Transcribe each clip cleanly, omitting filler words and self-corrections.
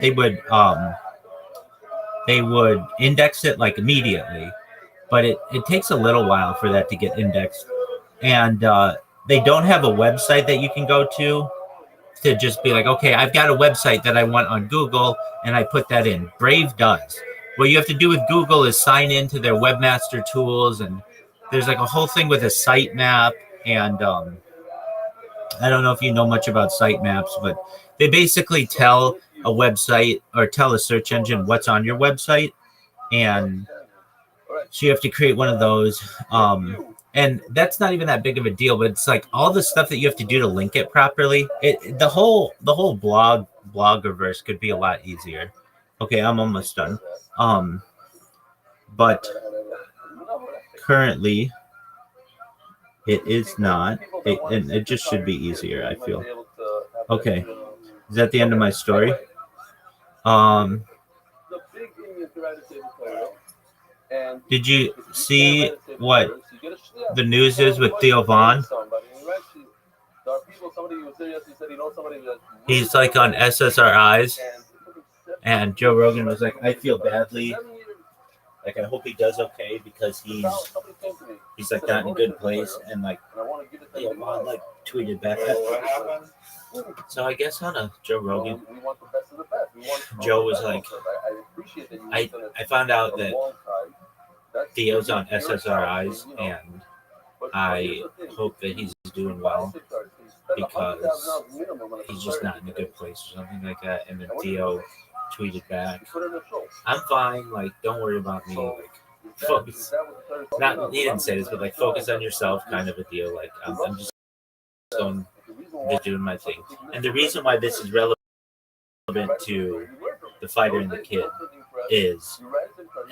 they would um they would index it like immediately, but it takes a little while for that to get indexed. And they don't have a website that you can go to just be like, okay, I've got a website that I want on Google, and I put that in. Brave does. What you have to do with Google is sign into their webmaster tools, and there's like a whole thing with a sitemap. And I don't know if you know much about sitemaps, but they basically tell a website or tell a search engine what's on your website, and so you have to create one of those. And that's not even that big of a deal, but it's like all the stuff that you have to do to link it properly. The whole blogiverse could be a lot easier. Okay, I'm almost done. But currently it is not. It just should be easier, I feel. Okay. Is that the end of my story? Um did you see what the news is with Theo Vaughn? He's like on SSRIs, and Joe Rogan was like, I feel badly. Like, I hope he does okay because he's like not in a good place. And like Theo Vaughn like tweeted back at. So I guess on a Joe Rogan, Joe was like, I found out that Theo's on SSRIs, and I hope that he's doing well because he's just not in a good place or something like that. And then Theo tweeted back, I'm fine, like, don't worry about me, like, focus. Not, he didn't say this, but like, focus on yourself, kind of a deal. Like, I'm just going, just doing my thing. And the reason why this is relevant to the fighter and the kid is,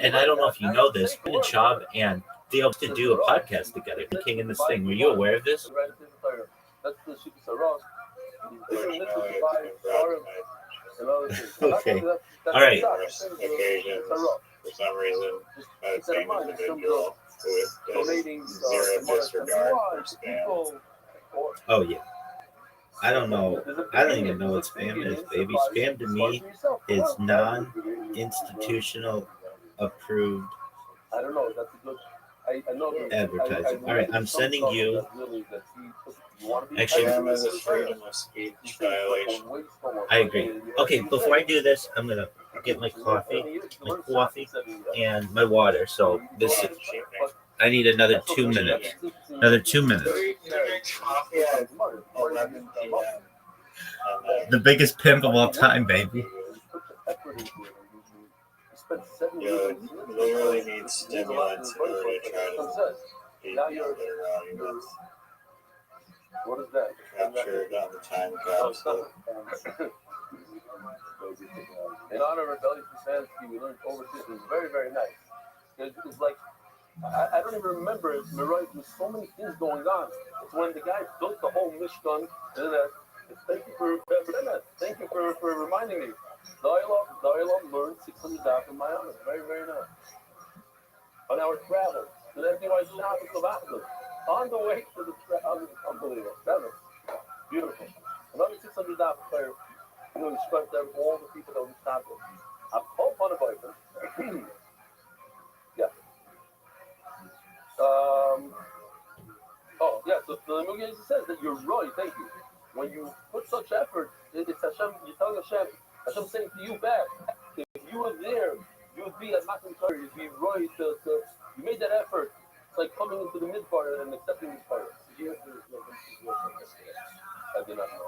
and I don't know if you know this, Brendan Schaub and Theo to do a podcast together, King and this thing. Were you aware of this? Okay. All right. For some reason, a same individual with zero disregard for spam. Oh yeah. I don't know. I don't even know what spam is, baby. Spam to me is non-institutional approved advertising. All right, I'm sending you. Actually, Spam is a freedom of speech violation. I agree. Okay, before I do this, I'm gonna get my coffee, and my water. So this, I need another 2 minutes. Another 2 minutes. The biggest pimp of all time, baby. You literally need stimulants in order to try to beat the other captured on the time capsule. In honor of rebellious insanity, we learned overseas. It was very, very nice. It was like, I don't even remember it. Right, there's so many things going on. It's when the guy built the whole Mishkan. Thank you for that. Thank you for reminding me. Dialogue learned 600 daf in my honor. Very, very nice. On our travel, to the NYC office of Atlas. On the way to the unbelievable. Travel. Beautiful. Another 600 daf player. You know, described all the people that we started. I'm all fun about it. Yeah. Yeah, so the movie says that you're right, thank you. When you put such effort, it's Hashem, you're telling Hashem saying to you back, if you were there, you would be a Matan Torah, you'd be right, you made that effort. It's like coming into the mid-part and accepting this part. I did not know.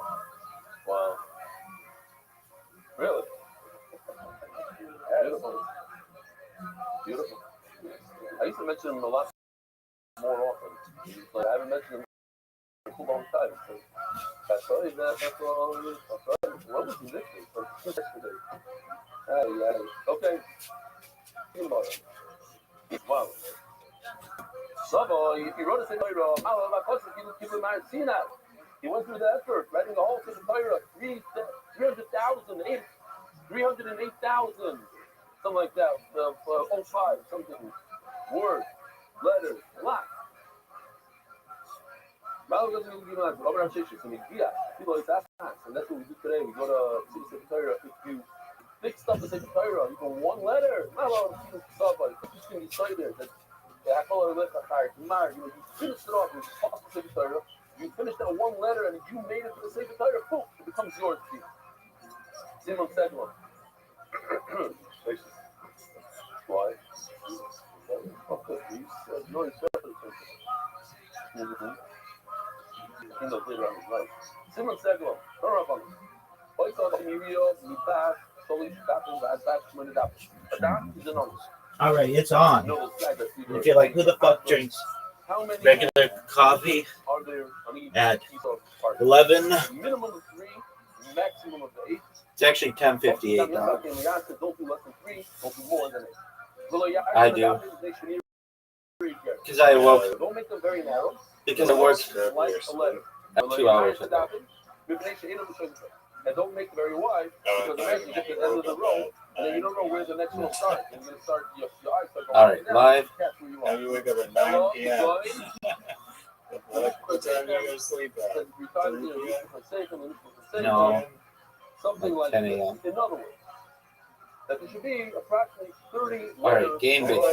Wow. Really? Beautiful. Beautiful. I used to mention him a lot more often. Like, I haven't mentioned him for a long time. So I saw you that. That's all. What was the nickname from yesterday? Okay. Wow. Savo, if you wrote a Torah, he went through the effort, writing the whole Torah, 308,000, something like that, 05, something, words, letters, a lot. And that's what we do today. We go to Torah. stuff to say Torah, even one letter. Not a lot of people stuff, but just can be there. That I call it like a hard mark. You finish it off, you pass the Sefer Torah, you finish that one letter, and you made it to the Sefer Torah, boom, it becomes yours. Simon said one. Why? No, he's better. He knows later on his life. Simon said one. Don't rub on him. Boy saw the Miriam, Mipach, Solish, Kappa, Azbach, Shmonidap. That is an honest. All right, it's on. If you're like, who the fuck drinks regular coffee at 11? Minimum of 3, maximum of 8. It's actually 10:58 now. Don't do less than 3, don't do more than 8. I do. Because I awoke. Don't make them very narrow. Because I worked at 2 hours ago. And don't make it very wide, because eventually you get to the end of the row, and then you don't know where the next row starts. And you're going to start, your eyes start going. All right, live. Now you wake up at 9 p.m. What time do you go to sleep at? No. Something like 10 a.m. In other words, that there should be approximately 30 All right, game base.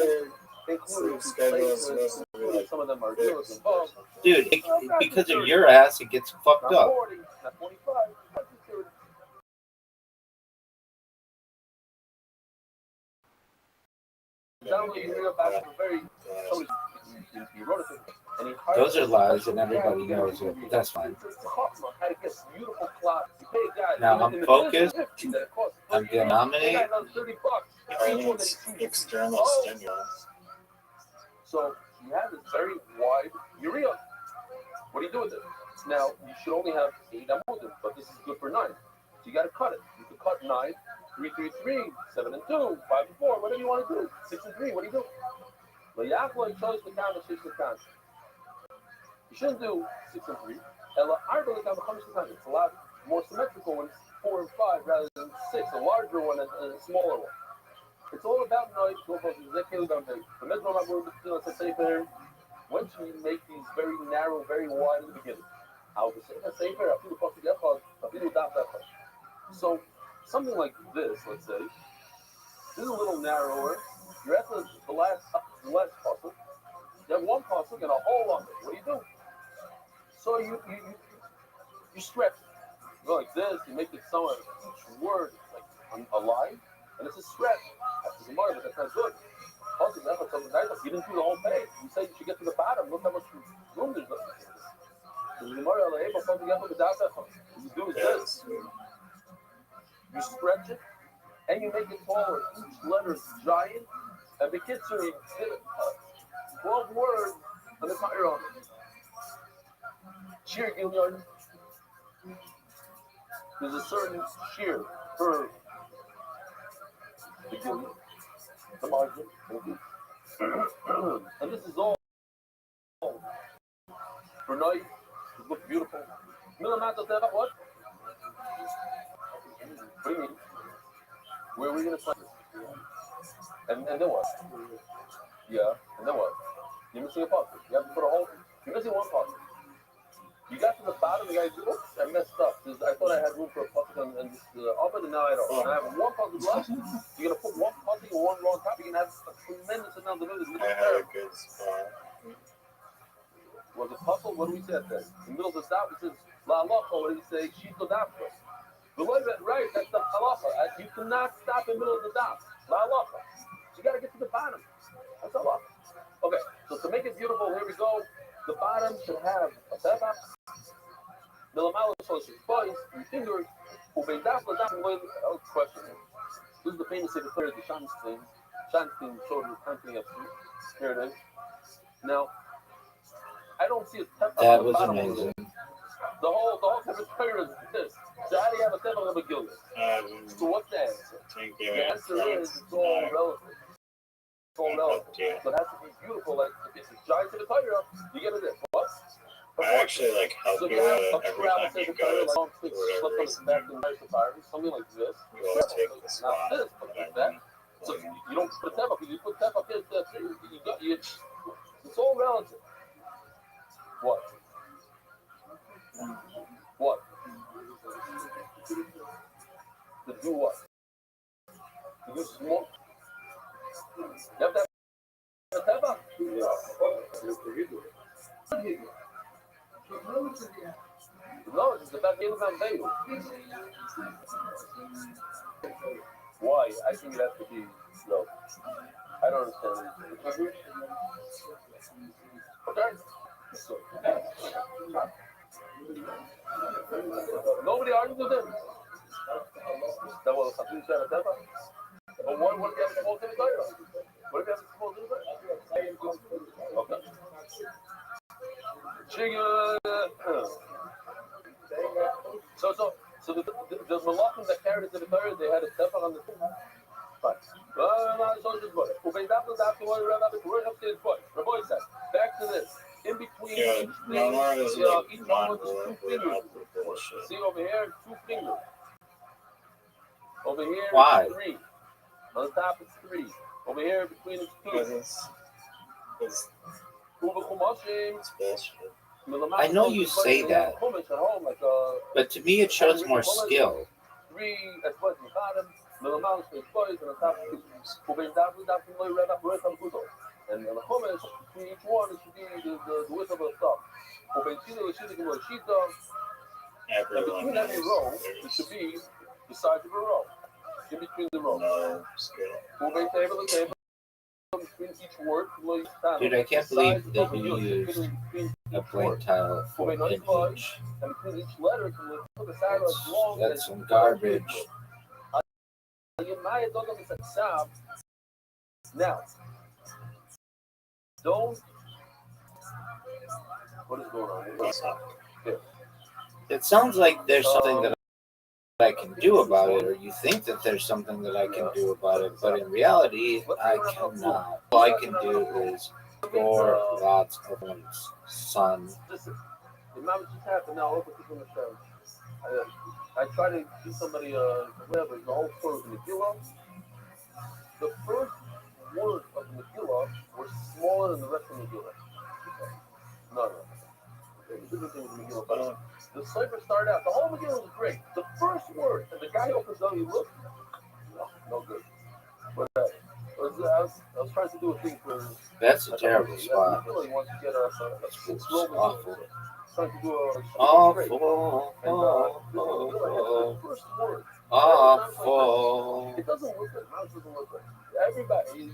including Schedule is supposed to be like some of them are dealers involved. Dude, because of your ass, it gets fucked Not up. 40, not 25, not 30. Sounds like you hear about very somebody he wrote it and he hired Those are lies, and everybody knows it. But that's fine. how to get beautiful clots. You pay a guy Now I'm focused. I'm Pay nominating. another $30. external stimulus. So you have this very wide urea. What do you do with it? Now you should only have 8 amodim, but this is good for 9. So you got to cut it. You can cut 9, 3, 3, 3, 7 and 2, 5 and 4, whatever you want to do. 6 and 3, what do you do? You shouldn't do 6 and 3. It's a lot more symmetrical when it's 4 and 5 rather than 6, a larger one and a smaller one. It's all about noise. When should you make these very narrow, very wide in the beginning? So something like this, let's say, this is a little narrower. You're at the last puzzle. You have one puzzle and a hole on it. What do you do? So you stretch it. You go like this. You make it somewhere. Each word like a line, and it's a stretch. That's smart, but that's not good. Also, you didn't do the whole page. You said you should get to the bottom. Look how much room there's left. You do is this. You stretch it, and you make it taller. Each letter is giant. And the kids are 12 words on the entire on it. Sheer Gilliard. There's a certain shear per the Gilliard, the margin. And this is all for night. It looks beautiful. Millimeter, what? Bring me. Where are we going to find this? And then what? Yeah, and then what? You're missing a puzzle. You have to put a whole. You're missing one puzzle. You got to the bottom, the guy goes, oops, I messed up. I thought I had room for a puzzle and this up, and now I don't. And I have one puzzle left. You're going to put one puzzle and one wrong copy. You're going to have a tremendous amount of it. I had a good spot. Was a puzzle? What do we say at that? In the middle of the stop, it says, La Locha. What do you say? Shito Dafka. The way that, right, that's the halacha. You cannot stop in the middle of the daf. La Locha. You got to get to the bottom. That's halacha. Okay, so to make it beautiful, here we go. The bottom should have a tefach. The lamala shows your voice, your fingers. Question. This is the famous Sefer Torah, the Shanstein. Shanstein showed you country up here it is. Now, I don't see a tefach. That was amazing. The whole Sefer Torah is this. So how do you have a tefach of a gillion? So what's the answer? The answer is it's all relative. It's all relative. So it has to be beautiful. Like if it's a giant Sefer Torah, you get it there. What? I actually help you out every time you go to whatever reason. Something like this. You always take the spot. Not this, but like that. So you don't put tefach. You put tefach here. It's all relative. What? What? To do what? You smoke. You have to have a teva. No, it's about getting on bail. Why? I think it has to be no. I don't understand. Okay. Nobody argues with him. That was something said at that time. But what if you have to smoke in the Torah? What if you have to smoke in the Torah? Okay. So the malachim that carried it to the Torah, they had a tefach on the thing. Fine. Rabbi said, back to this. In between each thing, each one was 2 fingers. See over here, 2 fingers. Over here, Why? 3. On the top, it's 3. Over here, between it's 2. I know you say that, but to me it shows more skill. 3 as well as the bottom. And on the top, 2. And the chumash, between each one, it should be the width of a thumb. And between every row, it should be the size of a row. In between the rows. No skill. Between each word, Dude, I can't believe that you used a blank tile for an inch. and between each letter, the side as long That's some garbage. Now, don't. What is going on here? It sounds like there's something that I can do about it, or you think that there's something that I can do about it, but in reality, I cannot. All I can do is score lots of points, son. Listen, the moment just happened now, open people in the show. I try to give somebody whatever, the whole story of the Megillah. The first words of the Megillah were smaller than the rest of the Megillah. No. The different thing with the Megillah, but the cipher started out, the whole Megillah was great. The first word, and the guy opens up, he looked, no good. But I was trying to do a thing for. That's a terrible spot. He wants to get us It's awful. Trying to do Awful. It doesn't work like mouse doesn't work like everybody. You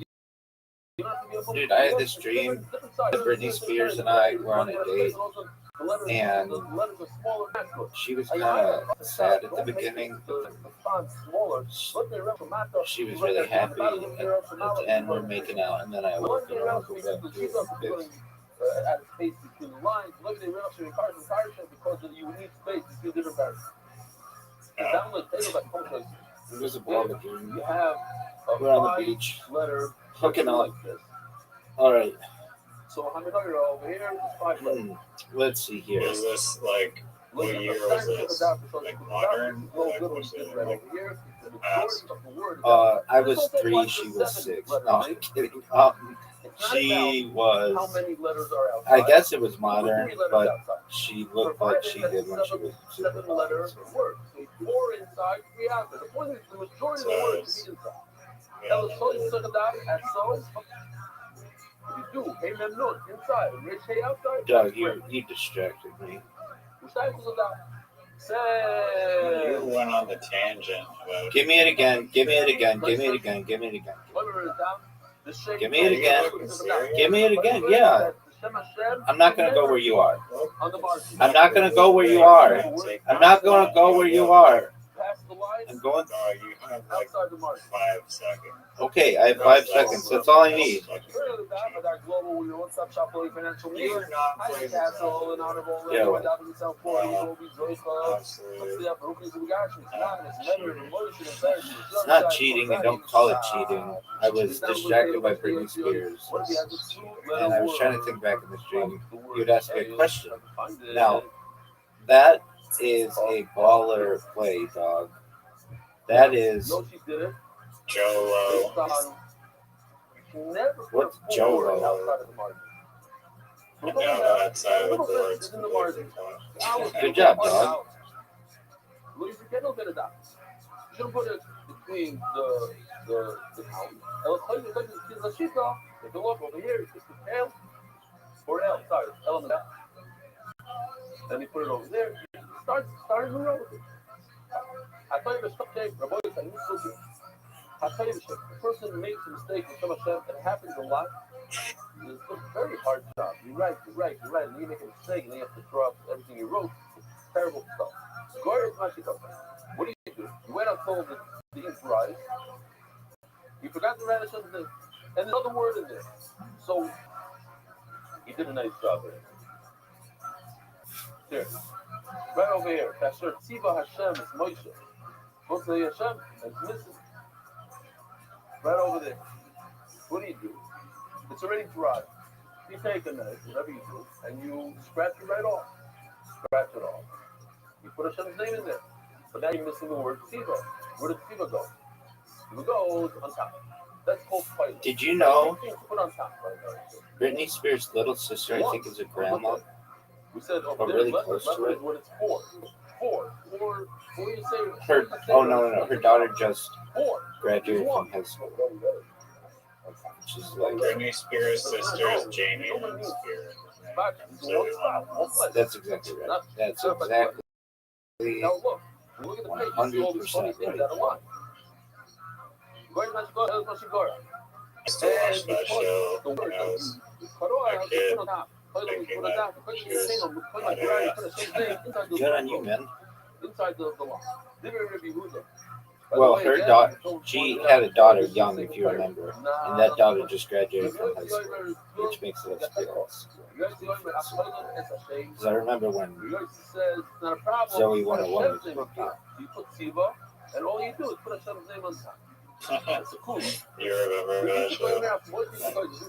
don't have to be able Dude, I had this dream that Britney Spears and I were on a date, and she was kind of sad at the beginning. She was really happy. At the end, we're making out, and then I woke her up with that at space between the lines, look at the reduction in cars and tire shop because you need space to do different cars. It was a blog dream. You have We're on the beach, hooking up. All right. So over here is 5 letters. Let's see here. Is this like, what year was this? Like modern? Like, was it like past? I was 3, she was 6. No, I'm kidding. She was. How many letters are outside? I guess it was modern, but she looked like she did when she was 2. 7-letter word. So 4 inside, 3 outside. The point is the majority of the words should be inside. Now the soul is such a dot, and so if you do, hey man, no, inside, rich hey outside. Doug, you distracted me. You went on the tangent about. Give me it again. Give me it again. Give me it again. Give me it again. Give me it again. Give me it again. Yeah. I'm not going to go where you are. I'm not going to go where you are. I'm not going to go where you are. I'm going. No, you have like 5 seconds. Okay, I have 5 seconds. That's all I need. You're not playing It's not cheating, and don't call it cheating. I was distracted by Britney Spears, and I was trying to think back in this dream. You'd ask me a question. Now, that is a baller play, dog. That is. Jolo. What's Jolo? And now that side of the board's completely gone. Good job, dog. between the town. El Khayr is the Shika. If you look over here, it's the L or L. Sorry, L on the back. Then you put it over there. Start a new road. I tell you the stuff, Rabbi, I tell you the person makes a mistake with Hashem, and it happens a lot. It's a very hard job. You write, and you make a mistake, and then you have to throw out everything you wrote. It's terrible stuff. What do? You went out told the Israelites. You forgot to write Hashem's name, and another word in there. So he did a nice job there. Here, right over here. Kasher Tziva Hashem is Moshe. Supposed to say Hashem, and it's missing. Right over there. What do? It's already dry. You take a knife, whatever you do, and you scratch it right off. Scratch it off. You put Hashem's name in there. But now you're missing the word Tziva. Where did Tziva go? Tziva goes on top. That's called fighting. Did you know Put on top, right? Britney Spears' little sister, I think, is a grandma? We said Or really close to it. What it's for. Four. You say? Her, oh, no. Her daughter just graduated from high school. She's like, Britney Spears' sister is Jamie Lynn Spears. that's exactly right. That's exactly Now look at the page. 100% right. I still watch that show when I was a kid. Thinking that she was Good on you, man. Inside the law. Well, her daughter, she had a daughter young, if you remember, and that daughter just graduated from high school, which makes it ridiculous. Because I remember when Zoe 101 was big. You put Siva, and all you do is put Hashem's name on top. That's a cool one. You remember that show?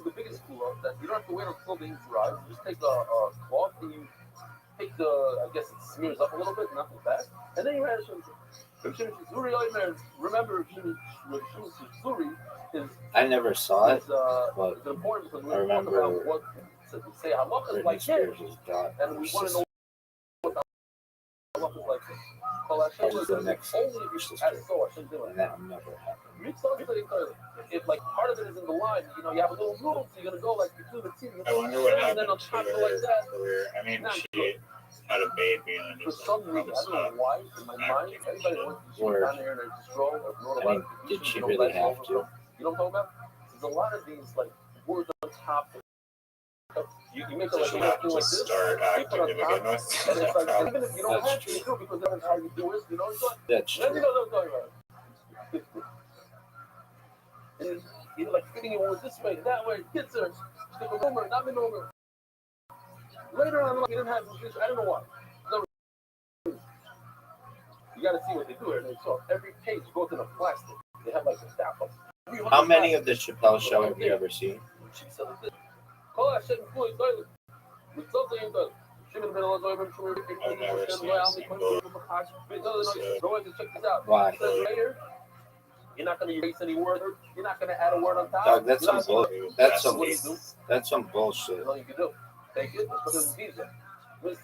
The biggest cool that you don't have to wait until the ink dries. You just take a cloth and you take the, I guess it smears up a little bit, not too fast, and then you add Hashem's name. Remember, Zuri is. I never saw it, but it's important because I remember about what say halacha is like Spears' this, daughter. and we want to know what halacha is like this. Was the next only if you sister, ask so Hashem do it. and that never happened. If like part of it is in the line, you have a little rule, so you're gonna go like between the two. I wonder what and happened then on to top of her like that. career. I mean, she had a baby and For just some reason, I don't know why, in my mind, everybody wants to shoot down there and they just roll or know I mean, did she really have to? You know what I'm talking about? There's a lot of these like words on top. You make it did like she a have little to like this. start acting to begin And with? it's like, even if you don't That's have to, true. you do because that's how you do it. You know, it's like, That's then you true. know what I'm talking about. And you're like fitting your words this way, that way, kids are stick a rumor, not been over. Later on, like, you didn't have this. I don't know why. You got to see what they do here. So every page goes in a plastic. They have like a stack of. How many of the Chappelle Show have you ever seen? I've never seen a single. Check this out. Why? It says right here, you're not going to erase any word. You're not going to add a word on top. Dog, that's some bull. That's some. What do you do? That's some bullshit. That's all you can do. Take it, put it in visa. But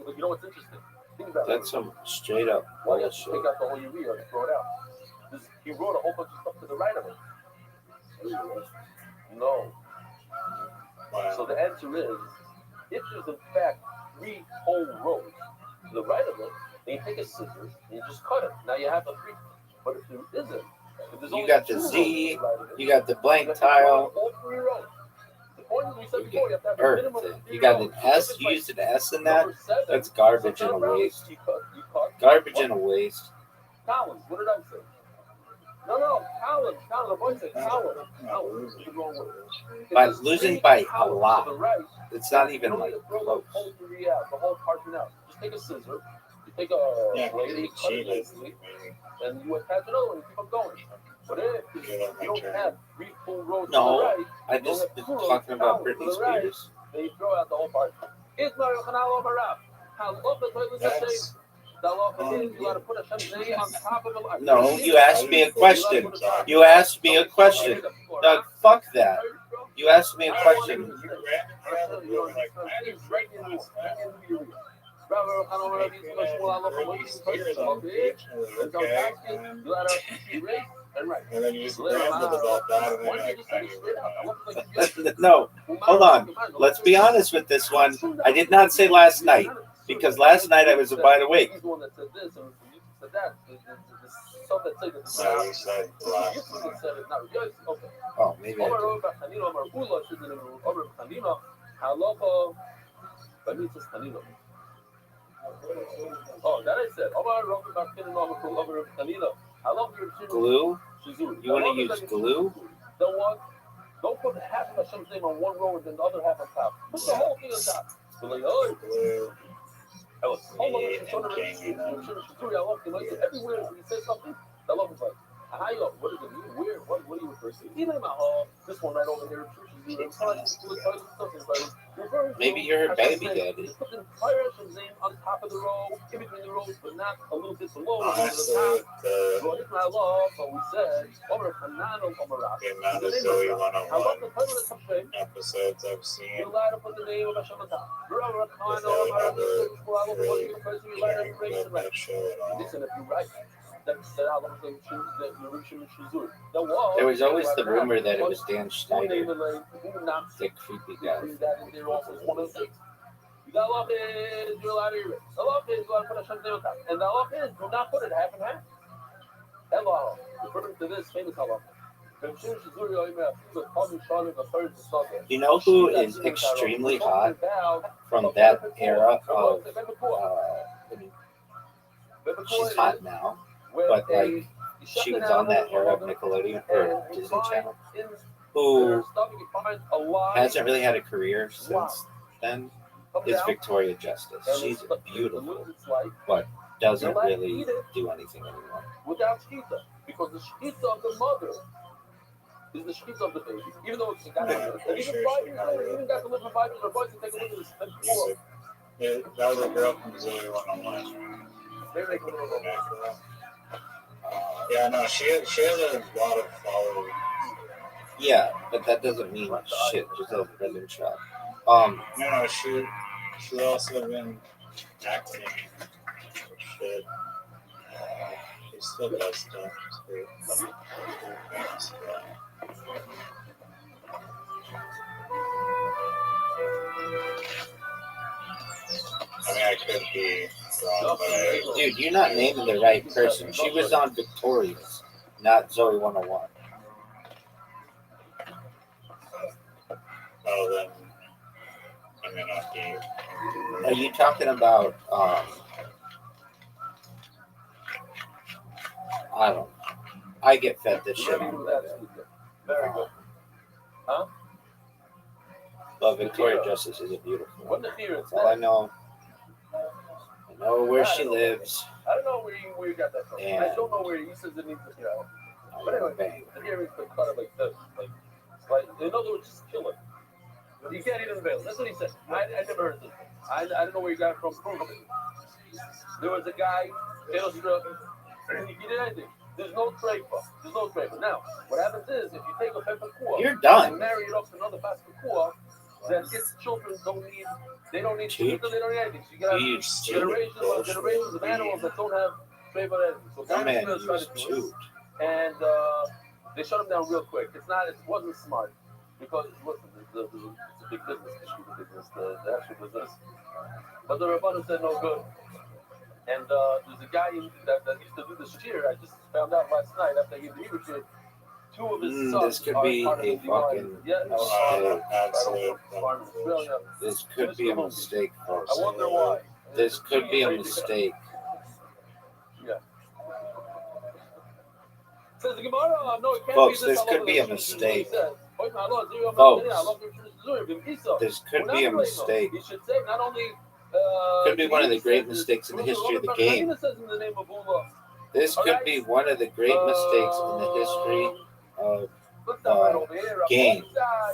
you know what's interesting? Think about That's some straight up Why you have to bullshit. take out the whole urea and throw it out? He wrote a whole bunch of stuff to the right of it. No. Wow. So the answer is, if there's in fact 3 whole rows to the right of it, then you take a scissors and you just cut it. Now you have a 3. But if there isn't, if there's You only got the 2 rows Z, to the right of it, you got the blank have to cut tile, all 3 rows. The point is, we said before, you have to have a or minimum of 3 you got rows. an S. You used an S in that. Number 7, That's garbage and a waste. You cut. Garbage and a waste. Collins, what did I say? No, Collins, the boy said Collins. Collins is the wrong word. By If there's losing 3 by a Collins lot. to the right, It's not you even don't like need to throw close. the whole 3 out, the whole parchment out. Just take a scissor, you take a Yeah, blade, and you cut it cheated. nicely, and you attach another one and keep on going. But if you don't have 3 full rows No, to the right, I just been talking about Britney Spears. then you throw out the whole parchment. Ismail Khanal Omarab. I love the toilet that That's you gotta put a name on top of the No, you asked me a question. You asked me a question. Doug, fuck that. You asked me a question. And then you just rambled about that, and then you're like, No, hold on. Let's be honest with this one. I did not say last night because last night I was wide awake. He's the one that said this, and you said that. Some that say that. no, you said last night. Said it. Not okay. Oh, maybe I did. Oh, that I said. Glue? You want to use glue? Don't want. Don't put half of Hashem's name on one row and then the other half on top. Put the whole thing on top. So like, oh, everywhere he says something, the love is like, what does it mean? Where? What do you refer to? This one right over here. Maybe you're her baby daddy. Just put the entire Hashem's name on top of the row, in between the rows, but not a little bit below. Honestly, the So we said, amount of Zoe 101 episodes I've seen, you lie to put the name of Hashem on top. that show at all. Listen, if you write that There was always the rumor that it was Dan Schneider, the creepy guy. You got Allah is, you're allowed to erase. Allah is, you put Hashem's name on top. And the Allah is, do not put it half and half. Allah, referring to this famous Allah. You know who is extremely hot from that era of, she's hot now, but like, she was on that era of Nickelodeon or Disney Channel, who hasn't really had a career since then, is Victoria Justice. She's beautiful, but doesn't really do anything anymore. Without shkita, because the shkita of the mother is the shkita of the baby. Even though it's got even 5 years later, even got to live for 5 years, or boys can take a look at this. Yeah, that was a girl from Zoe 101. Yeah, no, she has a lot of followers. Yeah, but that doesn't mean shit. Just a rhythm shot. No, she's also been acting shit. She still does stuff. I mean, I could be wrong, but Dude, you're not naming the right person. She was on Victorious, not Zoe 101. oh, then I may not be. Are you talking about, I don't know. I get fed this shit on Very good. Huh? But Victoria Justice is a beautiful What woman. the fear is That's all I know. I know where she lives. I don't know where you got that from. And I don't know where he says it needs to, I But anyway, bang. the hearing's been kind of like this. Like, in other words, just kill it. You can't eat it in veil. That's what he said. I never heard this. I don't know where you got it from. There was a guy, he did anything. There's no trade-off. There's no trade-off. Now, what happens is, if you take a peppercorn You're done. and marry it up to another peppercorn, then its children don't need Cheap. they don't need anything. So you got generations of animals that don't have favorite anything. So That man God's trying used to do to. it. And they shut him down real quick. It wasn't smart because listen, it's a big business, the actual business. But the Rabbi said no good. And there's a guy that used to do this year. I just found out last night after he gave the Hebrew. Two of his sons This could be are part of a the divine. fucking Yeah, Absolute. This could be a mistake, folks. I wonder why. This could be a mistake. Yeah. Says the Gemara, no, it can't Folks, be this. this could be a mistake. Folks, This could be a mistake. He should say not only. Could be one of the great mistakes in the history of the game. This could be one of the great mistakes in the history of the game,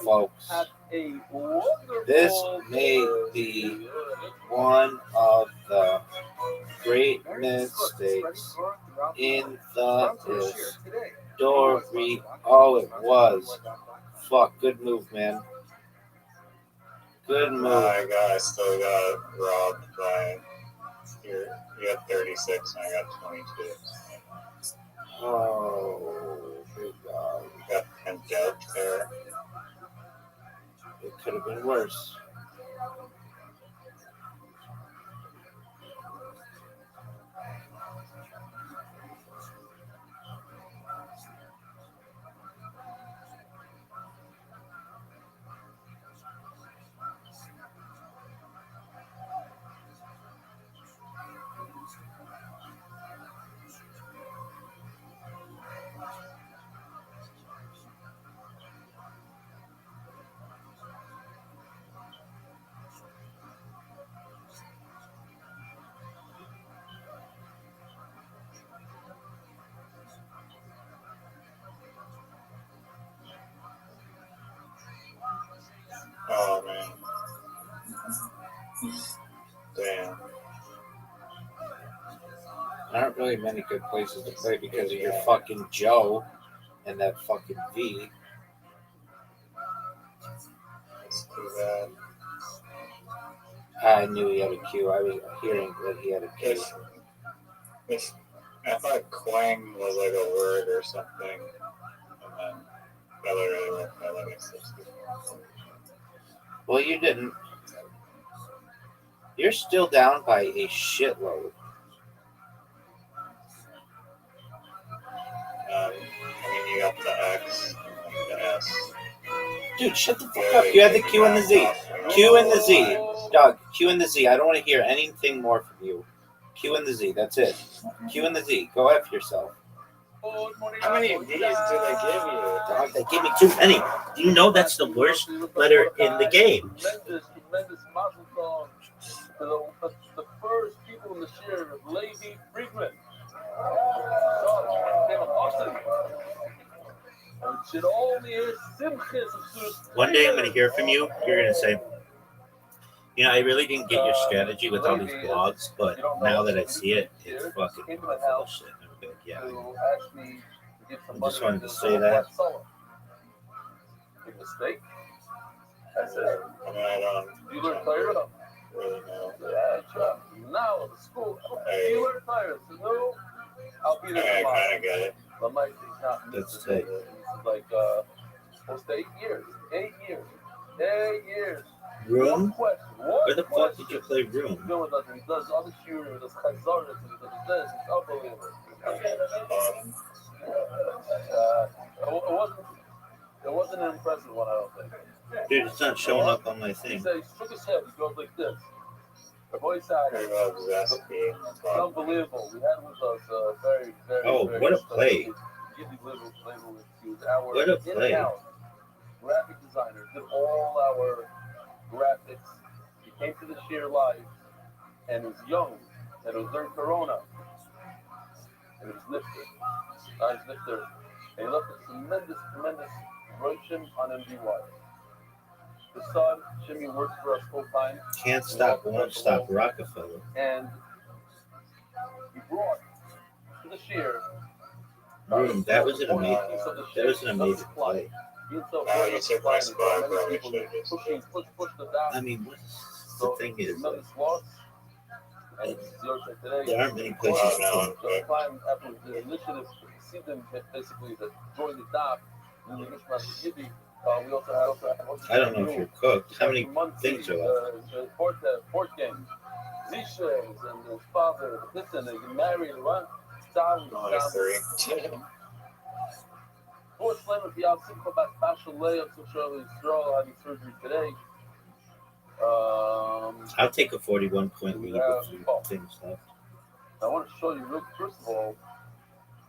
folks. This may be one of the great mistakes in the history. Oh, it was. Fuck, good move, man. Good move. My guy still got robbed by You got 36 and I got 22. Oh, good God. You got pimped out there. It could have been worse. Oh man. Damn. There aren't really many good places to play because of your fucking Joe and that fucking V. That's too bad. I knew he had a Q. I was hearing that he had a Q. I thought Quang was like a word or something. And then I literally went by like a 60. Well, you didn't. You're still down by a shitload. I mean, you got the X and the S. Dude, shut the fuck up. You had the Q and the Z. Q and the Z. Doug, Q and the Z. I don't want to hear anything more from you. Q and the Z. That's it. Q and the Z. Go F yourself. How many D's did they give you? Dog, they gave me too many. Do you know that's the worst letter in the game? Tremendous mazel tov to the first people in the share of Levi Friedman. One day I'm going to hear from you. You're going to say, you know, I really didn't get your strategy with all these blogs, but now that I see it, it's fucking bullshit. I'm like, yeah, I just wanted to say that. Big mistake. I said, I mean, I don't you learn Torah? really know. Yeah, sure. Now at the school, you learn Torah. I said, no, I'll be there I tomorrow. kind of get it. But my thing's not That's This sick. is like close to 8 years. 8 years. 8 years. Room? One question. Where the fuck did you play Room? He does other shooting, he does Chazaras, he does this. It's unbelievable. It wasn't an impressive one, I don't think. Dude, it's not showing up on my He thing. said he shook his head. He goes like this. The voice actor. It's unbelievable. We had with us very, very. Oh, very what a play. What a play. Graphic designer did all our graphics. He came to the share live and was young, and it was during Corona. And it was Nifter. And he left a tremendous Rothschild on MDY. The son, Jimmy, works for us full time. Can't stop, won't stop Rockefeller. And he brought to the share. Room, that was an amazing play. You took my spot, probably should have just. I mean, the thing is, there aren't many places to play. Time after the initiative, see them basically that join the dock. And the Mishmash Yiddi. We also had. I don't know if you're cooked. How many things are left? The port game. Zishes and his father, listen, they get married, right? Only 3. Sports Slam of the Simcha Bat Fashion Layup, so Shirley Stroll having surgery today. I'll take a 41-point lead with few things left. I want to show you real first of all,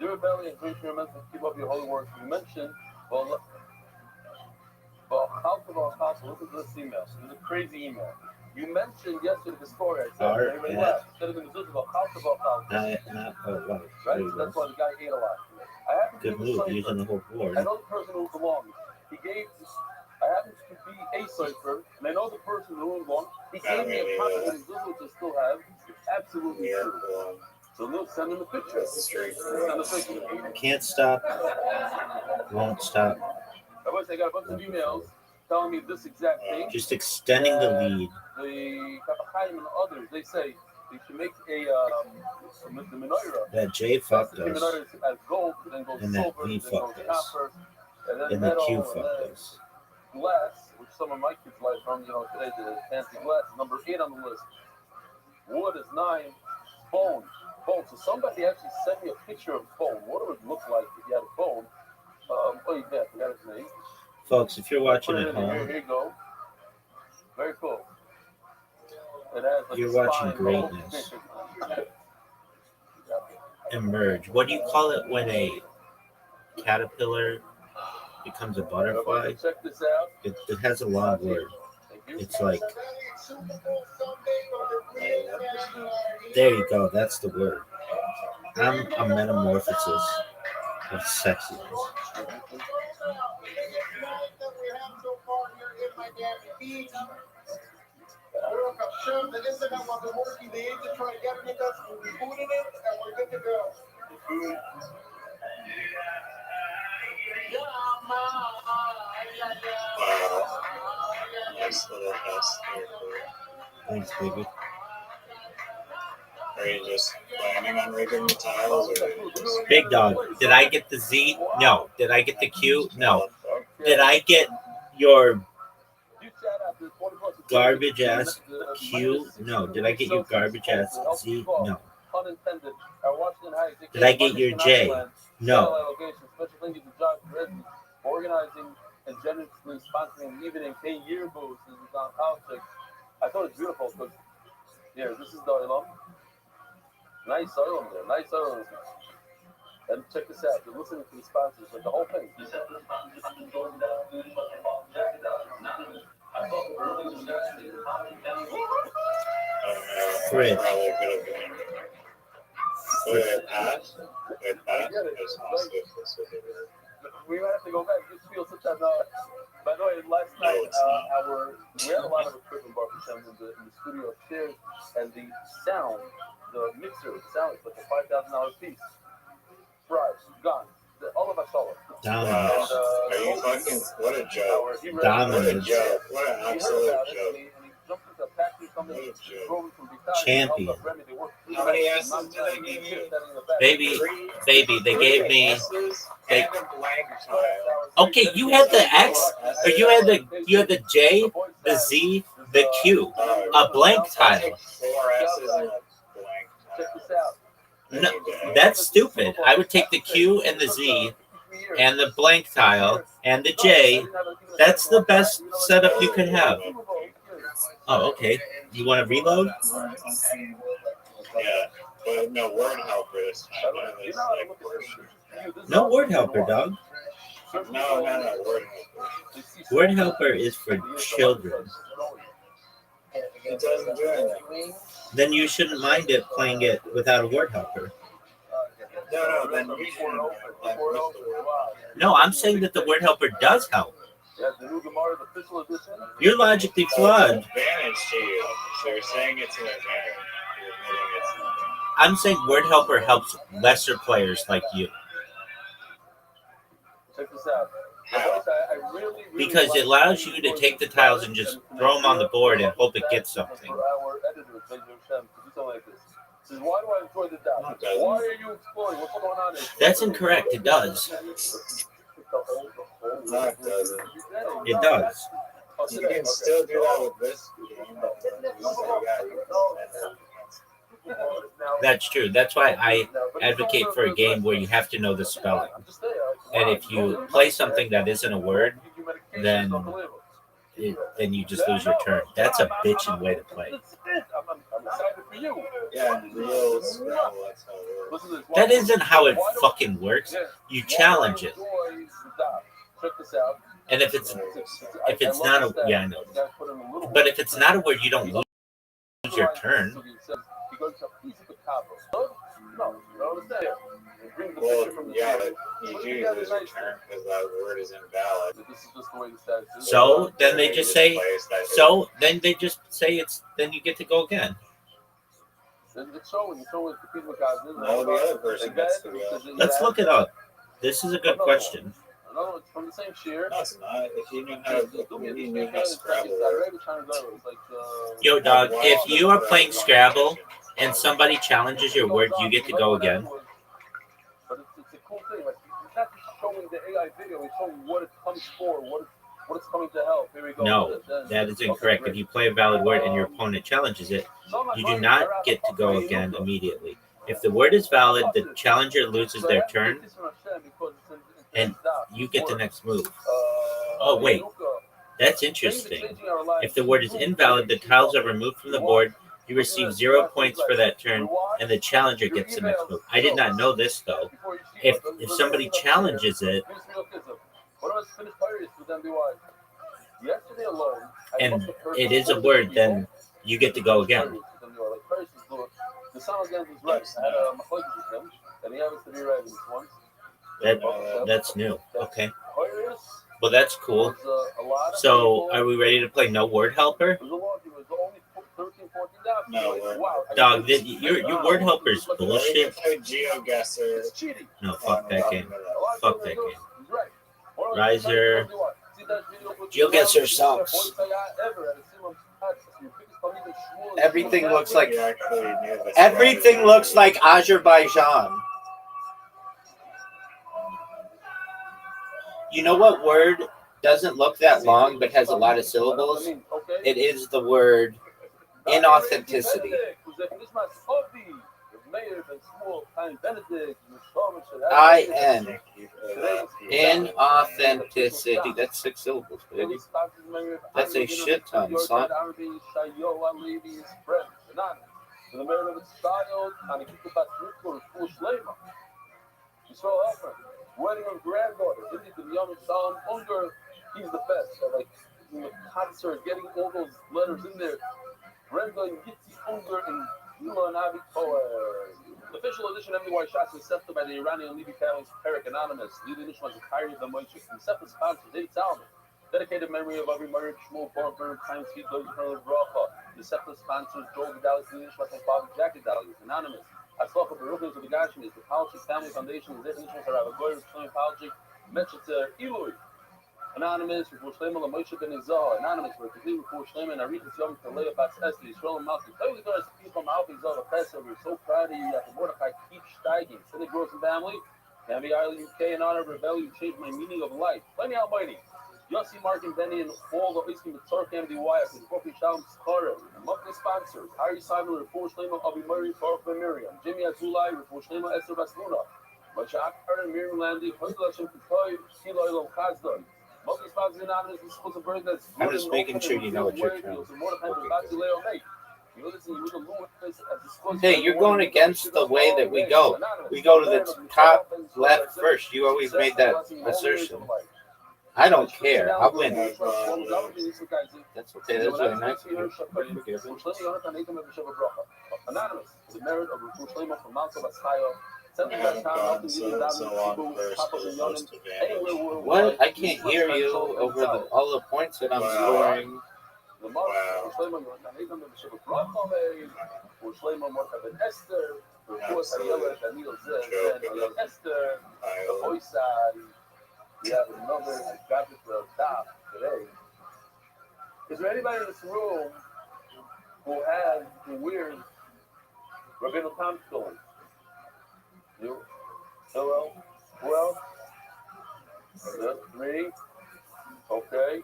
dear Rabbi and Great Remember to keep up your holy work. You mentioned, look at this email. This is a crazy email. You mentioned yesterday the story. I said, everybody laughed. Instead of in the business about right? That's why the guy ate a lot. Good move, using the whole board. I know the person who belongs. I happen to be a cipher, and I know the person who belongs. He gave me a copy of his which I still have. It's absolutely true. So look, send him a picture. Send a picture. Can't stop, won't stop. I got a bunch of emails telling me this exact thing. Just extending the lead. The Kapachayim and others, they say, They should make the menorah. That J fucked The us. menorah is as gold, then goes And that silver, V then goes fucked us. copper, and then And the metal, Q and fucked then us. glass, which some of my kids like from, today, the fancy glass, number 8 on the list. Wood is 9. Bone. Bone. So somebody actually sent me a picture of bone. What it would look like if you had a bone. I forgot his name. Folks, if you're watching Put it at in home, here you go. Very cool. It has like you're a watching spine. greatness emerge. What do you call it when a caterpillar becomes a butterfly? Check this out. It has a long word. It's like, there you go. That's the word. I'm a metamorphosis of sexiness. Wow. Nice little house there. Thanks, baby. Are you just planning on rigging the tiles, or are you just... Big dog. Did I get the Z? No. Did I get the Q? No. Did I get your garbage ass Q? No. Did I get your garbage ass Z? No. Did I get your J? No. Organizing and generously sponsoring, even in paying yearbooks on politics. I thought it's beautiful because here, this is the oil. Nice oil there, nice oil. And check this out. You're listening to the sponsors, like the whole thing. Fred. Probably could have been. With Pat, there's also We might have to go back. This feels such a. By the way, last night we had a lot of equipment brought in the studio upstairs, and the sound, the mixer, the sound is like a $5,000 piece. Fries gone. All of us saw it. Dominance. Are you fucking? What a joke! Dominance. What a joke! What an absolute joke! Champion. How many S's did they give you? Baby, they gave me. And a blank tile. Okay, you had the X, or you had the J, the Z, the Q, a blank tile. 4 S's and a blank Check tile. this out. No, that's stupid. I would take the Q and the Z and the blank tile and the J. That's the best setup you could have. Oh, okay. You want to reload? Yeah, but no word helper this time. None of this like word. No word helper, dog. No, word helper. Word helper is for children. It doesn't do anything. Then you shouldn't mind it playing it without a word helper. No, then you shouldn't. Like, what's the word? No, I'm saying that the word helper does help. You're logically flawed. Advantage to you. So you're saying it's an advantage. You're admitting it's an advantage. I'm saying word helper helps lesser players like you. Check this out. Because it allows you to take the tiles and just throw them on the board and hope it gets something. Why do I enjoy the doubt? Why are you exploring? What's going on? That's incorrect. It does. No, it doesn't. It does. You can still do that with this game. That's true. That's why I advocate for a game where you have to know the spelling. And if you play something that isn't a word, then you just lose your turn. That's a bitchin' way to play. I'm excited for you. Yeah, real Scrabble, that's how it works. That isn't how it fucking works. You challenge it. Check this out. And if it's not a, yeah, I know. But if it's not a word, you don't lose your turn. Well, yeah, but you do lose your turn because that word is invalid. So then they just say, then you get to go again. No, the other person gets to go. Let's look it up. This is a good question. No, it's from the same shear. No, it's not. If you knew how to Scrabble works. Yo, dog, if you are playing Scrabble and somebody challenges your word, you get to go again. But it's a cool thing. Like it's not just showing the AI video; it's showing what it comes for, what it's coming to help. Here we go. No, that is incorrect. If you play a valid word and your opponent challenges it, you do not get to go again immediately. If the word is valid, the challenger loses their turn, and you get the next move. Oh, wait. That's interesting. If the word is invalid, the tiles are removed from the board. You receive 0 points for that turn, and the challenger gets the next move. I did not know this, though. If somebody challenges it, and it is a word, then you get to go again. The sound again was right. I had a machloek with him, and he happens to be right in this one. That's new. Okay. Well, that's cool. So, are we ready to play No Word Helper? No, Dog, your word helper is bullshit. GeoGuessr. No, fuck that game. Fuck that game. Riser. GeoGuessr sucks. Everything looks like Azerbaijan. You know what word doesn't look that long but has a lot of syllables? It is the word inauthenticity. I-N. Inauthenticity. That's 6 syllables, baby. That's a shit ton, son. Wedding of granddaughter, the young son, Unger, he's the best. So like in the concert, getting all those letters in there. Brenda Yitzi Unger and Yula Navi Power. The official edition of MDY shots was accepted by the Iranian Levy family's Perik Anonymous. Leading edition was a Kyrie of the Moishik and separate sponsors, David Salman. Dedicated memory of Avi Murray, Shmuel Barber, Time Sweet, Doug Colonel Bracha. The separate sponsors, Joel Vidal, Leading edition was Father Jacket Dahlia, Anonymous. Aslach of the Ruchas of the Gashmi is the Policy Family Foundation, the definition of Rabbi Goyer, Shlem Policy, Metchitzer, Eloi. Anonymous, Refuah Shlema, Moshe Ben Izah, Anonymous, complete Refuah Shlema, and Arichas Yom Kalea Bats Esther, Yisrael Malki. Totally does people Malki Zah, the Pesach. We're so proud of you. After Mordechai keep steiging. Senate Gross and Family, Navy Island, UK, in honor of Rebel, you changed my meaning of life. Plenty Almighty. Yossi, Mark, and Benny, and all the Iskim, the Turk, MDY, and the Kofi Shalom Skara, and monthly sponsors, Harry Simon, Refuah Shlema, Avi Murray, Baruch Ben Miriam, Jimmy Azulai, Refuah Shlema, Esther Basluna, Mashak, and Miriam Landy, Hundlashim Kutoi, Kilo Ilom Kazdon. Monthly sponsors anonymous, this was a bird that's. I'm just making sure you know what you're doing. Hey, you're going against the way that we go. We go to the top left first. You always made that assertion. I don't care. I'll win. That's okay. That's really nice of you. Anonymous, the merit of Refuah Shlema from Malta Baskayo. What? I can't hear you over all the points that I'm scoring. We have another got it to the top today. Is there anybody in this room who has the weird Rabbeinu Tam story? You? Hello? Well? Me? Okay.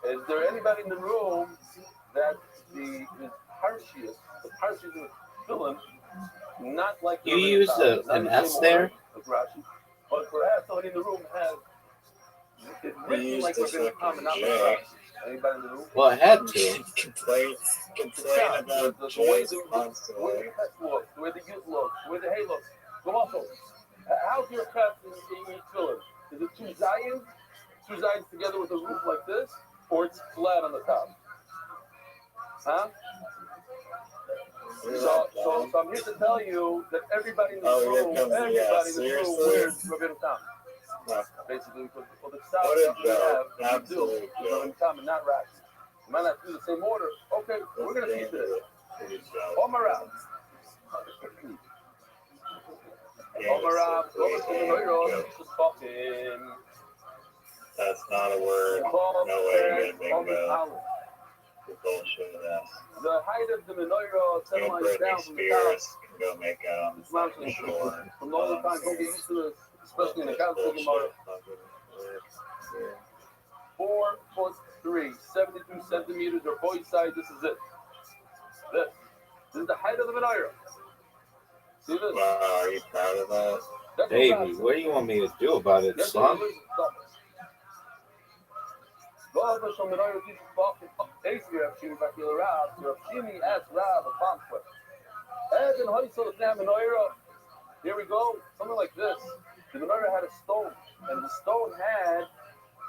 Is there anybody in the room that the Parshias is filling, not like you use an S there? But perhaps somebody in the room has it written like Rabbeinu Tam and not like anybody in the room? Well, I had to. Complain about the way the pets look, the way the youth looks, the way the hay looks. So also, how's your pet in your tefillin? Is it two zions together with a roof like this, or it's flat on the top? Huh? So I'm here to tell you that everybody in this room, wears Rabbeinu Tam. Basically, for the style that you have, you do Rabbeinu Tam and not rats. You might not do the same order. Okay, we're going to teach this. Omarav. That's not a word. No way. the bullshit of that. The height of the menorah, 7 You know, lines down Britney from the top. Spears can go make out It's mountain. sure. From the only time, don't get used to this, especially in the Catholic Gemara. 4'3", 72 centimeters or both sides. This is it. This is the height of the menorah. See this? Wow, are you proud of that? That's Baby, what do you want me to do about it, son? God bless your menorah teaches Balkan. Basically, Rav Shimi back to the Rav. Rav Shimi asked Rav a palm question. As in Haisel menorah, here we go. Something like this. The menorah had a stone, and the stone had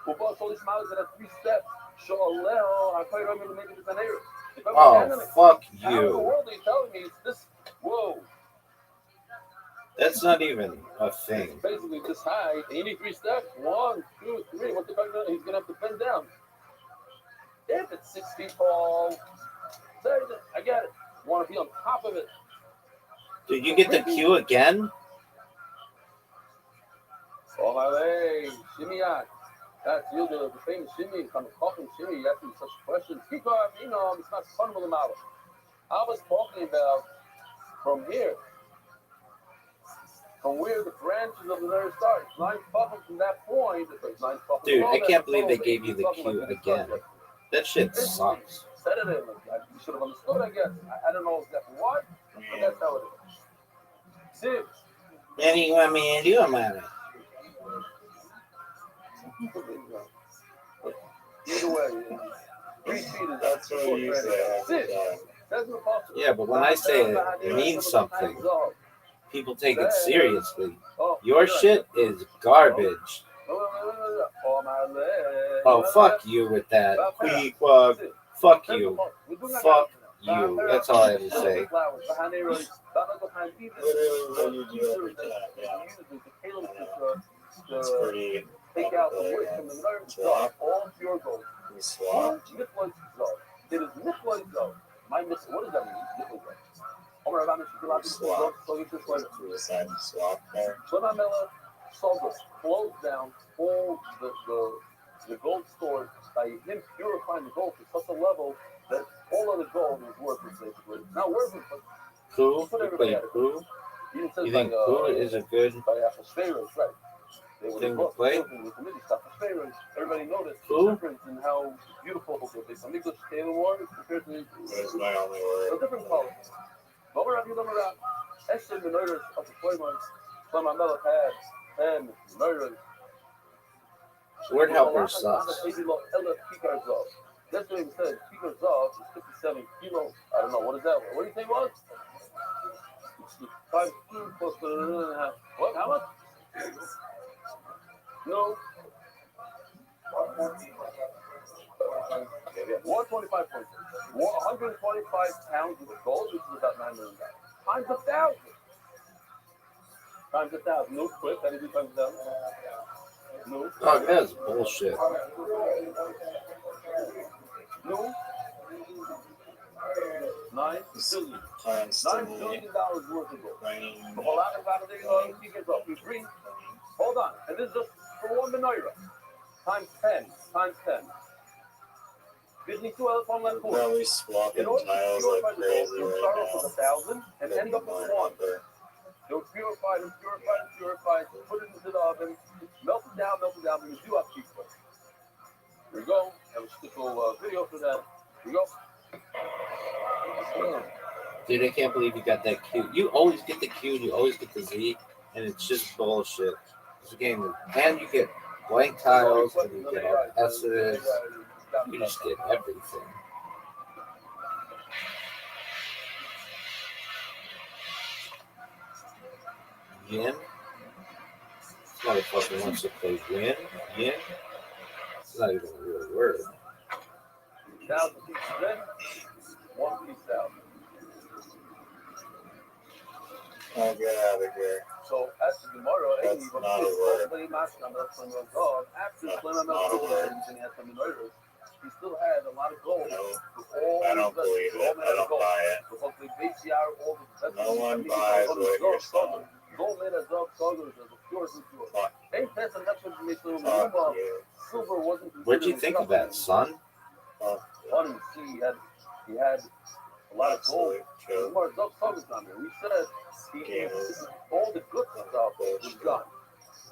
Ubal Solish Malas that had 3 steps. Sholel, I quite remember to make it the menorah. Oh, fuck How in the you. world are you telling me it's this? Whoa. That's not even a thing. It's basically this high. And you need 3 steps. 1, 2, 3. What's the fuck? He's gonna have to bend down. If it's 6 feet tall, I get it. You want to be on top of it. Did you get the cue again? Oh my way, shimmy on. That's you, the famous shimmy, kind of talking shimmy. You ask me such questions. It's not fun with the mouth. I was talking about from here. From where the branches of the nerve start. 9 fucking from that point. It's 9 fucking. Dude, I can't believe they gave you the cue again. That shit sucks. Said it in. You should have understood, I guess. I don't know exactly why, but that's how it is. See? What do you want me to do about it? Either way, 3 feet is That's what you say. Yeah, but when I say it, it means something. People take it seriously. Your shit is garbage. Oh, fuck you with that. Fuck you. Fuck you. That's all I have to say. Literally what you do every time, yeah. It's pretty Take out the wood from the nerve swap, all pure gold. we swap. It is Nicholas Zoe. My miss, what does that mean? Nicholas Zoe. We decided to swap there. Shlomo Sober closed down all the gold stores by him purifying the gold to such a level that all of the gold was worthless, basically. Not worthless, but Pooh? You play Pooh? You think Pooh is a good right? thing to play? Everybody noticed Pooh? the difference in how beautiful it is. Some English Taylor Wars compared to That's my only word. a different color. But we're not even about Esther Menoras of the Flaymans. Some of Melech had and Menoras. Word helper sucks. That's what he said. Speaker Zav is 57 kilos. I don't know. What is that? What do you think it was? 5 plus what? How much? No. 125 points. 125 pounds of gold, which is about $9 million. Times 1,000. Times 1,000. No quick. How do you do times 1,000? No. Oh, that's bullshit. No. $9 billion. $9 billion worth of gold. Hold on. And this is just for one menorah. Times 10. Times 10. Gives me 2 other phone left. Probably swapping In order to tiles purify like the gold, crazy you right start off now. with 1,000 and end up with 1. They were purified and purified and purified. Put it into the oven. Melt it down. And you do have cheap food. Here we go. Have a little video for that. Here we go. Dude, I can't believe you got that cue. You always get the Q and you always get the Z, and it's just bullshit. It's a game, and you get blank tiles, and you get all the S's. You just get everything. Yin? This motherfucker wants to play Yin? Yin? It's not even a real word. 1,000 pieces in, 1 piece out. Oh, get out of here. So after tomorrow, That's not a word. After he still had a lot of gold. No, I don't believe it. I don't buy it. No one buys what you're saying. Gold made as of Sogers as a pure. Fuck. Silver wasn't. What'd you think of that, son? Fuck funny. You see, he had a lot of gold. Gemara Dov focused on there. We said all the good stuff was gone.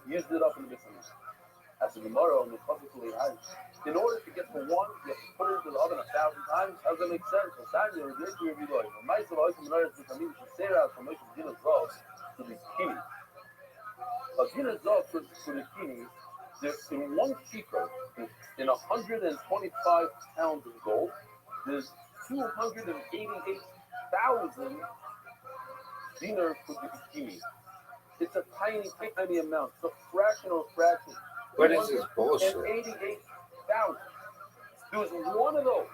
He used it up in the Mishnah. As a Gemara on the possibly high. In order to get to one, you have to put it into the oven 1,000 times. How does that make sense? So Sanya was there to review the oil. My son always menorah to come in to say out from Moshe Dina Zov to the kini. A Dina Zov for the kini, there's in one kikar, in 125 pounds of gold, there's 288,000 dinar for the kini. It's a tiny amount. It's a fraction of a fraction. What is this bullshit? 88,000. There was one of those,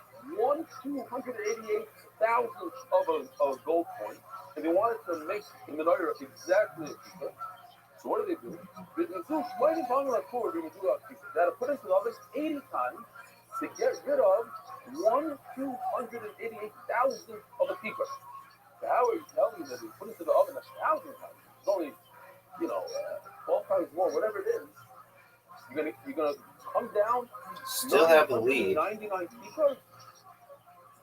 288,000 of a gold coin, and they wanted to make the menorah exactly a keeper. So what do? They had to put into the oven 80 times to get rid of 288,000 of a keeper. So how are you telling me that they put it into the oven 1,000 times? It's only 12 times more, whatever it is. You're gonna come down. Still have the lead. 99 keepers.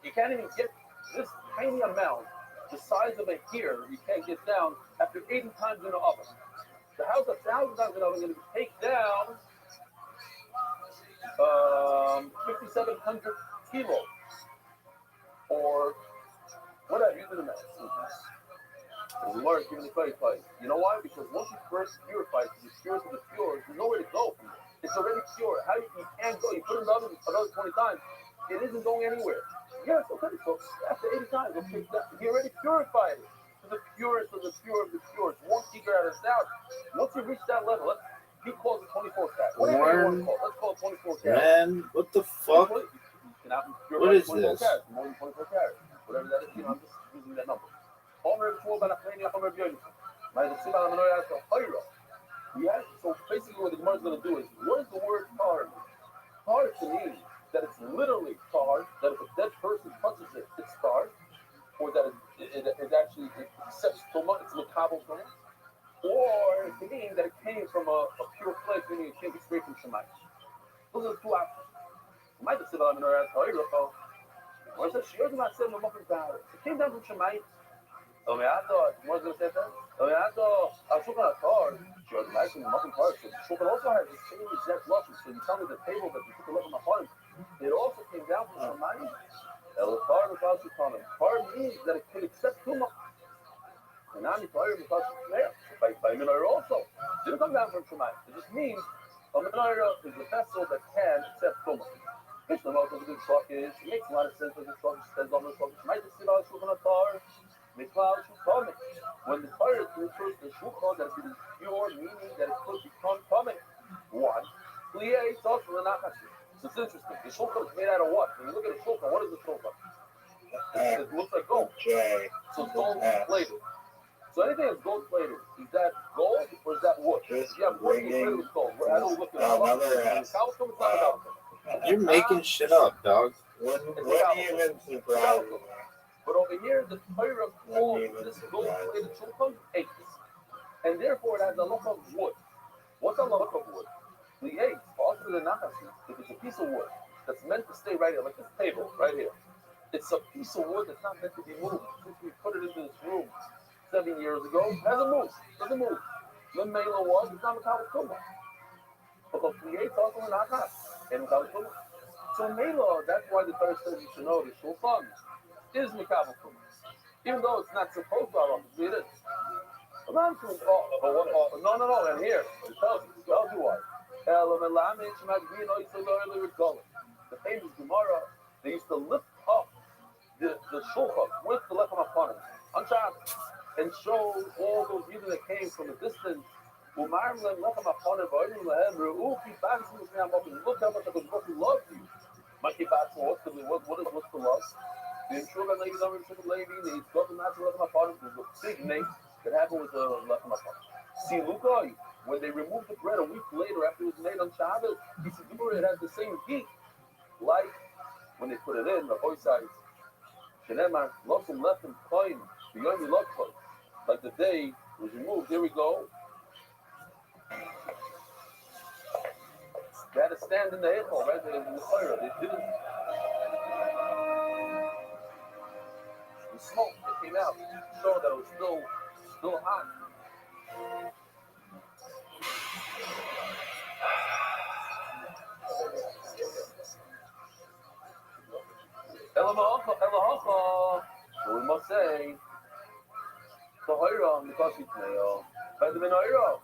You can't even get this tiny amount, the size of a hair. You can't get down after 80 times in the oven. So how's 1,000 times in the oven going to take down 5,700 kilos or whatever? You do the math. You know why? Because once you first purify it, the purest of the pure, there's nowhere to go from it. It's already pure. How you can't go? You put it in the oven another 20 times, it isn't going anywhere. Yes, okay. So after 80 times, okay, you already purified it to the purest of the pure of the pure. It's one secret out of doubt. Once you reach that level, he calls it 24 cat. Whatever you want to call it. Let's call it 24 cat. Man, what the fuck? What is this? More than 24 carats. Whatever that is, I'm just using that number. Yeah, so basically what the Gemara is going to do is, what is the word tahar? Tahar to mean that it's literally tahar, that if a dead person touches it, it's tahar, or that it actually accepts tuma, it's makabel tuma, or it can mean that it came from a pure place, meaning it came straight from Shemayim. Those are the two options. You might have said, I'm going to ask tahar, or it says, she does not say no muffin powder. It came down from Shemayim. Oh, man, I thought, what's going to say that? Oh, man, I thought, I was looking at a car. She was nice and muffin car. So Shulchan also has the same exact luscious. So you tell me the table that you took a look at my farm, it also came down from Shemayim. Tar means that it could accept Tumah. And I'm by menorah also. It didn't come down from Shemayim. It just means a menorah is a vessel that can accept Tumah. Mishnah knows what a good truck is. It makes a lot of sense what the truck says on the truck. Might just sit on Shulchan Tar. When the Torah refers to shulchan that it is pure, meaning that it could become coming. One, it's also the nachashim. So it's interesting. The shulchan is made out of what? When you look at a shulchan, what is the shulchan? It looks like gold. So it's gold plated. So anything that's gold plated, is that gold or is that wood? Yeah, wood is plated with gold. How do we look at it? You're making shit up, dog. What even surprises me? But over here, the Torah calls this gold-plated shulchan eight, and therefore it has a look of wood. What's a look of wood? The eight, also the nachashim, if it's a piece of wood that's meant to stay right here, like this table right here. It's a piece of wood that's not meant to be moved. Since we put it into this room 7 years ago, it hasn't moved. Doesn't move. The mela was, it's not a kavah. But the eight also the nachashim, and kavah. So mela, that's why the Torah says you should know the shulchan is mikabel tumah, even though it's not supposed to. Obviously, it is. No, and here it tells you why. The famous Gemara, they used to lift up the shulchan with the lechem upon it on Shabbos and show all those people that came from a distance. Look how much the Baruch loves you. What's the love? There's a big name that happened with the lechem upon. See, Luca, when they removed the bread a week later after it was made on Shabbos, he said, it has the same heat like when they put it in the boy side. Like the day it was removed. There we go. They had to stand in the Eichel, right? In the fire. They didn't. smoke that came out showed that it was still hot. Elahacha, so we must say, Tahira, because it's male. By the Menorah,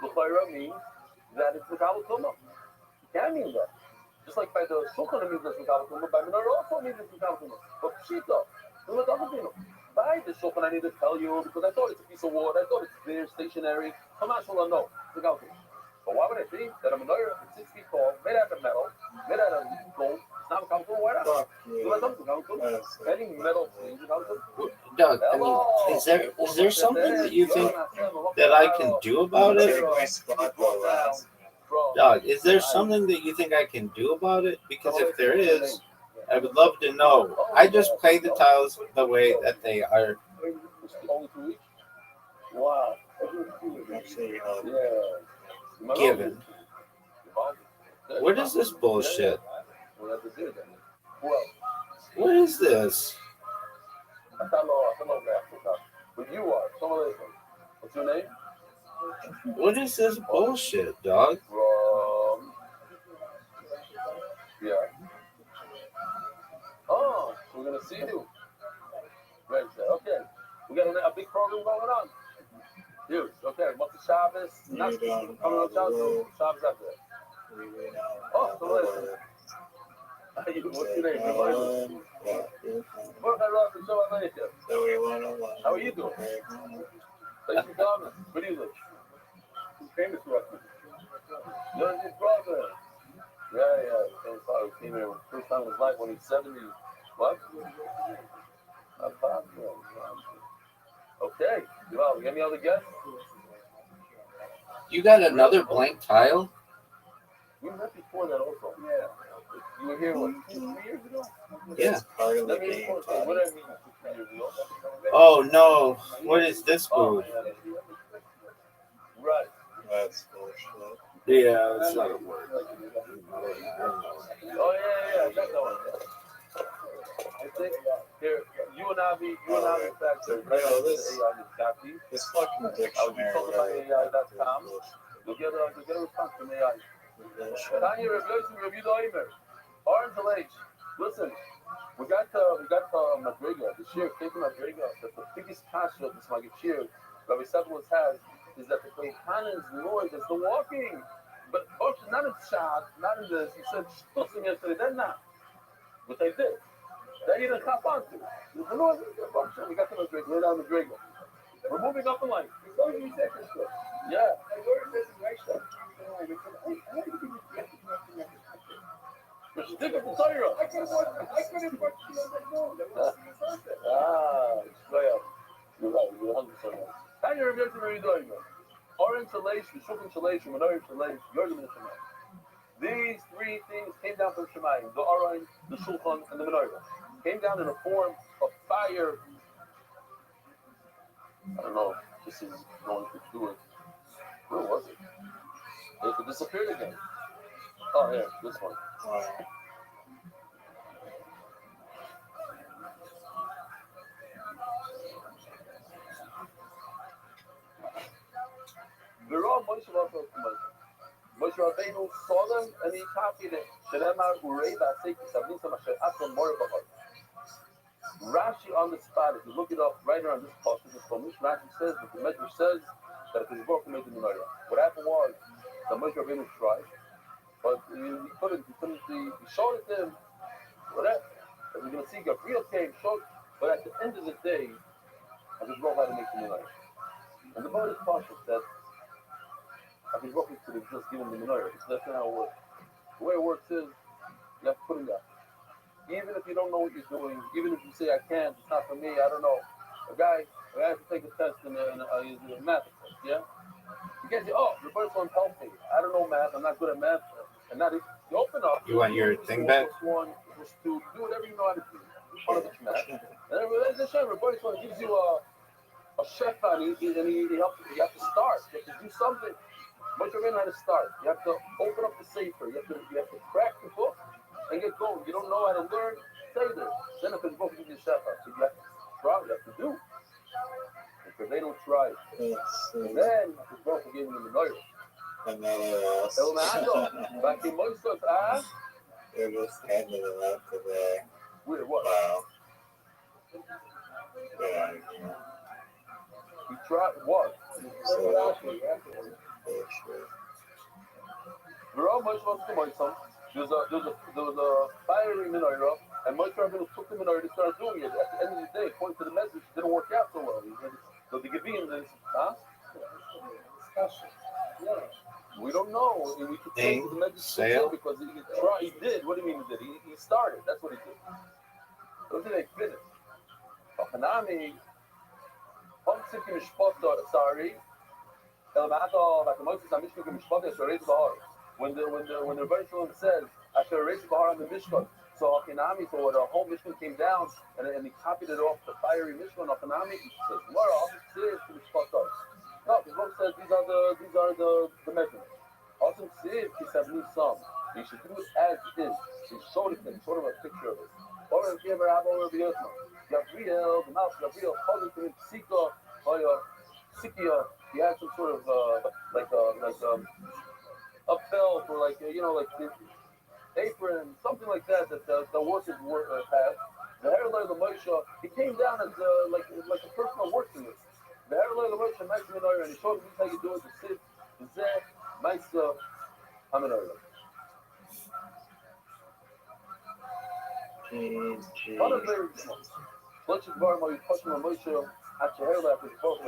Tahira means that it's Mikabel Tumah. You can't mean that. Just like by the Shulchan it means it's Mikabel Tumah, by Menorah also means it's Mikabel Tumah. But Pshita, by the Shulchan I need to tell you, because I thought it's a piece of wood, I thought it's there, stationary. Hamas will know, it's Mikabel Tumah. But why would I think that a menorah is 6 feet tall, made out of metal, made out of gold, it's not Mikabel Tumah? Why not? Any metal thing, Doug, I mean, is there something that you think that I can do about it? Doug, is there something that you think I can do about it? Because if there is, I would love to know. I just play the tiles the way that they are given. What is this bullshit? What is this? But you are. What's your name? What is this bullshit, dog? Yeah. Oh, we're gonna see you. Right. Okay. We got a big program going on. Huge. Okay. What's the Shabbos? Not coming on Shabbos. Shabbos after that. Oh, so listen. What's your name? How are you doing? Thanks for coming. What do you look? Famous Russian. You're his brother. Yeah. So sorry. He came here first time in his life when he's 70. What? Okay. Well, any other guests? You got another blank tile? We met before that also. Yeah. You were here, what, 3 years ago? Yeah. Part of the game. What did I mean 2 years ago? Oh, no. What is this booth? Right. That's bullshit. Yeah, it's not a word. Oh, yeah. That's the one. I think, here, you and Avi factor. This fucking I was dictionary. talking about AI.com. You'll get a response from AI. Tanya Review Oimer. Orange Lake. Listen, we got Madriga, the shir, taking Madriga, that the biggest kasha this Magachir, Rabbi Sevelos has, is that the Kohanen's noise is the walking. But also not in Shad, not in this. He said, Shtosim yesterday, then not. But they did. They didn't hop onto. The noise is the function. We got the Madriga, right on Madriga. We're moving up the line. It's only 3 seconds still. Yeah. But stick with the Torah. I couldn't put you're right. You're 100% right. Tanya Rebbe Mary Doimer. Orange Shalesh, Shulchan Shalesh, Menorah Shalesh, Yordim and Shemayim. These 3 things came down from Shemayim: the Aron, the Shulchan, and the Menorah. Came down in a form of fire. I don't know if this is going to do it. Where was it? It disappeared again. Oh, here, this one. Moshe Rabbeinu saw them and he copied it. Rashi on the spot, if you look it up right around this passage, Rashi says that the Medrash says that the Zebor made the Menorah. What happened was that Moshe Rabbeinu tried, but he couldn't. He showed it to him. Whatever. As we're going to see, Gabriel came, showed, but at the end of the day, the Zebor had to make the Menorah. And the Medrash passage said, I think Rothschild could have just given the Menorah. That's not how it works. The way it works is, you have to put it down. Even if you don't know what you're doing, even if you say, I can't, it's not for me, I don't know. A guy has to take a test in a math course, yeah? You can't say, oh, the first one's helping. I don't know math, I'm not good at math. And now you open up. You want your thing back? One, plus 2, do whatever you know how to do. Part of it's math. And then everybody's one gives you a chef and he helps you. You have to start. You have to do something. Once you're in how to start, you have to open up the safer. You have to crack the book and get going. You don't know how to learn, stay there. Then if it's book, you give you a chef. So you have to try. You have to do. Because they don't try. And then the Baruch gave him the menorah. Another El Ma'ado. Back in Moisés, They're just handing it out today. Wait, what? Wow. Yeah. He tried what? There was a fiery menorah, and Moshe Rabbeinu took the menorah to start doing it. At the end of the day, according to the message, it didn't work out so well. So the Gevim, huh? We don't know. We could take the message because he tried. He did. What do you mean he did? He started. That's what he did. Those they finished. Hanami, Homsiki Mishpata, sorry. El Ma'ata, like the Moshe Samishnik Mishpata, Shareit Bahar. When the Rabbi Shalom says, I should erase Bahar on the Mishkan. So Hanami, so the whole Mishkan came down and he copied it off the fiery Mishkan of Hanami. He says, Mara, I'll say it to Mishpata. No, the Rabbi says these are the measurements. Also, see if he said new song. You should do it as is. He showed it to him, showed him a picture of it. Or if you ever have over the Yosma. Gabriel, the mouth, Gabriel, calling to him, Sika, Sikia, he had some sort of a belt or like the apron, something like that the workers had. The Herolai the Moshe, he came down as like a person that works in this. The Herolai the Moshe, nice menorah, and he showed him how you do it, the sit, the zeh, nice menorah. Let's just borrow my question on Moshe. After Herolai, after the Baruch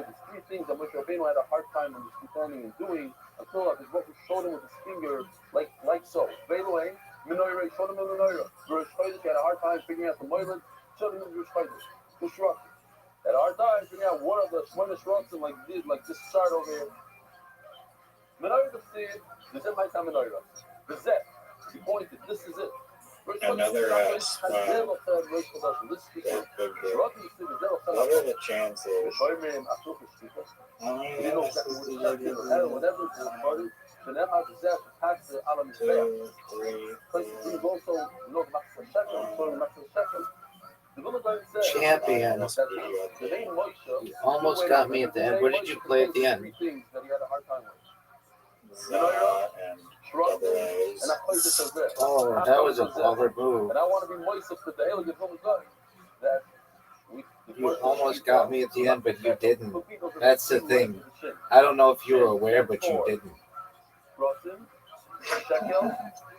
there's three things that Moshe Rabbeinu had a hard time understanding and doing until after the Baruch showed him with his finger, like so. By the way, menorah, showed him the menorah. Rosh Chodesh, he had a hard time figuring out the moiled, showed him the Rosh Chodesh. The Shruk. Had a hard time figuring out what are the Shmona Shruks and like this chart over here. Menorah the Sid, the Zeh might have menorah. The Zeh, he pointed, this is it. Another spot. What are the chances? Champions. You almost got me at the end. What did you play at the end? Oh, that was a baller move. And I want to be moist up to the elegant home God. That you almost got me at the end, but you didn't. That's the thing. I don't know if you were aware, but you didn't.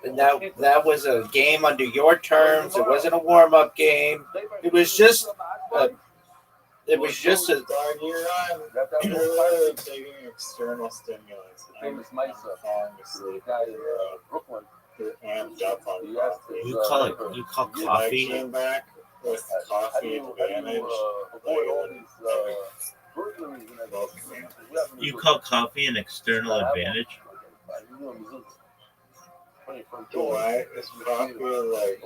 And that was a game under your terms. It wasn't a warm-up game. It was just a taking external stimulus. Famous Misa. Brooklyn. You call coffee? Came back with coffee advantage. You call coffee an external advantage? Why is coffee like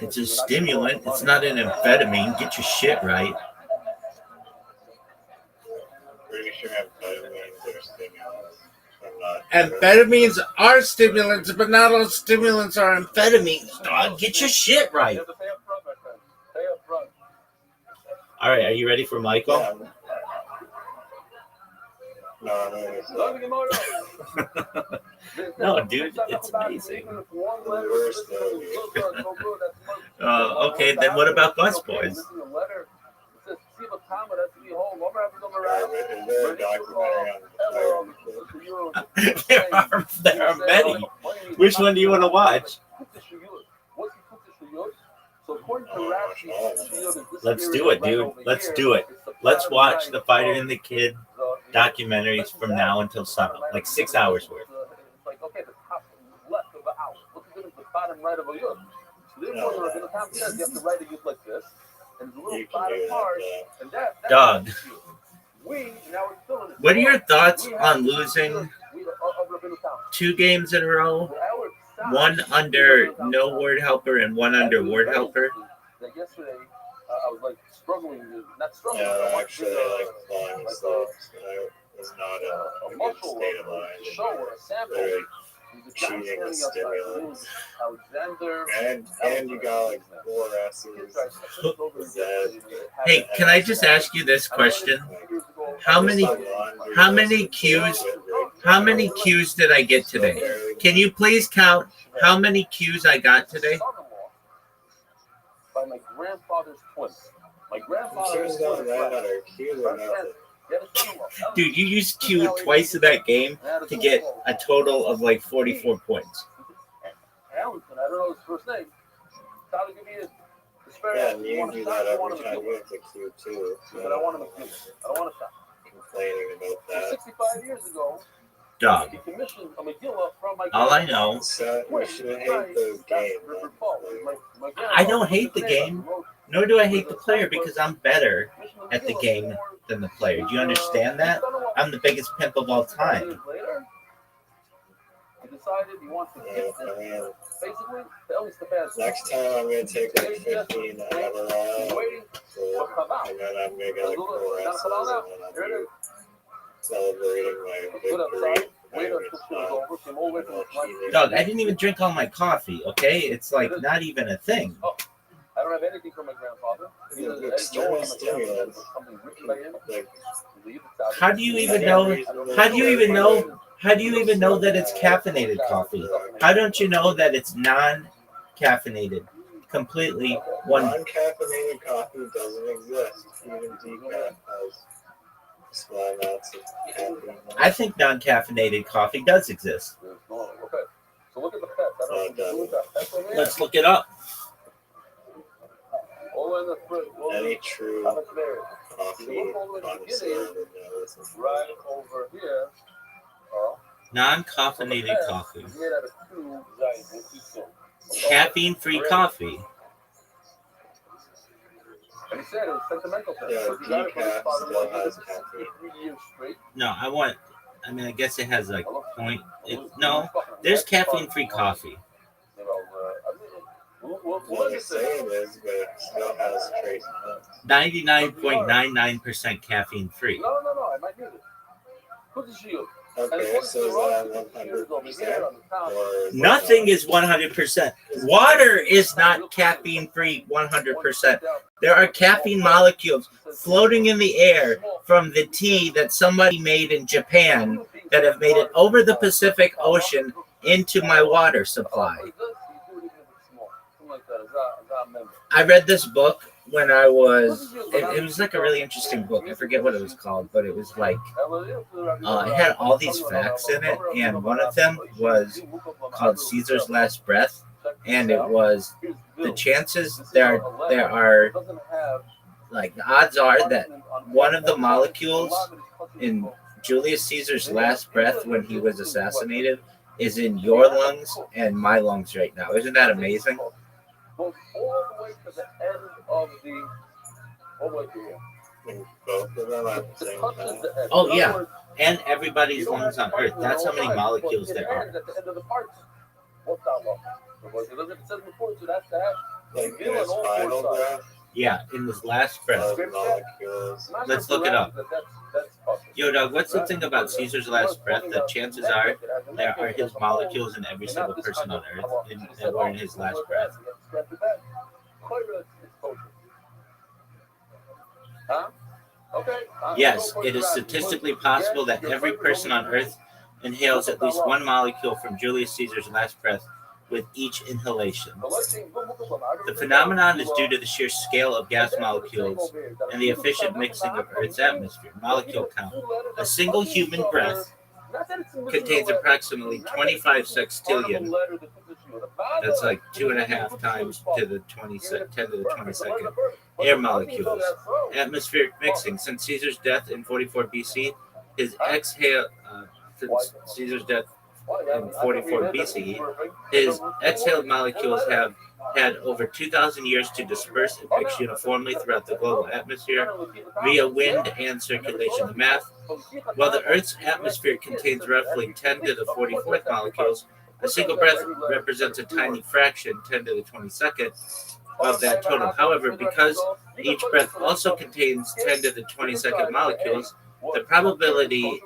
It's a stimulant. It's not an amphetamine. Get your shit right. pretty sure amphetamines are stimulants? Amphetamines are stimulants, but not all stimulants are amphetamines, dog. Get your shit right. All right, are you ready for Michael? Yeah. No. No, dude, it's amazing. Okay, then what about Bus Boys? Is there a documentary on There are many. Which one do you want to watch? Let's do it, dude. Let's do it. Let's watch the Fighter and the Kid documentaries from now until sun, like 6 hours worth. It's like, okay, the top left of the hour. What's the difference with the bottom right of a yud? So therefore, in the top 10, you have to write a yud like this, and the little bottom part, and that's Dog. now What are your thoughts on losing 2 games in a row? One under no word helper and one under word helper. That yesterday, I was like struggling, not struggling. Yeah, actually, I like falling asleep. I was not in a good state of mind. Show or a sample. cheating with stimulants. Alexander. And you got like 4 S's. Z. Hey, can I just ask you this question? How many Qs did I get today? Can you please count how many Qs I got today? By my grandfather's twin. My I'm sure grandfather's it's not matter. Q's or nothing. Dude, you used Q twice in that game to get a total of like 44 points. Allington, I don't know his first name. Tyler, give me his. Yeah, and you do that every time you have to Q too. So But I want him to Q. I don't want to shot. complaining about that. 65 years ago, Dog. he commissioned a Megillah from my All I know, So you should hate the game. I don't hate the game, nor do I hate the player because I'm better at the game than the player. Do you understand that? I'm the biggest pimp of all time. He decided he wants to Yeah, gift I it, mean, basically, to Ellis the Fast. next time I'm gonna take like 15 Adderall, Waiting for Kaval. and then I'm gonna get like 4 S's, and then I'll be celebrating my Good victory. outside. Wait until she was over. Came all the way from the front. Dog, I didn't even drink all my coffee, okay? It's like not even a thing. I don't have anything from my grandfather. External stimulants. Something written by him. Like, How do you even know? How do you even know? How do you even know that it's caffeinated coffee? How don't you know that it's non-caffeinated? Completely one. non-caffeinated coffee doesn't exist. Even decaf has small amounts of caffeine. I think non-caffeinated coffee does exist. Okay. So look at the pets. I don't know what that pets over here. Let's look it up. All in the fridge. Any true How much there? coffee connoisseur would know this is Right over here. Non-caffeinated coffee. Made out of 2 giant. Caffeine-free coffee. And he said it was sentimental thing. Yeah, So he got it from his decaf father still one has hundred caffeine. 63 years straight. No, I mean, I guess it has like point. No, therethere's caffeine-free coffee. What they're saying is, but it still has trace amounts. 99.99% caffeine-free. No, I might need it. Put the shield. Okay, so is that 100%? Or Nothing is 100%. Water is not caffeine-free 100%. There are caffeine molecules floating in the air from the tea that somebody made in Japan that have made it over the Pacific Ocean into my water supply. I read this book when I was, it was like a really interesting book. I forget what it was called, but it was like, it had all these facts in it, and one of them was called Caesar's Last Breath, and it was the chances there are like the odds are that one of the molecules in Julius Caesar's last breath when he was assassinated is in your lungs and my lungs right now. Isn't that amazing? Goes all the way to the end of the, all the way to here. both of them at the It same touches time? the end. Oh, In other yeah. words, And everybody's lungs on Earth. That's how many molecules there are. At the end of the parts. What's that one? Because it doesn't say before, so that's that. Like in his final breath Yeah, in his last breath. of molecules. Let's look it up. That's possible. Yo, dog, what's the thing about Caesar's last breath? That chances are there are his molecules in every single person on Earth that were in his last breath. Huh? Okay. Yes, it is statistically possible that every person on Earth inhales at least one molecule from Julius Caesar's last breath with each inhalation. The phenomenon is due to the sheer scale of gas molecules and the efficient mixing of Earth's atmosphere. Molecule count. A single human breath contains approximately 25 sextillion. That's like 2.5 times to the 10 to the 22nd air molecules. Atmospheric mixing. Since Caesar's death in 44 BC, his since Caesar's death in 44 BCE, his exhaled molecules have had over 2,000 years to disperse and mix uniformly throughout the global atmosphere via wind and circulation. The math, while the Earth's atmosphere contains roughly 10 to the 44th molecules, a single breath represents a tiny fraction, 10 to the 22nd, of that total. However, because each breath also contains 10 to the 22nd molecules, the probability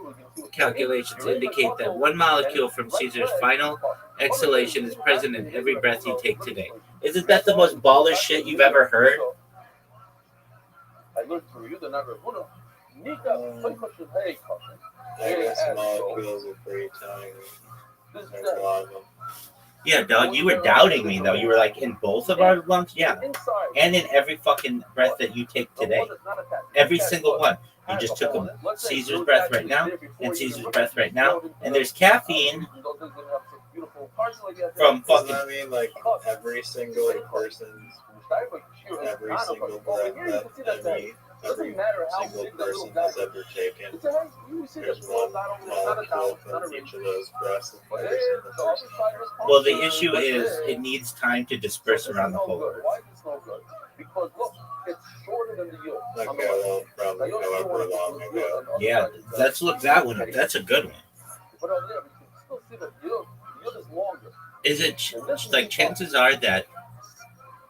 calculations indicate that one molecule from Caesar's final exhalation is present in every breath you take today. Isn't that the most baller shit you've ever heard? I guess molecules are pretty tiny. There's a lot of them. Yeah, dog, you were doubting me, though. You were like, in both of our lungs? Yeah. And in every fucking breath that you take today. Every single one. You just took Caesar's breath right now, and Caesar's breath right now, and there's caffeine from Doesn't fucking... that mean like every single person's, every single breath that every single person has ever taken, there's one molecule from each of those breaths and every single person. Well, the issue is it needs time to disperse around the whole earth. Okay, well, probably however long ago. Yeah, let's look that one up. That's a good one. Is it like chances are that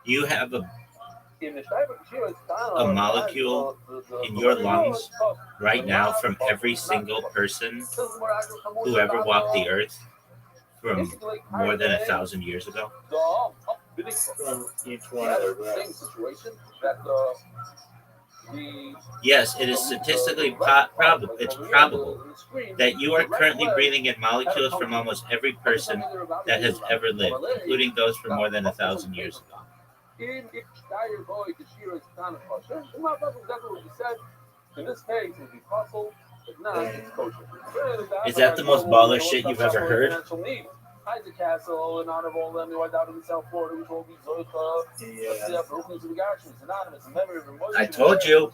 you have a molecule in your lungs right now from every single person who ever walked the earth from more than 1,000 years ago? From each one of their breaths. Yes, it is statistically probable. It's probable that you are currently breathing in molecules from almost every person that has ever lived, including those from more than 1,000 years ago. In this case, it'd be puzzle, but not it's kosher. Is that the most baller shit you've ever heard? Isaac Castle, in honor of all them who are down in South Florida, which will be I told you,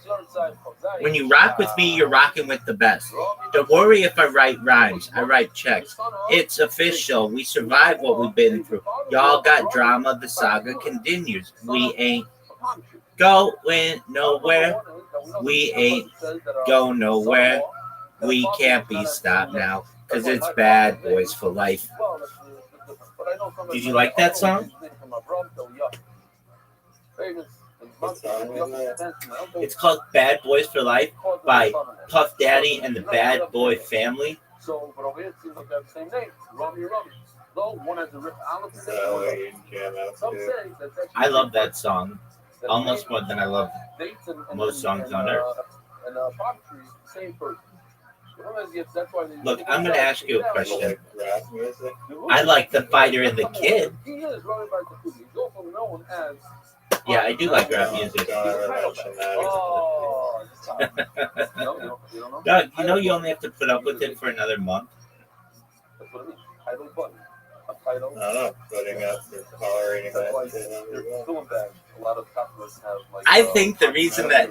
when you rock with me, you're rocking with the best. Don't worry if I write rhymes. I write checks. It's official. We survived what we've been through. Y'all got drama. The saga continues. We ain't going nowhere. We ain't go nowhere. We can't be stopped now, because it's Bad Boys for Life. Did you like that song? It's called Bad Boys for Life by Puff Daddy and the Bad Boy Family. I love that song almost more than I love most songs on Earth. Look, I'm going to ask you a question. I like The Fighter and the Kid. Yeah, I do like rap music. Doug, you know you only have to put up with it for another month. I think the reason that...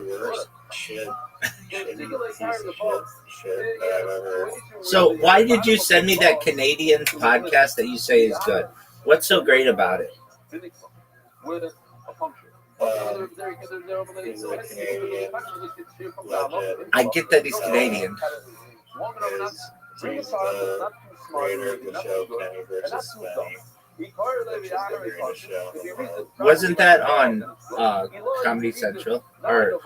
So why did you send me that Canadian podcast that you say is good? What's so great about it? I get that he's Canadian. He's the creator of the show Kenny versus Spenny. Wasn't that on Comedy Central or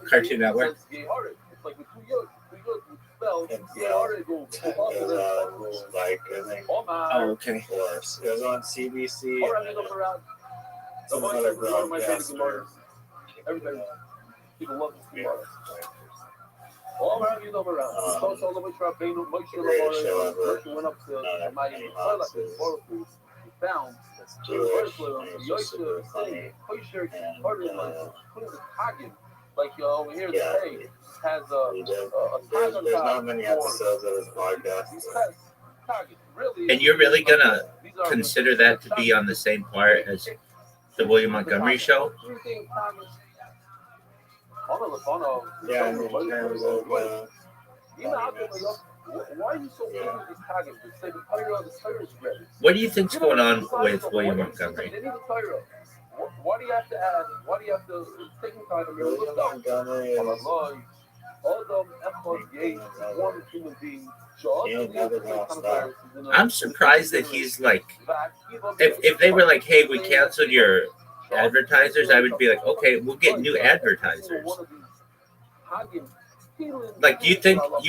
Cartoon Network? Oh, okay. It was on CBC. Some other broadcaster. People love this. Like over here today has there's not many episodes of his podcast. And you're really gonna consider that to be on the same part as the William Montgomery show? Yeah, in terms of why are you so big with these targets? What do you think's going on with William Montgomery? Why do you have to add? Why do you have to take time to William Montgomery is one human being. I'm surprised that he's like, if they were like, hey, we canceled your advertisers, I would be like, okay, we'll get new advertisers. Like you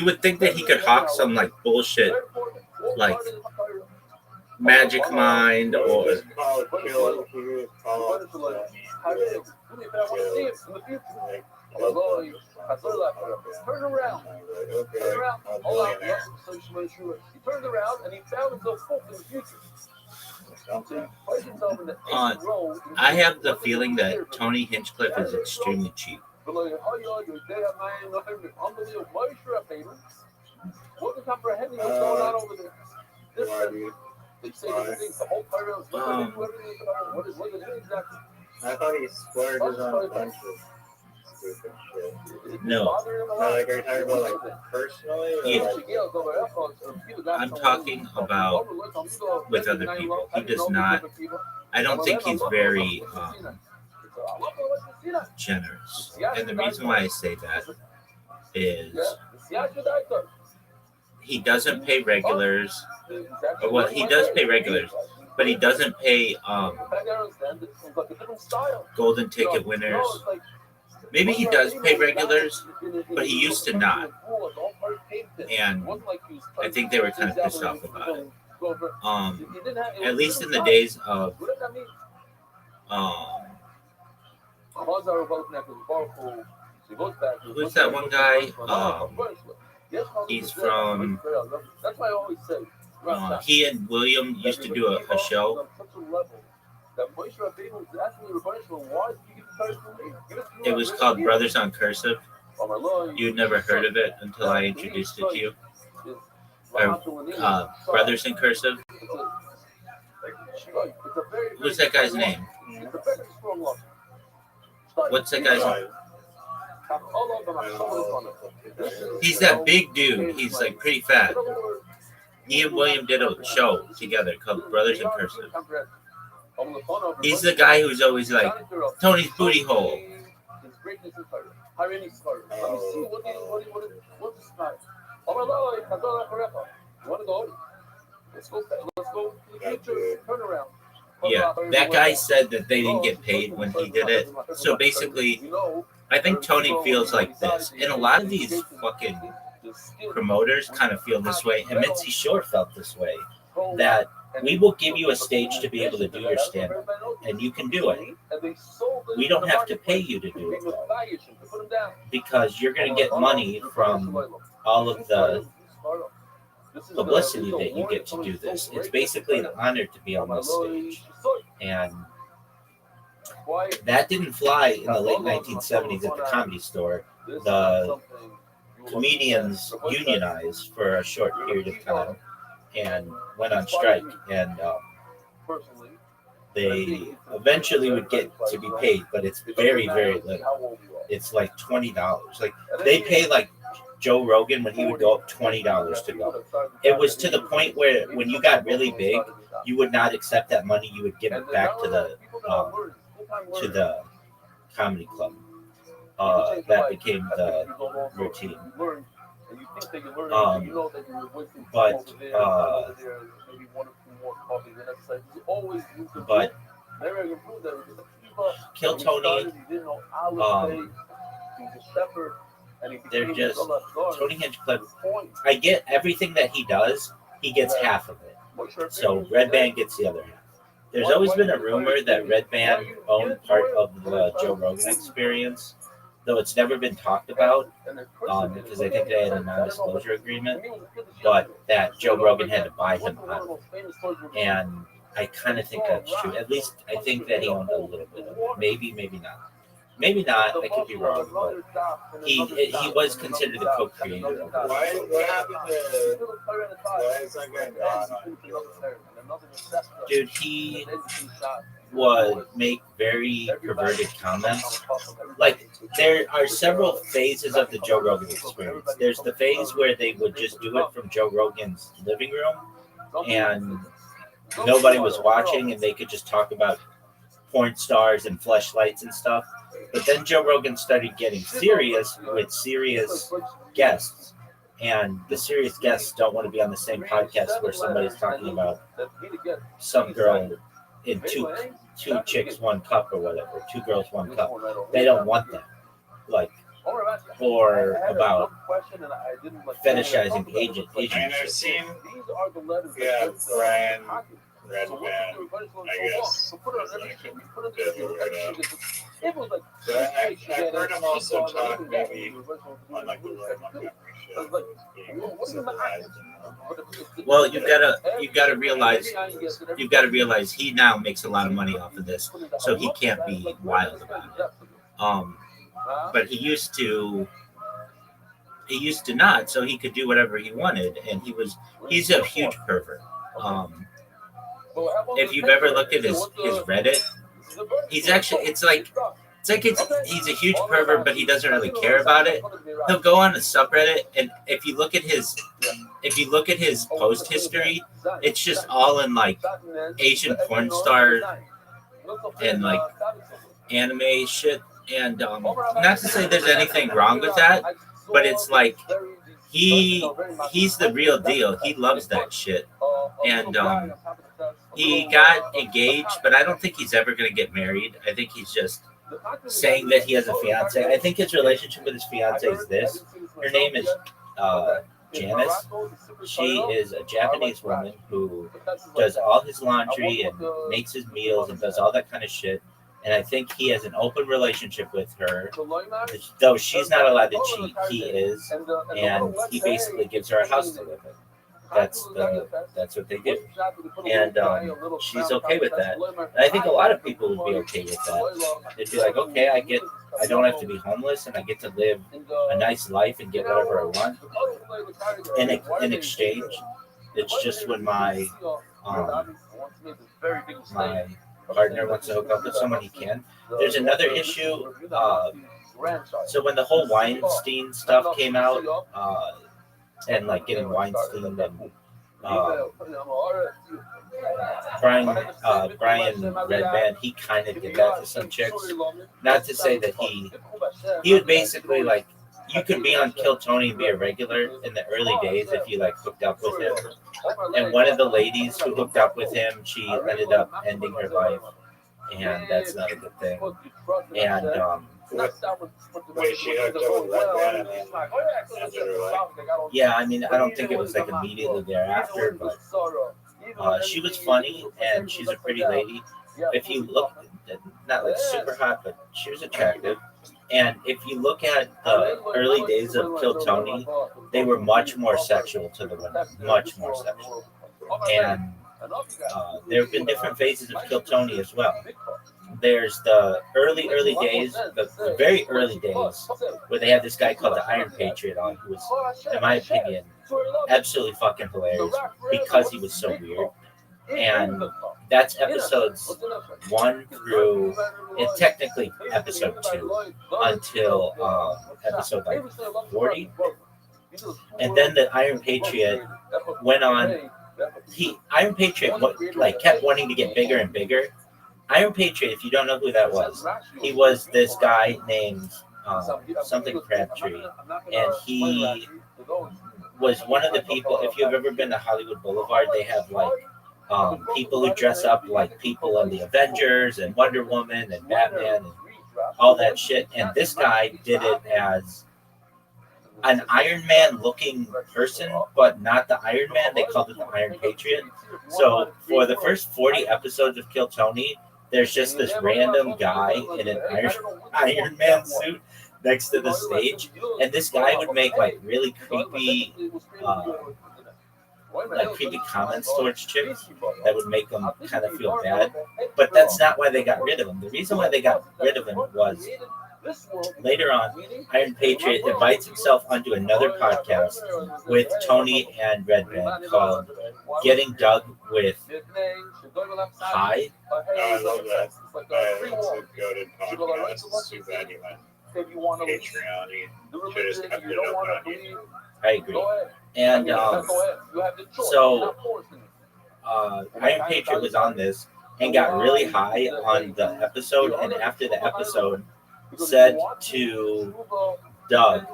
would think that he could hawk some like bullshit, like Magic Mind or Turn around. He turned around and he found himself focused in the future. I have the feeling that Tony Hinchcliffe is extremely cheap. Wasn't comprehending what's going on over there. They say different things. The whole Torah is what is it exactly? I thought he splurged on a bunch of stupid shit. No. Like, are you talking about like personally? Or Yeah. I'm talking about with other people. He does not. I don't think he's very generous. And the reason why I say that is he doesn't pay regulars. Well, he does pay regulars, but he doesn't pay golden ticket winners. Maybe he does pay regulars, but he used to not. And I think they were kind of pissed off about it. At least in the days of who's that one guy? He's from. He and William used to do a show. It was called Brothers on Cursive. You'd never heard of it until I introduced it to you. Or, Brothers in Cursive. What's that guy's name? What's that guy's name? He's that big dude. He's like pretty fat. He and William did a show together called Brothers in Cursive. He's the guy who's always like, Tony's booty hole. Yeah, that guy said that they didn't get paid when he did it. So basically, I think Tony feels like this. And a lot of these fucking promoters kind of feel this way. And Mitzi Shore felt this way. That we will give you a stage to be able to do your stand-up, and you can do it. We don't have to pay you to do it, though, because you're going to get money from all of the publicity that you get to do this. It's basically an honor to be on this stage. And that didn't fly in the late 1970s at the Comedy Store. The comedians unionized for a short period of time and went on strike, and they eventually would get to be paid, but it's very, very little. It's like $20. Like they pay like Joe Rogan when he would go up $20 to go. It was to the point where when you got really big, you would not accept that money. You would give it back to the comedy club. That became the routine. But Kill Tony, they're just Tony Hinchcliffe. I get everything that he does. He gets half of it. So Red Band gets the other half. There's always been a rumor that Red Band owned part of the Joe Rogan Experience, though it's never been talked about, because I think they had a non-disclosure agreement, but that Joe Rogan had to buy him out of it. And I kind of think that's true. At least I think that he owned a little bit of it. Maybe, maybe not. Maybe not. I could be wrong, but he was considered the co-creator of it. What happened to? Why is that guy gone? Dude, he would make very perverted comments. Like, there are several phases of the Joe Rogan Experience. There's the phase where they would just do it from Joe Rogan's living room, and nobody was watching, and they could just talk about porn stars and fleshlights and stuff. But then Joe Rogan started getting serious with serious guests, and the serious guests don't want to be on the same podcast where somebody's talking about some girl in two chicks, one cup or whatever, two girls, one cup. They don't want that. Like, or about fetishizing Asian I mean, I've shit. seen, yeah, Brian Red Band, I guess, is like a bit of a weirdo. But I've heard him also talk maybe on like the Roy Montgomery show, being civilized and Well, you've got to realize he now makes a lot of money off of this, so he can't be wild about it. But he used to not, so he could do whatever he wanted, and he's a huge pervert. If you've ever looked at his Reddit, he's a huge pervert, but he doesn't really care about it. He'll go on a subreddit, and if you look at his post history, it's just all in like Asian porn star and like anime shit. And not to say there's anything wrong with that, but it's like he's the real deal. He loves that shit, and he got engaged, but I don't think he's ever gonna get married. I think he's just saying that he has a fiance. I think his relationship with his fiance is this. Her name is Janice. She is a Japanese woman who does all his laundry and makes his meals and does all that kind of shit. And I think he has an open relationship with her. Though she's not allowed to cheat, he is. And he basically gives her a house to live in. That's what they do. And she's okay with that. And I think a lot of people would be okay with that. They'd be like, okay, I don't have to be homeless, and I get to live a nice life and get whatever I want. In exchange, it's just when my partner wants to hook up with someone, he can. There's another issue. So when the whole Weinstein stuff came out, and like getting Weinstein and Brian Redband, he kind of did that to some chicks. Not to say that he would basically like, you could be on Kill Tony and be a regular in the early days if you like hooked up with him. And one of the ladies who hooked up with him, she ended up ending her life, and that's not a good thing. And wait, she hooked up with Red Band after her life? yeah, I mean, I don't think it was like immediately thereafter, but she was funny and she's a pretty lady. If you look, not like super hot, but she was attractive. And if you look at the early days of Kill Tony, they were much more sexual to the women, much more sexual. And there have been different phases of Kill Tony as well. There's the early days, the very early days, where they had this guy called the Iron Patriot on, who was, in my opinion, absolutely fucking hilarious because he was so weird. And that's episodes 1 through, and technically episode 2 until episode like 40. And then the Iron Patriot went on. Iron Patriot kept wanting to get bigger and bigger. Iron Patriot, if you don't know who that was, he was this guy named something Crabtree, and he was one of the people. If you've ever been to Hollywood Boulevard, they have like people who dress up like people in the Avengers and Wonder Woman and Batman and all that shit. And this guy did it as an Iron Man looking person, but not the Iron Man. They called it the Iron Patriot. So for the first 40 episodes of Kill Tony, there's just this random guy in an Iron Man suit next to the stage, and this guy would make like really creepy comments towards chicks that would make them kind of feel bad. But that's not why they got rid of him. The reason why they got rid of him was later on, Iron Patriot invites himself onto another podcast with Tony and Redband called Getting Dug with High. Oh, I love that. It's a goated podcast. It's too bad you went Patreon. You should have just kept it up on YouTube. I agree. And so Iron Patriot was on this and got really high on the episode, and after the episode said to Doug,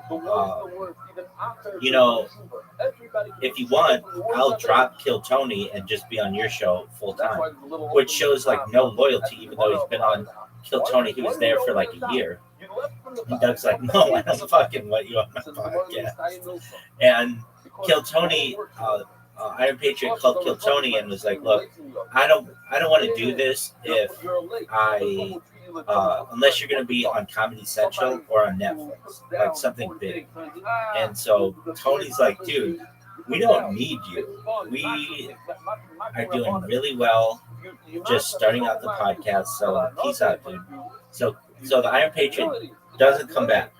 if you want, I'll drop Kill Tony and just be on your show full time, which shows like no loyalty, even though he's been on Kill Tony. He was there for like a year. And Doug's like, no, I don't fucking want you on my podcast. And Kill Tony, Iron Patriot called Kill Tony and was like, look, I don't want to do this if I unless you're going to be on Comedy Central or on Netflix, like something big. And so Tony's like, dude, we don't need you. We are doing really well, just starting out the podcast. So peace out, dude. So the Iron Patriot doesn't come back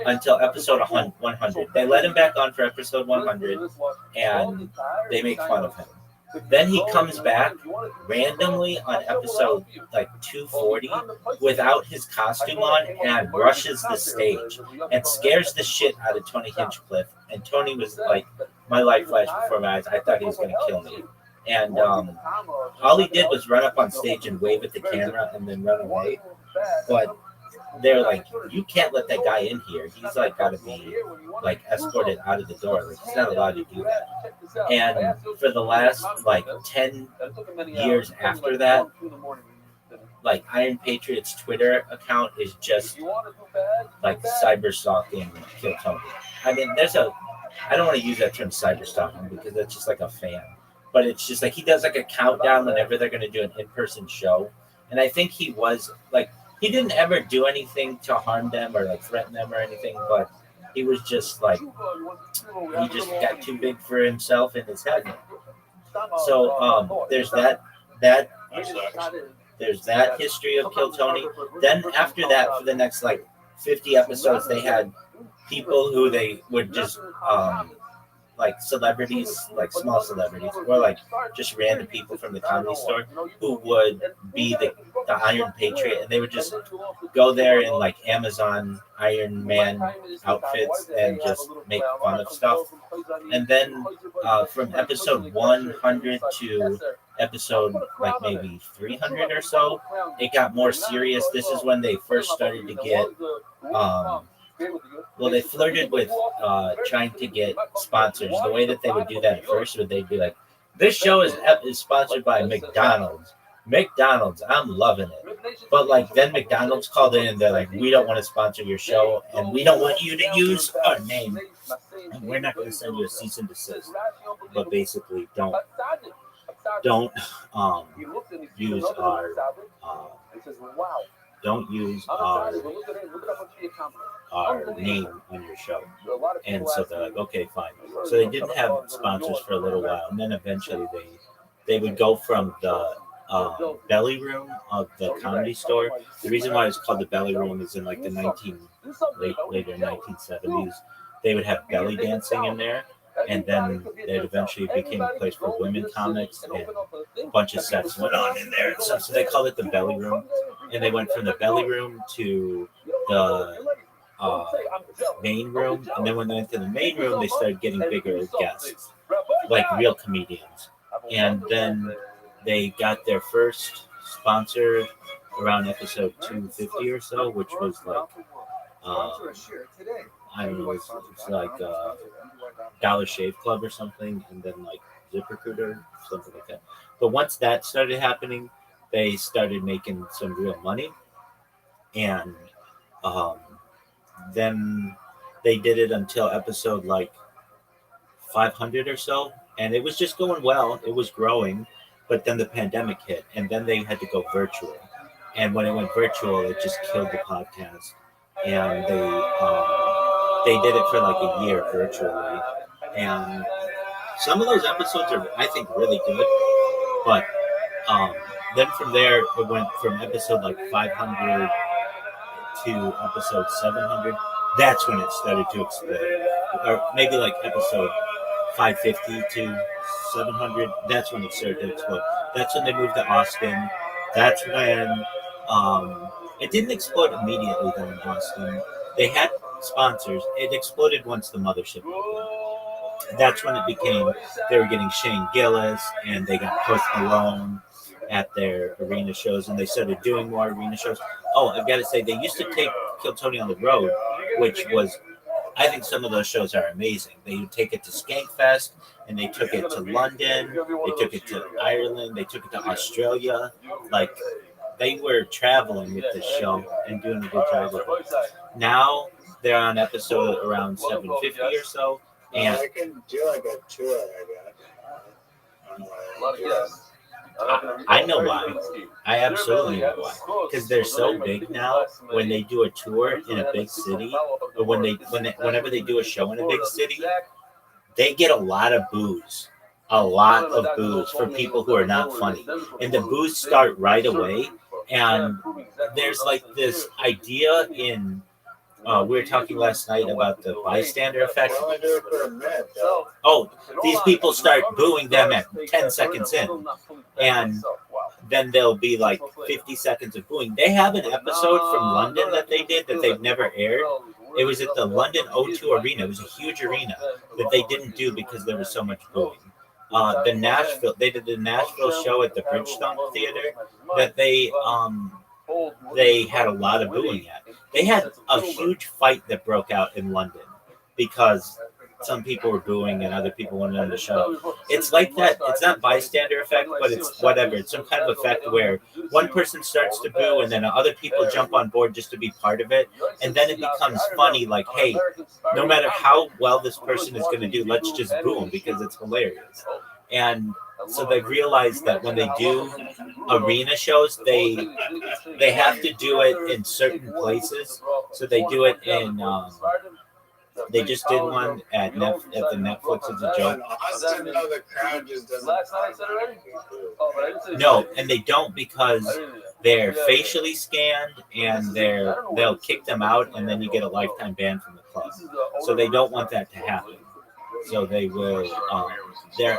until episode 100. They let him back on for episode 100, and they make fun of him. Then he comes back randomly on episode like 240 without his costume on and rushes the stage and scares the shit out of Tony Hinchcliffe. And Tony was like, my life flashed before my eyes. I thought he was going to kill me. And all he did was run up on stage and wave at the camera and then run away. But they're like, you can't let that guy in here. He's like got to be like escorted out of the door. Like he's not allowed to do that. And for the last like 10 years after that, like Iron Patriot's Twitter account is just like cyber stalking Kill Tony. I mean, I don't want to use that term cyber stalking because that's just like a fan. But it's just like he does like a countdown whenever they're going to do an in-person show. And I think he was like, he didn't ever do anything to harm them or like threaten them or anything, but he was just like, he just got too big for himself in his head. So there's that there's that history of Kill Tony. Then after that, for the next like 50 episodes, they had people who they would just like celebrities, like small celebrities, or like just random people from the Comedy Store who would be the Iron Patriot, and they would just go there in like Amazon Iron Man outfits and just make fun of stuff. And then from episode 100 to episode like maybe 300 or so, it got more serious. This is when they first started to get well, they flirted with trying to get sponsors. The way that they would do that at first would they'd be like, this show is sponsored by McDonald's. McDonald's, I'm loving it. But like then McDonald's called in and they're like, we don't want to sponsor your show and we don't want you to use our name. And we're not going to send you a cease and desist. But basically don't use our name on your show. And so they're like, okay, fine. So they didn't have sponsors for a little while, and then eventually they would go from the belly room of the Comedy Store. The reason why it's called the belly room is in like the later 1970s, they would have belly dancing in there. And then it eventually became a place for women comics, and a bunch of sets went on in there. So they called it the belly room. And they went from the belly room to the main room. And then when they went to the main room, they started getting bigger guests, like real comedians. And then they got their first sponsor around episode 250 or so, which was like, I don't know, it's like Dollar Shave Club or something, and then like ZipRecruiter, something like that. But once that started happening, they started making some real money, and then they did it until episode like 500 or so, and it was just going well. It was growing, but then the pandemic hit, and then they had to go virtual. And when it went virtual, it just killed the podcast. And they did it for like a year virtually, and some of those episodes are, I think, really good. But then from there, it went from episode like 500 to episode 700. That's when it started to explode, or maybe like episode 550 to 700. That's when it started to explode. That's when they moved to Austin. That's when it didn't explode immediately though in Austin. They had sponsors. It exploded once the mothership opened. That's when it became, they were getting Shane Gillis and they got Post Malone at their arena shows, and they started doing more arena shows. Oh, I've got to say, they used to take Kill Tony on the road, which was, I think some of those shows are amazing. They would take it to Skankfest, and they took it to London, they took it to Ireland, they took it to Australia. Like, they were traveling with the show and doing a good job with it. Now they're on episode around 750 or so, and I can do like a tour, I guess. I know why. I absolutely know why. Because they're so big now. When they do a tour in a big city, or whenever they do a show in a big city, they get a lot of boos. A lot of boos for people who are not funny. And the boos start right away. And there's like this idea in, we were talking last night about the bystander effect. Oh, these people start booing them at 10 seconds in. And then there'll be like 50 seconds of booing. They have an episode from London that they did that they've never aired. It was at the London O2 Arena. It was a huge arena that they didn't do because there was so much booing. They did the Nashville show at the Bridgestone Theater that they had a lot of booing at. They had a huge fight that broke out in London because some people were booing and other people wanted on the show. It's like that. It's not bystander effect, but it's whatever. It's some kind of effect where one person starts to boo and then other people jump on board just to be part of it. And then it becomes funny, like, hey, no matter how well this person is going to do, let's just boo them because it's hilarious. And so they've realized that when they do arena shows, they have to do it in certain places. So they do it in. They just did one at the Netflix as a joke. The crowd just doesn't. No, and they don't because they're facially scanned and they'll kick them out and then you get a lifetime ban from the club. So they don't want that to happen. So they will. They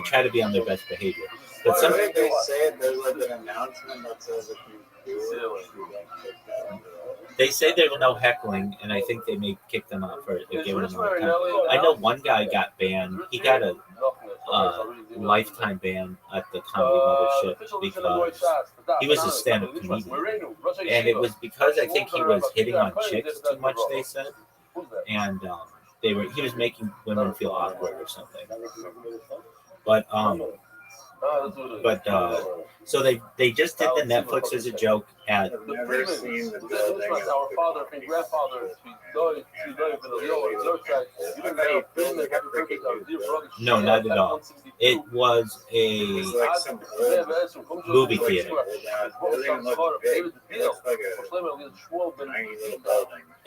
try to be on their best behavior. But some they say there's like an announcement that says if you do it, you get kicked out. They say there was no heckling, and I think they may kick them out for giving them a hard time. I know one guy got banned. He got a lifetime ban at the Comedy Mothership because he was a stand-up comedian, and it was because I think he was hitting on chicks too much. They said, and he was making women feel awkward or something. So they just did the Netflix as a joke at. I've never seen the building. Our father and grandfather, No, not at all. It was a movie theater.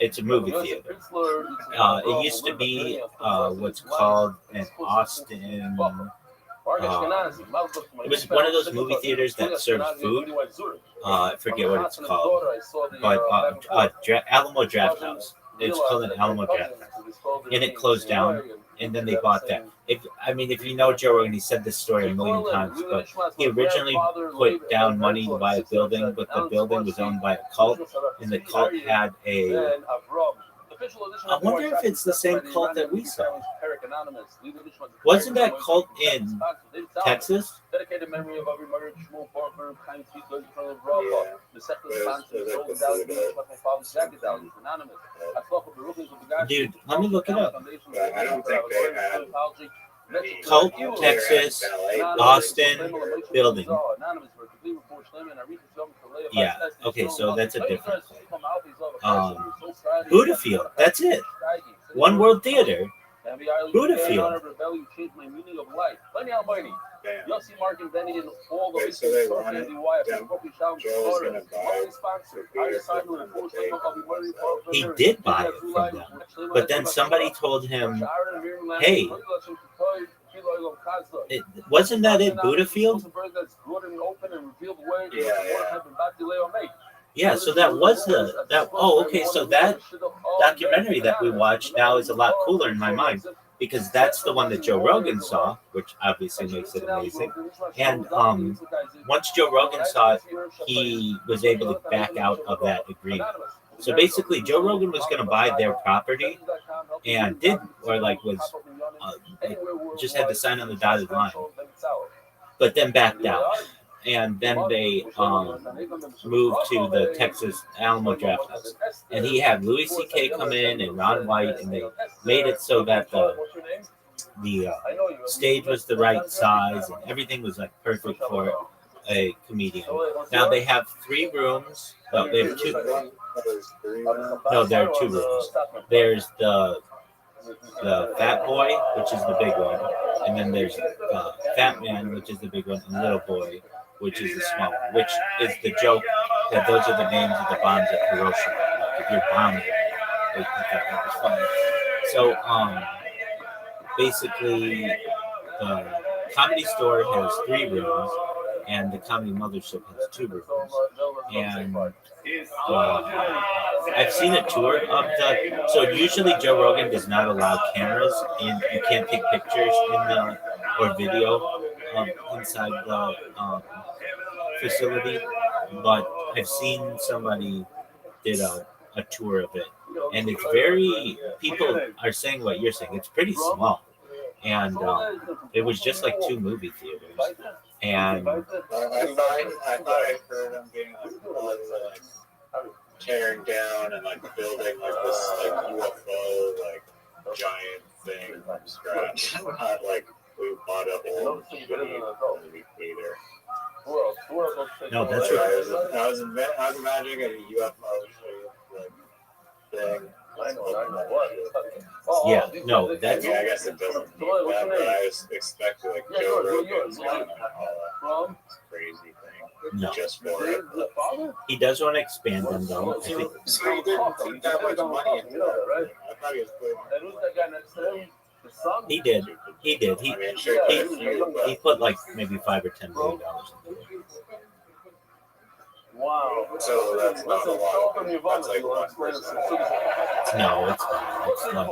It's a movie theater. It used to be what's called an Austin. It was one of those movie theaters that served food. I forget what it's called, but Alamo Draft House. It's called an Alamo Draft House, and it closed down. And then they bought that. If you know Joe Rogan, he said this story a million times, but he originally put down money to buy a building, but the building was owned by a cult, and the cult had a. I wonder if it's the same cult that we saw. Wasn't that cult in Texas? Dedicated memory of every murdered Shmuel Parker, kind of sweet in front of the second sponsor, sold down my father's jacket down. Anonymous. Dude, let me look it up. I don't think they had. Cult, Texas, Austin building. Yeah, okay, so that's a different place. Budafield, that's it. One World Theater. Budafield. Wait, so they wanted Joe's gonna buy He did buy it from them, but then somebody told him, "Hey, wasn't that it, Budafield?" Yeah, so that was that. Oh, okay, so that documentary that we watched now is a lot cooler in my mind because that's the one that Joe Rogan saw, which obviously makes it amazing. And once Joe Rogan saw it, he was able to back out of that agreement. So basically, Joe Rogan was going to buy their property and just had to sign on the dotted line, but then backed out. And then they moved to the Texas Alamo Draft House. And he had Louis C.K. come in and Ron White, and they made it so that the stage was the right size and everything was like perfect for it. a comedian. Now they have 3 rooms. No, they have 2. No, there are 2 rooms. There's the Fat Boy, which is the big one, and then there's Fat Man, which is the big one, and Little Boy, which is the small one. Which is the joke that those are the names of the bombs at Hiroshima. Like if you're bombing, they think that was funny. So basically, the Comedy Store has 3 rooms, and the Comedy Mothership has 2 rooms. And I've seen a tour of the. So usually Joe Rogan does not allow cameras in. You can't take pictures in the or video inside the facility. But I've seen somebody did a tour of it, and it's very. People are saying what you're saying. It's pretty small. And it was just like 2 movie theaters, and I thought I heard him getting like tearing down and like building like this like UFO like giant thing from scratch. Not like we bought a whole movie theater. no, that's Like, right. I was imagining a UFO like thing. Yeah, no, that's I guess it doesn't mean that, but I was expecting like Joe Rogan's kind of all that crazy thing no. just for it. He does want to expand them though. I think So he didn't put that much money into that. I thought he was putting. he did. He did. I mean, sure, He put like maybe $5 or $10 million into it. Wow. so that's not a lot. That's like 1%. No, it's not. It's like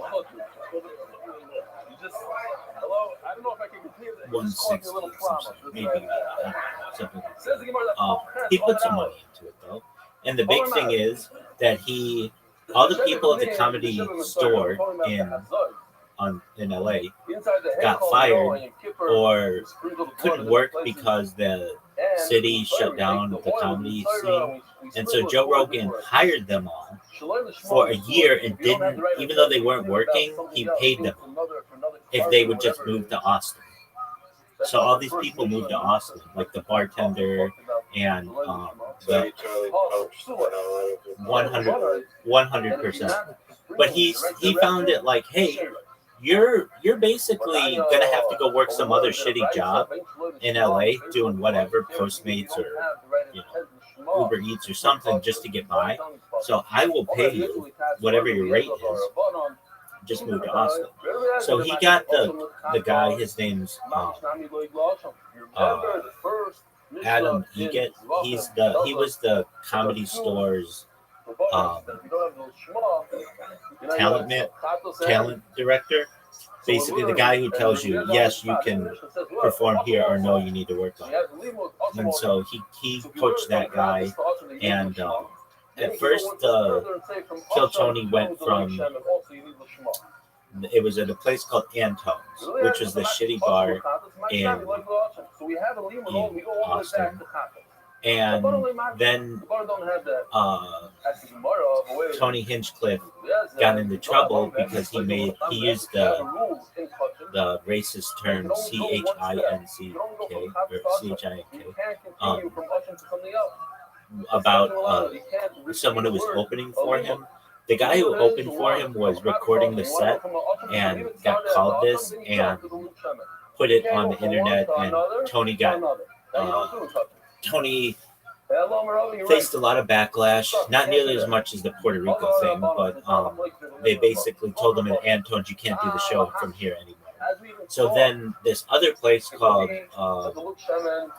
Hello, I don't know if I can complete it. 160 something, maybe something. He put some money into it though, and the big thing is that all the people at the Comedy Store in LA got fired or couldn't work because the city shut down the comedy scene, and so Joe Rogan hired them all for a year and didn't, even though they weren't working, he paid them if they would just move to Austin. So all these people moved to Austin, like the bartender and So the he totally poached it 100%. But he found it like, hey, you're basically gonna have to go work some other shitty job in LA doing whatever, Postmates or Uber Eats or something just to get by. So I will pay you whatever your rate is. Just move to Austin. So he got the guy. His name's Adam Eget. He was the Comedy Store's talent director. Basically, the guy who tells you, yes, you can perform here, or no, you need to work on it. And so he coached that guy. And at first, Kill Tony went from, it was at a place called Antone's, which was the shitty bar in Austin. And then Tony Hinchcliffe got into trouble because he used the racist term CHINCK or CHINK about someone who was opening for him. The guy who opened for him was recording the set and got called this and put it on the internet, and Tony faced a lot of backlash, not nearly as much as the Puerto Rico thing, but they basically told him in Antone's, you can't do the show from here anymore. So then this other place called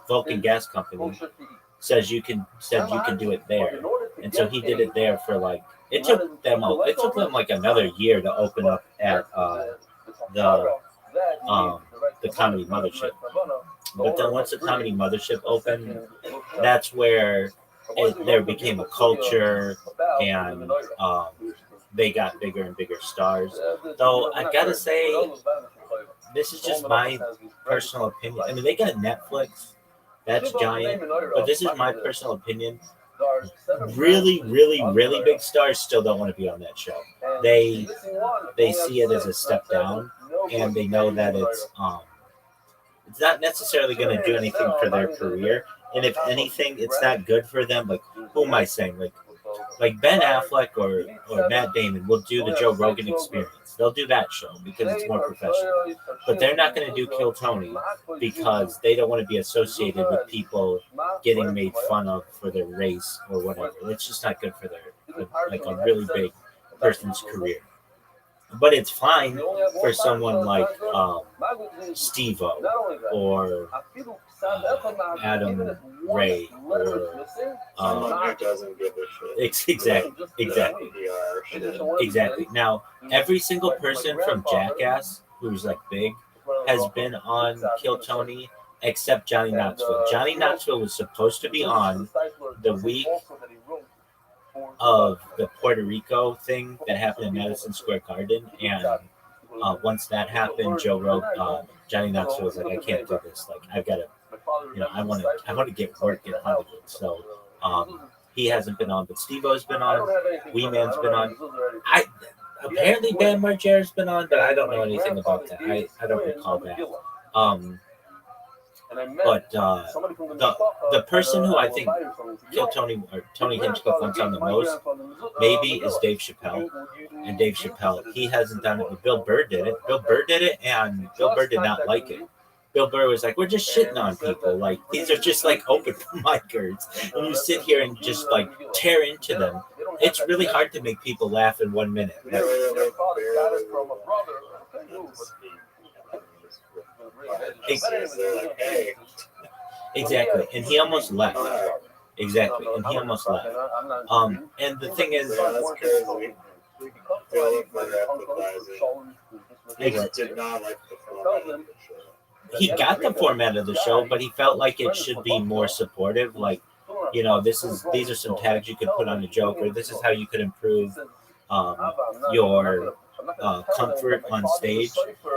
Vulcan Gas Company said you can do it there, and so he did it there for like, it took them like another year to open up at the Comedy Mothership. But then once the Comedy Mothership opened, that's where there became a culture, and they got bigger and bigger stars. Though I gotta say, this is just my personal opinion. I mean, they got Netflix, that's giant, but this is my personal opinion. Really, really, really big stars still don't want to be on that show. They see it as a step down, and they know that it's not necessarily going to do anything for their career. And if anything, it's not good for them. Like, who am I saying? Like Ben Affleck or Matt Damon will do the Joe Rogan Experience. They'll do that show because it's more professional. But they're not going to do Kill Tony because they don't want to be associated with people getting made fun of for their race or whatever. It's just not good for their like a really big person's career. But it's fine for someone like Steve-O or Adam Ray or Someone who doesn't give a shit. Exactly. Now, every single person from Jackass who's like big has been on Kill Tony except Johnny Knoxville. Johnny Knoxville was supposed to be on the week of the Puerto Rico thing that happened in Madison Square Garden, and once that happened, Johnny Knoxville was like, I can't do this. Like, I've got to, I want to get work in Hollywood. So he hasn't been on, but Steve-O's been on, Wee Man's been on. Apparently Bam Margera's been on, but I don't know anything about that. I don't recall that. But the person who I think Kill Tony or Tony Hinchcliffe wants on the most maybe is Dave Chappelle. And Dave Chappelle, he hasn't done it, but Bill Burr did it. Bill Burr did it, and Bill Burr did not like it. Bill Burr was like, we're just shitting on people. Like, these are just like open micers. And you sit here and just like tear into them. It's really hard to make people laugh in 1 minute. Exactly. And he almost left. Exactly. And he almost left. And the thing is, did not like the format. He got the format of the show, but he felt like it should be more supportive. Like, these are some tags you could put on a joke, or this is how you could improve your comfort on stage.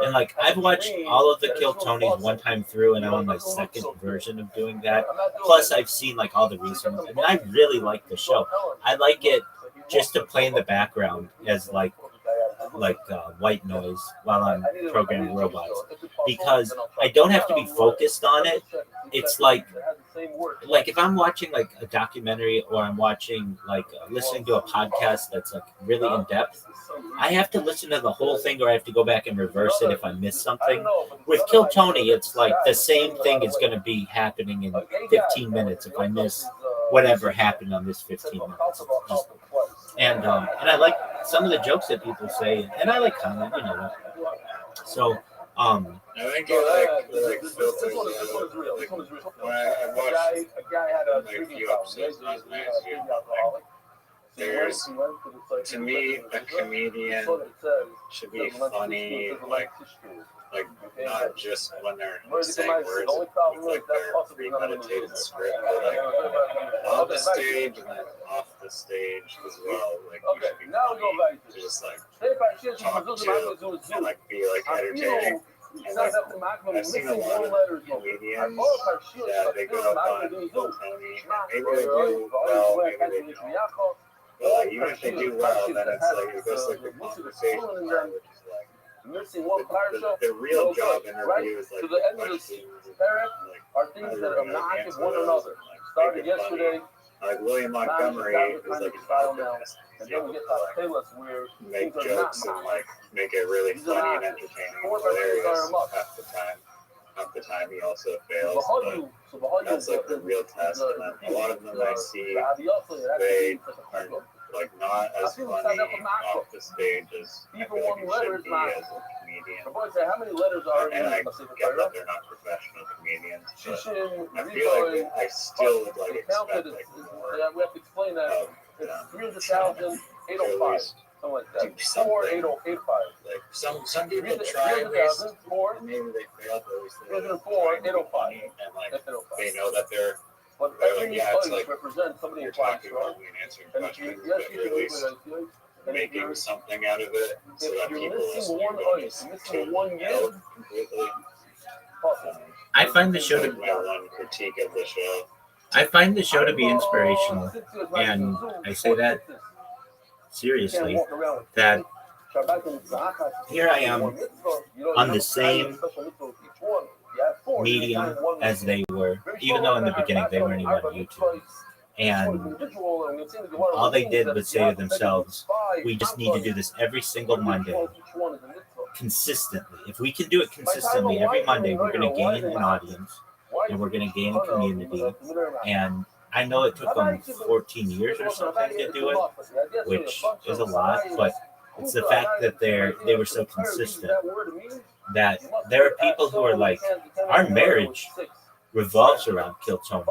And like, I've watched all of the Kill Tonys one time through, and I'm on my second version of doing that. Plus, I've seen like all the recent ones. I mean, I really like the show. I like it just to play in the background as like white noise while I'm programming robots, because I don't have to be focused on it. It's like if I'm watching like a documentary, or I'm watching listening to a podcast that's like really in depth, I have to listen to the whole thing, or I have to go back and reverse it if I miss something. With Kill Tony, it's like the same thing is going to be happening in 15 minutes if I miss whatever happened on this 15 minutes. And I like some of the jokes that people say, and I like comment, that. So, I think it filters when I watched a few episodes last night, there's, to me, a comedian should be funny, like not just when they're saying words with their premeditated script, but like on the stage and then off the stage as well. Like, you should be funny to just like talk to and like be like entertaining. And like, I've seen a lot of comedians that they go up on Kill Tony, maybe they do well, maybe they don't. But like, even if they do well, then it's like it goes like the conversation part, which is like the real job interview is like the questions are things that are not one another. Started yesterday. Like William Montgomery is like a cartoonist. And then we get to tell us where make jokes and like make it really funny and entertaining and hilarious half the time he also fails. But that's like the real test. And then a lot of them I see, they are like not as funny off the stage as I feel like it should be as a comedian. And I get that they're not professional comedians, but I feel like I still would like expect like more we have to explain that. It's 300,000, 805. Something like that. 4,805. Like some people try at least, and maybe they fail, but at least they're trying to be funny, and like they know that they're like, yeah, it's like you're talking about me and answering questions, but you're at least making something out of it so that people listening don't just tune out completely. I find the show to my one critique of the show. I find the show to be inspirational, and I say that seriously, that here I am on the same medium as they were, even though in the beginning they weren't even on YouTube. And all they did was say to themselves, we just need to do this every single Monday consistently. If we can do it consistently every Monday, we're going to gain an audience and we're going to gain a community. And I know it took them 14 years or something to do it, which is a lot, but it's the fact that they were so consistent that there are people who are like, our marriage revolves around Kill Tony.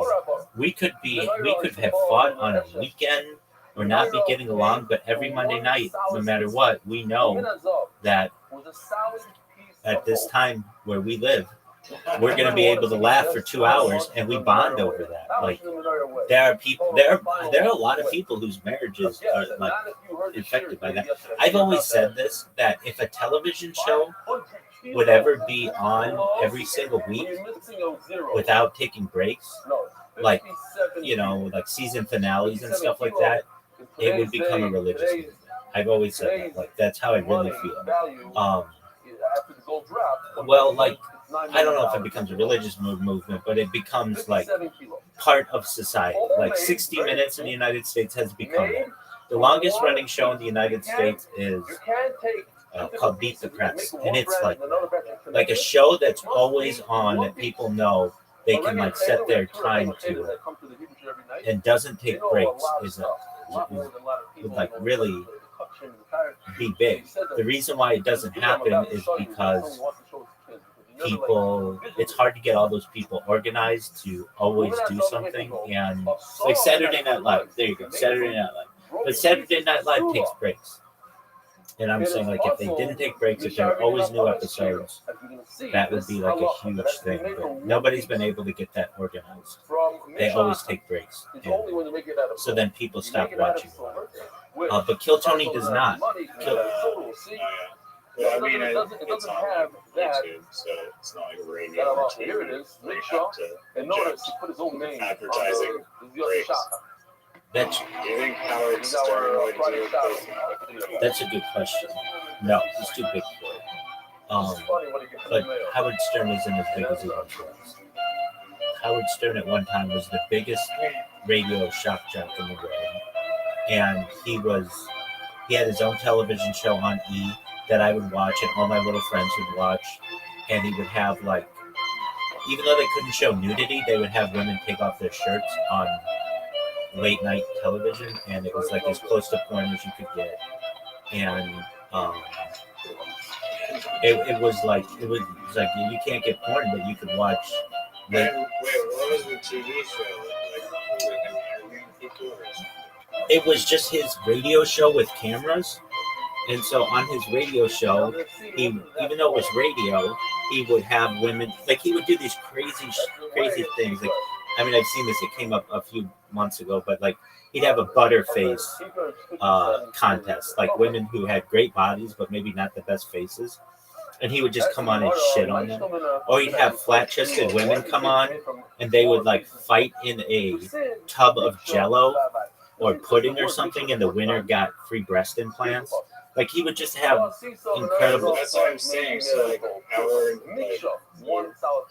We could have fought on a weekend or not be getting along, but every Monday night, no matter what, we know that at this time where we live, we're going to be able to laugh for 2 hours, and we bond over that. Like, there are a lot of people whose marriages are like infected by that. I've always said this, that if a television show would ever be on every single week without taking breaks, like, like season finales and stuff like that, it would become a religious movement. I've always said that. Like, that's how I really feel. Well, like, I don't know if it becomes a religious movement, but it becomes like part of society. Like 60 Minutes in the United States has become that. The longest running show in the United States is called Beat the Press, and it's like a show that's always on that people know they can like set their time to it and doesn't take breaks. Would like really be big. The reason why it doesn't happen is because it's hard to get all those people organized to always do something. And like Saturday Night Live, there you go, Saturday Night Live. But Saturday Night Live takes breaks. And I'm saying, like, if they didn't take breaks, if there were always new episodes, that would be like a huge thing. But nobody's been able to get that organized. They always take breaks. And so then people stop watching. But Kill Tony does not. Well, I mean, it's on YouTube, so it's not like radio or TV. They have to inject advertising breaks. Do you think Howard Stern would do it? That's a good question. No, he's too big for it. But Howard Stern isn't as big as he once was. Howard Stern at one time was the biggest radio shock jock in the world. And he had his own television show on E! That I would watch and all my little friends would watch. And he would have, like, even though they couldn't show nudity, they would have women take off their shirts on late night television, and it was like as close to porn as you could get. And it was like you can't get porn, but you could watch. Wait, what was the TV show? Like, was it him interviewing people or something? It was just his radio show with cameras. And so on his radio show, even though it was radio, he would have women, like he would do these crazy things. Like, I mean, I've seen this, it came up a few months ago, but like he'd have a butterface contest, like women who had great bodies, but maybe not the best faces. And he would just come on and shit on them. Or he'd have flat-chested women come on and they would like fight in a tub of Jell-O or pudding or something, and the winner got free breast implants. Like, he would just have incredible. That's what I'm saying. So, like, Howard, like,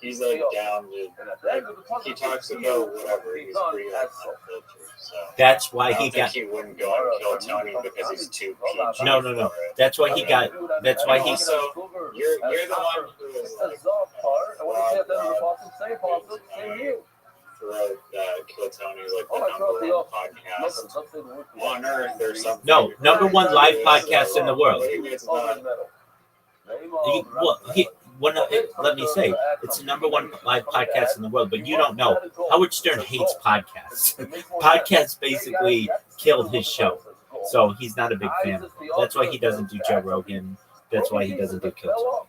he's like down to, like, he talks about whatever. He's pretty like unfiltered. So that's why he wouldn't go and kill Tony because he's too PG. No. That's why he got. That's why he. So you're the one who is like throughout Kill Tony, like the number one podcast on earth or something. No, number one live podcast in the world. Let me say, it's the number one live podcast in the world, but you don't know. Howard Stern hates podcasts. Podcasts basically killed his show. So he's not a big fan of it. That's why he doesn't do Joe Rogan. That's why he doesn't do Kill Tony.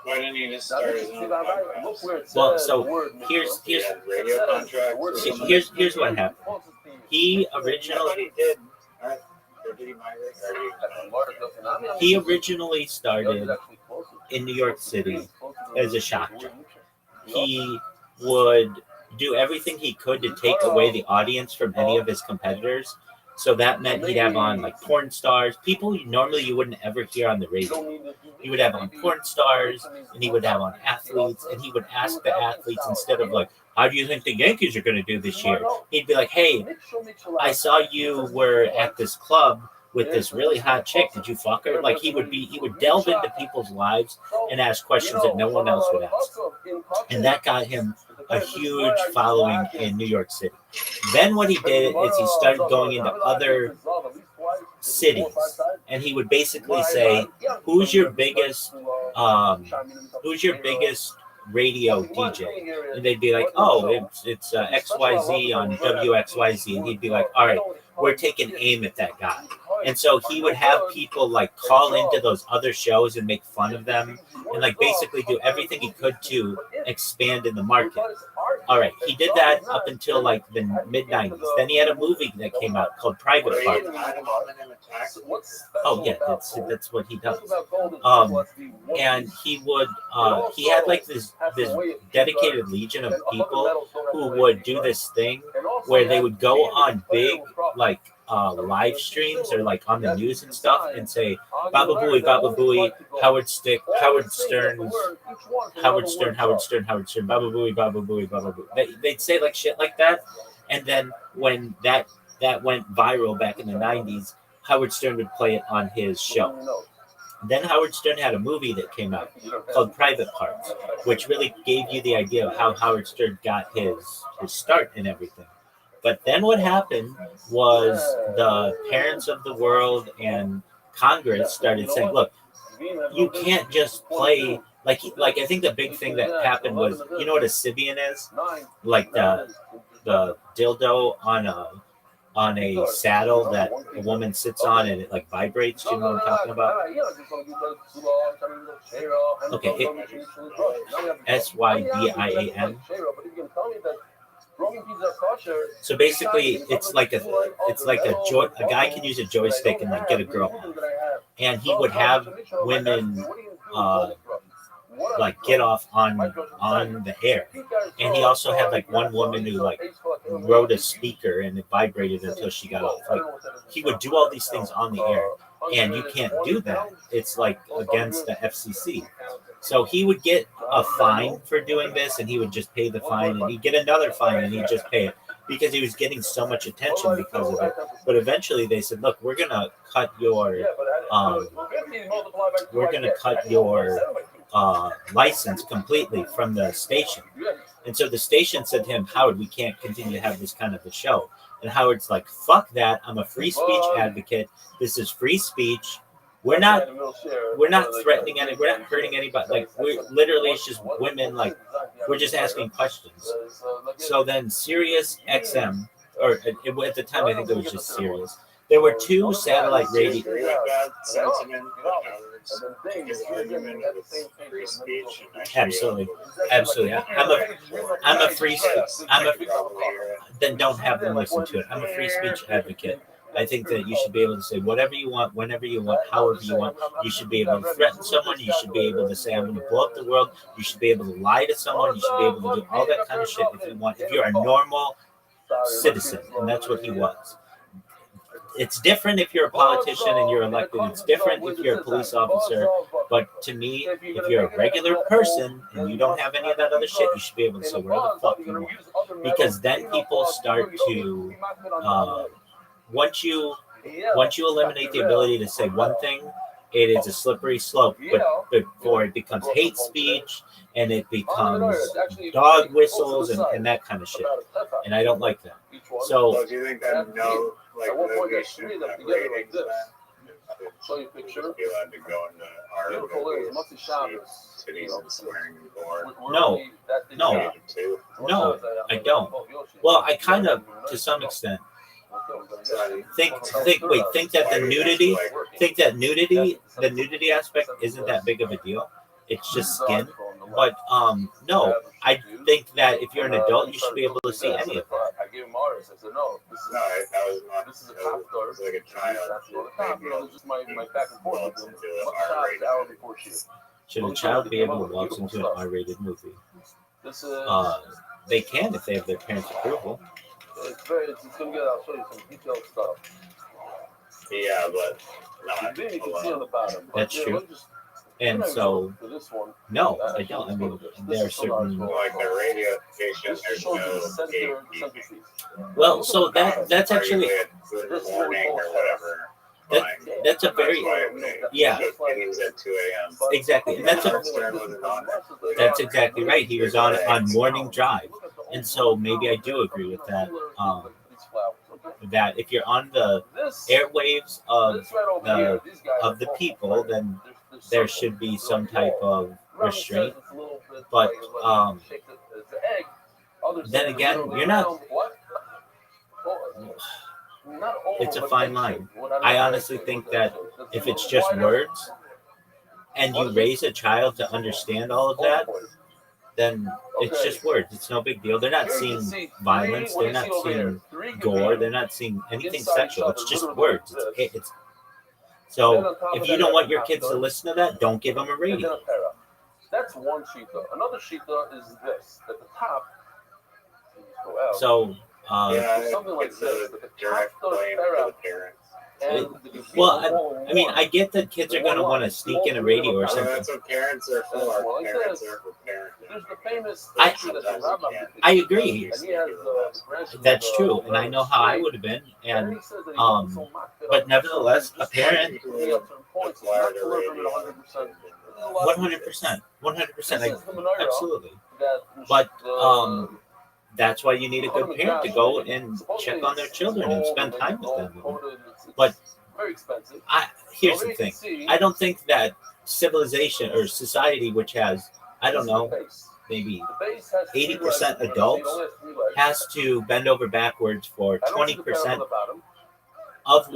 Why didn't he just start his own podcast? Well, so here's radio contracts. Here's what happened. He originally did. He originally started in New York City as a shock jock. He would do everything he could to take away the audience from any of his competitors. So that meant he'd have on like porn stars, people normally you wouldn't ever hear on the radio. He would have on porn stars, and he would have on athletes, and he would ask the athletes instead of like, "How do you think the Yankees are going to do this year?" He'd be like, "Hey, I saw you were at this club with this really hot chick. Did you fuck her?" Like he would delve into people's lives and ask questions that no one else would ask, and that got him a huge following in New York City. Then what he did is he started going into other cities, and he would basically say, "Who's your biggest radio DJ?" And they'd be like, "Oh, it's XYZ on WXYZ," and he'd be like, "All right, we're taking aim at that guy." And so he would have people like call into those other shows and make fun of them and like basically do everything he could to expand in the market. All right, he did that up until like the mid 90s. Then he had a movie that came out called Private Party. Oh yeah, that's what he does. And he had like this dedicated legion of people who would do this thing where they would go on big like live streams or like on the news and stuff and say Baba Booey, Howard Stern, Baba Booey, Baba Booey. They'd say like shit like that, and then when that went viral back in the 90s, Howard Stern would play it on his show. Then Howard Stern had a movie that came out called Private Parts, which really gave you the idea of how Howard Stern got his start and everything. But then what happened was the parents of the world and Congress started saying, look, you can't just play like I think the big thing that happened was, you know what a Sibian is? Like the dildo on a saddle that a woman sits on and it like vibrates. Do you know what I'm talking about? Okay, SYBIAN. So basically, it's like a guy can use a joystick and like get a girl off, and he would have women like get off on the air, and he also had like one woman who like rode a speaker and it vibrated until she got off. Like he would do all these things on the air, and you can't do that. It's like against the FCC. So he would get a fine for doing this, and he would just pay the fine, and he'd get another fine, and he'd just pay it because he was getting so much attention because of it. But eventually, they said, "Look, we're gonna cut your license completely from the station." And so the station said to him, "Howard, we can't continue to have this kind of a show." And Howard's like, "Fuck that! I'm a free speech advocate. This is free speech. We're not threatening any. We're not hurting anybody. Like we're literally, it's just women. Like we're just asking questions." So then Sirius XM, or at the time I think it was just Sirius. There were two satellite radio. Absolutely. Then don't have them listen to it. I'm a free speech advocate. I think that you should be able to say whatever you want, whenever you want, however you want. You should be able to threaten someone. You should be able to say, "I'm going to blow up the world." You should be able to lie to someone. You should be able to do all that kind of shit if you want. If you're a normal citizen, and that's what he was. It's different if you're a politician and you're elected. It's different if you're a police officer. But to me, if you're a regular person and you don't have any of that other shit, you should be able to say whatever the fuck you want. Because then people start to... Once you eliminate the ability to say one thing, it is a slippery slope. But before it becomes hate speech and it becomes dog whistles and that kind of shit. And I don't like that. So do you think that movies should have ratings then? Should be allowed to go into R movies, titties and swearing and gore? No, I don't. Well, I kind of, to some extent. Think that the nudity aspect isn't that big of a deal. It's just skin. But no, I think that if you're an adult, you should be able to see any of that. I gave him ours. I said, no, this is a cop car. It's like a child. This is my back and forth. Should a child be able to walk into an R-rated movie? They can if they have their parents' approval. It's going to get, I'll show you some detailed stuff. Yeah, but not Then you can see on alone. the bottom. That's Yeah, true. let's just- And so, for this one, no, I don't. I mean, there are certain. Like the radio station, this there's shows no you the center gatekeeping. piece. Well, so that's Are you actually at good in the morning or whatever? That- Fine. that's a very yeah. It was at 2 a.m. Exactly, and that's That's exactly right. He was on morning drive, and so maybe I do agree with that. That if you're on the airwaves of the people, then there should be some type of restraint. But then again, you're not. It's a fine line. I honestly think that if it's just words and you raise a child to understand all of that, then it's just words. It's no big deal. They're not seeing violence. They're not seeing gore. They're not seeing anything sexual. It's just words. It's so if you don't want your kids to listen to that, don't give them a radio. That's one shita. Another shita is this. At the top. So Yeah, something like it's this. a direct blame for the parents. well, I mean, I get that kids are going to want to sneak in a radio or So something. that's what parents are for. Parents are for parenting. There's the famous I- Sometimes you can't. I agree. And he has, That's true, and I know how I would have been. And but nevertheless, a parent, 100%, 100%, absolutely. But that's why you need a good parent to go and check on their children and spend time with them. But here's the thing: I don't think that civilization or society, which has, I don't know, maybe 80% adults, has to bend over backwards for 20%, of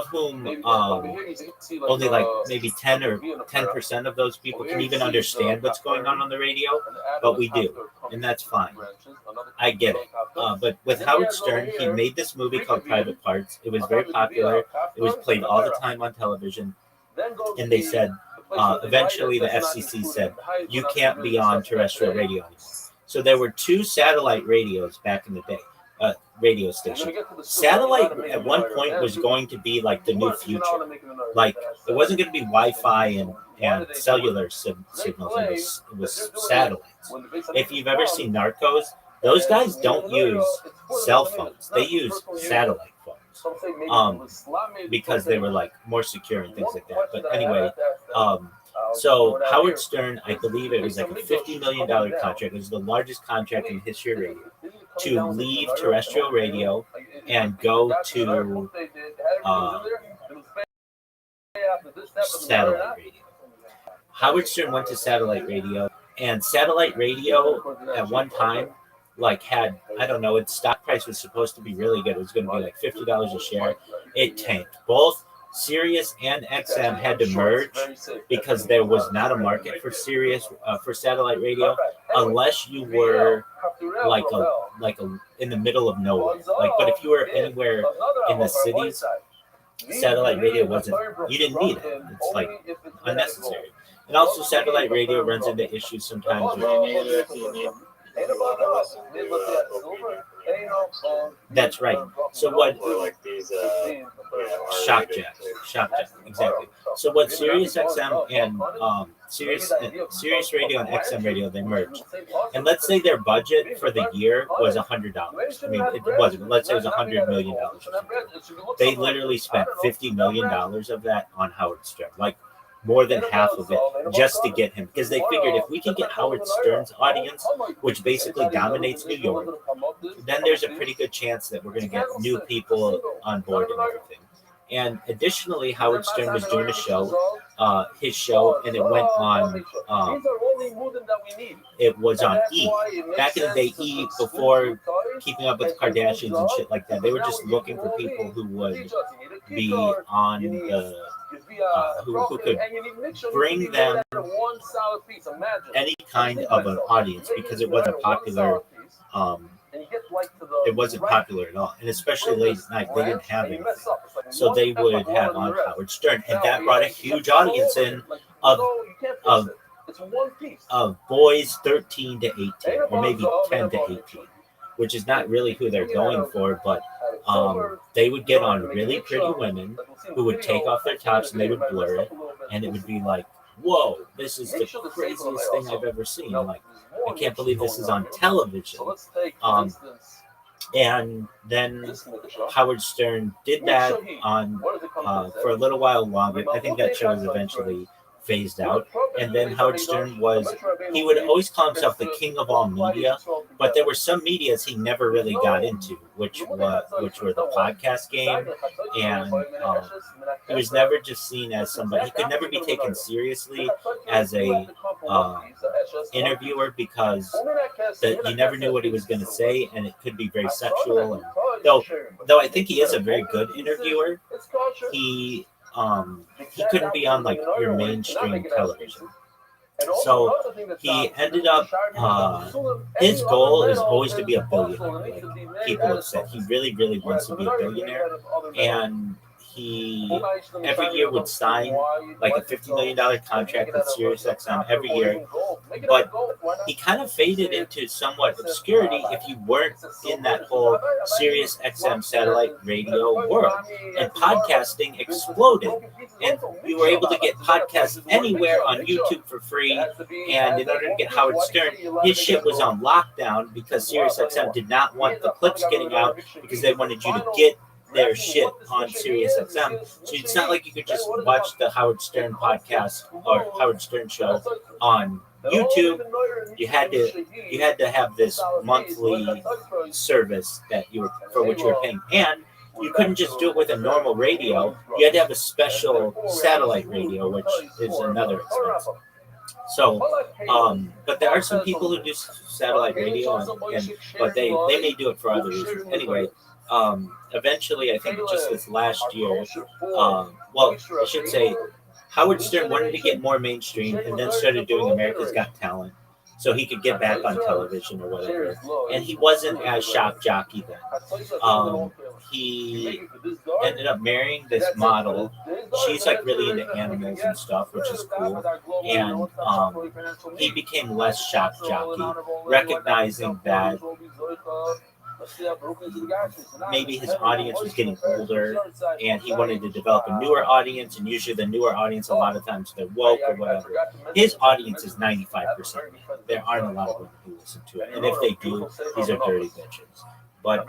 whom only like maybe 10% of those people can even understand what's going on the radio, but we do, and that's fine. I get it. But with Howard Stern, he made this movie called Private Parts. It was very popular. It was played all the time on television, and they said, eventually the FCC said, you can't be on terrestrial radio anymore. So there were 2 satellite radios back in the day. Radio station. Satellite at one point was going to be like the new future. Like it wasn't going to be Wi-Fi and cellular signals. It was satellites. If you've ever seen Narcos, those guys don't use cell phones. They use satellite phones. Because they were like more secure and things like that. But anyway, so Howard Stern, I believe it was like a $50 million contract. It was the largest contract in history of radio, to leave terrestrial radio and go to satellite radio. Howard Stern went to satellite radio, and satellite radio at one time like had, I don't know, its stock price was supposed to be really good. It was going to be like $50 a share. It tanked. Both Sirius and XM had to merge because there was not a market for Sirius for satellite radio unless you were like a in the middle of nowhere. Like, but if you were anywhere in the cities, satellite radio wasn't. You didn't need it. It's like unnecessary. And also, satellite radio runs into issues sometimes. That's right. So what? Like these, Shock jacks, exactly. So what Sirius XM and Sirius Radio and XM Radio, they merged. And let's say their budget for the year was $100. I mean, it wasn't. But let's say it was $100 million. They literally spent $50 million of that on Howard Stern. Like more than half of it just to get him, because they figured if we can get Howard Stern's audience, which basically dominates New York, then there's a pretty good chance that we're going to get new people on board and everything. And additionally, Howard Stern was doing a show, his show, and it went on. It was on E. Back in the day, E, before Keeping Up with the Kardashians and shit like that, they were just looking for people who would be on the. Who could bring them any kind of an audience, because it wasn't popular. It wasn't popular at all, and especially late at night, they didn't have anything. So they would have on Howard Stern, and that brought a huge audience in of boys 13 to 18, or maybe 10 to 18, which is not really who they're going for, but they would get on really pretty women who would take off their tops and they would blur it, and it would be like, whoa, this is the craziest thing I've ever seen. Like, I can't believe this is on television. And then Howard Stern did that on for a little while longer. I think that show was eventually phased out. And then Howard Stern he would always call himself the king of all media, but there were some medias he never really got into, which were the podcast game, and he was never just seen as somebody. He could never be taken seriously as a interviewer because you never knew what he was going to say, and it could be very sexual. And though I think he is a very good interviewer, he couldn't be on like your mainstream television. So he ended up, his goal is always to be a billionaire. Like people have said, he really, really wants to be a billionaire. And he every year would sign like a $50 million contract with SiriusXM every year. But he kind of faded into somewhat obscurity if you weren't in that whole SiriusXM satellite radio world. And podcasting exploded. And you were able to get podcasts anywhere on YouTube for free. And in order to get Howard Stern, his shit was on lockdown because SiriusXM did not want the clips getting out because they wanted you to get their shit on SiriusXM. So it's not like you could just watch the Howard Stern podcast or Howard Stern show on YouTube. You had to have this monthly service for which you were paying, and you couldn't just do it with a normal radio. You had to have a special satellite radio, which is another expense. So, but there are some people who do satellite radio, but they may do it for other reasons. Anyway, eventually, I think just this last year, I should say, Howard Stern wanted to get more mainstream and then started doing America's Got Talent so he could get back on television or whatever. And he wasn't as shock jockey then. He ended up marrying this model. She's like really into animals and stuff, which is cool. And he became less shock jockey, recognizing that maybe his audience was getting older and he wanted to develop a newer audience, and usually the newer audience, a lot of times they're woke or whatever. His audience is 95%. There aren't a lot of women who listen to it, and if they do, these are dirty bitches. But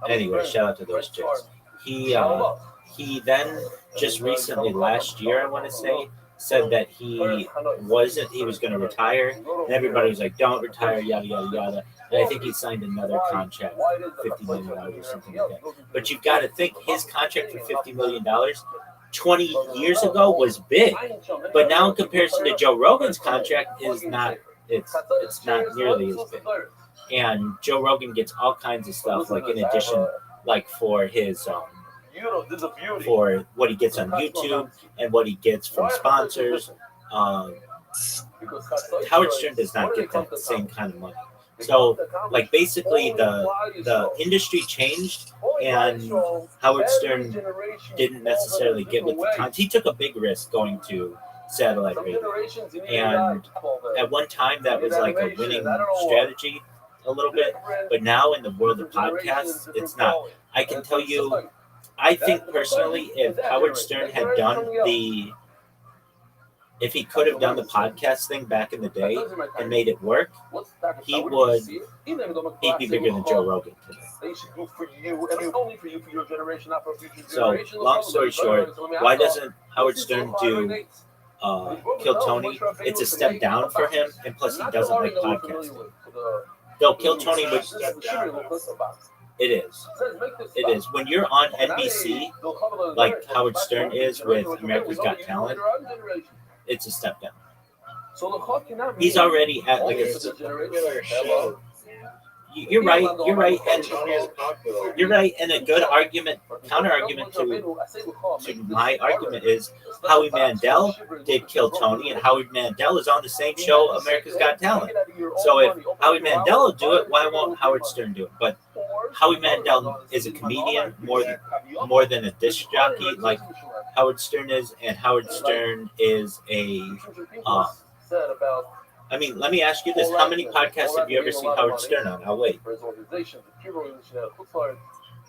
anyway, shout out to those chicks. He then just recently, last year I want to say, said that he was going to retire, and everybody was like, don't retire, yada yada yada. And I think he signed another contract, $50 million or something like that. But you've got to think, his contract for $50 million 20 years ago was big, but now in comparison to Joe Rogan's contract, it's not nearly as big. And Joe Rogan gets all kinds of stuff, like in addition, like for his for what he gets on YouTube and what he gets from sponsors. Howard Stern does not get that same kind of money. So, like, basically, the industry changed, and Howard Stern didn't necessarily get with the times. He took a big risk going to satellite radio, and at one time that was like a winning strategy a little bit, but now in the world of podcasts, it's not. I can tell you, I think personally, if Howard Stern had done if he could have done the podcast thing back in the day and made it work, he'd be bigger than Joe Rogan today. So, long story short, why doesn't Howard Stern do Kill Tony? It's a step down for him, and plus he doesn't like podcasting. Though Kill Tony would step down. It is. It is. When you're on NBC, like Howard Stern is with America's Got Talent, it's a step down. He's already at like a show. You're right. You're right, and you're right. And a good counter argument to my argument is Howie Mandel did Kill Tony, and Howie Mandel is on the same show, America's Got Talent. So if Howie Mandel will do it, why won't Howard Stern do it? But Howie Mandel is a comedian more than a disc jockey, like Howard Stern is, and Howard Stern is a. I mean, let me ask you this: how many podcasts have you ever seen Howard Stern on? I'll wait.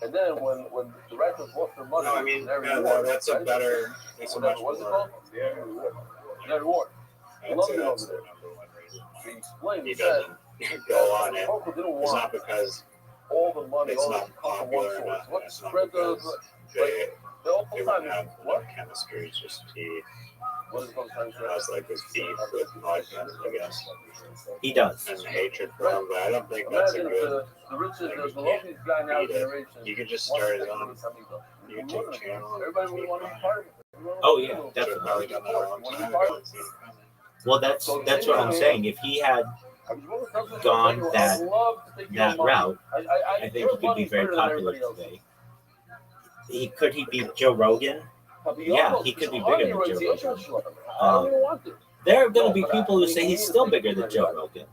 And then when the writers lost their money, No, I mean, their no, reward, that's a right? better, it's a much What's it more, called? Their reward. I'd say that's the number one reason He why explained, he he said, doesn't go on it. Coco didn't It's want not because all the money, it's all not the come from one popular source. enough, What and it's not spread the because they whole they time wouldn't have what? enough chemistry. It's just he What is it called? has like this beef with podcast, I guess, He does. and hatred for him. But I don't think that's a Imagine good. the richest, the wealthiest guy now generation. You could just start his own You YouTube channel. Everybody would want to be part of it. Oh, yeah, Should have definitely. probably done that a long time ago. and seen it coming. Well, that's what I'm saying. If he had gone that route, I think he could be very popular today. Could he beat Joe Rogan? Yeah, he could be bigger than Joe Rogan. There are going to be people who say he's still bigger than Joe Rogan,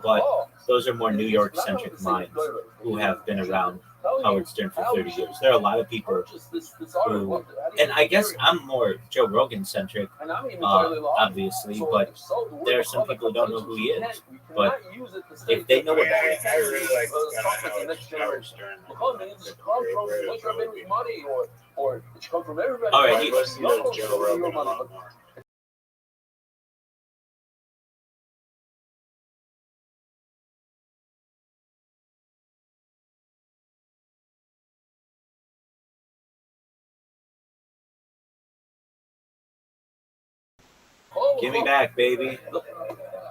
but those are more New York-centric minds who have been around Howard Stern for 30 years. There are a lot of people who, and I guess I'm more Joe Rogan-centric, obviously, but there are some people who don't know who he is. But if they know what I really like Howard Stern. All right, I listen to Joe Rogan a lot more. give me back, baby.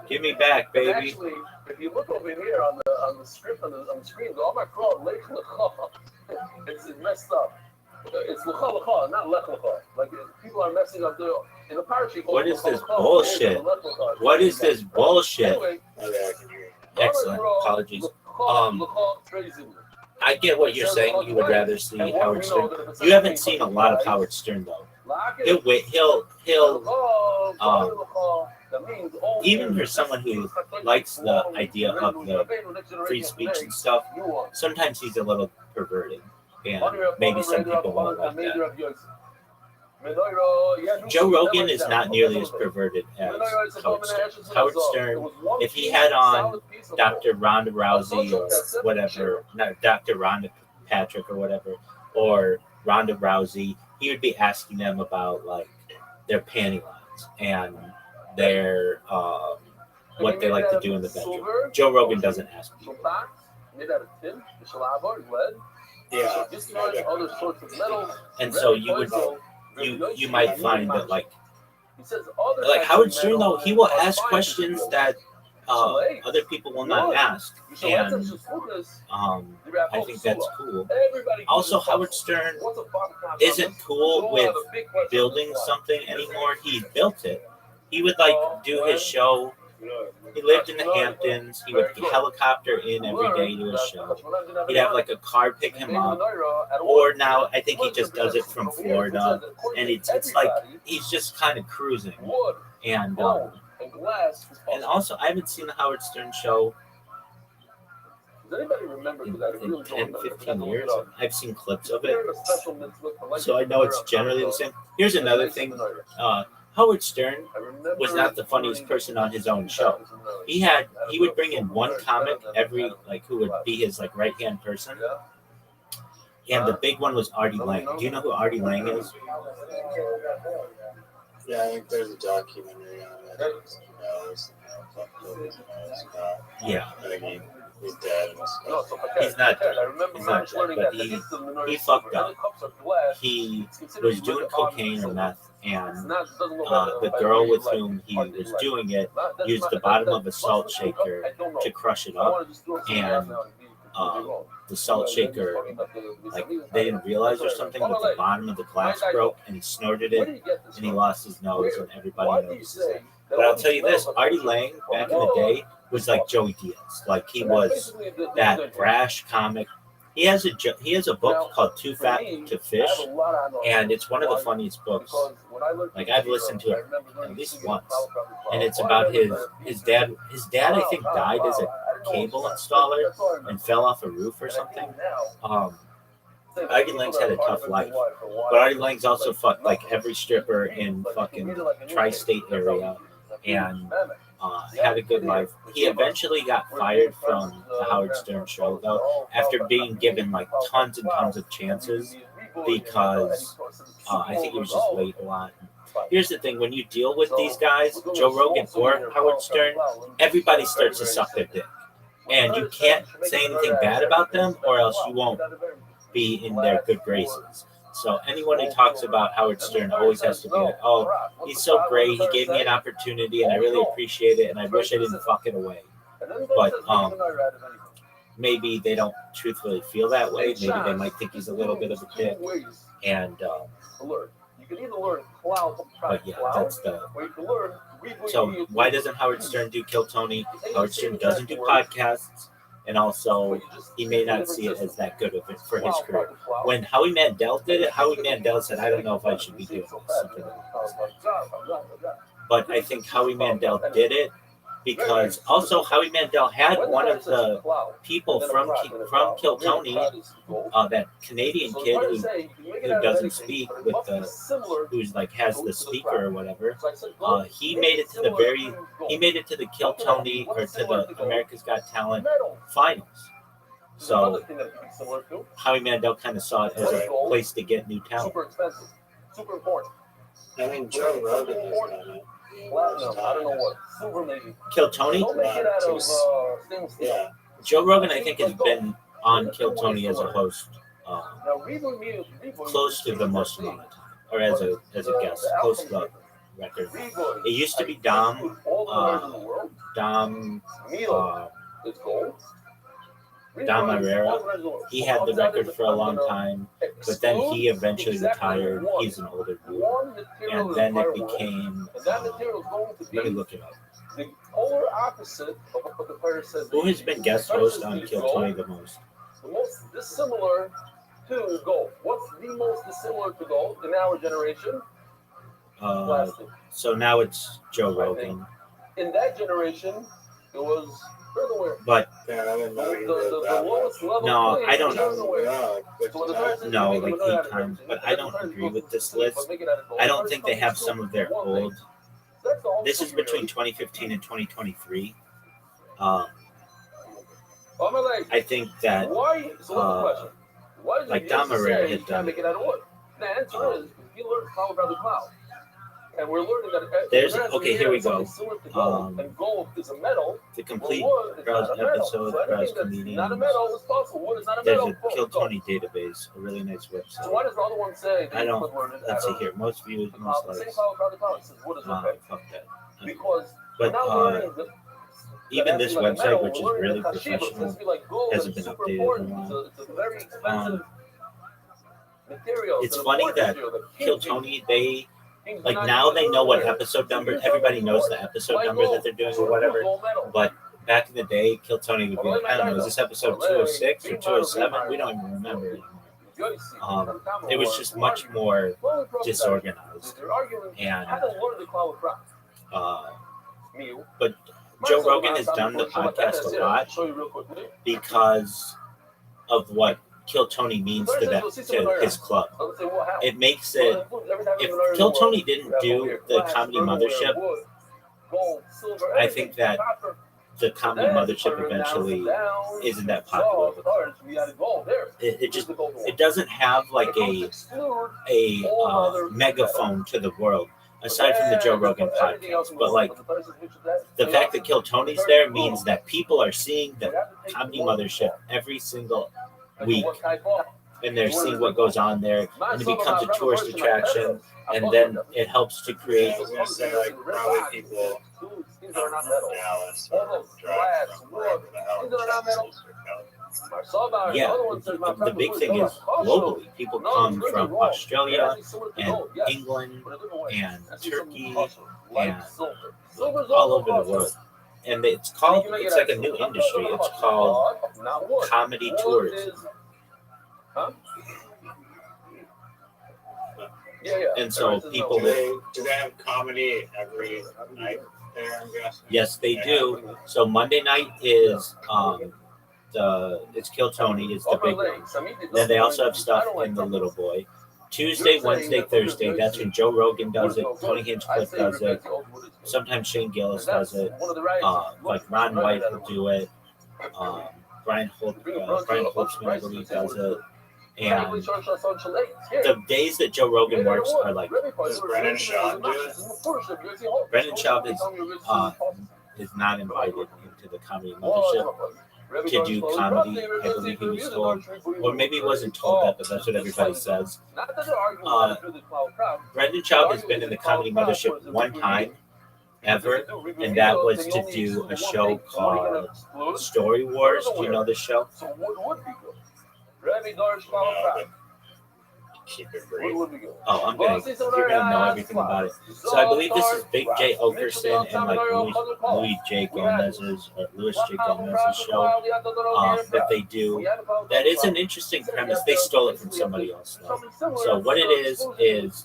Give me back, baby. Actually, if you look over here on the script on the screen, all my crawl lech lecha. It's messed up. It's lecha lecha, not lech lecha. Like people are messing up in the parachute. What is this bullshit? What is this bullshit? Anyway, Excellent. Apologies. I get what you're saying. You would rather see Howard Stern. You haven't seen a lot of Howard Stern though. He'll even for someone who likes the idea of the free speech and stuff, sometimes he's a little perverted, and maybe some people won't like that. Joe Rogan is not nearly as perverted as Howard Stern. Howard Stern, if he had on Dr. Ronda Rousey or whatever, not Dr. Rhonda Patrick or whatever, or Ronda Rousey, he would be asking them about like their panty lines and their what they like to do in the bedroom. Joe Rogan doesn't ask people. Yeah. And so you might find that like Howard Stern though, he will ask questions that other people will not ask, and I think that's cool. Also, Howard Stern isn't cool with building something anymore. He built it. He would like do his show. He lived in the Hamptons. He would helicopter in every day to his show. He'd have like a car pick him up. Or now I think he just does it from Florida, and it's like he's just kind of cruising. And also I haven't seen the Howard Stern show in 10, 15 years. I've seen clips of it, so I know it's generally the same. Here's another thing. Howard Stern was not the funniest person on his own show. He would bring in one comic every who would be his right hand person. And the big one was Artie Lang. Do you know who Artie Lang is? Yeah, I think there's a documentary on it. Yeah. I think he's dead and stuff. He's not dead. He's not dead, but he fucked up. He was doing cocaine or meth, and the girl with whom he was doing it used the bottom of a salt shaker to crush it up, and the salt shaker, they didn't realize or something, but the bottom of the glass broke, and he snorted it, and he lost his nose, and everybody notices it. But I'll tell you this, Artie Lang, back in the day, was like Joey Diaz. Like, he was that brash comic. He has a book called Too Fat to Fish, and it's one of the funniest books. Like, I've listened to it at least once, and it's about his dad. His dad, I think, died as a cable installer and fell off a roof or something. Artie Lang's had a tough life, but Artie Lang's also fucked like every stripper in fucking tri-state area, and had a good life. He eventually got fired from the Howard Stern show, though, after being given like tons and tons of chances because I think he was just late a lot. Here's the thing: when you deal with these guys, Joe Rogan or Howard Stern, everybody starts to suck their dick, and you can't say anything bad about them, or else you won't be in their good graces. So anyone who talks about Howard Stern always has to be like, "Oh, he's so great. He gave me an opportunity, and I really appreciate it, and I wish I didn't fuck it away." But maybe they don't truthfully feel that way. Maybe they might think he's a little bit of a dick, and but yeah, that's the. So why doesn't Howard Stern do Kill Tony? Howard Stern doesn't do podcasts, and also he may not see it as that good of it for his career. When Howie Mandel did it, Howie Mandel said, "I don't know if I should be doing this." But I think Howie Mandel did it because also Howie Mandel had one of the people from Kill Tony, that Canadian kid who doesn't speak with who's like has the speaker or whatever. He made it to the Kill Tony or to the America's Got Talent finals. So Howie Mandel kind of saw it as a place to get new talent. Super expensive, super important. I mean, Joe Rogan has done it. Platinum, I don't know what. Silver maybe. Kill Tony? Don't make it out of stainless steel. Yeah. Joe Rogan, I think, has been on Kill Tony as a host close to the most amount of time, or as a guest, close to the record. It used to be Dom Herrera. He had the record for a long time, but then he eventually retired. He's an older dude. And then it became, let me look it up. The polar opposite of what the player says. Who has been guest host on Kill Tony the most? The most dissimilar to gold. What's the most dissimilar to gold in our generation? Plastic. So now it's Joe Rogan. In that generation, it was Furtherware. But Yeah, I didn't know you The wrote that one. lowest level. No, I don't know. no, like 8 times. But I don't agree with this list. I don't think they have some of their old. This is between 2015 and 2023. I think that Why? So what's the question? Why is it like Dom yes to Herrera say had you done can't make it out of wood? The answer is he learned Power by the Cloud. And we're learning that There's okay. Here we go. And gold is a metal. The complete wood is browse not a metal. episode, So browse anything that's comedians. not a metal is possible. Wood is not a There's metal. a Kill Tony database, a really nice So website. why does the other one say that I you don't. could learn it Let's out see of here. Most views, most the same likes. Power by the Cloud says wood is okay. Fuck that. Because But we're not learning the even this like a website, metal, which is we're learning really that Kashiba. It's professional, supposed to be like gold, hasn't it's been super updated in a important. while. It's a very expensive material. It's funny that Kill Tony, they Things like not now even they know what aware. episode number. Everybody knows the episode number that they're doing or whatever. But back in the day, Kill Tony would be like, I don't know, is this episode 206 or 207? We don't even remember anymore. It was just much more disorganized. And but Joe Rogan has done the podcast a lot because of what Kill Tony means to his club. It makes it. If Kill Tony didn't do the Comedy Mothership, I think that the Comedy Mothership eventually isn't that popular. It doesn't have like a megaphone to the world. Aside from the Joe Rogan podcast, but like the fact that Kill Tony's there means that people are seeing the Comedy Mothership every single week, and they're seeing what goes on there, and it becomes a tourist attraction, and then it helps to create. I was gonna say, like, probably people from Dallas or drive from wherever the hell Yeah, the big thing is globally, people come from Australia and England and Turkey and all over the world. And it's like a new industry. It's called comedy tourism. And so people do they have comedy every night there, I'm guessing? Yes, they do. So Monday night is it's Kill Tony is the big one. Then they also have stuff in the Little Boy. Tuesday, Wednesday, Thursday. That's when Joe Rogan does it. Tony Hinchcliffe does it. Sometimes Shane Gillis does it. Like Ron White will do it. Brian Holtzman, I believe, does it. And the days that Joe Rogan works are like. Does Brennan Schaub do it? Brendan Schaub is not invited into the Comedy Mothership to do comedy. I believe he was told, or maybe he wasn't told that, but that's what everybody says. Brendan Schaub has been in the Comedy Mothership one time ever, and that was to do a show called Story Wars. Do you know this show? Keep it brief. Oh, you're gonna know everything about it. So I believe this is Big J Okerson and like Louis J Gomez's show that they do. That is an interesting premise. They stole it from somebody else though. So what it is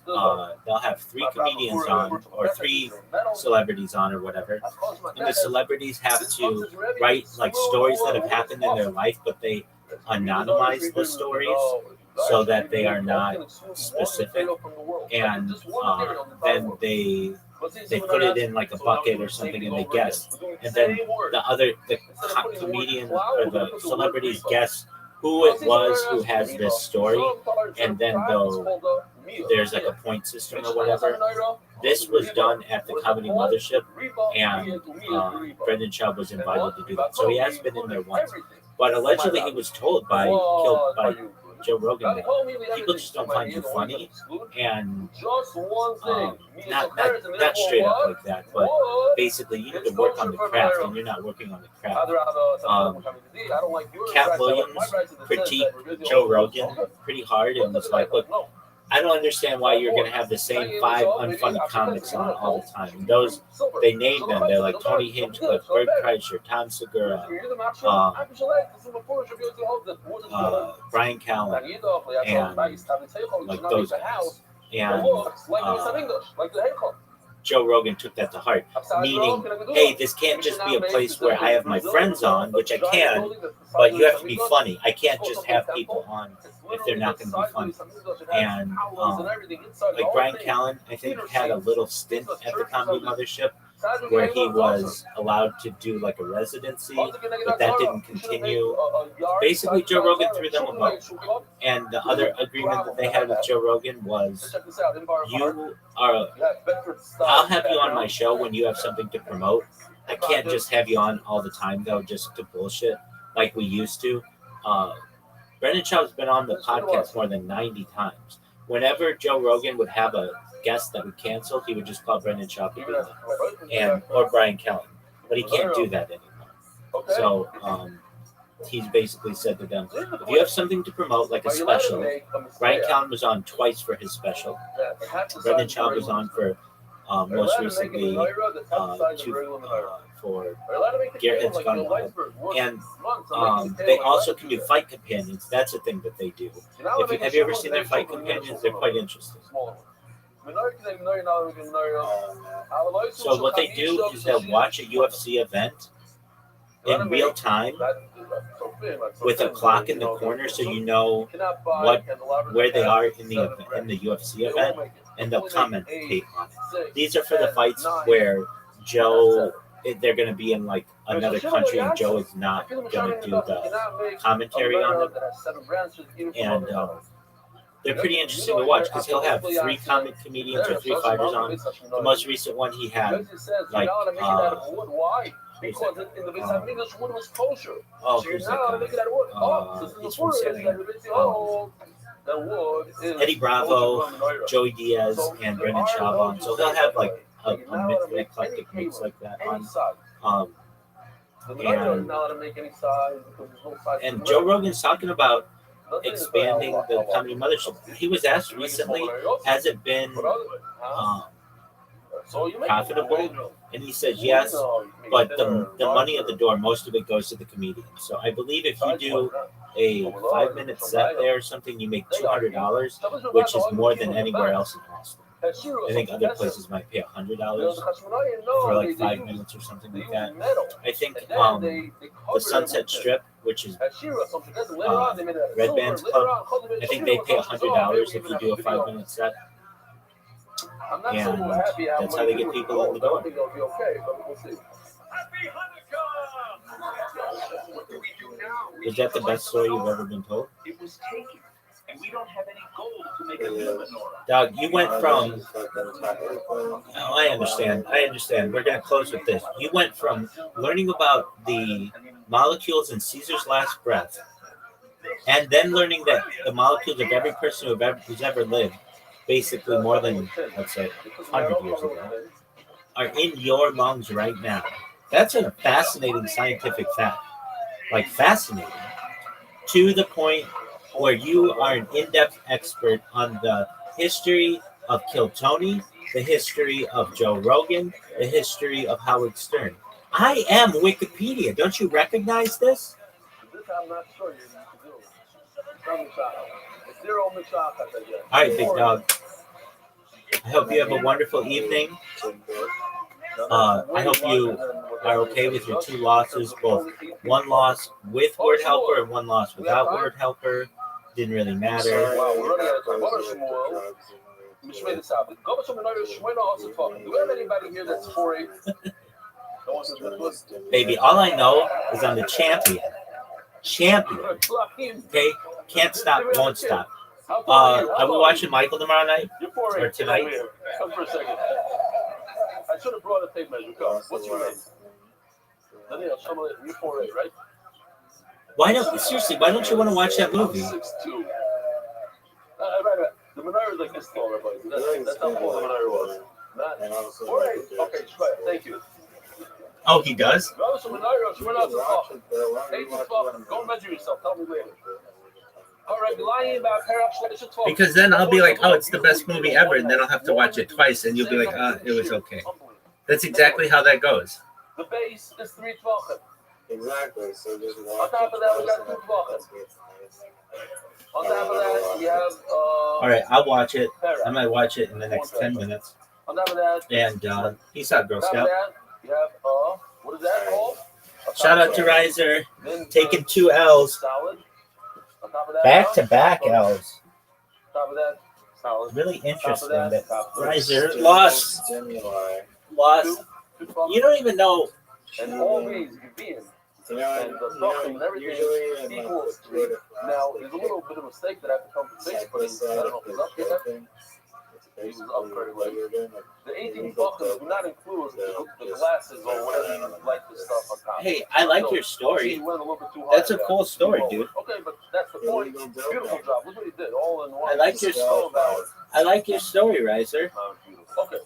they'll have 3 comedians on or 3 celebrities on or whatever, and the celebrities have to write like stories that have happened in their life, but they anonymize the stories so that they are not specific, and then they put it in like a bucket or something, and they guess, and then the comedian or the celebrities guess who it was who has this story, and then there's like a point system or whatever. This was done at the Comedy Mothership, and Brendan Schaub was invited to do that, so he has been in there once. But allegedly, he was killed by Joe Rogan. People just don't find you funny, and not straight up like that, but basically you need to work on the craft, and you're not working on the craft. Cat Williams critiqued Joe Rogan pretty hard and was like, "Look, I don't understand why you're going to have the same 5 unfunny comics on all the time." And those, they named them. They're like Tony Hinchcliffe, Bert Kreischer, Tom Segura, Brian Callen, and like those guys. And Joe Rogan took that to heart, meaning, hey, this can't just be a place where I have my friends on, which I can, but you have to be funny. I can't just have people on if they're not going to be funny. And like Brian Callen, I think, had a little stint at the Comedy Mothership where he was allowed to do like a residency, but that didn't continue. Basically, Joe Rogan threw them a bone. And the other agreement that they had with Joe Rogan was, I'll have you on my show when you have something to promote. I can't just have you on all the time though, just to bullshit like we used to. Brendan Schaub's been on the podcast more than 90 times. Whenever Joe Rogan would have a guest that would cancel, he would just call Brendan Schaub to do that, or Brian Callen. But he can't do that anymore. So he's basically said to them, if you have something to promote, like a special, Brian Callen was on twice for his special. Brendan Schaub was on for most recently for Garrett's Gun Wild. And they also can do fight companions. That's a thing that they do. Have you ever seen their fight companions? They're quite interesting. So what they do is they'll watch a UFC event in real time with a clock in the corner, so you know where they are in the UFC event, and they'll commentate on it. These are for the fights where they're going to be in like another country and Joe is not going to do the commentary on it, and they're pretty interesting to watch because he'll have 3 comedians or 3 fighters on. The most recent one he had, like, who's from Eddie Bravo, Joey Diaz, and Brendan Schaub on. So they'll have like a eclectic mix like that on. And Joe Rogan's talking about expanding the Comedy Mothership. He was asked recently, has it been profitable? And he says yes, but the money at the door, most of it goes to the comedian. So I believe if you do a 5-minute set there or something, you make $200, which is more than anywhere else in Austin. I think other places might pay $100 for like 5 minutes or something like that. I think the Sunset Strip which is At Shira, something. Later on, they made it Red silver. Band's Later Club. on, Chol I think Shira they was pay something. $100 Maybe if you even do a have video. 5-minute set, I'm not so and happy how that's how many they get people in the I door. think it'll be okay, but we'll see. Is that the best story you've ever been told? It was taken, and we don't have any gold to make a new menorah. Dog, you went from. Oh, I understand. We're gonna close with this. You went from learning about the molecules in Caesar's last breath, and then learning that the molecules of every person who's ever lived, basically more than, let's say, 100 years ago, are in your lungs right now. That's a fascinating scientific fact. Like, fascinating. To the point where you are an in-depth expert on the history of Kill Tony, the history of Joe Rogan, the history of Howard Stern. I am Wikipedia. Don't you recognize this? This I'm not sure you can do. It's zero Mishach, I guess. All right, big dog. I hope you have a wonderful evening. I hope you are okay with your 2 losses, both one loss with word helper and one loss without word helper. Didn't really matter. Wow, we're running out of time. What are Shmuel? Mishmei the Sabbath. Go to Shmuel, Shmuel also talking. Do we have anybody here that's 4-8? Baby, all I know is I'm the champion. Okay? Can't stop, won't stop. Are we watching Michael tomorrow night? You're 4-8. Or tonight? Come for a second. I should have brought a tape measure. Come. What's your name? Daniel, you're 4-8, right? Why don't you want to watch that movie? 6'2". Right. The menorah is like this tall, Rabbi. That's how tall the menorah was. Not 4'8". Okay, right. Thank you. Oh, he does? Go to menorah. Go and measure yourself. Tell me later. All right, lying about because then I'll be like, oh, it's the best movie ever, and then I'll have to watch it twice, and you'll be like, it was okay. That's exactly how that goes. The base is 3 tvachim. Exactly. So just On watch. top of that, we got 2 tvachim. On top of that, we have. All right, I'll watch it. I might watch it in the next 10 minutes. On top of that, and peace out, Girl on top Scout. of that, you have what is that called? Shout out to Riser, taking 2 L's. Solid. On top of that, Back-to-back L's. On top of that, solid. Really interesting that Riser Lost. lost. You don't even know. And always you being. You know, And the talking and everything equals 3. Now, there's a little bit of mistake that I have to come to fix, but I don't know if it's up yet. He was up very late. The 18 buckets do not include the glasses or whatever you like the stuff on top. Hey, I like your story. That's a cool story, dude. Okay, but that's the point. Beautiful job. Look what he did. All in one. I like your story. I like your story, Riser. Okay.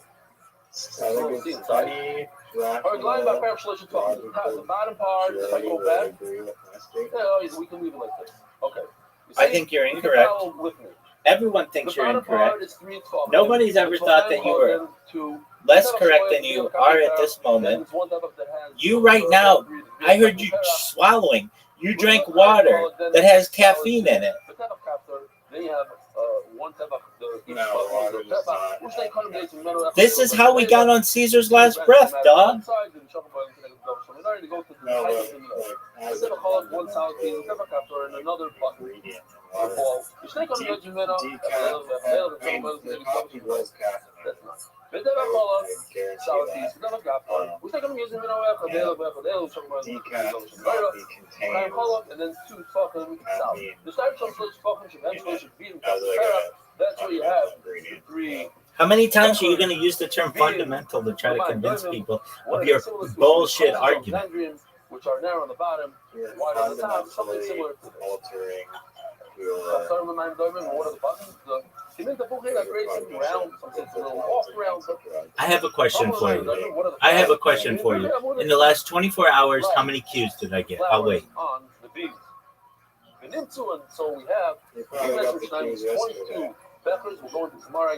All right, lying about Parab Shloshim Tvachim. The bottom part, if I go back, we can leave it like this. Okay. I think you're incorrect. Everyone thinks you're incorrect. Nobody's ever thought that you were less correct than you are at this moment. You right now, I heard you swallowing. You drank water that has caffeine in it. Then you have one tefach. This is how we got on Caesar's last breath, dog. That's what you have. 3. How many times are you going to use the term fundamental to try to convince people of your bullshit argument? Which are narrow on the bottom, wide on the top, something similar to altering I have a question for you. In the last 24 hours, how many Qs did I get? I'll wait. So we have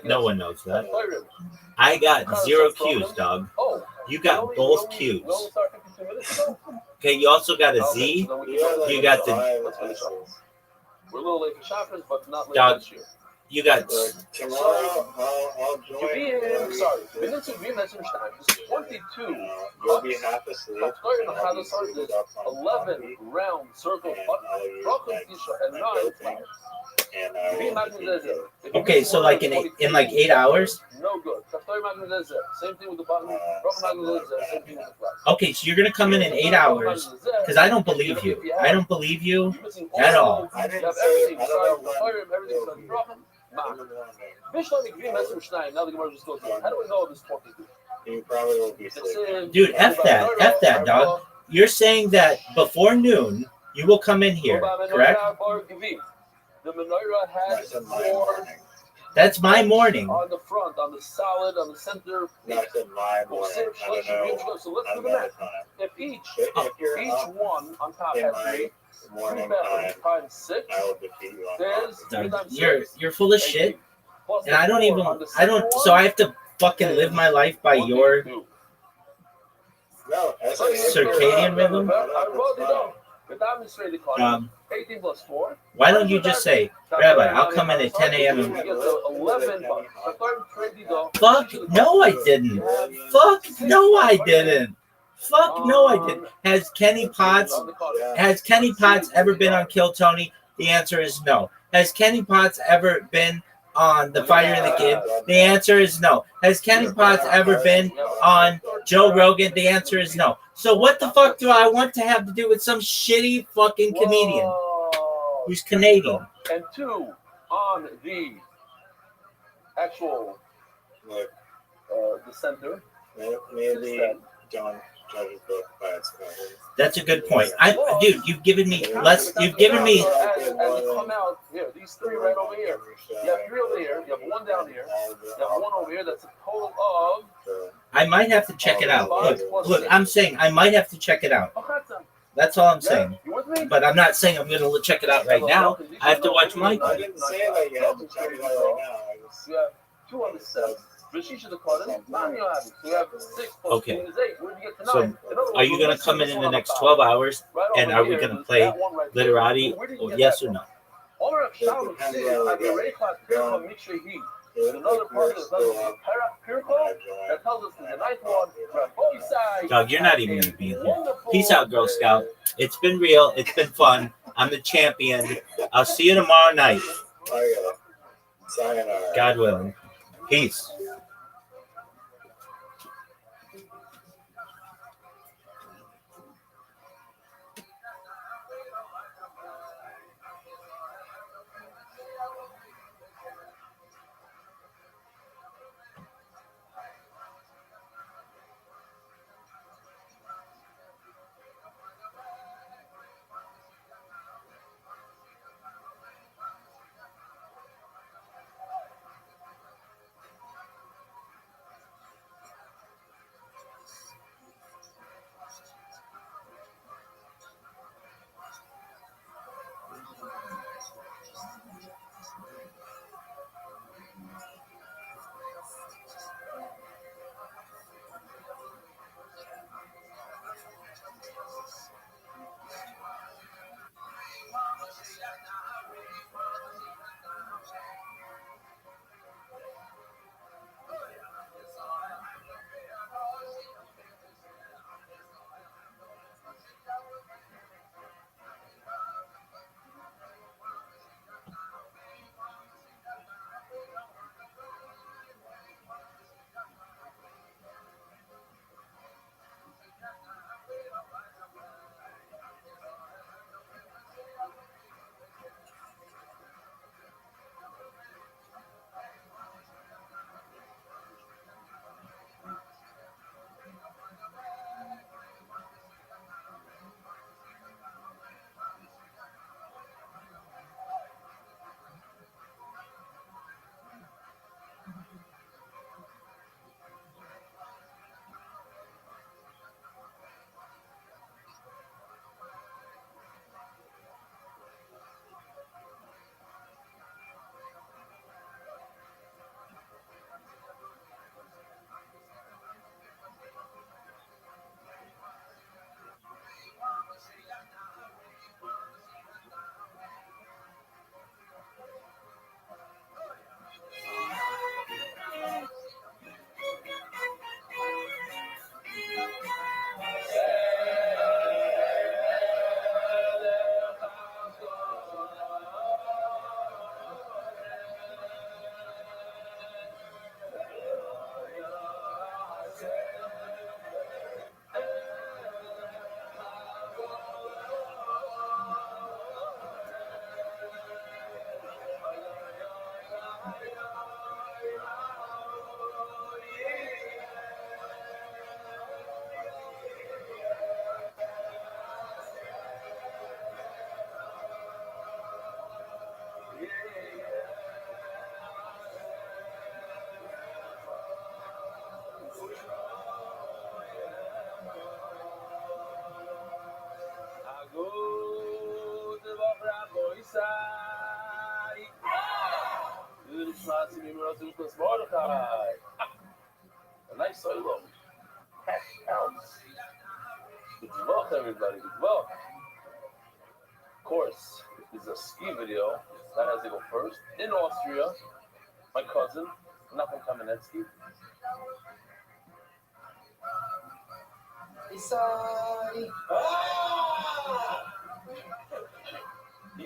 No one knows that. I got 0 Qs, dog. You got both Qs. Okay, you also got a Z. You got the We're a little late for shoppers, but not late dog. this year. You got Like, tomorrow, I'll join. Gewinnen, sorry, gewinnen zu gewinnen ist 22. You'll be half asleep. Starting the and I'll be hottest heart screwed is up on 11 coffee, round circle and putt, I'll use broken my t-shirt, and 9 building, and I Gewinnen will machen defeat wir you. das. okay. So like in like 8 hours. No good. Starting machen wir das. Same thing with the button. Broken machen wir das. Same thing with the flash. Okay, so you're gonna come in 8 hours because I don't believe you. I don't believe you at all. I didn't say, Everything, I don't know sorry, when everything's it'll be. broken. Mark. In the morning. Bishlam Gewinnen ist 22. Now the Gemara just goes on. How do we know this 22? You probably will be sleeping. Dude, F that, dog. You're saying that before noon you will come in here, correct? The menorah has That's in my 4 morning. That's my morning. on the front, on the solid, on the center. That's in my morning. I don't know. So let's do the Another math. time. If each If you're up one on top in has my 3 morning batteries time, times 6, I will defeat you on there's coffee. 3 times You're 6. you're full of shit, Plus and I don't the even 4 on the I don't. second So one I have to fucking live my life by your 22. No, that's circadian rhythm. I wrote it down. The demonstrated column, 18 plus 4. Why don't you just say, Rabbi, I'll come in at 10 a.m. You and get the 11 bucks. The third trade though. fuck. No, I didn't. Fuck. No, I didn't. Fuck. No, I didn't. Has Kenny Potts ever been on Kill Tony? The answer is no. Has Kenny Potts ever been on The Fighter and the Kid? The answer is no. Has Kenny Potts ever been on Joe Rogan? The answer is no. So what the fuck do I want to have to do with some shitty fucking comedian who's Canadian? And 2 on the actual Look, the center. maybe don't judge a book by its cover. That's a good point. Dude, you've given me less. You've given me. As you come out here, these 3 right over here. You have 3 over here. You have 1 down here. You have 1 over here. That's a total of. I might have to check it out. Look, I'm saying I might have to check it out. That's all I'm saying. You with me? But I'm not saying I'm going to check it out right now. I have to watch I Michael. didn't say that you have to check it out right now. I just, You have 2 on the set. Rashisha the Cotton, none you have. So you have 6 plus Okay. 2 is 8. Where do you get to 9? So, In other words, are you going to come in the next 12 hours? right And over are we here, going to that play one right there. Literati? Where did you Or get yes that or no? All of Shalom Depends says, where we at the go. Reichat Pirkon Mixture Heat. if Another part of the Pirkon that tells us in the 9th one, Rabbi side. Dog, you're not even going to be in here. Peace out, Girl Scout. It's been real. It's been fun. I'm the champion. I'll see you tomorrow night. Oh, yeah. Sayonara. God willing. Peace. A nice solo. Cash counts. Good luck, everybody. Good luck. Of course, this is a ski video. That has to go first. In Austria, my cousin, Nachum Kamenetsky. He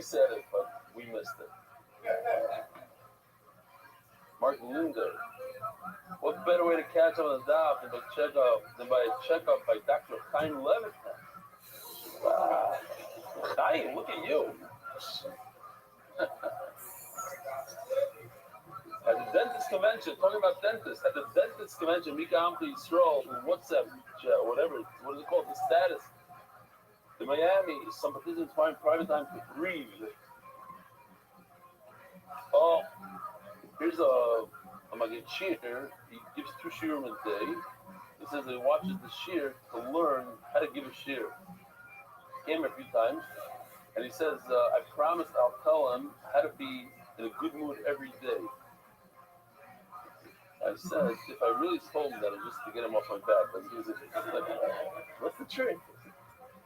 said it, but we missed it. Martin Linder. What better way to catch up on the daf than by a checkup by Dr. Chaim Levitan? Chaim, look at you. At the dentist convention, talking about dentists, at the dentist convention, Mika Amchi Yisrael, WhatsApp, whatever, what is it called, the status. In Miami, some participants find private time to breathe. Oh, here's a Magid Shir. He gives 2 shiurim a day. He says he watches the shir to learn how to give a shir. He came a few times, and he says, I promise I'll tell him how to be in a good mood every day. I said, if I really told him that, it's just to get him off my back. What's the trick?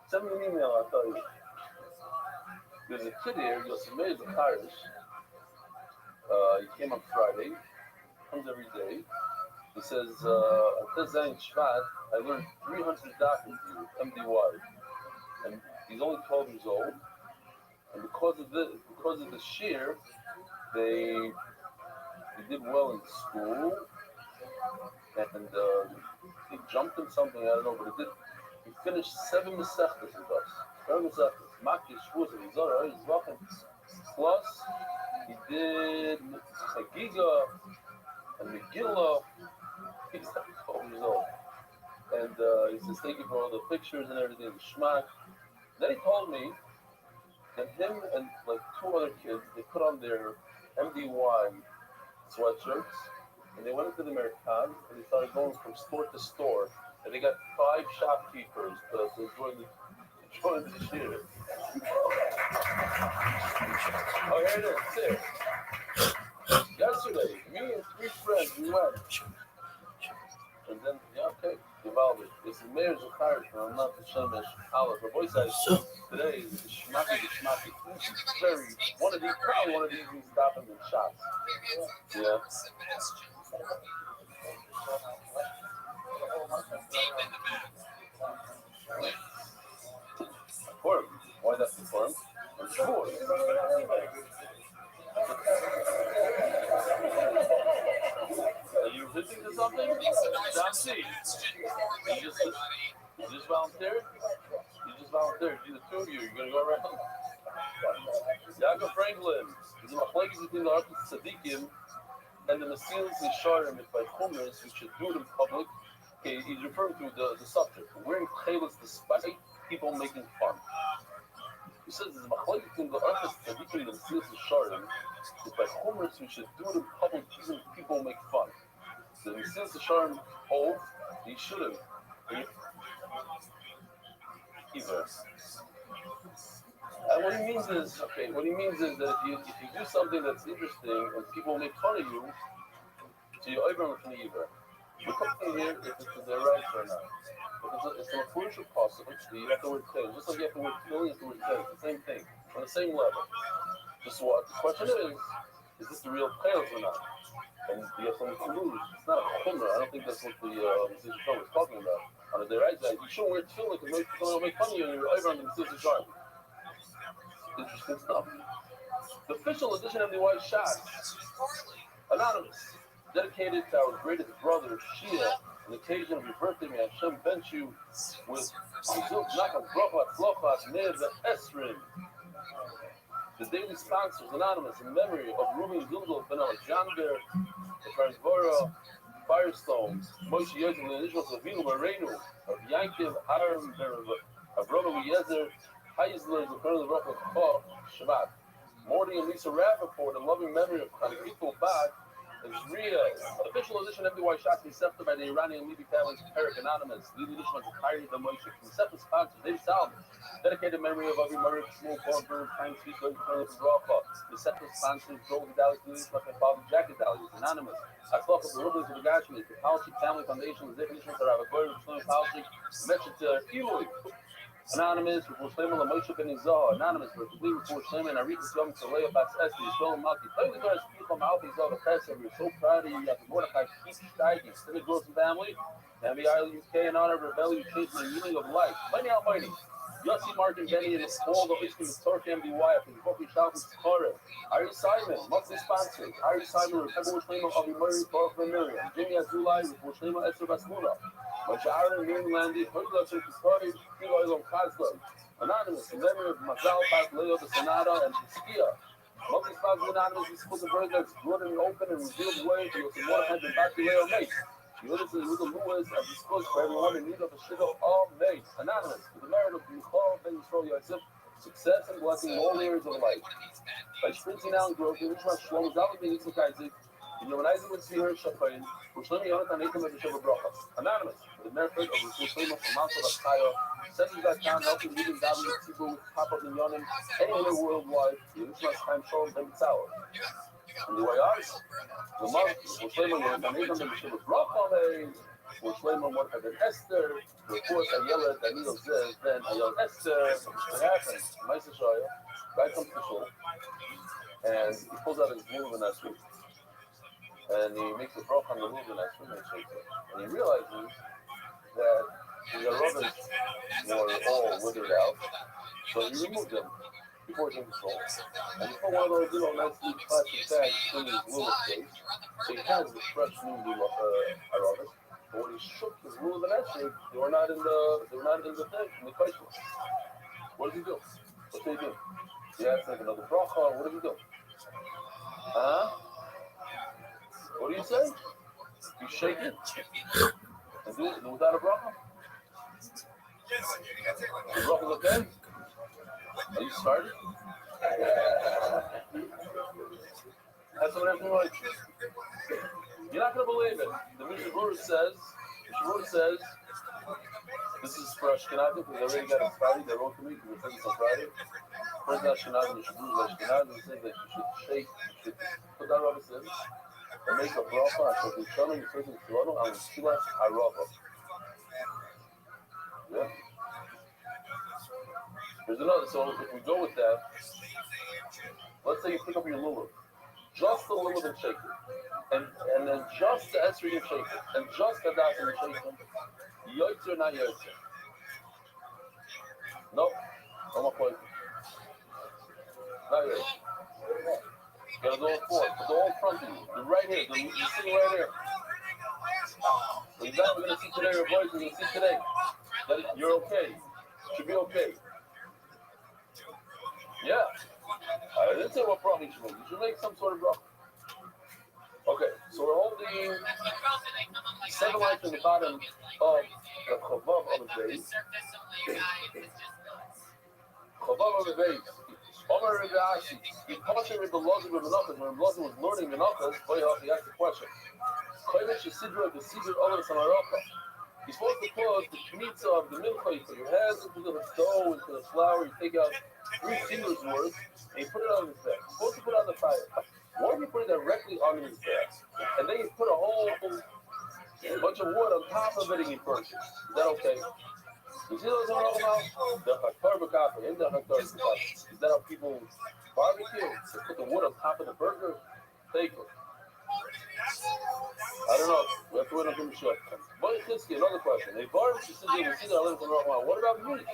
Send me an email, I'll tell you. There's a kid here, Yosemite is a Irish. He came on Friday, comes every day. He says, at Zayin Shvat, I learned 300 daf with you, MDY. And he's only 12 years old. And because of the shir, they did well in school. And he jumped in something, I don't know, but he finished 7 mesechtas with us. 7 mesechtas. Maki, Shvuz, and Zara, he's welcome. Plus, he did Chagiga and Megillah. He's 12 years old. And he says, thank you for all the pictures and everything, the schmack. Then he told me that him and like 2 other kids, they put on their MDY sweatshirts, and they went into the Merkaz, and they started going from store to store, and they got 5 shopkeepers to join the shir. Oh, here it is. Here. Yesterday, me and 3 friends, we went. And then, yeah, okay, Givaldi. This is Meir Zucharish, but I'm not the Shemesh Aleph. Her voice says, today is the Shmaki. One of these we stop him in shots. Yeah. For him. Why that's for him? Sure. Are you listening to something? John C. You just volunteered? You just volunteered. You the 2 of you. You're going to go around? Yaakov Franklin. There's a machlekes between the Archon Tzadikim and the Mesilas Yesharim by Chumras, who should do it in public. Okay, he's referring to the subject. Wearing chelas despite people making fun. He says there's a machlekes between the Archon Tzadikim and the Mesilas Yesharim by Chumras, who should do it in public even people make fun. So the Mesilas Yesharim holds he shouldn't. Either. And what he means is that if you do something that's interesting and people make fun of you, so you over with me either. We're talking here if it's their rights or not. If it's a crucial possible, you have to wear clothes. Just like you have to wear clothes, you have to wear clothes. The same thing. On the same level. Just what the question is this the real clothes or not? And you have something to lose. It's not a chumrah. I don't think that's what the Mesilas Yesharim was talking about. On the right side, you shouldn't wear tefillin because people will make fun of you and you're over on the Mesilas Yesharim. Interesting stuff. The official edition of the White Shots, anonymous, dedicated to our greatest brother, Shia, on the occasion of your birthday. May Hashem bench you with Zilch Nachat Brochat Flochat Nev Esrim. The daily sponsors, anonymous, in memory of Ruben Zilgel Ben Alexander, the Transvora, Firestones, Moshe Yosef, and the initials of Vinu Marenu, of Yankiv, Aram, of Rabbi Yezer, Heisler, the Colonel of the Rock Shabbat. Morty and Lisa Rappaport, in loving memory of Chanukah Bad, Israel. Official edition MDY shots accepted by the Iranian Levy family's Perik Anonymous. Levy edition of the Kyrie the Moshe. Conceptual sponsors Dave Salman. Dedicated memory of Avi Murray, Small Corber, Time Speak, Lady Turner, Rafa. Conceptual sponsors Joel Dallas, Lewis, my father, Jacket Dallas, Anonymous. I spoke of the Rubens of the Gashmi, the Policy Family Foundation, the definition of Rabbi Goyer, Muslim Policy, mentioned to Eloi. Anonymous, before Shleiman, Lamoshe Ben Izah, Anonymous, before Shleiman, Arika Yom Saleya Bas Esti, Shlomo Malki, Totally Guys, People Malki, Zava Pesach, we're so proud of you, you have the Mordecai, keep steiging, Civic Wilson family, and the Isle UK, in honor of rebellion, changing the meaning of life. Mighty Almighty, Yossi Martin Benny, and all the Ishkim, Torque MDY, for the Kofi Shalvin Skore, Ari Simon, monthly sponsors, Ari Simon, Rebecca Shlema, Avi Murray, Torque Miriam, Jimmy Azulai, Shlema, Esther Basmula, Mashara, Landy, Hurla, Turkistori, Kilo Kazlo, Anonymous, in memory of Mazal, Bas Leo, the Sonata, and Skia. Multi sponsors Anonymous, we spoke the bird that's good and open and revealed the way to your Samoa and back to Leo Mate. You listen to the Lewis and disclosed for everyone in need of a shit of all Mate. Anonymous, with the merit of Michal Ben Yisrael Yosef, success and blessing in all areas of life. By sprinting out and growth, in which my Shlomo David Ben Yitzchak Isaac, in your Isaac would see her Shapain, which let me on it and Nathan of the Shabbat Bracha. Anonymous, with the merit of the Shlomo from Mount of Akayo, Sending.com, helping leading David Tibu, Papa Minyonim, anywhere worldwide, in which my time Shalom Ben Tzauer. And the way I the month, which Shlomo Yonatan Nathan of the Shabbat Bracha, which Shlomo Mordechai Ben Esther, of course I yell at Daniel says, then I yell Esther, what happened? Maisa Shaya, guy comes to shul, and he pulls out his move in that suit. And he makes a bracha on the move in that suit and shakes it. And he realizes that the rubbers were all withered out, so he removed them before he came to shul. And he put one of those little nice neat plastic bags in his little face. So he has the fresh new rubbers. But when he shook his rules in that shape, they were not in the thing, in the question. What did he do? What did he do? He had to make another bracha. What did he do? Huh? What do you say? You shake it and do it without a bracha? The bracha's okay? Are you started? That's what everything like. You're not going to believe it. The Mishnah says, this is for Ashkenazim, because they already got it Friday. They wrote to me because they said it's on Friday. First Ashkenazim, you should do Ashkenazim, says that you should shake, you should put that rubber says, and make a bracha, so the Shalom, the person is Toronto, and Shilas Harava. Yeah? There's another, so if we go with that, let's say you pick up your lulav, just the lulav and shake it, and then just the esrog and shake it, and just the das and shake them, yoitzer or not yoitzer? No, I'm not quite. Not yoitzer. You gotta go four, put the whole front of you, the right here, you're sitting right here. We're gonna see today, your boys, we're gonna see today that you're okay. You should be okay. Yeah. I didn't say what bracha you should make. You should make some sort of bracha. Okay, so we're holding 7 lights in the bottom of the chavav of the base. Chavav of the base. Omar Rabbi Ashi. He posted with the Lozim of Menachas. When Lozim was learning Menachas, he asked the question. Kodesh Sidra, the Sidra Olam Samaraka. You're supposed to put the kmitza of the milk you put your hands into the dough, into the flour, you take out 3 fingers worth, and you put it on his back. You're supposed to put it on the fire. Why do you put it directly on his back? And then you put a whole bunch of wood on top of it and you burn it. Is that okay? You see those around now? The Hakar B'Kafir, in the Hakar B'Kafir. Is that how people barbecue? They put the wood on top of the burger? Take it. I don't know. We have to wait until the show. But another question. They barbecue, what about meat?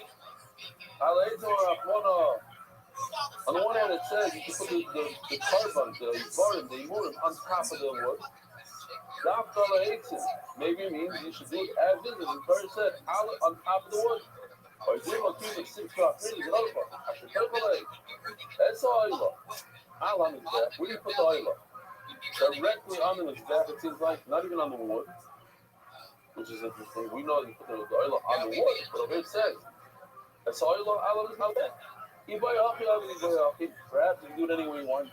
On the one hand, it says you can put the carbon, the imurim on top of the wood. Maybe it means you should do it as is. As the bird said, on top of the wood. Or you do it with 6 drops. Here's another one. I should put it away. That's oil. Alam is there. Where do you put the oil? Directly on the mizbeach, it seems like, not even on the wood, which is interesting. We know you put the oil on the wood, but over it says, that's oil, alam is not bad. Perhaps you can do it any way you want.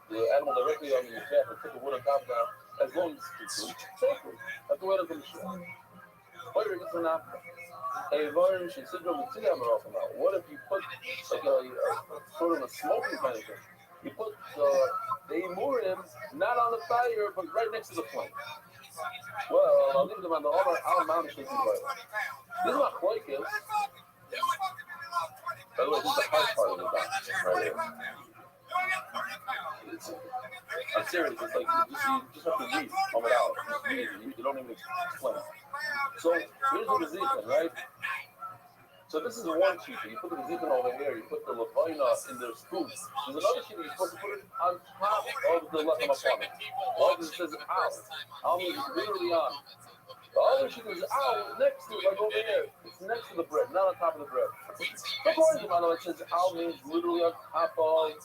Put the animal directly on the mizbeach and put the wood on top down, as long as it's safely. That's the way to finish it. What if it's not? What if you put like a sort of a smoking kind of thing? You put the imurim not on the fire, but right next to the flame. Well, I'll leave them on the other. I'll manage to do it. This is not quite good. By the way, this is the hard part of the dance, right here. I'm serious. It's like you just have to read it out. You don't even explain. So here's the Ezekiel, right? So this is one sheet. You put the Ezekiel over here. You put the Levina in their spoon. There's another sheet you're supposed to put it on top of the Lechem Apana. Why? Because it says al. Al means literally on. The other sheet is al next to it, like over here. It's next to the bread, not on top of the bread. According to Mano, it says al means literally on top of.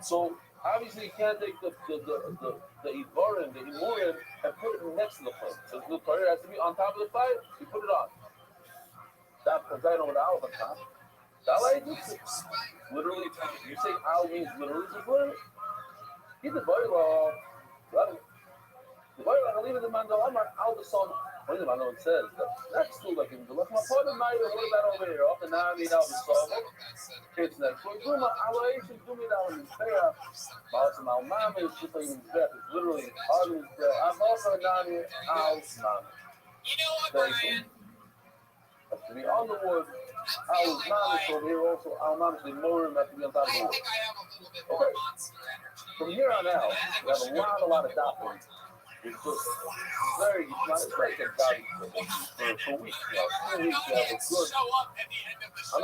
So obviously you can't take the ivarim, the imurim, and put it next to the plate. So the prayer has to be on top of the fire. You put it on. That because I know what al on top. That way it's literally. You say al means literally to put it. Get the boil. The boil. I leave it in the mandal. I'm al the son. What is it? I know it says that's still like in the left. My partner might have what about over here? Up and down, me out the son. It's next. So do my alation. Do me down in the fair. My mom is just like in death. It's literally hard as death. I'm also down here al mom. You know what, Brian? To be on the wood, al mamish over here also, al mamish, the morim have to be on top of the wood. Okay. From here on out, we have a lot of doctrine. It's just very, it's like a guy for weeks now. 2 weeks, you have a good, I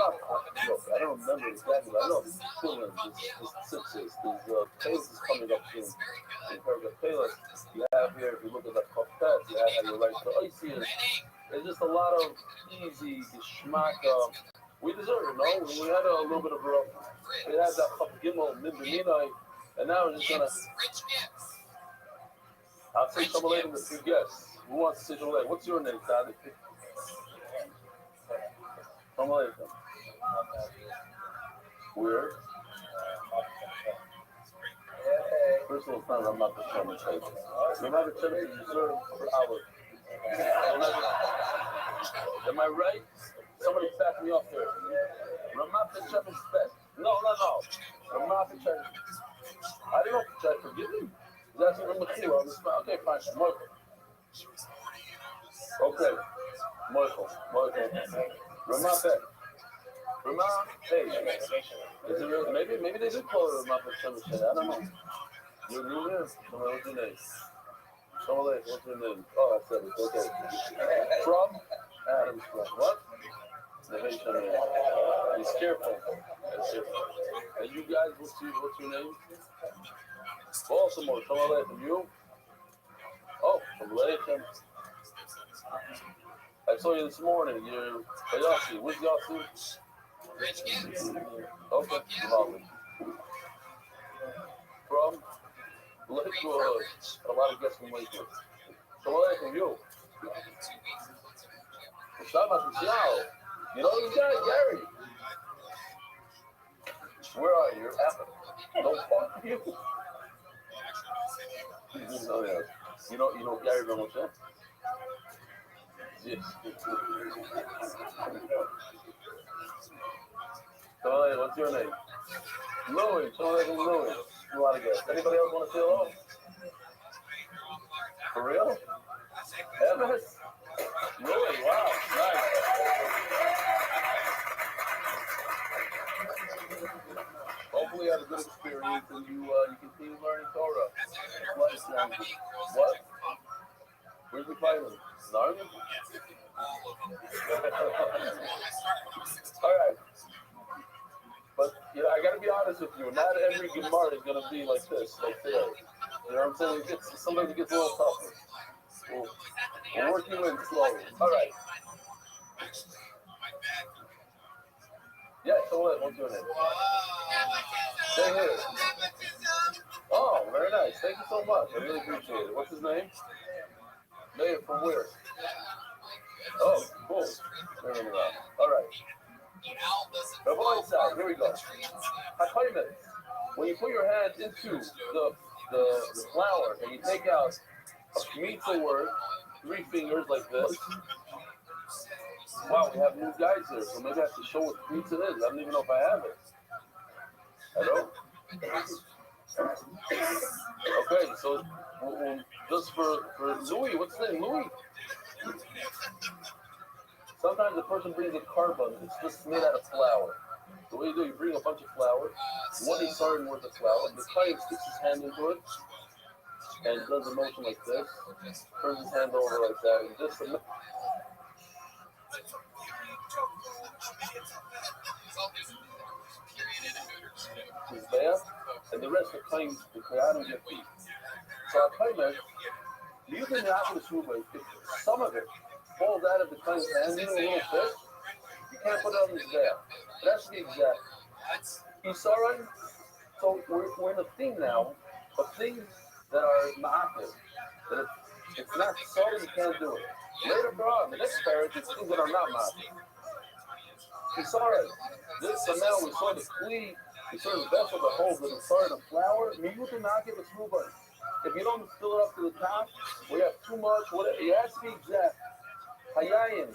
don't remember exactly, but I know this children, this sixes, this Payless is coming up soon. In Perga Payless, you have here, if you look at the Kofet, you have how you write the Isis. There's just a lot of easy geschmack. We deserve it, no? We had a little bit of a, it had that Chaf Gimel, Midinai, and now we're just gonna. I'll say Shalom Aleichem with two guests. Who wants to say Shalom Aleichem? What's your name, Tadi? Shalom Aleichem. Weird. First of all, it's not I'm not the Shalom Aleichem. No matter what you deserve for hours. Am I right? Somebody back me up there. Ramat B'Shem is best. No. Ramat B'Shem. I don't know if I forgive him. That's even Mechila on the spot. Okay, fine. Michael. Okay. Michael. Ramat B'Shem. Ramat, hey. Is it real? Maybe they did call it Ramat B'Shem. I don't know. You're new there? What's your name? What's your name? Oh, I said it. Okay. From? Adam's from. What? He's careful. And you guys, what's your name? Baltimore. Shalom Aleichem. You? Oh, from Aleichem. I saw you this morning. You're Yossi. Where's Yossi? Okay. Lovely. From Lakewood. A lot of guests from Lakewood. Shalom Aleichem. You? You know this guy, Gary? Where are you? You're at Don't fuck you. You know Gary very much, huh? Yes. So, what's your name? Louis. Louis. A lot of guys. Anybody else want to say hello? For real? Evan? Really? Wow. Nice. Hopefully you have a good experience and you continue learning Torah. What? Where's the pilot? The Army? All right. But I gotta be honest with you. Not every Gemara is gonna be like this, like today. You know what I'm saying? Sometimes it gets a little tougher. We're working in slowly. All right. Yeah, so what's your name? Stay here. Oh, very nice. Thank you so much. I really appreciate it. What's his name? Mayor from where? Oh, cool. All right. Rabbi side. Here we go. When you put your hand into the flour and you take out Kmitza word, 3 fingers like this. Wow, we have new guys here, so maybe I have to show what Kmitza is. I don't even know if I have it. Hello? Okay, so just for Louis, what's his name? Louis? Sometimes a person brings a carbon, it's just made out of flour. So what you bring a bunch of flour, 1 sardine worth of flour, the client sticks his hand into it, and does a motion like this, turns his hand over like that, and just his bath, and the rest of the claims the Koyanim get beat. So our claim is, you can have this movement, if some of it falls out of the claim's hand, even a little bit, you can't put it on his bath. It has to be exact. You saw right? So we're in a thing now of things that are ma'akiv, that it's not sorry you can't do it. Later on, the next paragraph, it's things that are not ma'akiv. You saw right? This so now we saw the kli, we saw the vessel that holds the started the flour. Miyuta ma'akiv is movement. If you don't fill it up to the top, we have too much. Whatever, it has to be exact. Hayayin,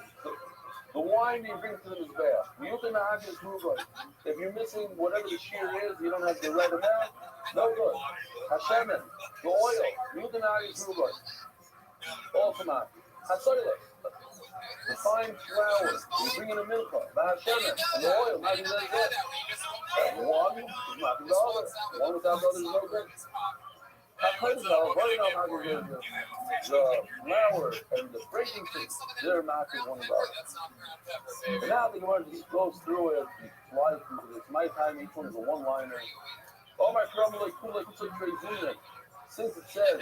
the wine you bring to the mizbeach. Miyuta ma'akiv is movement. If you're missing whatever the shear is, you don't have the right amount. No good. Hashemen, the oil. Miyuta ma'akiv is movement. All come out. Hasoilus, the fine flour. You bring in a milk. The hashemen and the oil. Not even that. And one is not the other. One without the other is no good. The flour and the breaking things, they're not the one about it. And now the Gemara just goes through it, flies through it. It's my time, each one is a one-liner. Oh my God, since it says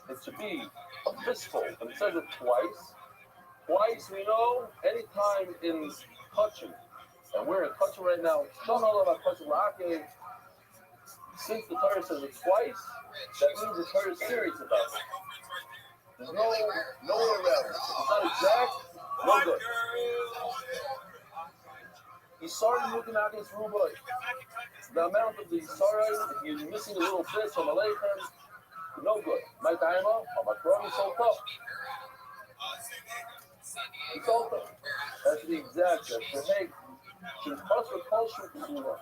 it should be a fistful, and it says it twice we know, anytime in touching, and we're in touching right now, don't know about touching la'akev. Since the Torah says it twice, that means the Torah is serious about it. There's no way around it. It's not exact, no good. Yisara looking out against Rubai. The amount of the Yisara, if you're missing a little bit from a lechem, no good. My daima, or my Quran is so tough. It's all tough. That's the exact. That's the hey. She's also culture to do that.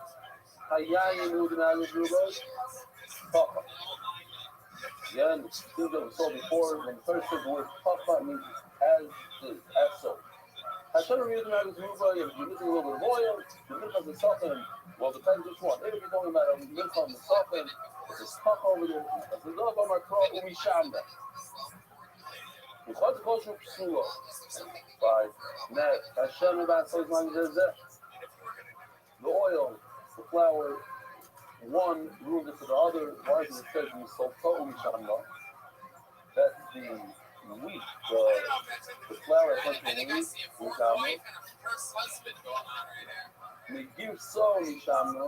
Hayayin looking out against Rubai. Papa. Yeah, and the things that we saw before, when the first said the word papa, it means as so. Hashem reading out his ruba, if you're missing a little bit of oil, the milk has a soften, well, depends which one. If you're talking about a milk on the soften, it's a stuff over there. As the dog on my cross, umishanda. What's the culture of Psula? By net, Hashem about so long as that. The oil, the flour, one ruined it to the other. Why does it say you so umishanda? That's the wheat, the flour is like the wheat, Megivsa Mishama.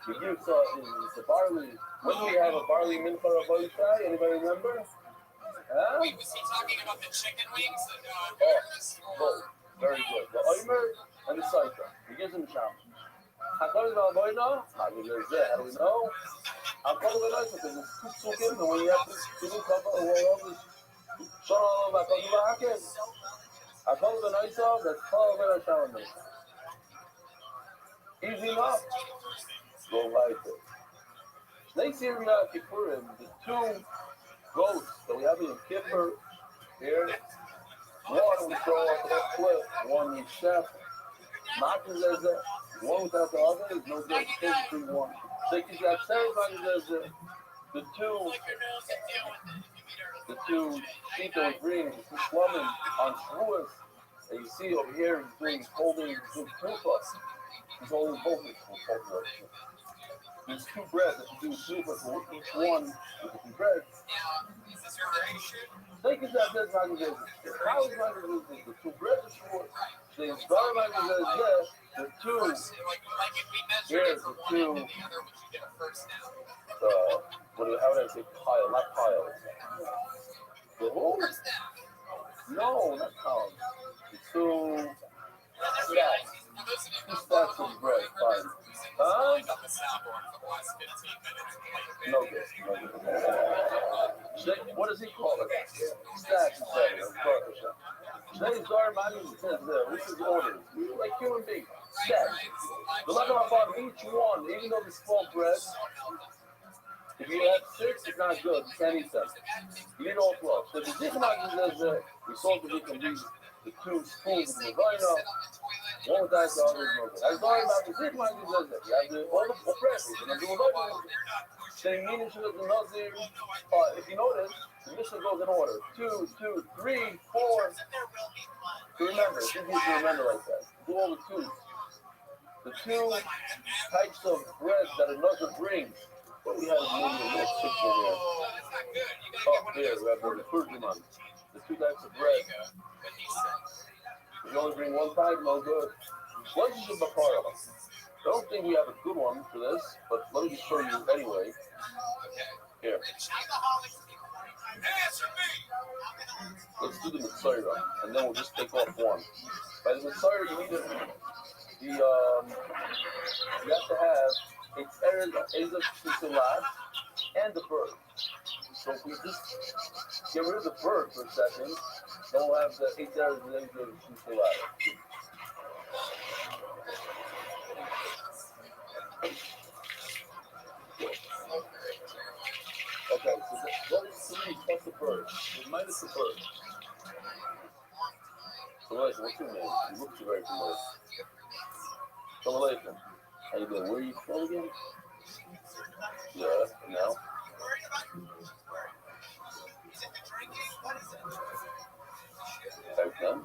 Megivsa is the barley. When do we have a barley mincha avodah? Anybody remember? Huh? Wait, was he talking about the chicken wings? Oh, very good. The oimer and the saita. Megivsa Mishama. Hakol avodah? How do we know? Hakol avodah because it's too psukim, and when you have to do cover all of Shalom, I told you about Hakim. I told you the nice of that's called when I found it. Easy enough. Go right there. Next year we have Kippurim, the 2 goats that we have in Kippur here. One we throw off the cliff, one we chef. Martin says that one without the other is no good. 3-1. Shaky Jack says the two sheep that we bring, the slumming on Shavuos, that you see over here, he's holding two plus. He's holding both of them. There's 2 breads that you do super for each one with the 2 breads. Take it that that's how you do it. How is my do the 2 breads are short. The environment is the 2. Here's the 2. How would I say pile? Not piles. The who? No, not pounds. The 2 stacks. 2 stacks of bread. Fine. Huh? No good. What does he call it? Stacks, Today's our money says this is orders. We like human beings. Stacks. The level about each one, even though it's small bread, if you have 6, it's not good. You can't eat them. You need all 12. So the Dichmag says we sold the these the 2 spoons of the vino. One with that, the other is no good. I was talking about the Dichmag says that. You have all the bread. And I'm doing saying meaning to the Nazir. If you notice, the Mishnah goes in order. 2, 2, 3, 4. To remember, it's easy to remember like that. Do all the 2s. The 2 types of bread that a Nazir brings. What we have maybe a little picture here. Oh, here, Rabbi, the Kurdiman. The 2 types of bread. If you only bring one type, no good. What is the Bakara? I don't think we have a good one for this, but let me just show you anyway. Here. Let's do the Mitzvah, and then we'll just take off one. By the Mitzvah, you need you have to have its Ezra Sisalat and the bird. So if we just get rid of the bird for a second, then we'll have the 8 areas of Ezra Sisalat. Okay, so those 3 plus the bird, minus the bird. So what's your name? You look very familiar. Assalamu alaikum. How you doing? Where are you from again? Yeah, and now? I've done.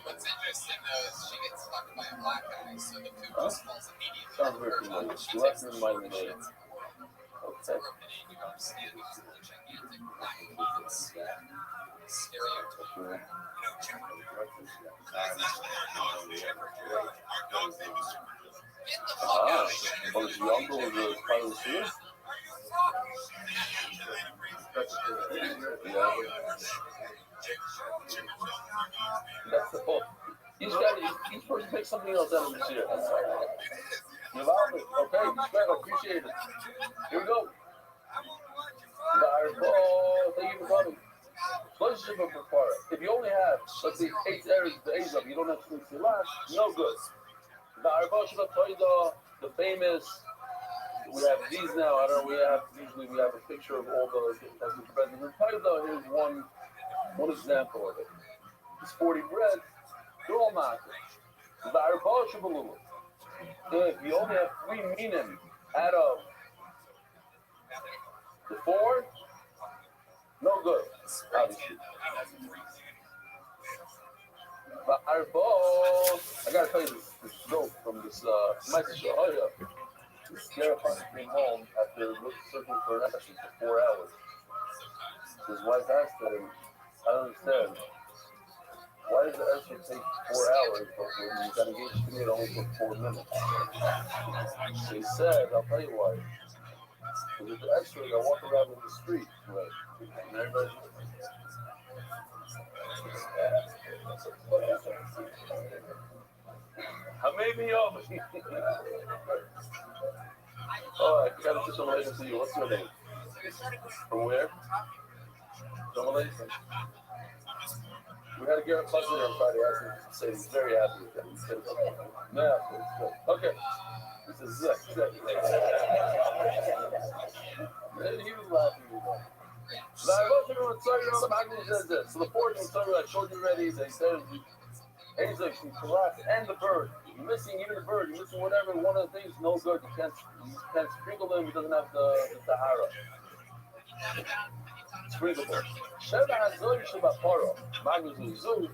What's interesting though is she gets fucked by a black guy, so the food Huh? smells immediately. Sounds very familiar. You have to remind me later. Okay. Well, is your uncle was part of the series? Yeah. That's the whole. Each person takes something else out of the series. Okay, respect, appreciate it. Here we go. Thank you for coming. Relationship of Bakara. If you only have, let's say, 8 areas of the Azab, you don't have to see last, no good. The famous, we have these now, I don't know, usually we have a picture of all the types of bread. The Taida, here's one example of it. It's 40 bread, they're all marked. If you only have 3 minim out of the 4, no good, obviously. But I gotta tell you this joke from this message. This terrifying came home after searching for an action for 4 hours. His wife asked him, I don't understand. Why does the answer take 4 hours, but when you got engaged to me, it only took 4 minutes? So he said, I'll tell you why. Because with the X-ray, I walk around in the street, right? And everybody. Maybe oh, I got to relation to you. What's your name? From where? We had to get a bus there on Friday. I asked him to say he's very happy with that. He said, no, it's good. Okay. He says, Zek. And he was laughing. So the 4th one, I showed you already. They said, Ezek and the bird. You're missing even the bird. You're missing whatever. One of the things, no good. You can't sprinkle them. He doesn't have the tahara. Sprinkleable. Sheba Hazoi Sheba Paro. Magnus Uzul.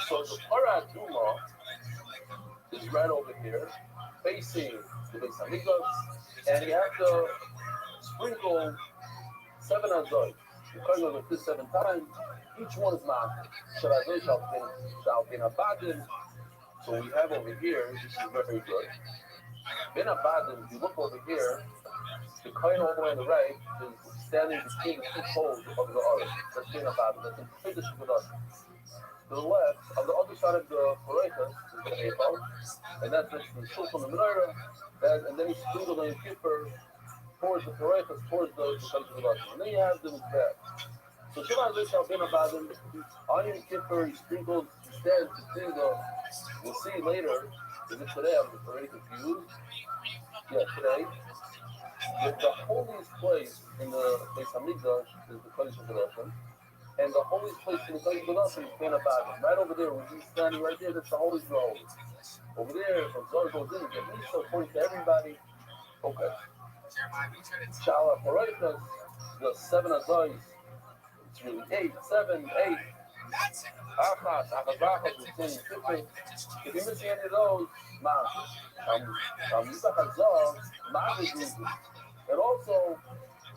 So the Para Duma is right over here, facing the Beis Hamikdash, and you have to sprinkle 7 Hazoi. Because of this 7 times, each one is marked. Shebazoi shall bin abadin. So we have over here, this is very good. Bin abadin, if you look over here, the coin all the way on the right is standing between the 2 poles of the ark. That's bin abadin. That's the biggest of us. To the left, on the other side of the Foretas, is the Ephod, and that's the Shul from the Menorah, and then he's sprinkled on the Kippur towards the Parechas, towards the country of Russia. And then you have the Mizbech. So Shimon Zishal bin Abadim, on Yom Kippur, he sprinkles, he stands between the, we'll see later, is it today? I'm already confused. Yeah, today. The holiest place in the Beis Hamikdash is the Kodesh HaKodashim, and the holiest place in the Kodesh HaKodashim is Ben Abadim. Right over there, when he's standing right there, that's the holiest of the holiest. Over there, from Zohar goes in, at least according to everybody, okay. Shala Paraykas, the 7 Azais, it's really 8, 7, 8. Achas, Achazachas, it's 10, 15. If you miss any of those, Ma'am. Yisach Hazah, Ma'am is easy. And also,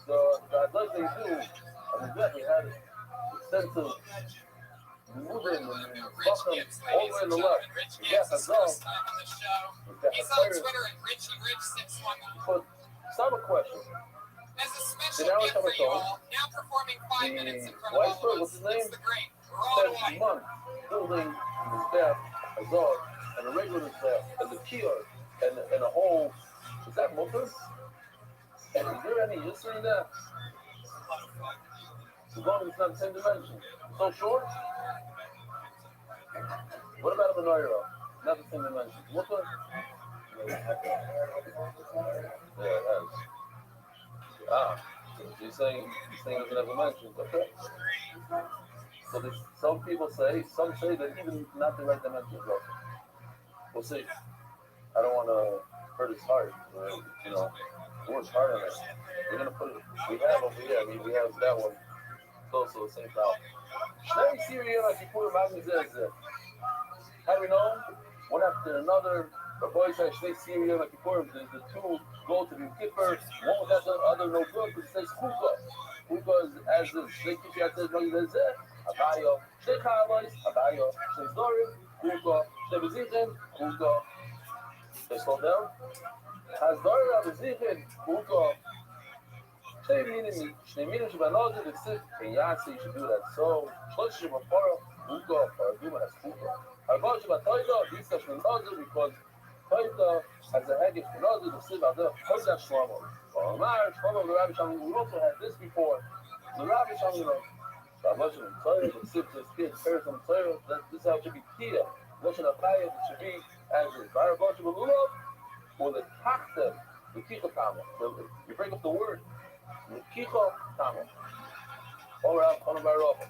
the Azais they do, we had extensive moving and fucking all the way on the left. Yeah, Hazah. But, start a question. So now it's on the phone. The white bird, what's his name? Spent months building his staff, Hazah, and a regular staff, and the kiosk, and a whole, is that motor? And is there any history in that? As long as it's not the same dimension. So short? What about a menorah? Not the same dimension. Motor? Yeah, it has. So you're saying it doesn't have dimensions, okay? So some people say, some say that even not the right dimensions, bro. We'll see. I don't want to hurt his heart, you know. Works hard on it. We're gonna put it. We have over here. I mean, we have that one. Close to the same problem. Shnei Syria, like you put it back in the how do we know? One after another. The boys say Shnei Syria, like you put it. The two go to the Kippur. One without the other no good. But it says Chuka. Chuka is as the Shnei Kippur says Magdalzeh. Abayo. Shnei Chavos. Abayo. Shnei Zorim. Chuka. Shnei Bezichem. Chuka. They slow down. Hazdara Bezichem. Chuka. Shnei Minim Shabanozu. They sit. And Yasi, you should do that. So, Shlosh Shemapara. Chuka. Paraduma has Chuka. Arba Shabatoida. Visa Shemanozu because Toida has a headache. Shemanozu. The Siv Adar. Toida Shlomo. Omar Shlomo. The Rabbi Shalom. We also had this before. The Rabbi Shalom. This is how it should be Kia. Lashon HaChayim, it should be as is. Or the Tachta, the Kicha Tama. You break up the word. The Kicha Tama. All around, Chonam Baroch.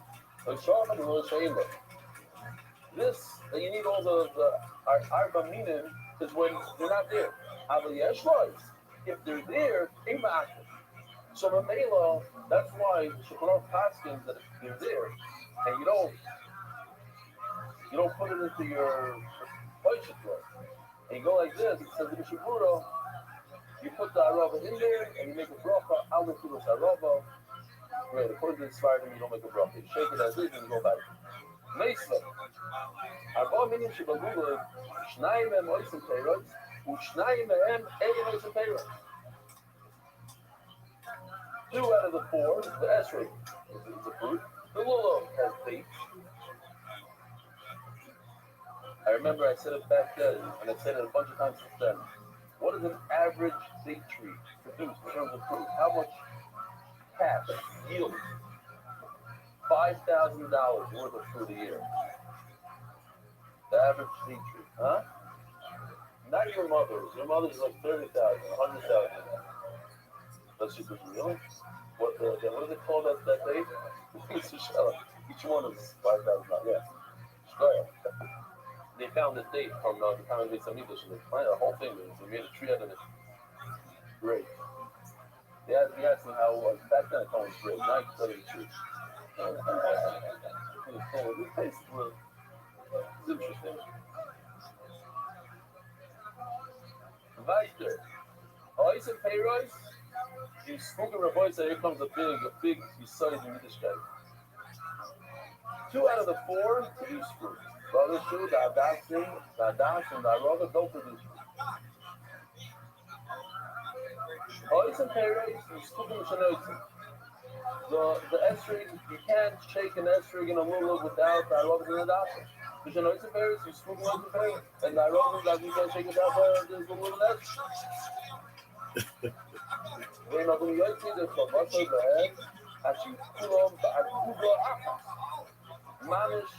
This, that you need all the Arba Minim, is when they're not there. Aval Yeshlois, if they're there, Ema Aktiv. So Mamela, that's why Shulchan Paskins that they're there, and you don't put it into your Poishit work. And you go like this, it says in the Shibura, you put the Arava in there, and you make a bracha, I'll do this Arava. Right, according to the Svardim, you don't make a bracha. You shake it as is, and you go back. Meisa. Arba Minim Shibagula, Shnayim Em Oisim Peirot, Ushnayim Em Egin Oisim Peirot. 2 out of the 4, the Esrei is a fruit. The Lulav has dates. I remember I said it back then, and I've said it a bunch of times since then. What does an average date tree produce in terms of fruit? How much cash yield? $5,000 worth of fruit a year. The average date tree, huh? Not your mother's. Your mother's like 30,000, 100,000. That's just really? What do they call that date? Each one is $5,000. Yeah. Shkoya. They found this date from the time of Beis Hamikdash, and they planted a whole thing. They made a tree out of it. Great. They asked me how it was. Back then I thought it was great. Now I can tell you the truth. This place is interesting. Weiter. Ois and Peiros. You spoke of Rabbi, so here comes a big Yisrael in Yiddishkeit. 2 out of the 4 produce fruit. The other 2, the Adash and the Arava, don't produce fruit. Ois and Peiros, you spoke of Shanoitzim. The Esrig, you can't shake an Esrig in a lulav without the Arava and the Adash. The Shanoitzim Peiros, you spoke of Ois and Peiros. And the Arava, you can't shake it without the lulav and the Esrig. ואם אדוני יוצא לחובות בהם, אשיב כולם בעגוגו אחת. ממש,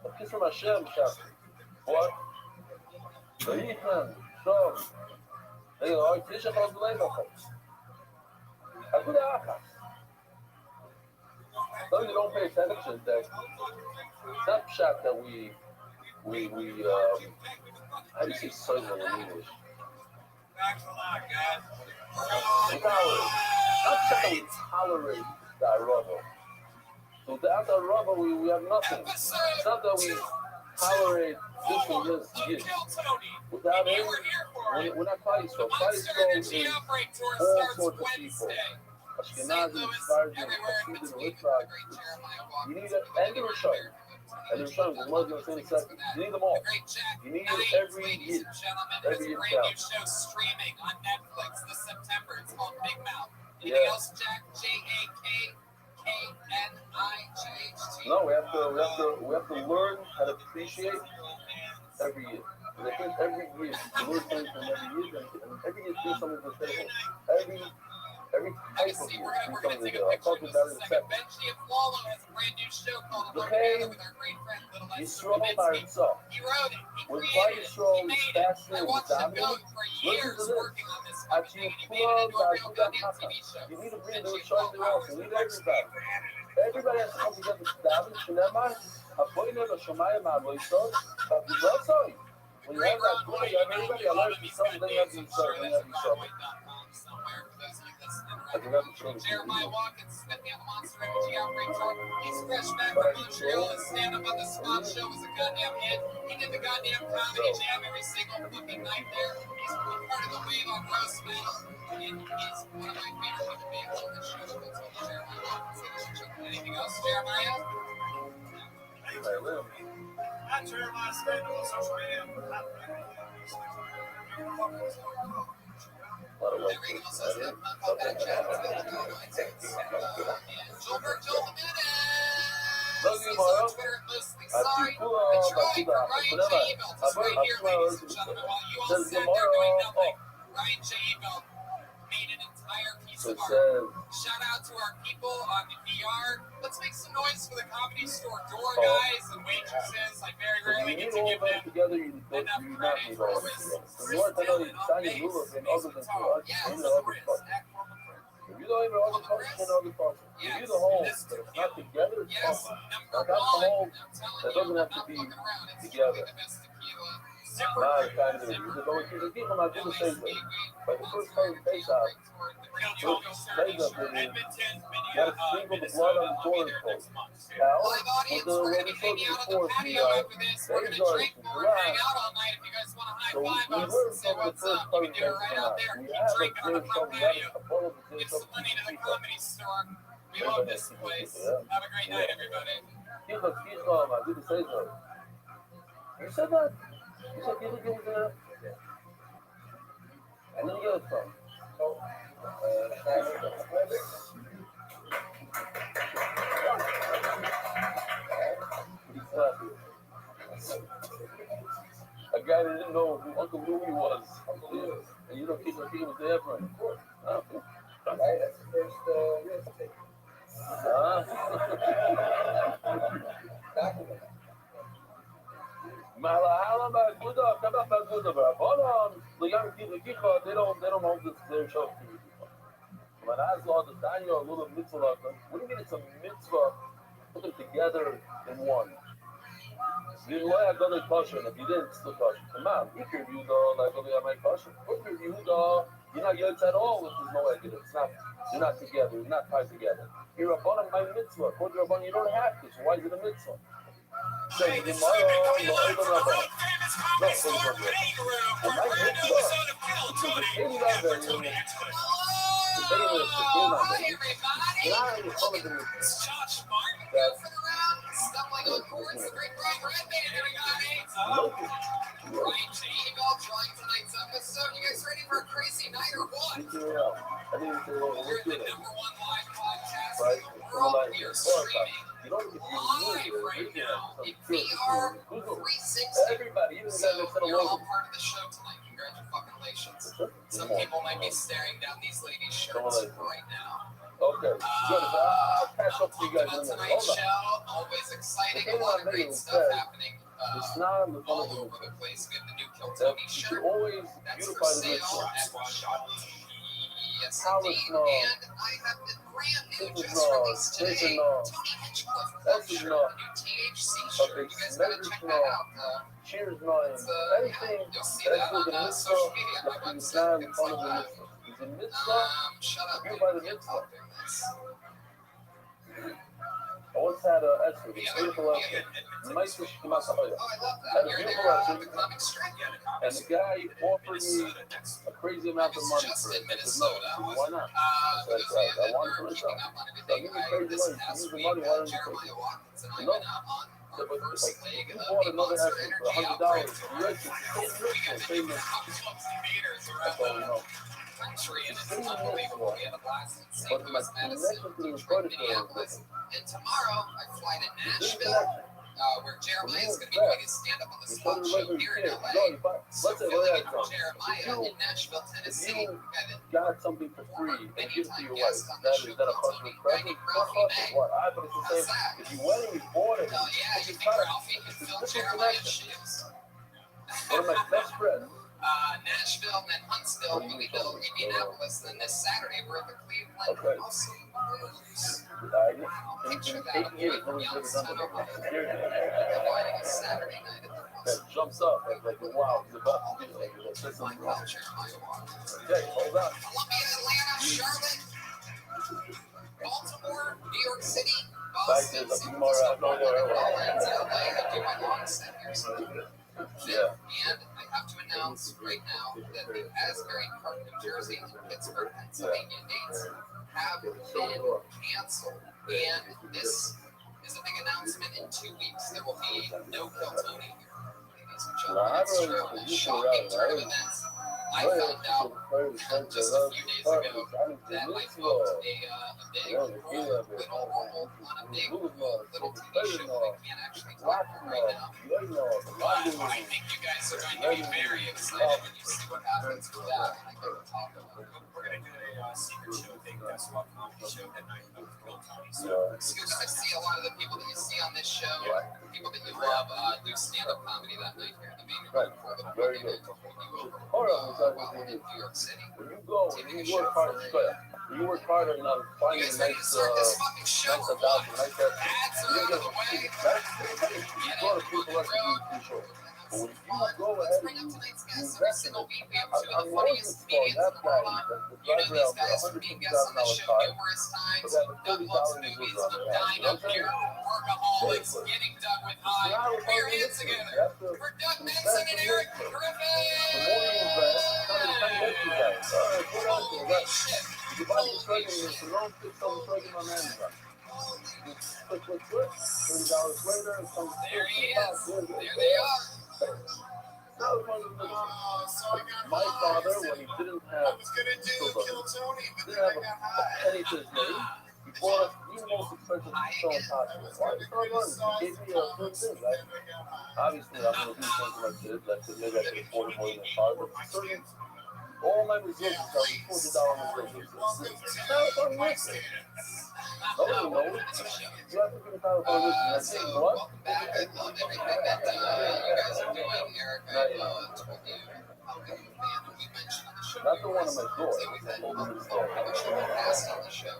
בקיסם השם שם. What? ויתן, שוב. רגע, אוי, תריש אחד אולי לכם. אגודה אחת. Though you don't pay attention, that snapshot that we how do you say soil in English? Tolerate. Snapshot that we tolerate the rubber. So without the rubber, we have nothing. It's not that we tolerate this and this. Yes. Without it, we're not Christ. So Christ goes in all sorts of people. Ashkenazi, Sfardim, Hasidim, Litvak. You need it, and the Rothschild. And the Rothschild, the Muslims in a second. You need them all. You need it every year. Every year new show streaming on Netflix this September. It's called Big Mouth. Anything else, Jack? JAKKNIGHT. No, we have to learn how to appreciate every year. And I think every year, you learn things from every year, and every year brings something to the table. Every type of year brings something to the table. I'll talk about it in a second. Benji and Wallow has a brand new show called Okay. with our great friend Little Yisrael by itself. He wrote it. He When created it. Yisrael He is made it. fasting I and watched him go davening, for listen years to this. working on this At fucking your thing, and he made it into a real goddamn club, TV show. you need to bring the Rothschild else. You need everybody. Everybody has to come together to daven. Shnema, Avoyne L'Shamayim Avoysos, Bavudosoi. When you have that glory, you have everybody. I like the sun, then you have the sun, then you have the sun. Jeremiah Watkins, met me on the Monster Energy Outbreak Tour. He's fresh back from Montreal. His stand-up on the spot show was a goddamn hit. He did the goddamn comedy jam every single fucking night there. He's part of the wave on Roast Metal. And he's one of my favorite human beings on the show. That's all Jeremiah Watkins. Anything else, Jeremiah? At Jeremiah Spindle on social media. Everything else is up on that chat. Joel Love you, Mara. Sorry, Detroit, Ryan J. Ebelt is right here, ladies and gentlemen. While you all sat there doing nothing, Ryan J. Ebelt made an entire piece of art. Shout out to our people on the VR. Let's make some noise for the Comedy Store door guys and waitresses. I very rarely get to give them together, you not need all of it. The more I know you sign your rules and other than to us, you know other parts. If you don't even other parts, you know other parts. If you the whole that's not together, it's awesome. I got the whole that doesn't have to be together. Nah, it's kind of the people I do say but the first time you face out, plays up with you, got to sprinkle the blood on the toilet bowl. Now, with the when we showed you before, the days are July. So we learned from the first time you face out. We have a clear from that, a bottle of the Give some money to the Comedy Store. We love this place. Have a great night, everybody. I didn't say so. You said that? You said give it to them? I didn't get it from. A guy that didn't know who Uncle Louie was. And you don't keep repeating with the airplane. Okay. That's the first real estate. Malahala Baguda, come up Baguda, the young people, they don't hold this their show. When I saw the Daniel, a little mitzvah, what do you mean it's a mitzvah? Put them together in one. You know, I got a caution. If you didn't, it's still caution. Come on, you can review the like I my caution. Put review the you're not yet at all, which is no idea. It's not, you're not together, you're not tied together. You're a bottom by mitzvah. Put your bottom, you don't have to, so why is it a mitzvah? So Hey, this is coming live from the world famous Comedy Store Waiting Room for a brand new episode of Kill Tony. After Tony Hi, everybody. It's Josh Martin here for the round. Stumbling on chords, the great Brian Redman, everybody. Ryan J. Ebelt drawing tonight's episode. You guys ready for a crazy night or what? We're the #1 live podcast in the world. We are streaming live right now in VR 360. Everybody, even the guy that said You're all hello. part of the show tonight. Congratulations. Some people might be staring down these ladies' shirts right now. Okay, good. I'll catch up to you guys in a minute. Tonight's Hold on. show, always exciting. A lot of great stuff happening It's not on the all phone. over the place. Good, the new Kill That Tony you shirt. should always That's for beautify the sale mix. at Shop. Yes, How indeed. it's not. And I have the brand new This is just not. released This today. is not. Tony Hinchcliffe That's shirt, not. the new THC shirt. Okay, You guys gotta check that out. Cheers, man. It's, Anything you'll see that's that with the on mitzvah, social media. My you website. can It's follow like the that. mitzvah. Is it mitzvah? Shut up. You by the Can't mitzvah. talk during this. I once had a Esther, this beautiful Esther. Nice to come out. Oh, I love Had that. a You're beautiful there, Esther. the comic strip. And the guy offered me a crazy amount of money for it. I said, no. I said, why not? I said, I want it for myself. So I give you crazy money. You use the money, why don't you take it? No. So, but if you bought another Esther for $100, you read it, same as that's all we know. Country, and it's unbelievable. We had a blast in St. But my Louis, Madison, connection to the Detroit, Detroit Minneapolis, and tomorrow I fly to this Nashville, connection. where Jeremiah is going to be doing his stand-up on the You spot put it show right here where in you LA. can. No, So let's say, filling what in for Jeremiah in Nashville, Tennessee, you Evan. got something for free and give it to your wife. Is that a customer present? Not customer. What? But it's the same. If you went and you bought it, Hell yeah, you it's think Ralphie can fill Jeremiah's shoes? one of my best friends. Nashville, and then Huntsville, Louisville, Indianapolis, and then this Saturday we're at the Cleveland Okay. Awesome Blues. In 8 years, nobody's ever done that. Providing a Saturday night at the That Awesome jumps up like wow, he's about to do like this. This is Blues. wrong. Jeremiah Walker. Okay, hold on. Columbia, Atlanta, Charlotte, Baltimore, New York City, Back Boston, to the San more Francisco, no, and LA. I do my long set here. So. Yeah. And I have to announce right now that the Asbury Park, New Jersey, and Pittsburgh, Pennsylvania dates have been canceled. And this is a big announcement. In 2 weeks, there will be no Kill Tony here. Ladies and gentlemen, it's true. A shocking turn of events. I found out just a few days ago that I booked a big role, little role on a big little TV show that I can't actually talk about right now. But I think you guys are going to be very excited when you see what happens with that. And I can talk about it. We're gonna do a secret show thing. That's what comedy show that night of Kill Tony. So You're going to see a lot of the people that you see on this show, people that you love, do stand-up comedy that night here in the main room for the Very good. while we're in New York City. When you go, when you work hard, you work harder on You finding guys a ready to nice, start this fucking show nice or adoption, what? nice that. Ads You are out get of the way. you go to people like you do show. But when you go Let's ahead bring and up tonight's you guests every invest in single it, week. We have two of I'm the always funniest for comedians in that the guy, world. the You know driver these out guys for from being guests on the $150,000 show car. numerous times. But that Doug $30 loves is movies. on I'm there. dying up here. Workaholics, getting Doug with high. Put your hands together for Doug Benson and Eric Griffin. Holy shit. You buy the truck and it's a long $6 truck on Amazon. Click, $30 later, it comes There he is. There there they are. My father, when he didn't have penny to his name, he bought us the most expensive stone possible. Why? He gave me a good thing, right? Obviously, I'm going to do something like this, like maybe I can afford more than a car, but certain, all my results are $200 results. That's not worth it. Nobody knows. You have to give a $1,000 listen. I say, what? Welcome back. I love everything that you guys are doing, Eric. I told you how big of a fan we mentioned on the show. Not the one on my door. We've had other show past on the show.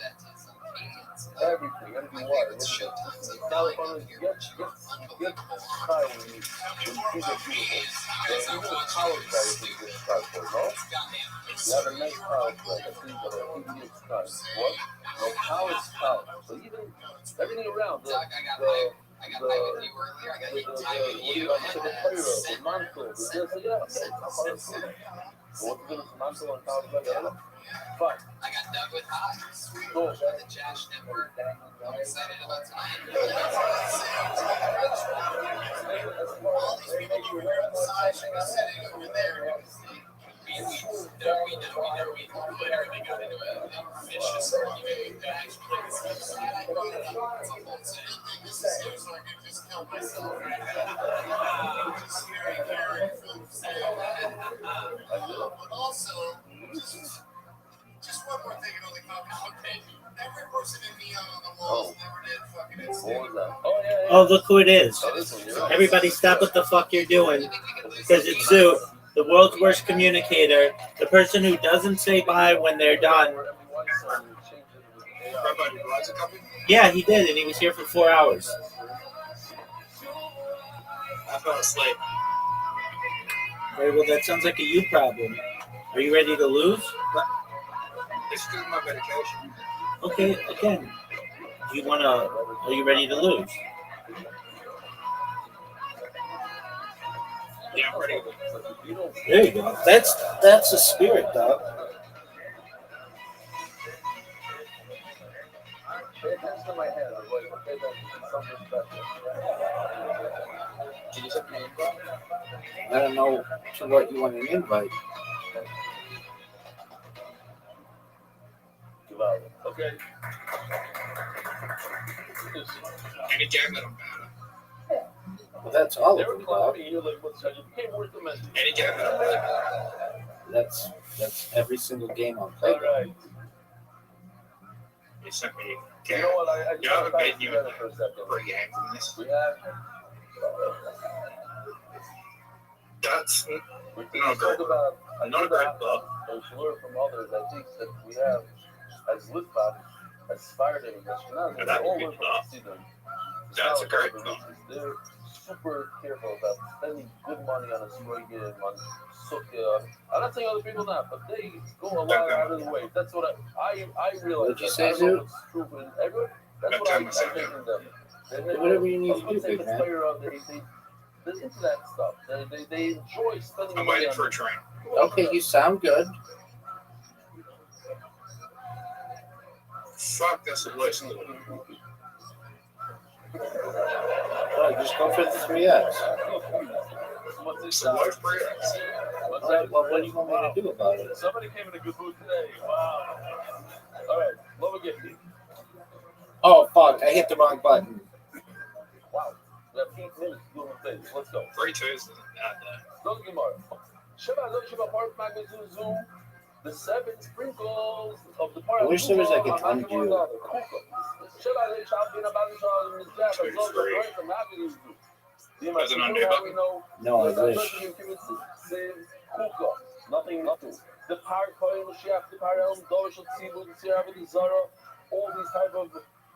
That is Canadians. Everything. Everything water. Favorite show times of California, here, get which are unbelievable. high when you see the beautiful. Even the college guy is a good sky for it, no? You have a nice college guy. I think that a good sky. What? No, college. So even everything around, Doug, I got high with you earlier. I got high with you. the mantle, the this, yeah. So what's the mantle on college guy? Fine. I got Doug with high. Cool. The Josh Network. I'm excited about tonight. Sitting over there. We literally got into a vicious argument that actually it's a whole thing. Also, just one more thing about the coming out thing. Every person in neon on the walls never did fucking What was instant. that? Oh, yeah, yeah. Oh, look who it is. Oh, this one, you're right. Everybody stop what the fuck you're doing. Because it's Sue, the world's worst communicator, the person who doesn't say bye when they're done. Rabbi, did Roger come in? Yeah, he did, and he was here for 4 hours. I fell asleep. Very well, that sounds like a you problem. Are you ready to lose? It's doing my medication. Okay, again. Are you ready to lose? Yeah, I'm ready. There you go. That's the spirit, dog. Pay attention to my hand. I'm like, okay, that's some respect. Did you send me an invite? I don't know to what you want an invite. Give out. Okay. Any game that I'm bad Well, that's all They of were them, dog. clapping you like, what's that? You became worth the message. at. Any game that I'm bad at. That's every single game I'll play. All right. You sent me a You game. know what? I just Yeah, want to I've pass made you together for a second. for a game from this. We have. That's We No, talk about. I not a think great that- book. and to learn from others, I think that we have, as Litvak, as Fire immigrants, we're not Yeah, going that's to a all good learn from book. Hasidim. It's That's not a great about the book. riches. They're super careful about spending good money on a sroigim, on sukkah. I'm not saying other people not, but they go a lot out of the way. That's what I realize. What'd you that. say, I don't know Zoo? if it's true, but everyone, that's That what I time was think in them. Whatever you need to do, Let's say big it's man. player of they're into that stuff. They enjoy spending I'm money waiting on for a it. train. Okay, you sound good. Fuck, that's the worst. Well, just go for the 3X. What's It's this? the worst for you. What's All right, that? well, what do you want me to do about it? Somebody came in a good mood today. Wow. All right, love a gift. Oh, fuck, I hit the wrong button. Wow. We have 8 minutes to do the thing. Let's go. 3-2 isn't that bad. Don't get more. Shabbat Park Magazine Zoom. The 7 sprinkles of the park. I wish there was like an undo. Shabbat Doesn't undo button? No, I wish. Nothing. The park, the park, all these type of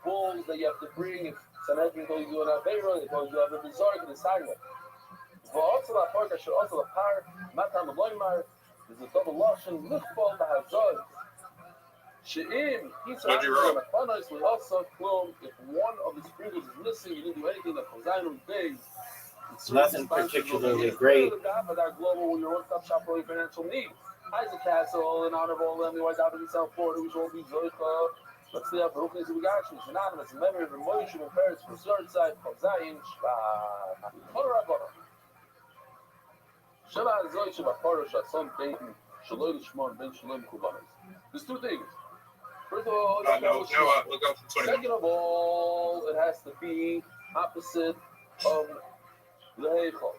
bulls that you have to bring. If Sanhedrin told you an Aveira, they told you have a bizarre, the Sagma. But also that park, I should also the park, Matam Loimar, is a double Lashon, Lichbal, Bahazad. She'im, he's What'd you roll? we also clum. If one of the sprinkles is missing, you didn't do anything that comes out of the day. Nothing particularly great. But our global, your one-stop shop for your financial needs. Isaac Castle, in honor of all them, we was out in South Florida, we shall be Zoicha. Let's see up Brooklyn, so we got you. Anonymous, in memory of Moshe and Paris for third side, Chazayin, Shabbat Zoy Shabbat Parosh, Son Ben Shalom Shmon Ben Shalom Kubanis. There's 2 things. First of all, No, we'll go for 21. second of all, it has to be opposite of the Heichal.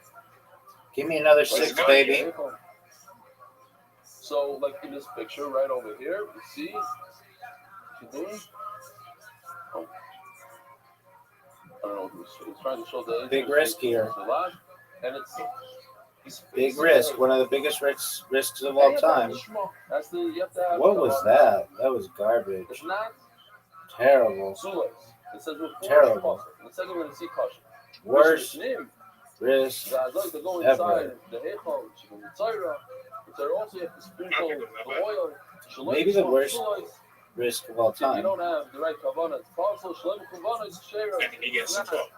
Give me another 6, baby. So, like in this picture right over here, you see what you're doing? Oh. I don't know what it's trying to show the Big risk here. And it's Big risk. One of the biggest risks of all time. What was that? That was garbage. It's not Terrible. Sulas. It says with Terrible. The second we're going to see caution. Worst risk They go ever. inside the Heichal, the Tzara. But also you have to sprinkle the oil. Maybe the worst risk of all If you time. don't have the right kavanah, it's also shalom kavanah is share. And he gets the 12.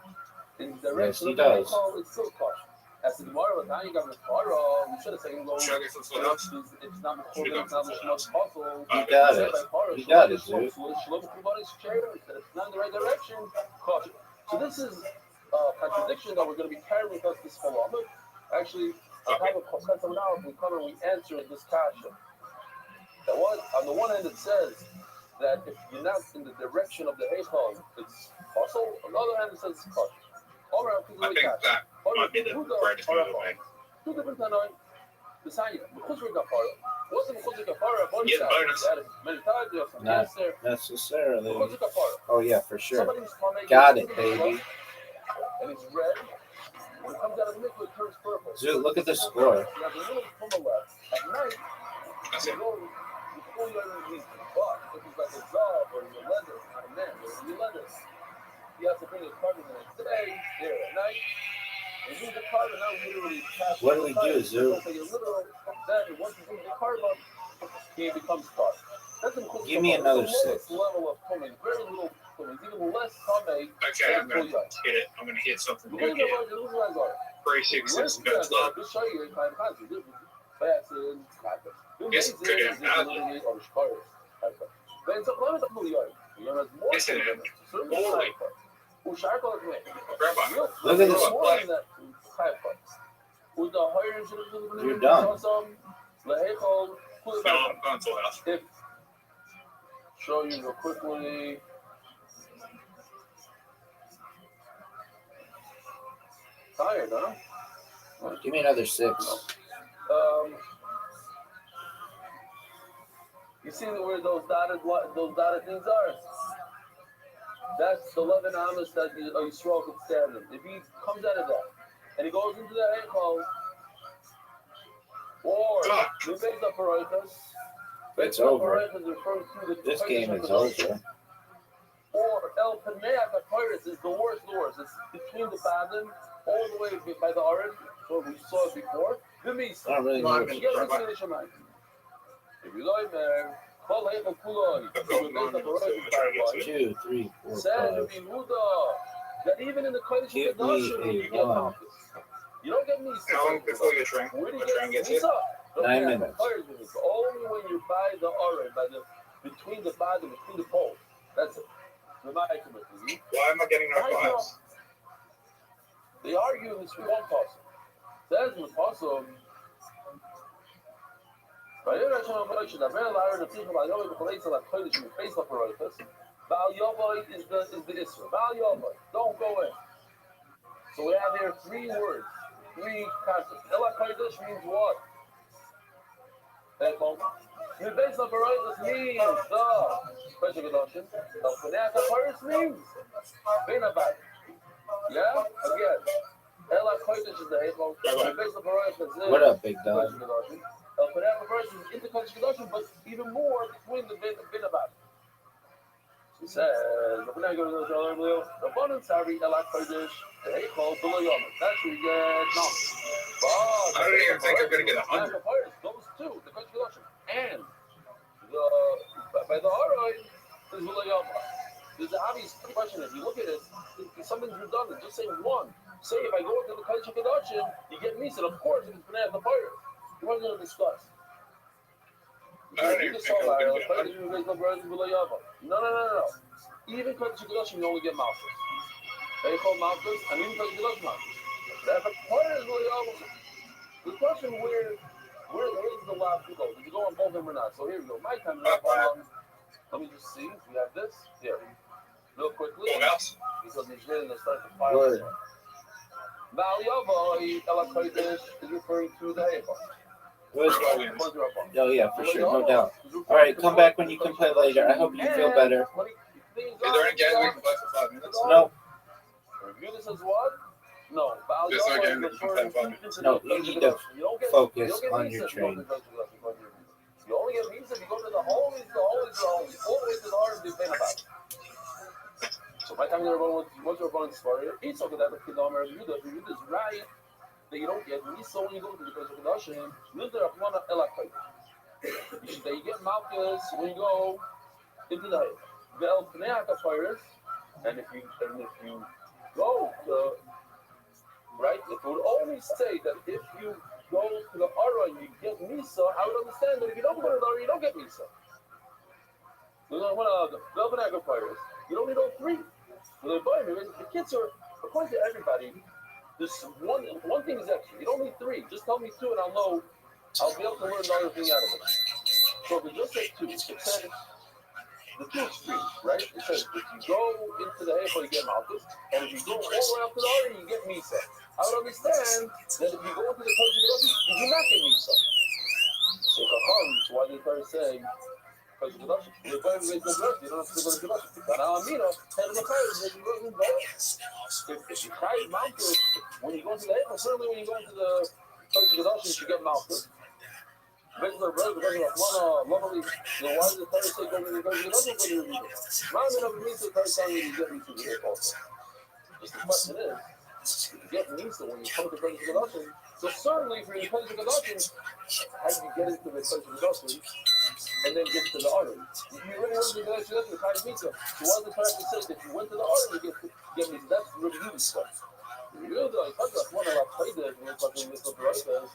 In the Yes, direction he of the does. Heichal, it's still caution. As the Gemara, with Tanya got the Torah, we should have taken low. Should I get some soda? It's not the it's not the Shlomo Apostle. You got it. You got it, dude. Shlomo Kavanah is share. It's not in the right direction. Caution. So this is a contradiction that we're going to be carrying with us this whole month. Actually, I have a concept now. If we come and we answer this kasha. That one, on the one hand, it says that if you're not in the direction of the Heichal, it's possible. On the other hand, it says it's caution. I think that might be the greatest move to make. 2 different Tanoim. Besides, because we're Gafara, wasn't because of Gafara, body Get the size. bonus. That is many times, you have some Not cancer. necessarily. Because of Gafara. Oh yeah, for sure. Somebody's stomach Got is it, baby. and it's red. When it comes out of the milk, it turns purple. Dude, look at the score. You have a little tumor left. At night, That's you it. go, you pull your release the butt. If it's like a dog or your leather, not a man, or your leather. You have to bring a carbon the next day, there at night. And use the carbon, now literally pass. What do we do, Zoo? Then once you bring the carbon, he becomes carbon. That's inclusive. Give me another the lowest 6. level of tummy, very little tummy, even less tummy. Okay, I'm gonna hit it. I'm gonna hit something Look good at here. the 366 guns up. Just show you kind of concept. Fashion, Yes, good and badly. Yes, it is. Holy. Rabbi. Look at this. You're done. No, I'm going full house. Show you real quickly. Tired, huh? Give me another 6. You see where those dotted things are? That's the 11 amas that Yisrael could stand in. If he comes out of that and he goes into the ankle, or the base of Paraitas, It's over. refers to the This game is over. Or El Paneach Pirates is the worst. It's between the Badim, all the way by the Orange, so we saw it before. The Misa. I don't really know. If you go in there, Kol Heichel Kuloi, 2, 3, 4, says 5. Rabbi Yehuda that even in the Kodesh Give me Kedoshim, a you get one. Malchus. You don't get Misa. How long before you train? Where do you What train get gets it? Misa? 9 minutes. Only when you're by the Orange, between the Badim, between the poles. That's it. Why am I getting no fives? They argue this one puzzle. Says in the puzzle, Val Yovoy is the Isra. Val Yovoy, don't go in. So we have here 3 words, 3 concepts. Ela Kodesh means what? The base of Paraitas means the special condition. El Paneach Paris means Benabat. Yeah? Again. Ela Kodesh is the Heifel. The base of Paraitas is What up, big dog? El Paneach Paris is into Kodesh Kedoshim, but even more between the Benabat. She says, the abundance Harry Ela Kodesh, the Heifel, below Yom. That's where you get numbers. I don't even think I'm gonna get 100. Those 2, the Kodesh Kedoshim. And by the Aroi is Vilayama. There's an obvious question. If you look at it, something's redundant. Just say one. Say if I go into the Kodesh Kedoshim, you get Misa. Of course, it's Bnei the Pirate. You weren't going to discuss. I don't even think I'm gonna get 100. No. Even Kodesh Kedoshim, you only get Malchus. They call Malchus, and even Kodesh Kedoshim Malchus. If a Pirate is Vilayama, the question where is the last to go? Did you go on both of them or not? So here we go. My time is up on. Let me just see. We have this here. Real quickly. Because he's ready to start the fire. Word. Val Yovoy Ela Kodesh is referring to the Heifel. Oh, yeah, for sure. No doubt. All right, come back when you can play later. I hope you feel better. Is there any game we can play for 5 minutes? No. Review this as what? No. Val Just like Yovoy in is referring 5 minutes. No, you need to focus on your training. You only get Misa if you go to the holies, all the way to the heart of the Benabat. So by the time once you're born to Sparta, it's okay that the Kedomer Yudah is right that you don't get Misa when you go to the Kodesh Kedoshim. You get Malchus when you go into the Hayat. Vel Paneach Pirates, and if you go to right, if it would only say that if you go to the Ara and you get Misa, I would understand that if you don't go to the Ara, you don't get Misa. The Velvanagah Pirates, you don't need all 3. The kids are, according to everybody, this one thing is extra. You don't need 3. Just tell me 2 and I'll be able to learn another thing out of it. So if it just says 2, it says the 2 extremes, right? It says if you go into the Heifel, you get Malchus, and if you go all the way up to the Ara, you get Misa. I would understand that if you go into the Kodesh Kedoshim, you do not get Misa. So why did the Torah say? Because you don't have to go to Kedushin. But now Amina, if you try Malchus, when you go into the Eichel, certainly when you go into the Kedushin, you should get Malchus. Regular brother, lovely. Why does the Torah say go to the Kedushin? Mine of me to the Torah saying you get me to the Eichel also. Just the question is, you get Nisa when you come to the Kedushin. So certainly, if you're in the Kedushin, how do you get into the Kedushin? And then get to the artery. You really want to go to the Kedushin. So why does the Torah say that if you went to the artery, get me? That's really good stuff. You really do. I thought that's one of our players when we're talking with the Rabbi.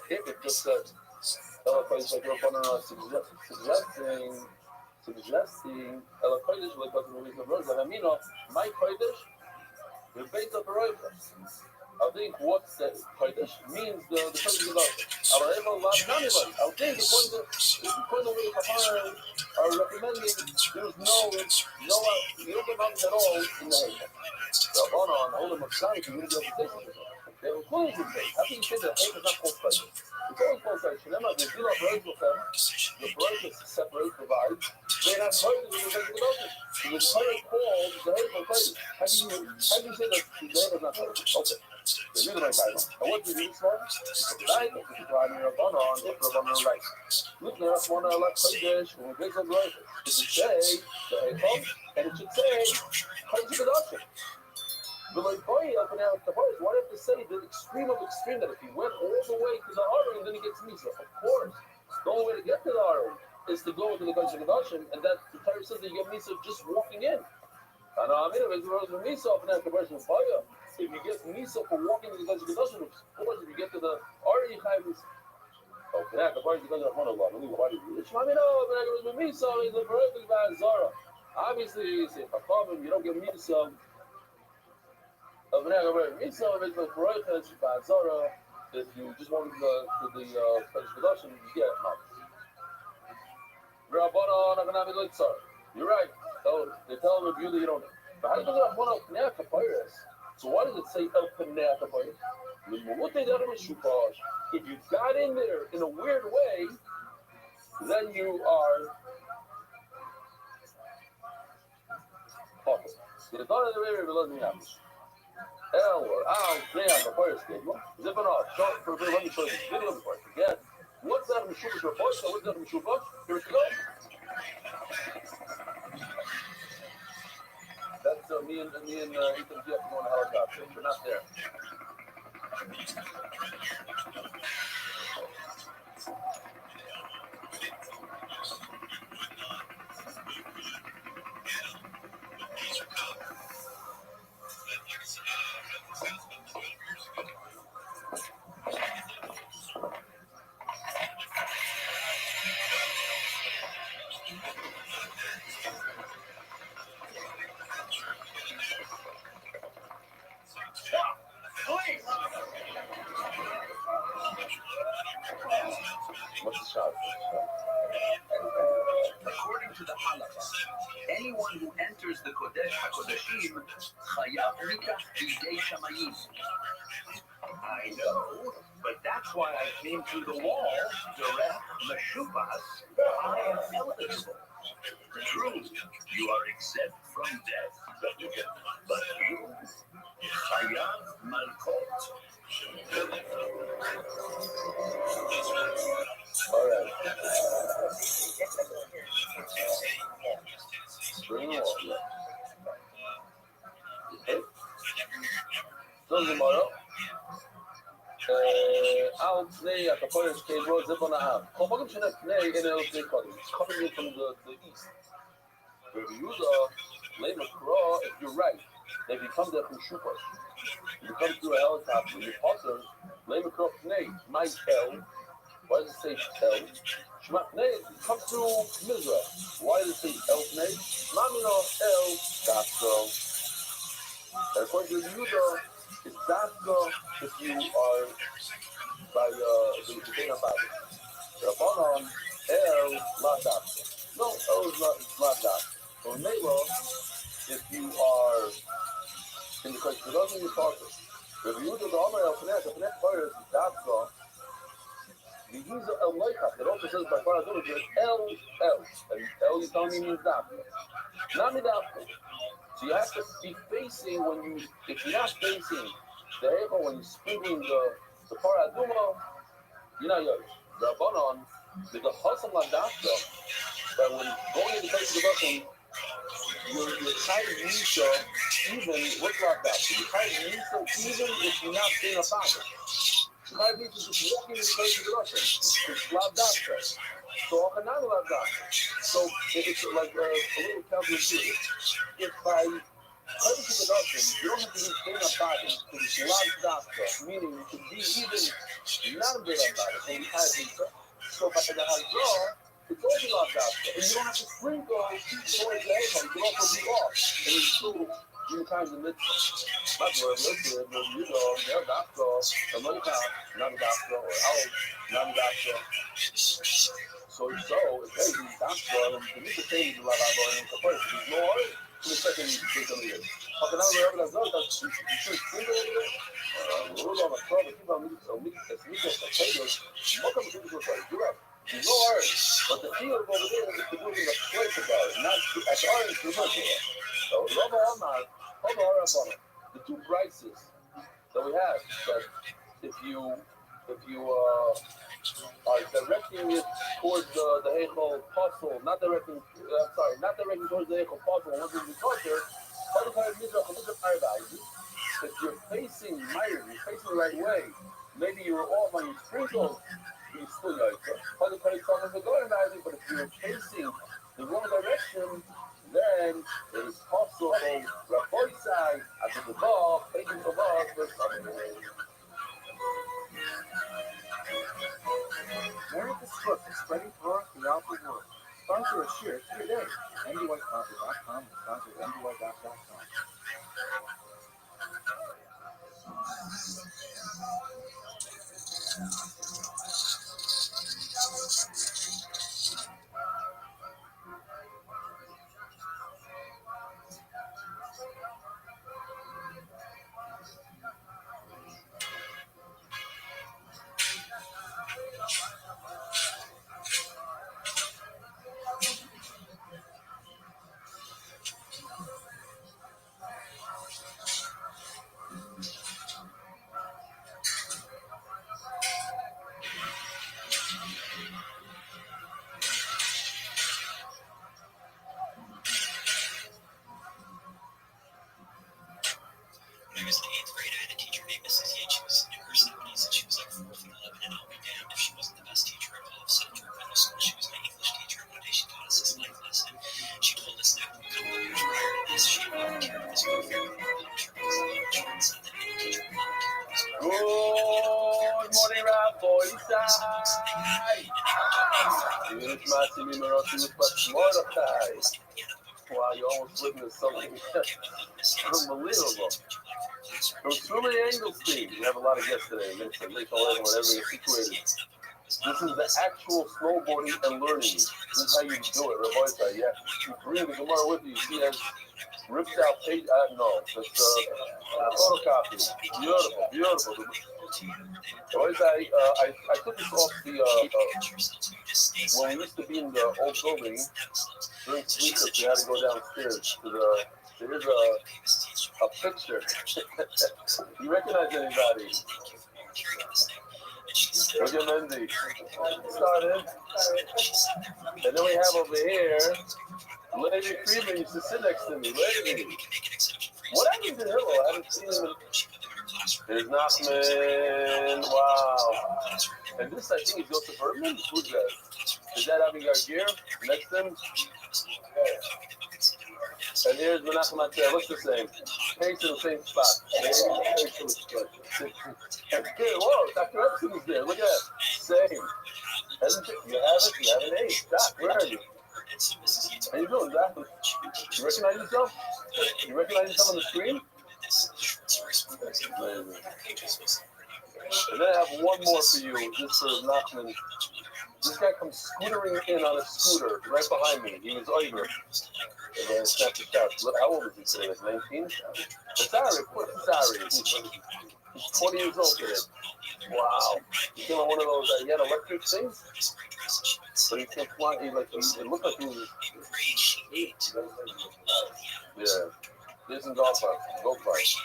If it just says, like you're suggesting, Kodesh, like what we're talking about, I mean, my Kodesh, the base of the Rabbi. I think what the Kodesh means the person of God. I think the point of the Chacham are recommending there's no you don't get mountains at all in the Heichal. The Rabbanan on all the Messiah, you wouldn't be able to take it. They're including the faith. How can you say that Heichal is not called Kodesh? It's always called Kodesh. Remember, the Zillah Baruch with them, the Baruch separate, divide. They have Kodesh with the Kodesh. So the Torah called the Heichal Kodesh. How can you say that the Heichal is not Kodesh? Okay. The reason I say that. And what do you mean for? Right? If you try to Rabbanan, if Rabbanan right. Look now, that's one like Kodesh, when we bring some Baruch. It should say the Heichal, and it should say Kodesh Kodesh. But like boy, up and out the voice, why do you have to say the extreme of extreme that if he went all the way to the artery and then he gets Misa? Of course, the only way to get to the artery is to go into the Kodesh Kodashim, and that the Torah says that you get Misa just walking in. And I mean, if it's Misa up and out the version of fire, if you get Misa for walking to the Kodesh Kodashim, of course, if you get to the artery, you have Misa. Okay, now the part you got one of them. Why do you? It's not Misa. It's the Baruch by Zara. Obviously, if a problem, you don't get Misa. If you just want to the Kedushin, you get it. You're right. They tell the review that you don't know. But how do you know one of Pnei? So why does it say El Pnei? If you got in there in a weird way, then you are awful. L or Al, Pnei the fire schedule. Zip it off. Let me show you this video before I forget. What's that Meshubash report? So what's that Meshubash? Here we go. That's me and Ethan Jeff going to helicopter. We're not there. What's the shot? According to the Halacha, anyone who enters the Kodesh HaKodeshim chayav mikach b'yidei shamayim. I know, but that's why I came through the wall, direct Meshupas. I am eligible. True, you are exempt from death, but you, chayav malkot. All right. Bring it on. So tomorrow, Al Pnei at the forest cave road zip on the half. Chomagim Shanef Pnei in El Pnei Kodim. It's coming in from the east. Rabbi Yehuda, Lema Kra, if you're right, they become there from Shukosh. You come through a helicopter, you potter, Lema Kra Pnei, my tell. Why does it say El? Shema Pnei, come through Mizrah. Why does it say El Pnei? Mamino El Dasko. According to Yehuda, it's Dasko if you are by the Dana Bible. Rabbanan El La Dasko. No, El is not Dasko. So Mela, if you are in the country, it doesn't mean you talk to. If you do the Omer El Pnei, the Pnei Fire is Dasko. He's a loikach. It also says by far there's El. And El, you tell me, means dafka. Not midafka. So you have to be facing if you're not facing the heichal when you're sprinkling the paraduma, you're not yosh. Rabbanon, with the chasam ladafka, that when going into the place of the Russian, you're trying to use even what's ladafka. You're trying to use even if you're not staying a father. You're trying to just walking into the place of the Russian. It's ladafka. So Ochanami ladafka. So it's like a little counterintuitive. If by cutting to the Russian, you don't have to be staying a body. It's ladafka, meaning you can be even not a bit of body. So you have to. So by the hazor, it's also ladafka, and you don't have to sprinkle towards the heichal. You can also be off, and it's still in times of mitzvah. That's where listen, you know, they're dafka, a loika, not dafka, or out, not dafka. So if hey, dafka, the mitzvah changes a lot of the first. There's no oil, in the second you take on the other. But now wherever that's done, that's you should sprinkle over there. Rule on a club, if you want to make potatoes, what kind of things look like? You're right. There's no orange, but the field over there is to move in a place about it, not at orange to look at. So Rabbi Amar, the two prices that we have, that if you are directing it towards the heichal puzzle, not directing towards the heichal puzzle, and looking closer, if you're facing Meir, you're facing the right way, maybe you were off on your sprinkles, you still know it. But if you're facing the wrong direction, then it is possible Rabbi side at the ball, facing the ball for something. America's book is spreading throughout the world. Sponsor a share today. NDYsponsor.com and sponsor NDY.com. When I was in 8th grade, I had a teacher named Mrs. Yates. She was in her 70s, and she was like 4'11", and I'll be damned if she wasn't the best teacher at all of Central Middle School. She was my English teacher, and one day she taught us this life lesson. She told us that a couple of years prior to this, she had volunteered with this welfare group for publisher because the publisher had said that any teacher would volunteer with this welfare group. Good morning, Rabbi. Wow, you almost living in something unbelievable. From so many angles, Steve. We have a lot of guests today. They call it whatever you're situated. This is the actual snowboarding and learning. This is how you do it, Rabbi. Yeah, you bring the Gemara with you. She has ripped out page. No, it's photocopy. Beautiful. I took this off the when we used to be in the old building. During sleep, we had to go downstairs to the. There is a picture. You recognize anybody? Look at Lindsay. Started. And then we have over here, Lady Friedman used to sit next to me. Lady. What happened to Hillel? I haven't seen him. There's Nachman. Wow. And this, I think, is Joseph Herman. Who's that? Is that Abigail Gear next to him? And here's Menachem Atzeh. What's the same? Pace in the same spot. Whoa, Dr. Epson is there. Look at that. Same. You have it? You have an 8. Doc, where are you? How you doing, Doc? You recognize yourself? You recognize yourself on the screen? And then I have one more for you. This for Nachman. This guy comes scootering in on a scooter right behind me. He was Iber. And then snapped his couch. How old is he today? Like 19? Sorry. He's 20 years old today. Wow. He came on one of those, he had electric things, but he came flying, it looked like he was, yeah. Jason Golf Price.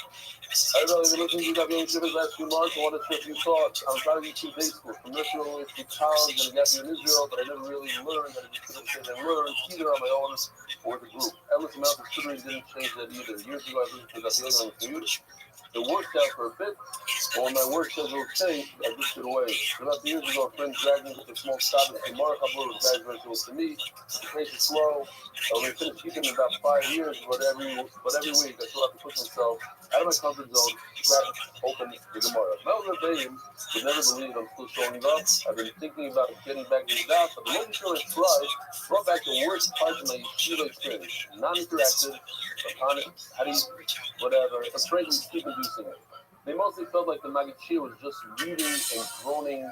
I don't know, if you're listening to WA Exhibit last few months, I want to share a few thoughts. I'm trying to do day school, commercial, through college, and I got here in Israel, but I never really learned, I just couldn't say I learned either on my own or the group. Endless amounts of tutoring didn't change that either. Years ago, I listened to WA on the computer. It worked out for a bit, but when my work schedule changed, I drifted away. About 2 years ago, a friend dragged me to a small stop in tomorrow. A couple of guys very close to me. The pace is slow. We finished keeping in about 5 years, but every week I still have to push myself out of my comfort zone, grab open the Gemara. Mel Rabbi would never believe I'm still showing up. I've been thinking about getting back to the daf, but the moment I tried brought back the worst part of my yeshiva experience. Non-interactive, whatever, a frankly sleep-inducing. They mostly felt like the Maggid was just reading and groaning.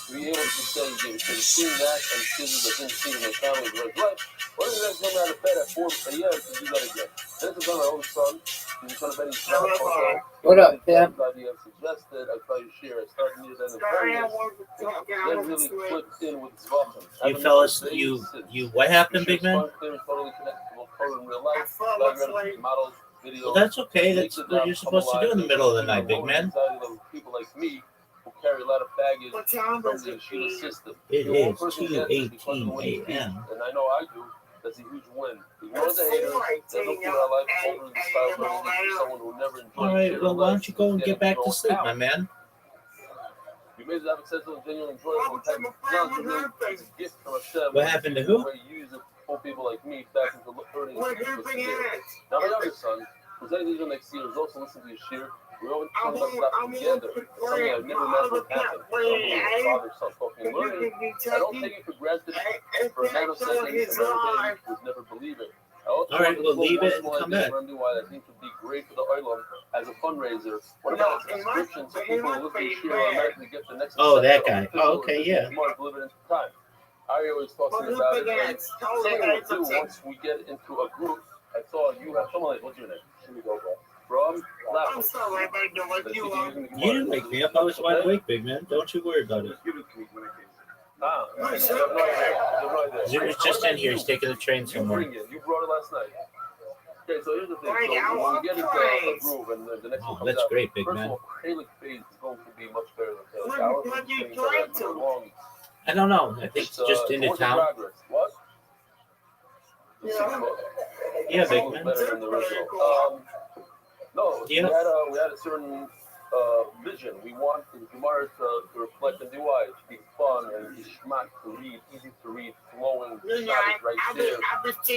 To be able to say, you should have seen that and scissors I didn't see in my family was right. What is that coming out of bed at 4 a.m. to do that again? This is on my own son. He's going to bet he's not also. What up, Pam? Idea suggested, I thought you share. I started near the end of the then really clicked in with Zvachim. You fellas, you what happened, big man? Totally connected to in real life. Models, videos. Well, that's okay. That's what you're supposed to do in the middle of the night, big man. People like me who carry a lot of baggage from the yeshiva system. It is 2:18 a.m. And I know I do. That's a huge win. Ignore the haters. They look for our life over the style of someone who never enjoyed. All right, well, why don't you go and get back to sleep, my man? You made it have accessible and genuine enjoyable. It's a gift from Hashem. What happened to who? Where you use it for people like me back into learning. Now my younger son, who's 8 years next year, is also listening to your shir. We always talk about stuff together. Something I've never imagined happened. Father, son, talking and learning. I don't take it for granted for a nanosecond and every day would never believe it. All right, we'll leave it and come back. Why I think would be great for the Olam as a fundraiser. What about a subscription so people who look at your share automatically get the next? Oh, that guy. Oh, okay, yeah. Deliver it into time. Ari always talks to me about it. And something we'll do once we get into a group. I saw you have someone like, what's your name? Here we go, bro. From I'm sorry, I don't know what you want. You didn't wake me up. I was wide awake, big man. Don't you worry about it. He was just in here. He's taking the train somewhere. You brought it last night. Okay, so here's the thing. So when we get into a groove and the next one comes that's out, great, big first man. of all, Haley phase is going to be much better than Haley. What you trying to? I don't know. I think just into town. What? Yeah, big man. Better than the original. No, Yeah. we had a certain vision. We want the Gemara to reflect the new eyes, to be fun and ishmak to read, easy to read, flowing, right there.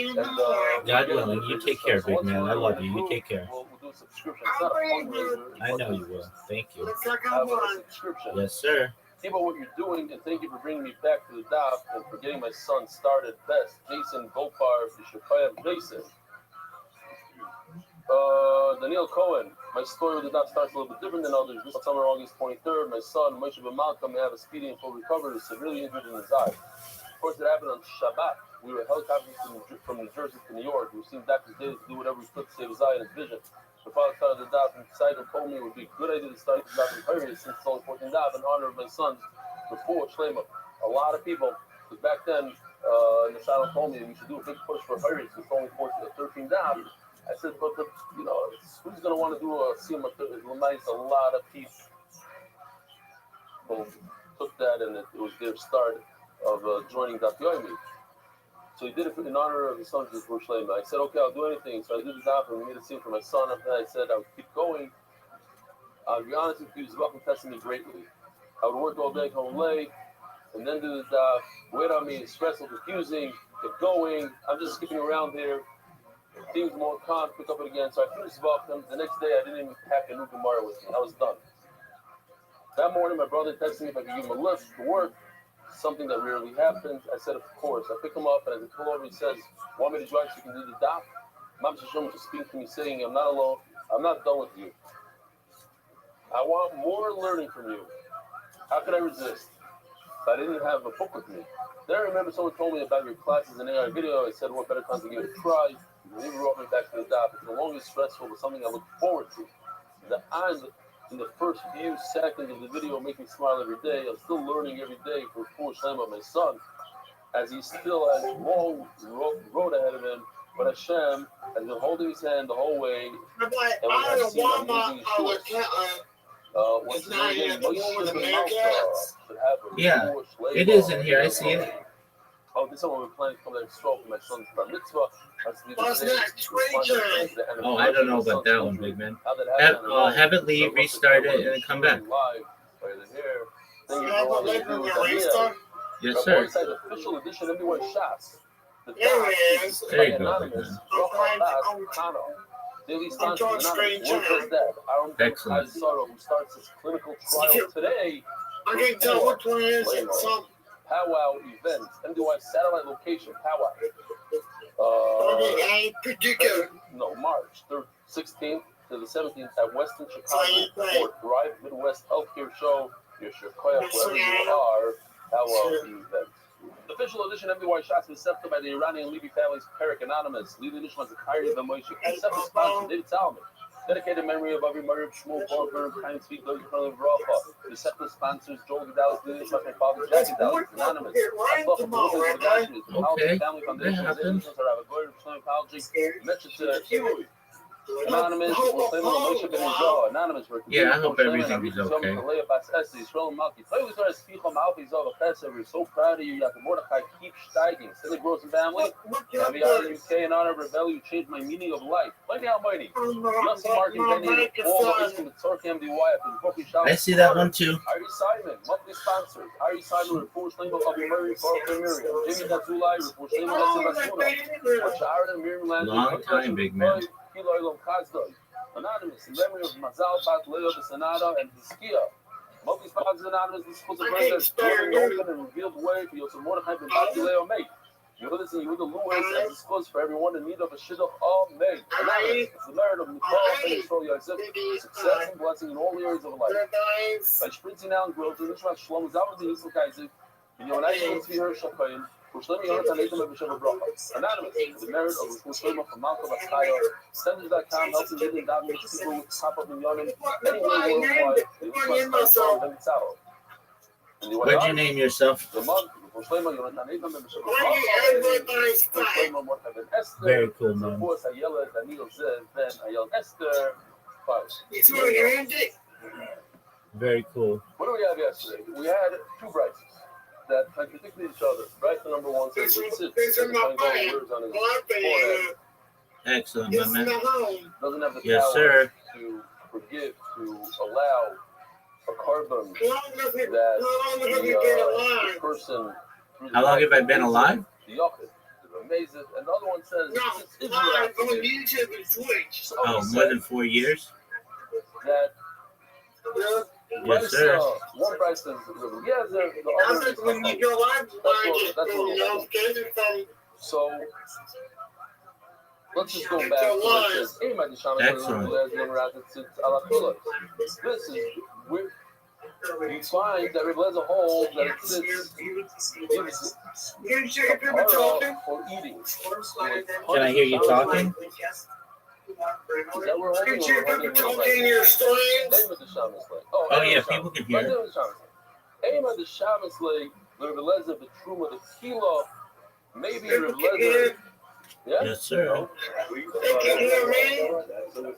And, God willing, you take care, big man. I love you. You take care. We'll do a subscription. It's not a fundraiser. I know you will. Thank you. Have a subscription. Yes, sir. Think about what you're doing, and thank you for bringing me back to the daf and for getting my son started best. Jason Gopar, Jason. Daniel Cohen. My story with the daf starts a little bit different than others. This summer, August 23rd, my son, Moshe Ben Malcolm, may have a speedy and full recovery. He's severely injured in his eye. Of course, it happened on Shabbat. We were helicoptered from New Jersey to New York. We received doctors daily to do whatever we could to save his eye and his vision. The father started the daf and decided to told me it would be a good idea to start the daf in Hurry since it's only 14 daf in honor of my sons before Shlema. A lot of people, because back then, the Shalom told me we should do a big push for Hurry since it's only 13 daf. I said, but who's going to want to do a Siyam Lamais? A lot of people took that, and it was their start of joining Daf Yomi. So he did it in honor of his son, before Shlema. I said, okay, I'll do anything. So I did the daf, and we made a scene for my son. After that, I said I would keep going. I'll be honest with you, Zvachim tested me greatly. I would work all day, come home late, and then do the daf. Wait on me, it's stressful, confusing, keep going. I'm just skipping around there. Things more calm, pick up it again. So I finished Zvachim. The next day, I didn't even pack a new Gemara with me. I was done. That morning, my brother texted me if I could give him a lift to work. Something that rarely happens. I said, of course. I pick him up, and as I pull over, he says, want me to drive so you can do the daf? Mam Shashom just speaking to me, saying, I'm not alone. I'm not done with you. I want more learning from you. How could I resist? If I didn't have a book with me. Then I remember someone told me about your classes in AI video. I said, what better time to give it a try? You never brought me back to the daf. It's the longest stressful, but something I look forward to. The eyes in the first few seconds of the video make me smile every day. I'm still learning every day for Full Shlema of my son, as he still has a long road ahead of him. But Hashem has been holding his hand the whole way, and we have seen him using his shorts. Once again, Yeah, it is in here. I see it. Oh, this is what we're planning to come there and stroke for my son's bar mitzvah. Oh, I don't know about that one, big man. Have it leave, restart it, and then come back. Yes, sir. Official edition of everyone shots. There you go, big man. Daily sponsor Anonymous. Excellent. Who starts his clinical trial today. I can tell which one is it. Some Powwow event, NDY satellite location, Powwow. No, March 3rd, 16th to the 17th at Western Chicago Fort Drive Midwest Healthcare Show. Your Shirkoya, wherever you are, Powwow event. The official edition of MBY Shots was accepted by the Iranian Levy family's Perik Anonymous. Lead edition was Zakari the Moshe. Concept sponsor David Salman. Dedicated memory of Avi Murray, Shmuel Borger, Kind Sweet, Doug Colonel Rafa. Receptive sponsors Joel Vidal, Leaders, my father, Jackie Vidal, Anonymous. Okay, Family that Foundation, happens. Mentioned Anonymous, Anonymous. Yeah, I hope everything is okay. We're so proud of you. Mordechai, keep steiging. Cindy Gross family. We are in the UK in honor of Rebel. You changed my meaning of life. Mighty Almighty. Yossi Martin, Benny, I see that one too. Ari Simon, monthly sponsors. Ari Simon, report Slingo of Murray, Parker Miriam. Jimmy Datzulai, report Slingo of Miriam. Long time, big man. Anonymous, in memory of Mazal Bat Leo the Sanada and Hiskia. Multi sponsors Anonymous, this was a brand that's open and revealed way for Yosef Mordechai and Bat Leo mate. You will listen, you will the Lewis and disclose for everyone in need of a shidduch all made. Anonymous, it's the merit of Nicole and Yisrael Yosef, success and blessing in all areas of life. By spritzing out and growth, and Nishmat Shalom, Zavah the Yisrael Kaizik, and Yonai Yisrael Her Shakayim. Anonymous, the merit of Rothschild from Malcolm Ataya, Senders.com, helping living down people with top of Minyanim, anywhere worldwide. What'd you name yourself? Very cool, man. Very cool. What do we have yesterday? We had two brides that contradicted each other. Bryce the number one says it sits on his forehead. Excellent, my man. Doesn't have the Yes, power sir. to forgive, to allow a carbon that the person. How long have I been alive? The Yochid. Amazing. And the other one says it's on YouTube and Twitch. Oh, more than 4 years? That Yes, sir. one Bryce says yeah, the other is when you go live, so let's just go back to what it says. Excellent. This is we find that Rebbe Lezer holds that it sits for eating. Can I hear you talking? That we're holding Oh, yeah, people can hear. Aim of the Shabbos leg, Rebbe Lezer, the Truma, the Kilo, maybe Rebbe Lezer. Yeah? Yes, sir.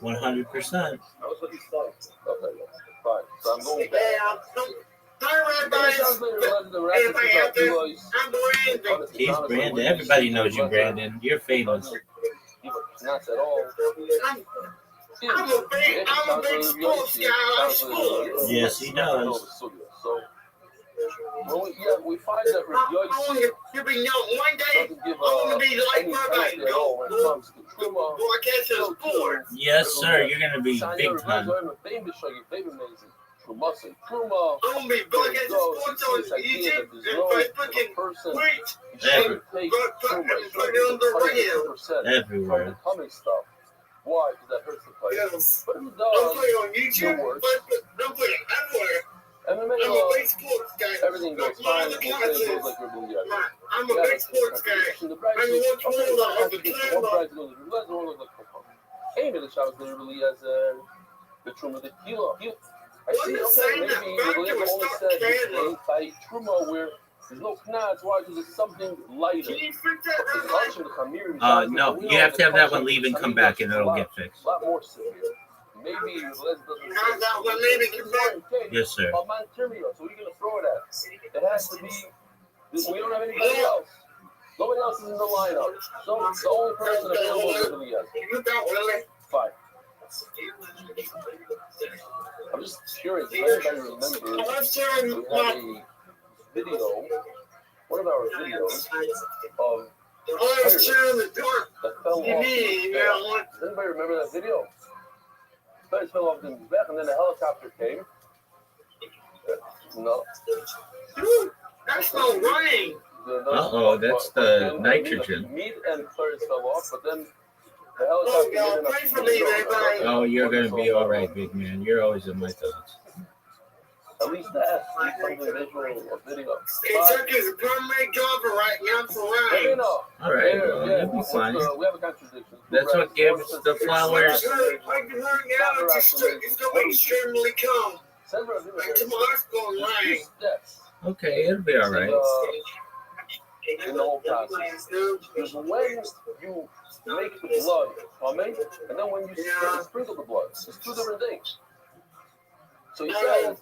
100%. Okay, fine. So I'm going back. He's Brandon. Everybody knows you, Brandon. You're famous. Not at all. I'm a big sports guy. I sport. Yes, he does. So, we find that Rabbi You'll be young one day. doesn't give I'm gonna be like any Rabbi. penalty at all when it comes to Truma. Broadcast a sport. Yes, sir. You're going to be big time. Truma. I'm gonna be broadcasting sports on YouTube and Facebook and Twitch. Everywhere. Put it on the radio. Everywhere. Stuff. Why? Because that hurts the player. Yes. But if it Don't put it does, on YouTube. Don't put it everywhere. MMA, I'm a big sports guy. everything goes fine. It goes like we're doing the other. I'm a big sports guy. I'm a watch all of the time. Amy the Shabbos really has the Truma, the Kilo. I see, okay, maybe the Rabbi only said it's by Truma where there's no knot. Why? Because it's something lighter. No, you have to have that one leave and come back, and it'll get fixed. A lot more severe. Maybe Les doesn't How's that one leaving come back? Yes, sir. So what are you gonna throw it at? It has to be. We don't have anybody else. Nobody else is in the lineup. So the only person available is Rabbi. You don't really. Fine. I'm just curious if anybody remembers we had a video, one of our videos of pirates that fell off the Mizbeach. Does anybody remember that video? Pirates fell off the Mizbeach and then a helicopter came. No. Dude, that's no rain. Uh-oh, that's the nitrogen. Meat and pirates fell off, but then the helicopter pray for me, everybody. Oh, you're going to be all right, big man. You're always in my thoughts. At least that. Something visual or video. Kentucky's a permanent governor right now for Let me rain. know. All right, well, you'll be fine. We have a contradiction. That's what gives the flowers. I can hurt now. It's going to be extremely cold. Like tomorrow's going to rain. Okay, it'll be all right. In the whole process. Because when you make the blood coming, and then when you sprinkle the blood, it's two different things. So you said,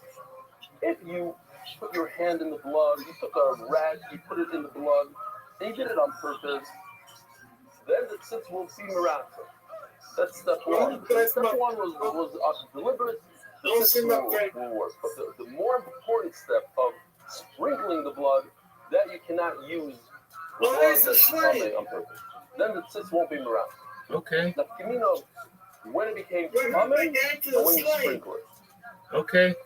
if you put your hand in the blood, you took a rat, you put it in the blood, and you did it on purpose, then the sins will be miraculous. That's step one. Step one was deliberate. Step two will work. But the more important step of sprinkling the blood, that you cannot use on purpose. Then the tzitz won't be miraculous. Okay. Now, give me know when it became common and when you sprinkle it. Okay.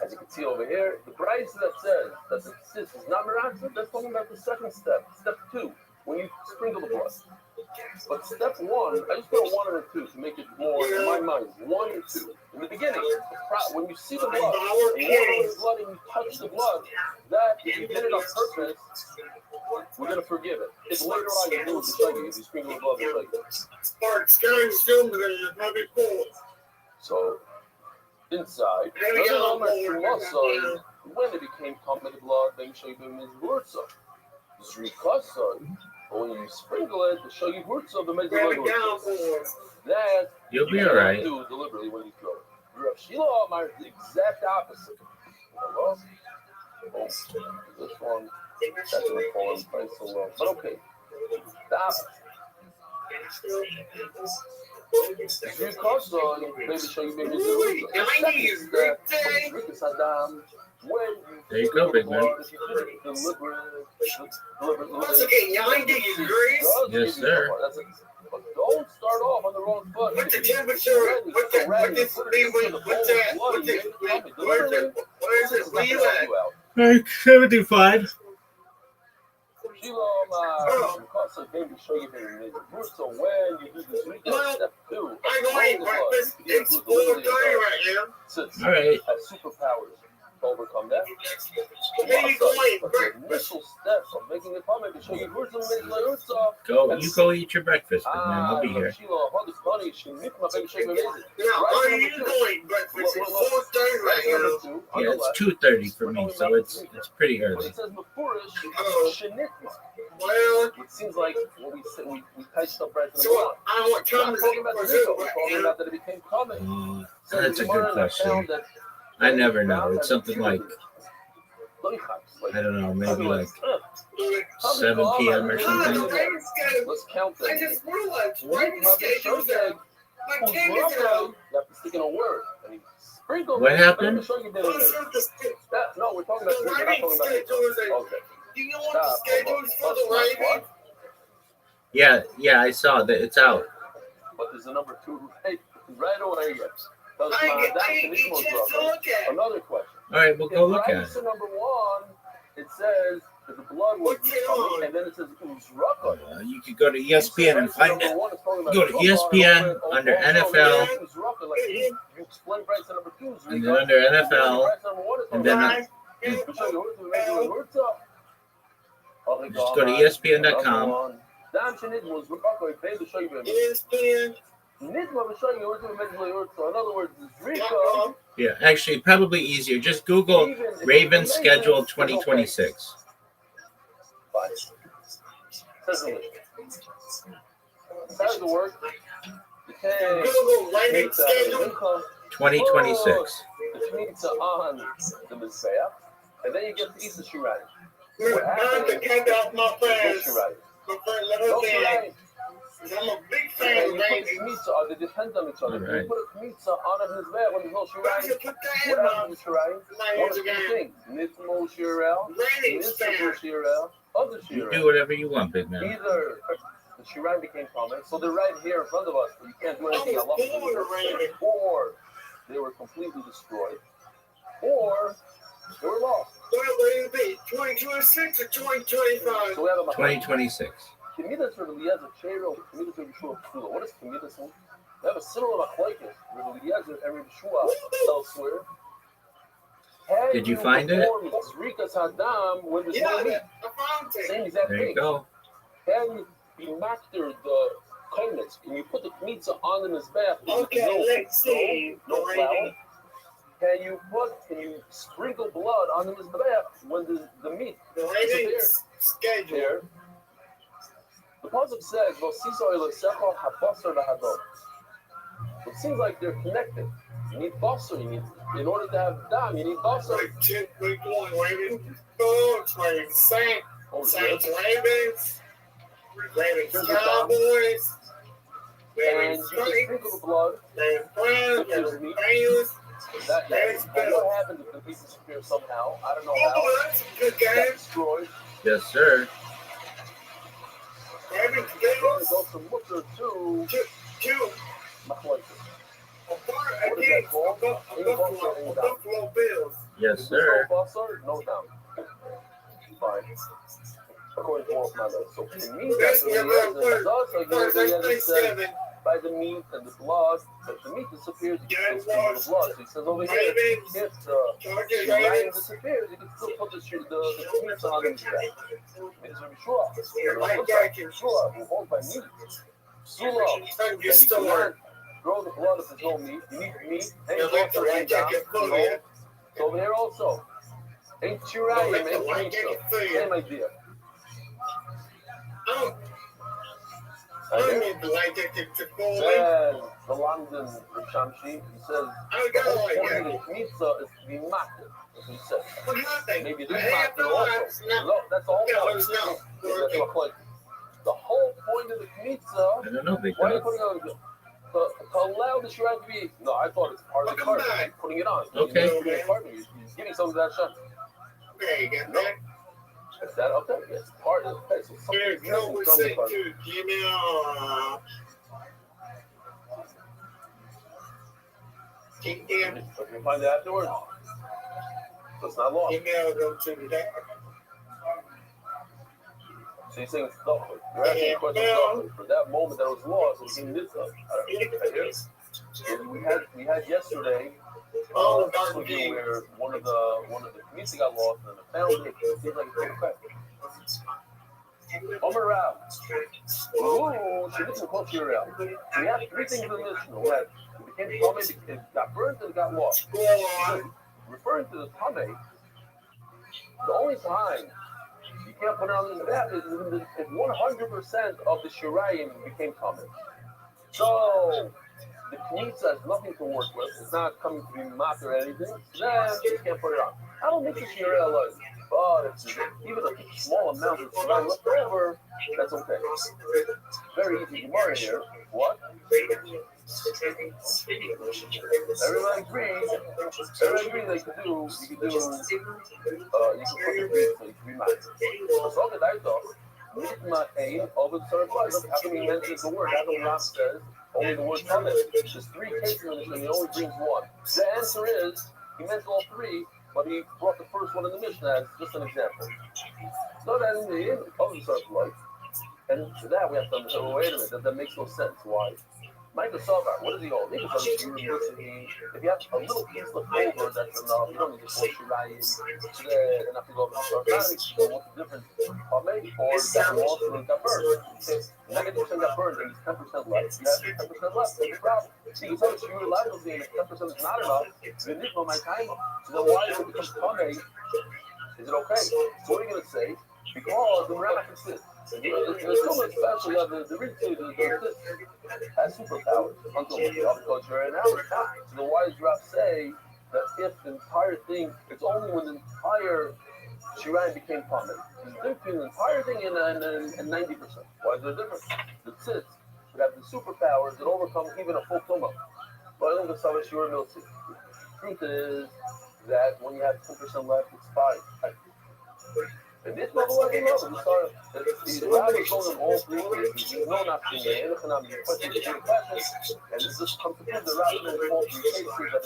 As you can see over here, the price that says that the tzitz is not miraculous, that's talking about the second step. Step two, when you sprinkle the blood. But step one, I just put a 1 and a 2 to make it more in my mind. 1 and 2. In the beginning, when you see the blood, and you touch the blood, that if you did it on purpose, we're gonna forgive it. If later on you do it, if you sprinkle the blood, so inside, when it became common blood, then show you the mizvurza. But when you sprinkle it, to show you roots of the mezuzah, that you'll be all right. Do deliberately when you throw it. Rav Shila Amar is the exact opposite. Hello? Oh, this one, that's going to fall in place so well. But okay, the opposite. Maybe show you maybe there you go, big man. Yes, sir. But don't start off on the wrong foot. What's the temperature? What's that? What is it? Where you at? 75. So when you do this step 2, I'm going breakfast. It's 4:30 right now. All right. Has superpowers to overcome that. Where you going? But the initial steps of making it come, to show you who Go, you go eat your breakfast, big man. I'll be here. Now, are you going breakfast? It's 4:30 right now. Yeah, it's 2:30 for me, so it's pretty early. Well, it seems like what we said, we touched up right so I don't want time to talking about the Brazil we're right talking now. about that it became common. That's a good question. I never know. It's something like, I don't know, maybe like 7 p.m. or something. Let's count them. I just realized right in the schedule that my king is out. You have to stick in a word. What happened? No, we're talking about The writing schedule is a. Okay. Do you know what the schedule is for the writing? Yeah, I saw that. It's out. But there's a number 2 right away. I ain't get a chance to look at it. Another question. All right, we'll go look at it. Number 1, it says that the blood was coming, and then it says Uzraka. You could go to ESPN and find it. Go to ESPN under NFL, and then under NFL, and then just go to ESPN.com. ESPN. In other words, Zrika Yeah, actually, probably easier. Just Google Ravens schedule 2026. Fine. Started to work. Google Ravens schedule. 2026. The pizza on the Mizbeach, and then you get to eat the shirayim. What Not to happens cut off my is friends. no shirayim. Let No me shirayim. I'm a big And fan of you put the Ravens. pizza on, they depend on each other. All right. You put a pizza on a Mizbeach when there's no Why don't you shirayim. put that What in happens to shirayim? One of my two things. Nitmo shirel, Ravens Nitmo fan? shirel, other You shirel. do whatever you want, big man. Either the shirayim became common, so they're right here in front of us, but you can't do I anything. was I love born a it. Raven. Or they were completely destroyed, or they were lost. What will it be? 2026 or 2025? So we have a 2026. Kemidas Rabbi Eliezer Cheiro, Kemidas Rabbi Shua Psula. What does Kemidas mean? We have a similar machlokes, Rabbi Eliezer and Rabbi Shua elsewhere. Did you find it? Zrikas Hadam when there's Yeah, no meat. I found it. Same exact There you thing. go. Can you be master the kindness? Can you put the pizza on the mizbeach? Okay, let's see. No flour. Can you sprinkle blood on the mizbeach when the meat The is Ravens schedule. there? The pasuk says, "V'sisa elosecha habasar v'hadom." It seems like they're connected. You need basar. In order to have dam, you need basar. We're going Ravens. Bulldogs, Ravens Saints. Saints Ravens. Ravens Cowboys. And you Ravens can Saints. sprinkle the blood. Ravens Browns. Ravens Bengals. What happens if the piece disappears somehow? I don't know how. Oh, that's a good It got game. destroyed. Yes, sir. Ravens It Bills. goes from Mutter to Two. Machlokes. Against Buffalo Bills. Yes, If there's sir. no basar, no down. Fine. According to Wolf Mother. So to me, that's what it does. Like it said, by the meat and the blood, if the meat disappears, you can still sprinkle the blood. So he says over here, if the shirayim disappears, you can still put the meat on his back. It's Rabbi Shua. Shua, who holds by meat. Sula, that you cannot grow the blood if there's no meat. You need meat, and also ain't down. So over here also, ain't shirayim, ain't pizza. Same idea. I'm the light to Says the London Shamshi, he says, the whole point of the pizza is to be matter. That's what he says. Maybe this matter also. No, that's all. That's what the whole point of the pizza. I don't know, big Why are you dog. putting on to allow the shirayim to be? No, I thought it's part of the cart. You're putting it on. Okay. You're giving some of that shot. Okay, you got No. that? Is that okay? It's part of it. So something's missing from the part. To Gmail. Keep them. You can find it afterwards. So it's not lost. Email them to that. So you're saying it's double. You're asking a question double. For that moment that was lost, it became this. So we had yesterday where one of the community got lost and the family it seems like it came back. Omer Rab. Ooh, she didn't call you out. We had three things in the Mishnah. We had it became Tomei, it got burnt and it got lost. Referring to the Tomei, the only time you can't put it on the map is if 100% of the shirayim became Tomei. So the Knitza has nothing to work with. It's not coming to be mocked or anything. Then you can't put it on. I don't think it's your alone. But if even a small amount of shirayim left over, that's okay. Very easy Gemara here. What? Everybody agrees. Everybody agrees that you can put the pizza, you can be mocked. So that I thought, over the third place. How come he mentions the word? How come Ram says only the word Tomei? There's three cases in this, and he only brings one. The answer is he meant all three, but he brought the first one in the Mishnah as just an example. So that in the end of the third place, and to that we have to understand. Wait a minute, that makes no sense. Why? Michael Salvar, what does he hold? He can tell you if you have a little piece left over, that's enough. You don't need to push Shirayim and have to go over the start. What's the difference? Maybe or that lost or got burned. If 90% got burned and 10% left, you have 10% left. That's the problem. So you tell us you're reliable and if 10% is not enough, then it's not my time. So then why does it become Tame? Is it okay? So what are you going to say? Because the Rabbah can sit. There's so much special of the ritual has superpowers until the culture and now. So then why does Rab say that if the entire thing, it's only when the entire Shirayim became Tameh? There's a difference between the entire thing and 90%. Why is there a difference? The tzitz would have the superpowers that overcome even a full tumah. But I think the Savah Shur Miltzi. Truth is that when you have 10% left, it's fine. And this level of the start, the Rabbi told them all three cases. You know not being an economic question, and this just comes to prove the Rabbi in all three cases that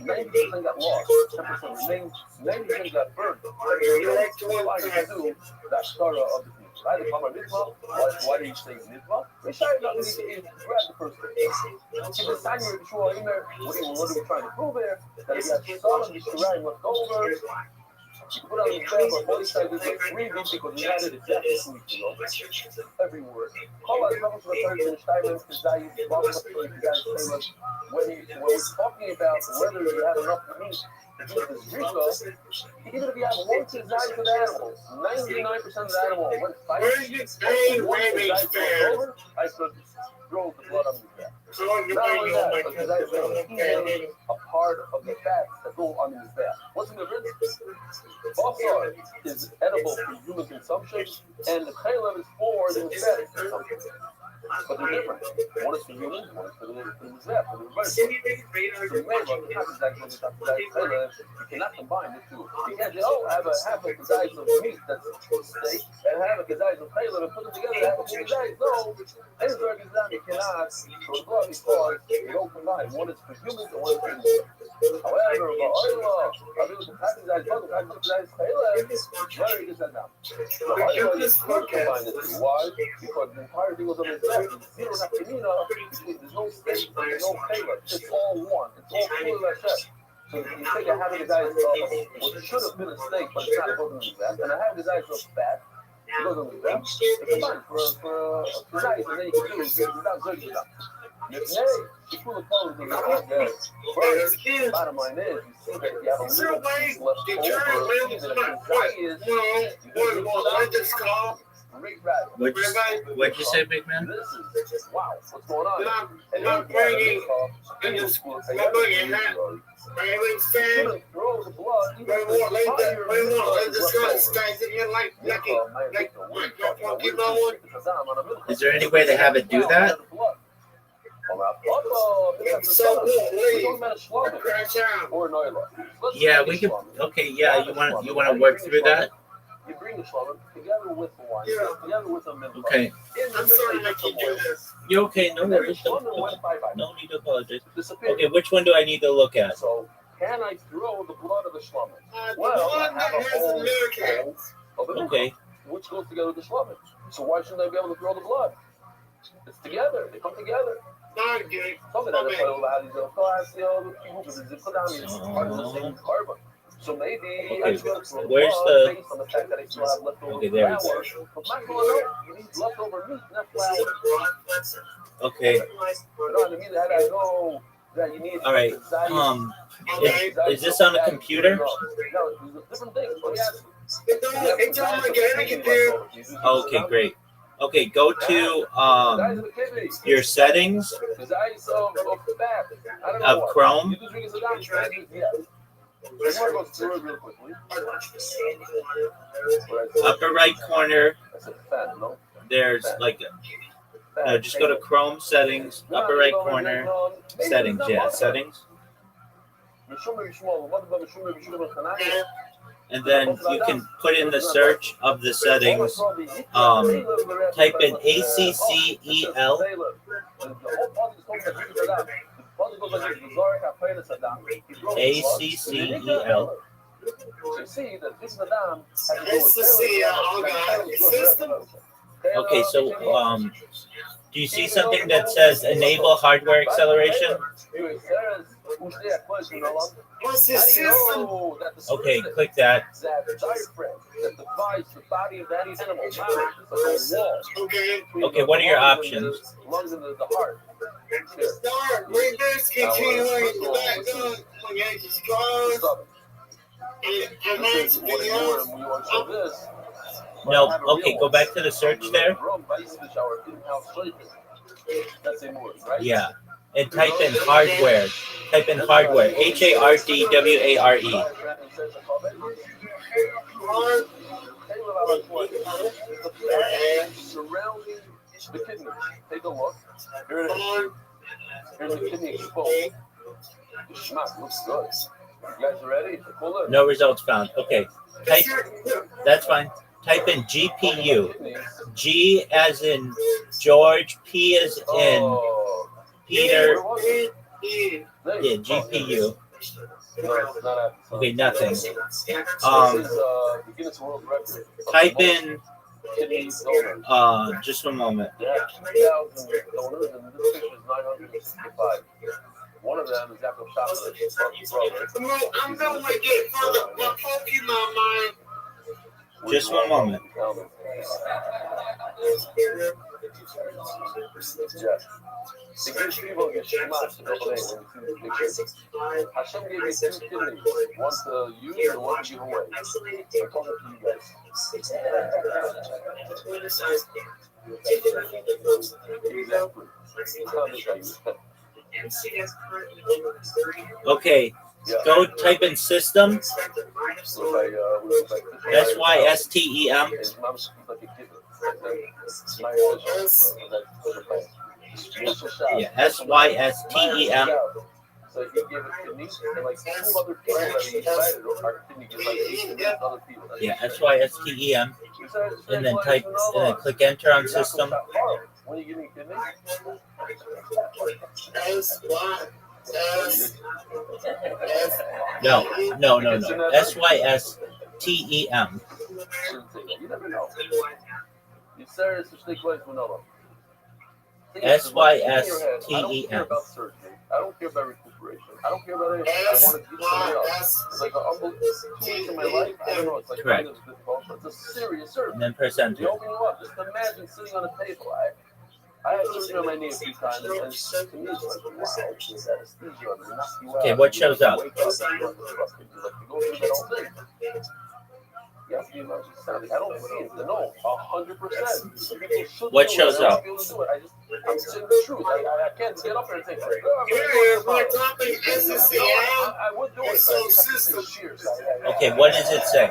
90% got lost, 10% remained, 90% got burned. You like to do that starter of the people. Right? The Kamar Mitzvah, why do you say Mitzvah? They should not need to grab the first thing. If the sign you're sure in there, what are we trying to prove here? That if you have some of the Shirayim left over, you put on the exam, but both sides is like 3 weeks because we had it exactly 2 weeks ago. Every word. Call out the return to the Steinman, because when we're talking about whether you have enough meat to do this ritual, even if you have one design for the animal, 99% of the animal went fight. I could throw the blood on the back. Not only that, but because I eating a part of the fat that go on his back. What's the difference? Basar is edible for human consumption, and the chaylev is for the fat consumption. But they're different. One is for humans, one is for the mizbech, for the reverse. You cannot combine the two. You can't say, oh, I have a half a kazayis of meat that's steak, and I have a kazayis of chaylev, and put them together, I have a kazayis. No, any sort of kazayis you cannot throw blood because they don't combine. One is for humans and one is for mizbech. However, very good now. Why? Because the entire thing was on his back. There's no steak, there's no flavor. It's all one. It's all full of chef. So you say you're having a guy's what should have been a steak, but it's not going to be that. And I have the guy's fat. It goes on the back. It's fine for nice, and then you can do it. It's not good enough. Hey, you pull the colors in the but bottom line is, you see that you have a little piece left over, and What'd you say, big man? Wow, what's going on? And not bringing in the school. I'm bringing that. Throw the blood. Is there any way to have it do that? Yeah, we can. Okay, yeah, you want to work through that? You bring the shlomo together with the wine, together with the minhag. Okay. I'm sorry to make you do this. You okay? No worries. No need to apologize. Okay, which one do I need to look at? So, can I throw the blood of the shlomo? Well, I have a whole Okay. Which goes together with the shlomo. So why shouldn't I be able to throw the blood? It's together. They come together. Some of that is part of the same carbon. So maybe Okay, I should throw where's blood the- based on the fact that I still have leftover Okay, there we flour. go. But you need leftover meat, not flour. Okay. You know what I mean? That I know that you need. All right. Is this on a computer? No, it's a different thing. It's on my computer. Okay, great. Okay, go to your settings of Chrome. Upper right corner, there's like just go to Chrome settings, upper right corner, settings, yeah, settings. And then you can put in the search of the settings, type in ACCEL. ACCEL. Okay, so Do you see something that says enable hardware acceleration? What's the system? Okay, click that. That diaphragm that divides the body of that animal. It's like a wall. Okay. Okay, what are your options? Lungs and the heart. Start. Reverse continuing back up when Yankees close. And mine's video. No, okay, go back to the search there. Yeah, and type in hardware. Type in hardware. HARDWARE. Surrounding the kidney. Take a look. Here it is. Here's the kidney exposed. The schmuck looks good. You guys ready? No results found. Okay, type. That's fine. Type in GPU. G as in George. P as in Peter. Yeah, GPU. Okay, nothing. Type in. Just one moment. One of them is after shopping. I'm going to get from my Pokemon mind. Just one moment. Hashem gave me two kidneys, one to use and one to give away. I told it to you guys. Okay, go type in system. SYSTEM. Yeah, SYSTEM. So he gave it to me and like two other people that he invited are kidney give like other people. Yeah, SYSTEM. And then type and then click enter on system. When you give me kidney? No. SYSTEM. You never know. You serious to stick with Manolo. SYSTEM. I don't care about surgery. I don't care about recuperation. I don't care about anything. I want to do something else. It's like an unbelievable 2 weeks of my life. I don't know. It's like kind of difficult, but it's a serious surgery. And then press enter. They open you up. Just imagine sitting on a table. I had surgery on my knee a few times, and to me, it's like, wow, this anesthesia will knock you out. Okay, what shows up? Wake up, you go through that whole thing. Yeah, I don't see it. No, 100%. What shows up? I'm saying the truth. I can't get up there and say, I would do it. Okay, what does it say?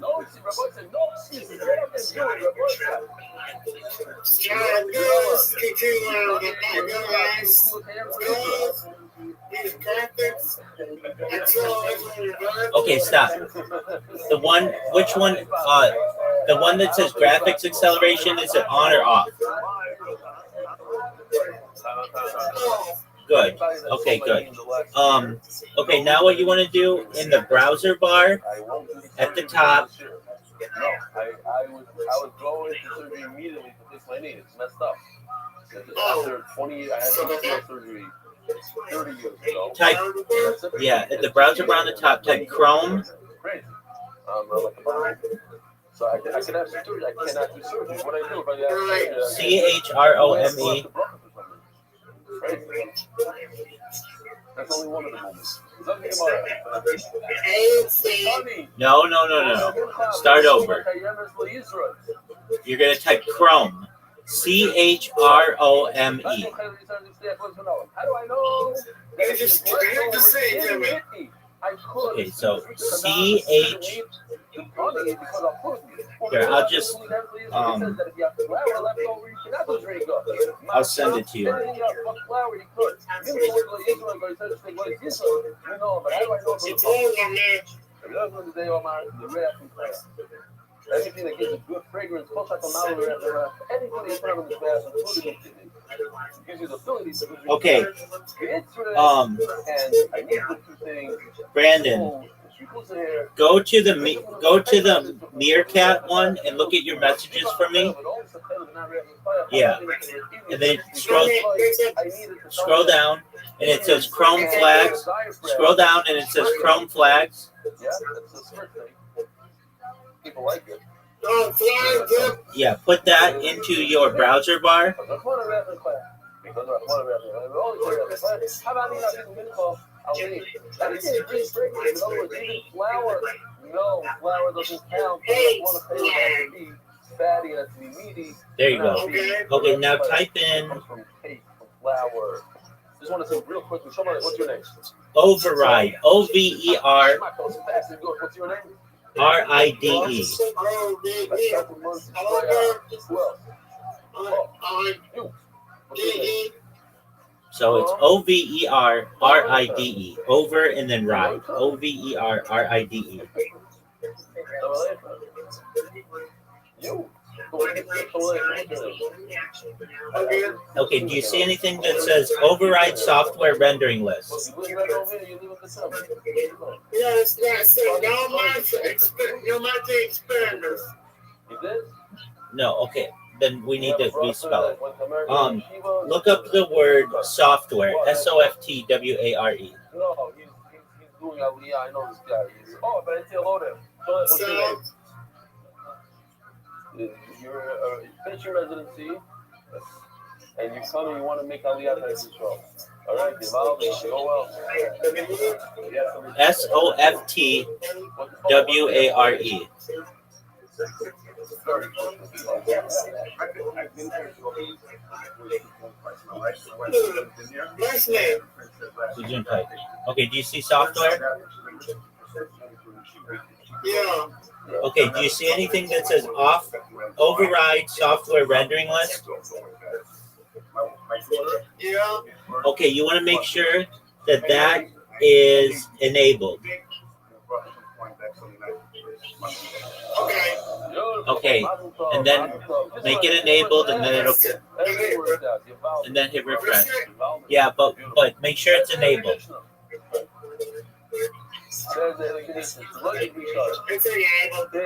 No, see, Rabbi said, no, excuse me, get up and do it, Okay, stop. Which one, the one that says graphics acceleration, is it on or off? Good. Okay, good. Okay, now what you want to do in the browser bar at the top. No, I would go into surgery immediately to fix my knee. It's messed up. After 20 years, I had surgery 30 years ago. Type, yeah, at the browser bar on the top, type Chrome. Crazy. So I can have surgery. I cannot do surgery. What I do if I have CHROME. That's only one of the moments. No. Start over. You're going to type Chrome. CHROME. How do I know? Okay, so CH. Here, I'll just I'll send it to you. Anything that gives a good fragrance, anything you put on this bath, including gives you the ability to okay. and I need the two things. Brandon, Go to the Meerkat one and look at your messages from me. Yeah, and then scroll down, and it says Chrome flags. Scroll down, and it says Chrome flags. People like it. Yeah, put that into your browser bar. Flour doesn't count. Fatty, that's meaty. There you go. Okay, now type in Flour. Just want to say real quickly, somebody, what's your name? override. OVER. What's your name? RIDE. So it's OVERRIDE. Over and then ride. OVERRIDE. Okay, do you see anything that says override software rendering list? Yes, no matter experiments. No, okay. Then we need to respell it. Look up the word software. SOFTWARE. No, he's doing Aliyah. I know this guy. But I say hello to him. What's your name? You're finish your residency, and you come and you want to make Aliyah next show. All right, go well. SOFTWARE. Okay, do you see software? Yeah. Okay, do you see anything that says override software rendering list? Yeah. Okay, you want to make sure that that is enabled. Okay, and then make it enabled, and then and then hit refresh. Yeah, but make sure it's enabled.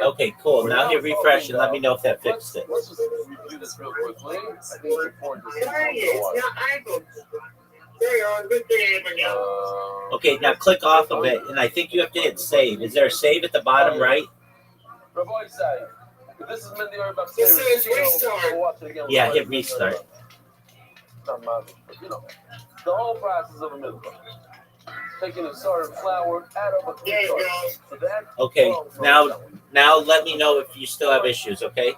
Okay, cool. Now hit refresh and let me know if that fixed it. Let's just review this real quickly. I think it's important Okay, now click off of it, and I think you have to hit save. Is there a save at the bottom right? This is restart. Yeah, hit restart. The whole process of a milk. Taking a starter flour, add up a There you go. Okay, now let me know if you still have issues, okay?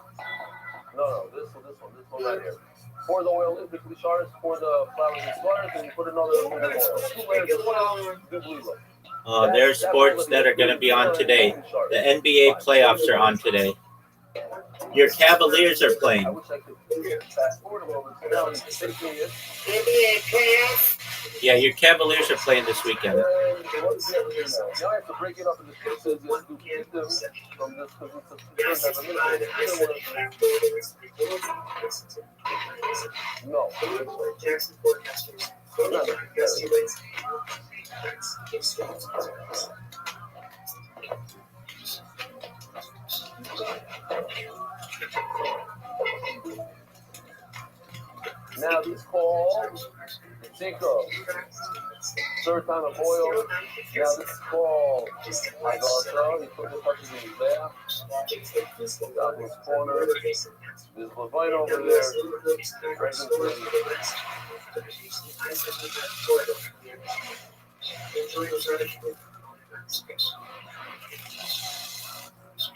No, this one right here. Pour the oil in, quickly shards, pour the flour in squares, and you put another oil. 2 layers of oil, do blue. There's sports that are going to be on today. The NBA playoffs are on today. Your Cavaliers are playing. I wish I could fast forward a little bit. Now he's taking it. NBA playoffs. Yeah, your Cavaliers are playing this weekend. Now I have to break it up into pieces. You have to keep them from this because it's a No. Now this called Cinco. Third time of oil. Now this is called Agasa. He put the touches in his there. Down this corner. There's Levine over there.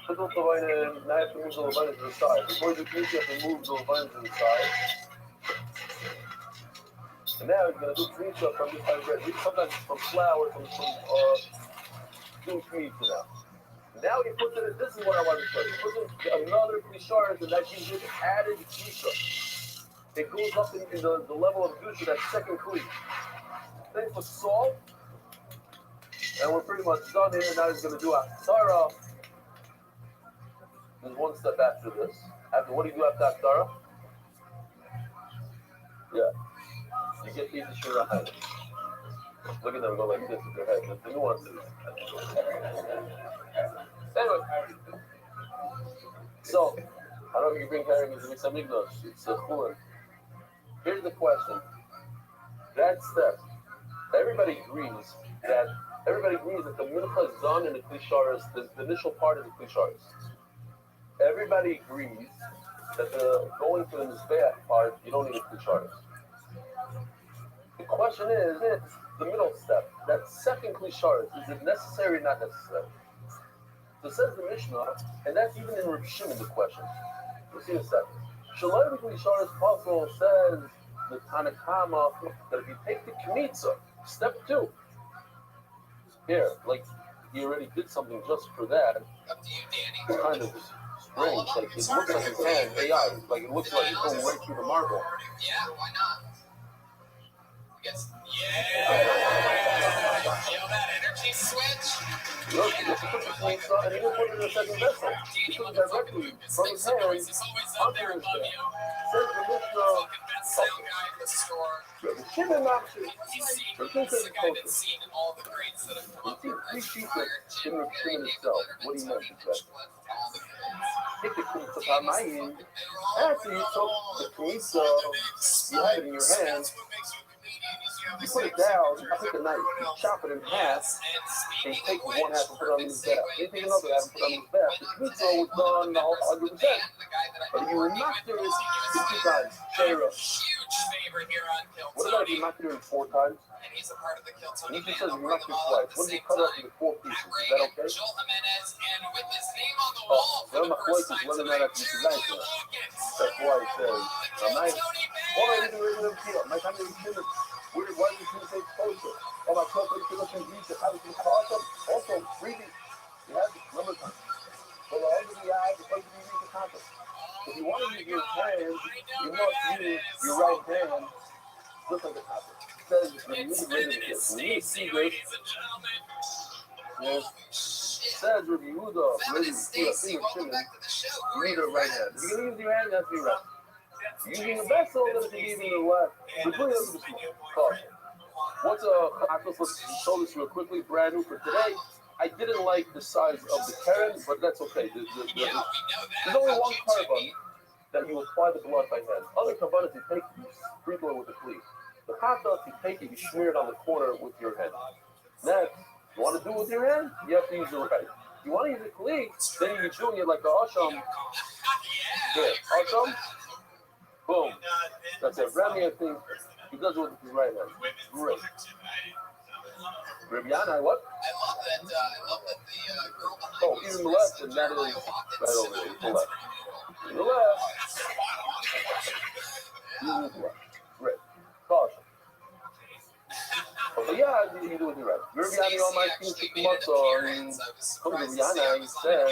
Put the Levine in. Now you have to move the Levine to the side. Before you do this, you have to move the Levine to the side. And now he's going to do cream stuff from this type of bread. Sometimes from flour, from do cream to now. Now he puts it in, this is what I want to show you. He puts in another klisharis, and that gives you added klisha. It goes up in the level of klisha, that second kli. Then he puts salt, and we're pretty much done here. Now he's going to do a Aftara. There's one step after this. After what do you do after Aftara? Yeah. You get these shirahim. Look at them go like this with their head. The nuances. Anyway, so I don't know if you bring carrying into some English. It's a fluent. Here's the question. That step, everybody agrees that the mincha is done in the klisharis, the initial part of the klisharis. Everybody agrees that the going to the mizbeach part, you don't need a klisharis. The question is, it's the middle step. That second klisharis, is it necessary or not necessary? So it says the Mishnah, and that's even in Reb Shimon the question. We'll see in a second. Shalom klisharis possible says the Tanakama that if you take the kmitza, step 2, here, like he already did something just for that. Up to you, Danny. It's kind of strange. Like it looks like his hand, AI. Like it looks like it's going right through the marble. Yeah, why not? Feel that energy switch? Look, he just put the kmitza and he didn't put it in a second vessel. He took it directly from his hand onto his bed. Says the Mishnah. The Shimon option. The thing is closer. You see 3 sheets of Shimon itself. What do you mean exactly? Take the kmitza pamayim. After you took the kmitza, you had it in your hand. You put it down, you take a knife, you chop it in half, and you take 1 half and put it on his back. Then you take another half and put it on his back. The kmitza was done 100%. But you master it 50 times. Sarah. What about if you master it 4 times? And he's a part of the Kiltony He just says you master it twice. What if you cut it up into 4 pieces? Is that okay? Joel Jimenez, and with his name on the wall for the first time whether or not I can see nice. That's why it says, nice. All I did was my time to be why did you say closer? Oh, my corporate solution reads how did you cross them? Also, reading, you have the number time. So the end of the eye, the place you read the concept. If you want to use your hand, you must use your right hand, just like the concept. It says when you read this, when you see this, it says if you use a finger Shimon, read the right hand. If you're going to use your hand, that's be right. Using the vessel, then it can be using the left. Completely up to the caution. What's let's show this real quickly, brand new for today. I didn't like the size of the Karen, but that's okay. There's only one carbon that you apply the blood by hand. Other carbonates you take, you sprinkle it with the cleave. The hot you take it, you smear it on the corner with your hand. Next, you want to do it with your hand? You have to use your right. You want to use the cleave, then you're doing it like the Asham. Here, Asham. Boom. That's it. Rabbi, I think he does it with his right hand. Great. Rabbi, what? I love that the girl behind oh, even the left, and that is right over there. The left. The left. Use the left. Great. Caution. But yeah, you do it right. Rabbi on my team took the muscle, from Rabbi, he said,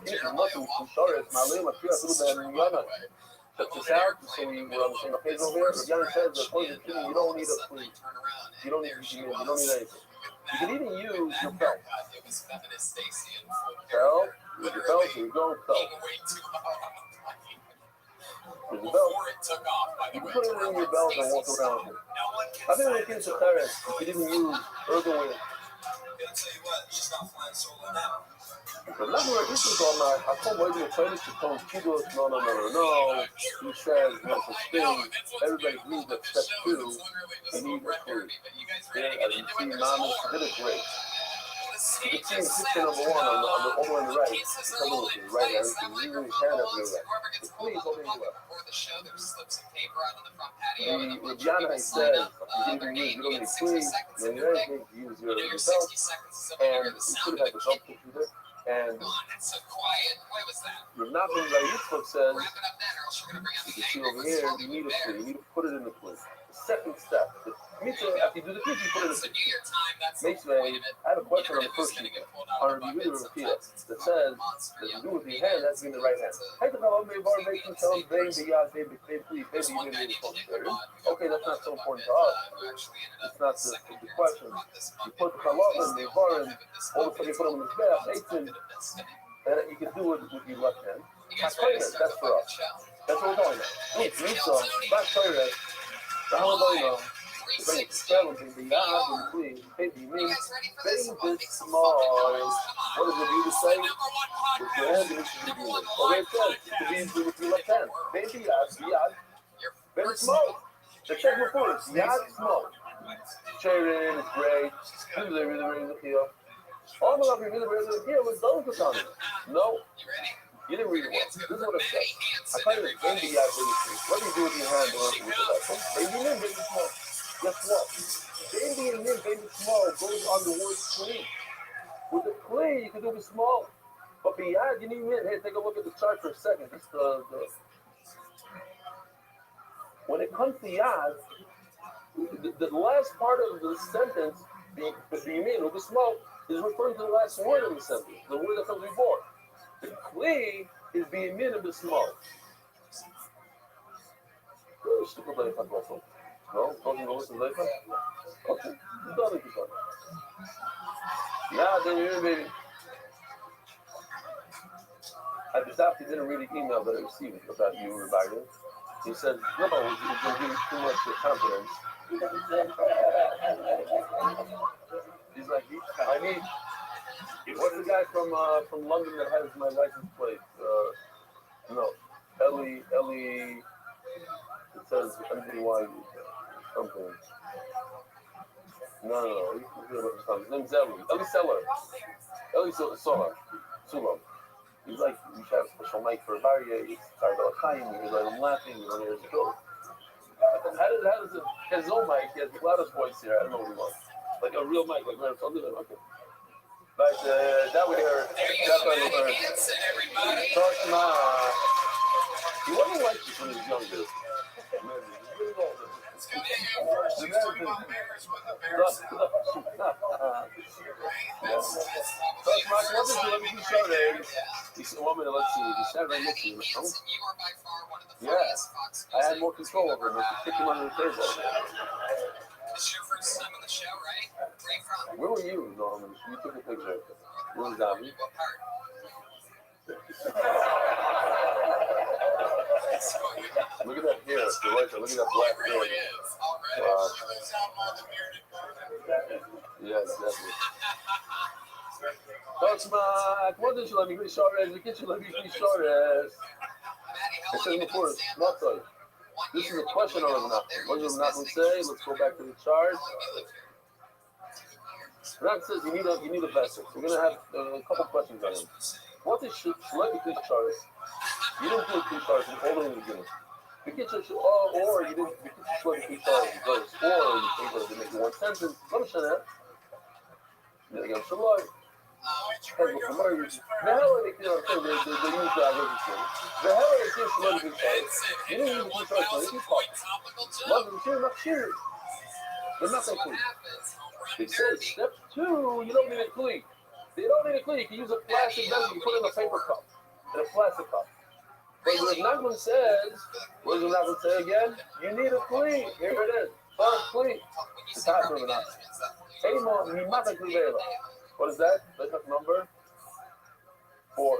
he's muscle from Sharet, Malim, I feel a little bit of check this out, so we were on the same page over here. Rabbi says that you don't need a fleet. You don't need anything. You can even use your belt. Belt, with your belt, here you go, belt. There's a belt. You can put it in your belt and walk around with it. I think when it comes to Paris, you can even use ergonomic. But not where this is on my, I told my attorneys to tell Kidos, no. He says, no such thing. Everybody agrees that step 2, you need a clue. Here, as you see, Mamas did it great. You can see picture number 1 on the over on the right. It's a little bit right there. You can really hand up your left. The clue is over your left. Rabbi says, you don't need clue. When you're anything, you use your belt. And you should have the belt picture there. And you're not being like Yitzchak says, you can see over here, you need a clue. You need to put it in the clue. The second step. After you do the clue, you put it in the clue. Makes me, I have a question on the first sheet. On the video repeat that says, that you do with your hand, that's in the right hand. Okay, that's not so important to us. It's not the question. You put the kalot in the bar and all of a sudden you put them in the bath, and you can do it with your left hand. That's for us. That's what we're talking about. Mitzvah, not Torah. Depending on the channel, the yard, and the baby means baby small. What does the Buddha say? With your hand, you should be doing it. Okay, it says to be with your left hand. Baby yard, very small. The check before it, yard small. Sharon is great. Really, really, really here. All the love you really here was those who tell me. No. You didn't read it well. This is what it says. I call it baby yard really free. What do you do with your hand or with the left hand? Baby min, baby small. Guess what? Baby and min, baby small goes on the word clean. With the clean, you can do the small. But beyond, you need min. Hey, take a look at the chart for a second. Just when it comes to yad, the last part of the sentence, the min, with the small, is referring to the last word of the sentence, the word that comes before. The clean is being min of the small. No? Don't you know what's the Leifa? Okay. You done it, Yeah, then you're baby. I just after didn't read the email that I received about you, Rabbi. He said, no, it's going to give you too much confidence. He's like, I need. What's the guy from London that has my license plate? No, Ellie. It says MDY something. No. His name's Ellie. Ellie Seller. Ellie Sola. Sulam. He's like, we should have a special mic for Barrier. He's tired of Chaim. He's like, I'm laughing. You don't hear his joke. How does it? His own mic. He has the loudest voice here. I don't know what he wants. Like a real mic, like something. Okay. But that we heard. That's what we heard. Toshma. He wasn't like this when he was younger. Man, he's really old. He said, well, let's see. He said right next to you. Yeah. I had more control over him. I could kick him under the table. Where were you, Norman? You took a picture. Where was Rabbi? Look at that hair. Look at that black hair. Yes, definitely. Totzma, what did you let me be short as? We get you let me be short as. It says before, not so. This is a question on Rav Nachman. What does Rav Nachman say? Let's go back to the chart. Rav says you need a vessel. We're going to have a couple questions on him. What is Shlevi chart? You didn't do two charts all the way in the beginning. Or you didn't Shlevi chart verse, or you think to make one sentence. Let me show that. Then again, Shalom. The hell are they use the hell are they Shlevi chart? You didn't use the two charts. Not sure. They're not that clean. They say step 2, you don't need a clean. They don't need a clean. You can use a plastic vessel. You put it in a paper cup, in a plastic cup. But what Nachman says, what does Nachman say again? You need a clean. Here it is. First clean. It's hard for Nachman. What is that? Let's have number 4.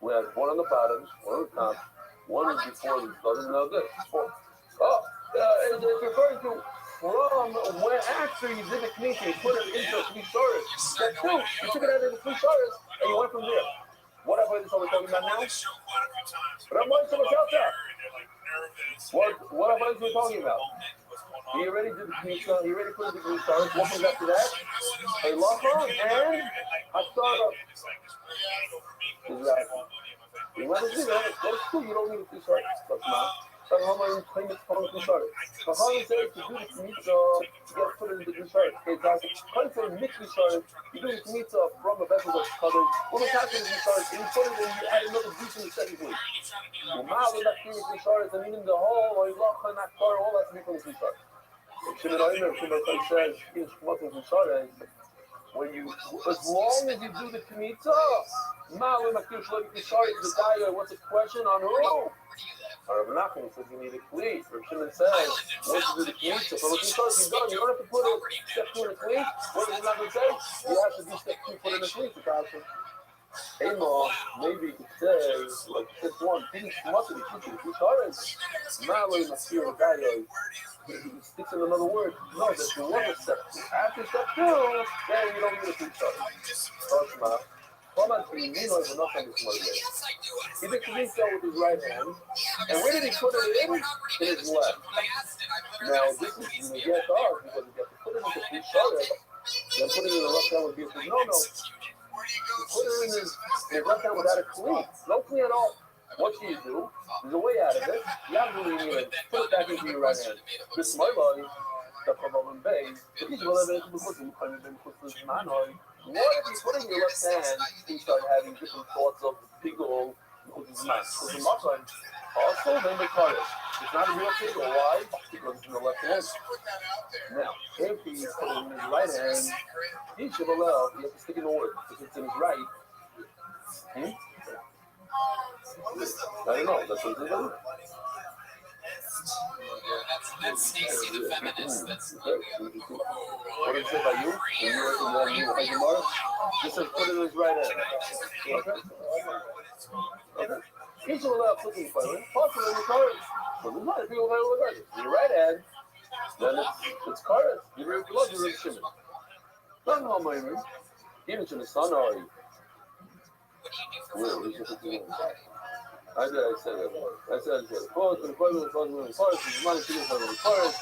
We have one on the bottom, one on the top, one is before the doesn't know this. 4. Oh, it's referring to from where after you did the knisha, you put it into 3 shores. Step 2, you took it out of the 3 shores and you went from there. What have I talking about now? What have I been talking about? He already did the knisha, he already put it in the 3 shores. What comes after that? A lacha and a startup. Exactly. You want to do that? Those 2, you don't need a 3 shores. That's not. Chacham claim it's from the start. Chacham says to do the mitzvah, you got to put it in the start. Okay, guys. Chacham says mitzvah start. You do the mitzvah from a vessel that's covered. When the captain is started, and you put it in, you add another juice in the second week. The mouth is not clean with the start, and even the whole or ilacha not tar, all that's to be from the start. Shimon Omer, Shimon says, in Shmot the start, when you, as long as you do the mitzvah, ma'alim akir shlevi kishar is the diet. What's the question on who? Rabbi Nachman says you need a cleat. Rabbi Shimon says, once you do the cleat, so from the start you're done. You don't have to put step 2 in a cleat. What does Rabbi Nachman say? You have to do step 2, put in a cleat. Amo, maybe you could say, like step one, finish much of the teaching. If you Malay Masir Gayo, he sticks in another word. No, there's the one step two. After step two, then you don't need a free start. Toshma. Is enough on this money. He did Kamisa with his right hand. And where did he put it in? In his left. Now, this is when you get off, because you have to put it into free start. Then put it in the left hand would be a no. Put it in his left hand without a clean. No clean at all. What do you do? There's a way out of it. You have to really put it back into your right hand. This is my body. The problem base. What if you put it in your left hand, you start having different thoughts of pickle, also, then the card. It's not a real pickle. Why? Because it's in the left hand. Now, if he's putting it in his right hand, he should allow, you have to stick in the word. If it's in his right, I don't know. That's what it's doing. That's Stacy the feminist. What did it say about you? When you were in the This says put it in his right hand. Okay. He should allow cooking fire. Possibly in the cards. But there's not people that will regard it. In your right hand, then it's cards. You're in shimmy. Not how my room. Even to the sun are you. Where is it? I said it. I said it. Forward to the forest, the money to the forest.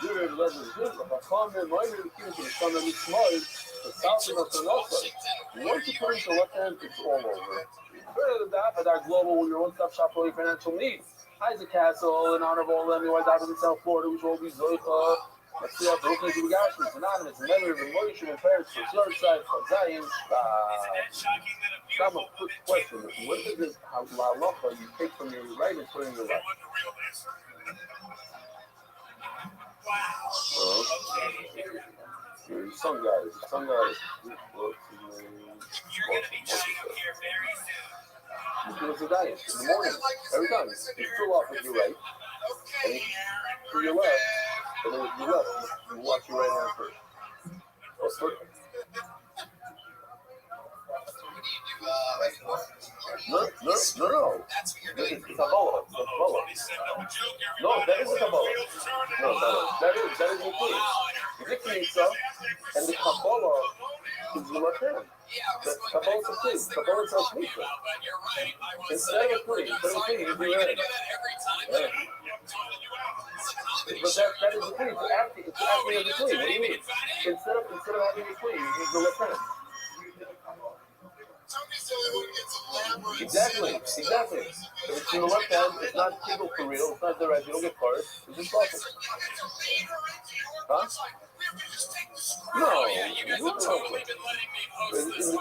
You're in legend. If I come in, my room, keep it to the sun and it's small. The south of the north side. Once you put it in the left hand, it's all over. Further than that, our global, your one-stop shop for your financial needs. Isaac Castle, an honorable Emmy out in South Florida, which will be Zoicha. Let's see how Brooklyn to the Gashman, Anonymous, Never, and Motion, and Paris, for your side, for Zion. Some quick question. What is it, how Lalocha you take from your right and put in your left? Some guys. You do as a diet in the morning, every time. You fill off with your right, and you to your left, and then with your left, you wash your right hand first. That's perfect. No. It's Kabbalah. No, that is a Kabbalah. No, that is the clean. The Knitza and the Kabbalah is the left hand. The Kabbalah is a clean. Kabbalah is a Knitza. Instead of clean, you do it. But that is the clean. It's acting as a clean. What do you mean? Instead of having a clean, you use the left hand. Exactly. If it's in the left hand, it's not kibble for real. It's not the right. You don't get cards. It's just awesome. Huh? No. In the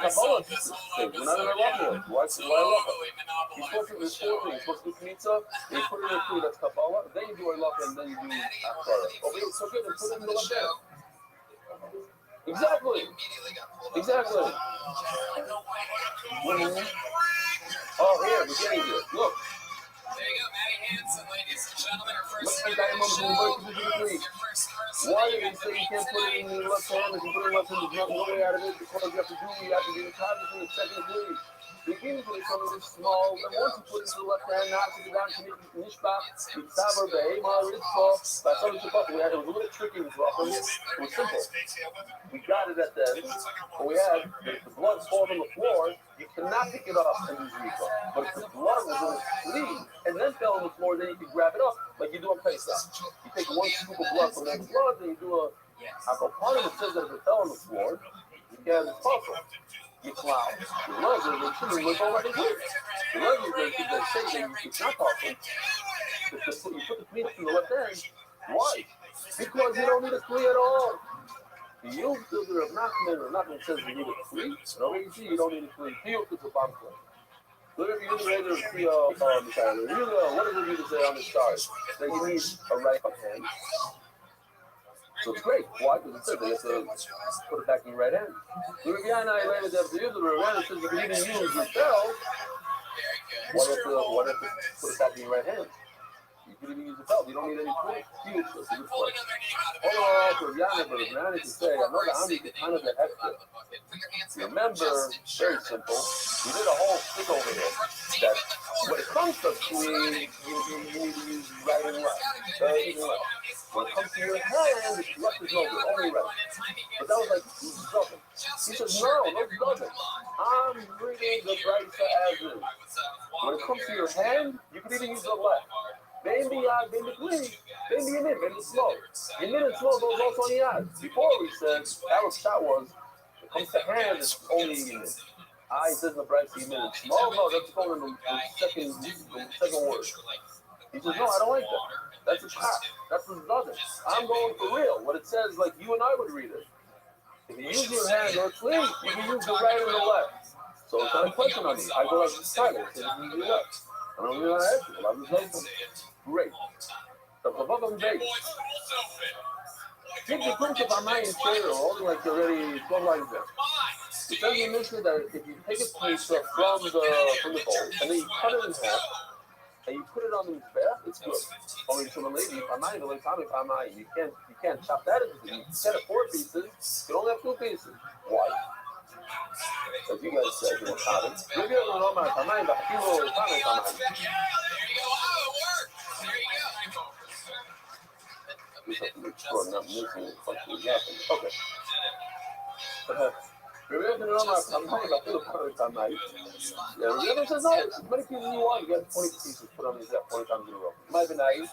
Kabbalah stage, we're not in a Rothschild. Why Rothschild? You're supposed to do 4 things. You're supposed to do Knitza, you put it in food, that's Kabbalah, then you do a lock, and then you do Akara. Oh, but it's so good, and put it in the left hand. Exactly. Oh, here, we're getting here. Look. There you go, Maddie Hansen, ladies and gentlemen. Her first Why did they say you can't put it in your left hand? If you put it in left hand, there's no way out of it. Because you have to do the contest in the second grade. Beginning to become a bit small, and once you put it into the left hand, now to get down to Nishbach, Saber, Behema, Ritzvah, that's all it was a little tricky with Rothschild. It was simple. We got it at the end. What we had, if the blood falls on the floor, you cannot pick it up and use Ritzvah. But if the blood was in the sleeve and then fell on the floor, then you can grab it up like you do on Pesach. You take 1 scoop of blood from that blood, then you do a Akopanim. It says that if it fell on the floor, you can have this puzzle. You plow. The legs are the children look already good. The legs are going to say that it's not possible. You put the peanuts in the left hand. Why? Because you don't need a flea at all. The yield filter of Nachman says you need a flea. And over you see you don't need a flea. Yield is a bomb flea. Look at the user to see what does it mean to say on the stars? That you need a right hand. So it's great. Why? Because it says you have to put it back in your right hand. The Riviana later that the user around says you can even use yourself. What if you put it back in your right hand? You could even use a belt. You don't need any food. Huge. That's a good point. Oh, for Yana, but Yana can say, I know the Ami is kind of the hectic. Remember, very simple. We did a whole stick over here that when it comes to clean, you need to use right and left. Even left. When it comes to your hand, left is no good, only right. But that was like, doesn't. He says, no, doesn't. I'm reading the Brisa as is. When it comes to your hand, you can even use the left. Maybe clean, maybe maybe slow. Yamid and slow goes also on yad. Before we said, our shot was, when it comes to hand, it's only yamid. It says in the Brisa yamid and small. No, that's going in the second word. He says, no, I don't like that. That's a chop. That's what it doesn't. I'm going for real. What it says, like you and I would read it. If you use your hand or clean, you can use the right and the left. So it's not a question on me. I go like this side. I say, you use the left. I don't really want to ask you. I'm just like, great. The Pavavam Day. Take the concept on my interior, only like already 12 lines there. It says in Mishnah that if you take a piece from the bowl and then you cut it in half and you put it on the mizbeach, it's good. Only to the lady, you can't chop that into things. You can't have 4 pieces. You only have 2 pieces. Why? As you guys said in the comments, maybe I don't know my Pamayim, but people will comment on mine. Just have to make sure I'm not missing something happening. Okay. Maybe I don't know my Pamayim, but people comment on mine. Yeah, Rabbi says, no, as many pieces you want, you get 20 pieces put on these 20 times in a row. It might be nice.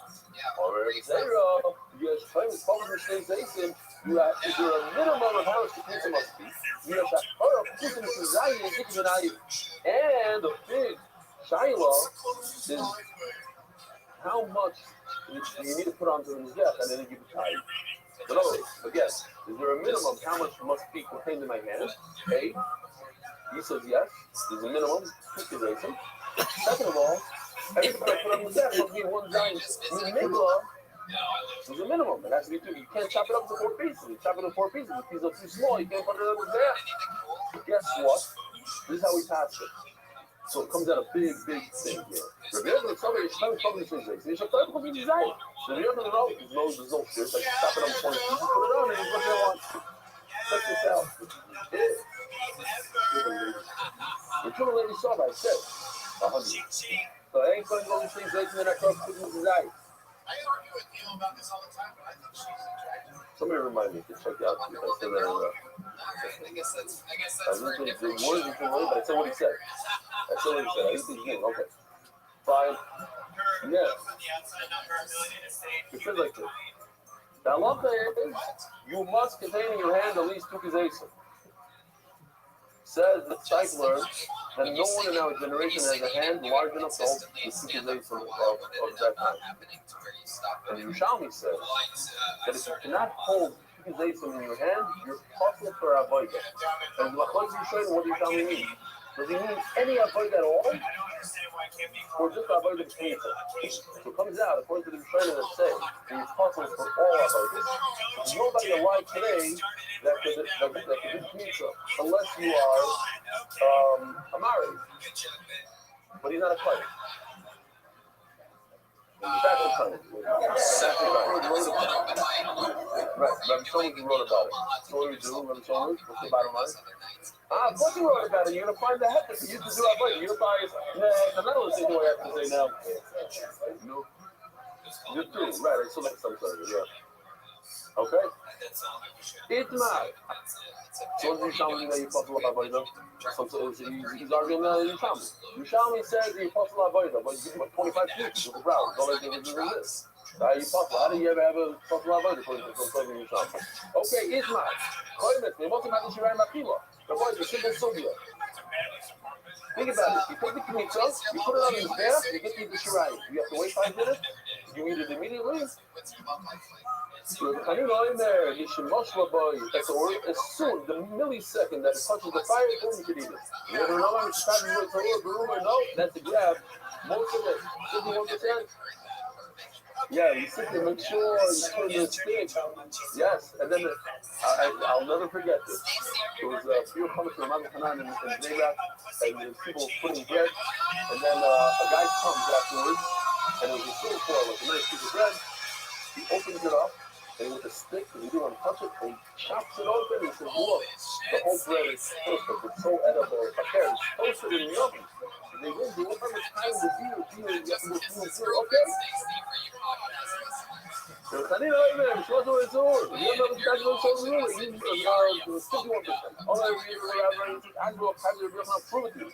Or zero. You guys claim it's public mistakes. You have to do a minimum of how much the pizza must be. You have to and the big Shiloh is how much you need to put onto the mizbeach and then you give it time. But always, again, is there a minimum? How much must be contained in my hand? A. He says yes. There's a minimum. Second of all, everything I put on the mizbeach must be one giant migla. There's a minimum. It has to be 2. You can't chop it up into 4 pieces. You chop it into 4 pieces. The pieces are too small. You can't put it on the mizbeach. Guess what? This is how we pass it. So it comes out a big thing here. Rabbi Yochanan, somebody is trying to publish things. You should try to publish design. Rabbi Yochanan knows there's no fear. It's like chop it up in 20 pieces, put it on, and what they want. Check this out. The two ladies saw that. I said 100. So I ain't going to go these things later than I cross put in design. I argue with Neil about this all the time, but I think she's attractive. Somebody remind me to check out. I said that in I guess that's for a different show. But I said what he said. I didn't say his name. Okay. Fine. Yeah. It says like this. The halacha is you must contain in your hand at least 2 kizaysim. Says the cycler that no one in our generation has a hand large enough to hold the 2 kizaysim of that time. And Yerushalmi says that if you cannot hold 2 kizaysim in your hand, you're possible for avodah. And what Yerushalmi mean? Does he mean any avodah at all? Or just avodah pizza? So it comes out, according to the Rishonim that say, that it's possible for all avodah. There's nobody alive today that could do pizza unless you are a Mari. But he's not a Kohen. Right, Rabbi Shlomo wrote about it. So what do we do, Rabbi Shlomo? What's the bottom line? Of course you wrote about it. You're going to find the heck. You used to do avodah. You're going to nah, I'm not listening to what I have to say now. No. You do, right. I select some sort of, yeah. Okay? Itmar. So what does Yerushalmi that you're possible avodah? He's arguing Yerushalmi. Yerushalmi says you're possible avodah, but you give him 25 pieces with the brow. Don't let him do this. How do you ever have a possible avodah according to Yerushalmi? Okay, Itmar. Koymet, we want to make the Shirayim Akila. The boys, the simple sugya. Think about it. You take the kmitza, you put it on his bath, you get the Shirayim. You have to wait 5 minutes. You eat it immediately. So the kanina in there, you should that's the word. As soon, the millisecond that it touches the fire, then you can eat it. You ever know how much time you wait for a no, that's a grab. Most of it, 51%. Yeah, you sit there, make sure you put in the stick. Yes, and then I'll never forget this. There was a few coming from Rabbi Hanan in Zayrak, and there's people putting bread, and then a guy comes afterwards, and it was a silver foil, like a look, the whole bread is perfect. It's so edible. Okay, it's toasted and yummy. They will do it every time the beer, you have to go through and through. Okay? אני לא אומר, בשביל אותו אזור, אני אומר בקטע כמו שאומרים, you 51%. All I read around I grew up having to have prove it to you.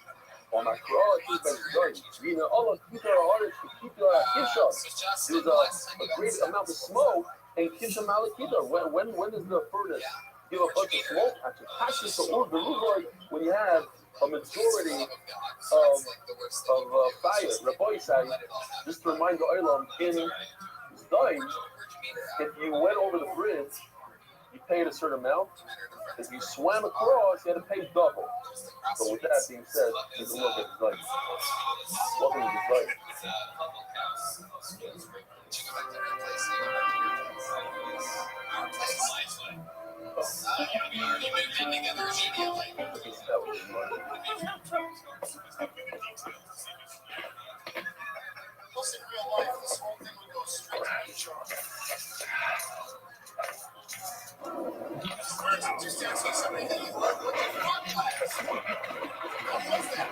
On my cross, he's been done. You know, all of people are artists to keep your kishon. There's a great amount of smoke and kishon malakita. When does the furnace give a bunch of smoke? Actually, so the rule when you have a majority of fire, Rabbi said, just to remind the Olam in Zayim, if you went over the bridge, you paid a certain amount. If you swam across, you had to pay double. So with that being said, you can look at Zayim. Welcome to Zayim. Plus, in real life, this whole thing would go straight to HR. Just asking somebody that you work with. What was that?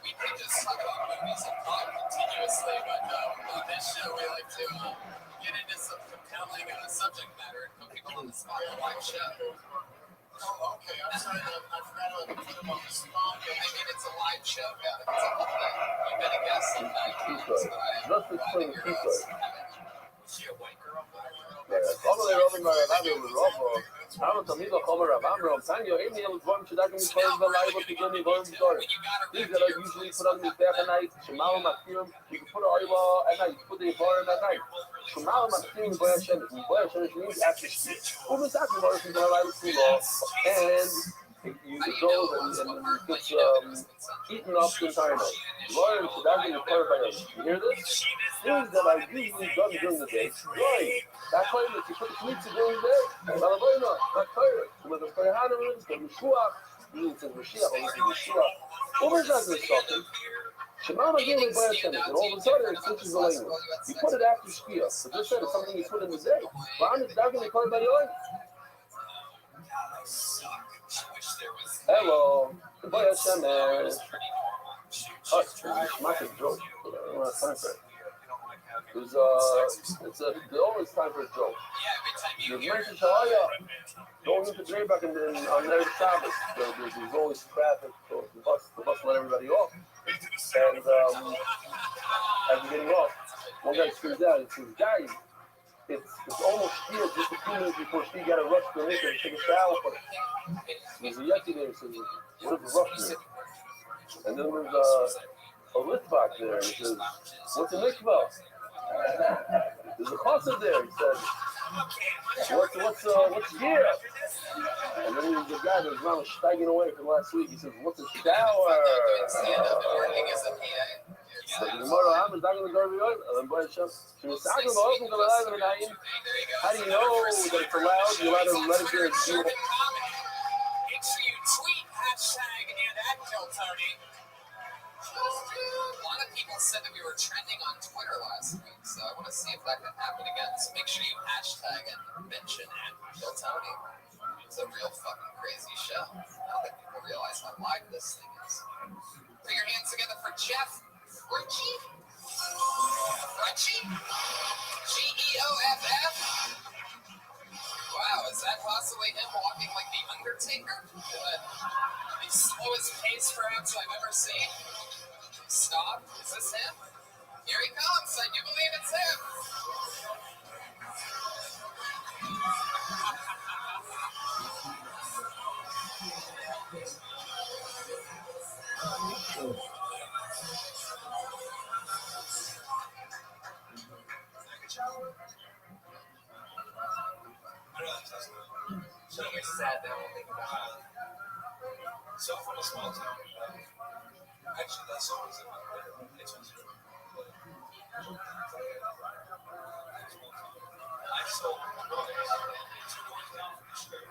We could just suck on movies and talk continuously, but on this show, we like to get into some compelling subject matter and put people on the spot on a live show. Oh, okay. I'm sorry. I forgot to put them on the spot. I mean, it's a live show, guys. It's a whole thing. You've been a guest sometimes. Just explain the pizza. Is she a white girl? All they open my radio was awful. I don't tell me the cover of Amram. Tanya, ain't me able to one should I can close the live up again in one story. Things that I usually put on this back at night. Shemal Makim, you can put an oil at night, put the bar in at night. Shemal Makim, Boya Shem means after speech. Who was talking about it? And you go and gets eaten up the entire night. Lauren should I can cover by us. You hear this? Things that I usually done during the day. Right. That time that you put the pizza during the day, Malaboina, that Torah, with the Kohanim, the Yeshua, you said Mashiach, or Yeshua. Over that is something. Shemama gave me by and all of a sudden it switches the language. You put it after Shkia. So just said it's something you put in the day. But I'm not going to call it by the oil. Hello. Boy Hashem. Oh, it's not a joke. I don't have time for it. There's always time for a joke. There's mentioned Shahaya going into Drayback and then on their Shabbos. There's always traffic, so the bus let everybody off. And as you're getting off, one guy screams out and says, "Guys, it's almost here, just a few minutes before she got to rush to the mikveh and take a shower for it." There's a Yeti there, so what is the rush there? And then there's a Litvak there, he says, "What's a mikveh?" There's a chassid there. He said, "What's here?" And then there's a guy that's not steiging away from last week. He says, "What's a shower?" So the Gemara Ham is not going to go to the oil. And then Boy Hashem, she was talking about open to the live in the night. How do you know that it's allowed? You're allowed to let it there. Make sure you tweet hashtag and @KillTony. A lot of people said that we were trending on Twitter last week, so I want to see if that can happen again. So make sure you hashtag and mention @KillTony. It's a real fucking crazy show. I don't think people realize how live this thing is. Put your hands together for Jeff Ritchie. Geoff. Wow, is that possibly him walking like the Undertaker? The slowest pace perhaps I've ever seen. Stop. Is this him? Here he comes. I do believe it's him. So we sat down and think about it. So from a small town, actually that song is in my radio. It's on zero. I sold my boys. It's going down for the street.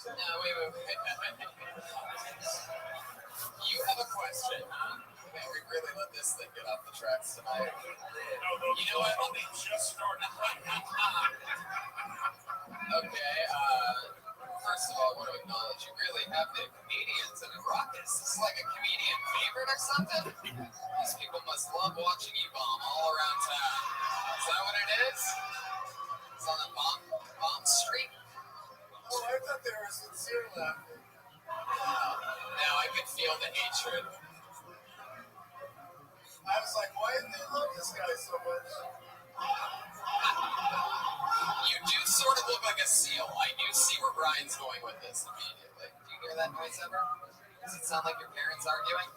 No, wait. You have a question, huh? Man, we really let this thing get off the tracks tonight. You know what? They just started. Okay, first of all, I want to acknowledge you really have the comedians in a ruckus. This is like a comedian favorite or something. These people must love watching you bomb all around town. Is that what it is? It's on the bomb streak? Well, I thought they were sincere laughing. Now I can feel the hatred. I was like, why did they love this guy so much? You do sort of look like a seal. I do see where Brian's going with this immediately. Do you hear that noise ever? Does it sound like your parents arguing?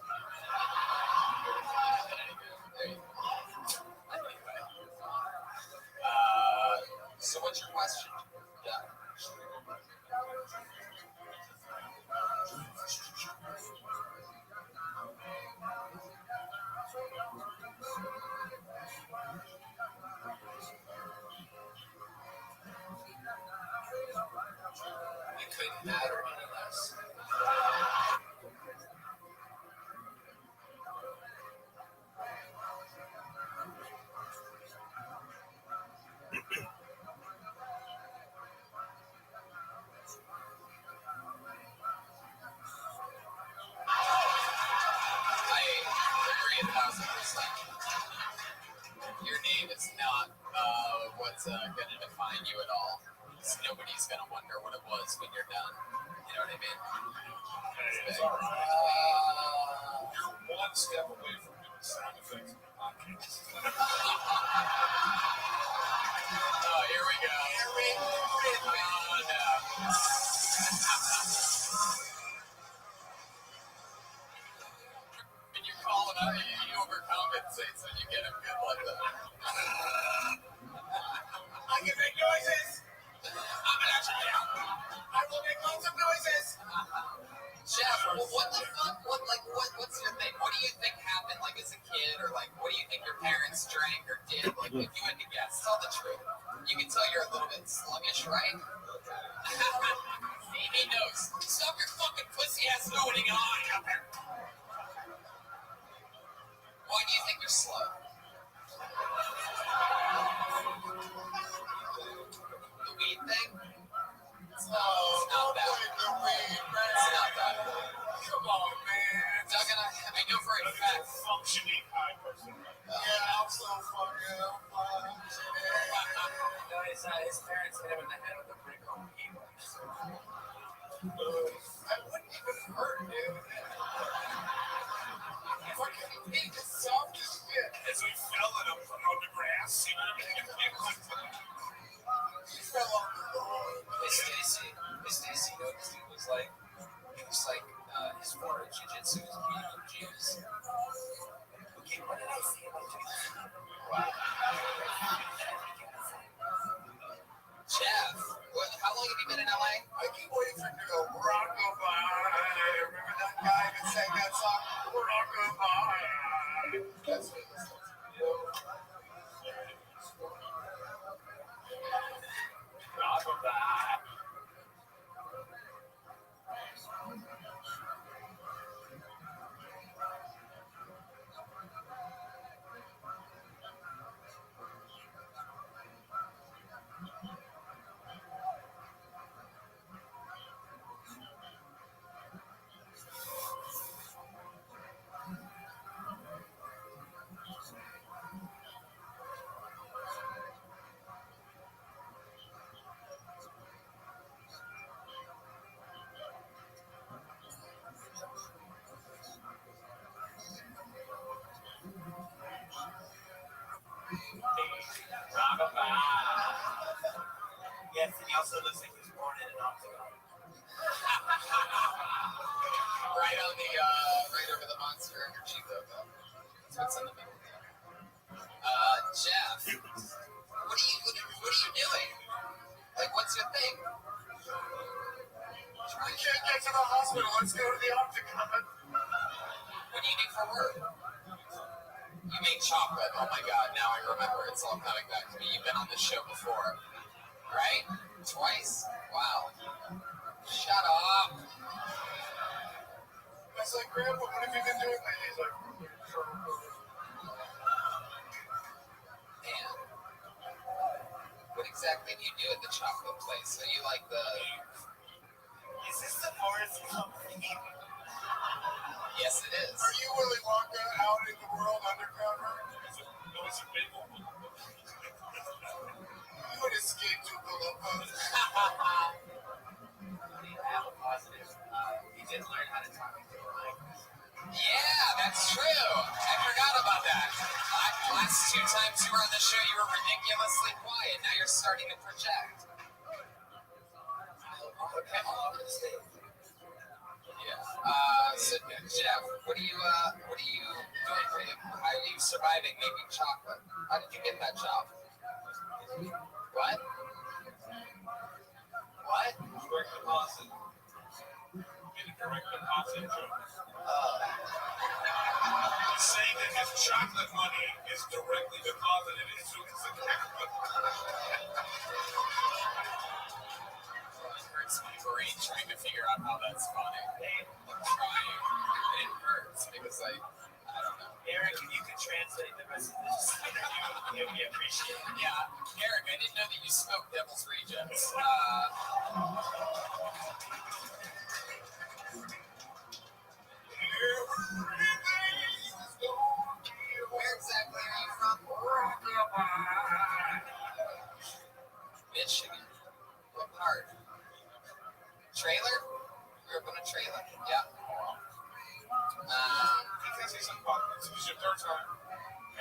There you go. Anyway. So what's your question? Yeah. It couldn't matter any less. I agree 1,000%. Your name is not what's going to define you at all. Because nobody's going to wonder what it was when you're done. You know what I mean? It's all right. You're one step away from doing sound effects in the podcast. Oh, here we go. Oh, no. When you call it out, you overcompensate so you get him good like that. I can make noises. I'm gonna try out. I will make lots of noises. Jeff, what the fuck? What's your thing? What do you think happened, like, as a kid? Or, like, what do you think your parents drank or did? Like, if you had to guess, tell the truth. You can tell you're a little bit sluggish, right? He knows. Stop your fucking pussy ass nooning on. Why do you think you're slow? The weed thing? It's not that. The weed, man. It's not that. Come on, man. Duggan, I know for a fact. Functioning high person. Yeah, I'm so fucking No, his parents hit him in the head with a brick on weed. I wouldn't even hurt, dude. Fucking pig is soft as shit. as we fell at him on the grass. You know what I mean? He fell on the road. Hey, Stacy, you know what this dude was like? He was like, his former jiu-jitsu is Jews. Okay, what did I say about jiu-jitsu? Wow. Jeff, how long have you been in LA? I keep waiting for you to go, rock-a-bye. Remember that guy that sang that song? Rock-a-bye. That's what it was. Rock-a-bye. Yes, and he also looks like he's born in an octagon. Right on the, right over the Monster Energy logo. That's what's in the middle there. Jeff, what are you doing? Like, what's your thing? I can't get to the hospital. Let's go to the octagon. What do you do for work? You make chocolate. Oh my god, now I remember. It's all coming back to me. You've been on this show before, right? Twice? Wow. Shut up. I was like, Grandpa, what have you been doing lately? He's like, Man. What exactly do you do at the chocolate place? So you like the... is this the Forrest Company? Yes, it is. Are you Willy Wonka out in the world undercover? No, it's a big one. You would escape to Olympus. He did learn how to talk to Ryan. Yeah, that's true. I forgot about that. Last 2 times you were on the show, you were ridiculously quiet. Now you're starting to project. Okay. Yeah. So Jeff, what are you doing for him? How are you surviving making chocolate? How did you get that job? What? What? Direct deposit. Get a direct deposit jokes. He's saying that his chocolate money is directly deposited into his account. It hurts my brain trying to figure out how that's funny. I'm trying. And it hurts because I don't know. Eric, if you could translate the rest of this interview, we appreciate it. Yeah, Eric, I didn't know that you spoke Devil's Rejects. Where exactly are you from? Michigan. What part? Trailer? Grew up in a trailer. Yeah. Because he's a fuck. This is your third time.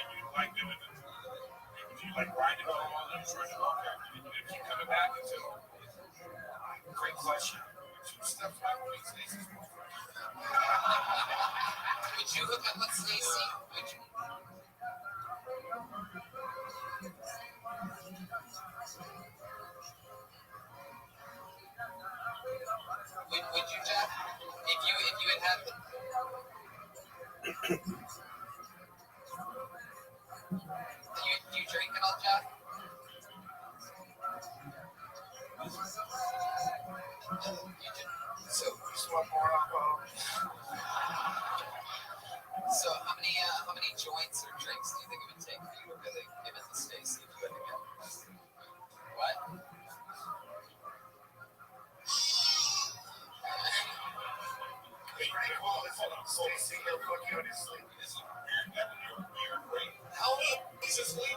And you like doing it. And you like riding on all the short and long term. You keep coming back until. Great question. 2 steps back when Stacey's moving. Would you hook up with Stacy? Would you? Would you, Jeff? If you had the... Do you drink at all, Jeff? You do. So You smoke more alcohol. So how many joints or drinks do you think it would take for you to really give it to Stacy if you had to go? What? Hey, hold on. Stacey, he'll fuck you in his sleep. This is weird. You're great. How old? He's asleep.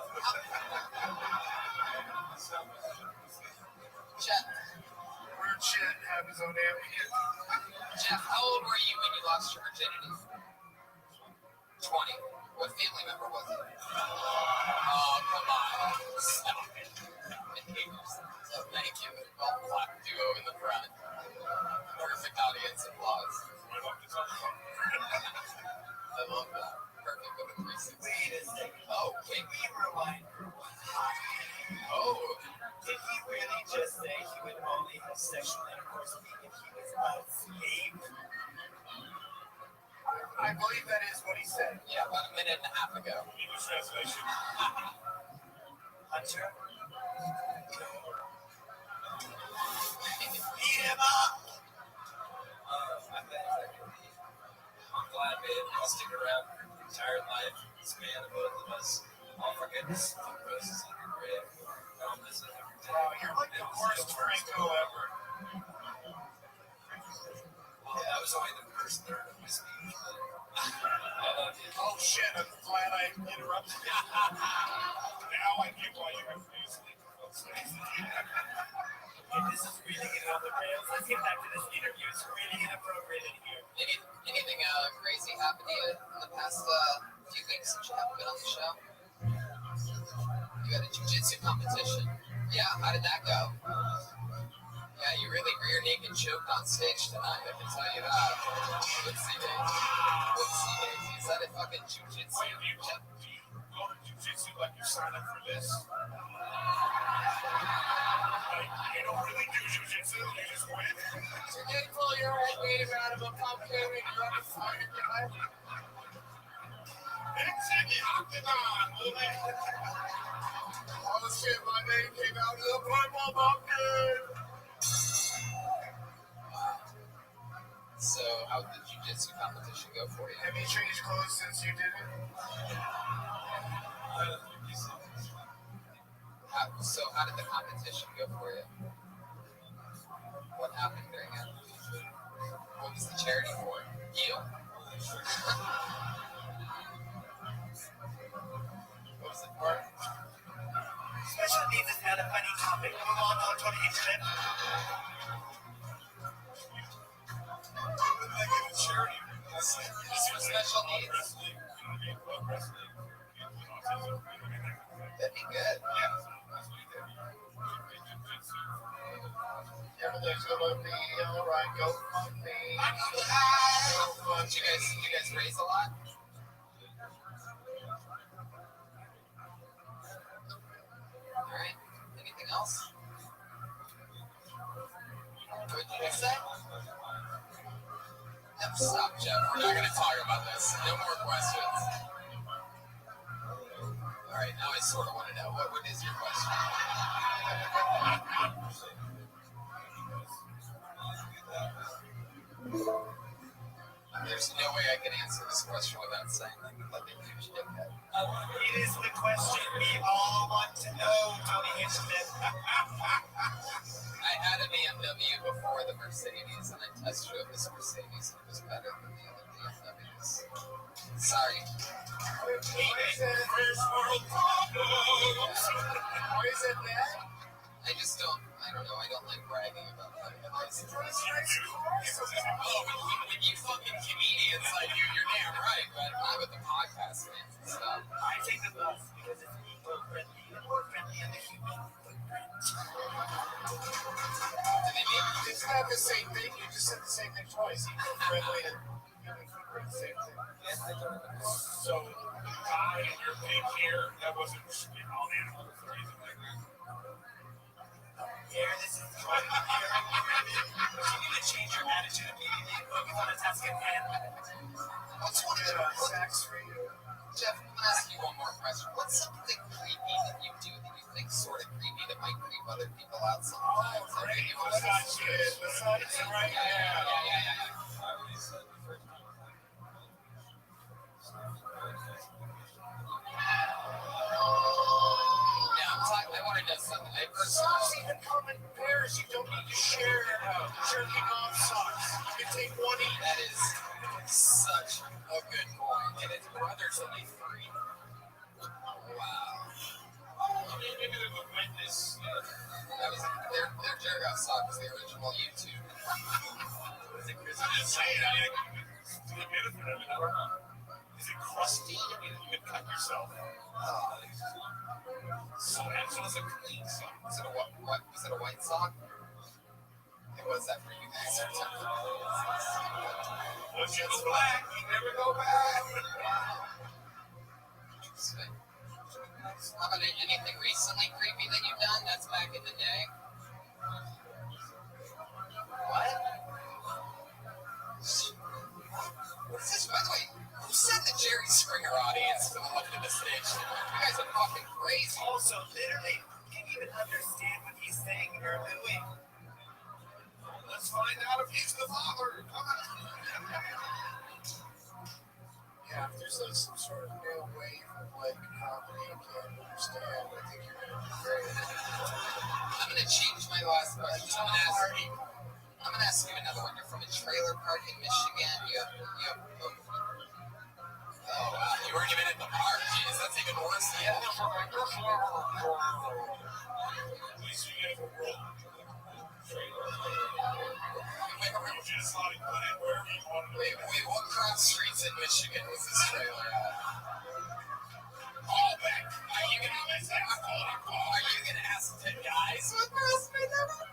Jeff, Weird shit. Have his own ambient. Jeff, how old were you when you lost your virginity? 20. What family member was it? Oh, come on. Stop it. So thank you. Well, clap duo in the front. Perfect audience applause. I love that. Perfect with a 360. Wait a second. Oh, can we rewind? Oh. Did he really just say he would only have sexual intercourse with me if he was unscathed? I believe that is what he said. Yeah, about a minute and a half ago. English translation. Hunter? Eat him up! I'm glad, man. I'll stick around for your entire life. Span of both of us. All for goodness. Roses on your grave. I'll miss it every day. Wow, you're like the worst Franco ever. Well, that was only the first third of my speech. Oh shit, I'm glad I interrupted you. Now I get why you have to use sleep. If this is really getting on the rails, let's get back to this interview. It's really inappropriate in here. Anything crazy happened to you in the past few weeks since you haven't been on the show? You had a jiu-jitsu competition. Yeah, how did that go? Yeah, you really rear naked choked on stage tonight, I can tell you that. Whoopsie daisy. Is that a fucking jiu-jitsu? Wait, do you go to jiu-jitsu like you sign up for this? Like, you don't really do jiu-jitsu, you just win? You did pull your old name out of a pumpkin and you're on a fire guy. It's in the octagon, movie. All the shit, my name came out of the purple bucket. So, how did the jiu-jitsu competition go for you? Have you changed clothes since you did it? How did the competition go for you? What happened during it? What was the charity for? You? What was it for? Special needs is not a funny topic. Move on to the internet. Charity. It's for special needs. That'd be good. Everything's gonna be alright. Go on me. Did you guys raise a lot? Alright. Anything else? What did you say? No, stop, Jeff. We're not gonna talk about this. No more questions. Alright, now I sort of want to know. What is your question? There's no way I can answer this question without saying like a huge dickhead. It is the question we all want to know, Tony Hinchman. I had a BMW before the Mercedes, and I test drove this Mercedes, and it was better than the other BMWs. Sorry. First world problems. Why is it that? I don't know, I don't like bragging about having a nice car. Nice car. Oh, when you fucking comedians like you're damn right, but not with the podcast fans and stuff. I take the bus because it's eco-friendly and more friendly on the human footprint. It's not the same thing. You just said the same thing twice. Eco-friendly and human footprint, same thing. So, the guy in your pig here, that wasn't all animals or anything like that. Yeah, this is fun. You need to change your attitude immediately. Focus on the task at hand. What's one of the Jeff, I'm gonna ask you one more question. What's something creepy that you do that you think sort of creepy that might creep other people out sometimes? Oh, great. Massage it right now. Yeah. I want to know something. Socks even come in pairs. You don't need to share jerking off socks. You can take one each. That is such a good point. And his brother's only 3. Wow. Maybe they're the witness. That was their jerk off sock was the original YouTube. I'm just saying, it's the benefit of it. I don't know. Is it crusty? I mean, you can cut yourself. So it's a clean sock. Was it a white sock? It was that for you guys. Once you go black, you never go back. Interesting. How about anything recently creepy that you've done? That's back in the day. What? What's this? By the way, who said the Jerry Springer audience to look at the stage? You guys are fucking crazy. Also, literally, can't even understand what he's saying or doing. Let's find out if he's the father. Come on. Yeah, if there's like some sort of new wave of like comedy you can't understand, I think you're gonna do great. I'm gonna change my last question. I'm gonna ask you another one. You're from a trailer park in Michigan. You have oh wow, you weren't even at the park. Jeez, that's even worse. Yeah. Wait, what cross streets in Michigan was this trailer at? Are you gonna ask 10 guys what cross street that was?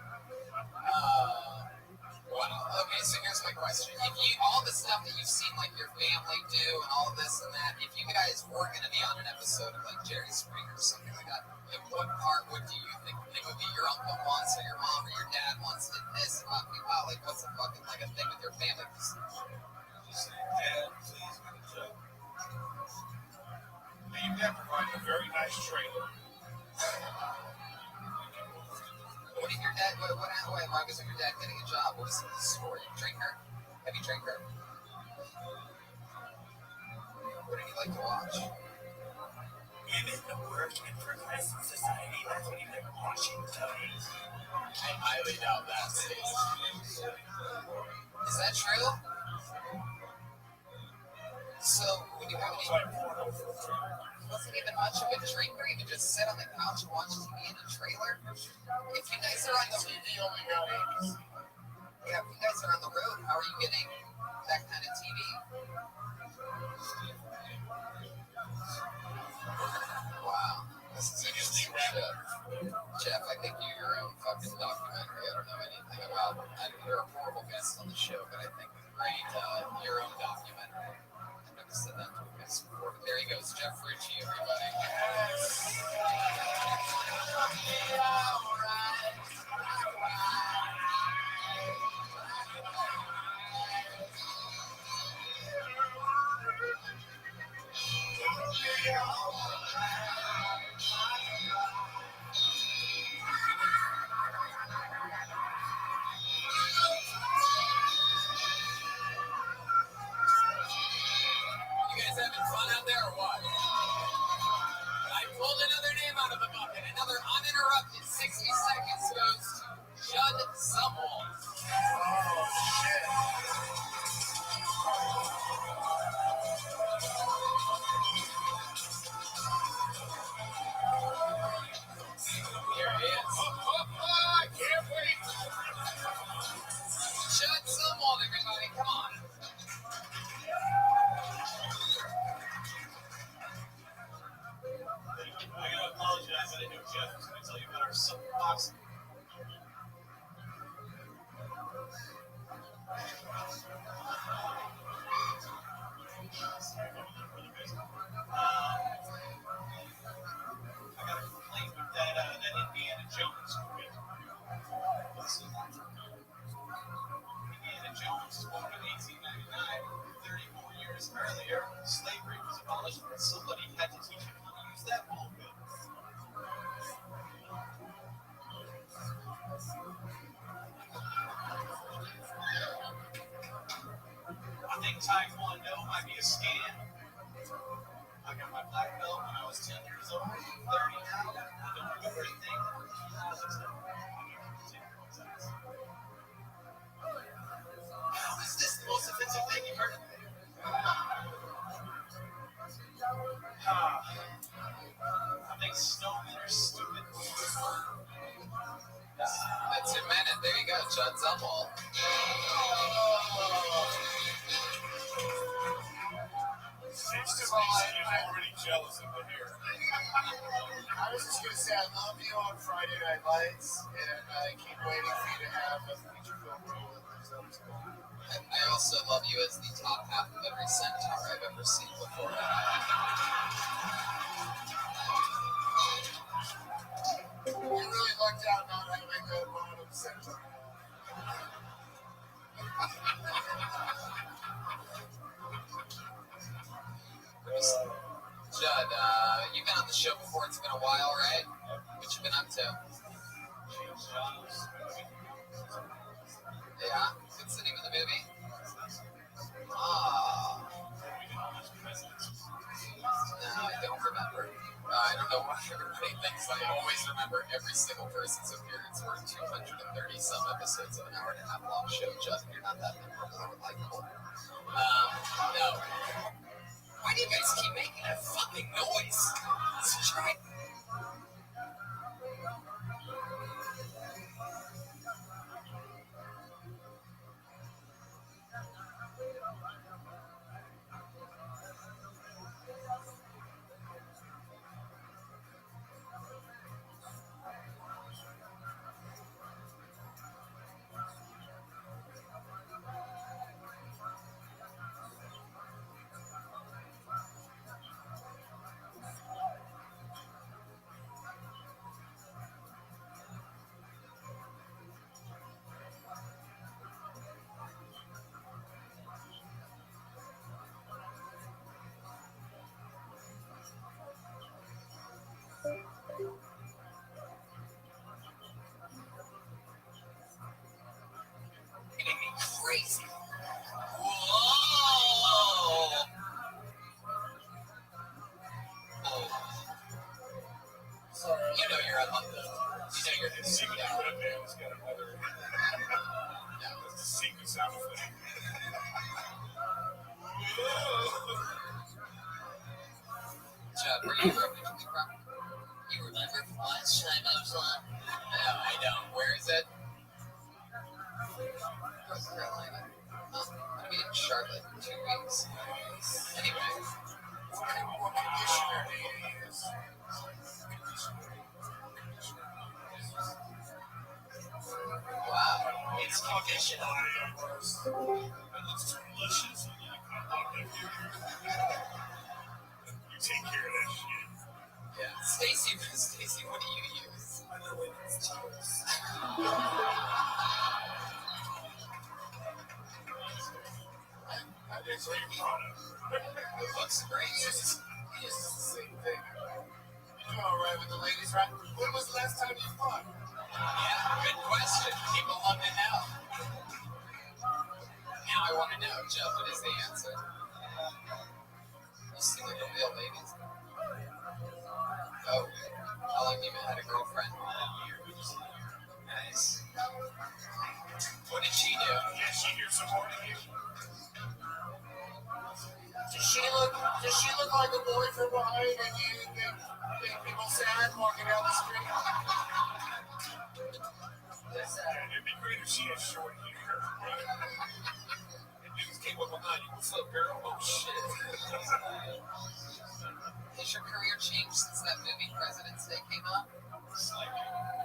Wow. Okay, so here's my question. If all the stuff that you've seen like your family do and all of this and that, if you guys were gonna be on an episode of like Jerry Springer or something like that, in what part would you think would be your uncle once or your mom or your dad once did this about me? Wow, like what's a fucking like a thing with your family? Dad, please get a joke. You have to find a very nice trailer. progress of your dad getting a job? What's the story? Drinker? Heavy drinker? What did he like to watch? Given the work in progressive society, that's what he's been watching, Tony. I highly doubt that, Steve. Is that true? So, when you have any... Wasn't even much of a drinker? You could just sit on the couch and watch TV in a trailer? If you guys are on the... TV only got 80s. Yeah, if you guys are on the road, how are you getting that kind of TV? Wow. This is interesting shit. Jeff, I think you're your own fucking documentary. I don't know anything about... You're a horrible guest on the show, but I think great your own documentary. I've never said that to a guest before, but there he goes. Jeff Ritchie, everybody. You guys having fun out there or what? I pulled another name out of the bucket. Another uninterrupted 60 seconds goes to Judd Sumwall. Oh, shit. Here he is. I can't wait. Judd Sumwall, everybody. Come on. I gotta apologize. I didn't know Jeff was going to tell you about our soapbox. I got a complaint with that Indiana Jones movie. Listen. Indiana Jones was born in 1899. 34 years earlier, slavery was abolished, and somebody had to teach him how to use that bullpen. I think Taekwondo might be a scam. I got my black belt when I was 10 years old. 30 now. I don't remember anything. Is this the most offensive thing you've heard? I think snowmen are stupid. That's your minute. There you go, Judd Sumwall. First of all, I'm already jealous of the hair. I was just going to say, I love you on Friday Night Lights, and I keep waiting for you to have a feature film role in those others. And I also love you as the top half of every centaur I've ever seen before. You really lucked out not having the bottom centaur. Judd, you've been on the show before. It's been a while, right? What you been up to? Yeah? What's the name of the movie? Ah. No, I don't remember. I don't know why everybody thinks I always remember every single person's appearance. We're 230 some episodes of an hour and a half long show. Judd, you're not that memorable or likable. No. Why do you guys keep making that fucking noise? Let's try. North Carolina. I'm gonna be in Charlotte in 2 weeks. Anyway. What conditioner do you use? Wow. It's conditioner. It looks delicious. You take care of that shit. Yeah. Stacy, what do you use? I did same product. It looks great. It's the same thing. You're all right with the ladies, right? When was the last time you fought? Yeah, good question. People want to know. Now I want to know, Joe, what is the answer? You seem like a real lady. Oh, how long have you had a girlfriend? Nice. What did she do? Yeah, she here supporting you. Does she look like a boy from behind and you make people sad walking down the street? Yeah, it'd be great if she had short hair. And dudes came up behind you. What's up, girl? Oh, shit. Has your career changed since that movie President's Day came out?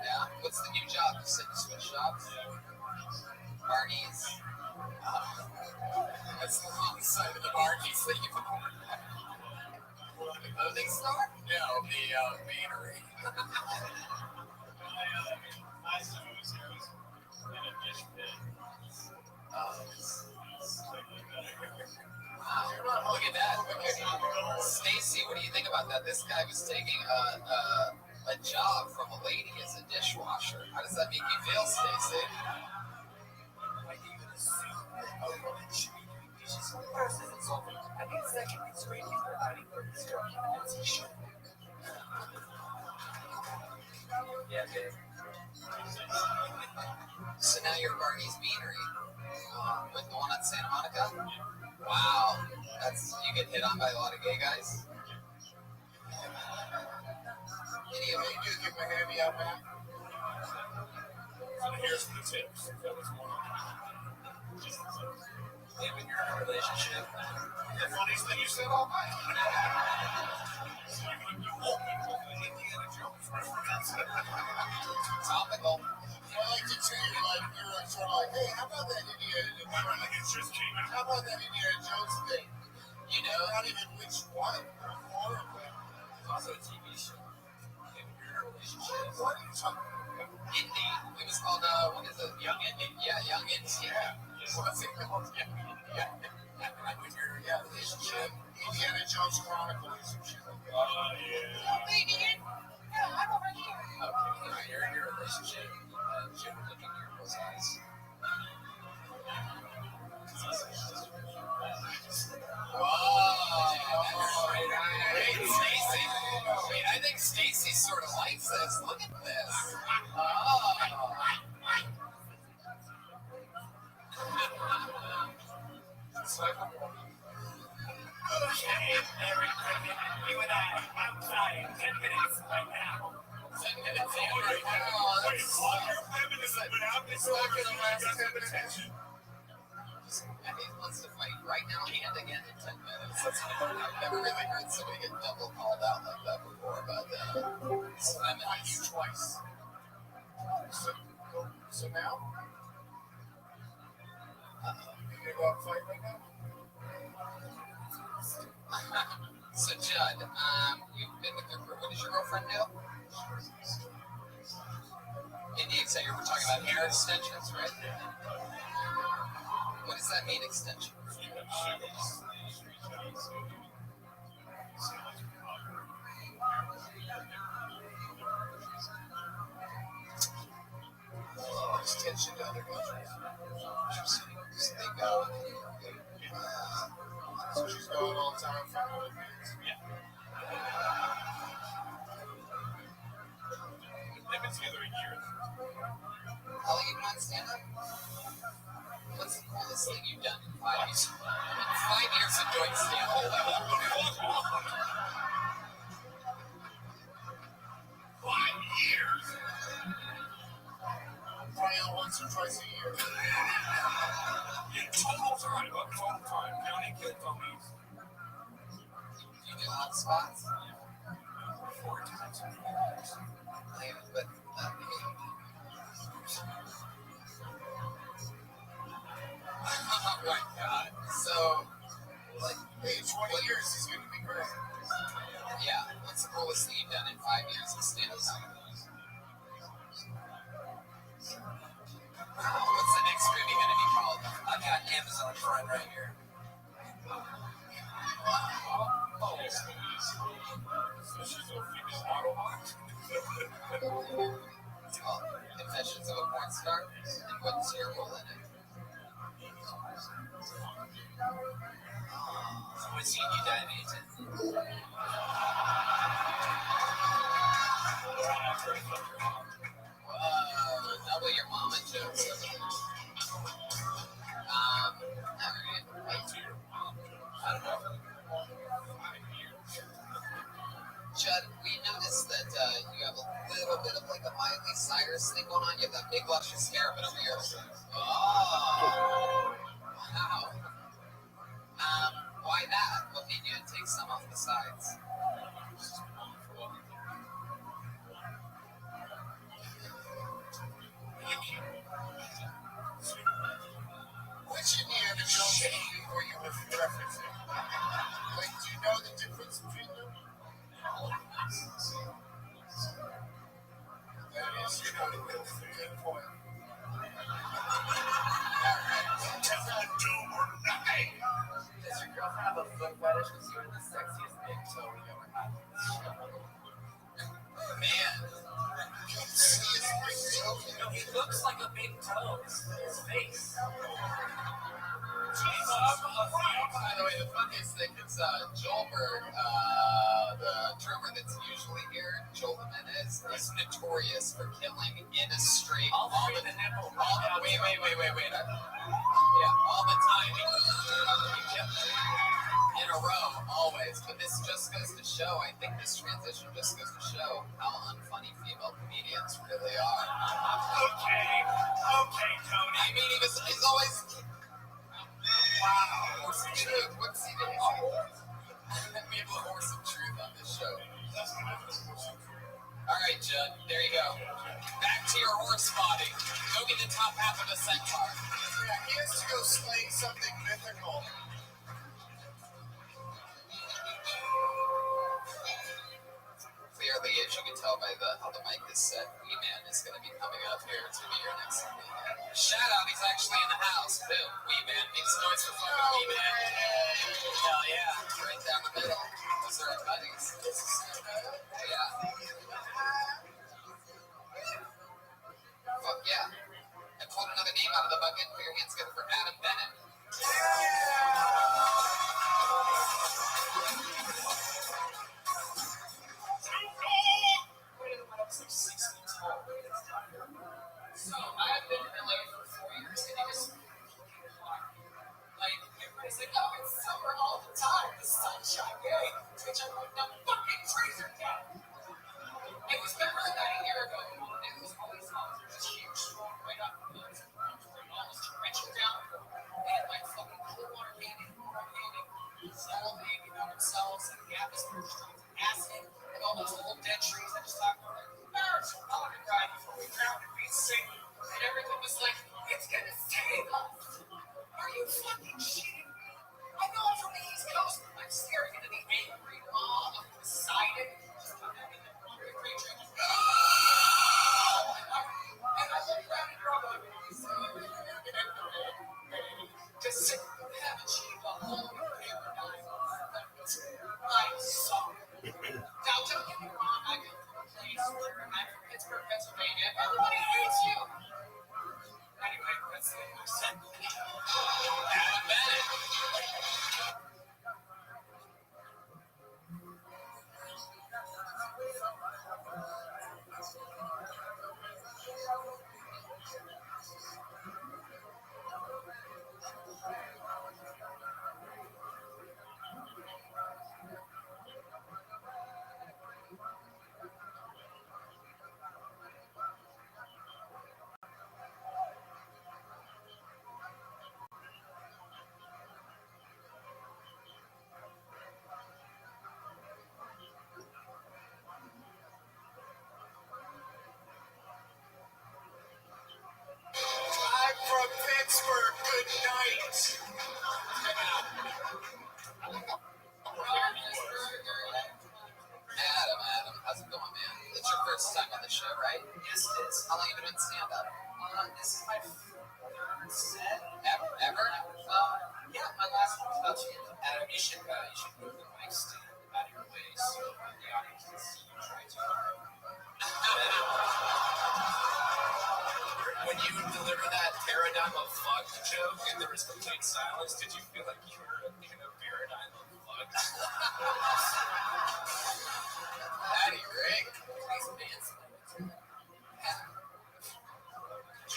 Yeah. What's the new job? You said you switched jobs? Barney's. That's the wrong side of the Barney's that you've worn. The clothing store? No, the beanery. Wow, look at that. Stacy, what do you think about that? This guy was taking a job from a lady as a dishwasher. How does that make you feel, Stacy? Yeah, babe. So now you're Barney's Beanery, with the one on Santa Monica? Wow, you get hit on by a lot of gay guys? You do give him a handy out back. Here's for the tips. That was one. Yeah, when you're in a relationship. The funniest thing you said all night. So you open with the Indiana Jones reference. Topical. I like to treat it like you're sort of like, hey, how about that Indiana Jones? Like it just came out. How about that Indiana Jones thing? You know, not even which one. It's also a TV show. When you're in a relationship. What are you talking about? Indy. It was called, what is it? Young Indy. Yeah, Young Indy. Yeah. What's it called? Young Indy. Yeah. When you're in a relationship. Indiana Jones Chronicles or some shit like that. Yeah. Okay, right, you're in your relationship. Jim would look in your girl's eyes. Wait, Stacy. Wait, I think Stacy sort of likes this. Look at this. Okay, Eric, you and I outside in 10 minutes right now. 10 minutes in Wait, right now. all your feminism without this It's not gonna last 10 minutes. attention. He wants to fight right now and again in 10 minutes. I've never really heard somebody get double called out like that before, but I'm at you twice. So now? You gonna go out and fight right now? So Judd, you've been with your what does your girlfriend do? Indy, so you were talking about hair extensions, right? What does that mean, extension? Extension to other countries. So they go. So she's going all the time for other kids. They've been together a year. How long have you been on stand-up? What's the coolest thing you've done in 5 years? In 5 years of doing stand-up. 5 years. Probably once or twice a year. hot spots? 4 times. But oh my god. So, like, Hey, 20 years is going to be great. yeah, what's the coolest thing you've done in 5 years of stand-up? What's the next movie going to be called? I've got Amazon Prime right here. It's called Confessions of a Porn Star. And what's your role in it? What scene you dive into? Double your mama jokes. Alright. I don't know. Judd, we noticed that you have a little bit of like a Miley Cyrus thing going on. You have that big luscious hair, but over here. Oh! Wow. Why that? What made you take some off the sides? Which Indiana Jones movie were you referencing? Like, do you know the difference between them? That is true. Good point. Does not do or nothing. Does your girlfriend have a foot fetish because you're the sexiest big toe we ever had? Man. No, he looks like a big toe. His face. By the way, the funniest thing is Joel Berg, the drummer that's usually here, Joel Jimenez, is notorious for killing in a streak all the wait. All the time. He kept in a row, always. But this just goes to show, I think this transition just goes to show how unfunny female comedians really are. Okay, Tony. I mean, he's always... Wow. Horse of Truth. What's he doing? We have a Horse of Truth on this show. All right, Judd. There you go. Back to your horse body. Go get the top half of a centaur. Yeah, he has to go slay something mythical. Clearly, as you can tell by how the mic is set, Wee-Man is going to be coming up here to be your next shout out. He's actually in the house, too. Wee-Man makes noise for fucking Wee-Man. Hell yeah. Right down the middle. Those are our buddies. Yeah. Fuck yeah. I pulled another name out of the bucket. Put your hands together for Adam Bennett. So, I've been in LA for 4 years, and everybody's like, oh, it's summer all the time, the sunshine, yay. Which I'm like, no fucking crazy cat. It was better than that a year ago. It was always hot. There's a huge storm right off the hills. Almost drenching down. They had like fucking cold water painting, all hanging on themselves, and the atmosphere was acid, and all those old dead trees that just talk about like, birds, I want to cry before we drown and we sing. And everyone was like, it's gonna save us. Are you fucking shitting me? I know I'm from the East Coast. I'm staring into the angry maw of Poseidon. And I look around and you're all like, just sit and have achieved a whole new paradigm. I'm sorry. Now, don't get me wrong, I come from a place where I'm from Pittsburgh, Pennsylvania. Everybody hates you. Anyway, that's the end of my set. Adam Bennett. from Pittsburgh, good night. Adam, how's it going, man? It's your first time on the show, right? Yes, it is. How long have you been doing stand-up? This is my third set. Ever? Yeah, my last one was about you. Adam, you should move the mic stand out of your way so the audience can see you try to. When you deliver that paradigm of fuck joke and there was complete silence, did you feel like you were in a paradigm of fuck? Patty Rick, please dance.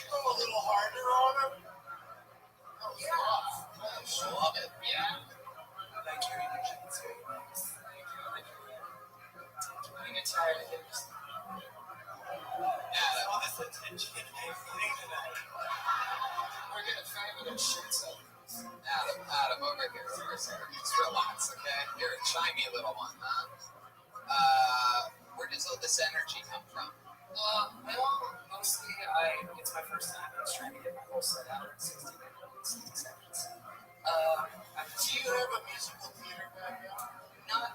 Go a little harder on him. I love it, yeah. Like your energy, it's very nice. I get tired of it. Adam, All this attention and everything tonight. We're gonna find what our shirts up. Adam, over here. Just relax, okay? You're a chimey little one, huh? Where does all this energy come from? Well, mostly it's my first time. I was trying to get my whole set out in 60 seconds. Do you have a musical theater background? Not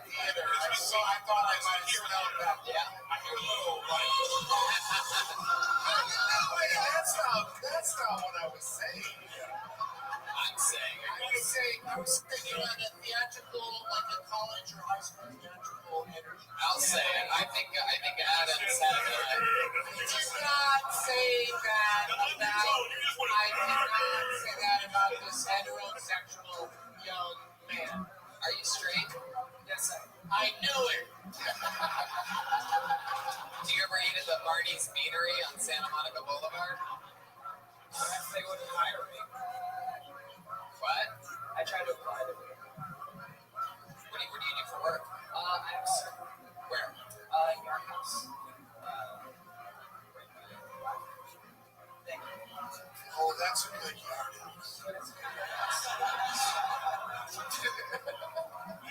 Theater. I thought I might hear that. Yeah. I hear a little like. That's not what I was saying. I was saying you had a theatrical, like a college or high school theatrical energy. I'll say it. I think Adam's had You did not say that about this heterosexual young man. Are you straight? Yes, I knew it. Do you ever eat at the Barney's Beanery on Santa Monica Boulevard? if they wouldn't hire me. What? I tried to apply to it. What do you do for work? I'm a server. Where? In your house. Thank you. Oh, that's a good yard house.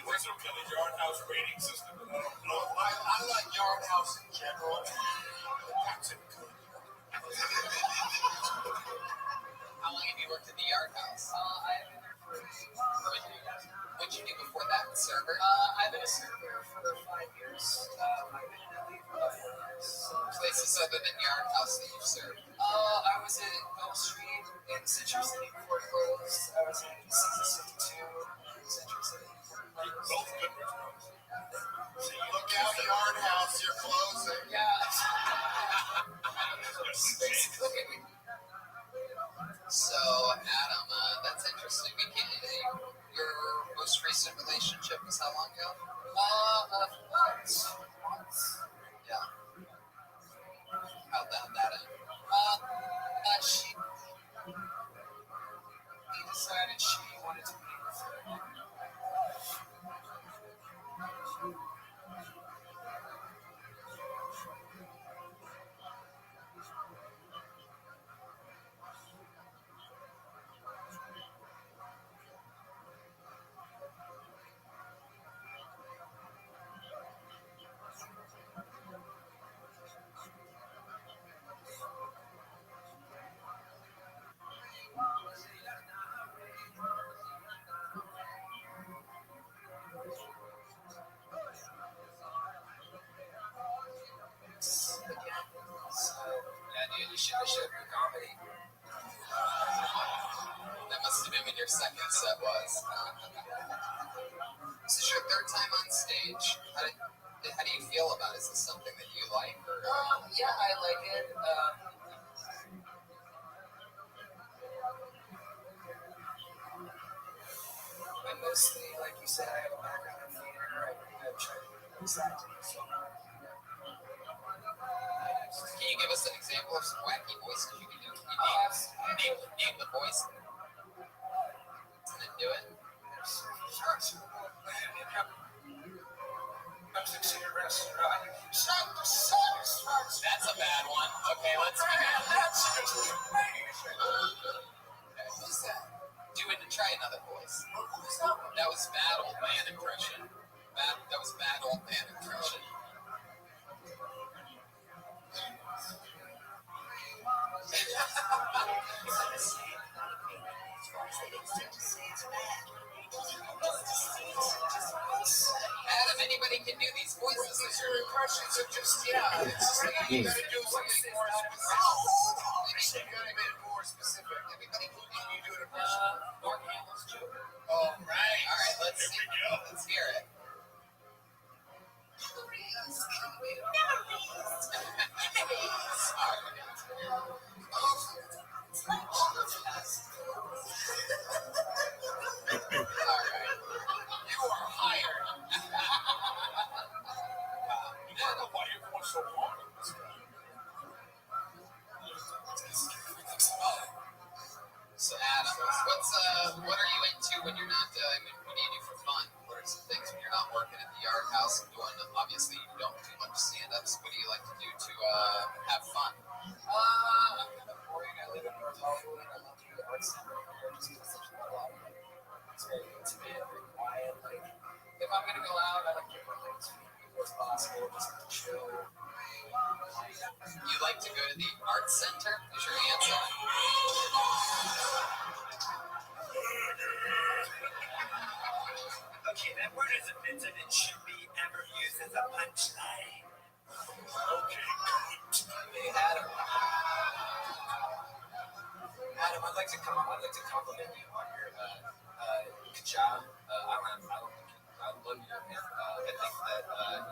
What's some kind of yard house rating system? I like yard house in general. That's a good How long have you worked at the Yard House? I've been there for 2 years. What'd you do before that? Server? I've been a server for 5 years. I've been in the league for about 4 years. Places other than Yard House that you've served? I was at Bell Street in Century City before it closed. I was in Season 52 in Century City before it closed. Look out, yard house, you're closing. Yeah. Basically. So, Adam, that's interesting. Your most recent relationship was how long ago? Once. Yeah. How'd that end? She decided she wanted to be with her. You should have showed your comedy. That must have been what your second set was. This is your third time on stage. How do you feel about it? Is this something that you like? Or? Yeah, I like it. And mostly, like you said, I have a background in theater. I've tried to use acting. So. Can you give us an example of some wacky voices you can do? Name the voice. And then do it. That's a bad one. Okay, let's who's that? Do it and try another voice. That was bad old man impression. That was bad old man impression. Adam, anybody can do these voices. These are impressions of just, yeah, it's just like you gotta do something more specific. You gotta make it more specific. Everybody can do an impression. Mark Hamill's joke. Oh, right. All right, let's see. Let's hear it. You are hired. You don't know why you're going so long with this guy. So Adam, what are you into when you're not? What do you do for fun? What are some things when you're not working at the Yard House and doing? Obviously, you don't do much stand-ups. What do you like to do to have fun? I'm kind of boring. I live in North Hollywood. I love the art center here just because there's not a lot of it's very intimate, very quiet. Like, if I'm gonna go out, I like to go like as few people as possible, just to chill. You like to go to the art center? Is your answer? Okay, that word is offensive and should be ever used as a punchline. Okay, good. Hey, Adam, I'd like to compliment you on your good job. I love you, and I think that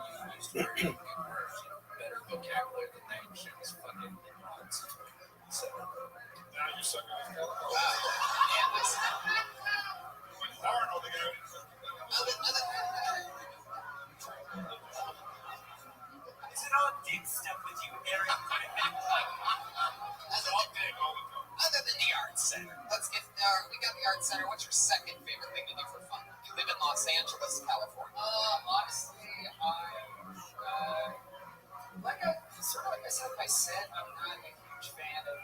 you used very good words, better vocabulary than that. Your shit was fucking nuts. So, Now you're sucking his dick. Wow. And this. Lauren over there. Is it all dick stuff with you, Eric? It's all dick all the time. Other than the art center, let's get. We got the art center. What's your second favorite thing to do for fun? You live in Los Angeles, California. honestly, like I said in my set, I'm not a huge fan of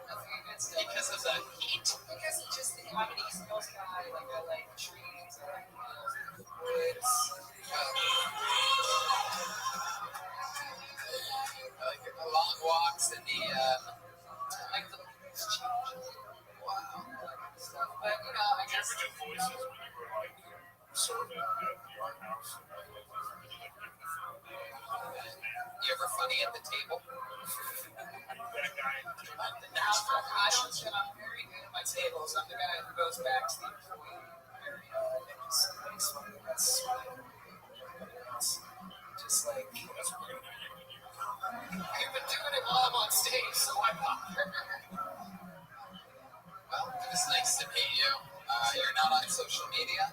nothing against it. Because of the heat. Because it's just, I'm an East Coast guy. Like, I like trees, I like woods. I like the long walks and the. I like the wow, stuff. But you know, I Did you guess ever do voices when you were like serving at the art house? You ever funny at the table? That guy. I don't say I'm very good at my tables. I'm the guy who goes back to the employee area and just makes fun of that smile. Just like, That's what we're gonna do. you've been doing it while I'm on stage, so I'm not. Well, it was nice to meet you. You're not on social media.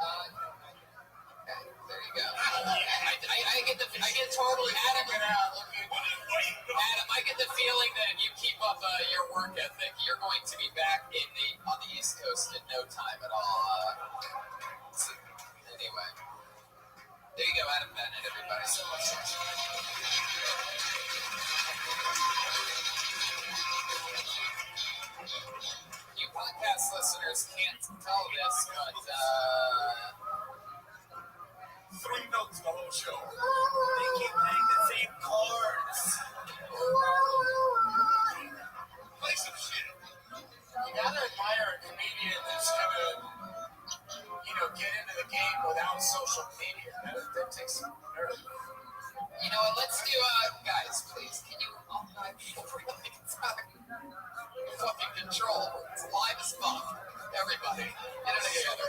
Okay, there you go. I get totally Adam. Adam, I get the feeling that if you keep up your work ethic, you're going to be back on the East Coast in no time at all. So, anyway, there you go, Adam Bennett, everybody. So much. You podcast listeners can't tell this, but 3 notes the whole show. They keep playing the same chords. Play some shit. You gotta admire a comedian that's gonna, get into the game without social media. That takes some nerve. you know what? Let's do, guys, please. Can you all 5 people really talk? Fucking control. It's live as fuck. Everybody, get it together.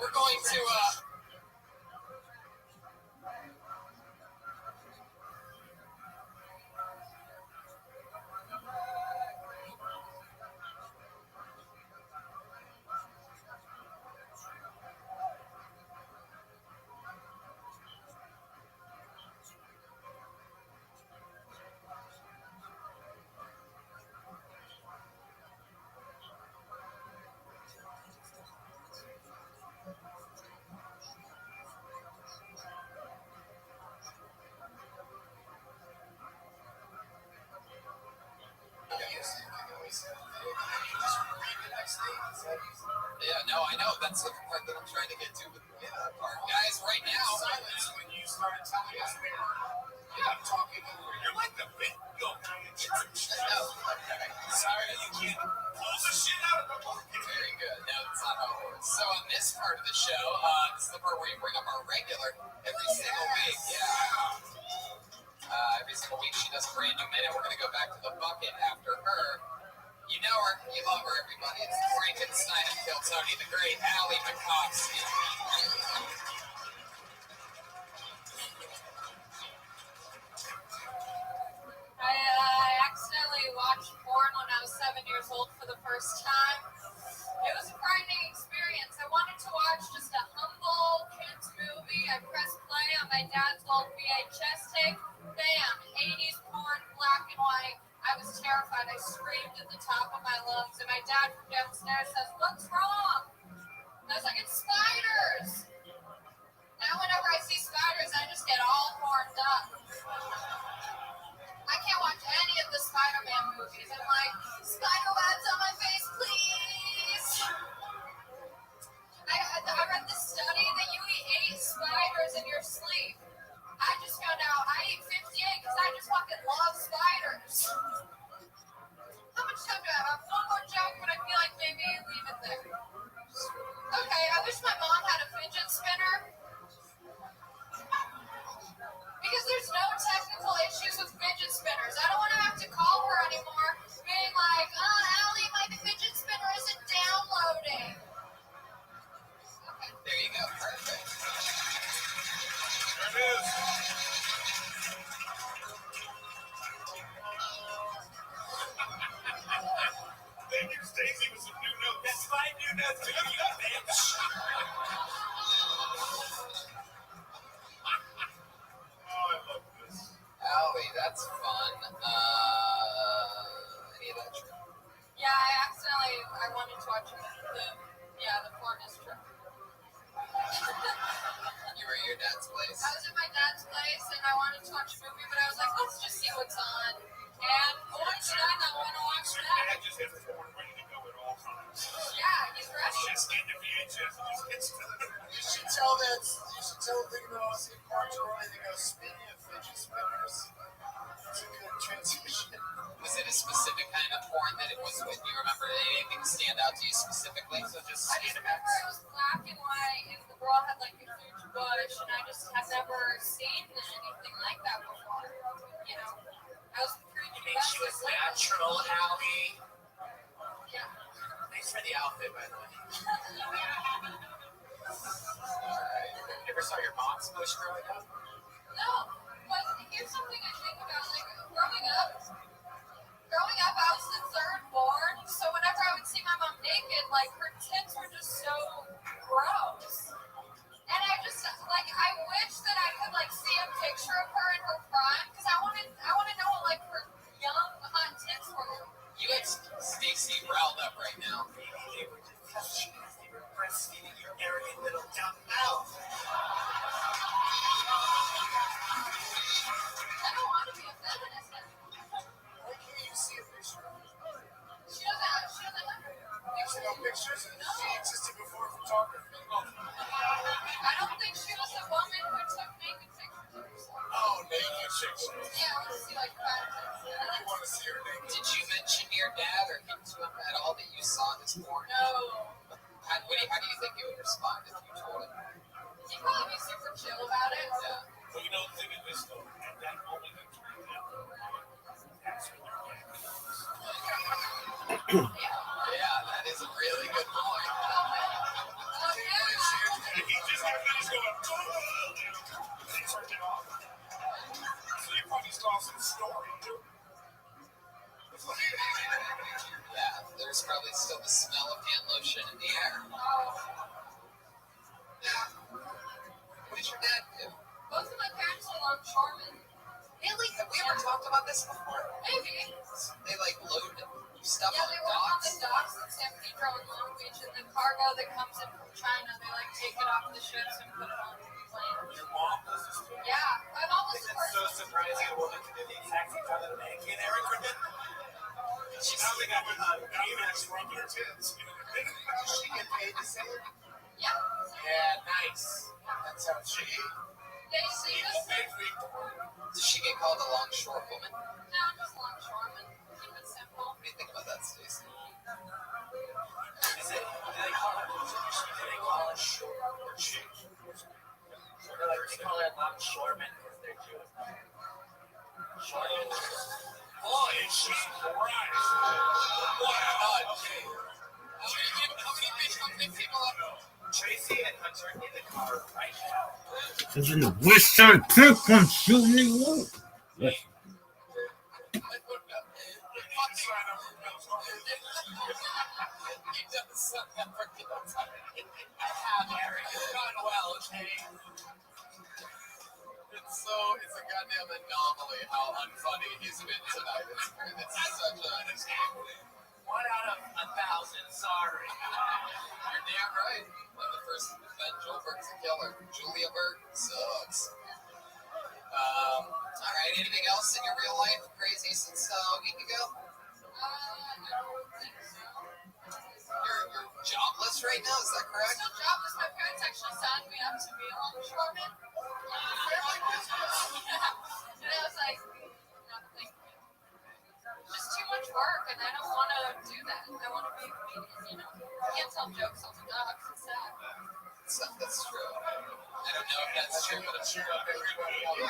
We're going to. Yeah, no, I know. That's the part that I'm trying to get to with the part. Guys, right now. Silence when you started telling us we were Yeah, I'm talking over. You're like the big yo. Sorry, you can't pull the shit out of the bucket. Very good. No, it's not how it works. So on this part of the show, this is the part where you bring up our regular every single week. Yeah. Every single week she does a brand new minute. We're going to go back to the bucket after her. You know her. You love her, everybody. It's Frankenstein and Kill Tony, the great Allie McCoskey. I accidentally watched porn when I was 7 years old for the first time. It was a frightening experience. I wanted to watch just a humble kids movie. I pressed play on my dad's old VHS tape. Bam! 80s porn, black and white. I was terrified. I screamed at the top of my lungs, and my dad from downstairs says, "What's wrong?" And I was like, "It's spiders." Now whenever I see spiders, I just get all horned up. I can't watch any of the Spider-Man movies. I'm like, spider webs on my face, please. I read this study that you eat 8 spiders in your sleep. I just found out I eat 58 because I just fucking love spiders. How much time do I have? I have one more joke, but I feel like maybe leave it there. Okay, I wish my mom had a fidget spinner. Because there's no technical issues with fidget spinners. I don't want to have to call her anymore being like, Allie, my fidget spinner isn't downloading. Okay, there you go. Perfect. There it is. Thank you, Stacy, with some new notes. That's 5 new notes to you, bitch. Oh, I love this. Allie, that's fun. Any of that true? Yeah, I wanted to watch the Portness trip. You were at your dad's place? I was at my dad's place, and I wanted to watch a movie, but I was like, let's just see what's on. And boy, should I not want to watch that. Dad just has porn ready to go at all times. Yeah, he's ready. Just get the VHS and just hits You should tell Vigno I was in part to really think I was speaking of fidget spinners. It's a good transition. Was it a specific kind of porn that it was with? Do you remember anything stand out to you specifically? So just I just remember it was black and white, and the girl had like a huge bush, and I just had never seen anything like that before. You know, I was pretty. You mean she was natural, Allie? Yeah. Thanks for the outfit, by the way. You ever saw your mom's bush growing up? No, but here's something I think about. Like growing up, I was the third born, so whenever I would see my mom naked, like her tits were just so gross. And I wish that I could like see a picture of her in her prime, because I want to know what like her young hot tits were. You get Stacy riled up right now. They were breastfeeding your arrogant little dumb mouth. I don't want to be a feminist anymore. Why can't you see a picture of her? She doesn't have There's no pictures? She existed before photography. I don't think she was the woman who took naked pictures of herself. Oh, naked pictures. Yeah, I want to see like that. I want to see her naked. Did you mention to your dad or hint to him at all that you saw this porn? No. How do you think he would respond if you told him? He'd probably be super chill about it. Yeah. Well, you know, the thing is this, though. At that moment in time, that's when they're getting Yeah, that is a really good point. He just going, and he turned it off. So you probably saw some story, too. Yeah, there's probably still the smell of hand lotion in the air. Yeah. What did your dad do? Both of my parents are longshoremen. Really? Have we ever talked about this before? Maybe. They like load stuff on the docks? Yeah, they work on the docks in San Pedro and Long Beach, and the cargo that comes in from China, they like take it off the ships and put it on the plane. Your mom does this too? Yeah, my mom was the It's so surprising a woman can do the exact same job that a man can, Eric. She's not the guy with Amex rubbing her tits. Does she get paid to say it? Yeah. Yeah, nice. That sounds shitty. Does she get called a longshore woman? No, just longshoreman. Keep it simple. What do you think about that, Stacey? Is it? Do they call it short or chick? Or like they call it longshoremen because they're Jewish. Shoremen. Boy, Jesus Christ. How many people up? Tracy and Hunter in the car right now. Because in the West Side Pick, I'm shooting you. Yes. It's a goddamn anomaly how unfunny he's been tonight. It's such a... 1 out of 1,000. Sorry. You're damn right. Like the first Ben Joel Berg's a killer. Julia Berg sucks. Alright, anything else in your real life crazy since a week ago? You're jobless right now, is that correct? Still jobless. My parents actually signed me up to be a longshoreman. And I was like, no, thank you. Just too much work, and I don't want to do that. I want to be a comedian, you know. I can't tell jokes on the dogs. It's sad. That's true. I don't know if that's true, but I'm sure everybody else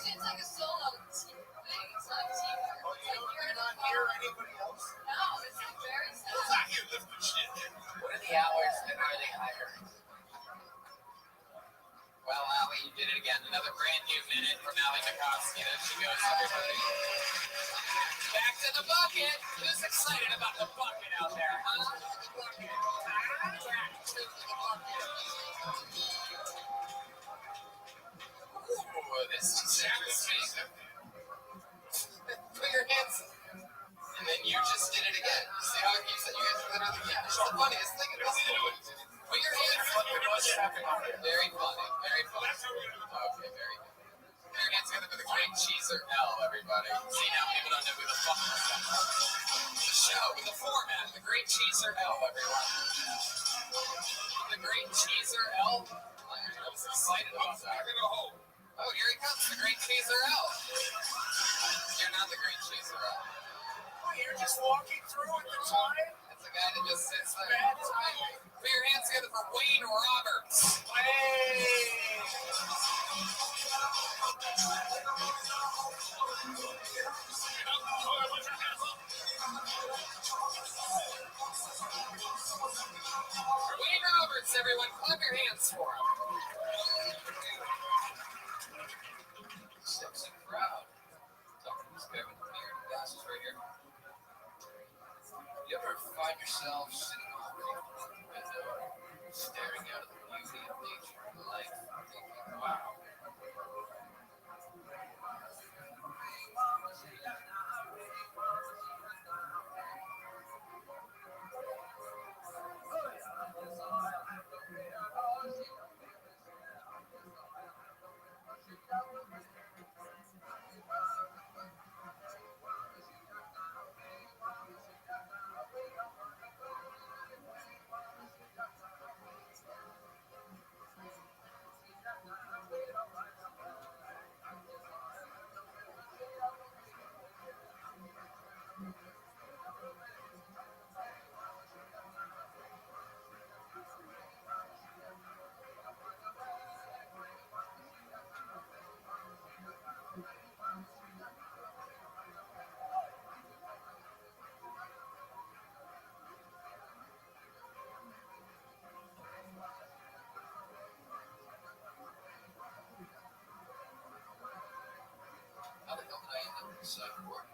It's like a solo thing. It's not a team. You're not hear anybody else? No, it's like very sad. It's not you lifting shit. What are the hours and are they hiring? Well, Allie, you did it again. Another brand new minute from Allie Makovsky. There she goes, everybody. Back to the bucket. Who's excited about the bucket out there, huh? The bucket. Back to the bucket. Ooh, this is interesting. Put your hands. And then you just did it again. See how you said you guys literally did it? It's the funniest thing in this world. Put your hands. Very funny. Very funny. Okay, very good. Put your hands together for the Great Cheeser L, everybody. See, now people don't know who the fuck this is. The show with the format, the Great Cheeser L, everyone. The Great Cheeser L. I was excited about that. Oh, here he comes, the Great Cheeser L. You're not the Great Cheeser L. You're just walking through at the time? That's the guy that just sits there. Bad timing. Put your hands together for Wayne Roberts. Wayne Roberts, everyone, clap your hands for him. Steps in crowd. Talking to this guy with the beard and glasses right here. You ever find yourself sitting on the window, staring out at the beauty of nature and life, thinking, wow. How the hell did I end up on the sideboard?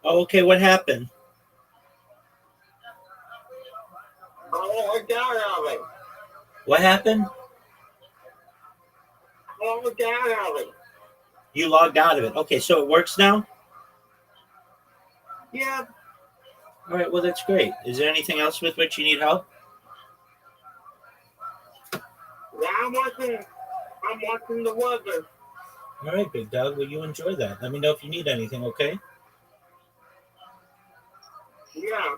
Oh, okay, what happened? What happened? You logged out of it. Okay, so it works now? Yeah. All right. Well, that's great. Is there anything else with which you need help? Yeah, I'm watching the weather. All right, big dog. Well, you enjoy that. Let me know if you need anything. Okay. Yeah.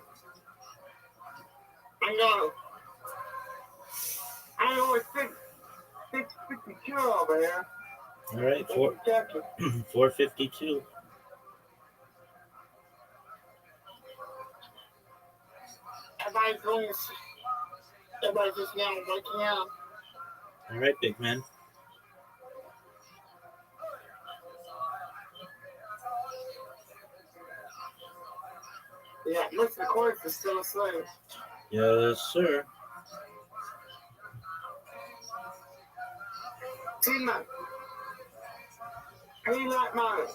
I know it's 6:52 over here. All right. In Texas. 4:52. Everybody's just now waking up. All right, big man. Yeah, Mr. Course is still asleep. Yes, sir. Tina, how you like my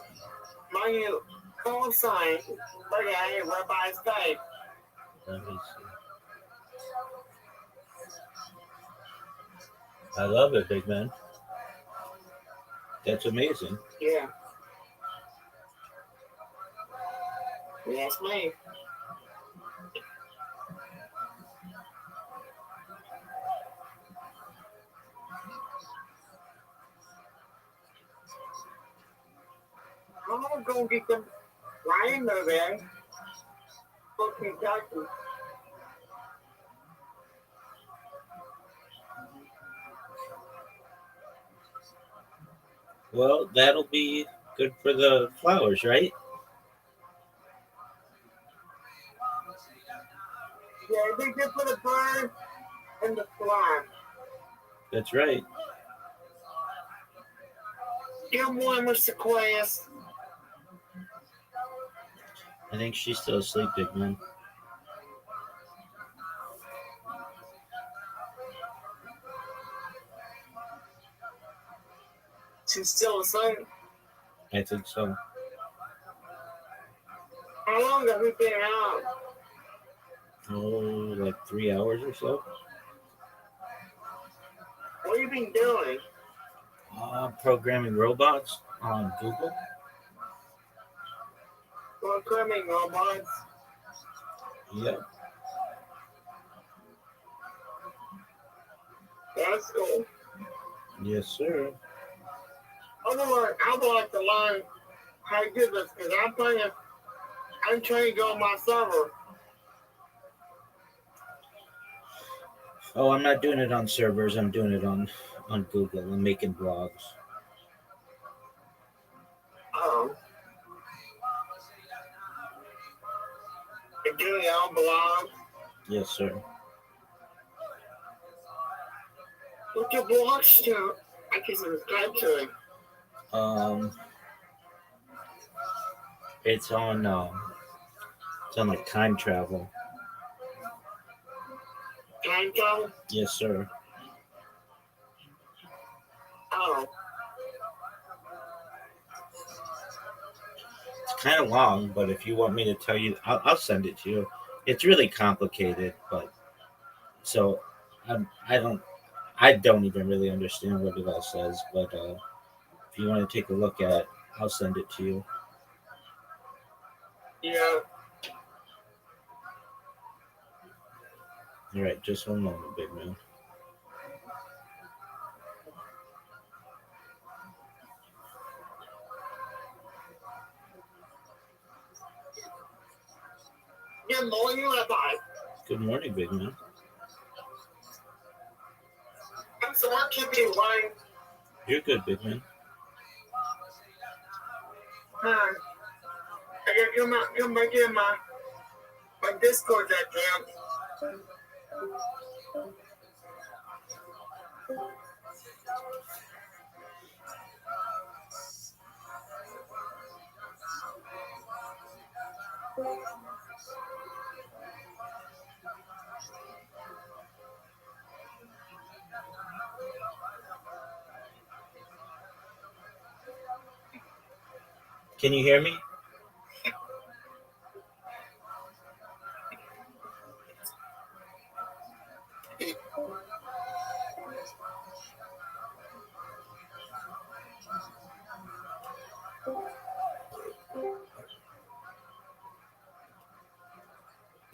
new call sign? Look at it, Rabbi's face. Let me see. I love it, big man. That's amazing. Yeah. That's me. I'm gonna go get them rain over there. Go to Kentucky. Well, that'll be good for the flowers, right? Yeah, they good for the birds and the flies. That's right. Good morning, Mr. Quest. I think she's still asleep, big man. She's still asleep. I think so. How long have we been out? Oh, like 3 hours or so. What have you been doing? Programming robots on Google. Programming robots. Yep. That's cool. Yes, sir. I would like to learn how to do this because I'm trying to go on my server. Oh, I'm not doing it on servers. I'm doing it on Google. I'm making blogs. Oh. You're doing your own blog? Yes, sir. What's your blog to? I can subscribe to it. It's on like time travel. Time travel? Yes, sir. Oh. It's kind of long, but if you want me to tell you, I'll send it to you. It's really complicated, but so I don't even really understand what it all says. But if you want to take a look at it, I'll send it to you. Yeah. All right, just one moment, big man. Good morning, Rabbi. Good morning, big man. I'm sorry, I keep you lying. You're good, big man. Hi. I gotta come back in my Discord account. Can you hear me?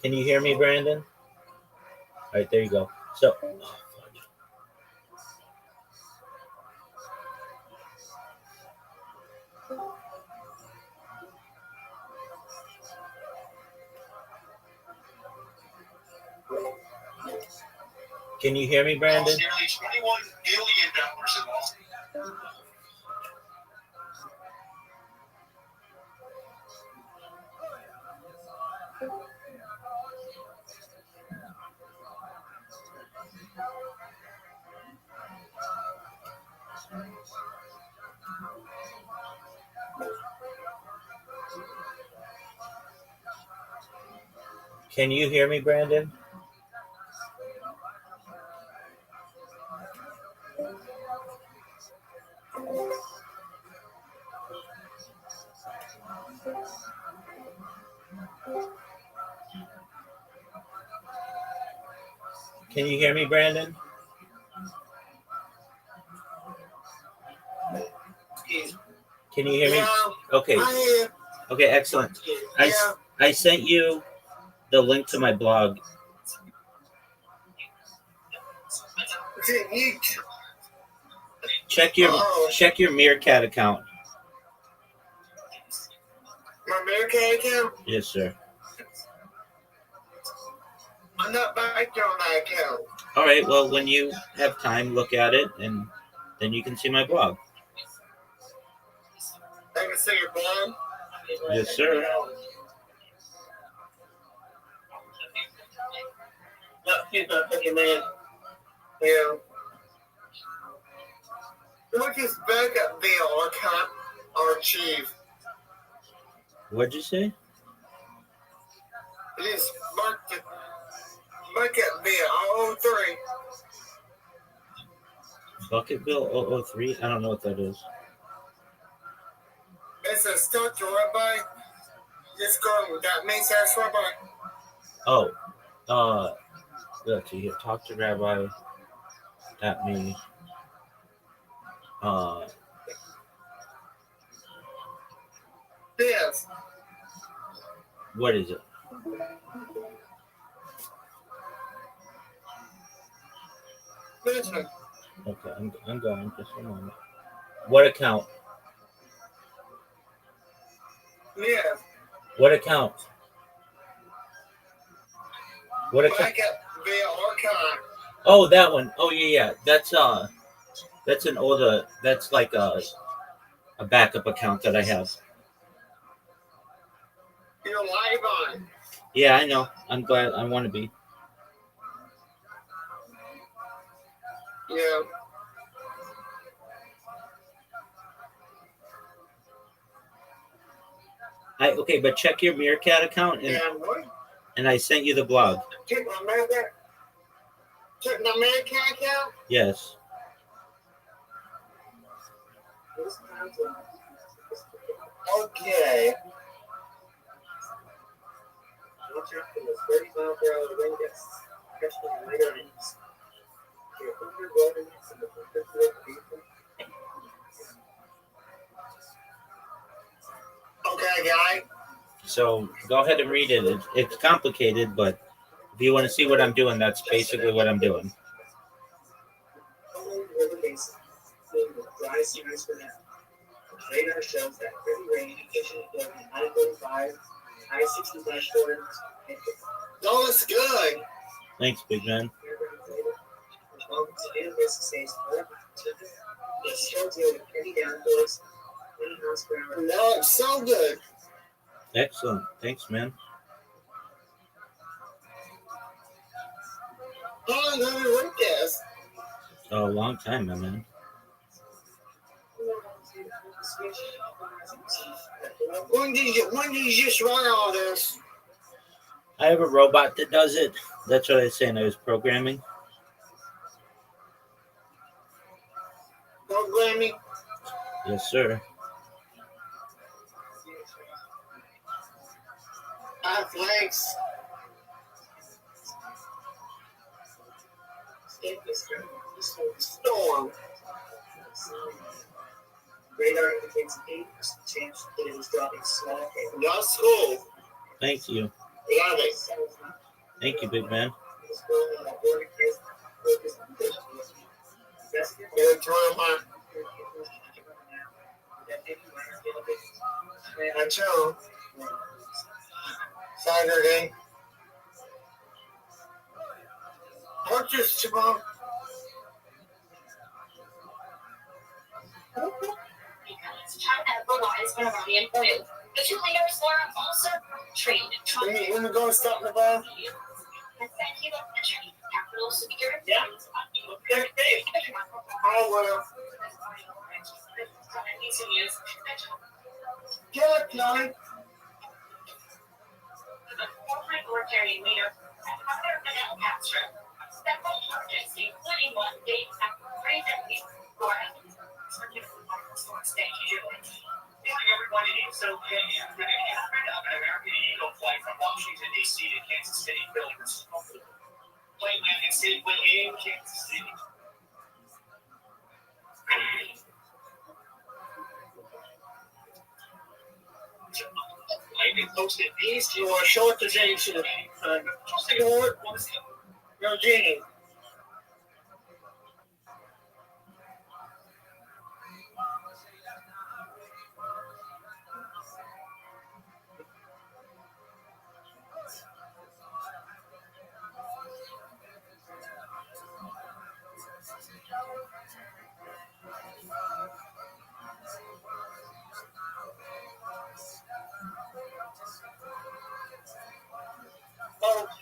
Can you hear me, Brandon? All right, there you go. So, can you hear me, Brandon? Nearly $21 billion in loss. Can you hear me, Brandon? Can you hear me, Brandon? Can you hear me? Okay. Okay, excellent. I sent you the link to my blog. Check your Meerkat account. My Meerkat account? Yes, sir. I'm not back there on that account. All right. Well, when you have time, look at it, and then you can see my blog. I can see your blog? Yes, sir. He's not fucking man. Yeah. Look his backup bill, our chief. What'd you say? It is backup bill, 003. Bucket Bill 003? I don't know what that is. It says, talk to Rabbi. Just go, that means that's Rabbi. Oh, let's see here. Talk to Rabbi. That means, Yes. what is it? Listen. Okay, I'm going. Just a moment. What account? Yes. What account? What account? Backup bill, archive. Oh, that one. Oh, yeah. That's an older. That's like a backup account that I have. You're live on. Yeah, I know. I'm glad. I want to be. Yeah. Okay, but check your Meerkat account, and I sent you the blog. Check my Meerkat. Check my Meerkat account. Yes. Okay. Okay, guy. So go ahead and read it. It's complicated, but if you want to see what I'm doing, that's basically what I'm doing. Radar shows that heavy rain occasionally flowing I-45, I-60/4. No, it's good. Thanks, big man. No, it's so good. Excellent. Thanks, man. How long have you worked this? Oh, a long time, my man. When did you just run all this? I have a robot that does it. That's what I was saying. I was programming. Programming? Yes, sir. Thanks. Storm. Radar indicates 8% chance that it is dropping small. That's cool. Thank you. What are they? Thank you, big man. You're throwing my. I tell. Saturday. What's this tomorrow? Because China relies on Iranian oil. The two leaders were also trained in Trump. When we go stop in the bar? And said he left the Chinese capital secure. Yeah. Okay. I will. Get up, Johnny. The former authoritarian leader, Father Fidel Castro, several charges, including one dating back to 350, for Morning, everyone. It is okay. After the captured of an American Eagle flight from Washington, D.C. to Kansas City, filling plane landed safely in Kansas City. I posted these to our short position. Just ignore it. No, Jane.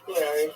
Okay.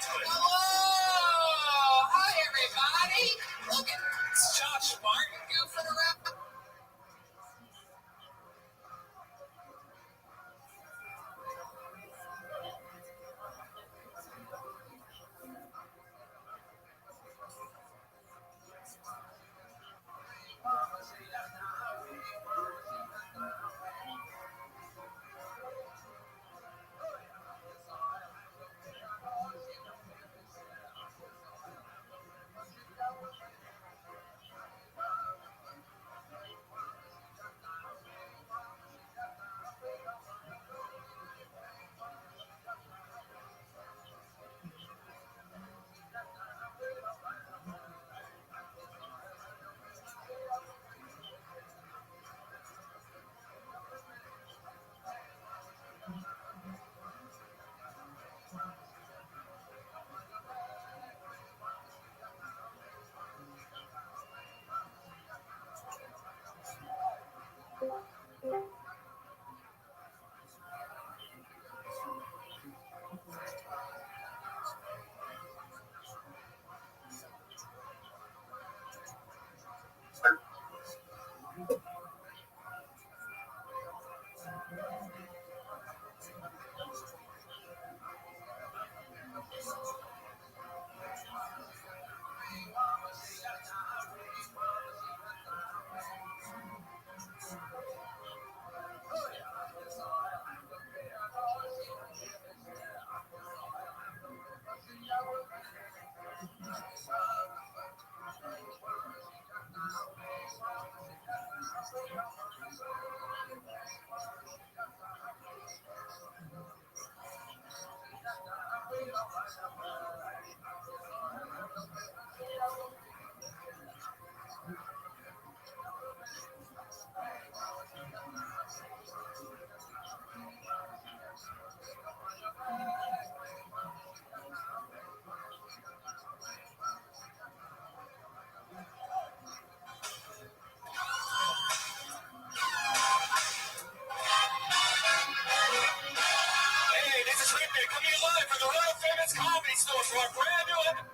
Hello! Hi, everybody! Look, it's Josh Martin goofing around. Hey, this is Rabbi coming live from the world famous comedy store for a brand new episode.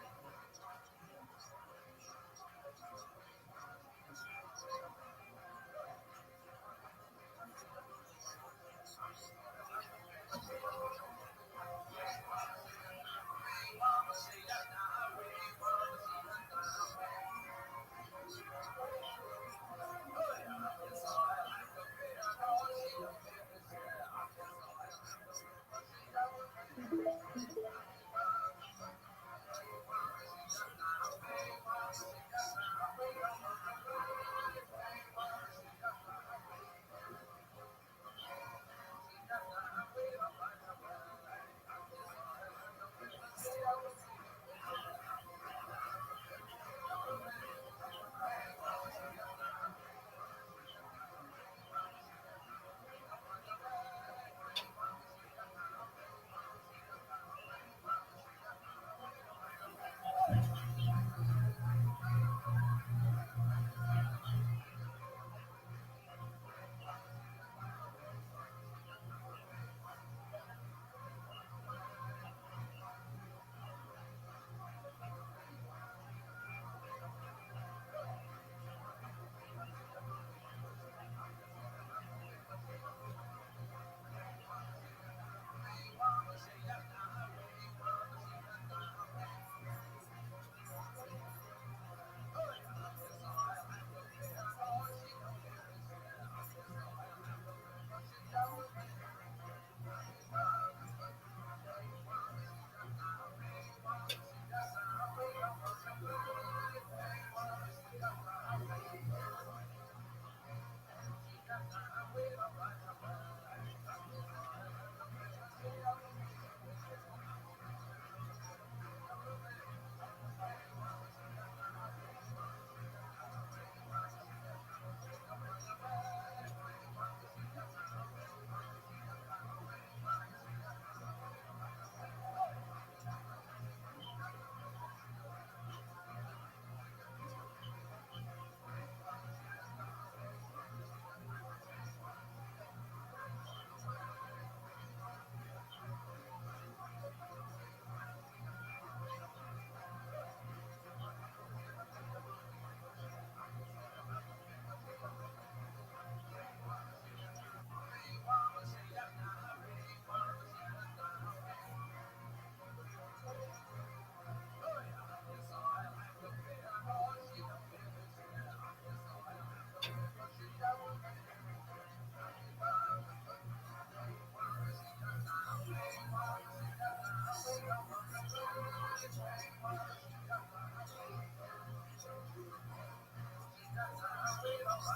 Hey,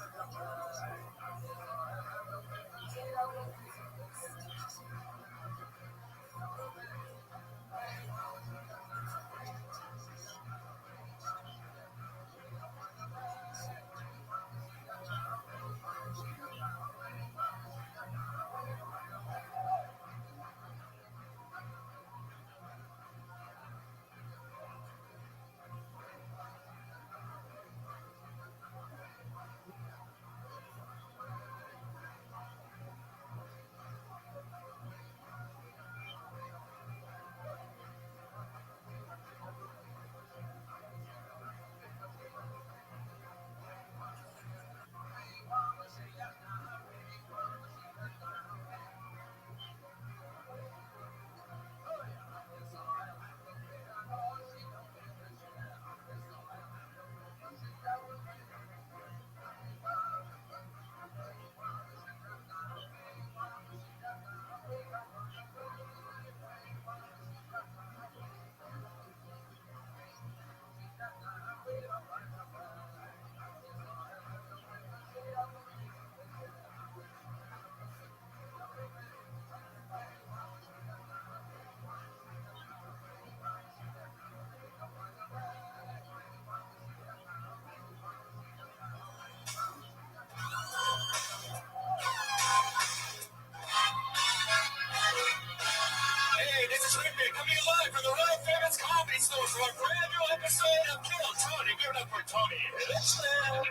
this is Rabbi coming live from the World Famous Comedy Store for a brand new episode of Kill Tony. Give it up for Tony. Hello,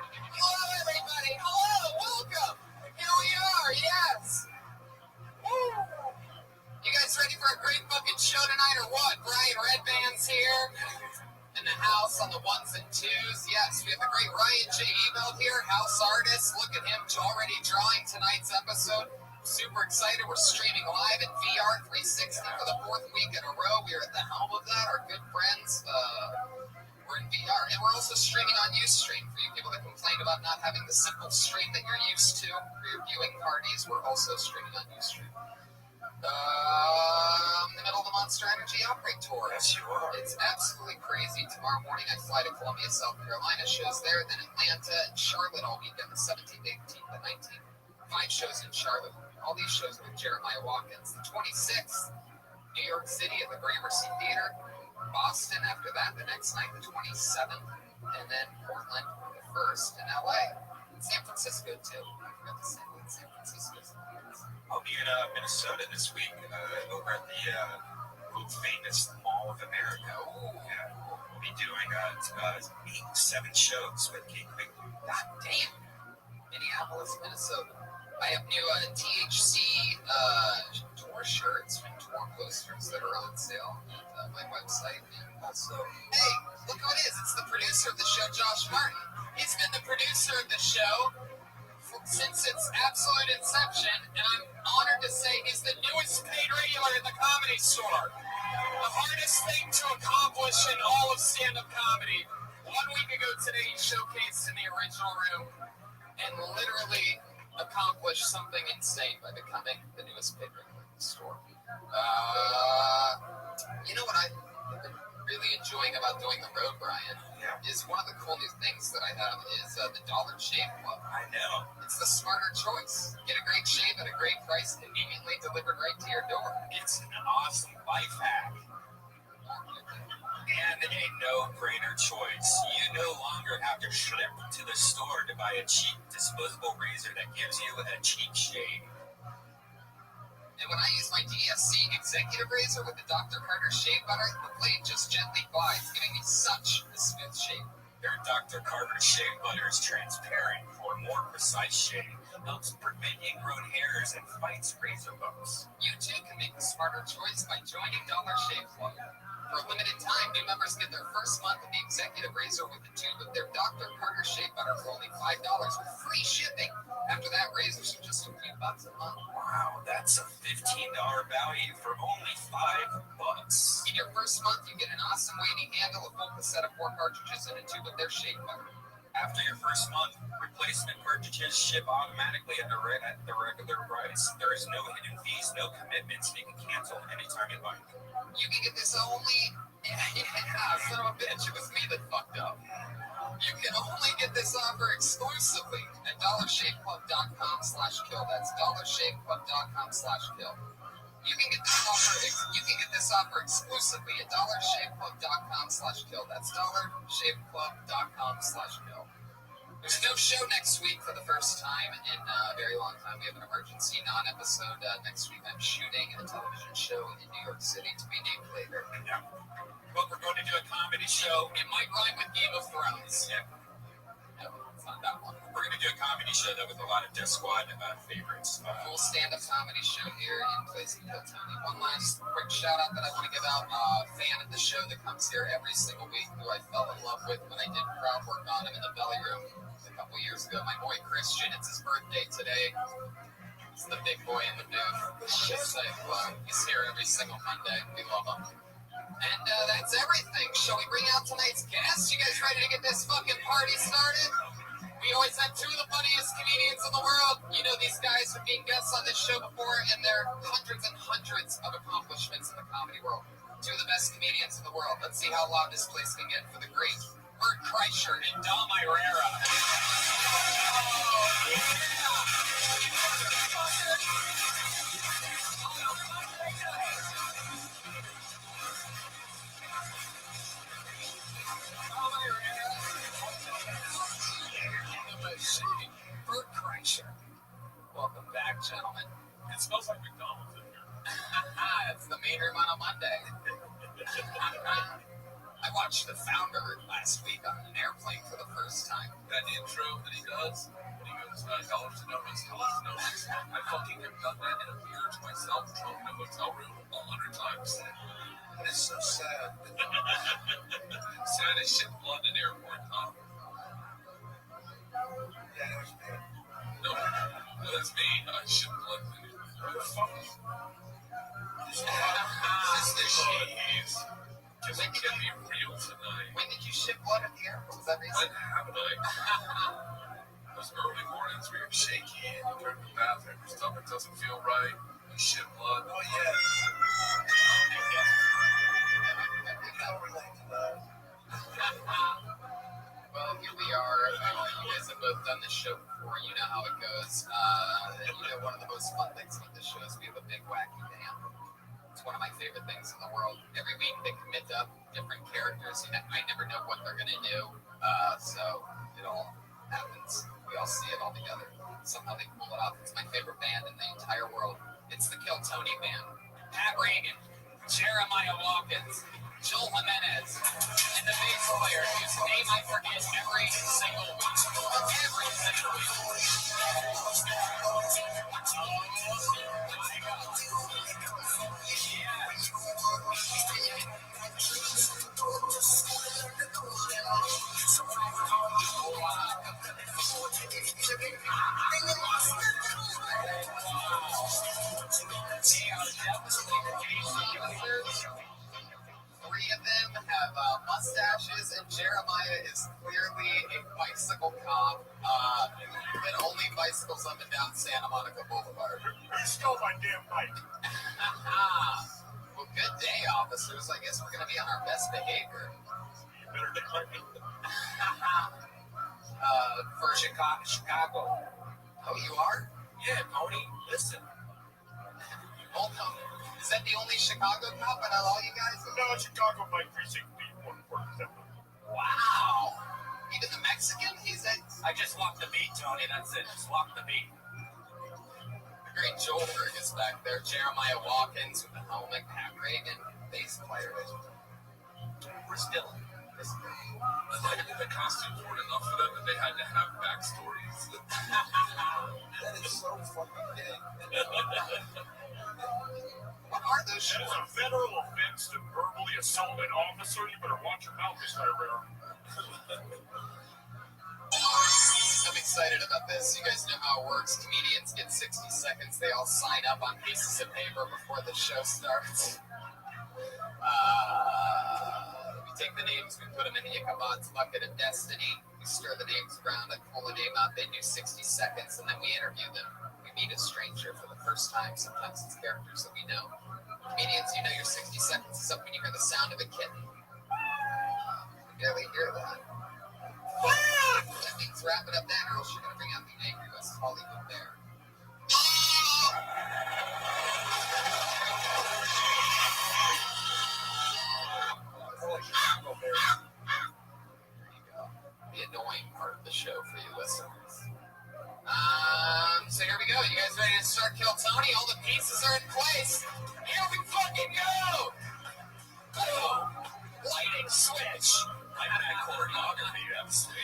everybody. Hello, welcome. Here we are, yes. Woo. You guys ready for a great fucking show tonight or what? Brian Red Band's here in the house on the ones and twos. Yes, we have the great Ryan J. Ebelt here, house artist. Look at him already drawing tonight's episode. Super excited. We're streaming live in VR 360 for the 4th week in a row. We're at the helm of that. Our good friends, we're in VR. And we're also streaming on Ustream for you people that complain about not having the simple stream that you're used to for your viewing parties. We're also streaming on Ustream. The middle of the Monster Energy Outbreak Tour. Yes, you are. It's absolutely crazy. Tomorrow morning I fly to Columbia, South Carolina. Shows there, then Atlanta and Charlotte all weekend, the 17th, 18th, and 19th. 5 shows in Charlotte. All these shows with Jeremiah Watkins. The 26th, New York City at the Gramercy Theater. Boston after that, the next night, the 27th. And then Portland, the 1st, in LA. And San Francisco, too. I forgot to say that San Francisco. I'll be in Minnesota this week over at the world famous Mall of America. Yeah, we'll be doing 7 shows with King Big. God damn. Minneapolis, Minnesota. I have new THC tour shirts and tour posters that are on sale on my website. And also, hey, look who it is. It's the producer of the show, Josh Martin. He's been the producer of the show since its absolute inception, and I'm honored to say he's the newest paid regular in the Comedy Store. The hardest thing to accomplish in all of stand-up comedy. 1 week ago today, he showcased in the original room and literally accomplished something insane by becoming the newest paid regular in the store. You know what I've been really enjoying about doing the road, Brian, is one of the cool new things that I have is the Dollar Shave Club. I know. It's the smarter choice. Get a great shave at a great price, conveniently delivered right to your door. It's an awesome life hack. And a no-brainer choice. You no longer have to slip to the store to buy a cheap disposable razor that gives you a cheap shave. And when I use my DSC executive razor with the Dr. Carter shave butter, the blade just gently glides, giving me such a smooth shave. Their Dr. Carter shave butter is transparent for more precise shave. Helps prevent ingrown hairs and fights razor bumps. You too can make the smarter choice by joining Dollar Shave Club. For a limited time, new members get their first month of the executive razor with a tube of their Dr. Carter shave butter for only $5 with free shipping. After that, razors are just a few bucks a month. Wow, that's a $15 value for only $5. In your first month, you get an awesome weighty handle, a full cassette of 4 cartridges, and a tube of their shave butter. After your first month, replacement cartridges ship automatically at the regular price. There is no hidden fees, no commitments, and you can cancel anytime you like. You can get this only... son of a bitch, it was me that fucked up. You can only get this offer exclusively at dollarshaveclub.com/kill. That's dollarshaveclub.com/kill. You can get this offer exclusively at dollarshaveclub.com/kill. That's dollarshaveclub.com/kill. There's no show next week for the first time in a very long time. We have an emergency non-episode next week. I'm shooting a television show in New York City to be named later. Yeah. But we're going to do a comedy show. It might rhyme with Game of Thrones. Yeah. No, it's not that one. We're going to do a comedy show though with a lot of Death Squad favorites. A full stand-up comedy show here in place in Kill Tony. One last quick shout-out that I want to give out. A fan of the show that comes here every single week who I fell in love with when I did crowd work on him in the belly room a couple years ago. My boy Christian. It's his birthday today. He's the big boy in the booth. He's here every single Monday. We love him. And that's everything. Shall we bring out tonight's guests? You guys ready to get this fucking party started? We always have two of the funniest comedians in the world. You know, these guys have been guests on this show before, and they're hundreds and hundreds of accomplishments in the comedy world. Two of the best comedians in the world. Let's see how loud this place can get for the great Bert Kreischer and Dom Irera. Oh, Bert Kreischer. Welcome back, gentlemen. It smells like McDonald's in here. It's the main room on a Monday. I watched The Founder last week on an airplane for the first time. That intro that he does, when he goes, dollars to donuts, I fucking have done that in a mirror to myself, drunk in a hotel room 100 times. It's so sad. Sad as shit, blood in airport, huh? Yeah, that was me. No, that's me. I shit blood in it. Who the fuck is this cheese? Just can't be real tonight. When did you ship blood at the airport? Was that recent? When haven't I? Those early mornings where you're shaky and you turn to the bathroom, your stomach doesn't feel right, you shit blood. Oh, yeah. Well, here we are. You guys have both done this show before. You know how it goes. One of the most fun things about this show is we have a big wacky band. It's one of my favorite things in the world. Every week they commit up different characters. I never know what they're going to do. So it all happens. We all see it all together. Somehow they pull it off. It's my favorite band in the entire world. It's the Kill Tony Band. Pat Reagan, Jeremiah Watkins, Joel Jimenez, and the bass player whose name I forget every single week. Every single week. Three of them have mustaches, and Jeremiah is clearly a bicycle cop that only bicycles up and down Santa Monica Boulevard. You stole my damn bike. Well, good day, officers. I guess we're going to be on our best behavior. You better declare me. For Chicago. Oh, you are? Yeah, Tony, listen. Hold on. Is that the only Chicago cop out of all you guys? No, Chicago by precinct B147. Wow. Even the Mexican? He's at... I just walked the beat, Tony. That's it. Just walk the beat. The great Joelberg is back there. Jeremiah Watkins with the helmet. Pat Reagan, bass player. We're still in this group. The costumes weren't enough for them, and they had to have backstories. That is so fucking big. What are those That is shorts? a federal offense to verbally assault an officer. You better watch your mouth, Mr. Herrera. I'm excited about this. You guys know how it works. Comedians get 60 seconds. They all sign up on pieces of paper before the show starts. We take the names, we put them in the Ichabod's bucket of destiny. We stir the names around, I pull a name out, they do 60 seconds, and then we interview them. We meet a stranger for the first time. Sometimes it's characters that we know. Comedians, you know your 60 seconds is up when you hear the sound of a kitten. You barely hear that. That means wrapping up that, or else you're going to bring out the angry West Hollywood Bear. There you go. The annoying part of the show for you listeners. So here we go. You guys ready to start Kill Tony? All the pieces are in place. Here we fucking go! Boom! Lighting switch. I had a choreography, obviously.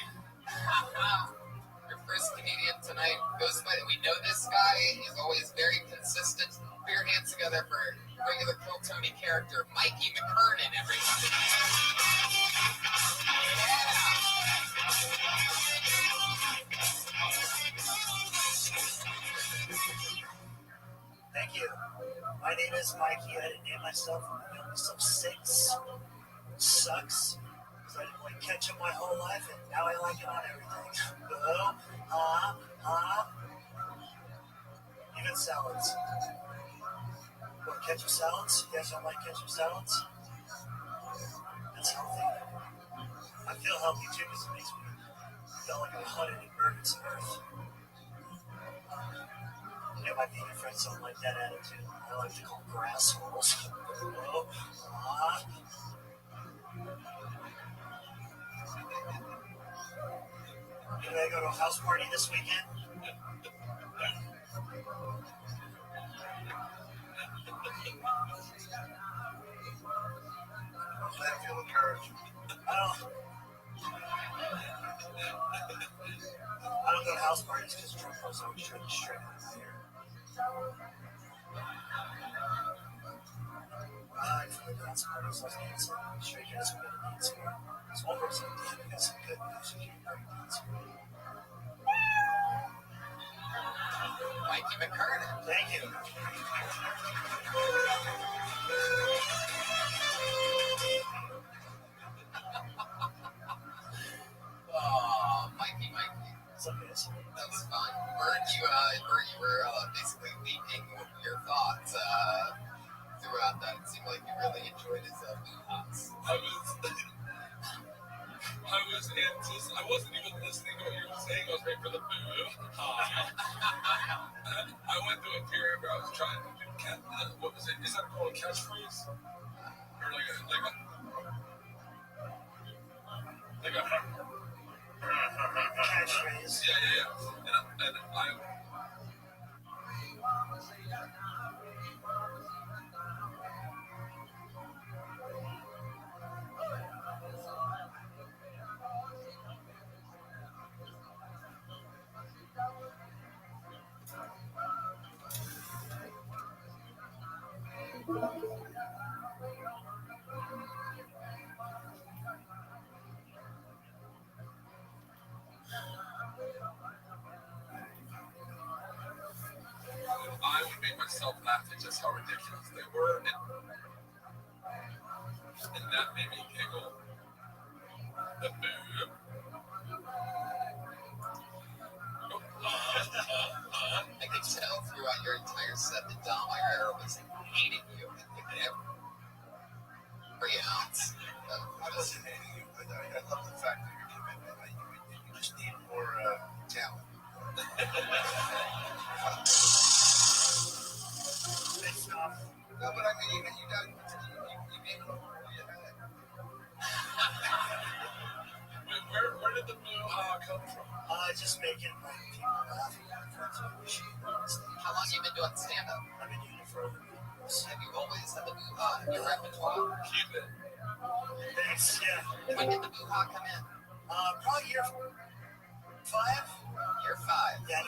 Your first comedian tonight goes by. We know this guy is always very consistent. Put your hands together for regular Kill Tony character, Mikey McKernan, everybody. Thank you. My name is Mikey. I didn't name myself. I named myself Six. Sucks. Because I didn't like ketchup my whole life, and now I like it on everything. Even salads. What, ketchup salads? You guys don't like ketchup salads? That's healthy. I feel healthy too because it makes me feel like I'm hunted and burned some earth. You know, my vegan friends don't like that attitude. I like to call them grass holes. Did I go to a house party this weekend? I'm glad I feel encouraged. I don't go to house parties because Trump was always trying to straighten my hair. For the dance parties, I was dancing. Straight guys were going to dance here. This one person did. We got some good music here. Dance here. Mikey McKernan. Thank you. Oh, Mikey. It's okay. That was fun. You were basically leaking your thoughts throughout that. It seemed like you really enjoyed his thoughts. I wasn't even listening to what you were saying. I was waiting for the boo. I went through a period where I was trying to do what was it? Is that called a catchphrase? Or like a catchphrase. Yeah. And I would make myself laugh at just how ridiculous they were, and that made me giggle. The boo. I could tell throughout your entire set that Dom Irera was hating you. I wasn't hating you, but I love the fact that you're commitment. You just need more talent. No, but I mean, you gave it all you had. Where did the boo come from? Just making people laugh. How long have you been doing stand-up? I've been doing it for over 8 years. Have you always had the boo-ha in your repertoire? Keep it. Thanks, yeah. When did the boo-ha come in? Probably year 5. Year 5? Yeah.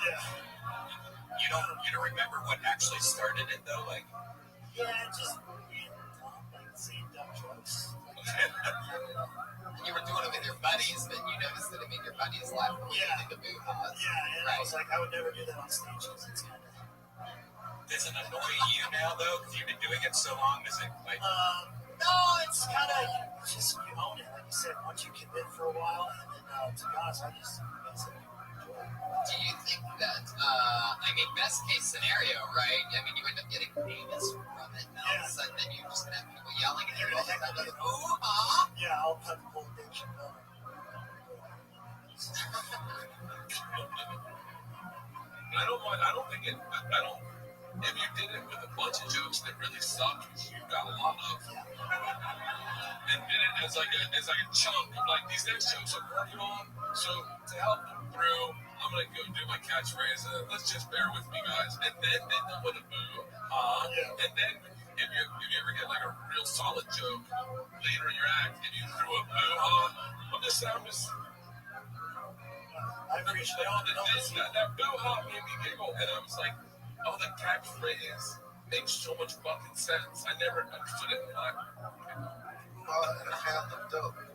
Yeah. You don't remember what actually started it though, like? Yeah, just like saying dumb jokes. You were doing it with your buddies, but you noticed that it made your buddies laugh when you did the boo-ha. Yeah, and I was like, I would never do that on stage because it's kind of. Does it annoy you now though? Because you've been doing it so long. Is it like? No, it's kind of just you own it. Like you said, once you commit for a while, and then to be honest, I just enjoy it. Do you think that, best case scenario, right? I mean, you end up getting famous from it, and all of a sudden then you're just going to have people yelling, and you're going to have another, ooh-ah! Yeah, I'll put the whole thing I don't mind. I don't think it. I don't. If you did it with a bunch of jokes that really suck, you got a lot of. And did it as like a chunk of like these next jokes I'm working on. So to help them through, I'm gonna go do my catchphrase. Let's just bear with me, guys. And then with a boo. And then if you ever get like a real solid joke later in your act, and you threw a boo, I'm just I appreciate that boo made me giggle, and I was like, oh, the catchphrase makes so much fucking sense. I never understood it. And I found them dope. We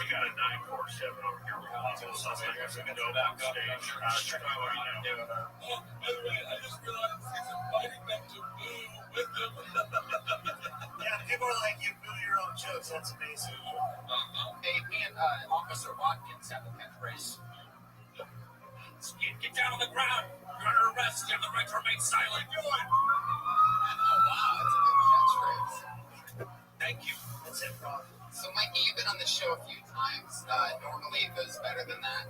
got a 947 over here. We're possible suspects in the dope on stage. Check out what you do. By the way, I just realized he's inviting them to boo with them. Yeah, people are like, you boo your own jokes. That's amazing. Hey, me and Officer Watkins have a catchphrase. Get down on the ground. You're under arrest. You have the right to remain silent. Do it. Oh, wow, that's a good catchphrase. Thank you. That's improv. So, Mikey, you've been on the show a few times. Normally, it goes better than that.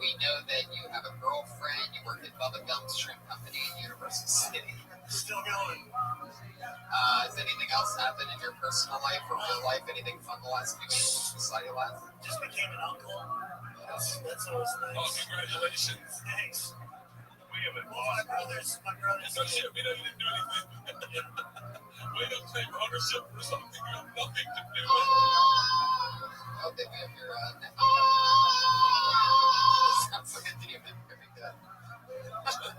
We know that you have a girlfriend. You work at Bubba Gump's Shrimp Company in University City. Still going. Has anything else happened in your personal life or real life? Anything fun the last few weeks beside your last? Just became an uncle. That's always nice. Oh, congratulations. Thanks. We have a My brothers. No shit, we didn't do anything. We don't claim ownership for something you have nothing to do with. Oh, they have your neck. Sounds like a demon. Very good. Okay.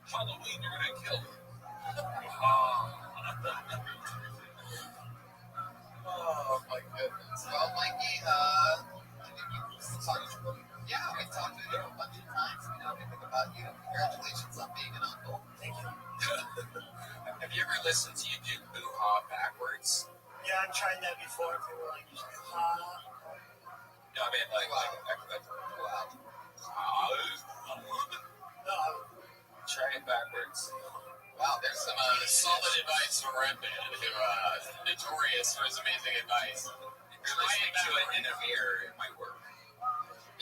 Halloween, you're gonna kill me. Oh my goodness. Well, Mikey, yeah, we talked to you a bunch of times. We know everything about you. Congratulations on being an uncle. Thank you. Have you ever listened to you do boo-ha backwards? Yeah, I've tried that before. People are like, you should No, I mean, like wow. No, Try it backwards. Wow, there's some solid advice from Rabbi, who notorious for his amazing advice. If you're listening to it in a mirror, it might work.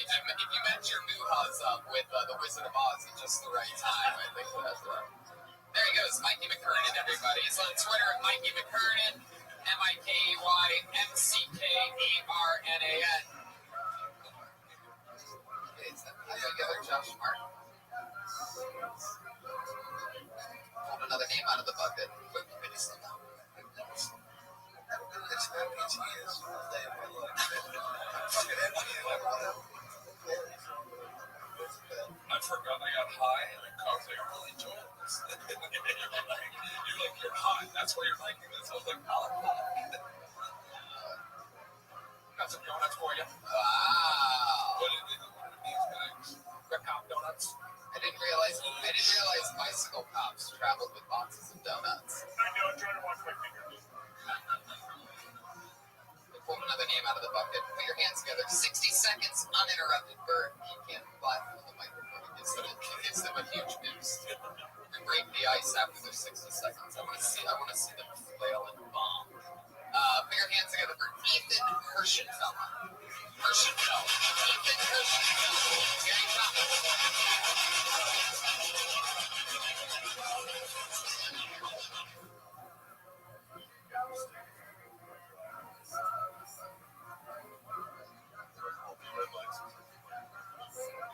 If you match your boo-ha's up with the Wizard of Oz at just the right time, I think that's there he goes, Mikey McKernan, everybody. He's on Twitter at Mikey McKernan, MIKEYMCKERNAN. It's another Josh Martin. Pulled another name out of the bucket. I forgot I got high and I was like, I really enjoyed this. You're high. That's why you're liking this. I was like, got some donuts for you. Wow. What are these bags? Rip Cop donuts. I didn't realize bicycle cops traveled with boxes of donuts. I know, I'm trying to watch my fingers. Pull another name out of the bucket. Put your hands together. 60 seconds uninterrupted. Bert, you can't fly through the microphone. It gives them a huge boost. And break the ice after their 60 seconds. I want to see them flail and bomb. Put your hands together for Ethan Hirschenfeld. Ethan Hirschenfeld. Getting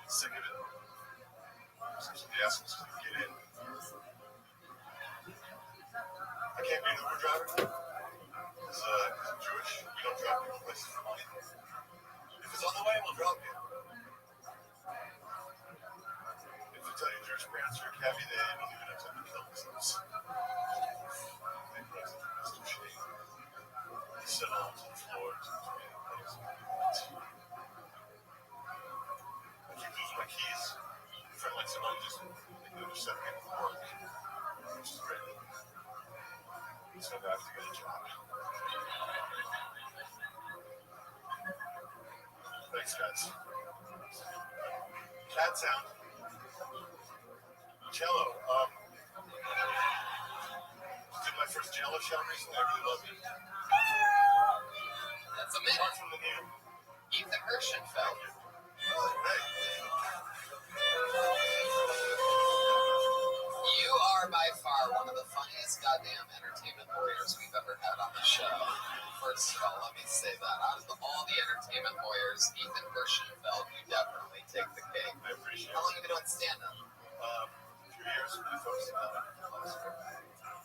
Sick of it. Such the assholes to get in. I can't be the Uber driver because I'm Jewish. We don't drive people places for money. If it's on the way, we'll drop you. If you tell your Jewish parents you're a cabbie, they don't even have time to kill themselves. They put us in the midst of shame. They sit on the floor to my keys. If I let somebody just set me for work, which is great. So I have to get a job. Thanks, guys. Cat sound. Cello. Yellow show recently. I really loved it. That's a minute. Apart from the game. Ethan Hirschenfeld. You are by far one of the funniest goddamn entertainment lawyers we've ever had on the show. First of all, let me say that. Out of all the entertainment lawyers, Ethan Hirschenfeld, you definitely take the cake. I appreciate it. How long have you been doing stand-up? 2 years with the folks in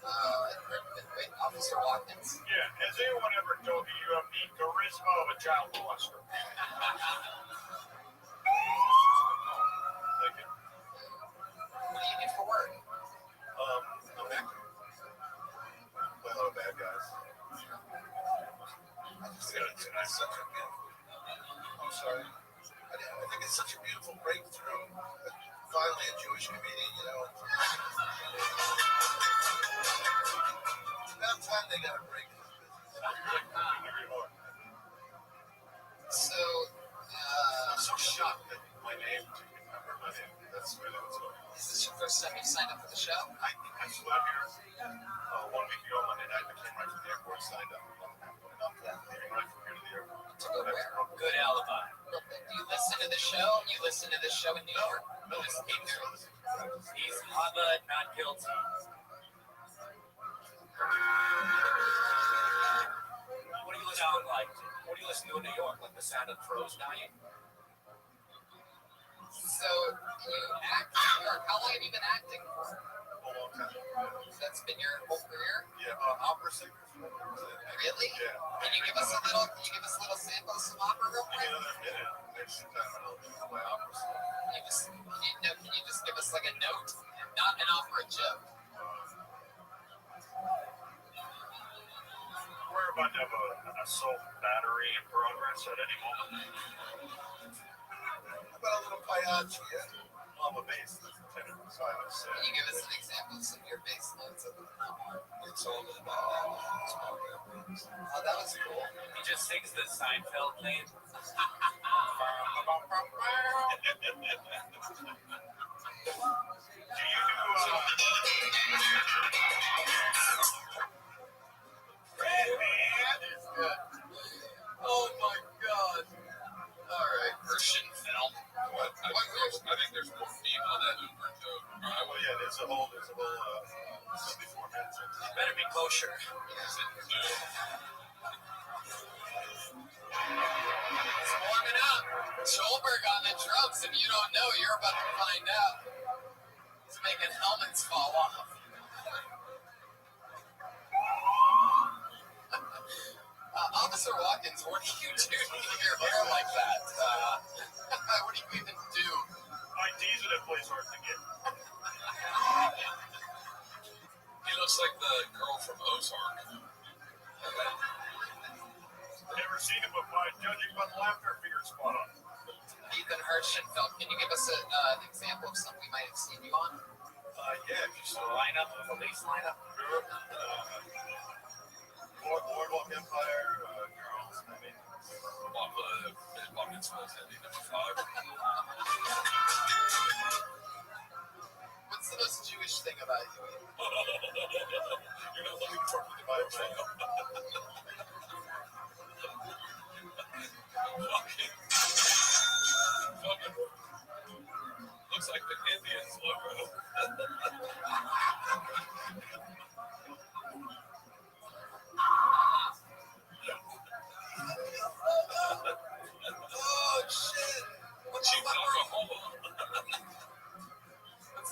Wait, Officer Watkins? Yeah, has anyone ever told you you have the charisma of a child molester? Thank you. What do you need for work? I'm acting. Play a lot of bad guys. I'm sorry. I think it's such a beautiful breakthrough. Finally, a Jewish comedian, you know. About time they got a break. So, I'm so shocked that my name, I heard my name. That's really what's going on. is this your first time you signed up for the show? I flew out here 1 week ago Monday night. I came right from the airport, signed up. And I'm leaving right from here to the airport. To go where? Good alibi. Do you listen to the show? You listen to the show in New York? No, it's He's Hubbard, not guilty. What do you sound like? What do you listen to in New York? Like the sound of crows dying? So, you act in New York. How long have you been acting for? a long time. That's been your whole career? Yeah, opera singer. Really? Yeah. Can you give us a little sample of some opera real quick? Next time I'll do my opera song. Can you just give us like a note? Not an opera joke. We're about to have an assault battery in progress at any moment. How about a little pagliacci, yeah? On the bass, that's the tenor, so I would say. Can you give us an example of some of your bass notes? It's all about Oh, that was cool. He just sings the Seinfeld theme. Oh my god. Alright, Hirschenfeld. What? I think there's more theme on that Uber joke. Well, yeah, there's a whole 74 minutes. You better be kosher. It's warming up. Schulberg on the drums. If you don't know, you're about to find out. He's making helmets fall off. Officer Watkins, what do you do to your hair like that? What do you even do? I tease it at place hard to get. He looks like the girl from Ozark. Never seen him, but by judging by the laughter, figured spot on. Ethan Hirschenfeld, can you give us an example of something we might have seen you on? Yeah, if you saw Lineup, police lineup. Boardwalk Empire, Girls, I mean, Buckets was at number 5. What's the most Jewish thing about you? You're not looking for me to buy a train. Fucking looks like the Indians logo. Oh shit! What's the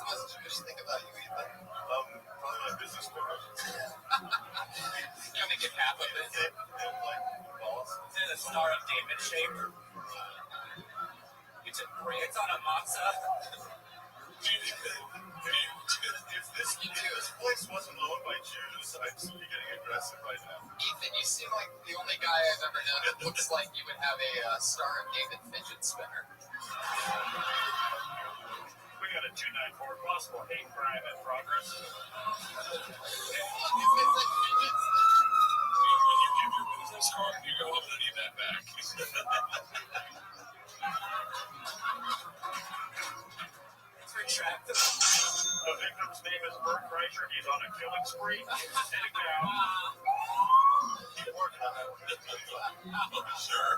most Jewish thing about you, Ethan? Probably my business card. You only get half of it. Like balls. It's in a Star of David shape. It's a it's on a matzah. If this place wasn't owned by Jews, I'd be getting aggressive right now. Ethan, you seem like the only guy I've ever known that looks like you would have a Star of David fidget spinner. We got a 294 possible hate crime in progress. Look, it's like fidgets. When you give your business card, you go, I'm gonna need that back. It's retractable. The victim's name is Bert Kreischer. He's on a my killing spree. Sitting down. Keep working on that. Sure.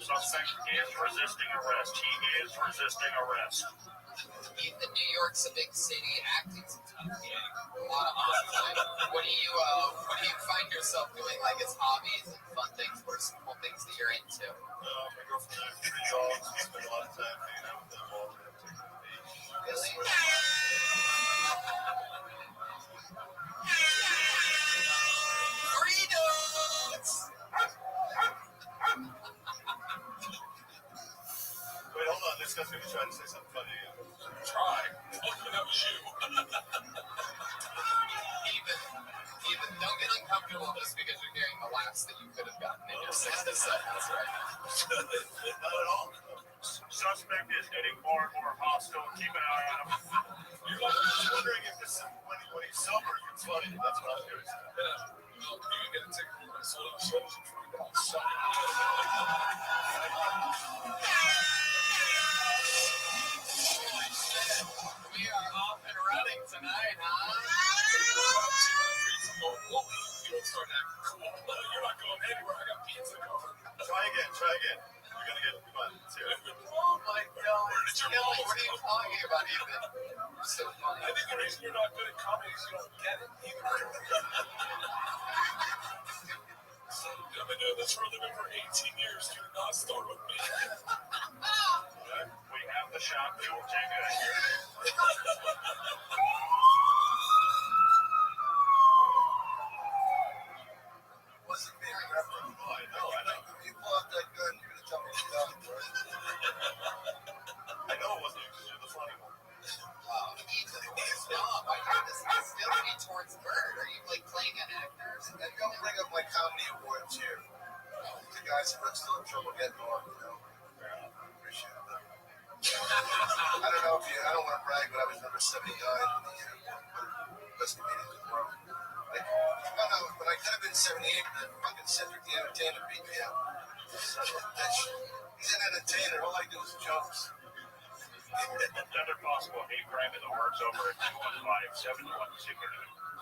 Suspect is resisting arrest. He is resisting arrest. Ethan, New York's a big city. Acting's a tough gig. A lot of off time. What do you find yourself doing, like as hobbies and fun things, or simple things that you're into? My girlfriend and I have 3 dogs. We spend a lot of time hanging out with them all the time. Really? Three dogs! Wait, hold on. This guy's going to try to say something funny. Try. That was you. Even don't get uncomfortable just because you're hearing the laughs that you could have gotten in your 60 seconds right now. Not at all. Suspect is getting more and more hostile. Keep an eye on him. You're just wondering if this is when he's sober, it's funny. That's what I was curious about. You can get a ticket for my soul of shows and $3. We are off and running tonight, huh? You'll start acting cool. You're not going anywhere. I got pizza covered. Try again. You're going to get, come on, let's hear it. Oh my God. Kelly, what are you talking about, Ethan? You're so funny. I think the reason you're not good at comedy is you don't get it either. I've been doing this for a living for 18 years. Do not start with me. We have the shot. We will take it. Wasn't me. Oh, I know. If you pull out that gun, you're going to tell me to stop, right? I know it wasn't you because you're the funny one. Ethan, stop. I heard this hostility towards Bird. Are you like playing an actor or something? And don't bring up my comedy awards here. The guys who are still in trouble getting on, appreciate it. I don't know if you, I don't want to brag, but I was number 79 in the best comedian in the world. Like, I don't know, but I could have been 78, and then fucking Cedric the Entertainer beat me out. Son of a bitch. He's an entertainer, all I do is jokes. Another possible hate crime in the works over at 215-71 Secret.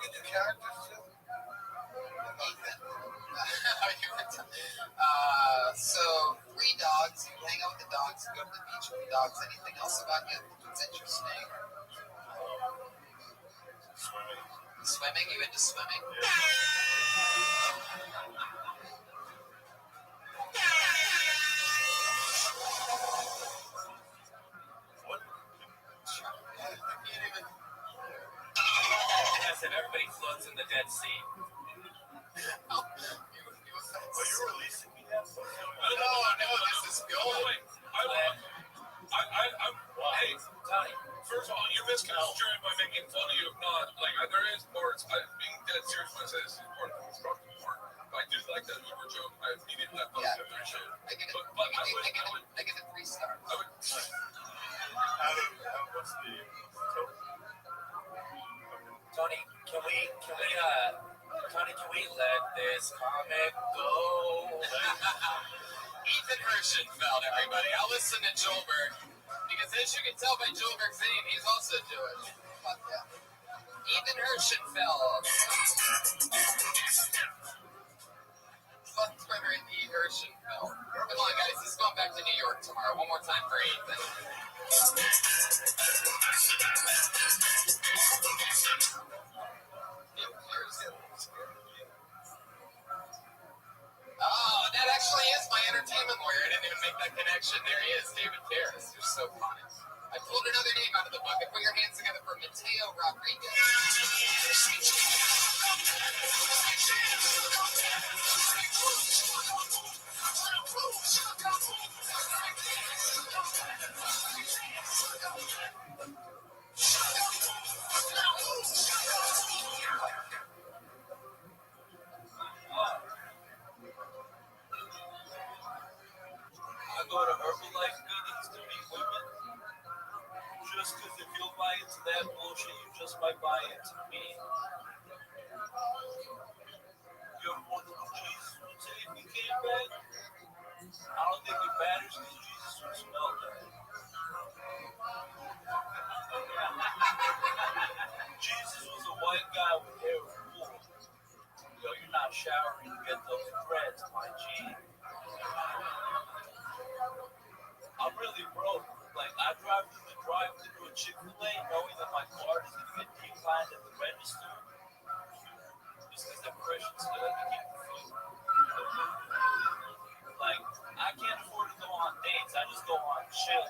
You do characters too? So 3 dogs, you hang out with the dogs, you go to the beach with the dogs. Anything else about you that's interesting? Swimming. Swimming? You into swimming? What? Yes, and everybody floats in the Dead Sea. Oh, you're releasing me now? No, this is going. Hey, Tony, first of all, you misconstrued by making fun of you. Not like there is parts. Being dead serious when I say this is part of constructive part. I do like that humor joke. I immediately left those in there. I give it 3 stars. What's the total? Tony, can we let this comic go? Ethan Hirschenfeld, everybody. I'll listen to Joelberg because, as you can tell by Joelberg's name, he's also Jewish. Fuck yeah. Ethan Hirschenfeld. Fuck Twitter and E. Hirschenfeld. Come on, guys. This is going back to New York tomorrow. One more time for Ethan. Oh, that actually is my entertainment lawyer. I didn't even make that connection. There he is, David Ferris. You're so funny. I pulled another name out of the bucket. Put your hands together for Mateo Rodriguez. I go to Herbalife meetings to meet women. Just because if you'll buy into that bullshit, you just might buy into me. You ever wonder what Jesus would say if he came back? I don't think it matters because Jesus would smell that. Jesus was a white guy with hair wool. Yo, you're not showering to get those dreads, my G. I'm really broke. Like, I drive through the drive-thru to a Chick-fil-A knowing that my card is going to get declined at the register. Just because they're Christians, so they can keep the food. Like, I can't afford to go on dates. I just go on chill.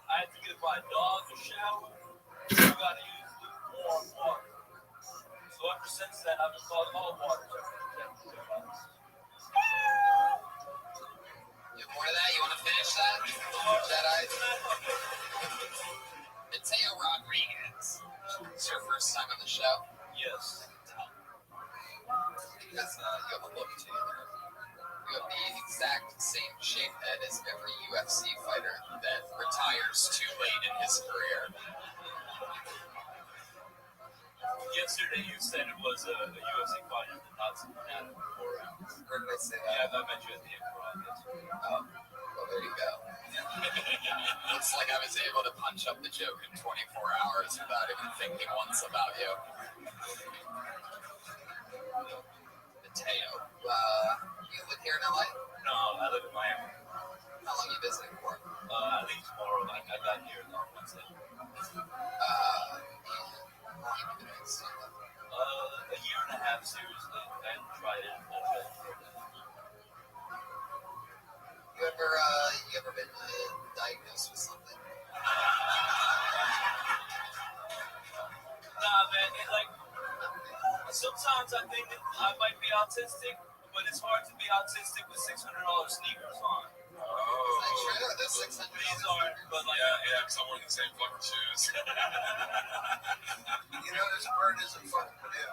I have to give my dog a shower. I gotta use warm water. So ever since then, I've been calling all water. You have more of that? You want to finish that? Jedi? Mateo Rodriguez. It's your first time on the show? Yes. Because you have a look to you there. You have the exact same shape head as every UFC fighter that retires too late in his career. Yesterday you said it was a UFC fighter that not something out of 4 rounds. Where did I say that? Yeah, I met you at the improv yesterday. Oh, well, there you go. Looks like I was able to punch up the joke in 24 hours without even thinking once about you. Mateo, you live here in LA? No, I live in Miami. How long are you visiting for? I think tomorrow. Like, I got here on Wednesday. How long have you been doing stand-up? A year and a half, seriously. I haven't tried it. You ever been diagnosed with something? Nah, man. Like, sometimes I think that I might be autistic, but it's hard to be autistic with $600 sneakers on. Is that true? Are those $600? These aren't, but like, Yeah, because I'm wearing the same fucking shoes. You know, this bird isn't fucking with you.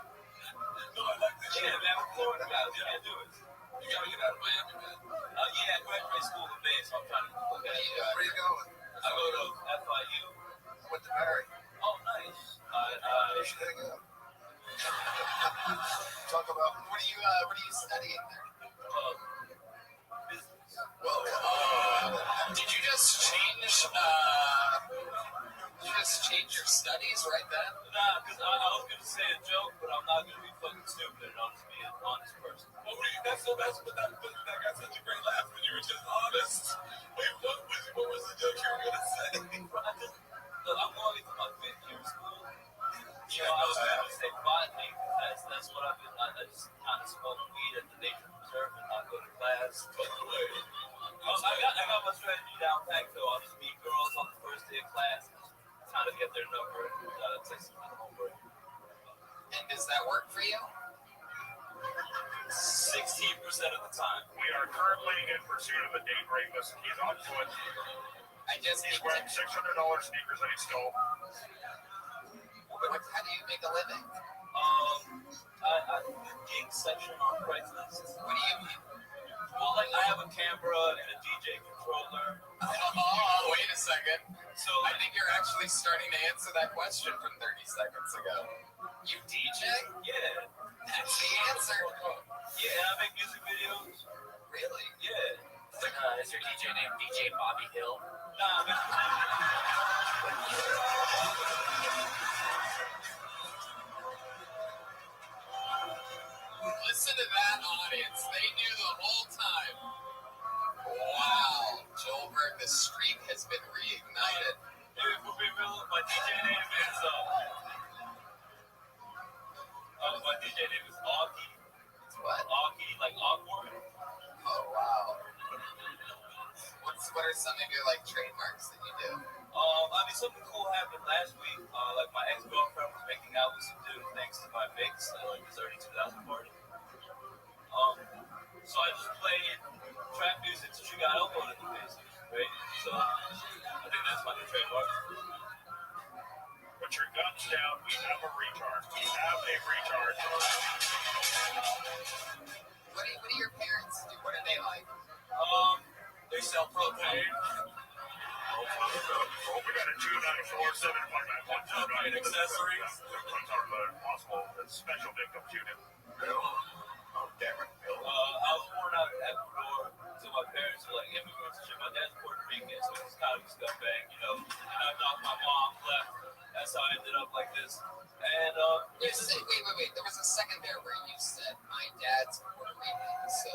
No, I like this. Yeah, man, I'm Florida guys. You can't do it. You gotta get out of Miami, man. Yeah, I graduated school in Bay, so I'm trying to look at it. Where you going? I go to FIU. I went to Barry. Oh, nice. You should hang out. Talk about What are you studying there? Business. Whoa. Did you just change your studies right then? Nah, because I was going to say a joke, but I'm not going to be fucking stupid and I'll just be an honest person. But that got such a great laugh when you were just honest. Wait, what was the joke you were gonna say? Look, I'm going into my 5th year of school. You know, I was going to say botany, because that's what I've been. I just kind of smoke weed at the nature preserve and not go to class. By the way, I got my strategy down packed though. I'll just meet girls on the first day of class, trying to get their number, text them the homework. And does that work for you? 16% of the time. We are currently in pursuit of a date rapist. He's on foot. He's wearing $600 sneakers that he stole. How do you make a living? I do gig section on Craigslist. What do you mean? Well, like I have a camera and a DJ controller. Oh, wait a second. So I think you're actually starting to answer that question from 30 seconds ago. You DJ? Yeah. That's the answer. Yeah, I make music videos. Really? Yeah. Is your DJ name DJ Bobby Hill? Nah, man. Listen to that audience. They knew the whole time. Wow. Joelberg, the streak has been reignited. Dude, we'll be real. My DJ name is my DJ name is Augie. What? Augie, like awkward. Oh, wow. What are some of your, trademarks that you do? I mean, something cool happened last week. Like, my ex-girlfriend was making out with some dude thanks to my mix at, the 32,000 party. So I just played trap music till she got elbowed in the face, right? So, I think that's my new trademark. Put your guns down. We have a retard. What do your parents do? What are they like? They sell propane. Oh, we got a 294 7 And accessories. Those are the possible special victims unit. Oh, damn it, Bill. I was born out in Ecuador, so my parents are like immigrants and shit. My dad's Puerto Rican. make it, so it's kind of a scumbag, you know. And I knocked my mom left. That's how I ended up like this. And You said, wait. There was a second there where you said my dad's Puerto Rican, so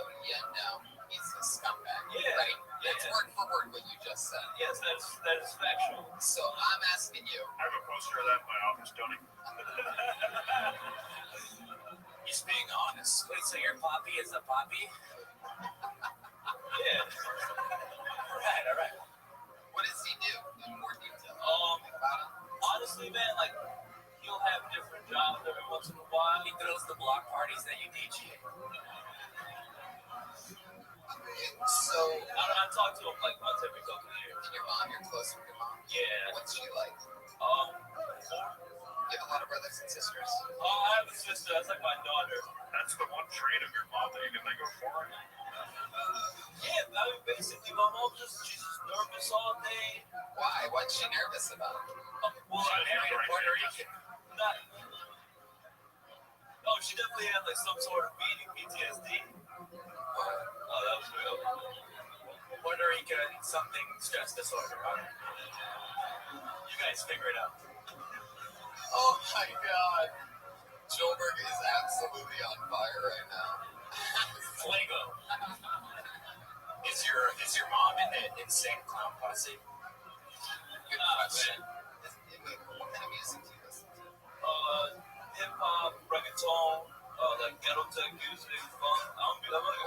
no, he's a scumbag. Yeah. Right? That's word for word what you just said. yes, that is factual. So I'm asking you. I have a poster of that in my office, Tony. He's being honest. Wait, so your poppy is a poppy? Yeah. All right. What does he do in more detail? Honestly, man, like he'll have different jobs every once in a while. He throws the block parties that you DJ. So I talk to him like once every couple of years. and your mom, you're close with your mom. Yeah. What's she like? You have a lot of brothers and sisters. I have a sister. That's like my daughter. That's the one trait of your mom that you can think of for. Yeah, I mean, basically, my mom she's just nervous all day. Why? What's she nervous about? Well, I married a Puerto Rican. Oh, she definitely had like some sort of PTSD. Oh, that was real. Puerto Rican, something stress disorder, right? You guys figure it out. Oh my God. Joburg is absolutely on fire right now. Fuego. Is your mom in the insane clown posse? Good question. What kind of music do you listen to? Hip hop, reggaeton, like ghetto tech music, funk.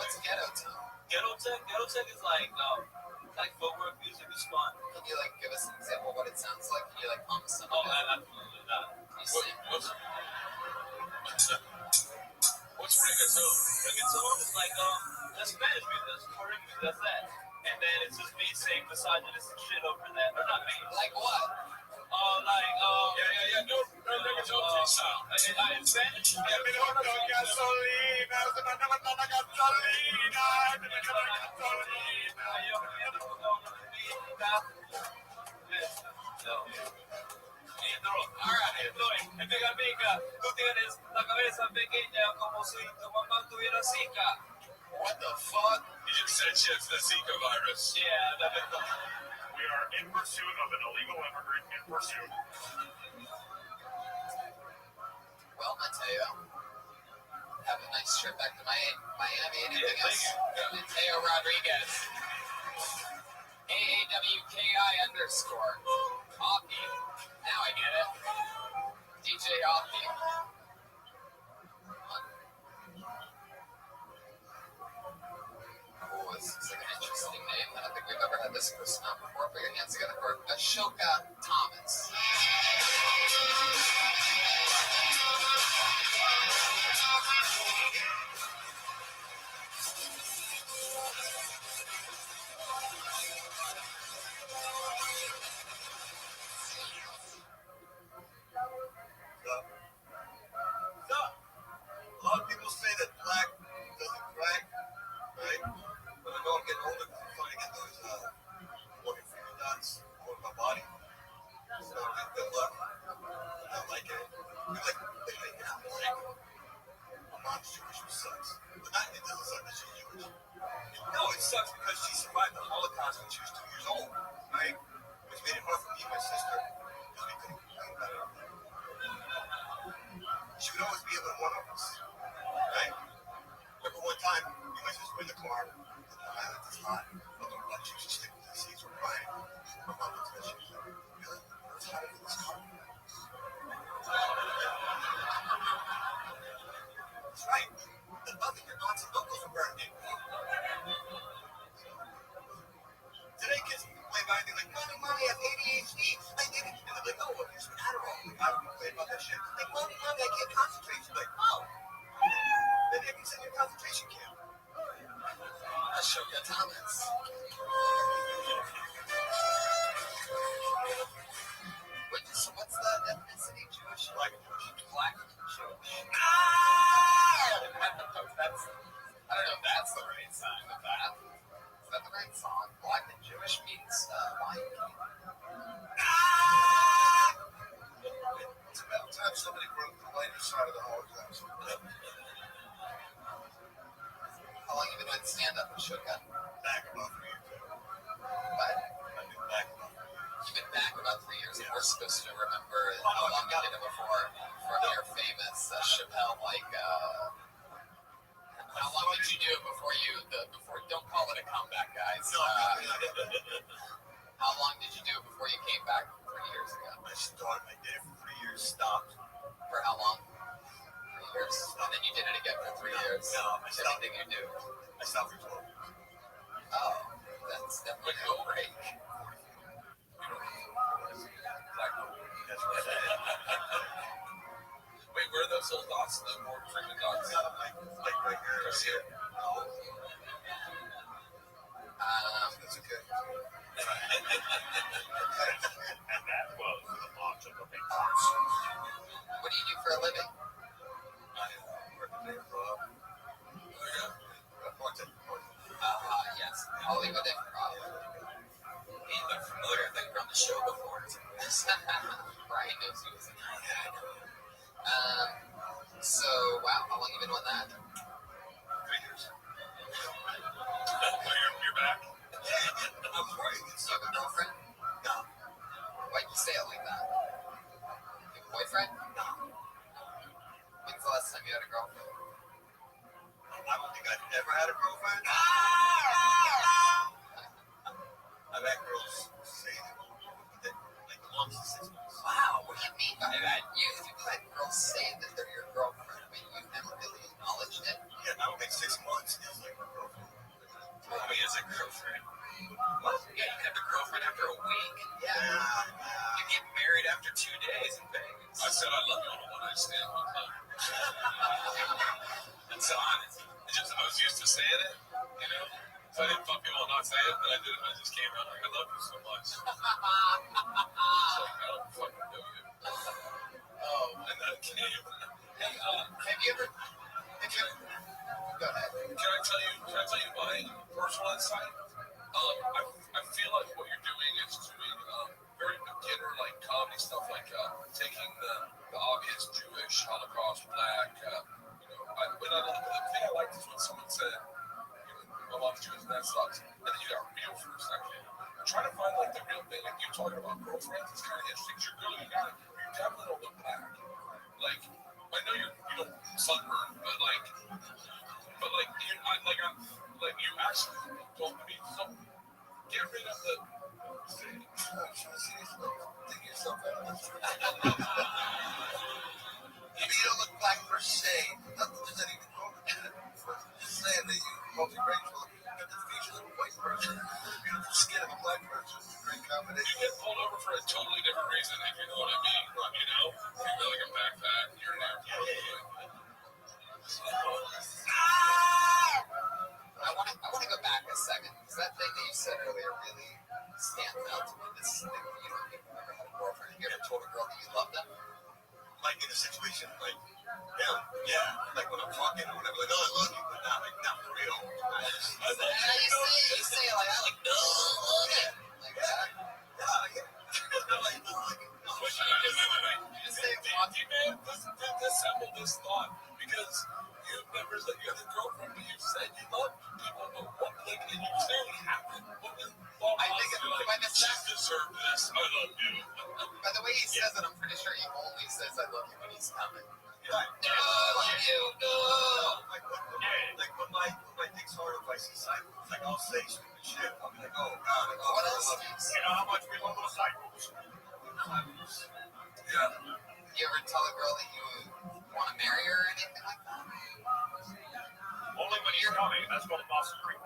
What's ghetto tone? Ghetto tech is like footwork music is fun. Can you like give us an example of what it sounds like? Can you like pump some? Oh, absolutely not. Can you sing? What's reggaeton? Reggaeton is like that's Spanish music, that's Puerto Rican music, that's that. And then it's just me saying misogynistic shit over that. Or not me. Like what? Yeah, do reggaeton sound. In Spanish? Pica, pica, tú tienes la cabeza pequeña como si tu mamá tuviera Zika. What the fuck? You just said shit's the Zika virus. Yeah, that is We are in pursuit of an illegal immigrant in pursuit. Well, Mateo, have a nice trip back to Miami. Anything else? Mateo Rodriguez. AAWKI_. Hockey. Now I get it. DJ Hockey. Oh, this is like an interesting name. I don't think we've ever had this person on before. Put your hands together for Ashoka Thomas. A lot of people say that black doesn't crack, right? But I know I'm getting older because I'm starting to get those working for your nuts on my body. So, good luck. I like it. You like it out, right? My mom's Jewish, which sucks. But it doesn't suck that she's Jewish. No, it sucks because she survived the Holocaust when she was 2 years old, right? Which made it hard for me and my sister because we couldn't complain about it. She would always be able to one of us, right? Remember one time, me and my sister were in the car, and it's hot, but the butt cheeks just sticking to the seats, we're crying. My mom looked at us, she was like, really? It's hot in this car? That's right. The oven your aunts and uncles are burned in. Today, kids can complain about anything like, mommy, I have ADHD. supposed to remember how long you did it before from your famous Chappelle, how long did you do it before don't call it a comeback, guys. How long did you do it before you came back 3 years ago? I did it for 3 years, stopped. For how long? 3 years. And then you did it again for 3 years. No, I stopped. Anything you do. I stopped for 12. Oh, that's definitely no break. Wait, where are those little dots? The more frequent dots? Like right here. I see it. That's okay. And that was the launch of the big parts. What do you do for a living? I work at the Rob. Yes. Hollywood Improv. He looked familiar. I think we were on the show before. Brian knows who was in that. So, wow, how long have you been doing that? 3 years. You're back? I'm worried. Do you have a girlfriend? No. Why'd you say it like that? You have a boyfriend? No. When's the last time you had a girlfriend? I don't think I've ever had a girlfriend. I've had girls say that within like months to 6 months. Wow, what do you mean by that? You've had girls say that they're your girlfriend. I mean, you've never really acknowledged it. Yeah, I don't think 6 months is like a girlfriend. I mean, as a girlfriend. What? Yeah, you have a girlfriend after a week. Yeah. You get married after 2 days in Vegas. I said I love you on a one-night stand one time. It's honest. I was used to saying it, you know? So I didn't fuck people and not say it, but I did it. I just came out like, I love you so much. It's like, I don't fucking know you. Oh. And that came. Hey, Have you ever... Go ahead. Can I tell you my personal insight? I feel like what you're doing is doing very beginner like comedy stuff, like taking the obvious Jewish, Holocaust, black. The thing I liked is when someone said, my mom's Jewish, and that sucks. And then you got real for a second. Try to find like the real thing. Like you talking about girlfriends, it's kind of interesting. You're good. You definitely don't look black. Like I know you don't sunburn, but you actually don't mean something. Get rid of the. Take yourself out. You don't look black per se. Nothing does anything wrong with that. Just saying that you're multiracial. You got the features of a white person, the beautiful skin of a black person. It's a great combination. You get pulled over for a totally different reason, if you know what I mean. You know, you got like a backpack, you're in there. I want to go back a second, because that thing that you said earlier really stands out to me. This thing, you've never had a girlfriend. Have you ever told a girl that you love them? Like in a situation, like, yeah, like when I'm talking or whatever, like, oh, I love you, but not for real. You say it like that, like, no, love it. Like that. Wait. Disassemble this thought, because you've never said you have a girlfriend, but you said you love people, but what, like, and you clearly haven't. What the thought I think she deserved this. I love you. By the way he says it, I'm pretty sure he only says I love you when he's coming. Yeah. No, I love you, no. Like when my dick's hard, if I see cycles, like I'll say stupid shit. I'll be like, oh God, What else? You know how much we love those cycles? Yeah. You ever tell a girl that you want to marry her or anything like that? Only when he's coming. That's called Boston Creek.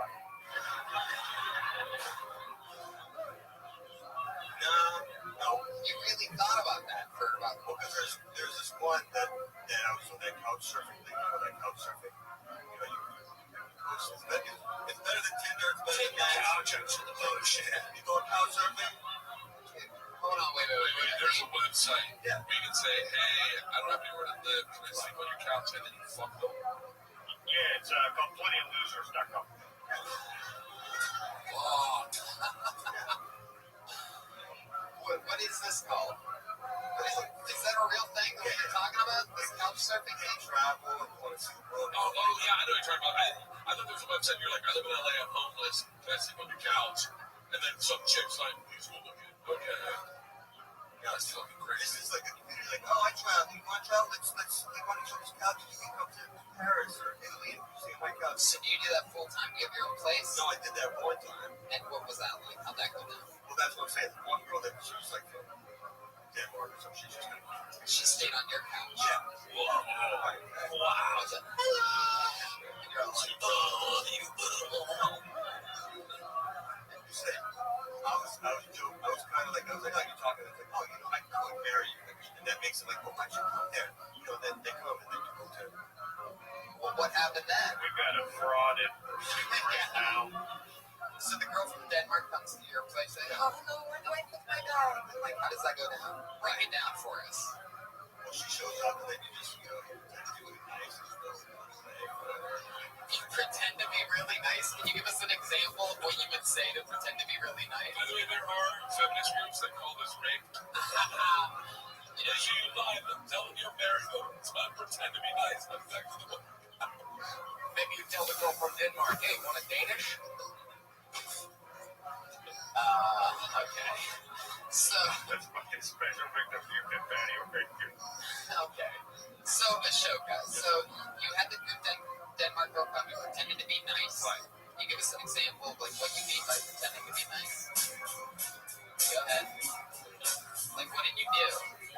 No. You really thought about that for about... Because there's this one that I was on that couch surfing thing, that couch surfing. It's better than Tinder, it's better than couch surfing. Oh shit. You go couch surfing? Hold on, wait. There's a website. Yeah. We can say, hey, I don't have anywhere to live. Can I sleep on your couch? And then you fuck them. Yeah, it's called plentyoflosers.com. What is this called? Is that a real thing that you're talking about? This couch surfing thing? Travel and want to see the world. Oh, yeah, I know what you're talking about. I thought there was a website. You're like, I live in LA, I'm homeless. Can I sleep on your couch? And then some chick's like, please hold me. Okay. Yeah, it's you have your own place? No, I did that one time. And what was that like? How'd that go down? Well, that's what I'm saying. The one girl that she was like from Denmark or something, she just She stayed on your couch. yeah. Wow. Wow. Hello. And you're all like, oh, you little. I was kind of like, I was like, oh, you're talking. I was like, oh, you know, I could marry you. And that makes it like, well, why'd you come there? You know, then they come and then you go to. Well, what happened then? We've got a fraud in pursuit right now. So the girl from Denmark comes to your place and, oh, no, where do I put my dog? Like, how does that go down? Break it down for us. Well, she shows up and then you just, you know, you do it nice and stuff. You pretend to be really nice. Can you give us an example of what you would say to pretend to be really nice? By the way, there are feminist groups that call this rape. You know, You lie to them, tell them you're married, but pretend to be nice. That's exactly the way. maybe you tell the girl from Denmark, hey, want a Danish? Okay. So, That's fucking special victim for your good patty or fake you. okay. So, Ashoka, so you had the Denmark girl come, you pretended to be nice. Right. Can you give us an example of like what you mean by pretending to be nice? Go ahead. Like, what did you do?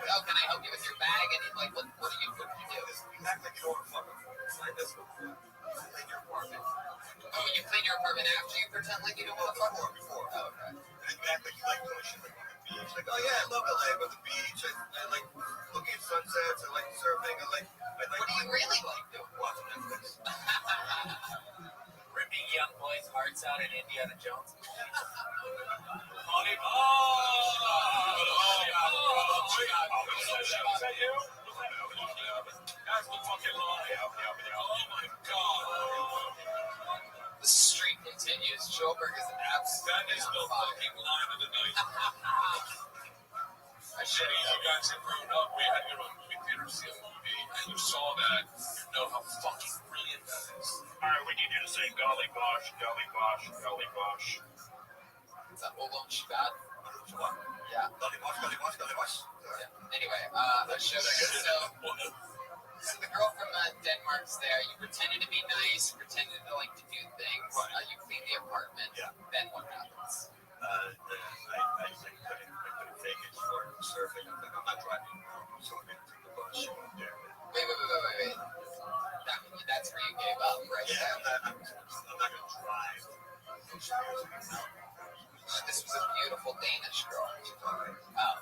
Oh, can I help you with your bag? And like, what did you do? You act like you don't want to fuck with me. Like, that's what you clean your apartment. Oh, you clean your apartment after you pretend like you don't want to fuck with me? Before. Oh, okay. And you act like you like doing shit like on the beach. Like, oh yeah, I love LA, but the beach, I like looking at sunsets, I like surfing, I like What do you really like doing? watching Netflix. Ripping young boys' hearts out in Indiana Jones. Honey, was that you? That's the fucking lie. Oh my god. The streak continues. Joburg is an absolute. That is the fucking line of the night. I should Jenny, you guys have grown up. We had your own movie theater to see a movie, and you saw that. You know how fucking brilliant that is. Alright, we need you to say golly gosh, golly gosh, golly gosh. Is that Hold On Shabbat? Yeah. Anyway, so the girl from Denmark's there. You pretended to be nice, pretended to like to do things. You clean the apartment. Yeah. Then what happens? I couldn't fake it for surfing. I'm like, I'm not driving, so I'm gonna take the bus. There. Wait. That's where you gave up, right? Yeah, I'm not gonna drive those stairs anymore. This was a beautiful Danish girl. Oh.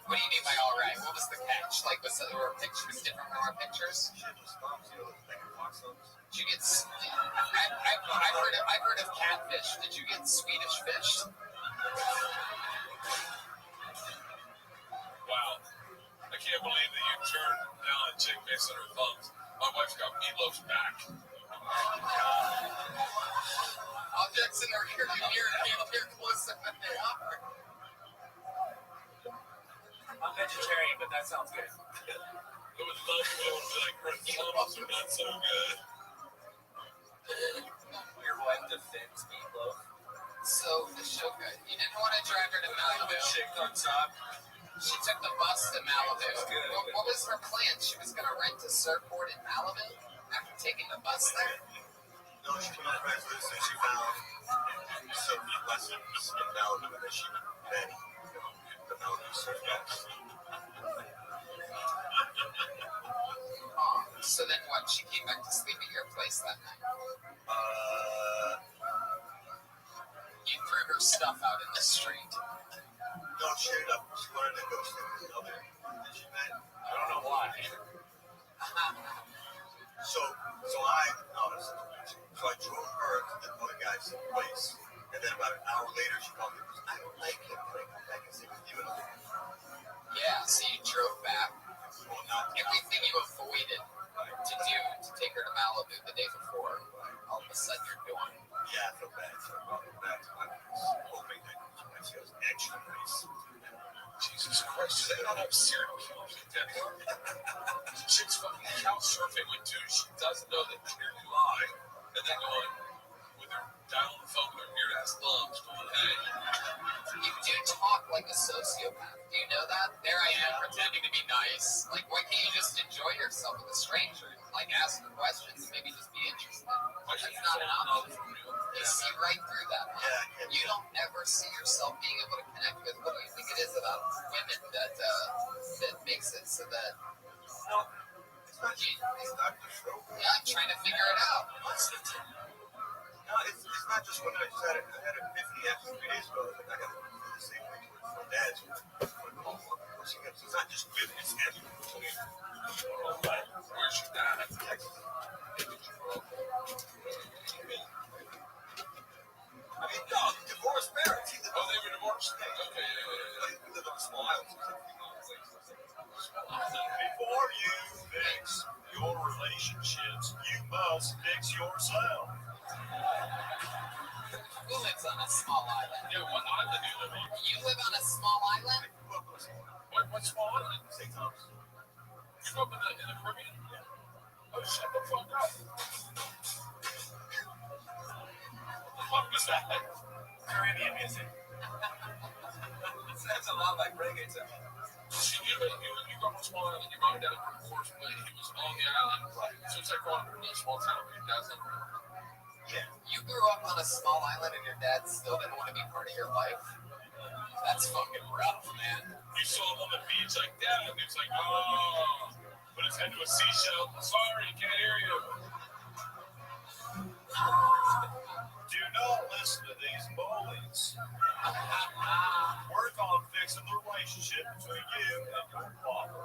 What do you mean by all right? What was the catch? Like, there were pictures different from our pictures? She had those thumbs, you know, like box thumbs. Did you get? I've heard of catfish. Did you get Swedish fish? Wow. I can't believe that you turned down a chick based on her thumbs. My wife's got meatloaf's back. Objects in our rearview mirror can't appear closer than they are. I'm vegetarian, but that sounds good. I would love to be able to be like, her thumbs are not so good. Your wife defends meatloaf. So, Ashoka, you didn't want to drive her to Malibu. Chick on top. She took the bus to Malibu. Good. What was her plan? She was going to rent a surfboard in Malibu after taking the bus there? No, she came out of Craigslist and she found surfing lessons in Malibu, and then she met the Malibu surf guys. So then what? She came back to sleep at your place that night. You threw her stuff out in the street. No, she ended up, she wanted to go stay with another that she met. I don't know why. So I drove her to the other guy's place, and then about an hour later, she called me and goes, I don't like him. Can I come back and stay with you? And I'm like, Yeah, so you drove back. well, not Everything you avoided to do to take her to Malibu the day before, all of a sudden you're doing. yeah, I feel bad. So I brought her back to my place, hoping that she was extra nice. Jesus Christ, do they not have serial killers in Denmark? This chick's fucking couch surfing with dudes she doesn't know that clearly lie, and then going with her dial on the phone with her weird ass thumbs, going, hey. You do talk like a sociopath. Do you know that? There I am pretending to be be nice? Like, why can't you just enjoy yourself with a stranger? Like, ask her questions and maybe just be interested. That's not an option. You see right through that. You don't ever see yourself being able to connect with. What do you think it is about women that makes it so that? It's not the show. Yeah, I'm trying to figure it out. No, it's not just what I just had an epiphany after 3 days ago. Like, I got to do the same thing with my dad's. It's not just women, it's everyone. Where's your dad? Texas. I mean, no, divorced parents. They were divorced. Okay. We live on a small island. Before you fix your relationships, you must fix yourself. Who lives on a small island? Yeah, what island do you live on? You live on a small island? What small island? St. Thomas. You grew up in the Caribbean? Yeah. Oh, shut the fuck up. What was that? Caribbean music. Sounds a lot like reggae to me. You grew up on a small island. Your mom and dad were divorced, but he was on the island. So it's like growing up in a small town. Your dad's in. Yeah. You grew up on a small island and your dad still didn't want to be part of your life? That's fucking rough, man. You saw him on the beach like that, and it's like, oh, put his head to a seashell. Sorry, can't hear you. Do not listen to these bullies. Work on fixing the relationship between you and your father.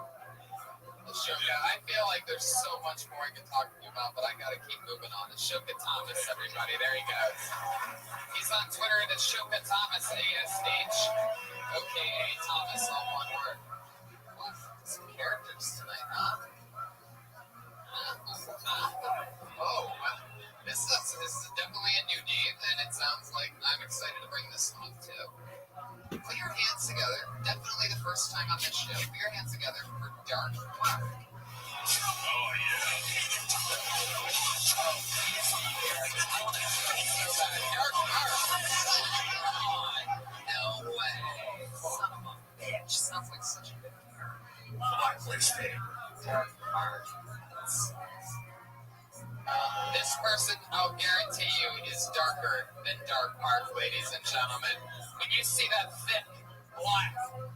Shoka, I feel like there's so much more I can talk to you about, but I gotta keep moving on. It's Shoka Thomas, everybody. There he goes. He's on Twitter at Shoka Thomas, ASH, aka Thomas, all one word. What? Some characters tonight, huh? Oh, well, this is definitely a new deed, and it sounds like I'm excited to bring this on, too. Put your hands together. Definitely the first time on this show. Put your hands together for Dark Mark. Oh, yeah. Dark Mark. No way. Son of a bitch. Sounds like such a good character. Blacklisted. Dark Mark. This person, I'll guarantee you, is darker than Dark Mark, ladies and gentlemen. When you see that thick,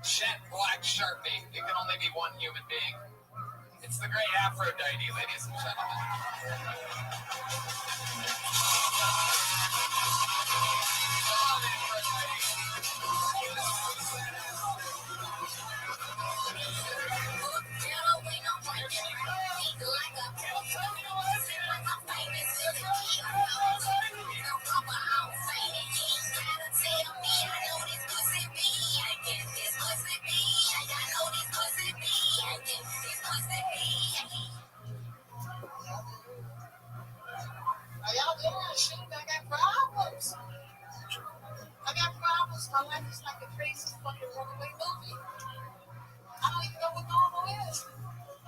jet black Sharpie, it can only be one human being. It's the great Aphrodite, ladies and gentlemen. My life is like a crazy fucking runaway movie. I don't even know what normal is.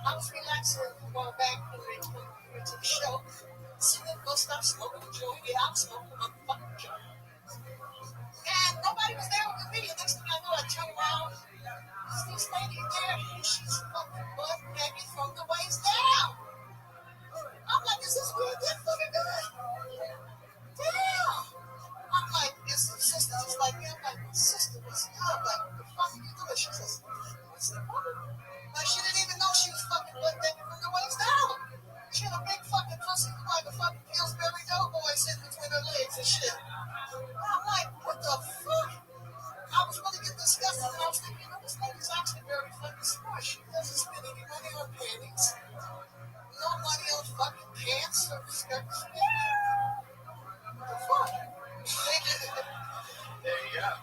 I was relaxing going back into the show. Sitting there, go stop smoking a joint. Yeah, I'm smoking a fucking joint. And nobody was there with me. The next thing I know, I turn around. She's standing there and she's fucking butt naked from the waist down. I'm like, is this really that fucking good? Damn! I'm like, it's the sister. She's like, yeah, I'm like, sister, what's up? I'm like, what the fuck are you doing? She says, what's the problem? Like, she didn't even know she was fucking butt naked from the waist down. She had a big fucking pussy like a fucking Pillsbury Doughboy sitting between her legs and shit. I'm like, what the fuck? I was going to get disgusted and I was thinking, you know, this lady's actually very fucking smart. She doesn't spend any money on panties. No money on fucking pants or skirts. What the fuck? There you go.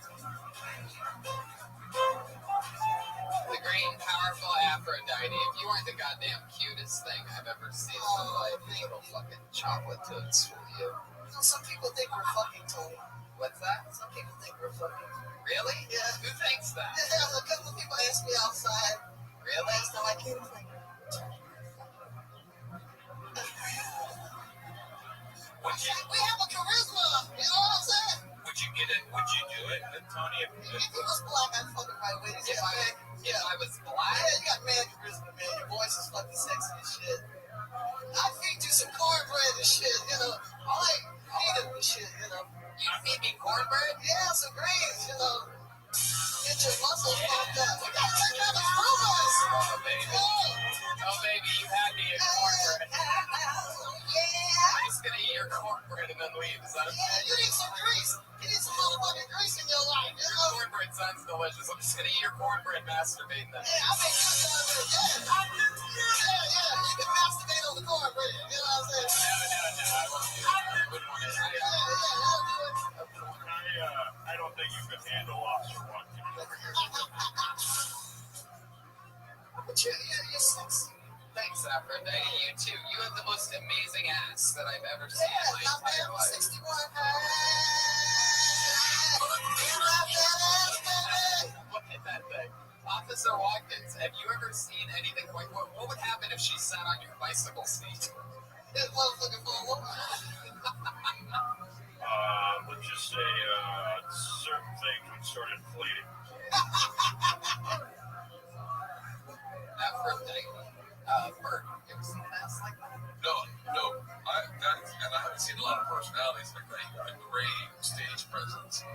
The great, powerful Aphrodite. If you weren't the goddamn cutest thing I've ever seen in my life, these little fucking chocolate toadstool you. You know, some people think we're fucking Tony. What's that? Some people think we're fucking. Really? Yeah. Who thinks that? Yeah, a couple of people asked me outside. Really? Last time I came, like, we have a charisma. You know what I'm saying? Would you get it? Would you do it with Tony? If he was black, I'd fucking right away. If I was black? Yeah, you got mad Oh, baby. Oh, baby, you had me at cornbread. I'm just gonna eat your cornbread and then leave. Is that okay? You need some grease. You need some motherfucking grease in your life. Your cornbread sounds delicious. I'm just gonna eat your cornbread, masturbate then. Yeah, I make good yeah. You can masturbate on the cornbread. You know what I'm saying? No. I wouldn't want to. I don't think you can handle Officer Watkins over here. But you're sexy. Thanks, Aphrodite. You too. You have the most amazing ass that I've ever seen in my entire life. 61. Look at that thing. Officer Watkins, have you ever seen anything like what would happen if she sat on your bicycle seat? This motherfucker for a woman. Let's just say certain things would start inflating. Aphrodite. Bert, you ever seen an ass like that? No. And I haven't seen a lot of personalities like that. You have a great stage presence. I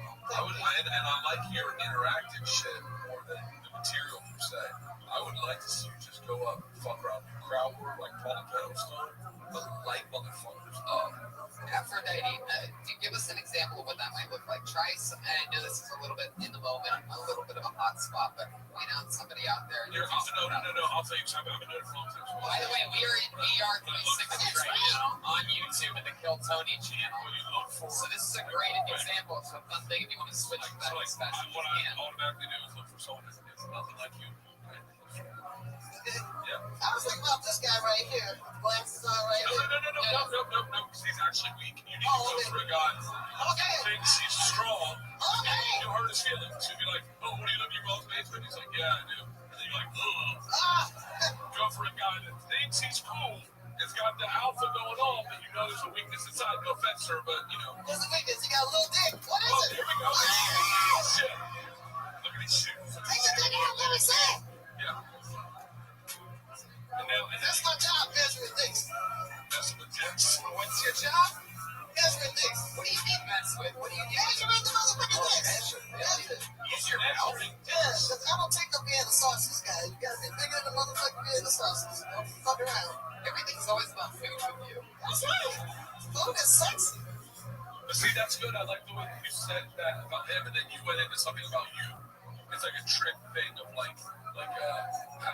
like your interactive shit more than the material per se. I would like to see you just go up and fuck around the crowd work like Paul Pedestal, but like motherfuckers up. Aphrodite, give us an example of what that might look like. Try some, and I know this is a little bit in the moment, a little bit of a hot spot, but point out somebody out there. No. I'll tell you something. I'm going to do it from this. By the way, we are in VR 360 right now on YouTube at the Kill Tony channel. So this is a great example of some fun thing if you want to switch to that as fast as you What can. I automatically do is look for someone that's nothing like you. Yeah. I was thinking about this guy right here. Glasses on right here. No. He's actually weak. You need to go for a guy who thinks he's strong. You hurt his feelings. You'd be like, oh, what do you live in your mom's basement? He's like, yeah, I do. And then you're like, ugh. Go for a guy that thinks he's cool. Has got the alpha going on, but you know there's a weakness inside. No offense, sir, but you know. There's a weakness. He got a little dick. What is it? Here we go. Shit. Look at these shoes. Take the dick out. Let me see it. Yeah. That's my job, measuring dicks. Mess with dicks. What's your job? Measuring dicks. What do you mean mess with? What do you mean? Measuring the motherfucking dicks. Measure. Use your mouth. Yeah, because I don't take no Vienna sausages, guy. You gotta be bigger than motherfucking Vienna sausages. Don't fuck around. Everything's always about food with you. That's right. Food is sexy. But see, that's good. I like the way you said that about him, and then you went into something about you. It's like a trick thing of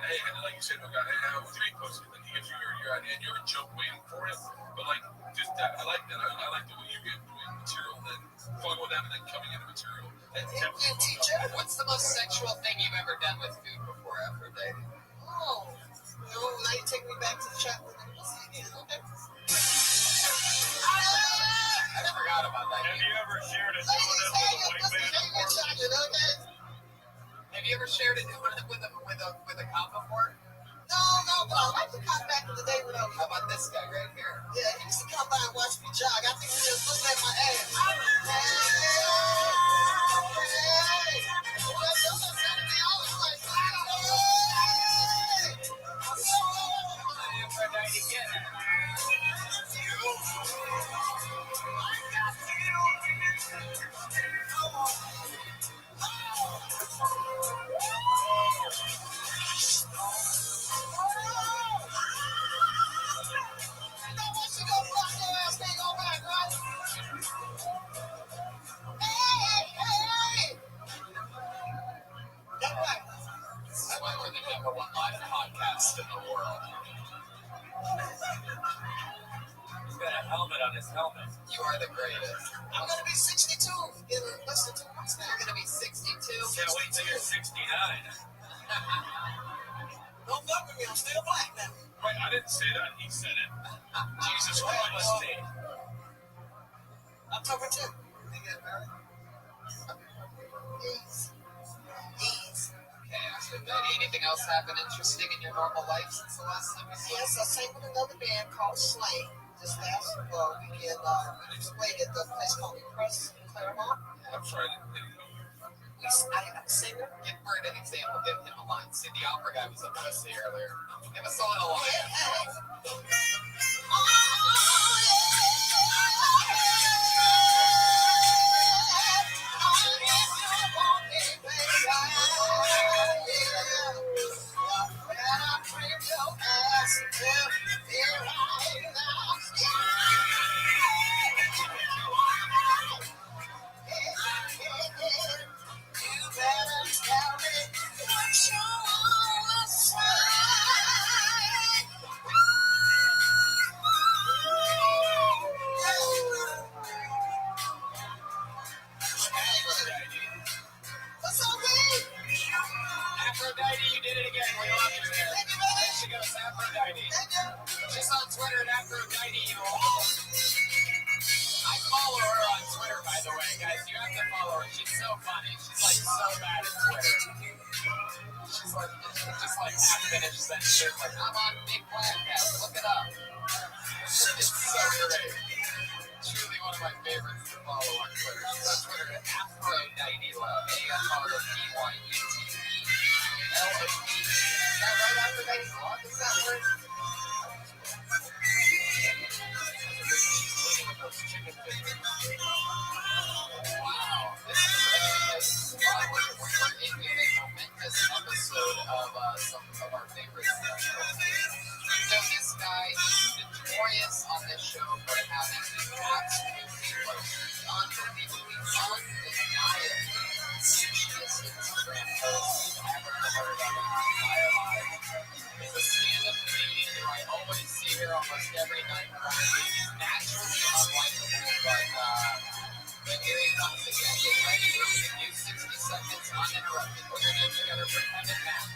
hey, and like you said, hey, how would you make pussy? Then he gives you your idea, and you're a joke waiting for it. But like, just that, I like that. I like the way you get doing material, and then fucking with that, and then coming into material. And teacher, what's the most sexual thing you've ever done with food before Aphrodite? Oh, no, now you take me back to the chat with pussy again. Okay. I forgot about that. Have you ever shared it with a white man before? Have you ever shared it with a cop before? No, but I like to come back in the day when how about this guy right here? Yeah, he used to come by and watch me jog. I think he was looking at my ass. You are the greatest. I'm going to be 62 in less than 2 months now. You're going to be 62? Can't wait till you're 69. Don't fuck with me. I'm still black now. Right, I didn't say that. He said it. Jesus Christ. I'm talking to you. Get married? Yes. Okay, anything else happen interesting in your normal life since the last time we saw? Yes, I sang with another band called Slay. This last weekend, we played at the place called Press in Claremont. I'm sorry. I'm a singer. Give Bert an example. Give him a line. See, the opera guy was up to see earlier. Give us a little line. Aphrodite, you did it again. We love you there. There she goes, Aphrodite. She's on Twitter at Aphrodite, you all. I follow her on Twitter, by the way, guys. You have to follow her. She's so funny. She's like so bad at Twitter. She's just like half finished sentence. Like, I'm on Big Podcast. Look it up. It's so great. Truly one of my favorites to follow on Twitter. She's on Twitter at Aphrodite Love. AFRODYUTE. Is that right, Aphrodite Love? Is that word? Wow, this is we're in a momentous episode of some of our favorites. So this guy is notorious on this show for having the absolutely unbelievably undeniably serious Instagram posts you've ever heard of in your entire life. He's a stand-up comedian who I always see here almost every night. He's naturally unlikable, but here he comes again. Get ready to give you 60 seconds uninterrupted. Put your name together for Kevin Mack.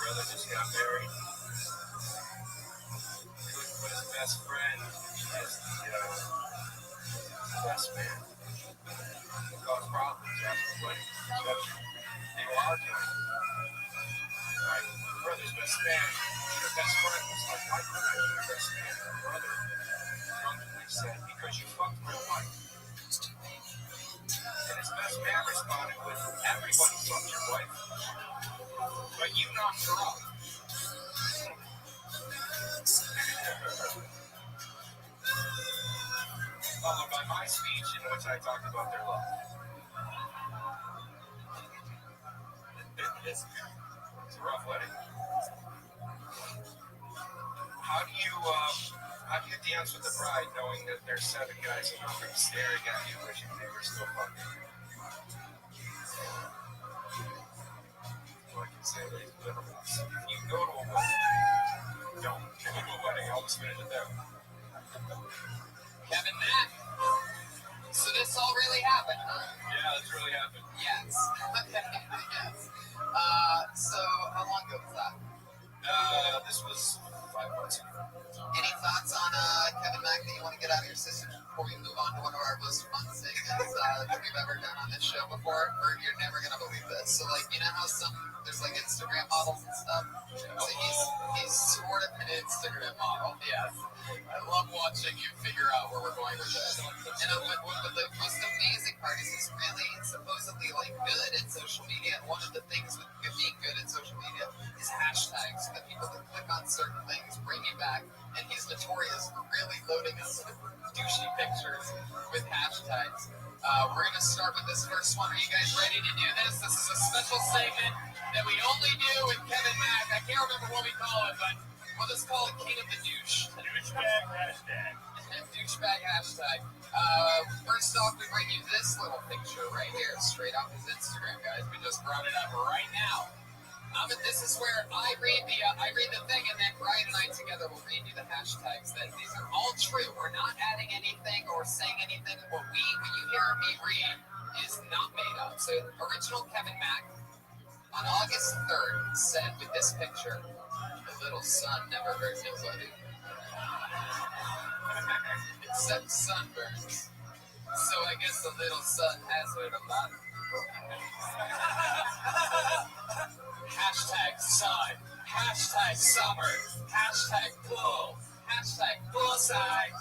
Brother just got married. With his best friend as the best man. It caused problems after the wedding. They were arguing. My brother's best man, your best friend, was like, why couldn't I be your best man? My brother drunkenly said, because you fucked my wife. And his best man responded with, everybody fucked your wife, but you knocked her up. Followed by my speech in which I talked about their love. It's a rough wedding. How do you dance with the bride knowing that there's 7 guys in the room staring at you wishing they were still fucking? All I can say is, if you go to a wedding, don't go to a wedding, I'll just finish it there. Kevin Mack. So this all really happened, huh? Yeah, this really happened. Yes. Yes. So how long ago was that? This was 5 months ago. Any thoughts on Kevin Mack that you want to get out of your system before we move on to one of our most fun segments that we've ever done on this show before? Or you're never gonna believe this. So like, you know how there's like Instagram models and stuff? So he's sort of an Instagram model. Yes. I love watching you figure out where we're going with this. And but the most amazing part is he's really supposedly like good at social media. And one of the things with being good at social media is hashtags, so that people can click on certain things, bring you back. And he's notorious for really loading us with douchey pictures with hashtags. We're going to start with this first one. Are you guys ready to do this? This is a special segment that we only do with Kevin Mack. I can't remember what we call it, but we'll just call it King of the Douche. Douchebag hashtag. Douchebag hashtag. First off, we bring you this little picture right here, straight off his Instagram, guys. We just brought it up right now. This is where I read the thing, and then Brian and I together will read you the hashtags. That these are all true. We're not adding anything or saying anything. What you hear me read is not made up. So original Kevin Mack on August 3rd said with this picture, "The little son never hurt nobody, except sunburns." So I guess the little son has hurt a lot. Hashtag sun, hashtag summer, hashtag pool, hashtag poolside,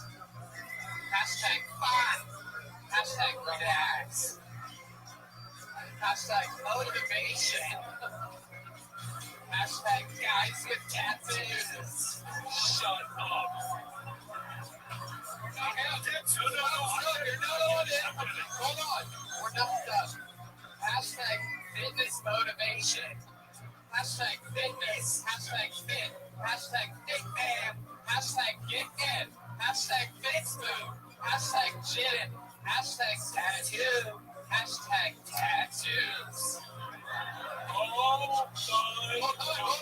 hashtag fun, hashtag relax, hashtag motivation, hashtag guys with tattoos. Shut up. Hold on, we're not done. Hashtag fitness motivation. Hashtag fitness, hashtag fit, hashtag fit man, hashtag get in, hashtag fix move, hashtag gin, hashtag tattoo, hashtag tattoos. Hold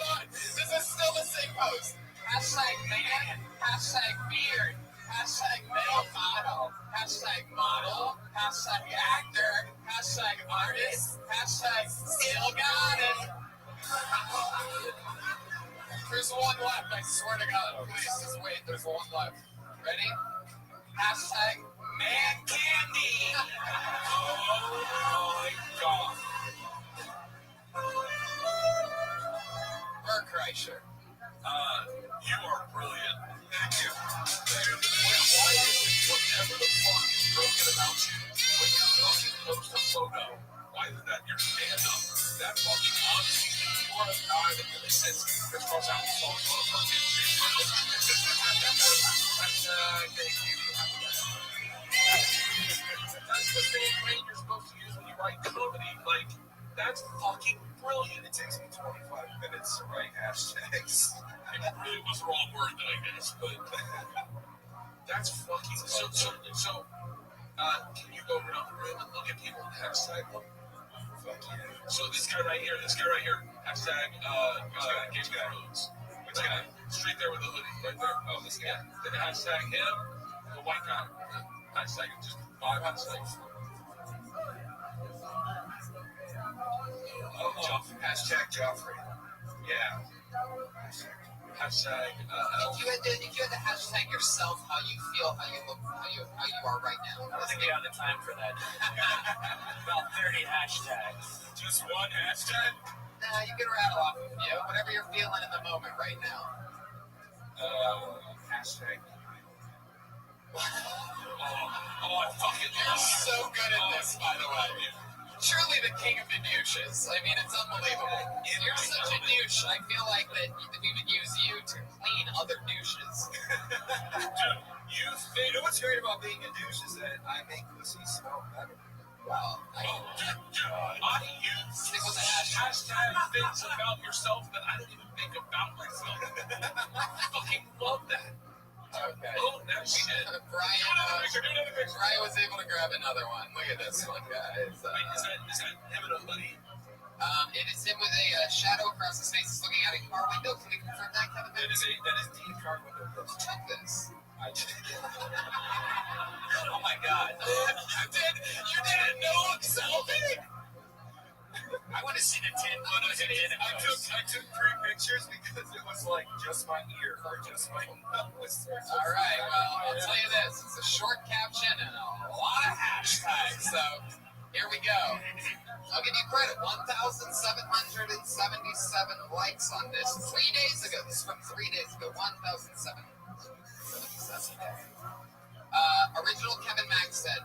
on. This is still the same post. Hashtag man. Hashtag beard. Hashtag male model. Hashtag model. Hashtag actor. Hashtag artist. Hashtag still got it. There's one left, I swear to God. Please, just wait. There's one left. Ready? Hashtag man candy. Oh my God. Bert Kreischer. You are brilliant. Thank you. Why is it whatever the fuck is broken about you when you're fucking post a photo? Why is that your stand-up? That fucking honesty. You are a guy that really says, this goes out and falls on a fucking shit. Thank you. That's the same brain you're supposed to use when you write comedy. Like, that's fucking brilliant. It takes me 25 minutes to write hashtags. It really was the wrong word, I guess, but that's fucking so. Can you go around the room and look at people and hashtag them? Fuck yeah. So this guy right here, hashtag Game Roads. Which guy? Straight there with the hoodie, right there. Oh, this guy. Then hashtag him, the white guy. Hashtag just 5 hashtags. Hashtag Joffrey. Yeah. Hashtag. If you had to hashtag yourself, how you feel, how you look, how you are right now. I don't think we have the time for that. About 30 hashtags. Just one hashtag? Nah, you can rattle off a few. Whatever you're feeling in the moment right now. Hashtag. I fucking You're so good at this, by the way. Truly the king of the douches. I mean, it's unbelievable. You're such a douche. I feel like that we would use you to clean other douches. You know what's great about being a douche is that I make pussy smell better. Well, I use stick with the hashtag things about yourself that I don't even think about myself. I fucking love that. Okay. Oh, that shit. Brian was able to grab another one. Look at this one, guys. Is that him in a hoodie? It is him with a shadow across his face. He's looking out a car window. Can we confirm that, Kevin? That is Dean car window. Check this. I did. Oh my God. You didn't know himself? I want to see the 10 photos you did. I took 3 pictures because it was like just my ear or just my nose. All right, well, I'll tell you this. It's a short caption and a lot of hashtags. So here we go. I'll give you credit. 1,777 likes on this 3 days ago. This is from 3 days ago. 1,777. Original Kevin Mack said,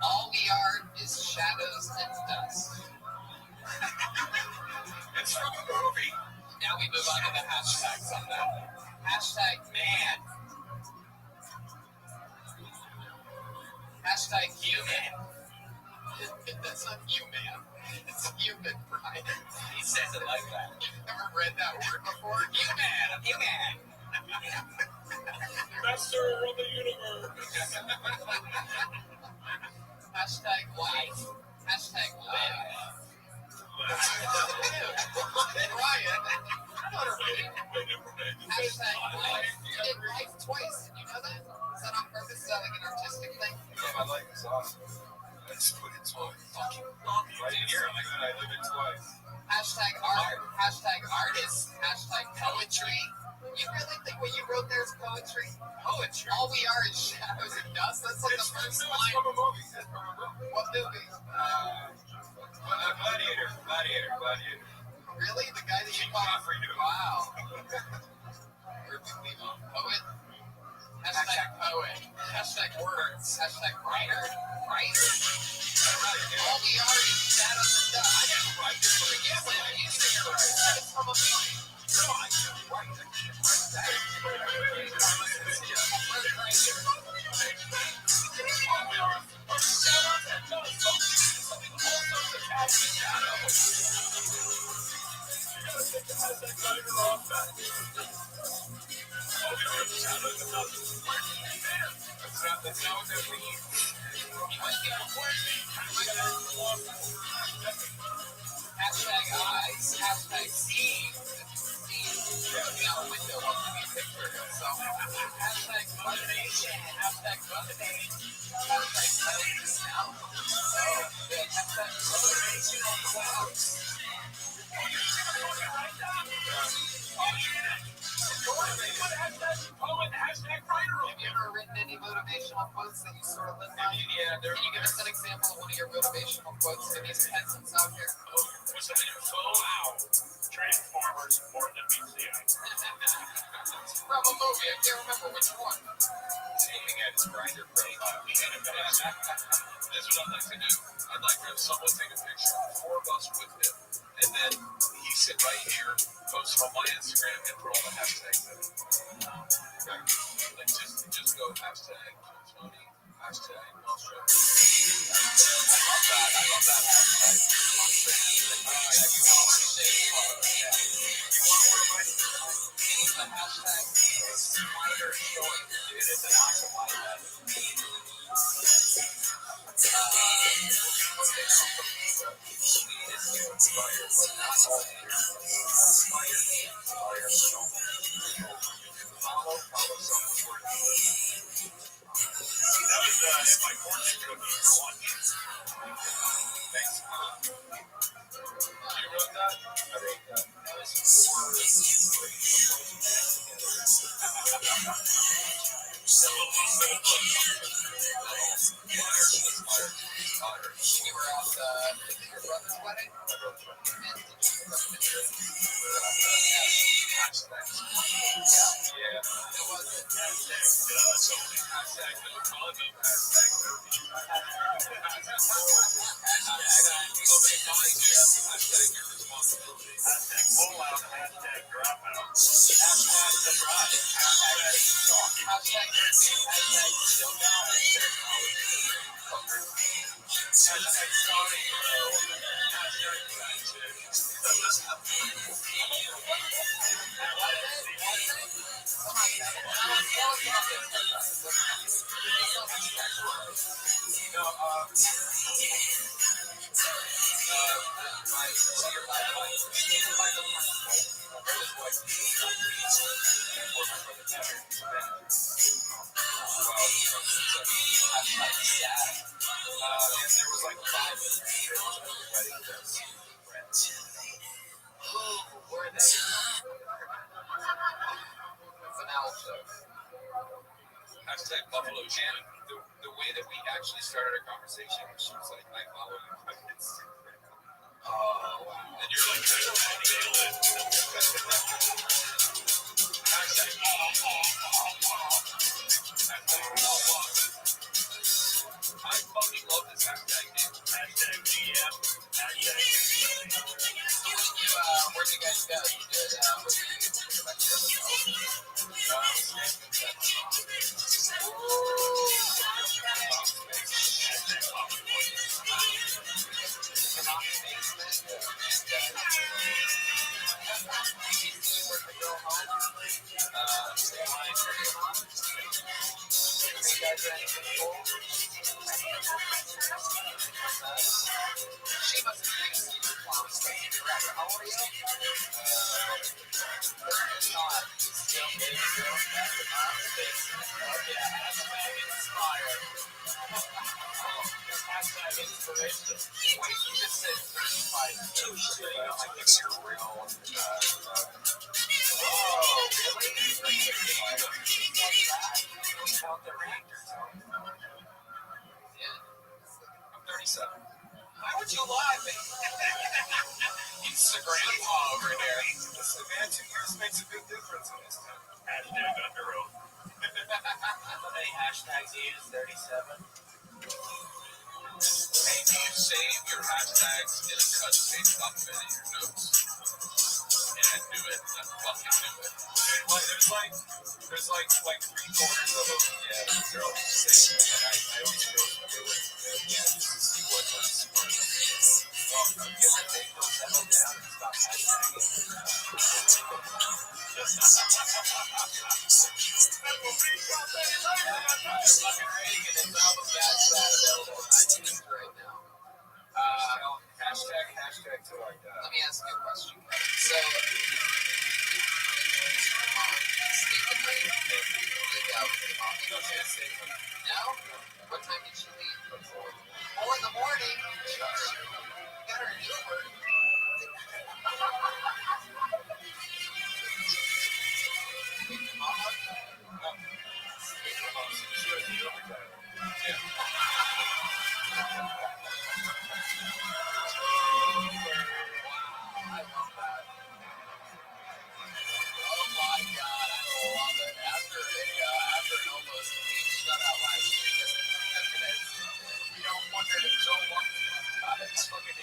all we are is shadows and dust. It's from a movie. Now we move on to the hashtags on that. Hashtag man. Hashtag human. That's not human. It's human, Brian. He says it like that. You've never read that word before? Human. Master of the universe. Hashtag life. Hashtag live. Brian. Hashtag life. You did life twice. Did you know that? Is that on purpose? Is that like an artistic thing? My life is awesome. I just put it twice. Fucking love you. I live it twice. Hashtag art. Hashtag artist. Hashtag poetry. You really think what you wrote there is poetry? Poetry. All we are is shadows and dust. That's like the first line. It's from a movie. What movie? Gladiator. Really? The guy that you bought? Wow. Where did we leave off? Poet. Hashtag poet. Hashtag words. Hashtag writer. All we are is shadows and dust. I didn't write this one. Yeah, but you said it's from a movie. No, I didn't write it. That's not what that means. Hashtag eyes. Hashtag seeing. Looking out a window. What can we pick Hashtag motivate. Hashtag telling this now. Hashtag motivational quotes. Have you ever written any motivational quotes that you sort of live by? Yeah, can you give us an example of one of your motivational quotes to these peasants out here? What's that? Wow. Transformers more than BCI. From a movie, I can't remember which one. Aiming at his grinder profile. That's what I'd like to do. I'd like to have someone take a picture of 4 of us with him, and then he sit right here, post it on my Instagram, and put all the hashtags in it. Okay. Like just go hashtag Tony, hashtag Nostra. I love that hashtag. The hashtag smarter choice. It is an act of my life. That was my fortune cookie for lunch. Thanks. You wrote that? I wrote that. That was 4 You were at your brother's wedding? And did you pick up pictures? Yeah. It wasn't. There was like 5 Who were they? It's an owl show. Hashtag Buffalo Jam. The way that we actually started our conversation, she was like, I follow you on Instagram. Oh, wow. And you're like, I fucking love this hashtag, dude. Hashtag GM. Hashtag. Where'd you guys go? You did, what did you do? She must be a secret clown stage director. How old are you? Still baby girl. Inspired. Hashtag inspiration. Wait, you just said 35 years. Like the cereal. Oh, really? Count the reactors. Yeah. I'm 37. Why would you lie, man? He's the grandpa over there. Listen, man, 2 years makes a big difference in this town. Hashtag under oath. How many hashtags you use? 37? Hey, do you save your hashtags in a cut and paste document in your notes? Yeah, I do it. I fucking do it. There's like 3/4 of them. Yeah, they're all the same. And I always go through it. Yeah, just to see what one's smart. Well, give or take, they'll settle down and stop hashtagging. Hashtag to like that. Let me ask you a question. So, state the name, live out with your mom. coffee. No? What time did she leave? 4 in the morning. Got her an Uber. Oh my God, I love it. After an almost complete shutout last week, you don't wonder if Joe God, it's fucking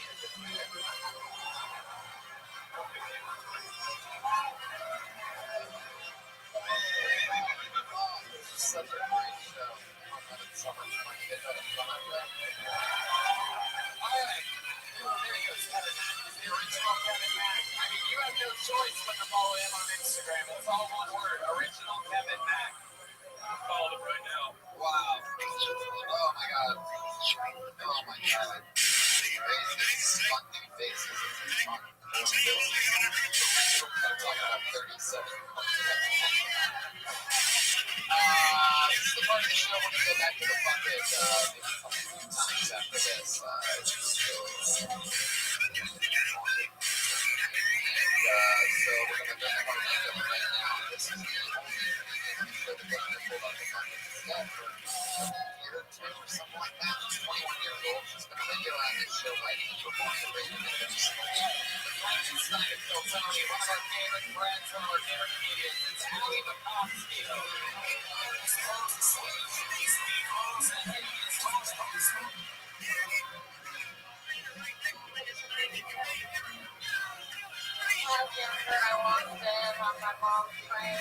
such a great show. So much fun. You guys had a fun with that? All right. There he goes, Kevin Mack. The original Kevin Mack. I mean, you have no choice but to follow him on Instagram. It's all one word. Original Kevin Mack. Follow them right now. Wow. Oh my God. Oh my God. Funky faces. It's fun. I'm talking about 37. This is the part of the show when we go back to the bucket maybe a few times after this. So we're going to go back on right now. This is the only for the bucket. Hold on, the bucket is dead for a year or two or something like that. She's 21 years old. She's been a regular on this show writing and performing radio. Frankenstein and Phil Tony, one of our favorite friends, one of our favorite comedians. It's Ali Bukowski. I walked in on my mom's plane,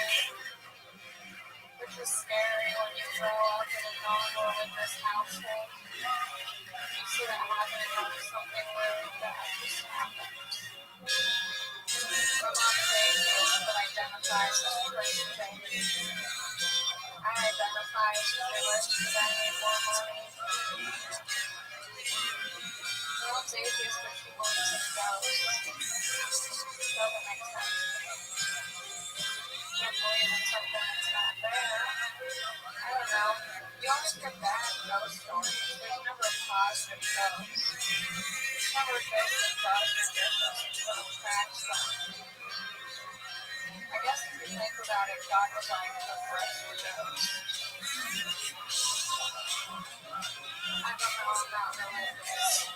which is scary when you grow up in a non-religious household. You see that happen when something really bad just happens. My mom's atheist, but identifies as a Christian. I identify as Jewish because I need more money. My mom's atheist, but she believes in ghosts. Doesn't make sense. Can't believe in something that's not there. I don't know. You always get bad ghost stories. There's never a positive ghost. There's never a ghost that causes business until it cracks something. I guess if you think about it, God designed the fresh ghosts. I don't know, I'm not religious.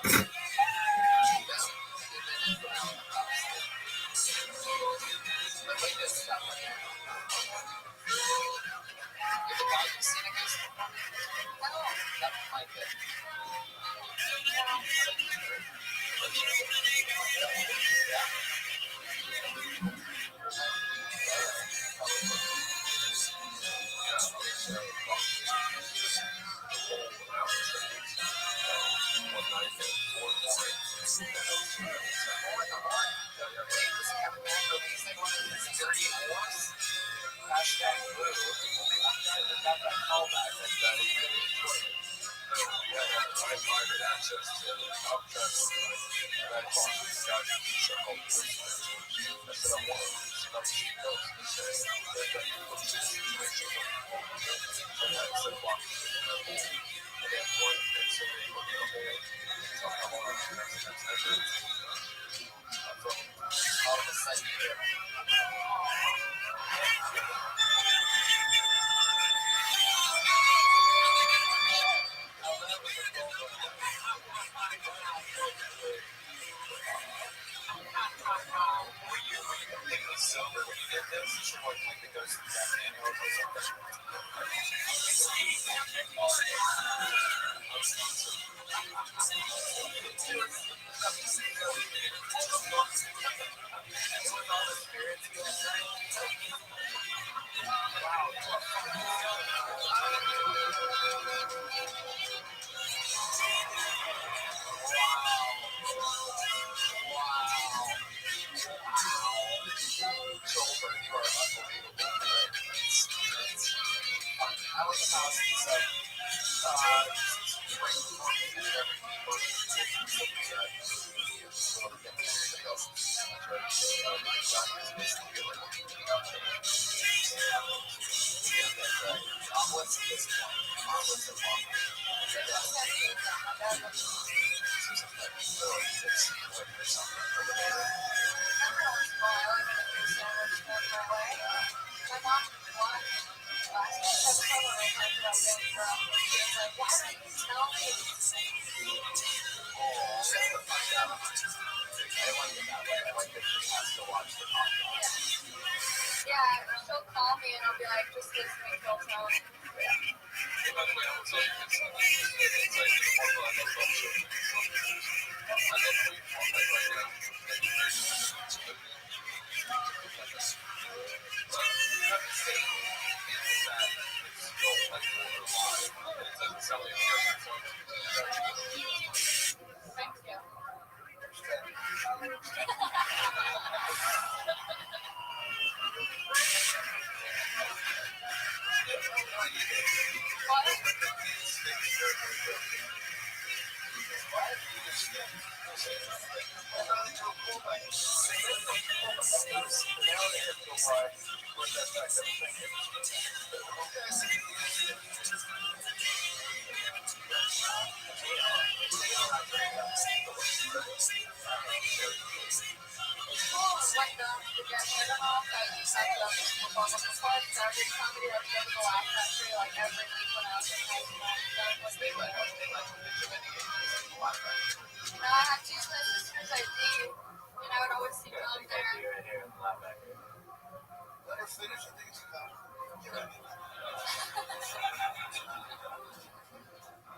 Omelets at this point. Omelets and waffles. Yeah, she'll call me and I'll be like, just listen to me till tone. Thank you.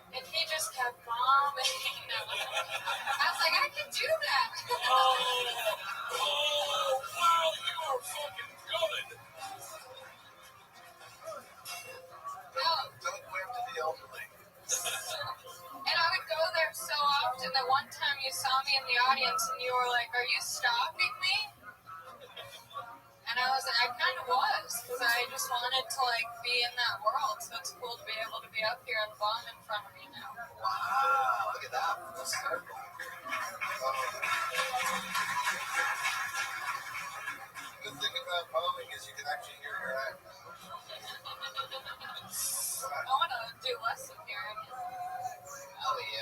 And he just kept vomiting. I was like, I can do that. And I would go there so often that one time you saw me in the audience and you were like, are you stalking me? And I was like, I kind of was, because I just wanted to like be in that world. So it's cool to be able to be up here and bomb in front of you now. Wow, look at that. Full circle. Good thing about bombing is you can actually hear your act. I want to do less of hearing it. Ellie,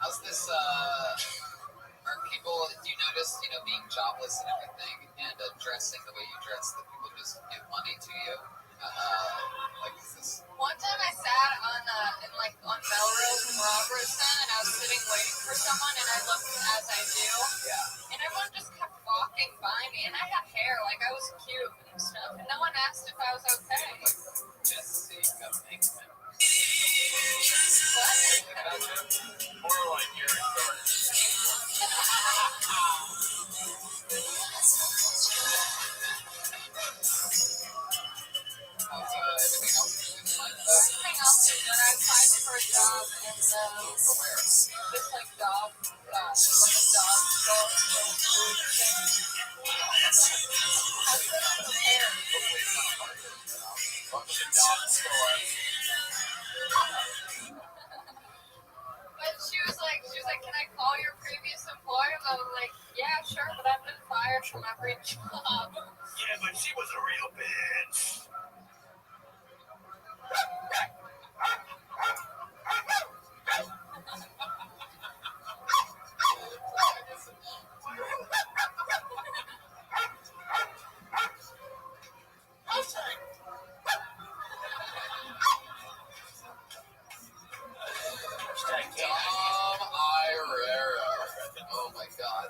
how's this, are people, do you notice, being jobless and everything, and dressing the way you dress, that people just give money to you? Like, is this... One time I sat on Melrose and Robertson, and I was sitting waiting for someone, and I looked as I do. Yeah. And everyone just kept walking by me, and I had hair, like I was cute and stuff, and no one asked if I was okay. Just seeing something. More like your story. Everything else is fine. Everything else is good. I applied for a job in this like dog, like a dog store food thing. I put on the hair. Welcome to dog store. But she was like, can I call your previous employer? I was like, yeah, sure, but I've been fired from every job. Yeah, but she was a real bitch. Oh my god.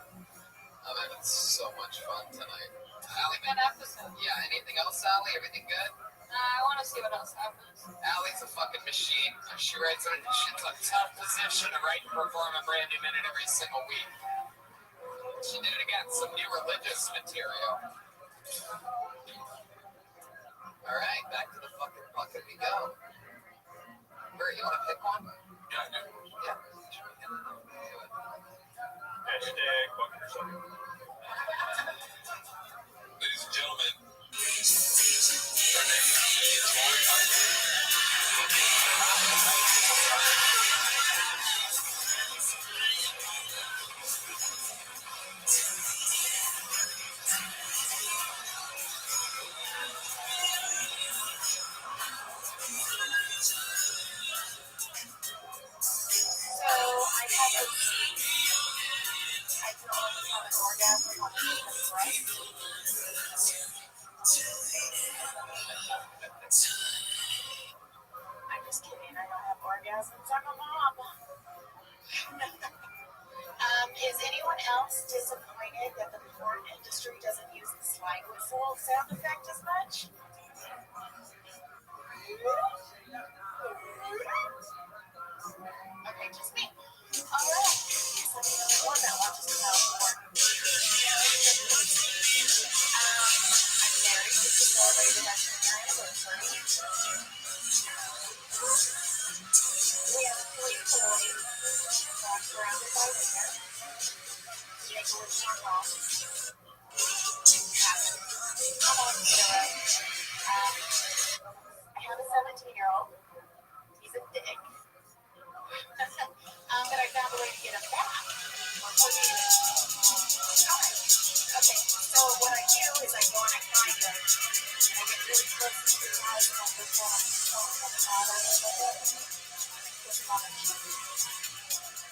I'm having so much fun tonight. Allie, Good episode. yeah, anything else, Allie? Everything good? I want to see what else happens. Allie's a fucking machine. She writes a tough position to write and perform a brand new minute every single week. She did it again, some new religious material. Alright, back to the fucking bucket we go. Bert, you want to pick one? Yeah, I do. Yeah. Hashtag bucket or something. Ladies and gentlemen, her name is Lori orgasms. I'm a mom. Is anyone else disappointed that the porn industry doesn't use the slide whistle sound effect as much? Okay, just me. All right. Guess I'm the only one that watches child porn. I'm married to celebrated our anniversary. We have 3 boys. I'm surrounded by women. Jake lives in our home. I'm on zero. I have a 17-year-old. He's a dick. But I found a way to get him back. Okay, so what I do is I go and I find him. And I get really close to his eyes and I just want to follow him a bit. Kiss him on the cheek.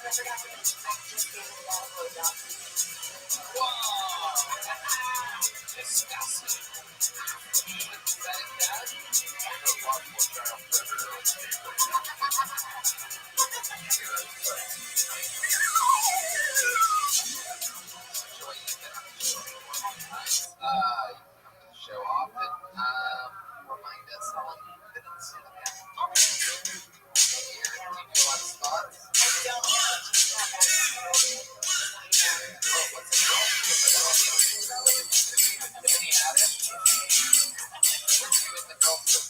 And I forgot to mention, I just gave him that blowjob. Whoa! Disgusting. Show off and remind us how long you've been in cinema. Do you do a lot of spots? I don't know. What's it called? Any attic? Were you in the girl for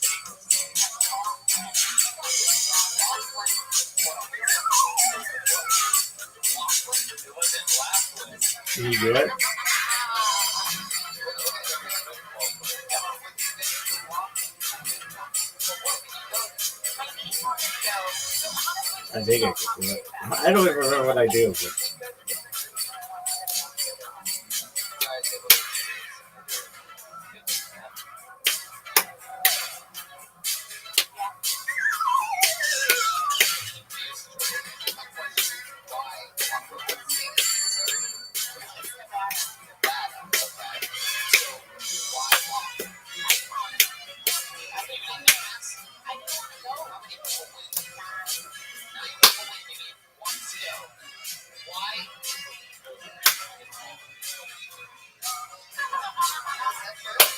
It wasn't last Did you do it? I think I could do it. I don't even remember what I do. But...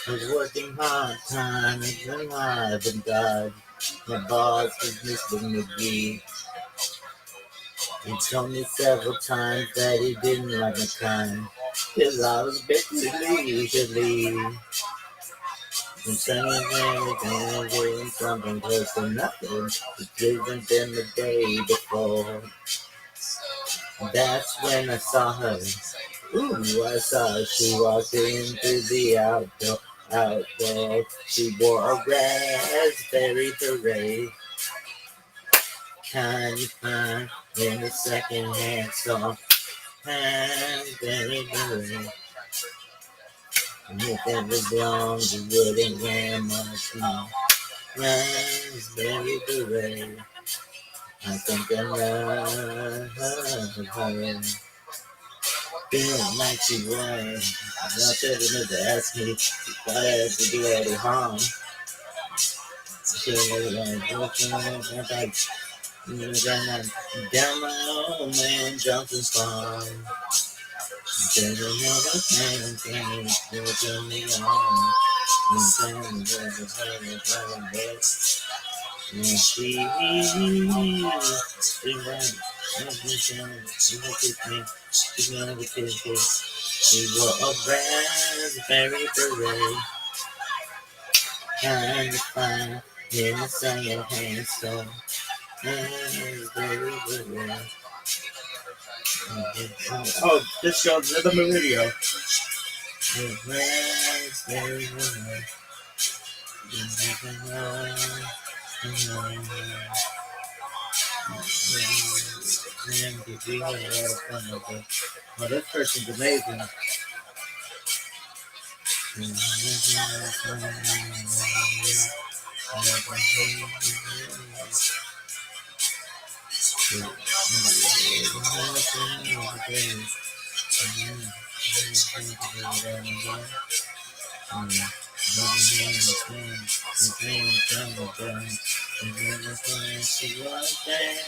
I was working hard time, it's alive and God. My boss was Mr. McGee. He told me several times that he didn't like my kind, 'cause I was basically usually and singing everything, doing something close to nothing. It's different than the day before. That's when I saw her. Ooh, I saw her. She walked into the outdoor. She wore a raspberry beret. Kind of fine in a second-hand song. Raspberry beret. And if it was long, you wouldn't wear much more. Raspberry beret. I think I love her. Feeling like she was. I said it never asked me if I had to do any harm. She was like, like, down my old man Johnson's farm. There's another thing to me on. And she wore a raspberry beret, kind of fine in a second-hand store. Raspberry beret. Oh, this shows Rhythm and Video. Raspberry beret. Oh, this person's amazing. She was there.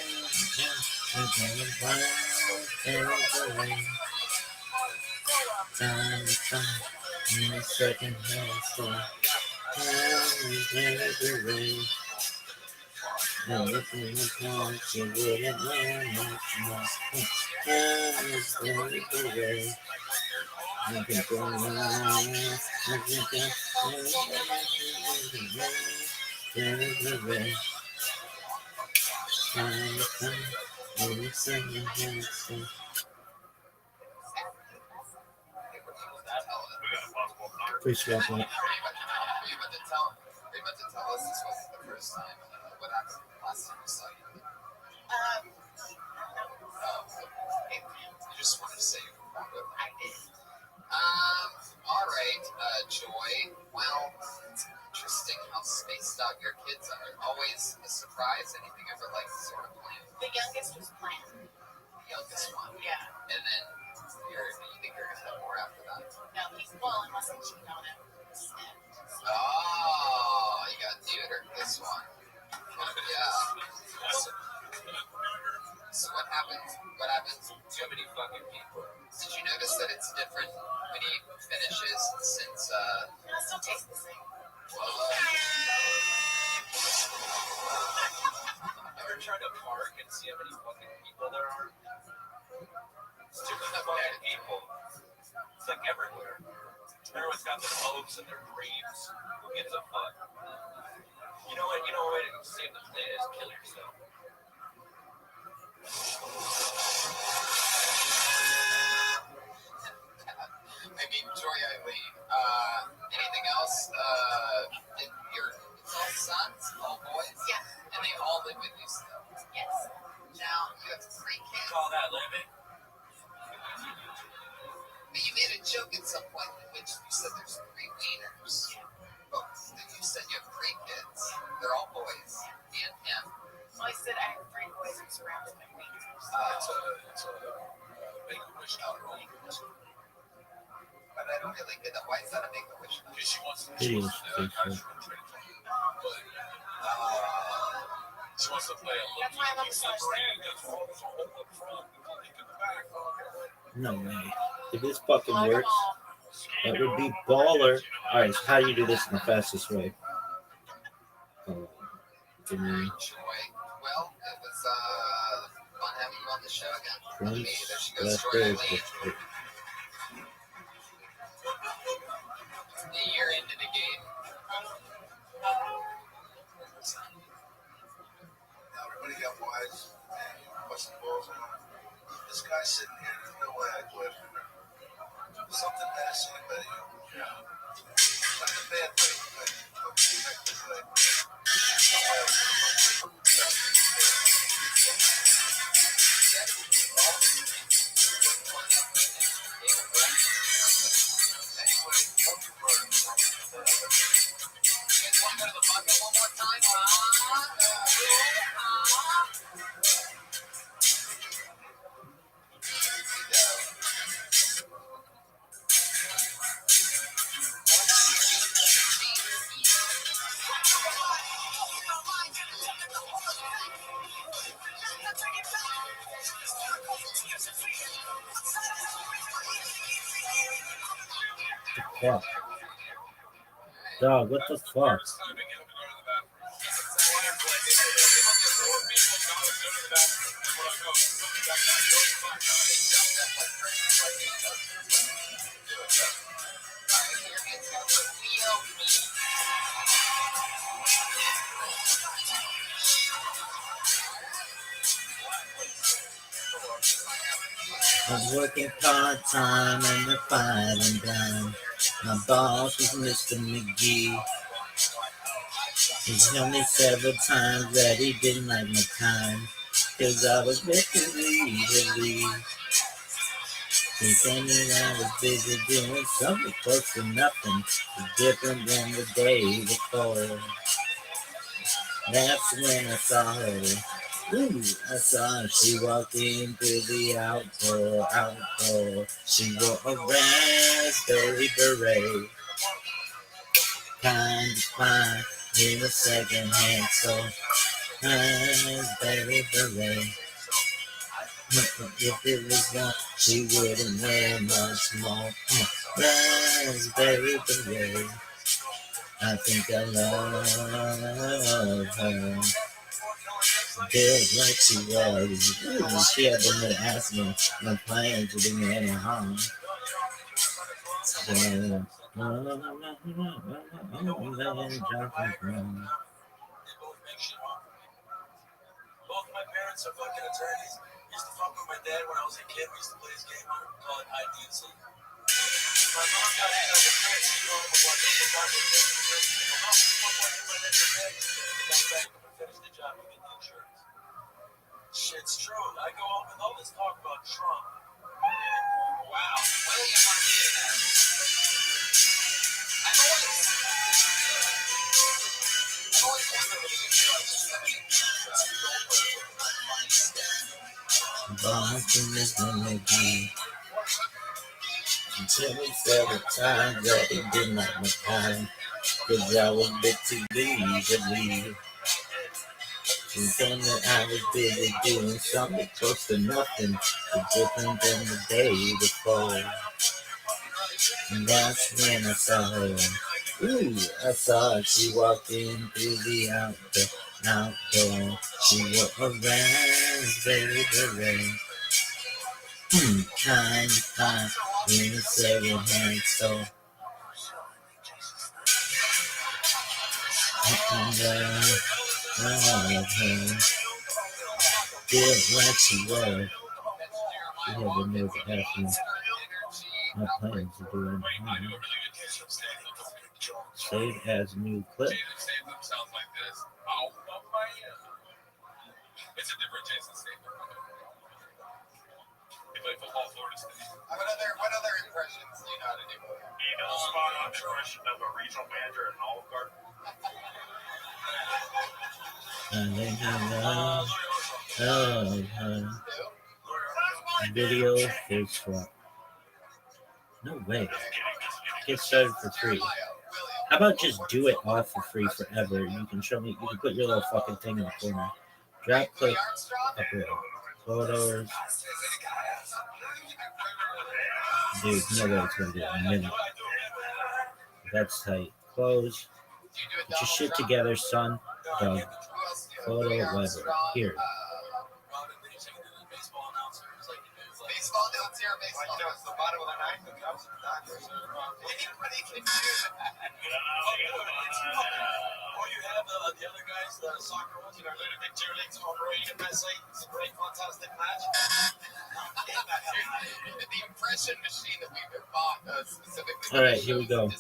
Time to find in a second hand store. Everything was gone, she wouldn't know much more. It's very good. I can go around. I can go very good. Time to find in a second hand store. Appreciate that. Are you about to tell us this wasn't the first time? What happened last time we saw you? You just wanted to say you were proud of it. I did. All right, Joy. Well, it's interesting how spaced out your kids are. Always a surprise. Anything ever like sort of planned? The youngest was planned. The youngest one. Yeah. And then you think you're gonna have more after that? No, unless I cheat on him. Oh, you got neutered this one. Yeah. So what happens? Too many fucking people. Did you notice that it's different when he finishes since It still tastes the same. Ever tried to park and see how many fucking people there are? It's too many fucking people. It's like everywhere. Everyone's got their hopes and their dreams. Who gives a fuck? You know what? You know what way to save the day is kill yourself. I mean, Joy Eileen. Anything else? It's all sons, all boys? Yeah. And they all live with you still? Yes. Now, you have 3 kids. Call that living? But you made a joke at some point in which you said there's 3 wieners. But you said you have 3 kids. They're all boys. And him. Well, I said I have 3 boys who surrounded my wieners. It's a make-a-wish note. But I don't really get that. Why is that a make-a-wish note? Because she wants to It is. She wants to play a little. That's why I'm on the side. No way. If this fucking works, that would be baller. Alright, so how do you do this in the fastest way? Give me Joy. Well, it was fun having you on the show again. There she goes, Joy Eileen. The year ended again. Everybody got wise and busting balls on. This guy's sitting here, there's no way I quit. Something nasty, but not in a bad way, but connected way. Anyway, hope you learn. You guys want to go to the bucket one more time? fuck? Dog, what the fuck? I'm working part-time and the fighting done. My boss is Mr. McGee. He told me several times that he didn't like my time, 'cause I was making legally. He told me that I was busy doing something close to nothing, different than the day before. That's when I saw her. Ooh, I saw her. She walked in through the outdoor. She wore a raspberry beret. Kind of fine, in a second hand, so raspberry beret. If it was not, she wouldn't wear much more. Raspberry beret. I think I love her. Built like she was. Ooh, she had been to ask me. No plans to do me any harm. So, Both my parents are fucking attorneys. Used to fuck with my dad when I was a kid. We used to play this game on it called hide and seek. My mom got me like a fancy home with one little apartment. My mom was fucking my next bed. They got back up and finished the job and get the insurance. Shit's true. I go on with all this talk about Trump. Wow. William Martinez. I've always wondered what he Boston is gonna be until we several times that it did not my time. Cause I was a bit too easily. And then I was busy doing something close to nothing, but different than the day before. And that's when I saw her. Ooh, I saw her. She walked in through the outdoor. She wore a raspberry beret. Kind of fine in a second-hand store. And I love her. Built like she was. She had the nerve to ask me. My plans to do it. Save as new clip. It's a different Jason statement. He played football Florida State. what other impressions do you know how to do? You know, spot on impression of a regional manager at Olive Garden. And then I love her. Video face swap. No way. Get started for free. How about just do it all for free forever? You can show me. You can put your little fucking thing in the corner. Drop click upload photos. Dude, no way it's gonna be a minute. That's tight. Close. Get your shit together, son. Dog. Photo library. Here. Baseball announcer, baseball announcer. The bottom of the ninth, the Cubs and Dodgers. Anybody can do that. Or you have the other guys, the soccer ones, you know, they're the big cheerleaders operating a message. It's a pretty fantastic match. The impression machine that we've been bought specifically. Alright, here we go.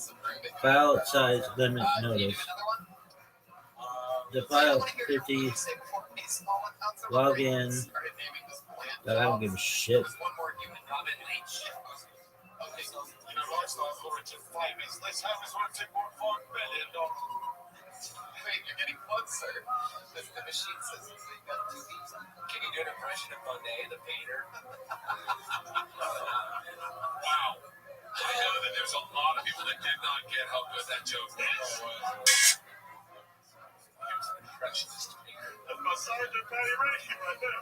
File size limit notice. The file 50. Log in. But I don't give a shit. One more human comment leech. Okay, so you know, Rothschild for 5 minutes. Let's have this one take more fun. wait, you're getting closer. The machine says it's got 2 beats. Can you do an impression of Monet, the painter? Wow. I know that there's a lot of people that did not get how good that joke was. Here's an impressionist painter. That's my Sergeant Patty Ray right there.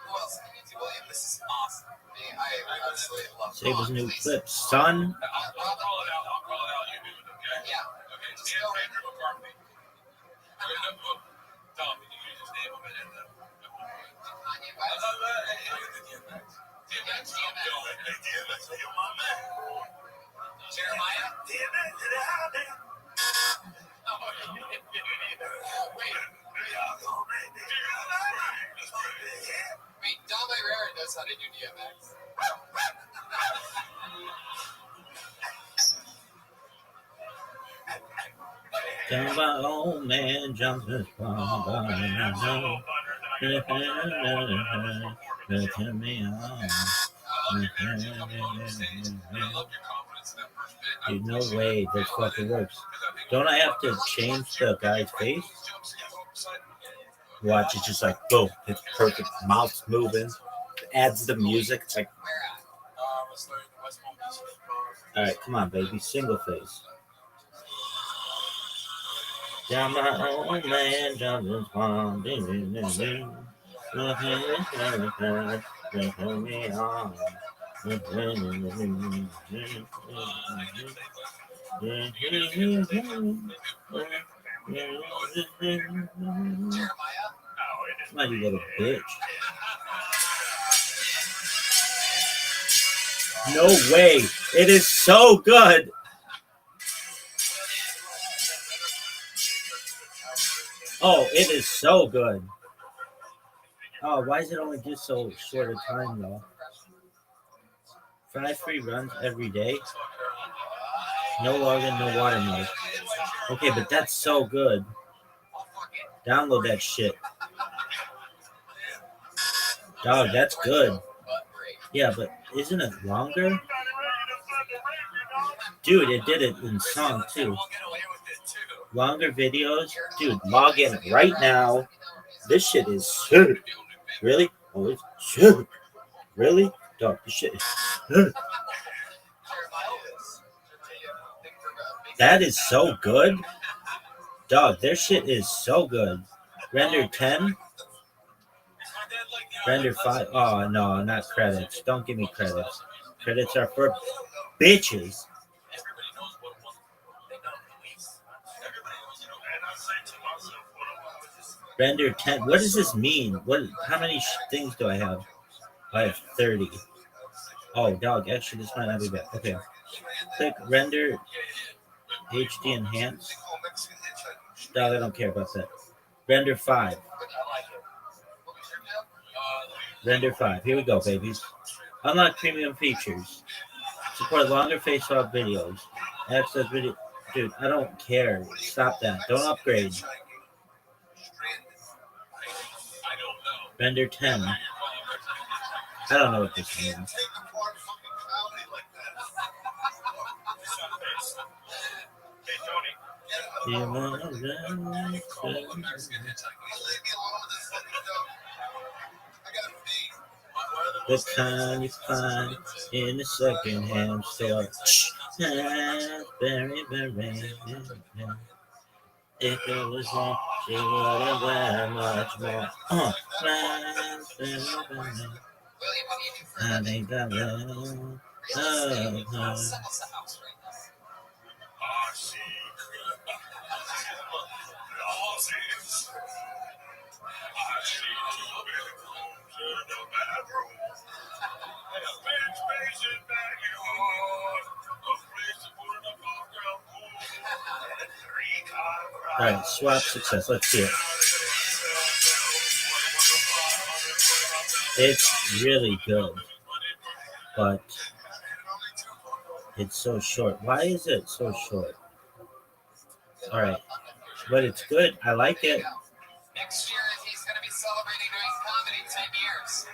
Who else can you do, William? This is awesome. I absolutely love it. Save his new clip, son. I'll call it out. You do it, okay? Yeah. Okay, Dan Andrew McCarthy. Tom, can you just name him and DMX. You're my man. Jeremiah? DMX to the high day. Wait, Dom Herrera knows how to do DMX. Tell my old man Johnson. Turn me on. Dude, no way this fucking works. Don't I have to change the guy's face? Watch, it's just like, boom, it's perfect. Mouth's moving. Adds the music. It's like, alright, come on, baby. Single face. Down my old man, Johnson's farm. Me on. My little bitch. No way. It is so good. Oh, it is so good. Oh, why is it only just so short a time though? 5 free runs every day. No login, no watermark. Okay, but that's so good. Download that shit. Dog, that's good. Yeah, but isn't it longer? Dude, it did it in song too. Longer videos? Dude, log in right now. This shit is sick. Really? Oh, it's sick. Really? Dog, this shit is sick. That is so good. Dog, their shit is so good. Render 10? Render 5? Oh, no, not credits. Don't give me credits. Credits are for bitches. Render 10. What does this mean? What? How many things do I have? I have 30. Oh, dog. Actually, this might not be bad. Okay. Click render HD enhance. Dog, I don't care about that. Render 5. Render 5. Here we go, babies. Unlock premium features. Support longer face-off videos. Access video. Dude, I don't care. Stop that. Don't upgrade. Render 10. I don't know what this means. The kind you find in a second-hand store. Very, very. If it was wrong, she wouldn't wear much more. I think that will. Alright, swap success. Let's see it. It's really good, but it's so short. Why is it so short? Alright, but it's good. I like it. Next year, he's going to be celebrating Nice Comedy 10 years.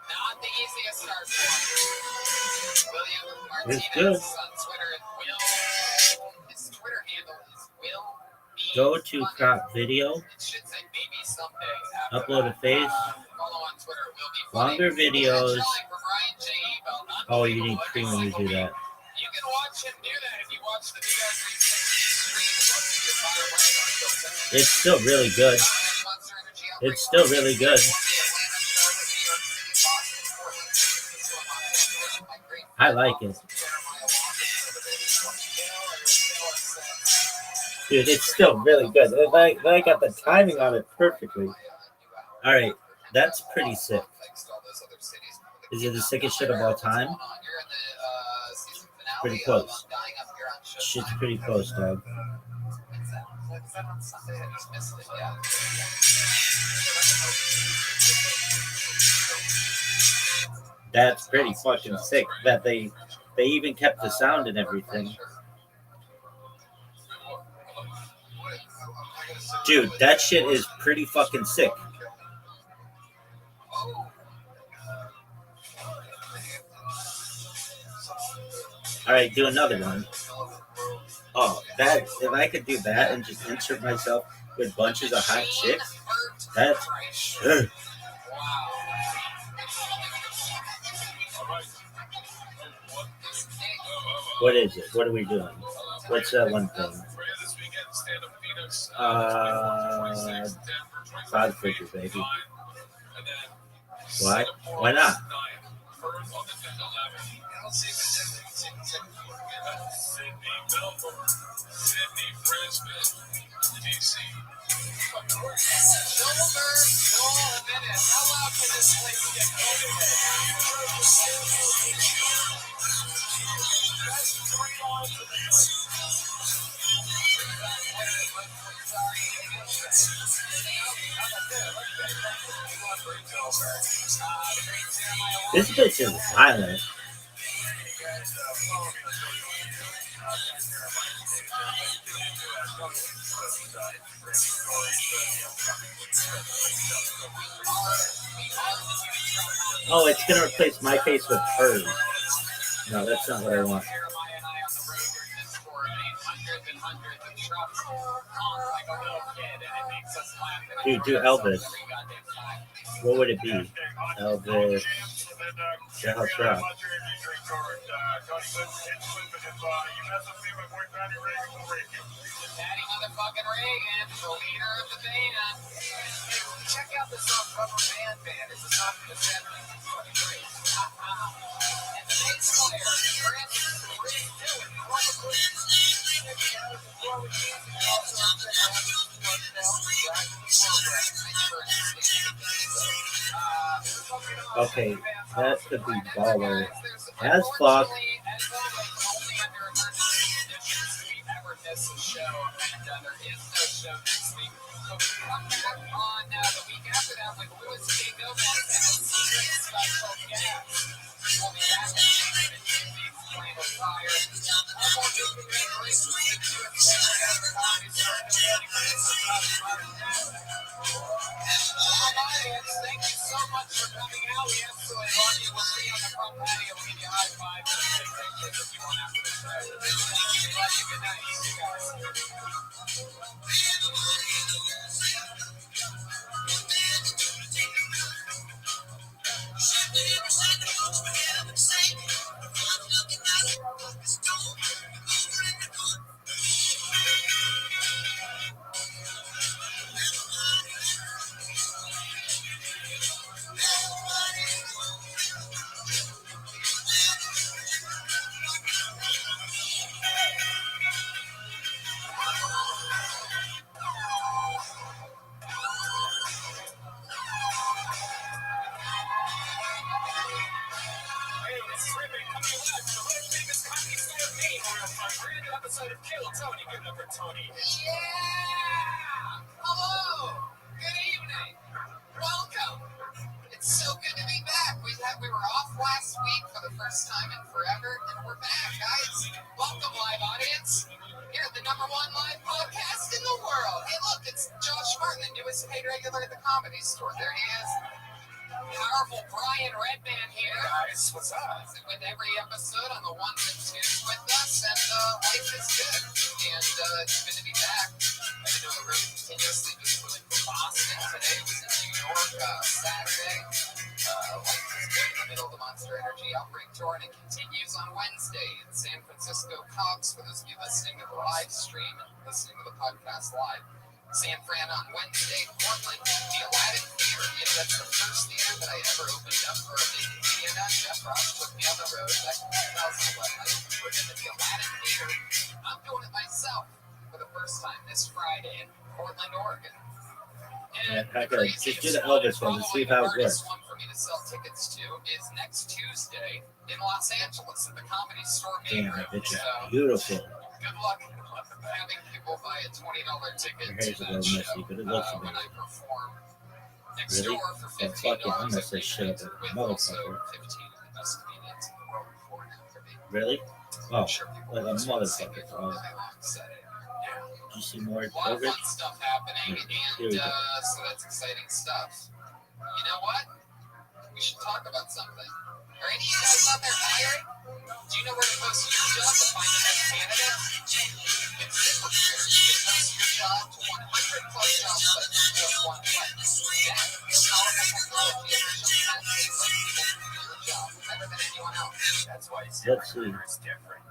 Not the easiest start for him. William Martinez on Twitter. His Twitter handle is Will. Go to crop video. Upload a face. Longer videos. Oh, you need premium to do that. You can watch him do that if you watch the VR360 stream. It's still really good. It's still really good. I like it. Dude, it's still really good. I got the timing on it perfectly. Alright, that's pretty sick. Is it the sickest shit of all time? Pretty close. Shit's pretty close, dog. That's pretty fucking sick that they even kept the sound and everything. Dude, that shit is pretty fucking sick. Alright, do another one. Oh, that, if I could do that and just insert myself with bunches of hot chicks, that's sure. What is it? What are we doing? What's that one thing? Five figure, baby. Why? Why not? Sydney, Melbourne, Sydney, Brisbane, DC. How loud can this place get? This bitch is violent. Oh, it's gonna replace my face with hers. No, that's not what I want. Dude, do Elvis. What would it be? Elvis. Jailhouse Rock. Daddy motherfucking Reagan, the leader of the band. Check out this rubber band. It's a song from the 70s. It's fucking great. And the bass player, Francis, what are you doing? Okay, that could be baller as fuck. Miss a show, and there is no show next week. So we come back on the week after that with Louis J. Gomez and a secret special guest. We'll be back in 2 weeks playing with fire. One more week of generations with USA Comedy Store. Thank you so much for coming out. We absolutely love you. We'll see you on the front patio. We'll give you a high five and a big kiss if you want after the show. Thank you. We love you. Good night. See you guys. Tony. Yeah! Hello! Good evening! Welcome! It's so good to be back. We were off last week for the first time in forever, and we're back, guys. Welcome, live audience. Here at the #1 live podcast in the world. Hey, look, it's Josh Martin, the newest paid regular at the Comedy Store. There he is. Powerful Brian Redman here. Guys, what's up? With every episode on the 1s and 2s with us, and life is good. And it's good to be back. I've been doing the road continuously, just flew in from Boston. Today was in New York, Saturday. Life is good in the middle of the Monster Energy Outbreak Tour, and it continues on Wednesday in San Francisco Cox. For those of you listening to the live stream and listening to the podcast live. San Fran on Wednesday, Portland, the Aladdin Theater. You know, that's the first theater that I ever opened up for a big comedian. Jeff Ross took me on the road back in 2011. I put him at the Aladdin Theater. I'm doing it myself for the first time this Friday in Portland, Oregon. And I gotta just do the Elvis one to see how it works. One for me to sell tickets to is next Tuesday in Los Angeles at the Comedy Store main room. Damn, it's beautiful. Good luck having people buy a $20 ticket Your hair's to a that little show messy, but it looks when amazing. I perform next Really? door for Oh, $15. fuck yeah, I'm gonna say shit up with a also motherfucker. 15 of the best comedians in the world before and after me. Really? Oh, I'm sure people like a just want to see me motherfucker. for a really long setting. Yeah. Did you see more A lot of coverage? fun stuff happening, Here we and go. so that's exciting stuff. You know what? We should talk about something. Are any of you guys out there hiring? Do you know where to post your job to find the next candidate? It's ZipRecruiter. They post your job to 100 plus job sites in just one place. Yeah, it's powerful technology officially translates like people can do the job better than anyone else. That's why ZipRecruiter is different.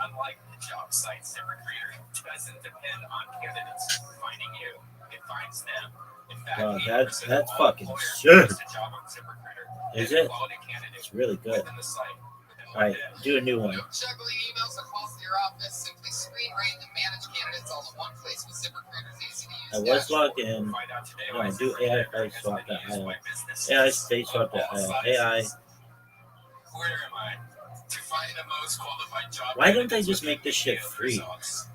Unlike the job site, ZipRecruiter doesn't depend on candidates finding you. It finds them. In fact, Wow, 80% that's of all fucking employers sick. post a job on ZipRecruiter. Is Get a it? quality candidate It's really good. within the site. Within All right, do a new one. No juggling emails across your office. Simply screen rate and manage candidates all in one place with ZipRecruiter's easy to use. I was logged in. Find out today No, why do ZipRecruiter AI face has swap. been used by businesses AI face swap. of all AI. sizes. Where am I? To find the most qualified job. Why don't they just make this shit free? Results.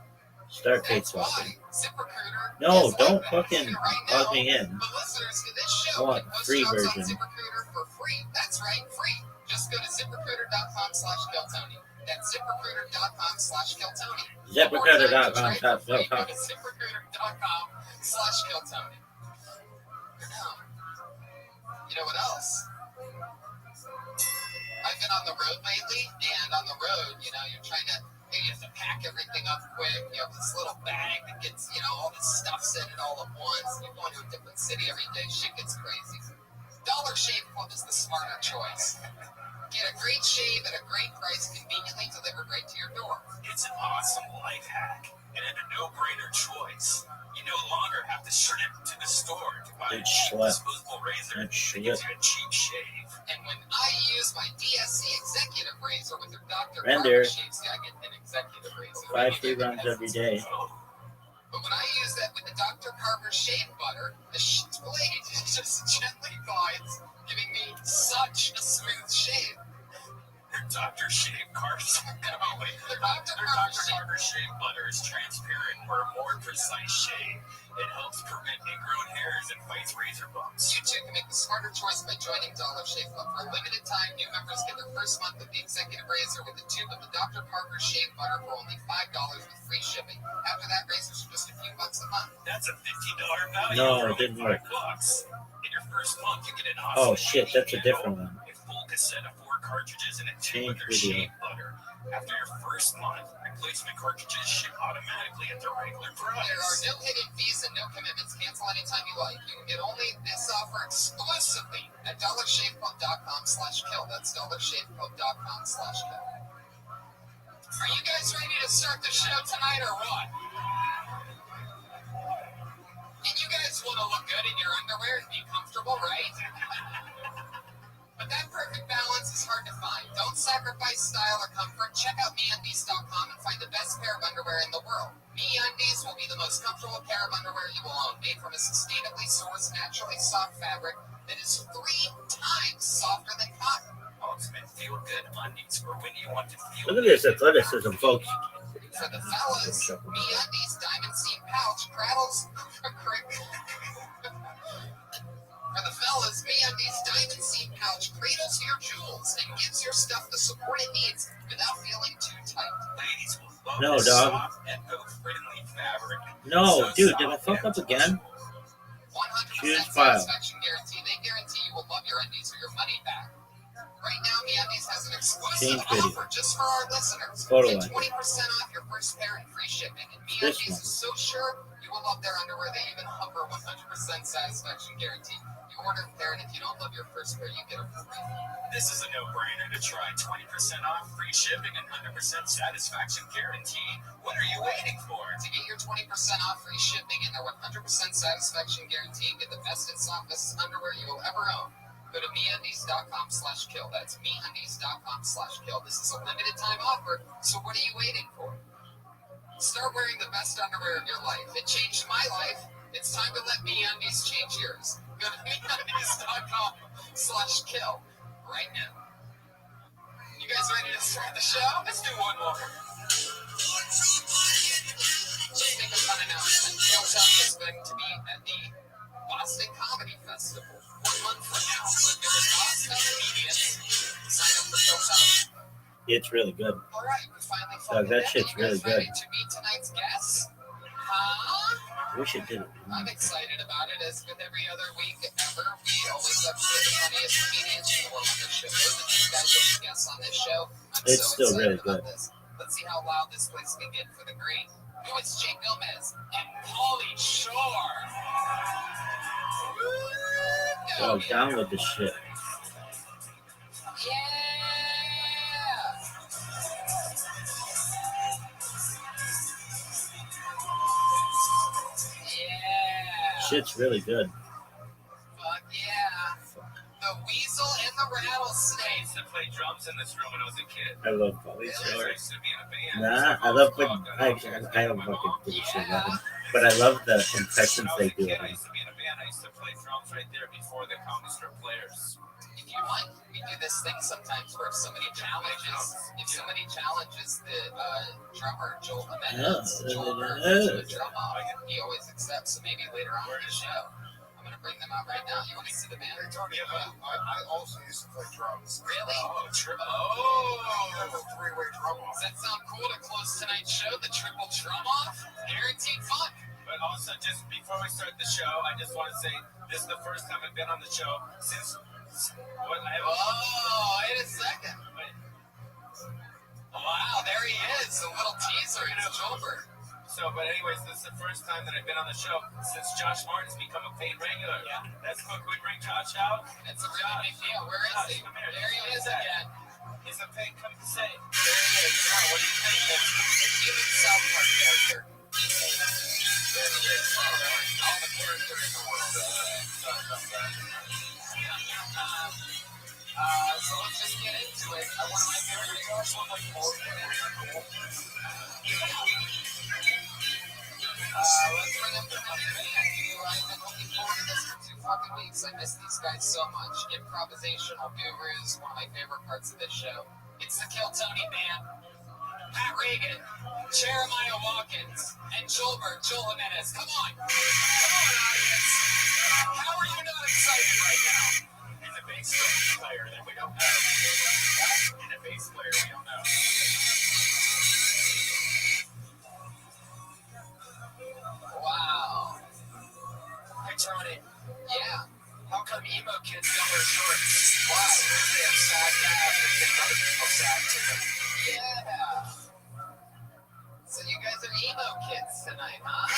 Start face That's why swapping. ZipRecruiter No, is don't like that. fucking Right log now, me in. the listeners to this I show want can post free jobs on version. ZipRecruiter for free. That's right, free. Just go to ZipRecruiter.com/KillTony. That's ZipRecruiter.com/KillTony. ZipRecruiter.com/KillTony. Go to ZipRecruiter.com/KillTony. You know what else? I've been on the road lately, and on the road, you know, you're trying to, you have to pack everything up quick. You have this little bag that gets, you know, all this stuff's in it all at once. You're going to a different city every day. Shit gets crazy. Dollar Shave Club is the smarter choice. Get a great shave at a great price, conveniently delivered right to your door. It's an awesome life hack and a no-brainer choice. You no longer have to trip to the store to buy a cheap disposable razor that gives you a cheap shave. And when I use my DSC executive razor with your Dr. Carver shaves, I get an executive razor. 5 free runs every day. But when I use that with the Dr. Carver shave butter, the blade just gently glides, giving me such a smooth shave. Their Dr. Shave Carver. No, wait. Their Dr. Carver shave butter is transparent for a more precise shave. It helps prevent ingrown hairs and fights razor bumps. You too can make the smarter choice by joining Dollar Shave Club. For a limited time, new members get their first month of the executive razor with a tube of the Dr. Carver shave butter for only $5 with free shipping. After that, razors are just a few bucks a month. That's a $50 value. No, it didn't work. In your first month, you get an awesome. Oh shit, that's a different one. A full cassette of 4 cartridges and a Change tube of their video. shave butter. After your first month, replacement cartridges ship automatically at the regular price. There are no hidden fees and no commitments. Cancel anytime you like. You can get only this offer exclusively at dollarshaveclub.com/kill. That's dollarshaveclub.com/kill. Are you guys ready to start the show tonight or what? And you guys want to look good in your underwear and be comfortable, right? But that perfect balance is hard to find. Don't sacrifice style or comfort. Check out MeUndies.com and find the best pair of underwear in the world. MeUndies will be the most comfortable pair of underwear you will own, made from a sustainably sourced, naturally soft fabric that is 3 times softer than cotton. Ultimate feel-good undies for when you want to feel. Look at this athleticism, folks. For the fellas, MeUndies Diamond Seam Pouch cradles. For the fellas, MeUndies Diamond Seam Pouch cradles your jewels and gives your stuff the support it needs without feeling too tight. Ladies will love No, this dog. soft and no-friendly fabric. No, So dude, did I soft fuck and up again? 100% Choose file. satisfaction guarantee. They guarantee you will love your undies or your money back. Right now, MeUndies has an exclusive Change video. offer just for our listeners. Photo Get ID. 20% off your first pair and free shipping. And This MeUndies one. is so sure you will love their underwear, they even hover 100% satisfaction guarantee. You order a pair, and if you don't love your first pair, you get a free. This is a no-brainer to try. 20% off, free shipping, and 100% satisfaction guarantee. What are you waiting for? To get your 20% off free shipping and their 100% satisfaction guarantee, get the best and softest underwear you will ever own. Go to MeUndies.com/kill. That's MeUndies.com/kill. This is a limited time offer, so what are you waiting for? Start wearing the best underwear of your life. It changed my life. It's time to let MeUndies change yours. Go to MeUndies.com/kill right now. You guys ready to start the show? Let's do one more. Let's make a fun announcement. KillTony is going to be at the Boston Comedy Festival 1 month from now. So if you're in Boston, comedians, sign up for KillTony. It's really good. All right, we finally Dog, that shit's you guys really ready good. to meet tonight's guests? Wish it did it. I'm excited about it. As with every other week ever, we always have two of the funniest comedians in the world on this show. Those are these guys are guests on this show. I'm It's so still excited really about good. this. Let's see how loud this place can get for the great. Oh, it's Jake Gomez and Pauly Shore. Oh, download this shit. Yeah. shit's really good. Fuck yeah. The Weasel and the Rattlesnake. I used to play drums in this room when I was a kid. I love Polly I Shore. used to be in a band. Nah, I love when I don't fucking give a shit about him, but I love the impressions they do of I him. used to be in a band. I used to play drums right there before the Comedy Strip Players. If you want, we do this thing sometimes where if somebody challenges the drummer Joel Jimenez, Joel to a drum off, he always accepts. So maybe later on in the show, I'm gonna bring them out right now. You want to see the band? Hey, Tony, I also used to play drums. Really? Oh, Oh! a three-way drum off. Does that sound cool to close tonight's show? The triple drum off? Guaranteed fun. But also, just before we start the show, I just want to say this is the first time I've been on the show since. What I have. Oh, wait a second. Wow, there he is. A little teaser. It's Joelberg. So, but anyways, this is the first time that I've been on the show since Josh Martin's become a paid regular. Yeah. That's cool. Can we bring Josh out? It's a really big deal. Where is he? Come here. There he is again. He's a paid, come to say. There he is. Now, what do you think? A human South Park character. There he is. All the character in the world. Sorry about that. So let's just get into it. One of my favorite Josh one like four. Let's bring up the money band. I've been looking forward to this for 2 fucking weeks. I miss these guys so much. Improvisational gurus, one of my favorite parts of this show. It's the Kill Tony Band. Pat Reagan, Jeremiah Watkins, and Joel Jimenez. Come on. Come on, audience. How are you not excited right now? And the bass player that we don't know. And the bass player we don't know. Wow. Hey, Tony. Yeah. How come emo kids don't wear shorts? Why? They have sad dads and think other people sad too. Yeah. So you guys are emo kids tonight, huh?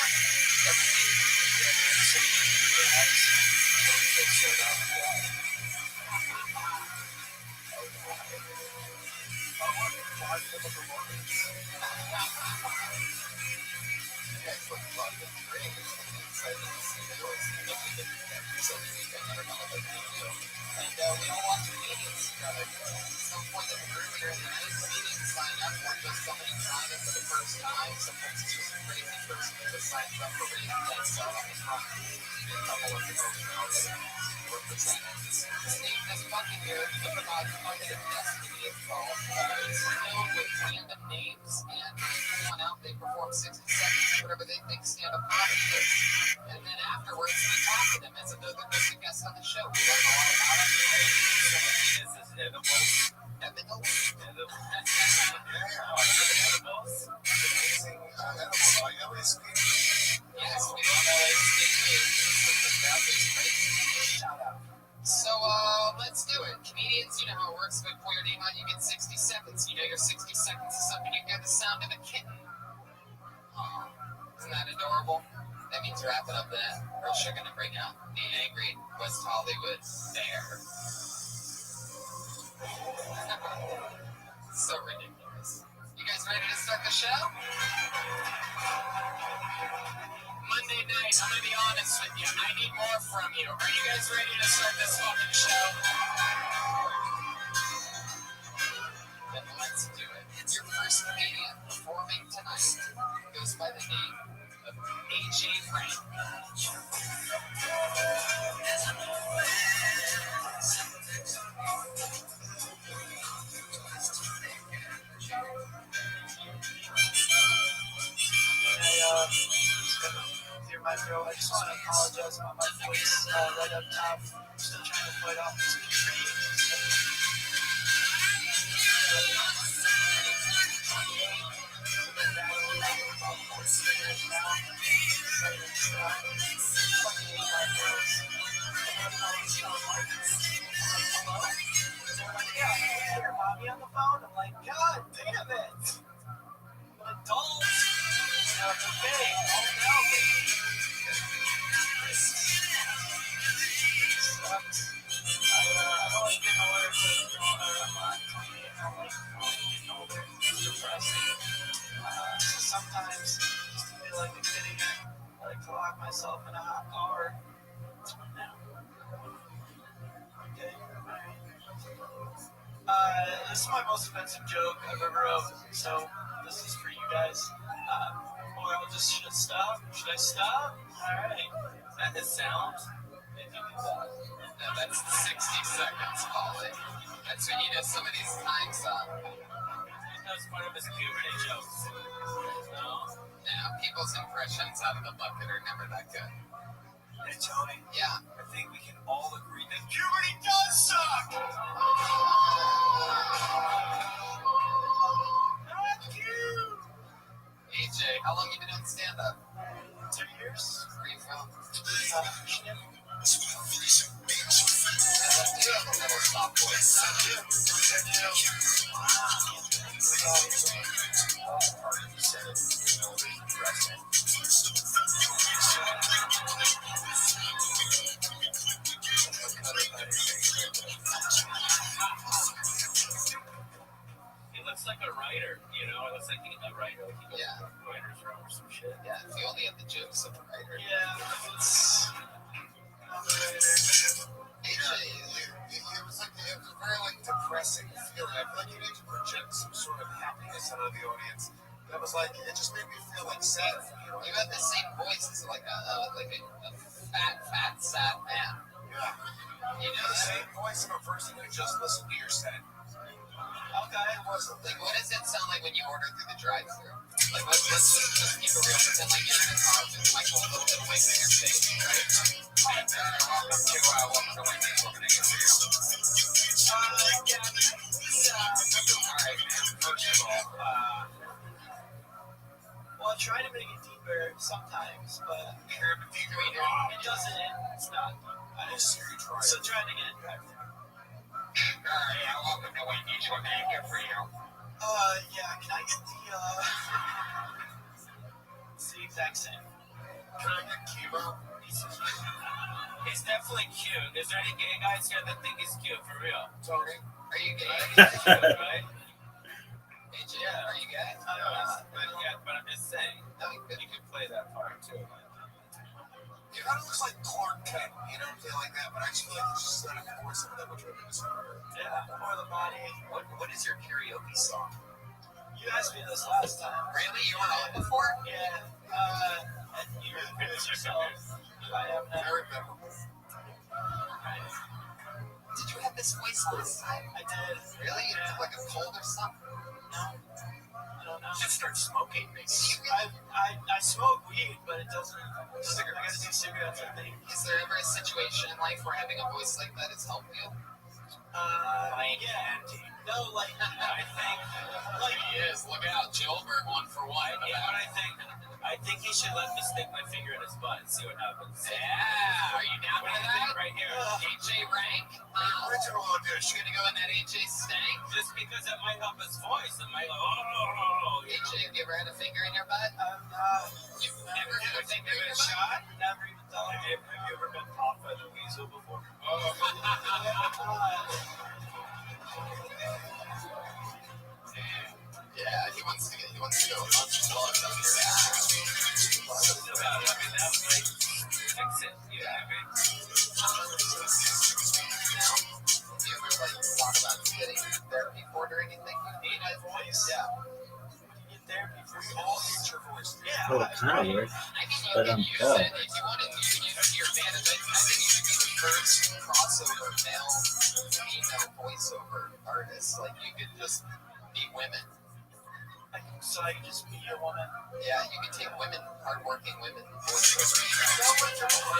And we all watch comedians together. At some point earlier in the night, comedians sign up for just somebody trying it for the first time. Sometimes it's just a crazy person who just signs up for it. That's a couple of people were presented. Steve, this fucking year, the fucking Destiny is called. It's filled with random names, and they come out, they perform 60 seconds, whatever they think stand-up comedy is. And then afterwards, we talk to them as if they're the guest on the show. We learn a lot about them. This is edibles. Edibles? Edibles? Amazing edibles by LSD. Yes, we don't know Shout out. So, let's do it. Comedians, you know how it works. If I pull your name out, you get 60 seconds. You know your 60 seconds is something you get the sound of a kitten. Isn't that adorable? That means wrap it up then. Or else you're gonna bring out the angry West Hollywood bear. So ridiculous. You guys ready to start the show? Monday night, I'm gonna be honest with you. I need more from you. Are you guys ready to start this fucking show? Then let's do it. Your first comedian performing tonight goes by the name of A.J. Frank. Dear my girl, I just want to apologize about my voice right up top. I'm still trying to fight off this constraint. Your mommy on the phone? I'm like, God damn it! I'm an adult. It's okay. I've always been aware of this growing up. I'm like 28, older, it's depressing. So sometimes, just to feel like a kid again, I like to lock myself in a hot car. Okay. This is my most offensive joke I've ever wrote, so this is for you guys. Or I'll just should stop. Should I stop? Alright. Is that his sound? If you do that. No, that's 60 seconds, Polly. That's when you know somebody's time's up. That's part of his puberty jokes. No? No, people's impressions out of the bucket are never that good. Hey, Tony. Yeah. I think we can all agree that puberty does suck! Not you! AJ, how long you been doing stand-up? 2 years. Where you from? Michigan. You have a little soft voice. He looks like a writer, you know? It looks like a writer. Like he goes Yeah. to a writer's room or some shit. Yeah, if you only have the jokes of the writer. Yeah, it's... I'm a writer. AJ, It was very depressing feeling. I feel like you need to project some sort of happiness onto the audience. It was like it just made me feel sad for you. you have the same voice as like a fat, sad man. Yeah. You know The that? same voice of a person who just listened to your set. Okay. Like, what does it sound like when you order through the drive-thru? Like, let's just keep it real. Pretend like you're in a car with like a little bit of wind in your face, right? Welcome to the Wendy's. What can I get for you? Alright, man. First of all, Well, I try to make it deeper sometimes, but it doesn't. It's not. I see you try. So try it again. Yeah, welcome to Wendy's. What can I get for you? Yeah, can I get it's the exact same. Can I get chemo? He's definitely cute. Is there any gay guys here that think he's cute, for real? Tony? Are you gay? He's cute, right? AJ, are you gay? I don't know, but I'm just saying. No, You could play that part, too. It kind of looks like Clark Kent, you know, something like that, but I just feel like it's just not a voice of that much of a Yeah, or the body. What is your karaoke song? You asked me this last time. Really? You were on before? Yeah. And you repeated yourself. I am now. Very memorable. Did you have this voice last time? I did. Really? You didn't have like a cold or something? No. I don't know. Just start smoking, maybe. I smoke weed, but it doesn't. I gotta do cigarettes, I think. Is there ever a situation in life where having a voice like that has helped you? Yeah. No, like, I think, like, He is. Look out, Gilbert, 1 for 1. yeah, but I think he should let me stick my finger in his butt and see what happens. Yeah, are you down What for do you think that? right here? AJ rank? Original audition. You gonna go in that AJ stank? Just because it might help his voice, it might, you AJ, know. have you ever had a finger in your butt? You've never had a finger in your butt? shot? Never even thought of it. Have you ever been popped by the weasel before? Yeah, he wants to go punch bugs up your ass. I mean, that was like, fix it, you know what I mean? Do you ever like talk about getting therapy for it or anything? Need my voice? Yeah. Get therapy for We all hate your voice. Yeah. Well, it kind of works. I mean, you But can I'm use bald. it if you want to. You can use it to your advantage. I think you should be the first crossover male female voiceover artist. Like you could just be women. So I can just be a woman. Yeah, you can take women, hardworking women voiceover.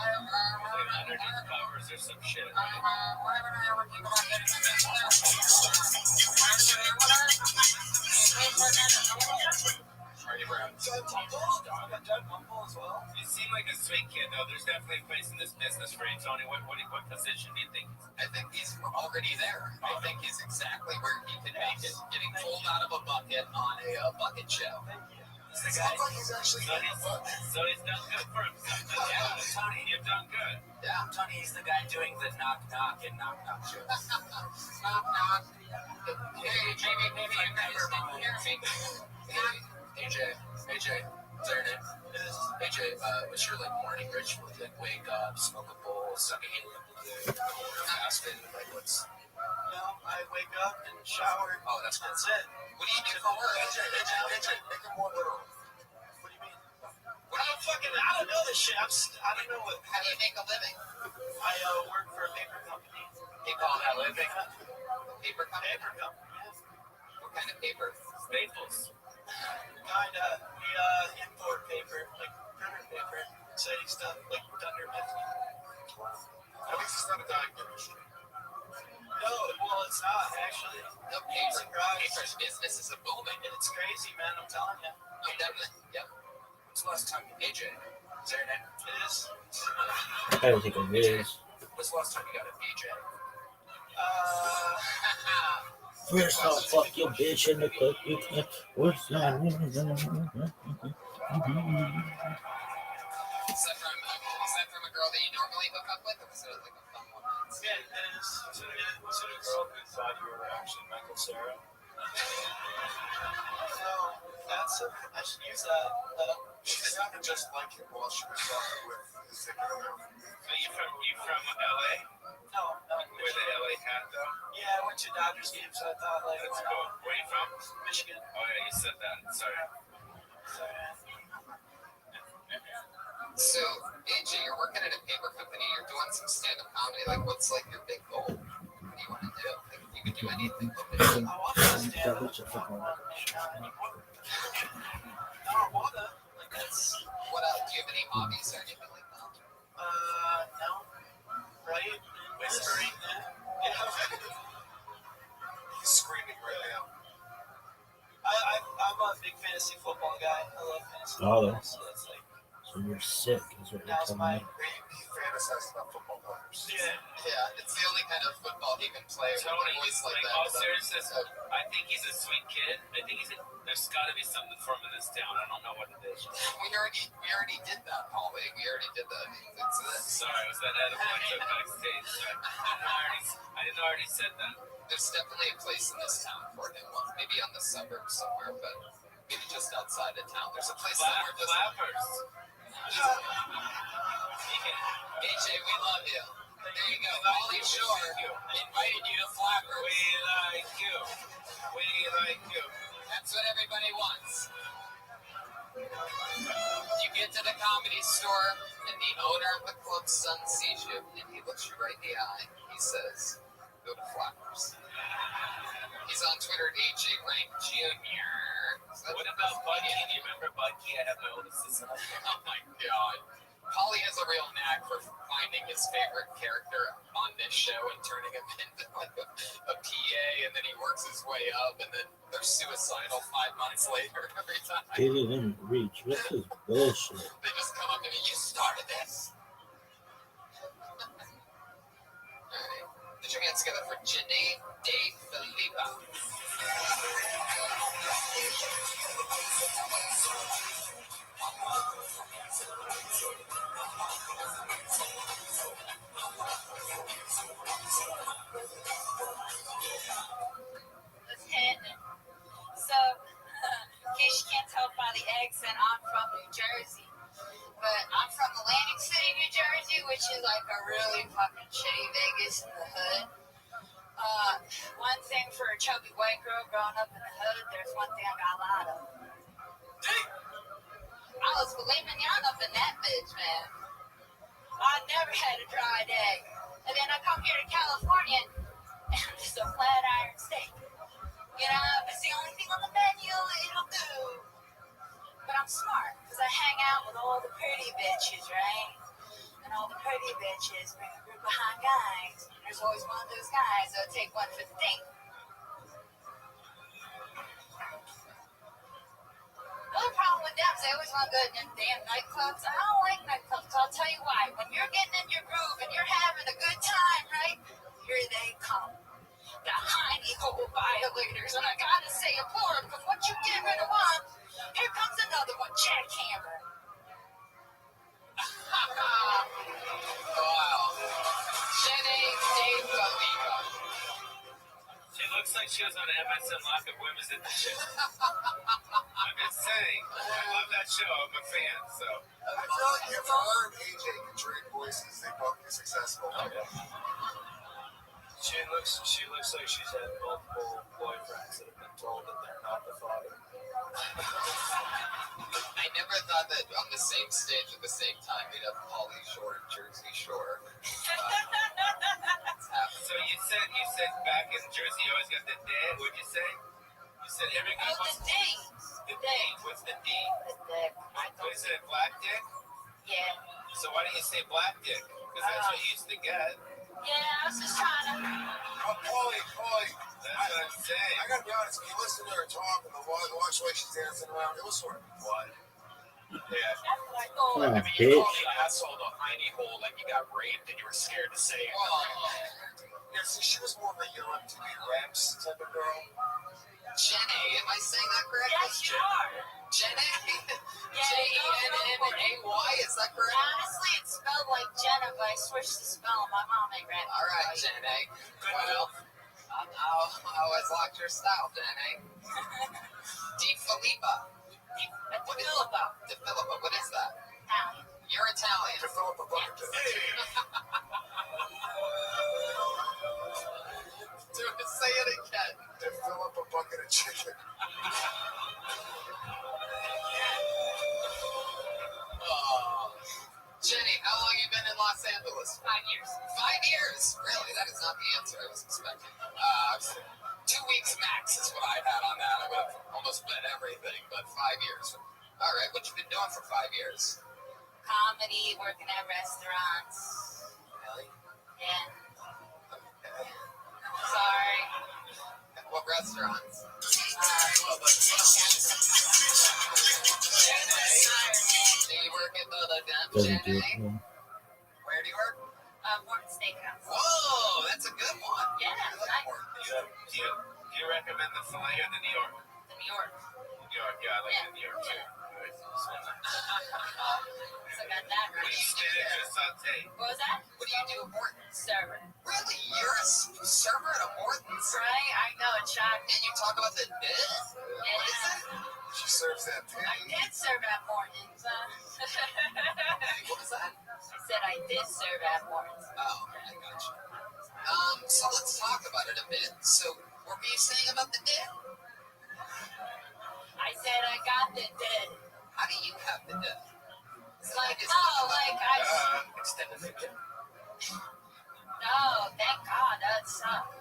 Underneath covers or some shit. Marty Brown. You seem like a sweet kid, though. There's definitely a place in this business for you, Tony. What position do you think? I think he's already there. I think he's exactly where he can make it. Getting pulled out of a bucket on a bucket show. It's the guy. Like he's actually having fun. So he's done good for himself. Yeah, Tony, you've done good. Yeah. Tony, he's the guy doing the knock knock and knock knock shows. Knock, knock. Hey, maybe you never hear me. Hey, AJ, what's your name? AJ, what's your like morning ritual? Like wake up, smoke a bowl, suck a helium, fast food, like what's? No, I wake up and shower. Oh, that's cool. That's it. What do you do for work? AJ, make him more literal. What do you mean? I don't know this shit. I don't know what. How do you make a living? I work for a paper company. You call that living? Paper company? Paper company. What kind of paper? Staples. Kinda. We import paper, like printer paper, exciting stuff, like Thunder Mifflin. At least it's not a dying industry. No, well, it's not actually. The paper's business is a booming. It's crazy, man. I'm telling you. Oh, definitely. Yep. When's the last time AJ? Is there an It is. I don't think it is. When's the last time you got a BJ? First off, fuck your bitch in the cook. You can't. What's that? Is that from a girl that you normally hook up with, or was it like a fun one? Yeah, it is. Was it a girl who thought you were actually Michael Cera? No, I should use that. She sounded just like him while she was talking with his dick in her mouth. Are you from LA? No, with the LA hat though? Yeah, I went to Dodgers games, so I thought like. That's cool. Where are you from? Michigan. Oh yeah, you said that. Sorry. So, AJ, you're working at a paper company. You're doing some stand-up comedy. Like, what's like your big goal? What do you want to do? Like, you could do anything. I want to stand up. Like that's. What else? Do you have any hobbies or anything like that? No. Right? Whispering. Yeah. He's screaming right now. I'm a big fantasy football guy. I love fantasy Oh, football. So that's like. So you're sick, is what you're That's telling my. me. He fantasizes about football players. Yeah, it's the only kind of football he can play with a Tony, voice like like that. all seriousness, I think he's a sweet kid. I think there's got to be something for him in this town. I don't know what it is. We already did that, Paulie. We already did that. It's this. Sorry, was that edible? I took backstage. I didn't know I already said that. There's definitely a place in this town for him. Well, maybe on the suburbs somewhere, but maybe just outside of town. There's a place somewhere. Flappers. AJ, we love you. There you go. Paulie Shore invited you to Flappers. We like you. We like you. That's what everybody wants. You get to the comedy store, and the owner of the club's son sees you, and he looks you right in the eye. He says, go to Flappers. He's on Twitter at AJ Rank Jr. What about Bucky? Do you remember Bucky? I have my oldest sister. Oh my god. Paulie has a real knack for finding his favorite character on this show and turning him into like a PA, and then he works his way up, and then they're suicidal 5 months later every time. Didn't reach. What's this bullshit? They just come up to me, you started this. Alright. Put your hands together for Janae De Filippa. What's happening? So, in case you can't tell by the accent, I'm from New Jersey. But I'm from Atlantic City, New Jersey, which is like a really fucking shitty Vegas in the hood. One thing for a chubby white girl growing up in the hood, there's one thing I got a lot of. I was filet mignon up in that bitch, man. I never had a dry day. And then I come here to California, and I'm just a flat iron steak. You know, if it's the only thing on the menu, it'll do. But I'm smart, because I hang out with all the pretty bitches, right? And all the pretty bitches bring a group behind guys. And there's always one of those guys that'll take one for the date. The only problem with them is they always want to go to them damn nightclubs. I don't like nightclubs, so I'll tell you why. When you're getting in your groove and you're having a good time, right? Here they come. The hiney hole violators. And I gotta say, applaud, because once you get rid of one, here comes another jackhammer. Wow. Jenny Dave Galiga. She looks like she was on MSN Lock of Women's in the show. I'm just saying. I love that show. I'm a fan, so. I feel like if her and AJ can trade voices, they both be successful. Okay. She looks like she's had multiple boyfriends that have been told that they're not the father. I never thought that on the same stage at the same time we'd have Pauly Shore and Jersey Shore. So you said back in Jersey you always got the D. What'd you say? You said every guy wants The D. the D. What's the D? The dick. What is it? Black dick? Yeah. So why don't you say black dick? Because that's what you used to get. Yeah, I was just trying to. Pauly, That's what I'm saying. I gotta be honest, when you listen to her talk and watch the way she's dancing around, it was sort of fun. Yeah. That's what I thought. Oh, I mean, you bitch. called the asshole the hiney hole like you got raped and you were scared to say it. Yeah, see, she was more of a MTV Raps type of girl. Jenny, am I saying that correctly? Yes, you are. Jenny? Yeah, Jenny, is that correct? honestly, it spelled like Jenna, but I switched the spelling. My mom ain't read it. All right, Jenny. Well, I always liked your style, Jenny. Di Filippa. What is Di Filippa? What is that? Italian. You're Italian. To fill up a bucket. Dude, say it again. To fill up a bucket of chicken. Jenny, how long you been in Los Angeles? 5 years. 5 years? Really? That is not the answer I was expecting. 2 weeks max is what I've had on that. I've almost bet everything, but 5 years. All right, what you been doing for 5 years? Comedy, working at restaurants. Really? Yeah. Okay. Sorry. What restaurants? Do you work at the Gum, Doesn't do Jenny? it. Where do you work? Morton Steakhouse. Whoa, that's a good one. Yeah, I like nice. Morton. Do you recommend the Philly or the New York? The New York. New York, yeah, I like the New York too. So got that What do right. you spinach or saute? What was that? What do you do at Morton? Server. Really? You're a server at a Morton's? Right? I know, it's shocking. And you talk about the dish? What is it? She serves that too. I did serve at Morton's. What was that? I said I did serve at Morton's. Oh, I got you. So let's talk about it a bit. So, what were you saying about the dip? I said I got the dip. How do you have the dip? Like, no, like I. Extended fiction. No, thank God, that sucks.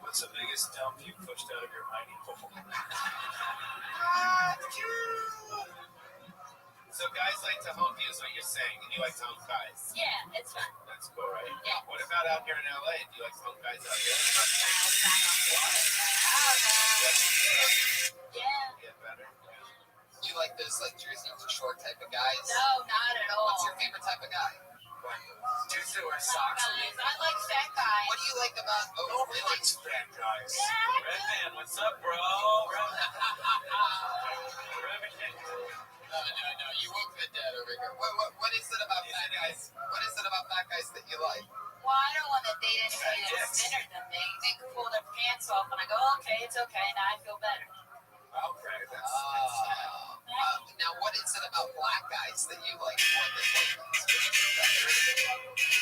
What's the biggest dump you pushed out of your hiney hole? So guys like to hump you is what you're saying, and you like to hump guys. Yeah, it's fun. That's cool, right? Yeah. What about out here in LA? Do you like to hump guys out here? Yeah. Get better. You like those like Jersey Shore type of guys? No, not at all. What's your favorite type of guy? Tutu or socks? Guys, I like fat guys. What do you like about? Oh, Nobody really? likes fat guys. Redman, what's up, bro? No, you woke the dead over here. What is it about fat guys? What is it about fat guys that you like? Well, I don't want to date anybody that's thinner than me. They can pull their pants off, and I go, okay, it's okay. Now I feel better. Okay, that's Now, what is it about black guys that you like more than white guys?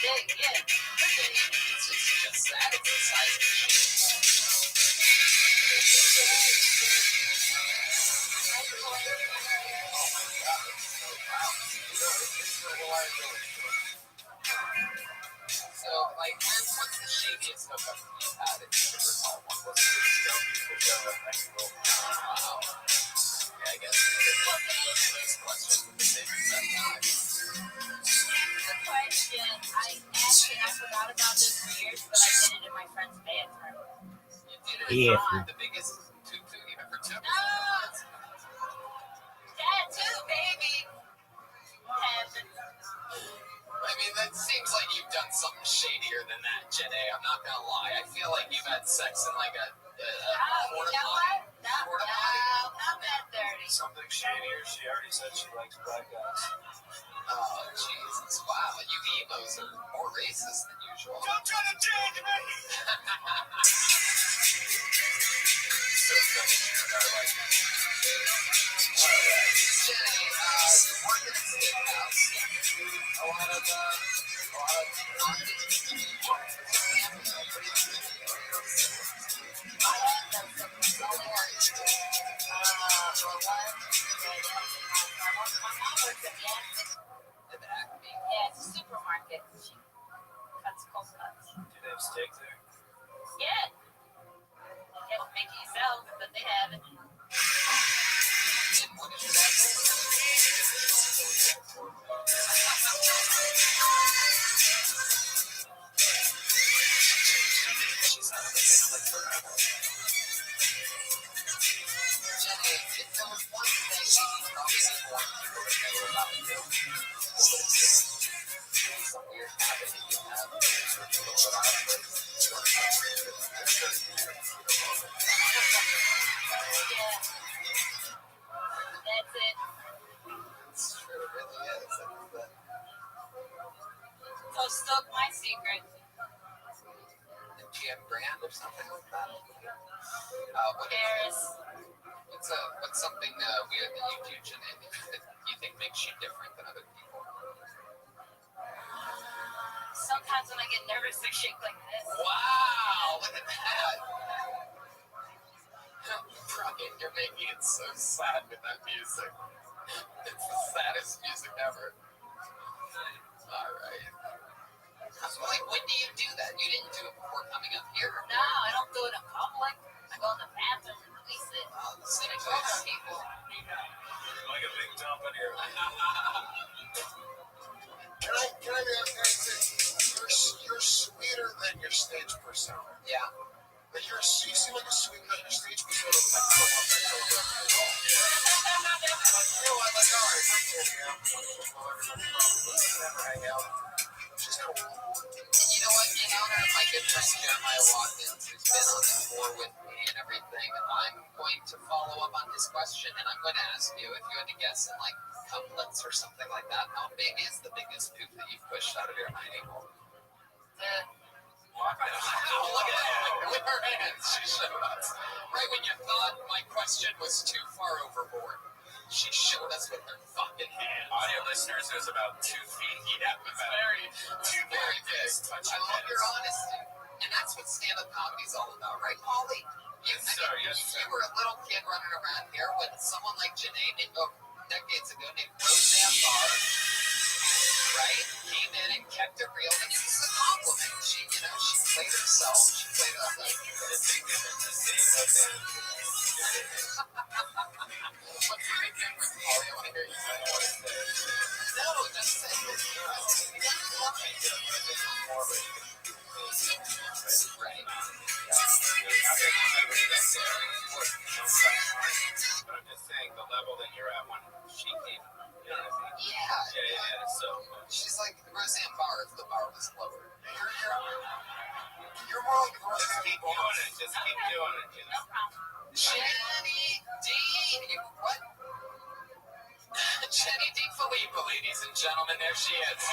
Big, yeah. It's just that. It's the size of the shit. So, like, what's the shadiest hookup you've had if you could recall one? What's the biggest dump you pushed out of a hiney hole? Wow. Yeah, I guess those questions with the same exact time. Good question. I forgot about this for years, but I did it in my friend's bathroom. You did it Yeah. the biggest tutu you've ever took. No! Tattoo, baby! Heaven. I mean, that seems like you've done something shadier than that, Jenny. I'm not gonna lie. I feel like you've had sex in like a Oh, you know what? No, not that dirty. Something shadier. She already said she likes black guys. Oh, Jesus. Wow, you emos are more racist than usual. Don't try to change me! So funny. I like it. Jenny, you work in a steakhouse. A lot of Yeah, it's a supermarket. She cuts cold cuts. Do they have steak there? Yeah. You have to make it yourself, but they have it. Jenny, if there was one thing you probably want people to know about you, some weird habit that you have, That's it. it's true, it really is. Toast up my secret. The GM brand or something like that. Paris. What's something weird that you do, Jenny, that you think makes you different than other people? Sometimes when I get nervous, I shake like this. Wow, look at that. Brian, you're making it so sad with that music. It's the saddest music ever. All right. So, like, when do you do that? You didn't do it before coming up here. No, I don't do it in public. I go in the bathroom and release it. Same with people. Like a big dump in here. Can I you're sweeter than your stage persona. Yeah. But you seem like a sweet guy. Your stage persona is like, I don't want that to work at all. Like, you know, I'm like, all right, I'm kidding. Never hang out. Just cool. You know what? In honor of my good friend Jeremiah Watkins, who's been on the tour with me and everything, I'm going to follow up on his question, and I'm going to ask you if you had to guess in like couplets or something like that, how big is the biggest poop that you've pushed out of your hiney hole? Wow, look at that. With her hands, she showed us. Right when you thought my question was too far overboard, she showed us with her fucking hands. Audio listeners, it was about 2 feet. Yeah, it's very big. I love your honesty. And that's what stand-up comedy is all about, right, Paulie? You were a little kid running around here when someone like Janae decades ago named Roseanne Barr, right, came in and kept it real, and it was a compliment. She played herself. She played it up like the big difference is saying Roseanne. What's the big difference, Paulie? I want to hear you say what it says. No, just say it. Right. But I'm just saying the level that you're at when she came. You know what I mean? Yeah. So She's like Roseanne Barr if the bar was lower. You're more like a just keep doing it. Just keep doing it. You know? Jenny D. What? Jenny D. Filippo, ladies and gentlemen, there she is.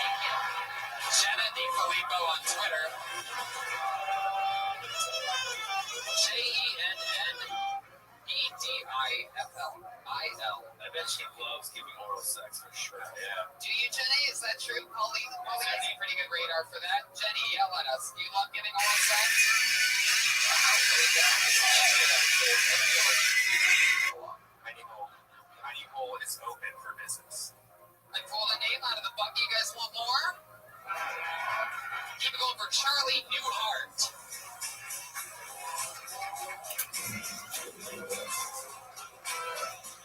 Jenna D. Filippo on Twitter. JENNEDIFL. I bet she loves giving oral sex for sure. Yeah. Do you, Jenny? Is that true? Paulie has a pretty good radar for that. Jenny, yell at us. Do you love giving oral sex? Wow, there you go. Tiny hole is open for business. I pulled a name out of the bucket. You guys want more? Keep it going for Charlie Newhart.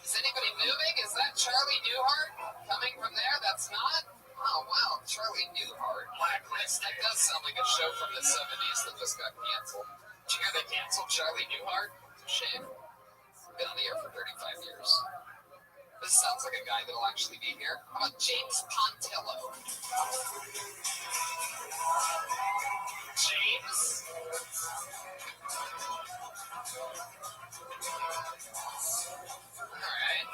Is anybody moving? Is that Charlie Newhart coming from there? That's not? Oh, wow. Charlie Newhart. Blacklist. That does sound like a show from the 70s that just got canceled. Did you hear they canceled Charlie Newhart? Shame. Been on the air for 35 years. This sounds like a guy that'll actually be here. How about James Pontillo? James? Alright.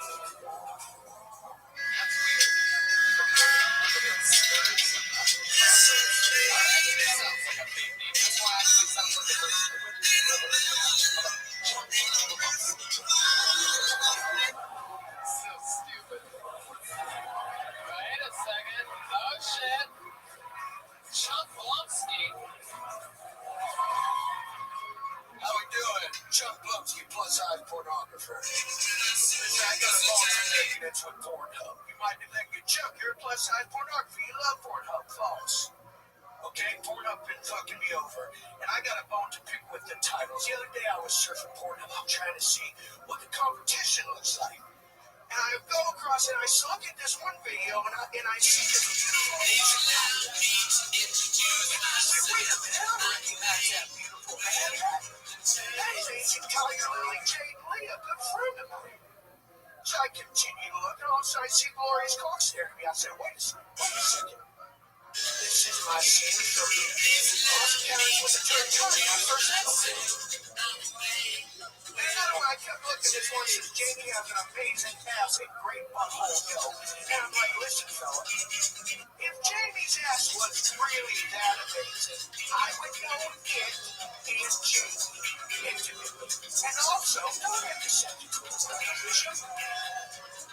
got a long-term that's with Pornhub. You might be thinking, Chuck, you're a plus-size pornography. You love Pornhub. False. Okay, Pornhub been fucking me over. And I got a bone to pick with the titles. The other day I was surfing Pornhub. I'm trying to see what the competition looks like. And I go across and I look at this one video and I see this beautiful wait a minute, I'm looking at that beautiful man. That's ancient Lily Jane Lee, a good friend of mine. So I continue to look and all of a sudden I see Gloria's cock staring at me. I said, wait a second. This is my scene from Austin County with the third time. My first episode. And I kept looking at this one, says Jamie has an amazing ass, a great butthole, And I'm like, listen, fella, if Jamie's ass was really that amazing, I would know it and Jamie intimately. And also, don't have to send it to a television.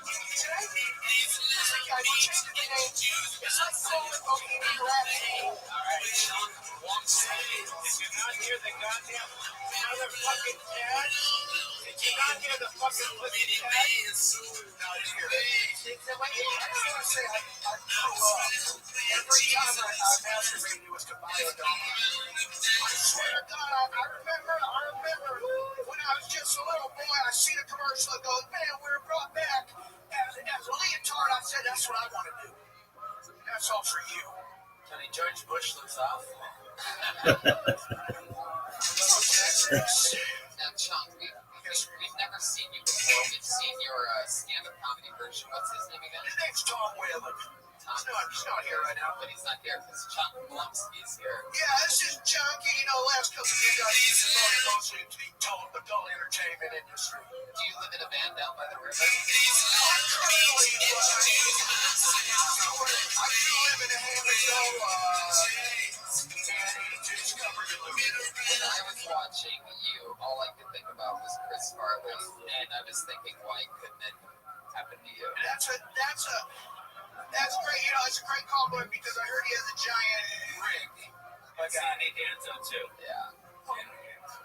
Today, there's a guy who changed the name. It's like calling Bohemian Rhapsody. Alright, Sean, one second. Did you not hear the goddamn motherfucking cat? Did you not hear the fucking flipping cat? Not here. I just want to say, I grew up. Every time I masturbated, it was to Biodome. I swear to God, I remember when I was just a little boy, I see the commercial and go, man, we were brought back as a leotard. I said, that's what I want to do. That's all for you. Tony George Bush looks awful. Now, Chunk, we've never seen you before. We've seen your stand-up comedy version. What's his name again? His name's Tom Whalen. He's not here right now. But he's not here because Chunk Blumsky's here. Yeah, this is Chunky. You know, last couple of years I've been mostly to the adult entertainment industry. Do you live in a van down by the river? I currently I do live in a Hamilton, When I was watching you, all I could think about was Chris Farley, and I was thinking, why couldn't it happen to you? That's great. You know, it's a great compliment because I heard he has a giant rig. Like Sandy Danzo, too. Yeah.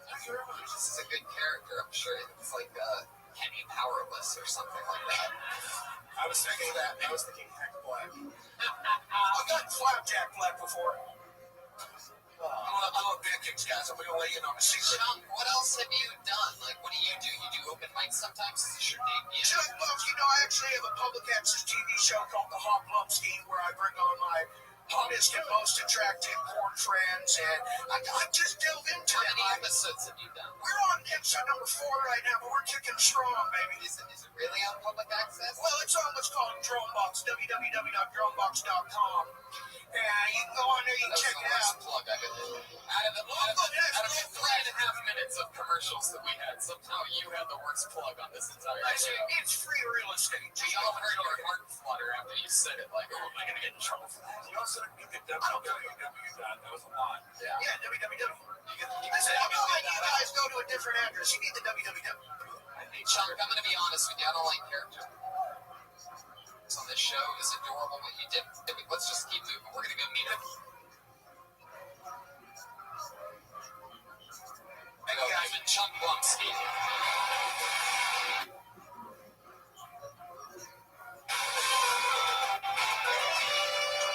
This is a good character. I'm sure it's like Kenny Powerless or something like that. I was thinking that. I was thinking Hank Black. I've got Flapjack Black before. I'm a big kicks, guys. I'm going to lay in on a secret. Chunk, what else have you done? Like, what do? You do open mics sometimes? Is this your debut? Chuck Blumsky, I actually have a public access TV show called The Hot Blumsky where I bring on my hottest and most attractive porn friends, and I just delve into How many episodes have you done? We're on episode number 4 right now, but we're kicking strong, baby. Is it really on public access? Well, it's on what's called Dronebox, www.dronebox.com. And you can go on there, you can check it out. Plug. Out of 3.5 minutes of commercials that we had, somehow you had the worst plug on this entire show. It's free real estate. We all heard our heart flutter after you said it, like, oh, am I going to get in trouble for that? You also didn't get www. That was a lot. Yeah. Yeah, www. Listen, I'm not letting you guys go to a different address. You need the www. Hey, Chunk, I'm going to be honest with you. I don't like characters on this show. Is adorable what you did. Let's just keep moving. We're going to go meet him. Hey, guys, and Chunk Blumsky.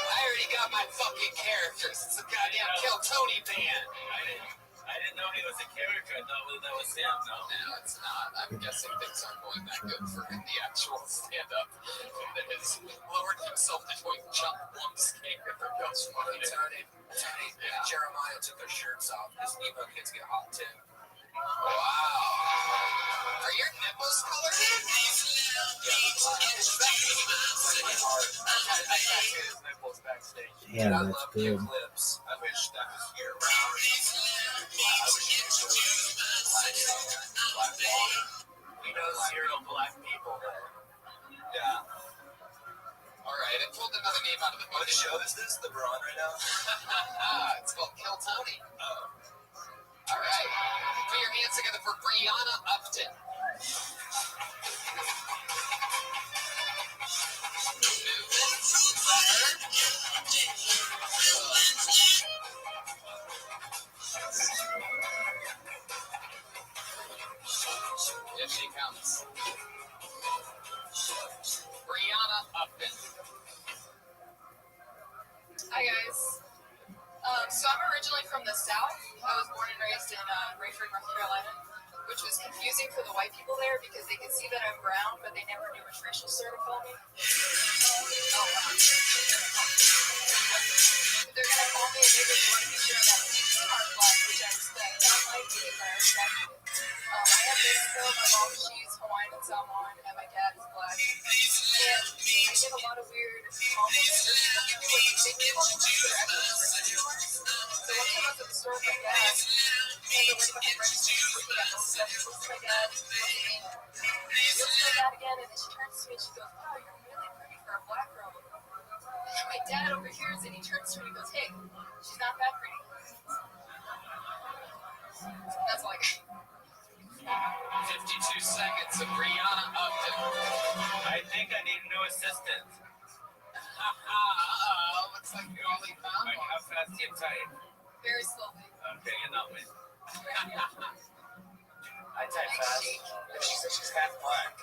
I already got my fucking characters. It's a goddamn Kill Tony band. I didn't know he was a character. I thought that was him. No, it's not. I'm guessing things aren't going that good for the actual stand-up that has lowered himself to doing Chunk Blumsky. That's funny. Tony, Jeremiah took their shirts off. His emo kids get hot too. Wow. Are your nipples colored in? Yeah, that's good. Lips. I wish that was year round. I wish you could We know serial black people. Yeah. Alright, I pulled another name out of the book. What show is this that we're on right now? It's called Kill Tony. Oh. Alright. Put your hands together for Brianna Upton. Here she comes. Christian sort of call me. They're gonna call me and they're just want to be sure that I'm black, which I respect. I don't like it, but I respect it. I have Mexico, my mom, she's Hawaiian and Samoan, and my dad is black. And I get a lot of weird compliments. They keep on me for actually Christian stores. So one time I was at the store with my dad, and they're working behind register, looking at those stuff. She looks at my dad, she looks at me, she looks at my dad again, and then she turns to me and she goes, "Oh, you're really pretty for a black girl." And my dad overhears it, he turns to me and goes, "Hey, she's not that pretty." That's like 52 seconds of Brianna Upton. I think I need a new assistant. Looks like you only found Like, one. how fast do you type? very slowly. Okay, you know me. I type fast. And she said she's half black.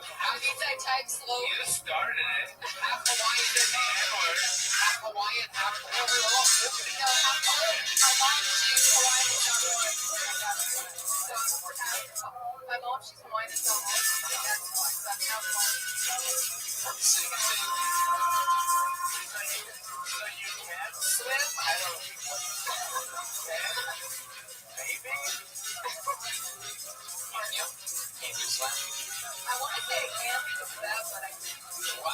How means I type slow? You started it. Half Hawaiian and N-word. Half Hawaiian, half No, half Hawaiian. My mom, she's Hawaiian and Samoan. So, my mom, she's Hawaiian and Samoan. My dad's black, so I'm half black. So you can't swim? I don't. Maybe? Can you swim? I want to say I can because of that, but I can't. Wow.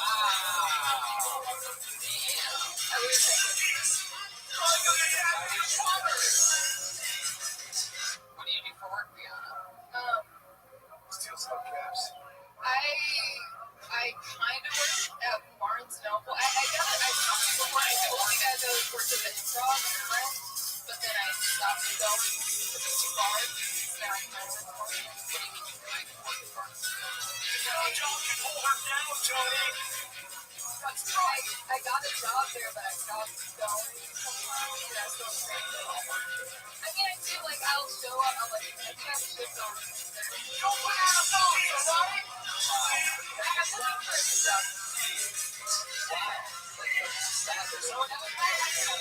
I would say What do you do for work, Brianna? Steal some caps. I kind of work at Barnes Noble. I told you before, I told you guys I was working at Improv and Rent, but then I stopped going because it was too far. So now I kind of work for it. What do you mean you like work at Barnes? I got a job there, but I stopped going sometimes. And I still stay there. I mean, I do, like, I'll show up, I think I have shifts on Tuesday. Don't put out a phone, alright? I have to look for stuff.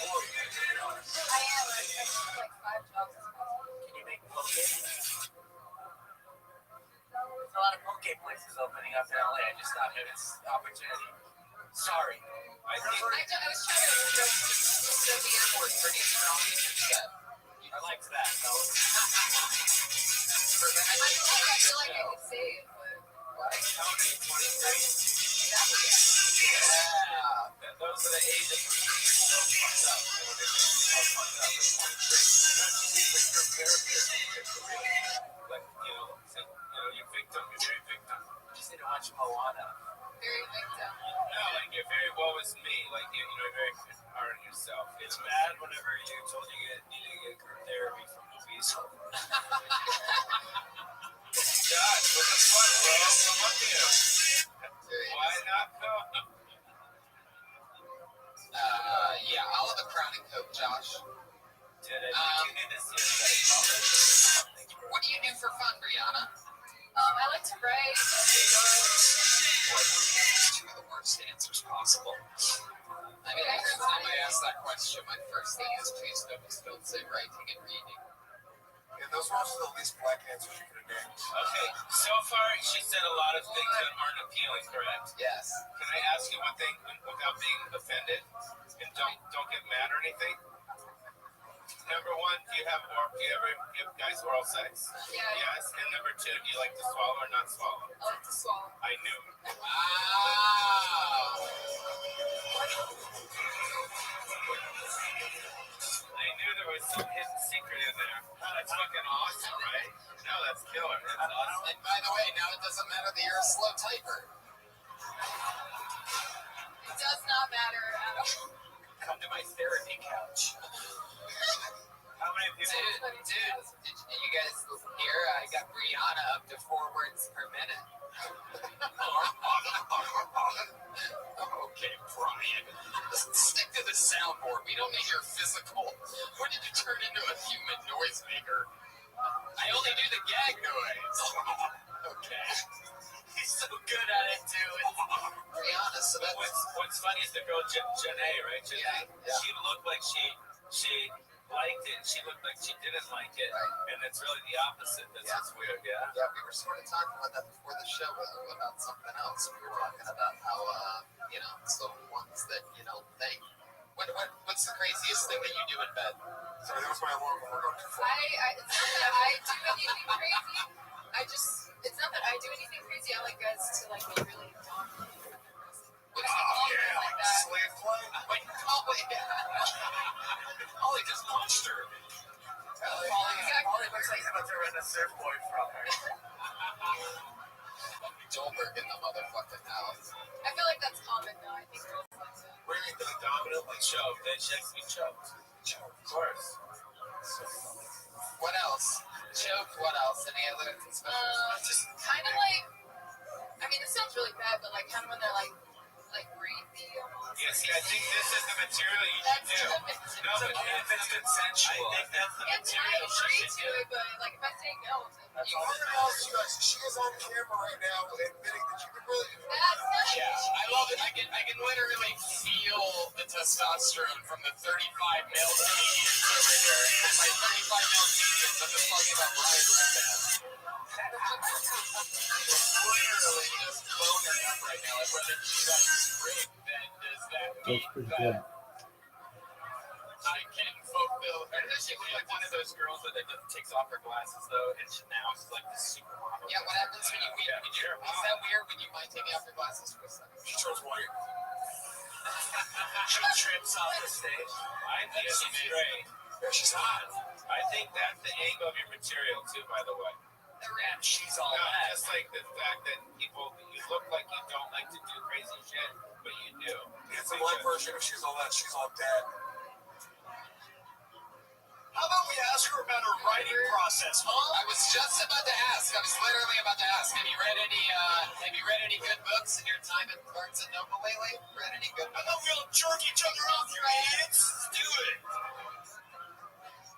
I am. I have like 5 jobs. Can you make poke? There's a lot of Poke places opening up in LA. I just thought it was an opportunity. Sorry. I was trying to show the N-word pretty strong in your set. I liked that, though. I feel like I could say it, but Tony, 23. Yeah. Those are the ages when you're so fucked up. When they're so fucked up at 23. But your character is like, you're victim. You're very victim. I just need to watch Moana. very victim. No, like you're very woe is me. Like you're very hard on yourself. It's bad whenever you told you need to get group therapy from movies. God, what the fuck, bro? Come up here. Why not come? Yeah, I'll have a crown and coat, Josh. Did it? You need to see it. What do you do for fun, Brianna? I like to write. Two of the worst answers possible. I mean, every time I ask that question, my first thing is, please don't say writing and reading. Yeah, those were also the least black answers you could have named. Okay, so far she said a lot of things that aren't appealing, correct? Yes. Can I ask you one thing without being offended? And don't get mad or anything. Number one, do you ever give guys oral sex? Yeah. Yes. And number two, do you like to swallow or not swallow? I like to swallow. I knew it. Wow. I knew there was some hidden secret in there. That's fucking awesome, right? No, that's killer. That's awesome. And by the way, now it doesn't matter that you're a slow typer. It does not matter at all. Come to my therapy couch. How many people? Dude, did you guys hear? I got Brianna up to 4 words per minute. Okay, Brian. Stick to the soundboard. We don't need your physical. When did you turn into a human noisemaker? I only do the gag noise. Okay. He's so good at it, too. Brianna, so that's... What's funny is the girl Janae, right? Janae, Yeah. she looked like she liked it. She looked like she didn't like it, and it's really the opposite. That's what's weird. Yeah. Yeah, we were sort of talking about that before the show about something else. We were talking about how it's the ones that think. What's the craziest thing that you do in bed? Sorry, that was my alarm when we're going too far. It's not that I do anything crazy. It's not that I do anything crazy. I like guys to like be really dominant. Like slave play? Ollie just punched her. Ollie looks like he's about to rent a surfboard from her. Joelberg in the motherfucking house. I feel like that's common though. I think girls like to. What do you mean, dominant? Like choked. Then she likes to be choked. Of course. What else? Choke. What else? Any other? Just kind of like. I mean, this sounds really bad, but like kind of when they're like rapey almost. Yeah, see, I think this is the material you should do. No, but if it's consensual, I think that's the material I agree to it, but like if I say no, That's all that else, you guys. She is on camera right now admitting that you could really. That's nice. Yeah, I love it. I can literally feel the testosterone from the 35 male comedians over here. My 35 male comedians of the fucking about Ryan Redband. Literally just boning up right now. Like whether that's great, then does that mean that I can fulfill? Or is she like one of those girls that takes off her glasses though, and now she's like this supermodel? Yeah, what happens when you is that weird when you mind taking off your glasses for a second? She turns white. She trips off the stage. I think she's great. Yeah, she's hot. I think that's the angle of your material too, by the way. And she's all that. Just like the fact that people, you look like you don't like to do crazy shit, but you do. It's a light version of she's all that. She's all dead. How about we ask her about her writing process? I was just about to ask. I was literally about to ask. Have you read any good books in your time at Barnes and Noble lately? Read any good books? I thought we all jerk each other off your heads. Let's do it.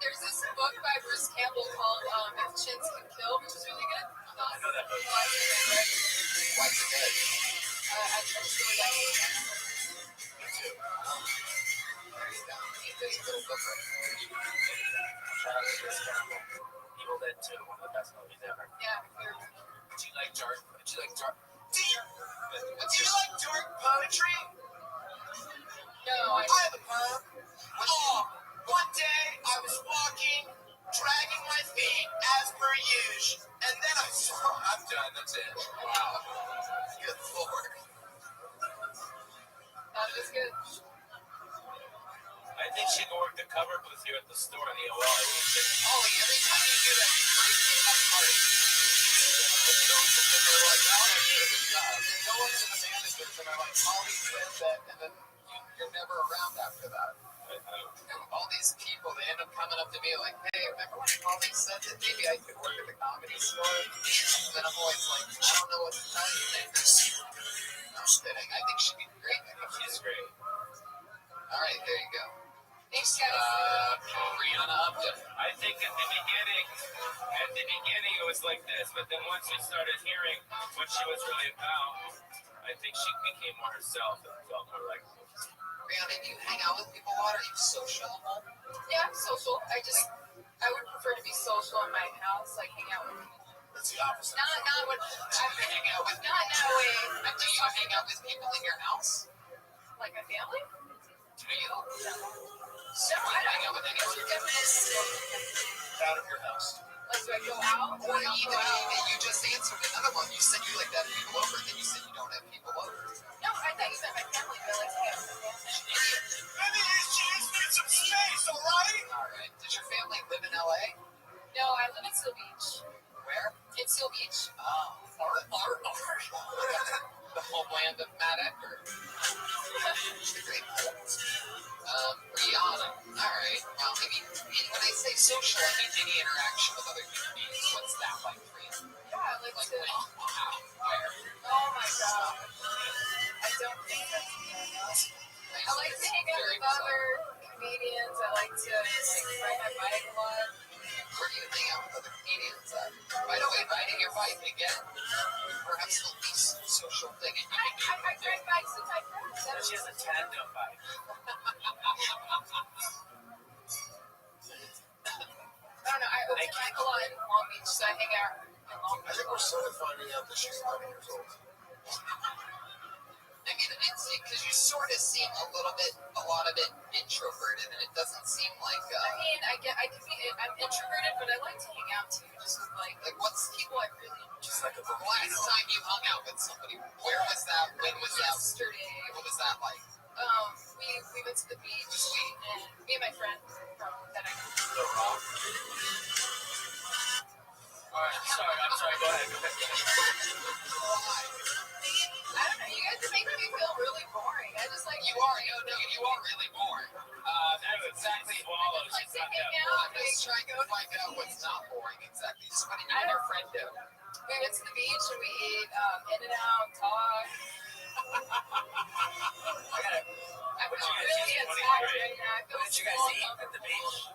There's this book by Bruce Campbell called If Chins Can Kill, which is really good. I know that book. Why is it good? I just really like it. Me too. There's a little book Shout out to Bruce Campbell. Evil Dead 2, one of the best movies ever. Yeah. Do you like dark? Do you like dark poetry? No, I have a poem. One day I was walking, dragging my feet as per usual, and then I saw. I'm done. That's it. Wow. Good Lord. That was good. I think she can work the cover booth here at the store in the OR. Ollie, every time you do that, you break me apart. They're like, oh, I did a good job. No one's in the management, and they're like, Ollie said that, and then you're never around after that. All these people, they end up coming up to me like, hey, remember when Ollie said that maybe I could work at the Comedy Store? And then I'm always like, I don't know what to tell you. I'm kidding. I think she'd be great. I think she's great. All right, there you go. Thanks, guys. Brianna Upton. I think at the beginning it was like this, but then once we started hearing what she was really about, I think she became more herself and felt more like. Brianna, do you hang out with people a lot? Are you social? Yeah, I'm social. I would prefer to be social in my house, like hang out with people. That's the opposite. Not what I'm hang out with. Not in that way. Do you hang out with people in your house? Like my family? Do you? So I hang out with anyone. Out of your house. Like, do I go out? Or you just answered another one. You said you like to have people over, then you said you don't have people over. No, I thought you meant my family, but like, yeah. Maybe she just needs some space, alright? Alright. Does your family live in LA? No, I live in Seal Beach. Where? In Seal Beach. Oh. The homeland of Matt Edgar. Rihanna. Alright. Well, I mean, when I say social, I mean any interaction with other human beings. What's that like for you? Yeah, I like to. Where? Oh my god. I don't think that's enough. I like to hang out with other comedians. I like to ride my bike a lot. Where do you hang out with other comedians? By the way, riding your bike again, perhaps the least social thing you can do. I ride bikes with my friends. She has a tandem bike. go to Michaela in Long Beach, so I hang out in Long I Beach. think we're sort of finding out that she's 11 years old. I mean, it's because you sort of seem a lot of it introverted, and it doesn't seem like. I mean, I can be. I'm introverted, but I like to hang out too. Just with like what's people I really. Just like a the last time you hung out with somebody? Where was that? When was that? Yesterday. What was that like? We went to the beach, and me and my friend from that I know. Alright, I'm sorry, go ahead. I don't know. You guys are making me feel really boring. I just like You are really boring. That's exactly swallows. like It's to not hang that out. I'm just trying to find out what's not boring exactly. So what did you and your friend do? We went to the beach and we ate In-N-Out, talked. I'm really attacked right now. I feel What did you guys so eat at the beach?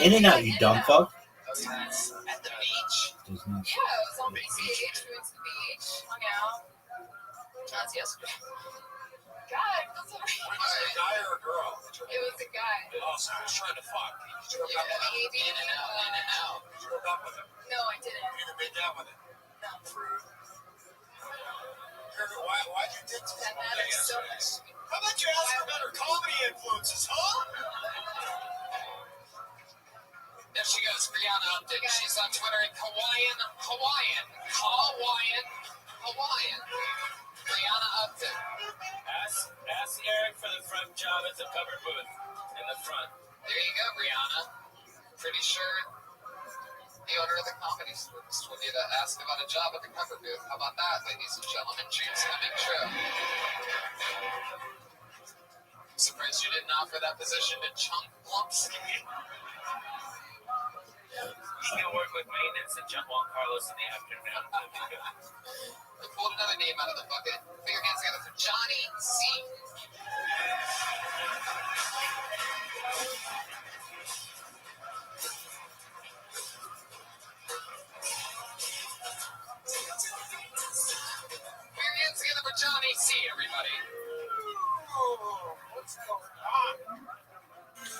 In and out, you dumb fuck. At the beach? Does not. Yeah, it was on beach. We went to the beach, hung out. That was yesterday. God, that's what Was it a guy or a girl? It was a guy. Oh, so he was trying to fuck. Did you hook up with him? Maybe. In and out. Did you hook up with him? No, I didn't. You even been down with him? No. Why'd you ditch That matters so much. How about you ask for better comedy influences, huh? There she goes, Brianna Upton. She's on Twitter at Hawaiian. Brianna Upton. Ask Eric for the front job at the cover booth in the front. There you go, Brianna. Pretty sure the owner of the comedy store told you to ask about a job at the cover booth. How about that, ladies and gentlemen? James Fleming Show. Surprised you didn't offer that position to Chunk Blumsky. He can work with maintenance and jump on Carlos in the afternoon. We pulled another name out of the bucket. Put your hands together for Johnny C. Put your hands together for Johnny C, everybody. What's going on?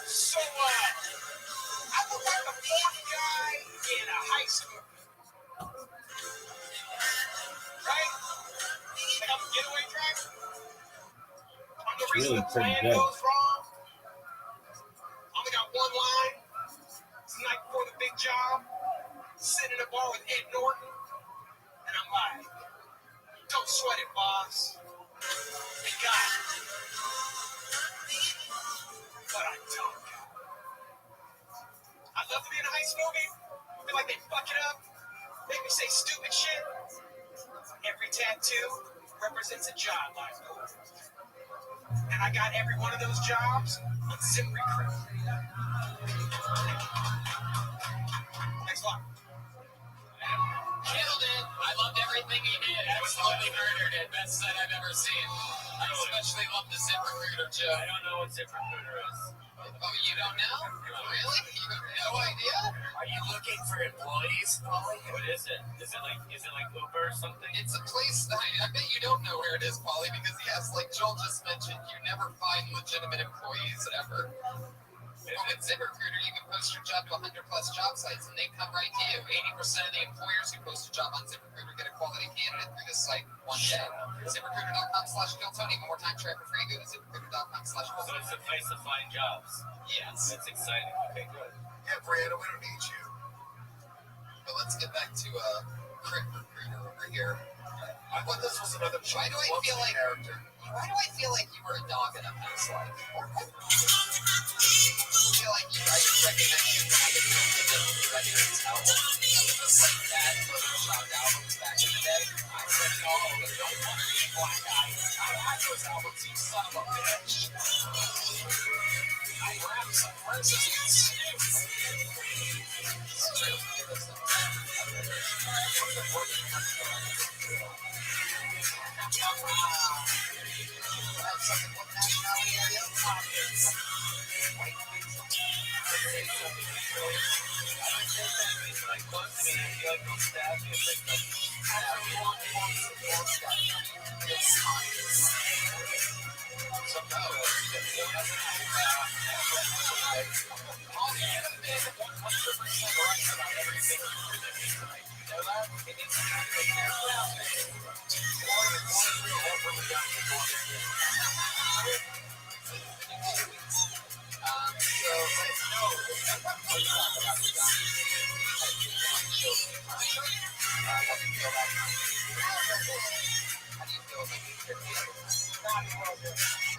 So, I look like the fourth guy in a high school. Right? Think I'm a getaway driver? I'm the reason Really the pretty plan good. goes wrong. Only got one line. It's the night before the big job. Sitting in a bar with Ed Norton. And I'm like, don't sweat it, boss. I got it. But I don't. I'd love to be in a heist movie. Feel like they fuck it up. Make me say stupid shit. Every tattoo represents a job I know. And I got every one of those jobs on ZipRecruiter. Thanks a lot. Killed it. I loved everything he did. Absolutely murdered it. Best set I've ever seen. I especially love the ZipRecruiter joke. I don't know what ZipRecruiter is. Oh, you don't know? Really? You have no idea? Are you looking for employees, Polly? What is it? Is it like Uber or something? It's a place that I bet you don't know where it is, Polly, because yes, like Joel just mentioned, you never find legitimate employees ever. Well, with ZipRecruiter, you can post your job to 100+ job sites, and they come right to you. 80% of the employers who post a job on ZipRecruiter get a quality candidate through this site one day. ZipRecruiter.com/KillTony. One more time, try it for free. Go to ZipRecruiter.com/KillTony. So it's a place to find jobs. Yes. That's exciting. Okay, good. Yeah, Brianna, we don't need you. But let's get back to Crit Recruiter over here. I thought this was another Why do I feel like character. Why do I feel like you were a dog in a past life? I feel like I recognize you from the Records album. That was just like bad photoshopped albums back in the day. I said, no, but don't want to be black guy. I had those albums, you son of a bitch. I grabbed some verses.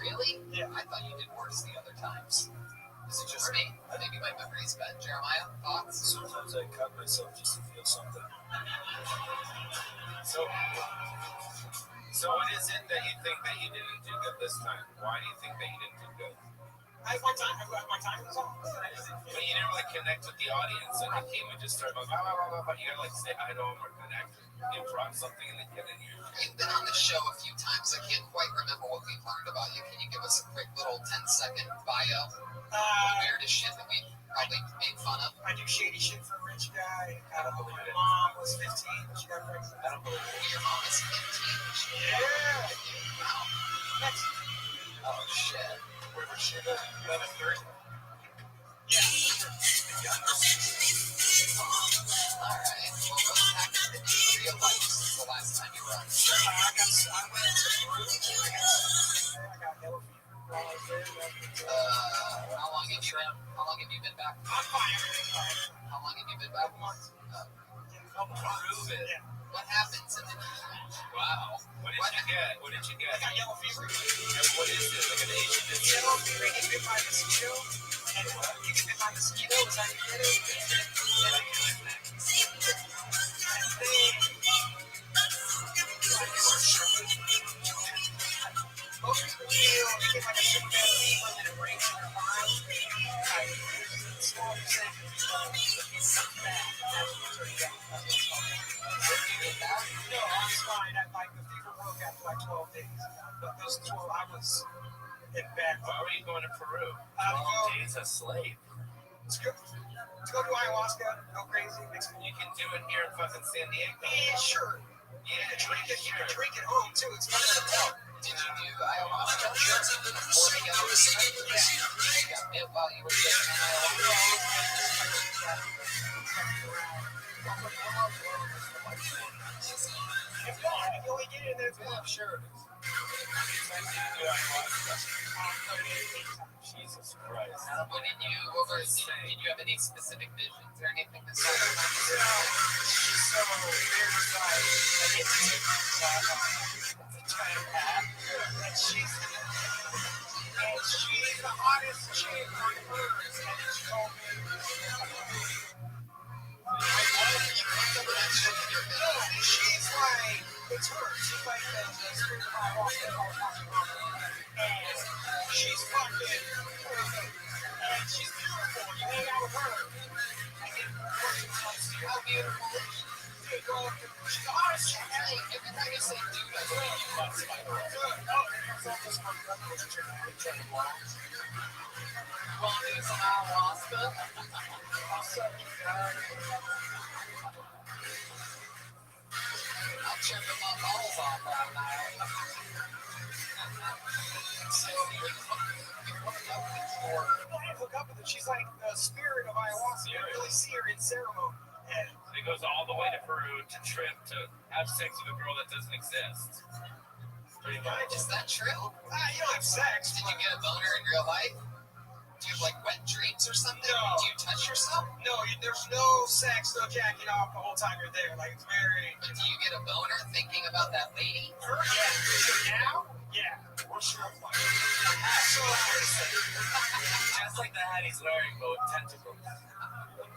Really? Yeah. I thought you did worse the other times. Is it just me? Maybe my memory's bad. Jeremiah, thoughts? Sometimes I cut myself just to feel something. So what is it that you think that you didn't do good this time? Why do you think that you didn't do good? I have my time. My time is off. But you didn't really connect with the audience, and you came and just started blah, blah, blah, blah, blah. You gotta like say hi to them or connect, improv something, and then get in here. You've been on the show a few times. I can't quite remember what we've learned about you. Can you give us a quick little 10-second bio? Weirdest shit that we probably made fun of. I do shady shit for a rich guy. My mom was 15 when she got pregnant. I don't believe it. Your mom is 15. Yeah. Wow. That's. Oh shit. Where was she then? 11:30? Yeah. Alright. Well, what's happened in real life since the last time you were on the show? I went to Peru. I got yellow fever while I was there. How long have you been back? I'm fine. Everything's fine. How long have you been back? Prove it. What happens in the... Wow. What did you get? What did you get? I got yellow fever. And what is it? Like an Asian disease? Yellow fever, you get bit by a mosquito. And you get bit by a mosquito, is how you get it. Most people feel you get like a super bad fever and it breaks in your arm. Like, small percentage of it's not bad. That's what's already got. That's what's fine. No, I was fine. Like, the fever broke after like 12 days. But those 12, I was in bad. Why were you going to Peru? 12 days a slave. It's good. Let's go do ayahuasca. Go crazy. You can do it here in fucking San Diego. Yeah, sure. Yeah, you can drink it home too. It's fun to tell. Did you do ayahuasca? Before you got bit while you were taking It's fun. You only get it there. I'm sure. Jesus Christ. Did you have any specific visions or anything to say? So there's and she's the hottest chick on earth, and she told me. She's like, it's her. She's like the spirit of my walk that all talking about her. And she's fucking perfect. And she's beautiful. You hang out with her. I get questions like, see how beautiful dude, go. She's the hottest chick. Hey, every time you say dude, I feel like you bust my door. Want to do some ayahuasca? I'll suck you guys. I'll check my balls off right now. So you hooked up with her. No, I hook up with her. She's like the spirit of ayahuasca. You really see her in ceremony. And he goes all the way to Peru to trip to have sex with a girl that doesn't exist. Pretty much. Is that true? You don't have sex. Did you get a boner in real life? Do you have like wet dreams or something? No. Do you touch yourself? No, there's no sex, no jacking off the whole time you're there. Like, it's very... But do you get a boner thinking about that lady? Her? Yeah. Now? Yeah. What's your like? So, just like the hat he's wearing, but with tentacles.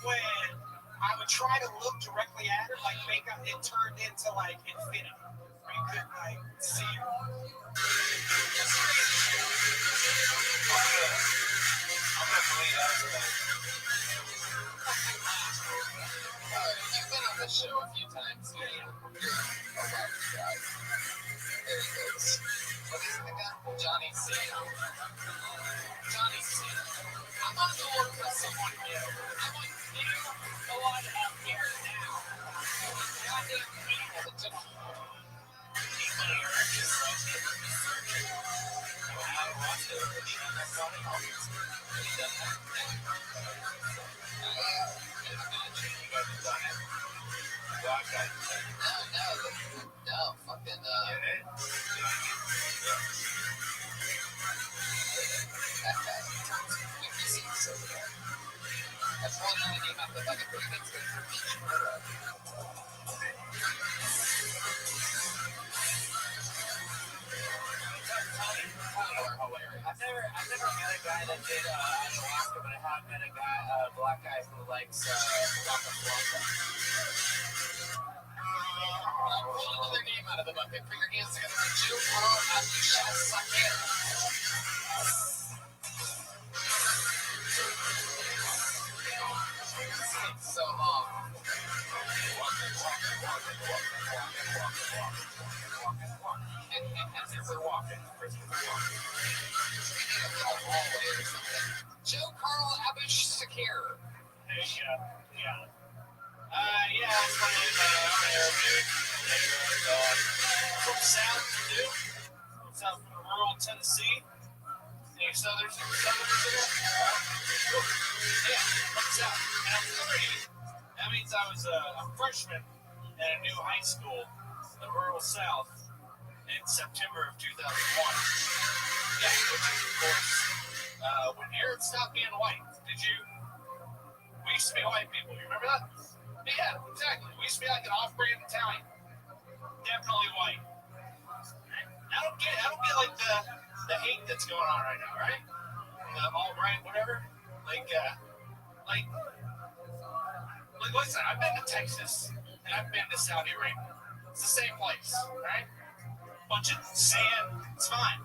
When I would try to look directly at her, like makeup, it turned into like infinity. Where you couldn't like see her. I'm gonna believe that. You've been on this show a few times. Yeah. Oh, wow, guys. There he goes. What is the guy? Johnny C. Johnny C. I want to work with someone new. I want you, the one up here now. Goddamn people that took That's one thing you have to fucking pretty good for I've never met a guy that did ayahuasca, but I have met a guy, black guy who likes Waka Flocka. Pull another name out of the bucket. Put your hands together for Joe Carl Abishasakir. So long. Joe Carl Abishasakir. There you go. Yeah. Yeah, it's my name. I'm an Arab dude. From South, dude. From South rural Tennessee. Any Southerners there? Yeah, from South. And I'm 30. That means I was a freshman at a new high school in the rural South in September of 2001. Yeah, which is, of course, when Arabs stopped being white. Did you? We used to be white people. You remember that? Yeah, exactly. We used to be like an off-brand Italian. Definitely white. I don't get like the hate that's going on right now, right? The alt-right, whatever. Like, listen, I've been to Texas and I've been to Saudi Arabia. It's the same place, right? Bunch of sand. It's fine.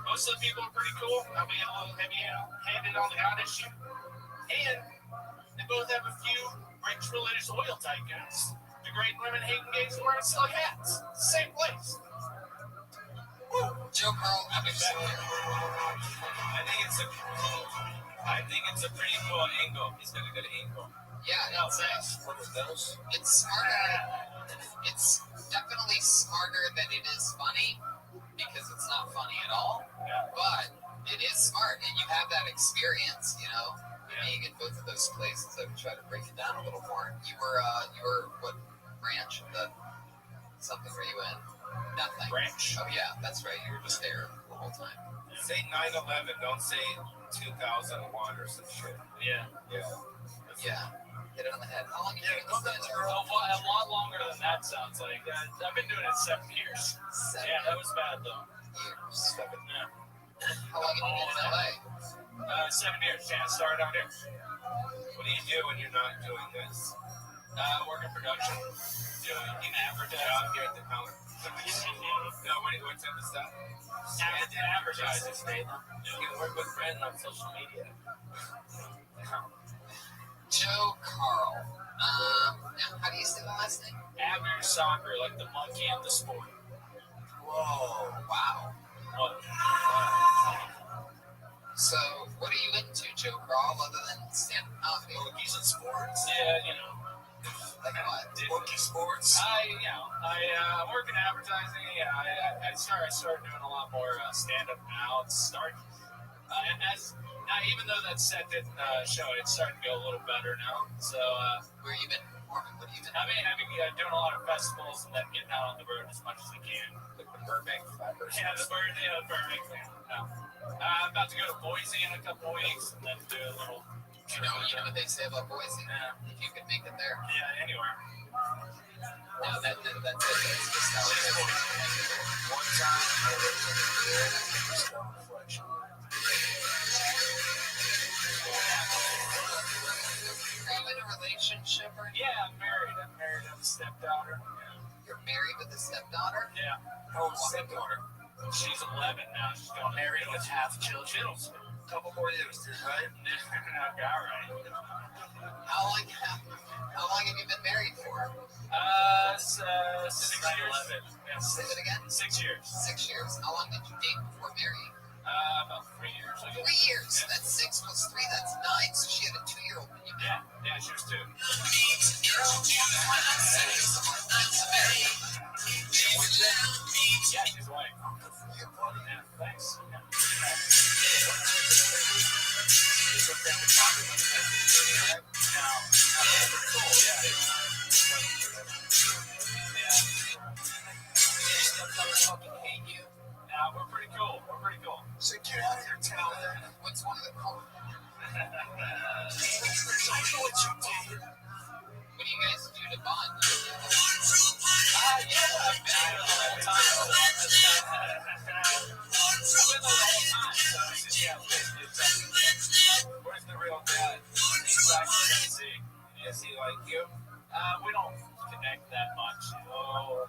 Most of the people are pretty cool. I'm being a little heavy-handed on the God issue. And they both have a few rich religious oil tycoons. Degrading women, hating gays, and wearing silk hats. Same place. Woo. Joe Carl Abishasakir. I think it's a pretty cool angle. He's got a good angle. Yeah, it's smarter. It's definitely smarter than it is funny, because it's not funny at all. But it is smart, and you have that experience, you know, being in both of those places. I would try to break it down a little more. You were what branch of the something were you in? Nothing. Branch. Oh yeah, that's right. You were just there the whole time. Say 9/11. Don't say 2001 or some shit. Yeah. Hit it on the head. How long have you been doing this? A lot longer than that sounds like. I've been doing it 7 years. Yeah, that was bad though. Years. Yeah. How long have you been in LA? 7 years. Yeah, started out here. What do you do when you're not doing this? Work in production. Doing average job here at the counter. No, what type of stuff? Advertising. You can work with friends on social media. Joe Carl. How do you say the last name? Abishasakir, like the monkey in the sport. Whoa! Wow. What? So, what are you into, Joe Carl, other than stand-up comedy? Monkeys and sports. Yeah, you know. Like what? Monkey sports. I work in advertising. I started doing a lot more stand-up now. Even though that set didn't show, it's starting to go a little better now. So, where you been performing? What have you been? I've been doing a lot of festivals and then getting out on the road as much as I can. Like the Burbank Fibers. Yeah, the Burbank thing. No. I'm about to go to Boise in a couple of weeks and then do a little. You know what they say about Boise? Yeah. If you could make it there. Yeah, anywhere. No, that's it. That's just how it is. One time I lived in the field and I was stone reflection. Are you in a relationship or anything? Yeah, I'm married. I have a stepdaughter. You're married with a stepdaughter? Yeah. Oh, stepdaughter. She's 11 now. She's going married with half children. A couple more years, right? All right. How long have you been married for? 6 years. Yeah. Say it again? 6 years. 6 years. How long did you date before marrying? About 3 years. 3 years. Yeah. That's 6 plus 3. That's 9. So she had a 2-year-old when you met. Yeah, she was 2. Yeah, she's white. Yeah, thanks. Yeah. Say, get out of here, tell her. What's one of the cool? I know what you did. What do you guys do to bond? Yeah, I've been here the whole time. I've been there the whole time. So it's just, yeah, it's where's the real dad? He's back in Tennessee. Is he like you? We don't connect that much. Oh,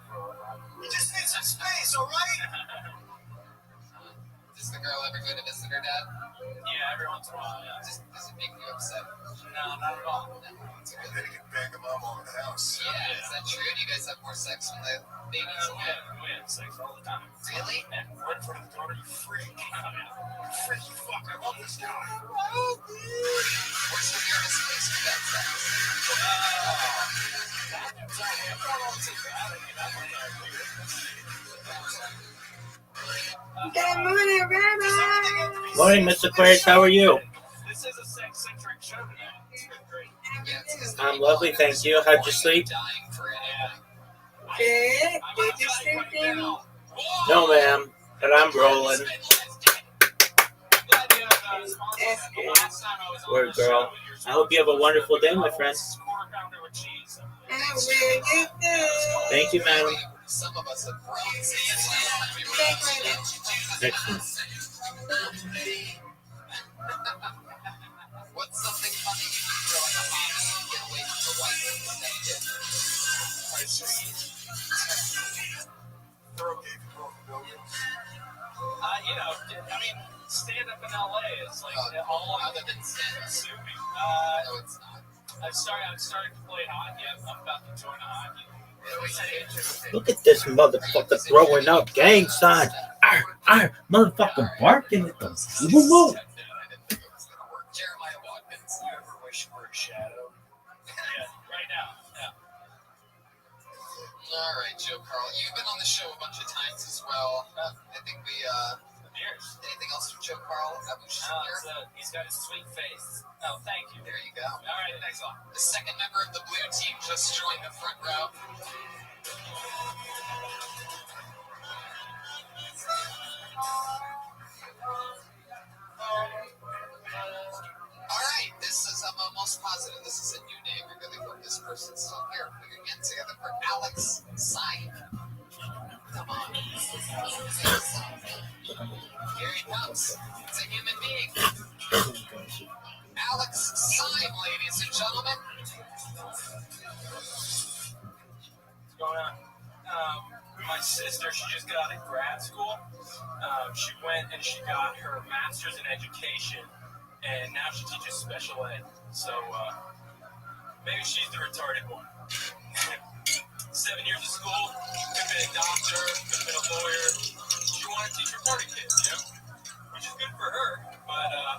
You just need some space, all right? Does the girl ever go to visit her dad? yeah, every once in a while, yeah. Does it make you upset? No, not at all. No, it's a And good then you can bang the mom over the house. Yeah, is that true? Do you guys have more sex when the baby's alive? We have sex all the time. Really? And we're in front of the daughter, you freak. You freaky fuck, I love this guy. What's the weirdest place you've had sex? Good morning, Rabbi. Morning, Mr. Aquarius. How are you? This is a sex-centric show tonight. It's been great. Yeah, it's 'cause I'm lovely, thank you. How'd you sleep? dying for it. Good. Did you sleep, Danny? No, ma'am, but I'm rolling. That's good. Word, girl. I hope you have a wonderful day, my friend. I will get there. Thank you, madam. Some of us have grown since Excellent. What's something funny you can throw in the hot and get away from the wife and step Throw gave you broken buildings. I mean, stand up in LA is like all other than sin. assuming. No, it's not. I've started to play hockey. I'm about to join a hockey. Look at this motherfucker throwing up gang signs. Motherfucker barking at them. Woo-woo. Jeremiah Watkins. You ever wish you were a shadow? Yeah, right now. Yeah. All right, Joe Carl. You've been on the show a bunch of times as well. I think we, Years. anything else from Joe Carl? He's got his sweet face. Oh, thank you. There you go. All right, thanks a lot. The second member of the blue team just joined the front row. All right, this is, I'm almost positive this is a new name. I really hope this person's still here. Put your hands together for Alex Syme. Come on. Here he comes. It's a human being. Alex Syme, ladies and gentlemen. What's going on? My sister, she just got out of grad school. She went and she got her master's in education, and now she teaches special ed. So maybe she's the retarded one. 7 years of school, could have been a doctor, could have been a lawyer. She wanted to teach retarded kids, which is good for her. But I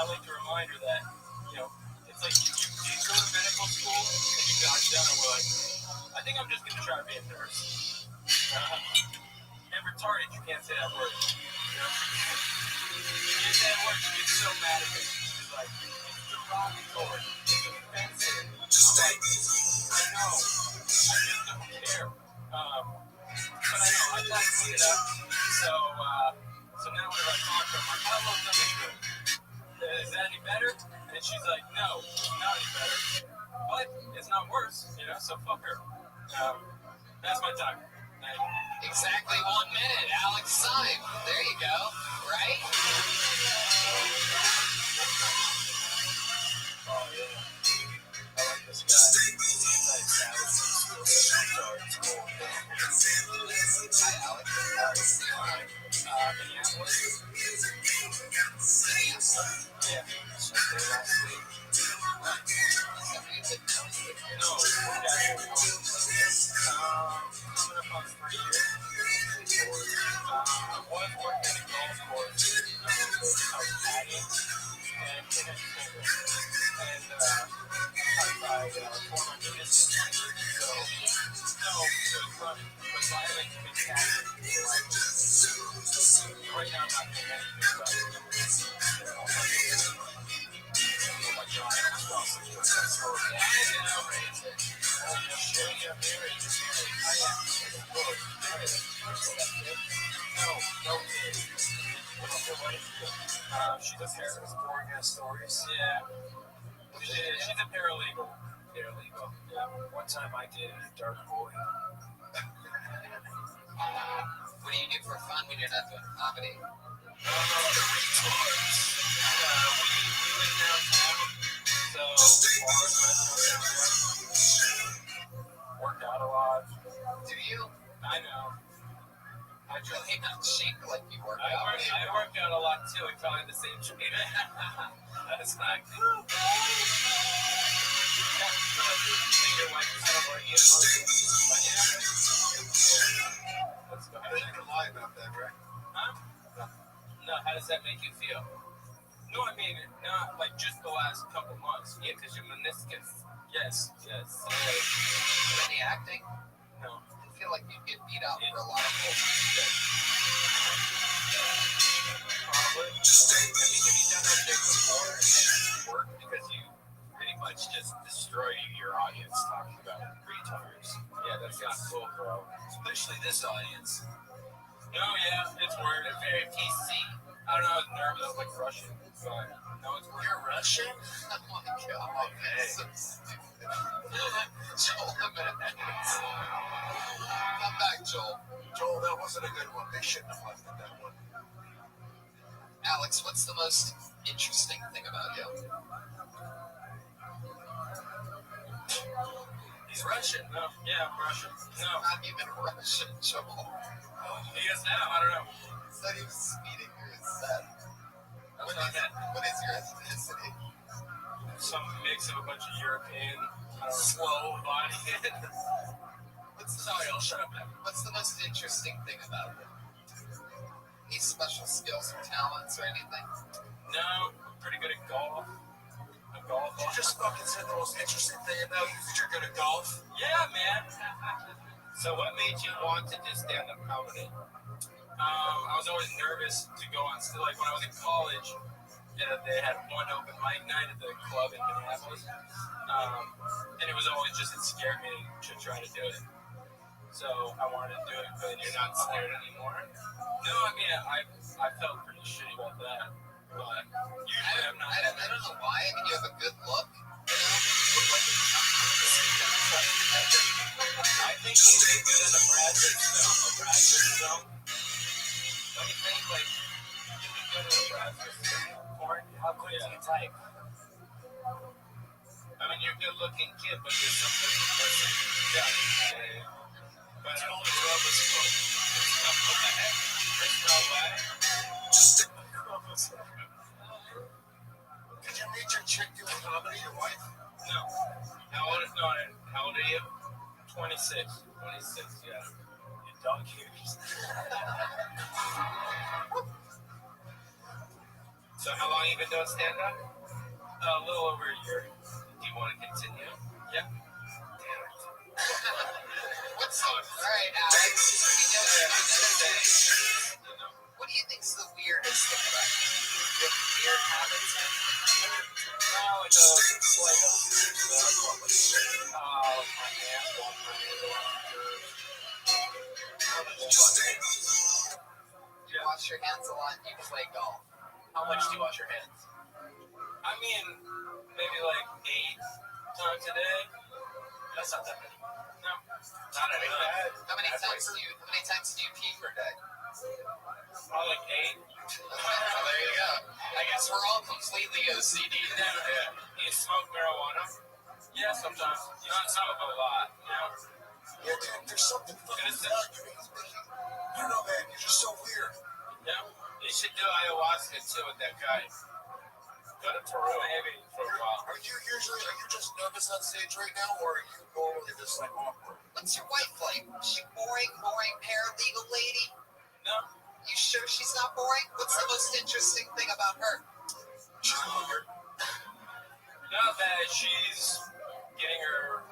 like to remind her that, it's like you go to medical school and you got done and we're like, I think I'm just going to try to be a nurse. And retarded, you can't say that word. You can't say that word, she gets so mad at me. She's like, it's derogatory, it's offensive. I know. I just don't care. But I know, I try to clean it up. So now whenever I talk to her, I'm like, I love nothing good. Is that any better? And she's like, no, not any better. But it's not worse, so fuck her. That's my time. Exactly 1 minute, Alex Syme. There you go, right? Oh, yeah. I like this guy. He's like savage. Hi, Alex. Minneapolis. Yeah. Last week. No, coming up on 3 years. I was working at a golf course. I was tagging and hitting a finger. And I tried 400 distance. So, no, it was running. But I like to be tagging. Right now, I'm not doing anything about it. What's your wife? She's a therapist. Boring ass stories. Yeah. She's a paralegal. Paralegal. Yeah. One time I dated a dark boy. What do you do for fun when you're not doing comedy? We live downtown, so work out a lot. Do you? I know. I really not shake like you work I out. work out a lot too. We probably the same shape. That's not good. Your wife is over here. Let's go ahead. You can lie about that, right? Huh? No, how does that make you feel? No, I mean, not like just the last couple months. Yeah, because your meniscus. Yes. Any acting? No. I feel like you'd get beat out for a lot of roles. Probably. Have you done that thing before and it didn't work because you pretty much just destroy your audience talking about retards? Yeah, that's not cool, bro. Especially this audience. No, yeah, it's weird. It's very PC. I don't know, I was nervous, like Russian. But no, it's weird. You're Russian? Oh my god. That's so stupid. Joel, I'm gonna come back, Joel. Joel, that wasn't a good one. They shouldn't have left it that one. Alex, what's the most interesting thing about you? He's Russian. No, yeah, I'm Russian. No. Not even Russian, Joel. He is now, I don't know. It's not even speeding here, it's sad. What is your ethnicity? Some mix of a bunch of European, slow body. Sorry, I'll shut up now. What's the most interesting thing about you? Any special skills or talents or anything? No, I'm pretty good at golf. You just fucking said the most interesting thing about you that you're good at golf? Yeah, man. So what made you want to do stand-up comedy? I was always nervous to go on stage. Like when I was in college, they had one open mic night at the club in Minneapolis. And it was always just, it scared me to try to do it. So I wanted to do it, but you're not scared anymore? No, I mean, I felt pretty shitty about that. But usually I'm not. I don't know why. I mean, you have a good look. I think he's as good as a Brad Pitt film. What do you think? Like, you would go to a Brad Pitt film? How quick do you type? I mean, you're a good-looking kid, but there's something missing. Yeah. But I don't know what's called. What the heck? Chris Rothschild. Did you meet your chick doing comedy, your wife? No. How old are you? 26. 26, yeah. Your dog years. So how long you been doing stand-up? A little over a year. Do you want to continue? Yeah. What's all right, Alex? What do you think's the weirdest thing about you? You have weird habits? No, it's like a weird stuff. Like my hands walk my hands You wash your hands a lot, you play golf. How much do you wash your hands? I mean, maybe like 8 times a day. That's not that many. No, not enough. How many times do you pee per day? Probably like 8. There you go. I guess we're all completely OCD now. Yeah. You smoke marijuana? Yeah, sometimes. You don't smoke a lot. Yeah, dude, there's something fucking about you. You know, man, you're just so weird. Yeah. You should do ayahuasca too with that guy. Go to Peru maybe for a while. Are you just nervous on stage right now, or are you normally just like awkward? What's your wife like? She boring paralegal lady? No. You sure she's not boring? What's the most interesting thing about her? She's hungry. Not that she's getting her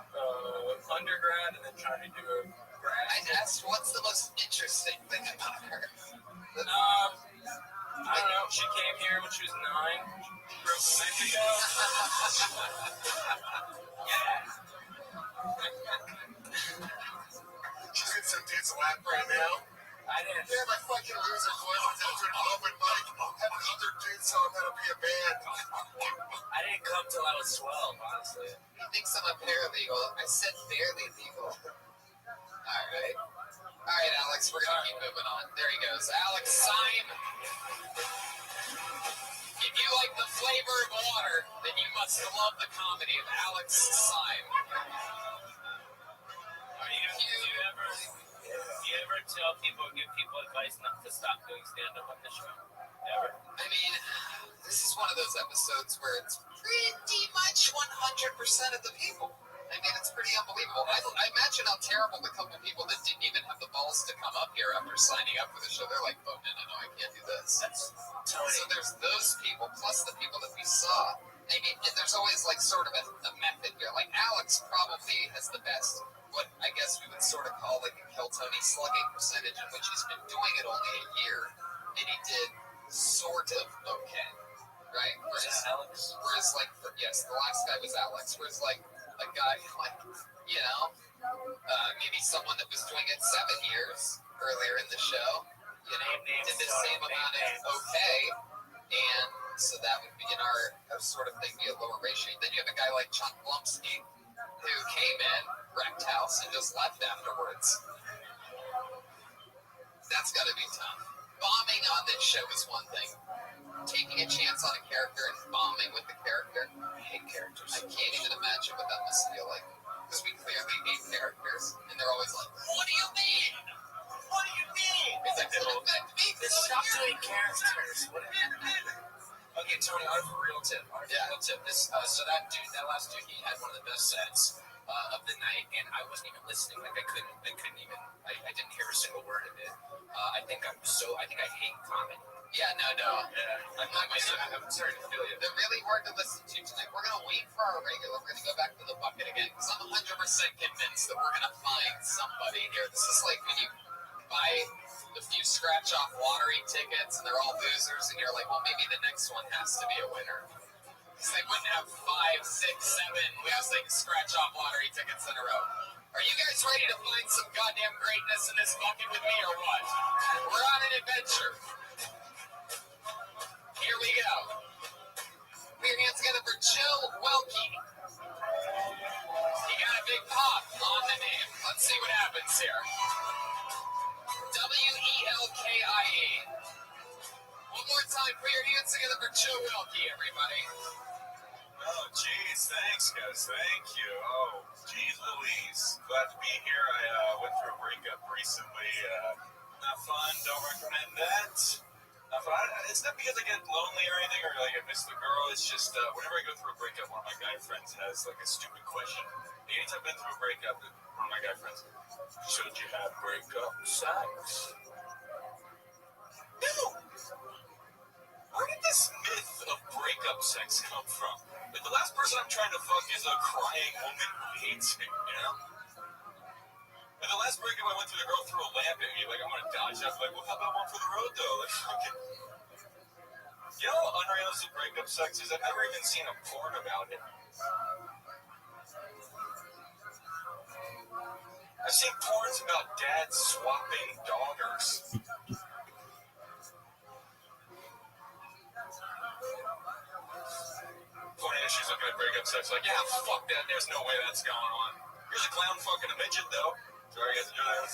undergrad and then trying to do her grad. I asked, what's the most interesting thing about her? I don't know. She came here when she was 9 from Mexico. She's in some dude's lap right now. I didn't. They're like fucking loser boyfriends after an open mic, having other dudes tell them how to be a man. I didn't come till I was 12, honestly. He thinks I'm a paralegal. I said barely legal. All right. All right, Alex, we're going to keep moving on. There he goes. Alex Syme. If you like the flavor of water, then you must love the comedy of Alex Syme. Do you ever tell people, give people advice not to stop doing stand-up on the show? Ever? I mean, this is one of those episodes where it's pretty much 100% of the people. I mean, it's pretty unbelievable. I imagine how terrible the couple people that didn't even have the balls to come up here after signing up for the show. They're like, oh, no, I can't do this. So there's those people, plus the people that we saw. I mean, there's always like sort of a method here. Like Alex probably has the best, what I guess we would sort of call like a Keltoni slugging percentage, in which he's been doing it only a year, and he did sort of okay, right? Whereas like, yes, the last guy was Alex. Whereas like a guy like, maybe someone that was doing it 7 years earlier in the show, did the same amount of okay, and so that would be in our sort of thing be a lower ratio. Then you have a guy like Chuck Blumsky who came in, wrecked house, and just left afterwards. That's got to be tough. Bombing on this show is one thing. Taking a chance on a character and bombing with the character. I hate characters. I can't even imagine what that must feel like. Because we clearly hate characters, and they're always like, what do you mean? What do you mean? It doesn't affect me. Stop doing characters. What do you mean? Okay, Tony, I have a real tip. So that last dude, he had one of the best sets of the night, and I wasn't even listening. Like I didn't hear a single word of it. I think I hate comedy. Yeah, no. Yeah. I'm sorry to feel you. They're really hard to listen to tonight. We're going to wait for our regular. We're going to go back to the bucket again, because I'm 100% convinced that we're going to find somebody here. This is like when you buy a few scratch-off lottery tickets, and they're all losers, and you're like, well, maybe the next one has to be a winner. Because they wouldn't have 5, 6, 7 losing scratch-off lottery tickets in a row. Are you guys ready to find some goddamn greatness in this bucket with me, or what? We're on an adventure. Here we go. Put your hands together for Joe Welke. He got a big pop on the name. Let's see what happens here. Welkie. One more time, put your hands together for Joe Welke, everybody. Oh, geez, thanks, guys. Thank you. Oh, geez, Louise. Glad to be here. I went through a breakup recently. Not fun. Don't recommend that. It's not because I get lonely or anything, or like I miss the girl. It's just whenever I go through a breakup, one of my guy friends has like a stupid question. Anytime I've been through a breakup, one of my guy friends, should you have breakup sex? No. Where did this myth of breakup sex come from? Like the last person I'm trying to fuck is a crying woman who hates me, you know? And the last breakup I went through, the girl threw a lamp at me, like I'm gonna dodge that. Like, well, how about one for the road though? Like, fucking. You know how unrealistic breakup sex is? I've never even seen a porn about it. I've seen porns about dads swapping daughters. Funny issues looking at breakup sex, like, yeah, fuck that. There's no way that's going on. Here's a clown fucking a midget though. Sorry, guys, enjoy that.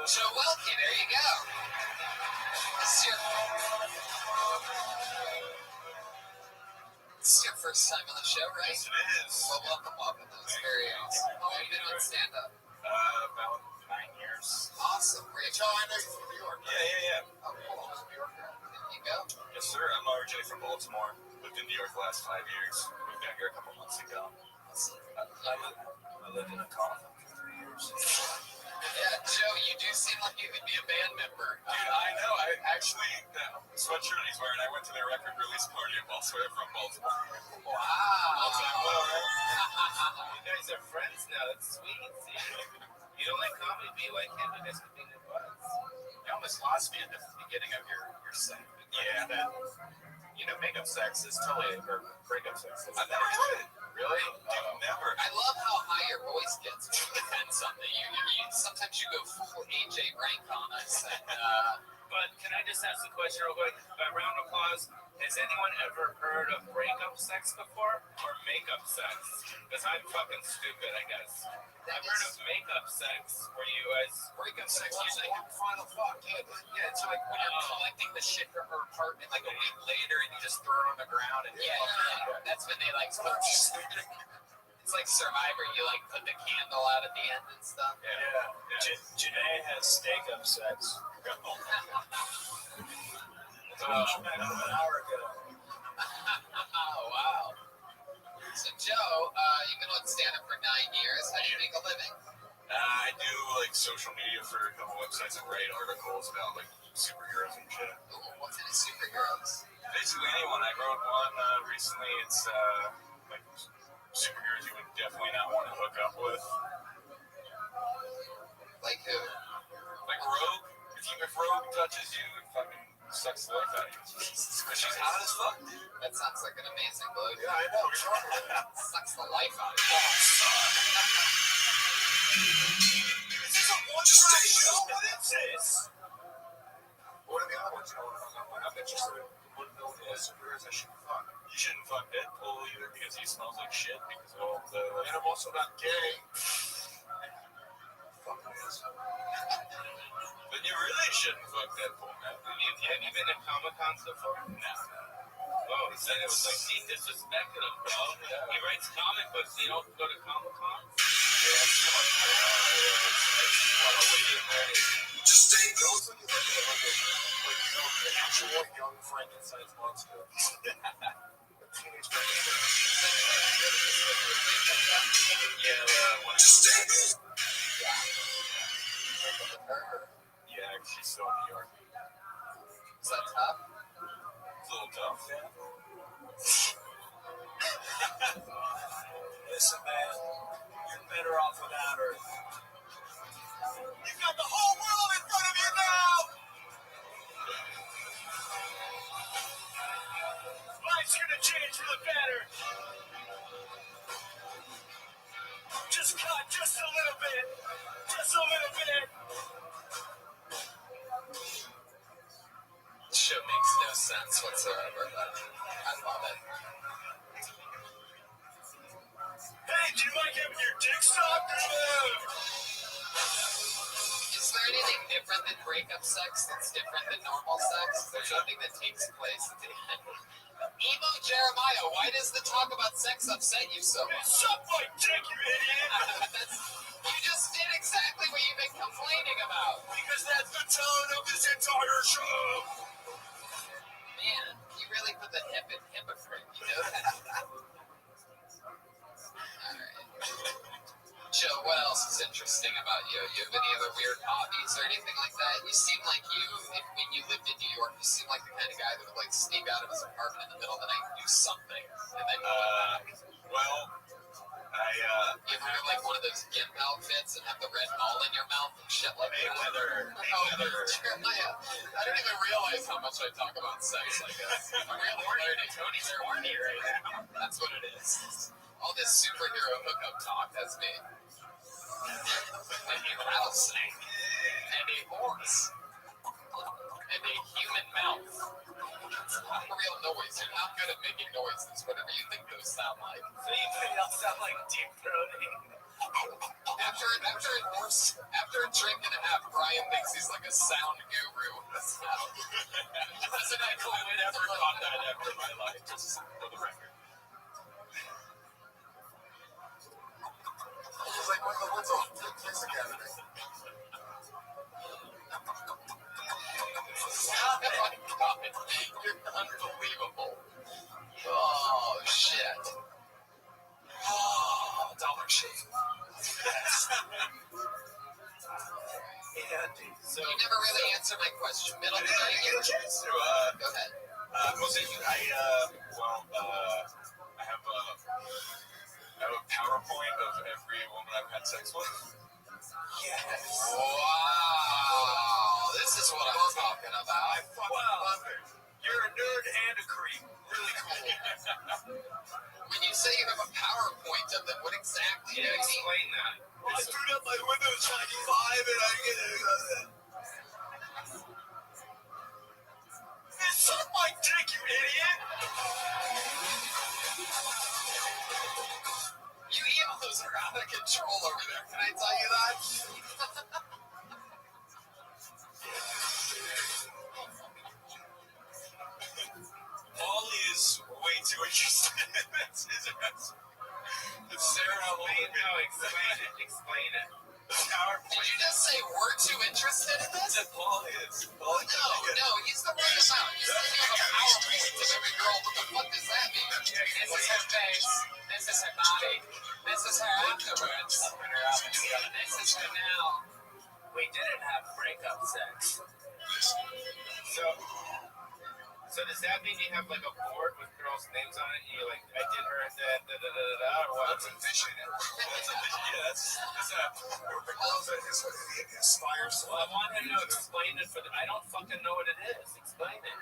Joe Welke, there you go. This is your first time on the show, right? Yes, it is. Well, welcome. That was very awesome. How long have you been on stand-up? About 9 years. Awesome. Great. Joe, I know you're from New York. Yeah. Oh, cool. New York. There you go. Yes, sir. I'm originally from Baltimore. Lived in New York the last 5 years. Moved down here a couple months ago. I lived in a coffin for 3 years. Yeah, Joe, you do seem like you could be a band member. Dude, I know. I actually, the sweatshirt he's wearing, I went to their record release party in Baltimore from Baltimore. Wow. You guys are friends now. That's sweet. See? You don't like comedy, but you like him. You guys could be good buds. You almost lost me at the beginning of your set. Yeah. That, makeup sex is totally, or breakup sex. I've never heard it. Really? Never. I love how high your voice gets when you defend something. You sometimes you go full AJ rank on us, and But can I just ask the question real quick? By round of applause, has anyone ever heard of breakup sex before? Or makeup sex? Because I'm fucking stupid, I guess. I've heard of makeup sex where you guys... Breakup sex, usually have final fuck. Yeah, it's like when you're collecting the shit from her apartment like a week later and you just throw it on the ground and that's when they like start. It's like Survivor, you like put the candle out at the end and stuff. Yeah. Janae has steak-up sex. About an hour ago. Oh, wow. So, Joe, you've been on stand-up for 9 years. How do you make a living? I do like social media for a couple websites and write articles about like superheroes and shit. Ooh, what kind of superheroes? Basically anyone. I wrote one recently. It's like superheroes you would definitely not want to hook up with. Like who? Like Rogue. If Rogue touches you, it fucking sucks the life out of you. But she's hot as fuck. That sounds like an amazing blow. Yeah, I know. Sucks the life out of you. Is this a one-track show? What is this? What are the other ones? I'm interested in what superheroes I should fuck. You shouldn't fuck Deadpool either because he smells like shit because of all the... And I'm also not gay. Fuck this. But you really shouldn't fuck Deadpool, man. Have you been to Comic-Con so far? No. Oh, he said it was like he disrespected him, bro. He writes comic books, so you don't go to Comic-Con? Yeah, that's too much. Just stay close. Like an actual young Frankenstein's monster. Teenage just stay close. Yeah, she's still in New York. Is that tough? It's a little tough, yeah. Listen, man, you're better off without her. You've got the whole world in front of you now! Life's gonna change for the better. Just cut just a little bit. Just a little bit. Shit makes no sense whatsoever. I love it. Hey, do you like having your dick sucked? Is there anything different than breakup sex that's different than normal sex? Is there something that takes place at the end? Emo Jeremiah, why does the talk about sex upset you so much? Suck my dick, you idiot! You just did exactly what you've been complaining about. Because that's the tone of this entire show! Man, you really put the hip in hypocrite, you know that? Joe, what else is interesting about you? You have any other weird hobbies or anything like that? You seem like when you lived in New York, you seem like the kind of guy that would like sneak out of his apartment in the middle of the night and do something. And then well, you ever wear like one of those gimp outfits and have the red ball in your mouth and shit like that? Jeremiah, I don't even realize how much I talk about sex like this. I'm really learning. Tony's horny right now. That's what it is. All this superhero hookup talk, that's me. And a rattlesnake. And a horse. And a human mouth. It's not a real noise. You're not good at making noises, whatever you think those sound like. So you think they'll sound like deep throating? After a drink and a half, Brian thinks he's like a sound guru. Listen, I never thought that ever in my life, just for the record. it's like when the woods on Police Academy. Oh my God, you're unbelievable. Oh, shit. Oh, Dollar Shave. So you never really answered my question. Middle of the night. Get a chance to, Go ahead. I have a PowerPoint of every woman I've had sex with. Yes. Wow. This is what I'm talking about. I fucking love it. You're a nerd and a creep. Really cool. When you say you have a PowerPoint of them, what exactly do you mean? Explain that. I screwed up my Windows 95 and I get it. Explain it. Did you just say we're too interested in this? Paul is. No, he's the right amount. He's the name of a PowerPoint of every girl. What the fuck does that mean? This is her face. This is her body. This is her afterwards. This is her now. We didn't have breakup sex. So does that mean you have like a board with girls' names on it? And you're like, I did her at that, or what? That's a vision. That's the girls that inspires. Well, I want him to explain it I don't fucking know what it is. Explain it.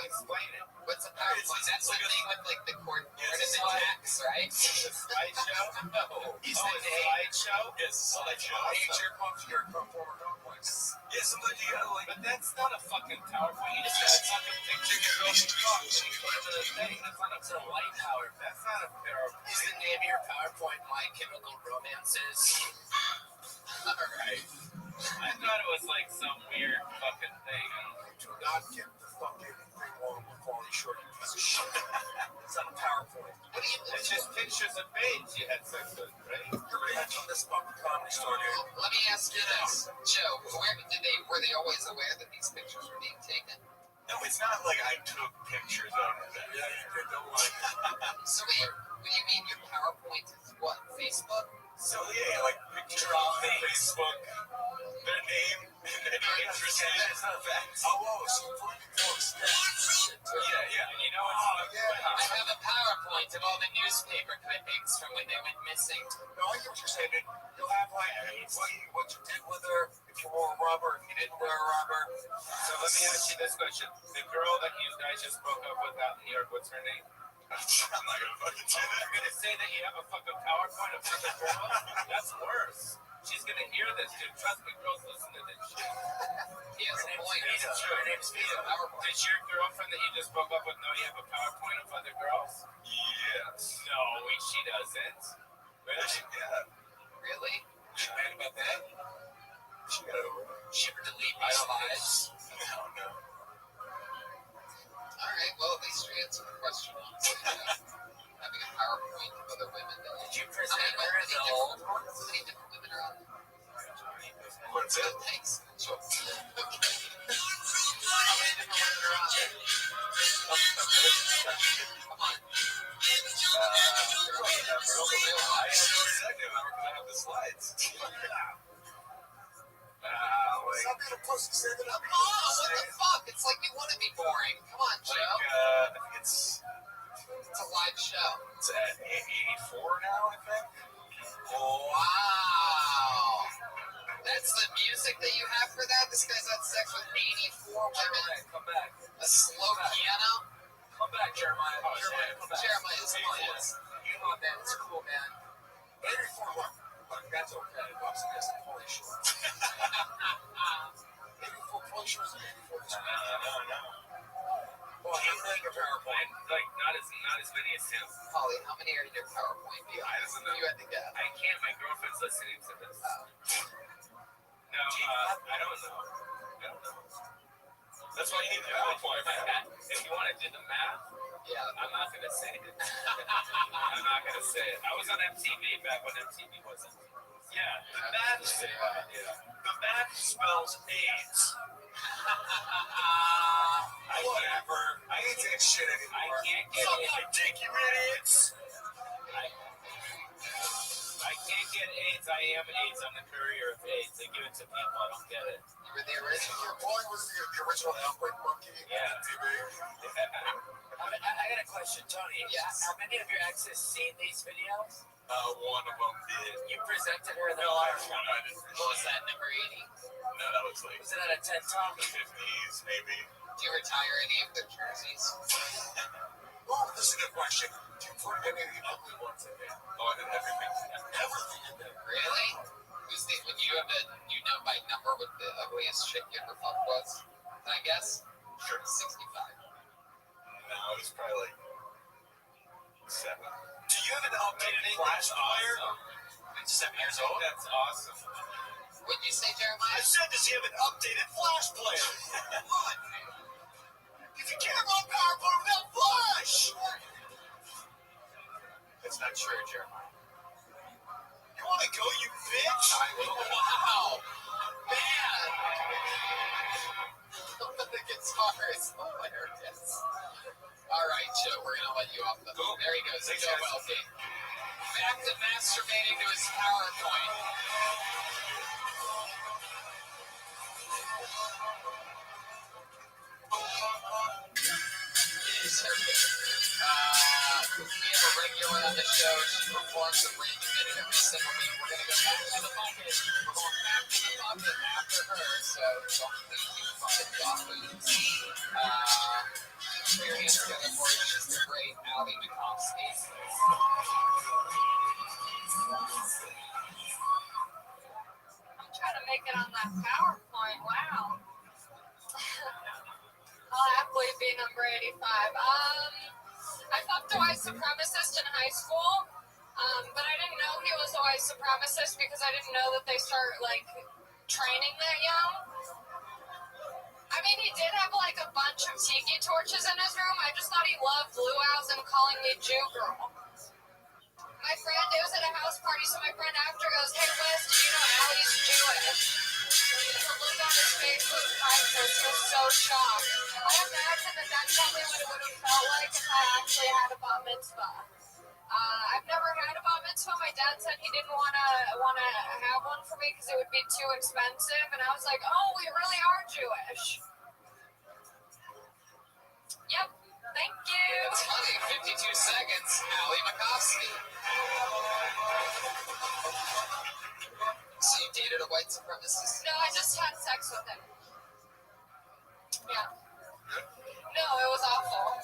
Explain it. What's a PowerPoint? That's the thing with like the cord and the jacks, right? The slideshow? No. He's the slideshow? Yes, slideshow. Your former PowerPoints. Yeah, sometimes you gotta like. But that's not a fucking PowerPoint. You just got a fucking picture of girls and talk. That's not a light power. That's not a PowerPoint. Is the name of your PowerPoint My Chemical Romances? Alright. I thought it was like some weird fucking thing. Do not get the fucking thing wrong with quality short, you piece of shit. It's not a PowerPoint. What do you mean? It's just pictures of babes you had sex with, right? You're mentioning this fucking comedy store, dude. Let me ask you this, Joe. Were they always aware that these pictures were being taken? No, it's not like I took pictures of them. Yeah, you did. Don't lie. So wait, what do you mean your PowerPoint is what? Facebook? So yeah, like picture on Facebook, their name, and their interest. That's not facts. Oh, so you put it close. Yeah. And you know what's I have a PowerPoint of all the newspaper clippings from when they went missing. No, I get what you're saying, dude. You'll have like what you did with her, if you wore a rubber, if you didn't wear a rubber. So let me ask you this question: the girl that you guys just broke up with out in New York, what's her name? I'm not gonna fucking say that. You're gonna say that you have a fucking PowerPoint of fucking girls? That's worse. She's gonna hear this, dude. Trust me, girls listen to this shit. He has a point. Her name's Vita. Does your girlfriend that you just broke up with know you have a PowerPoint of other girls? Yes. No, she doesn't. Really? Yeah. Really? She mad about that? She got over it. She ever delete my slides? No. All right, well, at least you answered the question on having a PowerPoint of other women. Did you present her as a whole? How many different women are on there? What's it? Thanks. Sure. Okay. How many different women are on there? Come on. I have the slides. Stop being a pussy, stand it up. Oh, what the fuck? It's like you want to be boring. Come on, Joe. I think it's a live show. It's at 84 now, I think. Wow. That's the music that you have for that? This guy's had sex with 84 women. Come back. A slow piano? Come back, Jeremiah. Jeremiah's fine. You know what, man? It's cool, man. 84 what? That's okay. Bucks and some Polish shorts. 84 Polish shorts and 84 No. Well, how many are PowerPoint? Like, not as many as him. Holly, how many are in your PowerPoint? I don't know. You had to guess. I can't. My girlfriend's listening to this. No, I don't know. That's why you need the PowerPoint. If you want to do the math, yeah, I'm not going to say it. I'm not going to say it. I was on MTV back when MTV was MTV. Yeah, The math spells AIDS. Whatever. I ain't that shit anymore. I can't get Suck my dick, you idiots. I can't get AIDS. I am AIDS. I'm the courier of AIDS. They give it to people. I don't get it. You were the original. Boy was the original outbreak monkey. Yeah. I got a question, Tony. Yes. Have many of your exes seen these videos? One of them did. You presented her the I didn't. What was that, number 80? No, that was like Was it at a TED Talk? the 50s, maybe. Do you retire any of the jerseys? Oh, this is a good question. Do you put any of the ugly ones in there? Oh, I did everything. Everything in there. Really? Would you have you know by number what the ugliest chick you ever fucked was? Can I guess? Sure. 65. No, it was probably like 7. Do you have an updated flash player? It's 7 years old. That's awesome. What'd you say, Jeremiah? I said, does he have an updated flash player? What? If you can't run PowerPoint without flash! That's not true, Jeremiah. You The guitar is hilarious. All right, Joe, we're gonna let you off the hook. There he goes, Joe Wealthy. Back to masturbating to his PowerPoint. We have a regular on the show. She performs a brand new minute every single week. We're going to go back to the bucket. We're going back to the bucket after her. So don't think you fun Dolphins. Experience together for you. She's the great Allie McCoskey. I'm trying to make it on that PowerPoint. Wow. I'll happily be number 85. I fucked a white supremacist in high school, but I didn't know he was a white supremacist because I didn't know that they start, like, training that young. I mean, he did have, like, a bunch of tiki torches in his room. I just thought he loved luau's and calling me Jew girl. My friend, it was at a house party, so my friend after goes, "Hey, Wes, do you know Allie's Jewish?" The look on his face was priceless. He was so shocked. I imagine that probably what it would have felt like if I actually had a bat mitzvah. I've never had a bat mitzvah. My dad said he didn't want to have one for me because it would be too expensive, and I was like, "Oh, we really are Jewish." Yep. Thank you. It's funny. 52 seconds. Allie McCoskey. So you dated a white supremacist? No, I just had sex with him. Yeah. No, it was awful.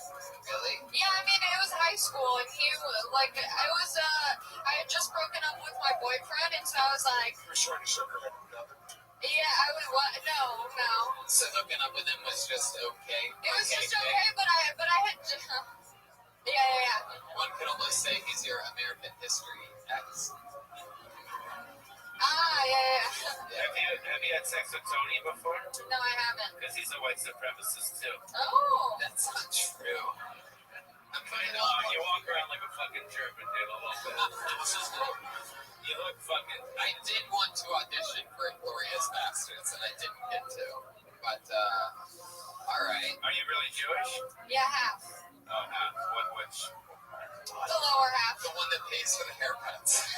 Really? Yeah, I mean, it was high school, and he, like, I had just broken up with my boyfriend, and so I was like... You're short of sugar. Yeah, I was, what? No. So hooking up with him was just okay? It was just okay, but I had... Yeah. One could almost say he's your American history ex. Yeah. Have you had sex with Tony before? No, I haven't. Because he's a white supremacist too. Oh. That's not true. You walk around like a fucking German dude a little bit. You look fucking... I did want to audition for Inglourious Bastards, and I didn't get to. But, alright. Are you really Jewish? Yeah, half. Oh, half. Which? The lower half. The one that pays for the haircuts.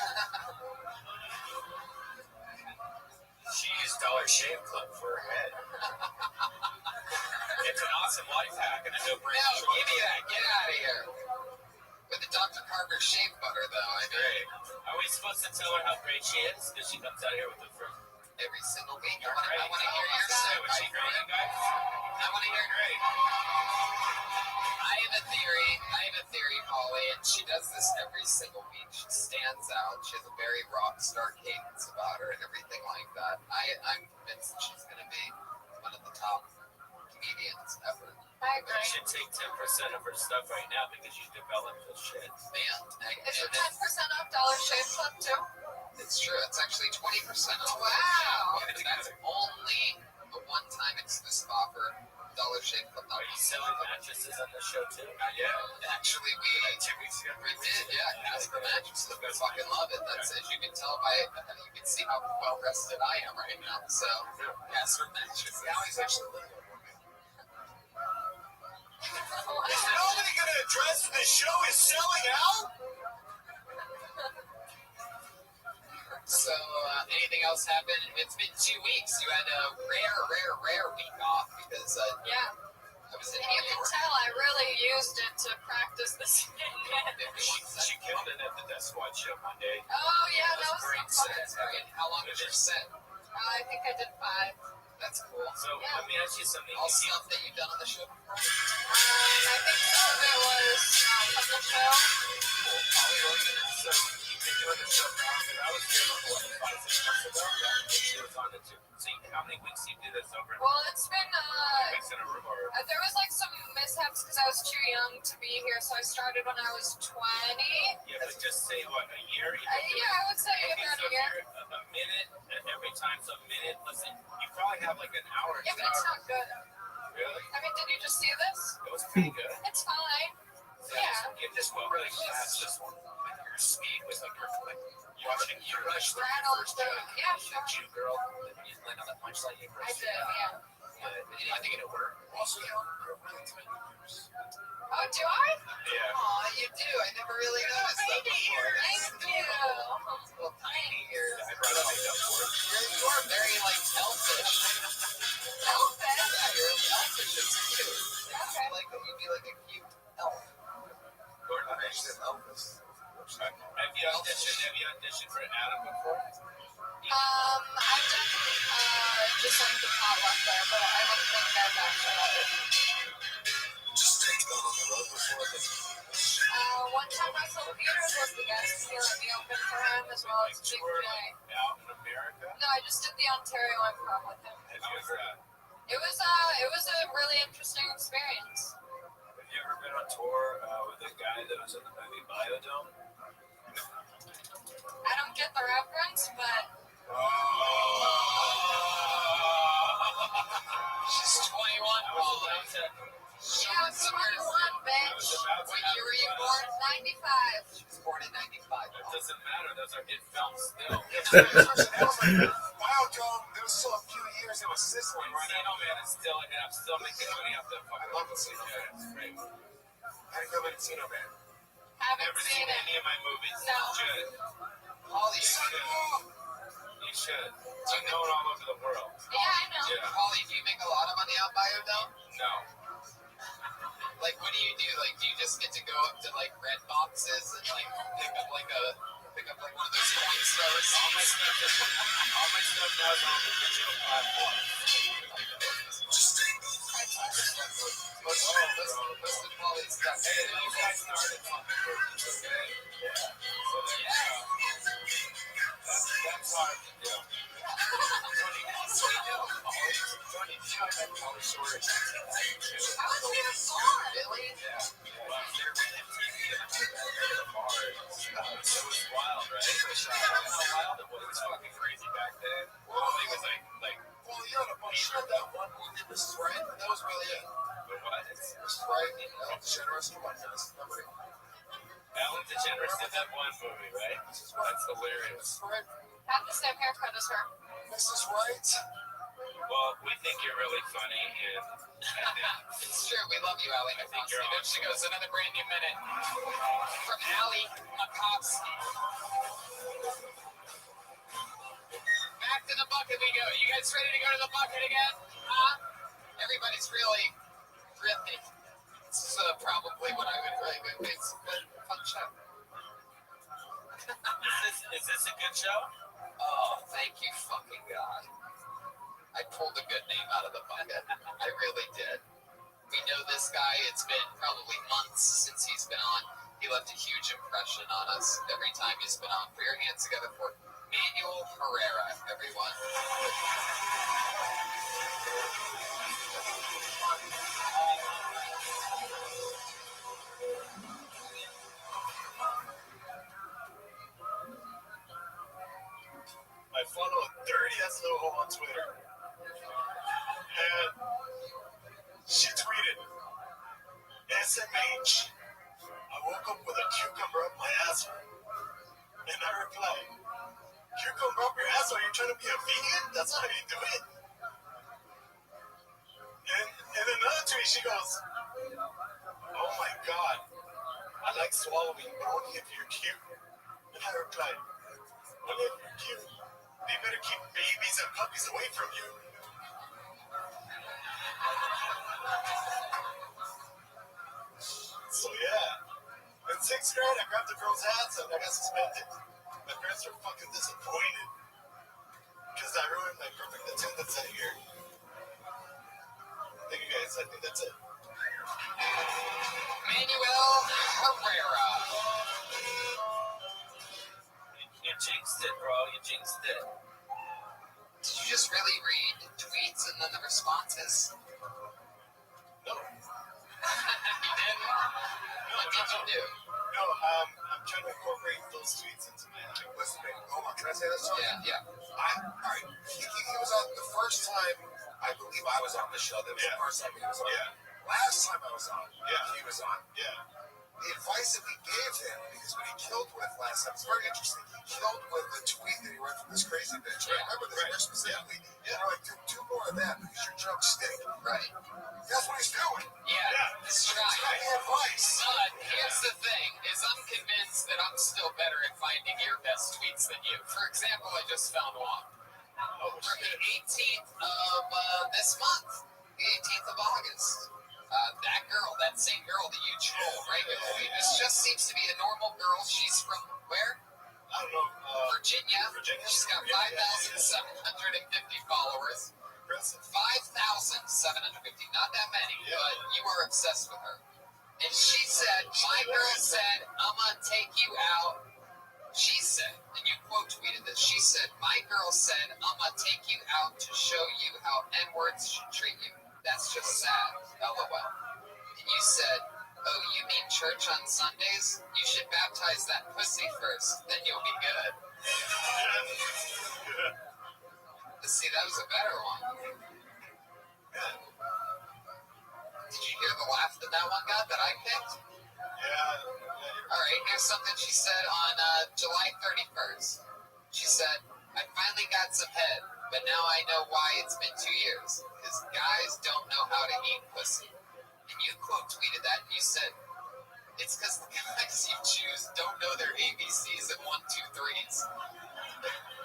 She used Dollar Shave Club for her head. It's an awesome life hack and a no-brainer. No, give me that. Get out of here. With the Dr. Carver shave butter, though, I mean. Great. Are we supposed to tell her how great she is? Because she comes out here with the fruit. Every single week. I want to hear your say. Was side. she great, guys? I want to hear great. I have a theory, Holly, and she does this every single week. She stands out. She has a very rock star cadence about her and everything like that. I'm convinced that she's going to be one of the top comedians ever. I agree. You should take 10% of her stuff right now because you developed this shit. Man, Is it 10% off Dollar Shave Club too? It's true. It's actually 20% off. Wow. And that's only a one-time exclusive offer. Dollar Shave Club. Are you selling mattresses on the show too? Yeah. Actually, we did. Yeah, Casper mattresses. I fucking love it. That's as you can tell by it. You can see how well rested I am right now. So, Casper mattresses. Allie's actually living. Is nobody going to address the show is selling out? So, anything else happen? It's been 2 weeks. You had a rare week off because, yeah. I was in and you can tell I really used it to practice this. She killed it at the Death Squad show Monday. Oh, yeah, that was great set. How long was your set? I think I did 5. That's cool. So, let me ask you something. All stuff that you've done on the show before? I think some of it was from the show. Cool. Holly Rogan. So, you've been doing the show now, but I was here before 5, 6 months ago. She was on it too. So, how many weeks do you do this over? Well, it's been, weeks in a room or... there was like some mishaps because I was too young to be here, so I started when I was 20. Yeah, but just say, what, a year? Yeah, I would say about a year. A minute, and every time's a minute. Listen, you probably have like an hour. Yeah, but it's not good. Really? I mean, did you just see this? It was pretty good. It's fine. Yeah. You just went really fast, this one. speed was like you're watching You Rush the first Jew girl, and you land on that punchline. I did, yeah. I think it'll work. Also, Oh, do I? Yeah. Aw, you do. I never really noticed that before. Thank you. Little tiny ears. I brought up makeup for it. You are very like elfish. Elfish? Yeah, you're elfish. It's cute. Okay. Like you'd be like a cute elf. Gordon Fish said Elvis. Have you auditioned for Adam before? I've done just like the potluck there, but I don't think I've actually. Just take on the road before this. One time I told Peters was the guest. He let me open for him as well as Big J. Out in America? No, I just did the Ontario improv with him. Have you ever It was a really interesting experience. Have you ever been on tour with a guy that was in the movie Biodome? I don't get the reference, but She's 21. Oh, that's it. yeah, I was 21, bitch. What year were you born? 95. She was born in 95. It doesn't matter. Those are hit films still. Biodome, there was still a few years it was sizzling, right? Encino Man is still, and I'm still making money off that fucking. I love Encino Man. It's great. I go to Encino Man. Haven't Never seen seen it. any of my movies. No. You should. Holly, You should. I'm known all over the world. Yeah, I know. Yeah. Holly, do you make a lot of money on Biodome? No. Like, what do you do? Like, do you just get to go up to like red boxes and like pick up like one of those coin stores? All my stuff now is on the digital platform. Most of Holly's stuff. Hey, you guys started something for me, okay? Yeah. So there you go. That's hard to do. Really? Yeah. Well, there was MTV and the bars. It was wild, right? It was wild. It was fucking crazy back then. It was like. Well, you're on a bunch of that one movie, Mrs. Right? That was really it. What? Mrs. Right, Ellen DeGeneres, come on, guys. Ellen DeGeneres did that one movie, right? That's hilarious. Have the same haircut as her. Mrs. Right? Well, we think you're really funny, and It's true. We love you, Allie Makovsky. There she goes. Another brand new minute from Allie Makovsky. Back to the bucket we go. You guys ready to go to the bucket again? Huh? Everybody's really. This is probably what I would really do. It's a fun show. is this a good show? Oh, thank you, fucking God. I pulled a good name out of the bucket. I really did. We know this guy. It's been probably months since he's been on. He left a huge impression on us every time he's been on. Put your hands together for Manuel Herrera, everyone. I follow a dirty-ass little hoe on Twitter. And she tweeted, SMH, I woke up with a cucumber up my asshole. And I replied, cucumber up your asshole? You're trying to be a vegan? That's not how you do it. And in another tweet, she goes, oh my God, I like swallowing, but only if you're cute. And I replied, only if you're cute. They better keep babies and puppies away from you. So yeah, in 6th grade, I grabbed the girl's ass and I got suspended. My parents were fucking disappointed because I ruined my perfect attendance that year. Thank you guys. I think that's it. Manuel Herrera. You jinxed it, bro. You jinxed it. Did you just really read tweets and then the responses? No. You didn't? What did you do? No, I'm trying to incorporate those tweets into my life. Listen, man, hold on. Can I say this? Yeah. All right. He was on the first time, I believe I was on the show. That was the first time he was on. Yeah. Last time I was on, he was on. Yeah. the advice that we gave him, because when he killed with last time, it's very interesting. He killed with a tweet that he read from this crazy bitch. I remember this very specifically. Yeah. We're like, dude, do more of that because your jokes stink. Right. That's what he's doing. Yeah, it's trying. Give me advice. Here's the thing, is I'm convinced that I'm still better at finding your best tweets than you. For example, I just found one. From the 18th of this month, the 18th of August. That girl, that same girl that you troll regularly, this just seems to be a normal girl. She's from where? I don't know. Virginia. She's got 5,750 followers. 5,750, not that many, but you were obsessed with her. And she said, my girl said, I'm gonna take you out. She said, and you quote tweeted this, she said, my girl said, I'm gonna take you out to show you how N-words should treat you. That's just sad, LOL. And you said, oh, you mean church on Sundays? You should baptize that pussy first, then you'll be good. See, that was a better one. Did you hear the laugh that one got that I picked? Yeah. All right, here's something she said on July 31st. She said, I finally got some head, but now I know why it's been 2 years. Because guys don't know how to eat pussy. And you quote tweeted that and you said, it's because the guys you choose don't know their ABCs and 1, 2, 3s.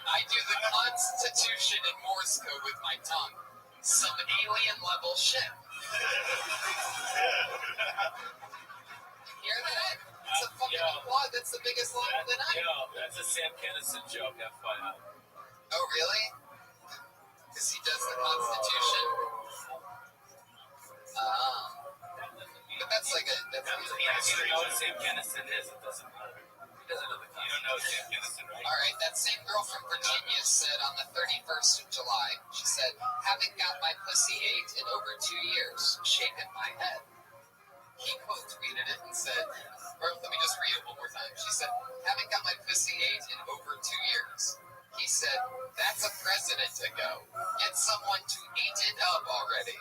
I do the Constitution in Morse code with my tongue. Some alien level shit. Hear that? It's a fucking applause. That's the biggest line of the night. That's a Sam Kinison joke, FYI. Oh, really? Because he does the Constitution? But that's like a... That's you don't know what Sam Kinison is, it doesn't matter. He doesn't know the Constitution. You don't know Sam Kinison, right? All right, that same girl from Virginia said on the 31st of July, she said, haven't got my pussy ate in over 2 years, shaking my head. He quote tweeted it and said, or let me just read it one more time. She said, haven't got my pussy ate in over 2 years. He said, that's a president ago. Get someone to eat it up already.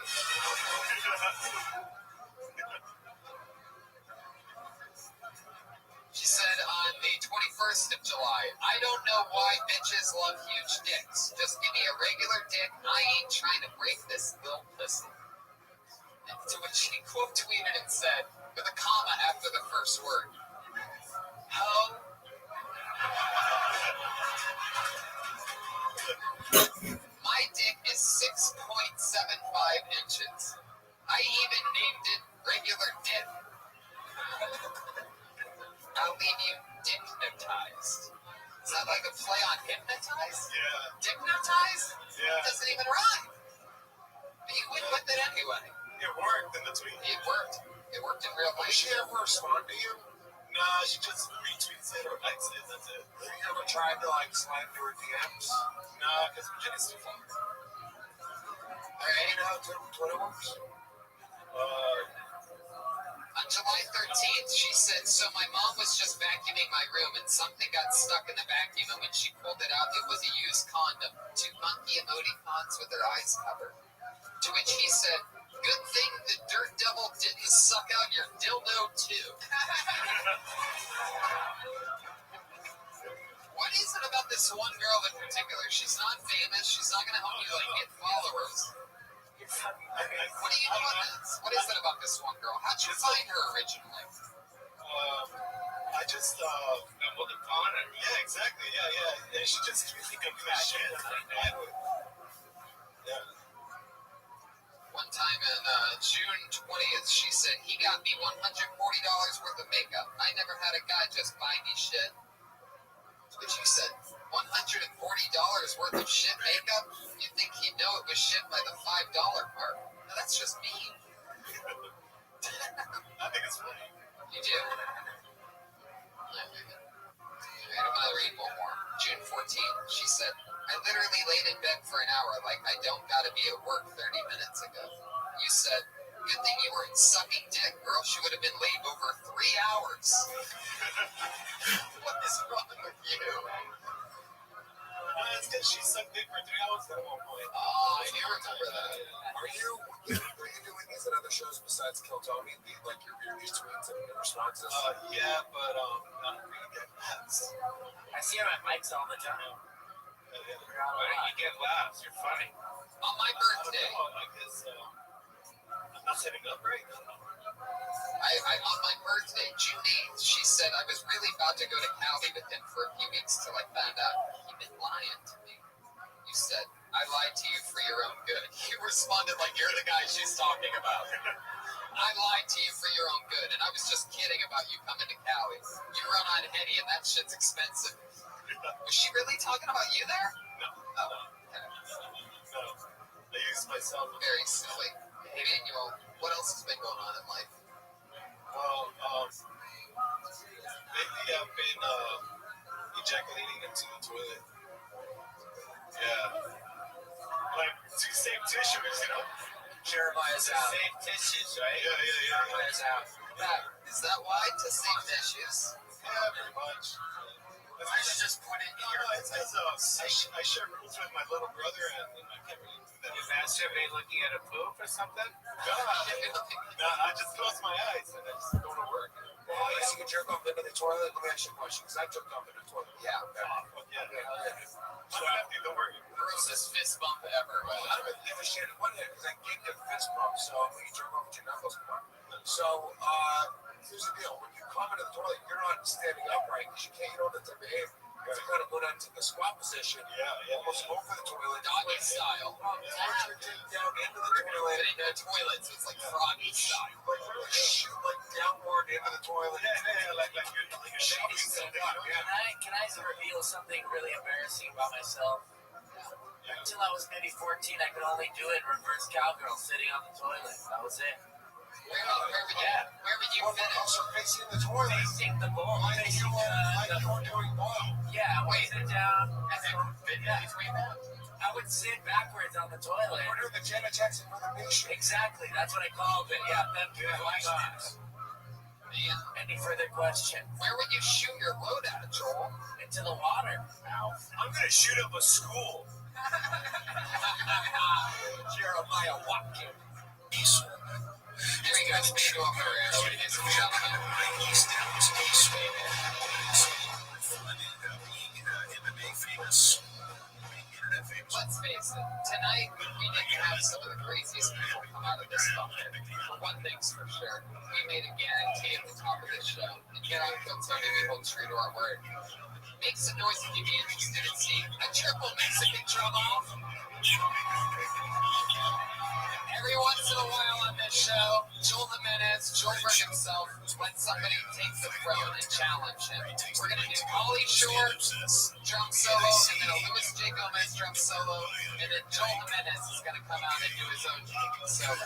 She said on the 21st of July, I don't know why bitches love huge dicks. Just give me a regular dick. I ain't trying to break this little pussy. And to which she quote tweeted and said, with a comma after the first word, ho. My dick is 6.75 inches. I even named it regular dick. I'll leave you dick-notized. Is that like a play on hypnotized? Yeah. Dick-notized? Yeah. It doesn't even rhyme. But you went with it anyway. It worked in the tweet. It worked. It worked in real life. Did she ever respond to you? Nah, she just retweets it or likes it, that's it. Have you ever tried to, like, slide through her DMs? Nah, because Virginia's too far. Alright. You know how Twitter works? On July 13th, she said, so my mom was just vacuuming my room and something got stuck in the vacuum, and when she pulled it out, it was a used condom. 2 monkey emoticons with their eyes covered. To which he said, good thing the dirt devil didn't suck out your dildo too. What is it about this one girl in particular? She's not famous. She's not going to help you like get followers. What are you doing this? What is it about this one girl? How'd you find her originally? I just, stumbled upon her. Yeah, exactly. Yeah. And she just think of that shit. Yeah. One time in June 20th, she said, he got me $140 worth of makeup. I never had a guy just buy me shit. But she said, $140 worth of shit makeup? You'd think he'd know it was shit by the $5 mark. Now, that's just mean. I think it's funny. You do? Alright, I'm gonna read one more. June 14th, she said, I literally laid in bed for an hour like I don't gotta be at work 30 minutes ago. You said, good thing you weren't sucking dick, girl. She would have been late over 3 hours. What is wrong with you? It's because she sucked dick for 3 hours at one point. Oh, I do remember that. Are you doing these at other shows besides to kill Tommy? Like you're used to it and responses? Yeah, but I don't really get laughs. I see him at mics all the time. Why do you get laughs? You're funny. On my birthday, I guess I'm not setting up right. on my birthday, June 8th, she said I was really about to go to Cali with him for a few weeks till I found out he'd been lying to me. You said, I lied to you for your own good. You responded like you're the guy she's talking about. I lied to you for your own good, and I was just kidding about you coming to Cali. You run on Henny, and that shit's expensive. Was she really talking about you there? No. Oh, okay. No. I use myself. Very silly. Hey, Manuel, what else has been going on in life? Well, lately I've been ejaculating into the toilet. Yeah. Like, to save tissues, you know? Jeremiah's out. Save tissues, right? Yeah. Jeremiah's out. Is that why? To save dishes? Yeah, pretty much. I should just put it in here. It's because I share rooms with my little brother, and I can't really do that. You masturbate looking at a poop or something? No, I just close my eyes and I just go to work. Well, I see you jerk off into the toilet. Let me ask you a question, because I jerked off into the toilet. Yeah. Don't worry. Grossest fist bump ever. I don't really give a shit at one hand, because I gave the fist bump, so you jerk off with your knuckles more. So, here's the deal. When you come into the toilet, you're not standing upright, because you don't have to behave. You have to kind of go down to the squat position. Yeah. Almost over the toilet. Doggy style. Push your dick down into the toilet. But into the toilet, so it's like froggy style. Like really shoot like downward into the toilet. Yeah, like you're shooting something. Can I reveal something really embarrassing about myself? Until I was maybe 14, I could only do it reverse cowgirl, sitting on the toilet. That was it. Where would you finish? Also facing the toilet. Facing the bowl. Facing doing bowl. Yeah, weighted down. I would sit backwards on the toilet. We're doing the Janet Jackson for the nation. Exactly, that's what I called it. Yeah, them two lifestyles. Any further question? Where would you shoot your load at, Joel? Into the water. I'm gonna shoot up a school. Jeremiah Watkins. Here you guys, Manuel Guerrero, ladies and gentlemen. Let's face it, tonight we didn't have some of the craziest people come out of this function. For one thing's for sure, we made a guarantee at the top of this show. And here on Kill Tony, we hold true to our word. Make some noise if you'd be interested in seeing a triple Mexican drum off. Every once in a while on this show, Joel himself, let somebody take the throne and challenge him. We're going to do Pauly Shore drum solo, and then a Luis J. Gomez drum solo, and then Joel Jimenez is going to come out and do his own solo.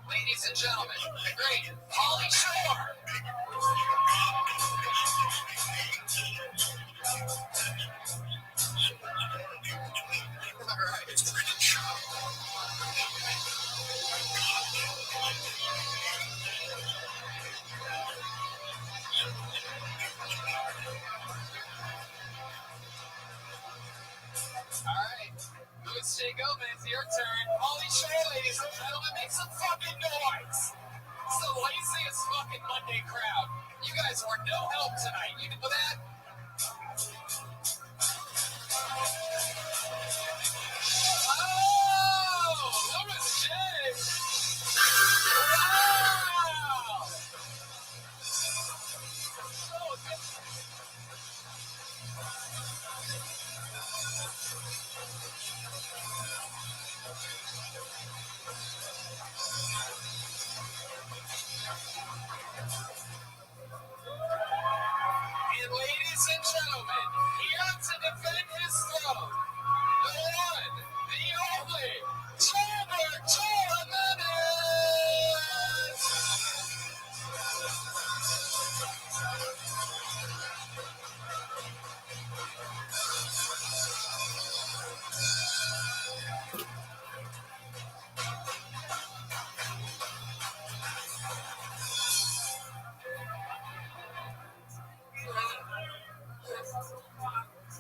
Ladies and gentlemen, the great Pauly Shore. Luis J. Gomez, your turn. Pauly Shore, ladies and gentlemen, make some fucking noise. It's the laziest fucking Monday crowd. You guys were no help tonight. You know that? Oh, Luis J. Wow. And ladies and gentlemen, here to defend his throne, the one, the only, Joel Jimenez!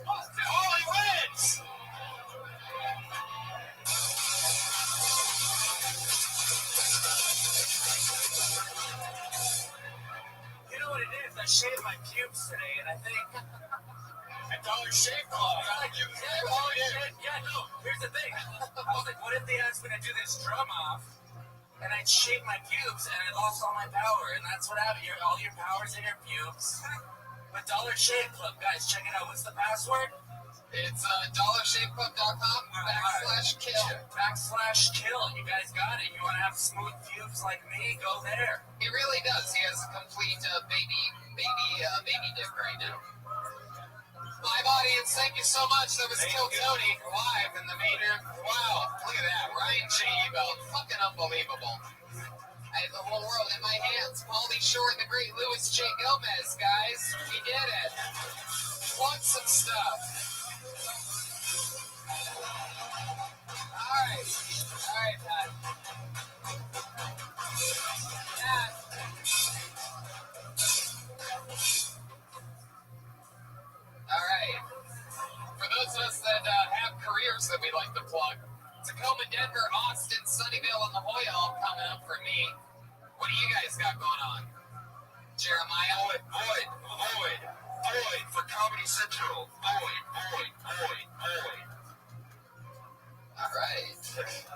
Oh, he wins! I shaved my pubes today, and I think a Dollar Shave Club. You can't. Oh, yeah, no. Here's the thing. I was like, what if they asked me to do this drum off, and I'd shave my pubes, and I lost all my power, and that's what happened. All your power's in your pubes. But Dollar Shave Club, guys, check it out. What's the password? It's $dollarshaveclub.com/kill. You guys got it. You want to have smooth pubes like me? Go there. He really does. He has a complete baby dick right now. Live audience, thank you so much. That was Kill Tony live in the major. Wow, look at that. Ryan J. Ebelt. Fucking unbelievable. I have the whole world in my hands. Pauly Shore and the great Louis J. Gomez, guys. We did it. Plug some stuff. All right, Pat. All right. For those of us that have careers that we like to plug, Tacoma, Denver, Austin, Sunnyvale, and La Jolla all coming up for me. What do you guys got going on? Jeremiah? Void for Comedy Central. Void. All right.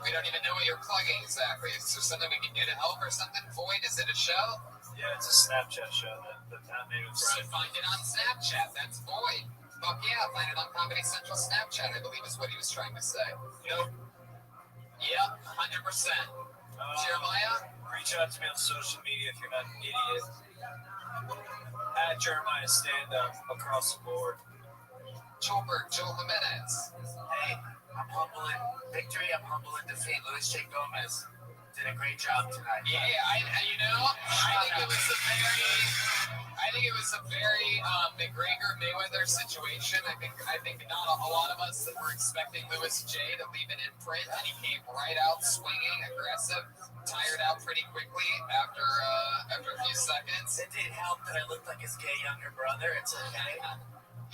We don't even know what you're plugging exactly. Is there something we can do to help or something? Void, is it a show? Yeah, it's a Snapchat show. The town name is So find it on Snapchat. That's Void. Fuck yeah, find it on Comedy Central Snapchat, I believe is what he was trying to say. Yep. 100%. Jeremiah? Reach out to me on social media if you're not an idiot. At Jeremiah Stand Up across the board. Joe Jimenez. Hey, I'm humble in victory. I'm humble in defeat. Louis J. Gomez did a great job tonight. Yeah, I think it was a very McGregor-Mayweather situation. I think not a lot of us that were expecting Louis J. to leave an imprint, and he came right out swinging, aggressive, tired out pretty quickly after a few seconds. It did help that I looked like his gay younger brother. It's okay.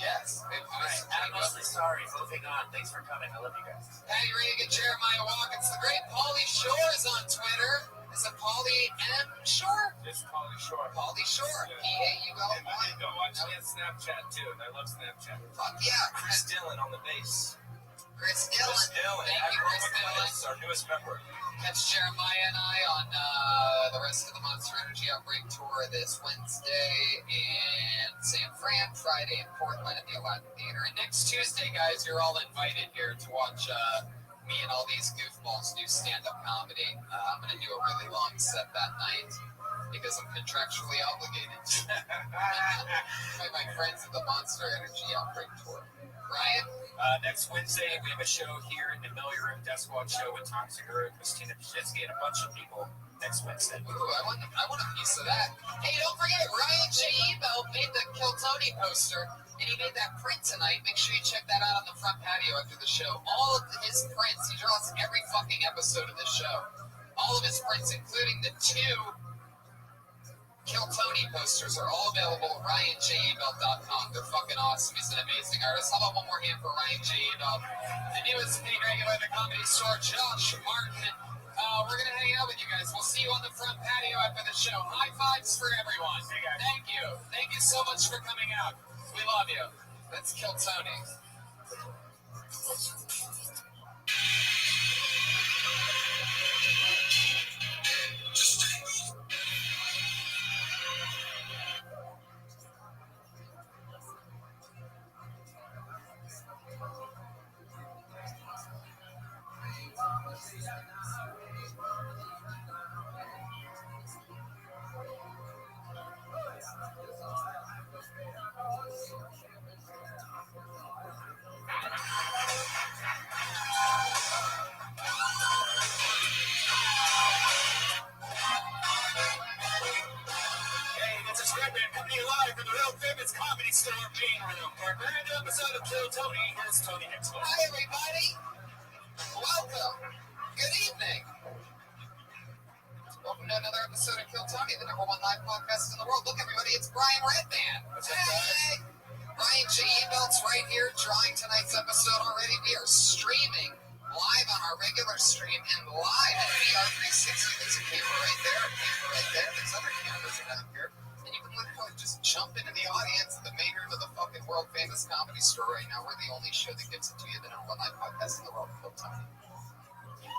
Yes. I'm mostly sorry. Moving on. Thanks for coming. I love you guys. Patty Reagan, Jeremiah Watkins, the great Pauly Shore is on Twitter. Is it Pauly M. Shore? It's Pauly Shore. Pauly Shore. And go watch me on Snapchat too. I love Snapchat. Fuck yeah. Chris Dillon on the bass. Chris Dillon. Thank you, Chris Dillon. Our newest member. Catch Jeremiah and I on the rest of the Monster Energy Outbreak Tour this Wednesday in San Fran, Friday in Portland at the Aladdin Theater. And next Tuesday, guys, you're all invited here to watch me and all these goofballs do stand-up comedy. I'm going to do a really long set that night because I'm contractually obligated to by my friends at the Monster Energy Outbreak Tour. Ryan? Next Wednesday, we have a show here in the Million Room Death Squad show with Tom Segura, Christina Pajitsky, and a bunch of people next Wednesday. Ooh, I want a piece of that. Hey, don't forget, Ryan J. Ebelt made the Kill Tony poster, and he made that print tonight. Make sure you check that out on the front patio after the show. All of his prints, he draws every fucking episode of the show. All of his prints, including the 2 Kill Tony posters, are all available at RyanJEbelt.com. They're fucking awesome. He's an amazing artist. How about one more hand for Ryan J. Ebelt? The newest being regular at the Comedy Store, Josh Martin. We're going to hang out with you guys. We'll see you on the front patio after the show. High fives for everyone. Thank you. Thank you so much for coming out. We love you. That's Kill Tony. Live from the Real Famous Comedy Store main room for a brand new episode of Kill Tony. Here's Tony Hicksville. Hi, everybody. Welcome. Good evening. Welcome to another episode of Kill Tony, the #1 live podcast in the world. Look, everybody, it's Brian Redman. Hey. Ryan J. Ebelt's right here drawing tonight's episode already. We are streaming live on our regular stream and live at VR360. There's a camera right there, There's other cameras around here. And you can literally just jump into the audience, the makers of the fucking world famous comedy store right now. We're the only show that gives it to you, the #1 live podcast in the world, Phil Tony.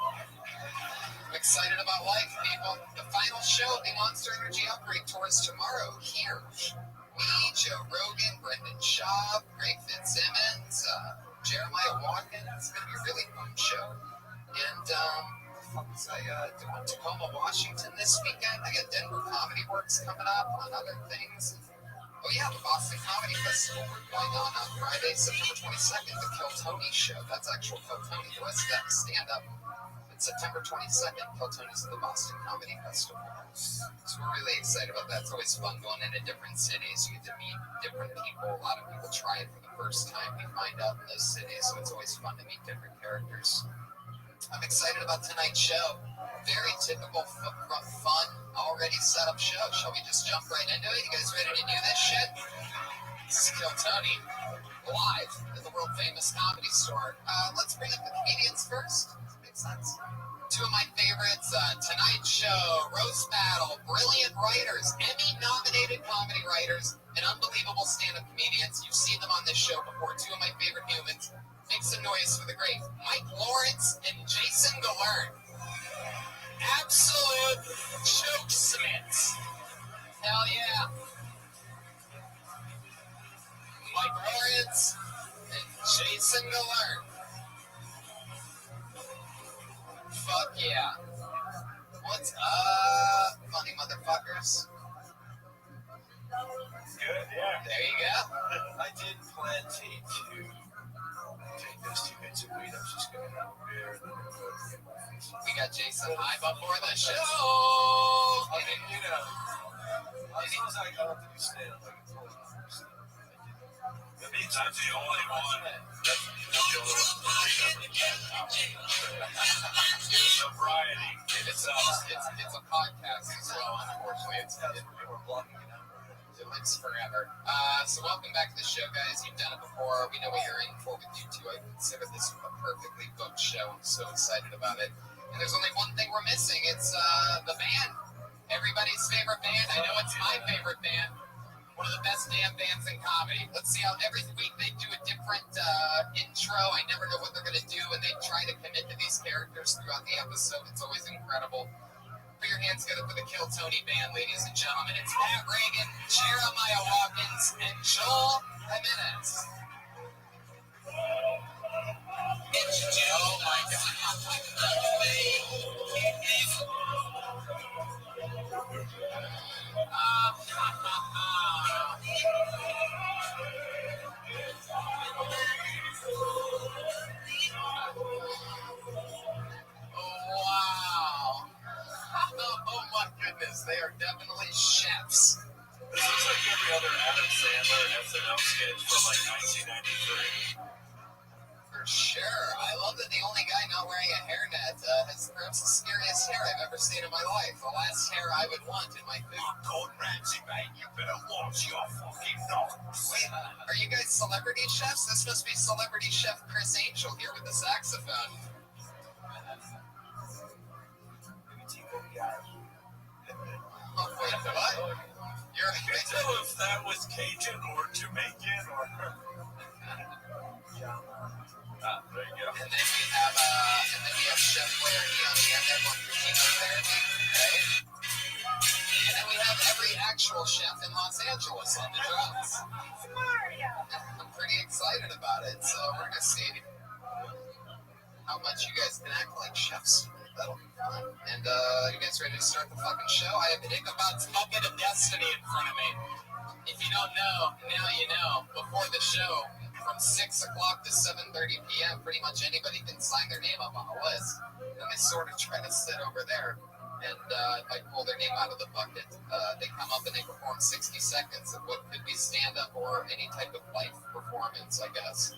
I'm excited about life, people. The final show of the Monster Energy Upgrade Tour is tomorrow here. Me, Joe Rogan, Brendan Schaub, Greg Fitzsimmons, Jeremiah Watkins. It's going to be a really fun show. And, I doing Tacoma, Washington this weekend. I got Denver Comedy Works coming up, on other things. Oh yeah, the Boston Comedy Festival. We're going on Friday, September 22nd, the Kill Tony show. That's actual Kill Tony. The rest of that stand-up. It's September 22nd. Kill Tony's at the Boston Comedy Festival. So we're really excited about that. It's always fun going into different cities. You get to meet different people. A lot of people try it for the first time. We find out in those cities, so it's always fun to meet different characters. I'm excited about tonight's show. Very typical, fun, already set up show. Shall we just jump right into it? You guys ready to do this shit? This is Kill Tony, live at the world famous comedy store. Let's bring up the comedians first. Makes sense. Two of my favorites, tonight's show, roast battle, brilliant writers, Emmy-nominated comedy writers, and unbelievable stand-up comedians. You've seen them on this show before. Two of my favorite humans. Make some noise for the great Mike Lawrence and Jason Galern. Absolute chokesmiths. Hell yeah. Mike Lawrence and Jason Galern. Fuck yeah. What's up, funny motherfuckers? Good, yeah. There you go. I did plan to take those 2 hits of weed. I was just going to have a beer and then we got Jason high before the show. I mean, you know, as long as I got to do stand-up, I can totally understand. That means I'm the only one. That's the only It's a variety. It's a podcast as well, unfortunately. We're blocking it out. It lives forever. So welcome back to the show, guys. You've done it before. We know what you're in for with you two. I consider this a perfectly booked show. I'm so excited about it. And there's only one thing we're missing. It's the band. Everybody's favorite band. I know it's my favorite band. One of the best damn bands in comedy. Let's see how every week they do a different intro. I never know what they're going to do, and they try to commit to these characters throughout the episode. It's always incredible. Put your hands together for the Kill Tony band, ladies and gentlemen. It's Matt Reagan, Jeremiah Watkins, and Joel Jimenez. Oh my God. Wow. Oh my goodness, they are definitely chefs. This looks like every other Adam Sandler SNL sketch from like 1993. For sure. I love that the only guy not wearing a hairnet has perhaps the scariest hair I've ever seen in my life. The last hair I would want in my food. I'm Gordon Ramsay, mate. You better watch your fucking nose. Wait, are you guys celebrity chefs? This must be celebrity chef Chris Angel here with the saxophone. Oh, wait, what? You're I can't tell if that was Cajun or Jamaican or... There you go. And then we have Chef Blair D on the end, everyone for chemotherapy, right? And then we have every actual chef in Los Angeles on the drums. I'm pretty excited about it, so we're gonna see how much you guys can act like chefs. That'll be fun. And you guys ready to start the fucking show? I have Ichabod's Bucket of Destiny in front of me. If you don't know, now you know. Before the show, from 6 o'clock to 7:30 p.m., pretty much anybody can sign their name up on the list. And they sort of try to sit over there. And if I pull their name out of the bucket, they come up and they perform 60 seconds of what could be stand-up or any type of life performance, I guess,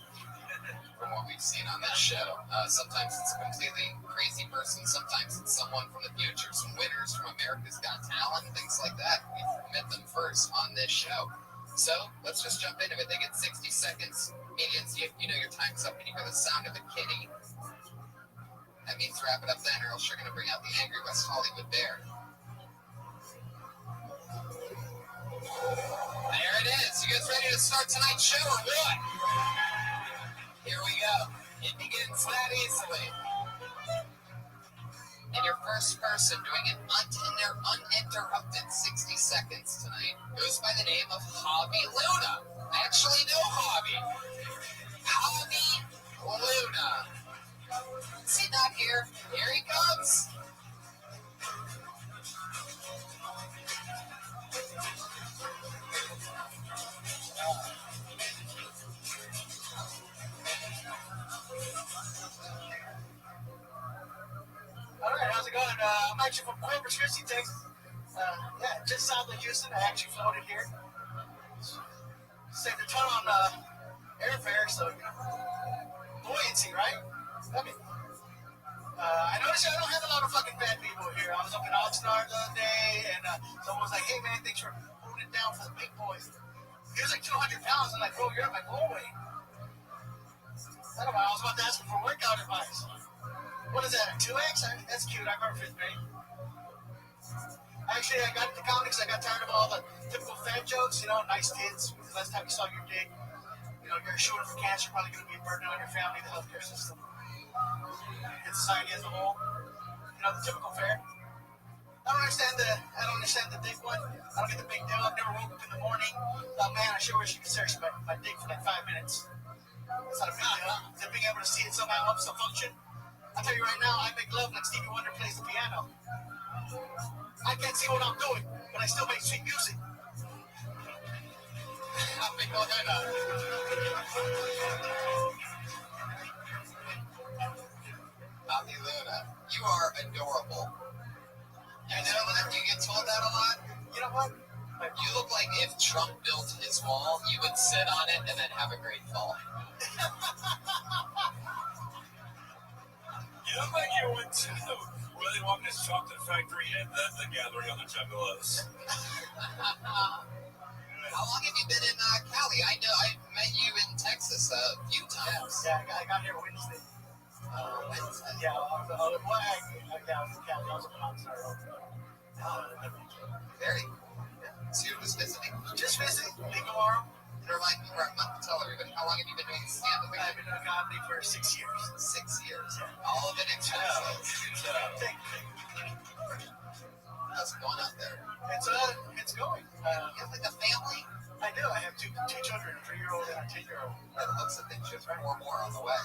from what we've seen on this show. Sometimes it's a completely crazy person. Sometimes it's someone from the future, some winners from America's Got Talent, things like that. We've met them first on this show. So let's just jump into it. They get 60 seconds. Comedians, you know your time's up when you hear the sound of a kitty. That means wrap it up then, or else you're going to bring out the angry West Hollywood bear. You guys ready to start tonight's show or what? Here we go. It begins that easily. And your first person doing an uninterrupted 60 seconds tonight goes by the name of Hobby Luna. I actually know Hobby. Hobby Luna. Is he not here? Here he comes. All right, how's it going? I'm actually from Corpus Christi, Texas. Yeah, just south of Houston. I actually floated here. Saved a ton on airfare, so buoyancy, right? I mean, I noticed I don't have a lot of fucking fat people here. I was up in Oxnard the other day, and someone was like, "Hey man, thanks for holding it down for the big boys." He was like 200 pounds. I'm like, "Bro, you're at my goal weight." I don't know. I was about to ask him for workout advice. What is that, a 2X? That's cute. I remember 5th grade. Actually, I got into comics. I got tired of all the typical fat jokes. You know, nice kids. The last time you saw your dick, you know, you're short for cancer. Probably going to be a burden on your family, the healthcare system, and society as a whole. You know, the typical fare. I don't understand the dick one. I don't get the big deal. I've never woke up in the morning. Oh man, I sure wish you could search my dick for like 5 minutes. That's not a big deal. Then being able to see it somehow helps the function. I'll tell you right now, I make love like Stevie Wonder plays the piano. I can't see what I'm doing, but I still make sweet music. Hobby Luna, you are adorable. You know that? You get told that a lot? You know what? You look like if Trump built his wall, you would sit on it and then have a great fall. You look like you went to Willy Wonka's chocolate factory and then the gathering on the Juggalos. How long have you been in Cali? I know I met you in Texas a few times. Yeah, I got here Wednesday. Wednesday? Yeah, I was in Cali. I was in Oxnard. Very cool. So you're just visiting? Just visiting. Leave tomorrow. Tell everybody, how long have you been doing stand-up? I've been doing comedy for 6 years. 6 years. All of it expensive. How's it going out there? It's going. You have like a family? I do. I have two children, a 3-year-old and a 10-year-old. It looks like they should have 4 more on the way.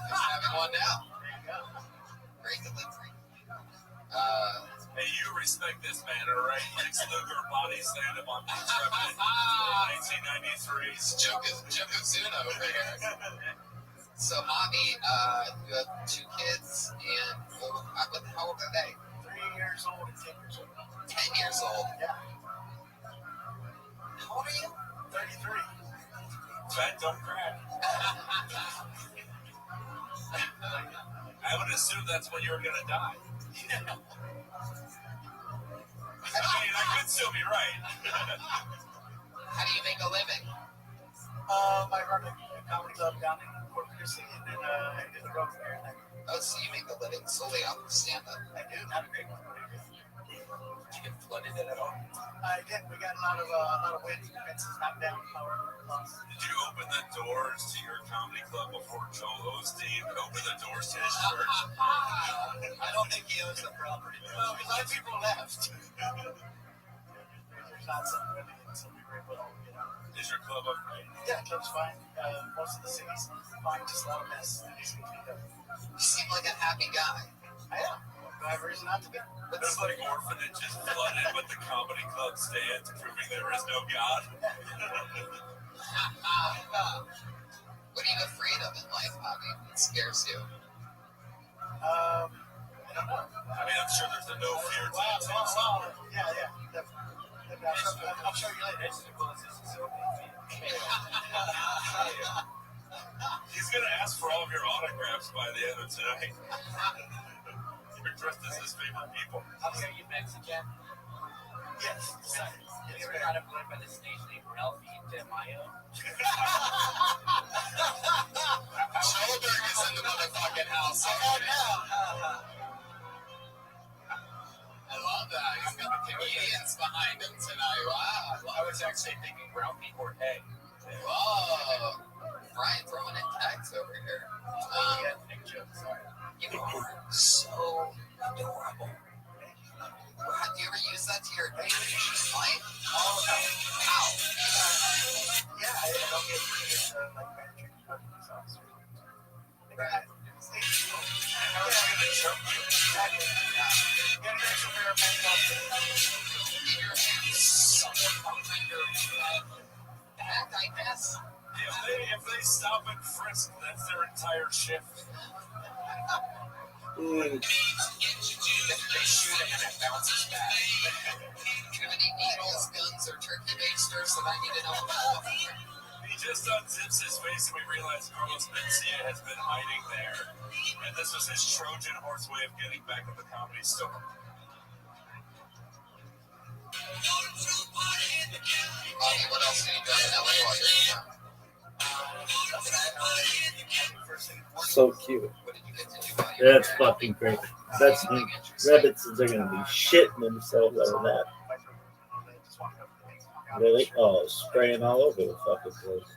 Just having one now. There you go. Great delivery. Hey, you respect this man, all right? Lex Luger body stand-up on Beach Revenant in 1993. Yokozuna over here. So, Hobby, you have 2 kids, and how old are they? 3 years old and 10 years old. 10 years old? Yeah. How old are you? 33. Fat don't crack. I would assume that's when you were going to die. I mean, I could still be right. How do you make a living? I run a comedy club down in Corpus Christi, and then I do the road here and there. Oh, so you make a living solely off of stand-up? I do. Not a big one. Did you get flooded in at all? I did. We got a lot of wind. Fences knocked down. Power lost. Did you open the doors to your comedy club before Joel Osteen opened the doors to his church? I don't think he owns the property. Well, a lot of people left. There's not something really, so we were able to get out. Is your club okay? Yeah, the club's fine. Most of the city's fine, just a lot of mess. It needs to be cleaned up. You seem like a happy guy. I am. Do I have a reason not to be? There's like orphanages flooded with the comedy club stands proving there is no God. What are you afraid of in life, Hobby? What scares you? I don't know. I mean, I'm sure there's a no fear to it. Yeah, definitely. I'll show you later. He's gonna ask for all of your autographs by the end of tonight. You're dressed as his favorite people. Are you Mexican? Yes. Have you ever got employed by the stage named Ralphie De Mayo? Schulberg is in the motherfucking house. I love that. He's got the comedians behind him tonight. Wow. I love was actually thinking ground beef or egg. Whoa. Brian throwing in tags over here. You are so adorable. Wow, do you ever use that to your advantage? Like, Oh, no. how? Yeah, I don't get to use like magic sauce. Right. If they stop and frisk, that's their entire shift. They shoot it and it bounces back. Do you have any needles, guns, or turkey basters that I need to know about? He just unzips his face and we realize Carlos Mencia has been hiding there. And this was his Trojan horse way of getting back at the Comedy Store. Bobby, what else did you do in LA while you're here? So cute. What did you get to do while you were That's here? fucking great. That's rabbits are gonna be shitting themselves over that. Really? Oh, spraying all over the fucking place.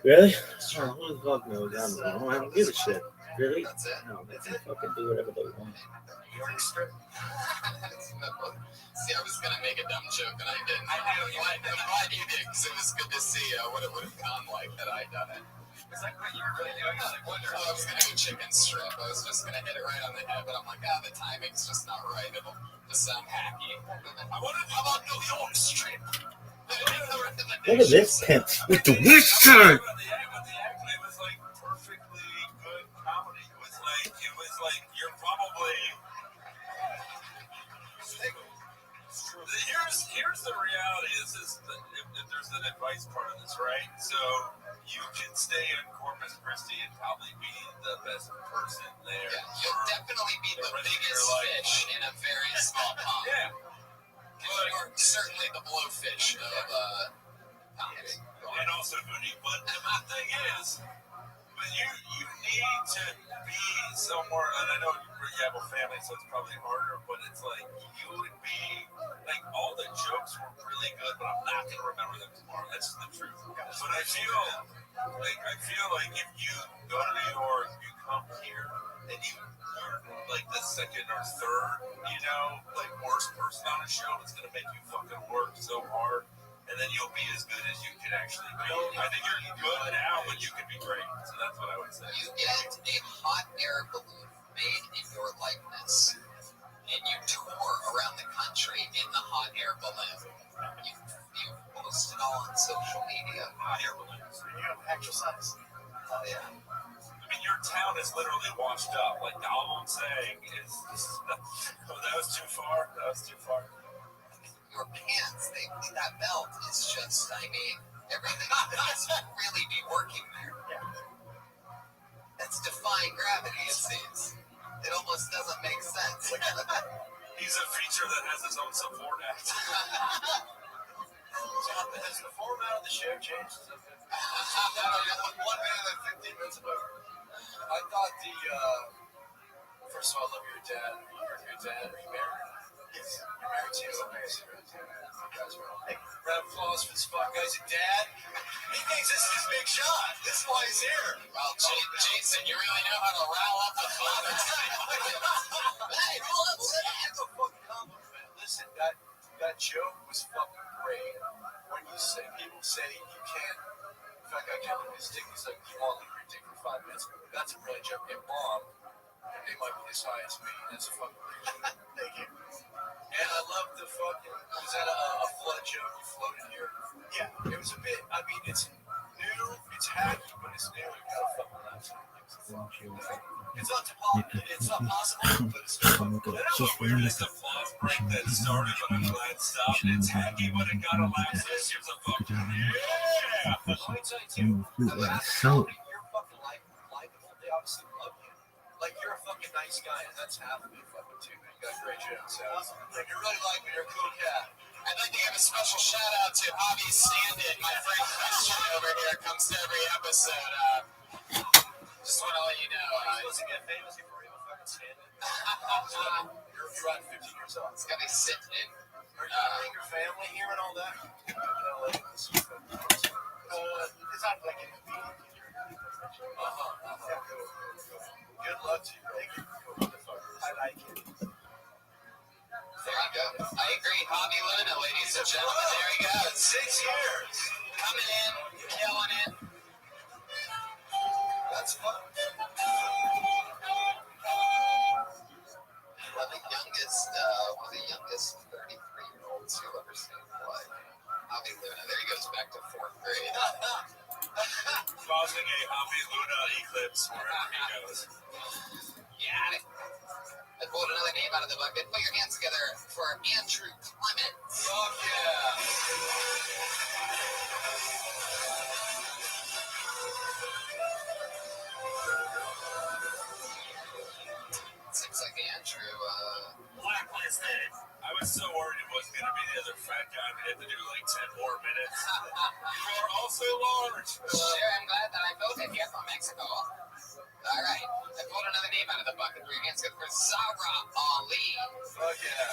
Really? Oh, who the fuck knows? I don't give a shit. Really? That's it. No, they can fucking do whatever they want. See, I was gonna make a dumb joke and I didn't. I'm glad you did, because it was good to see what it would have gone like had I done it. Is that what you were really doing? I was gonna do chicken strip. I was just gonna hit it right on the head, but I'm like, the timing's just not right. It'll just sound hacky. How about New York strip? Look at this pimp with the wizard. It was like perfectly good comedy. It was like you're probably. Here's the reality. This is if there's an advice part of this, right? So you can stay in Corpus Christi and probably be the best person there. Yeah, you'll definitely be the biggest fish in a very small pond. Yeah. You're certainly the blowfish of comedy. And also Hoodie. But the thing is, you need to be somewhere, and I know you have a family, so it's probably harder, but it's like you would be, like, all the jokes were really good, but I'm not going to remember them tomorrow. That's the truth. But I feel like if you go to New York, you come here, and you're like the second or third, like worst person on a show, it's going to make you fucking work so hard. And then you'll be as good as you can actually be. I think you're good now, but you can be great. So that's what I would say. You get a hot air balloon made in your likeness, and you tour around the country in the hot air balloon. You post it all on social media. Hot air balloons. You have actual size. Oh, yeah. I mean, your town is literally washed up. Like, all I'm saying is, that was too far. That was too far. Your pants, that belt is just, everything must really be working there. Yeah. That's defying gravity, it seems. It almost doesn't make sense. He's a feature that has his own support act. Has the format of the show changed? 1 minute and 15 minutes ago. I thought first of all, I love your dad. You're your dad. Are you married? Yes. You're married too. Hey, round of applause for this fuck guy's a dad. He thinks this is his big shot. This is why he's here. Well, Jason, you really know how to rile up the fathers. Hey, That's a fucking compliment. Listen, that joke was fucking great. When people say you can't. In fact, I can't look at his dick. He's like, you won't look at your dick for 5 minutes. That's a brilliant joke. And Bob, they might be as high as me. That's a fucking great joke. Thank you. And I love the fucking. Was that a flood joke you floated here? Yeah, it was a bit. I mean, it's new, it's hacky, but it's new. You gotta fucking laugh. It's not possible, but it's Weirdest applause break that started, but I'm glad it stopped. It's hacky, but it got a laugh. This year's a fucking yeah. So. You're fucking likable. They obviously love you. Like, you're a fucking nice guy, and that's half of it fucking too, man. You got great jokes. Like, you really like me. You're a cool cat. I'd like to give a special shout out to Hobby's stand-in. My friend Christian over here comes to every episode. Just want to let you know. You're supposed to get famous before you fucking stand-in. You're around 15 years old. It's got to be sitting in. Are you meeting your family here and all that? It's not like it's Good luck to you. Thank you. I like it. There you go. I agree. Bobby Luna, ladies and gentlemen. There he goes. 6 years. Coming in, killing it. That's fun. One of the youngest 33-year-olds you'll ever see play. Bobby Luna. There he goes back to 4th grade. Causing a Bobby Luna eclipse wherever he goes. Got it. I pulled another name out of the bucket. Put your hands together for Andrew Clements. Oh, yeah. Seems like Andrew, Blacklisted. I was so worried it wasn't going to be the other fat guy that had to do like 10 more minutes. You are also large. Sure, I'm glad that I voted here for Mexico. All right, I pulled another name out of the bucket. Put your hands together for Zara Ali. Fuck yeah.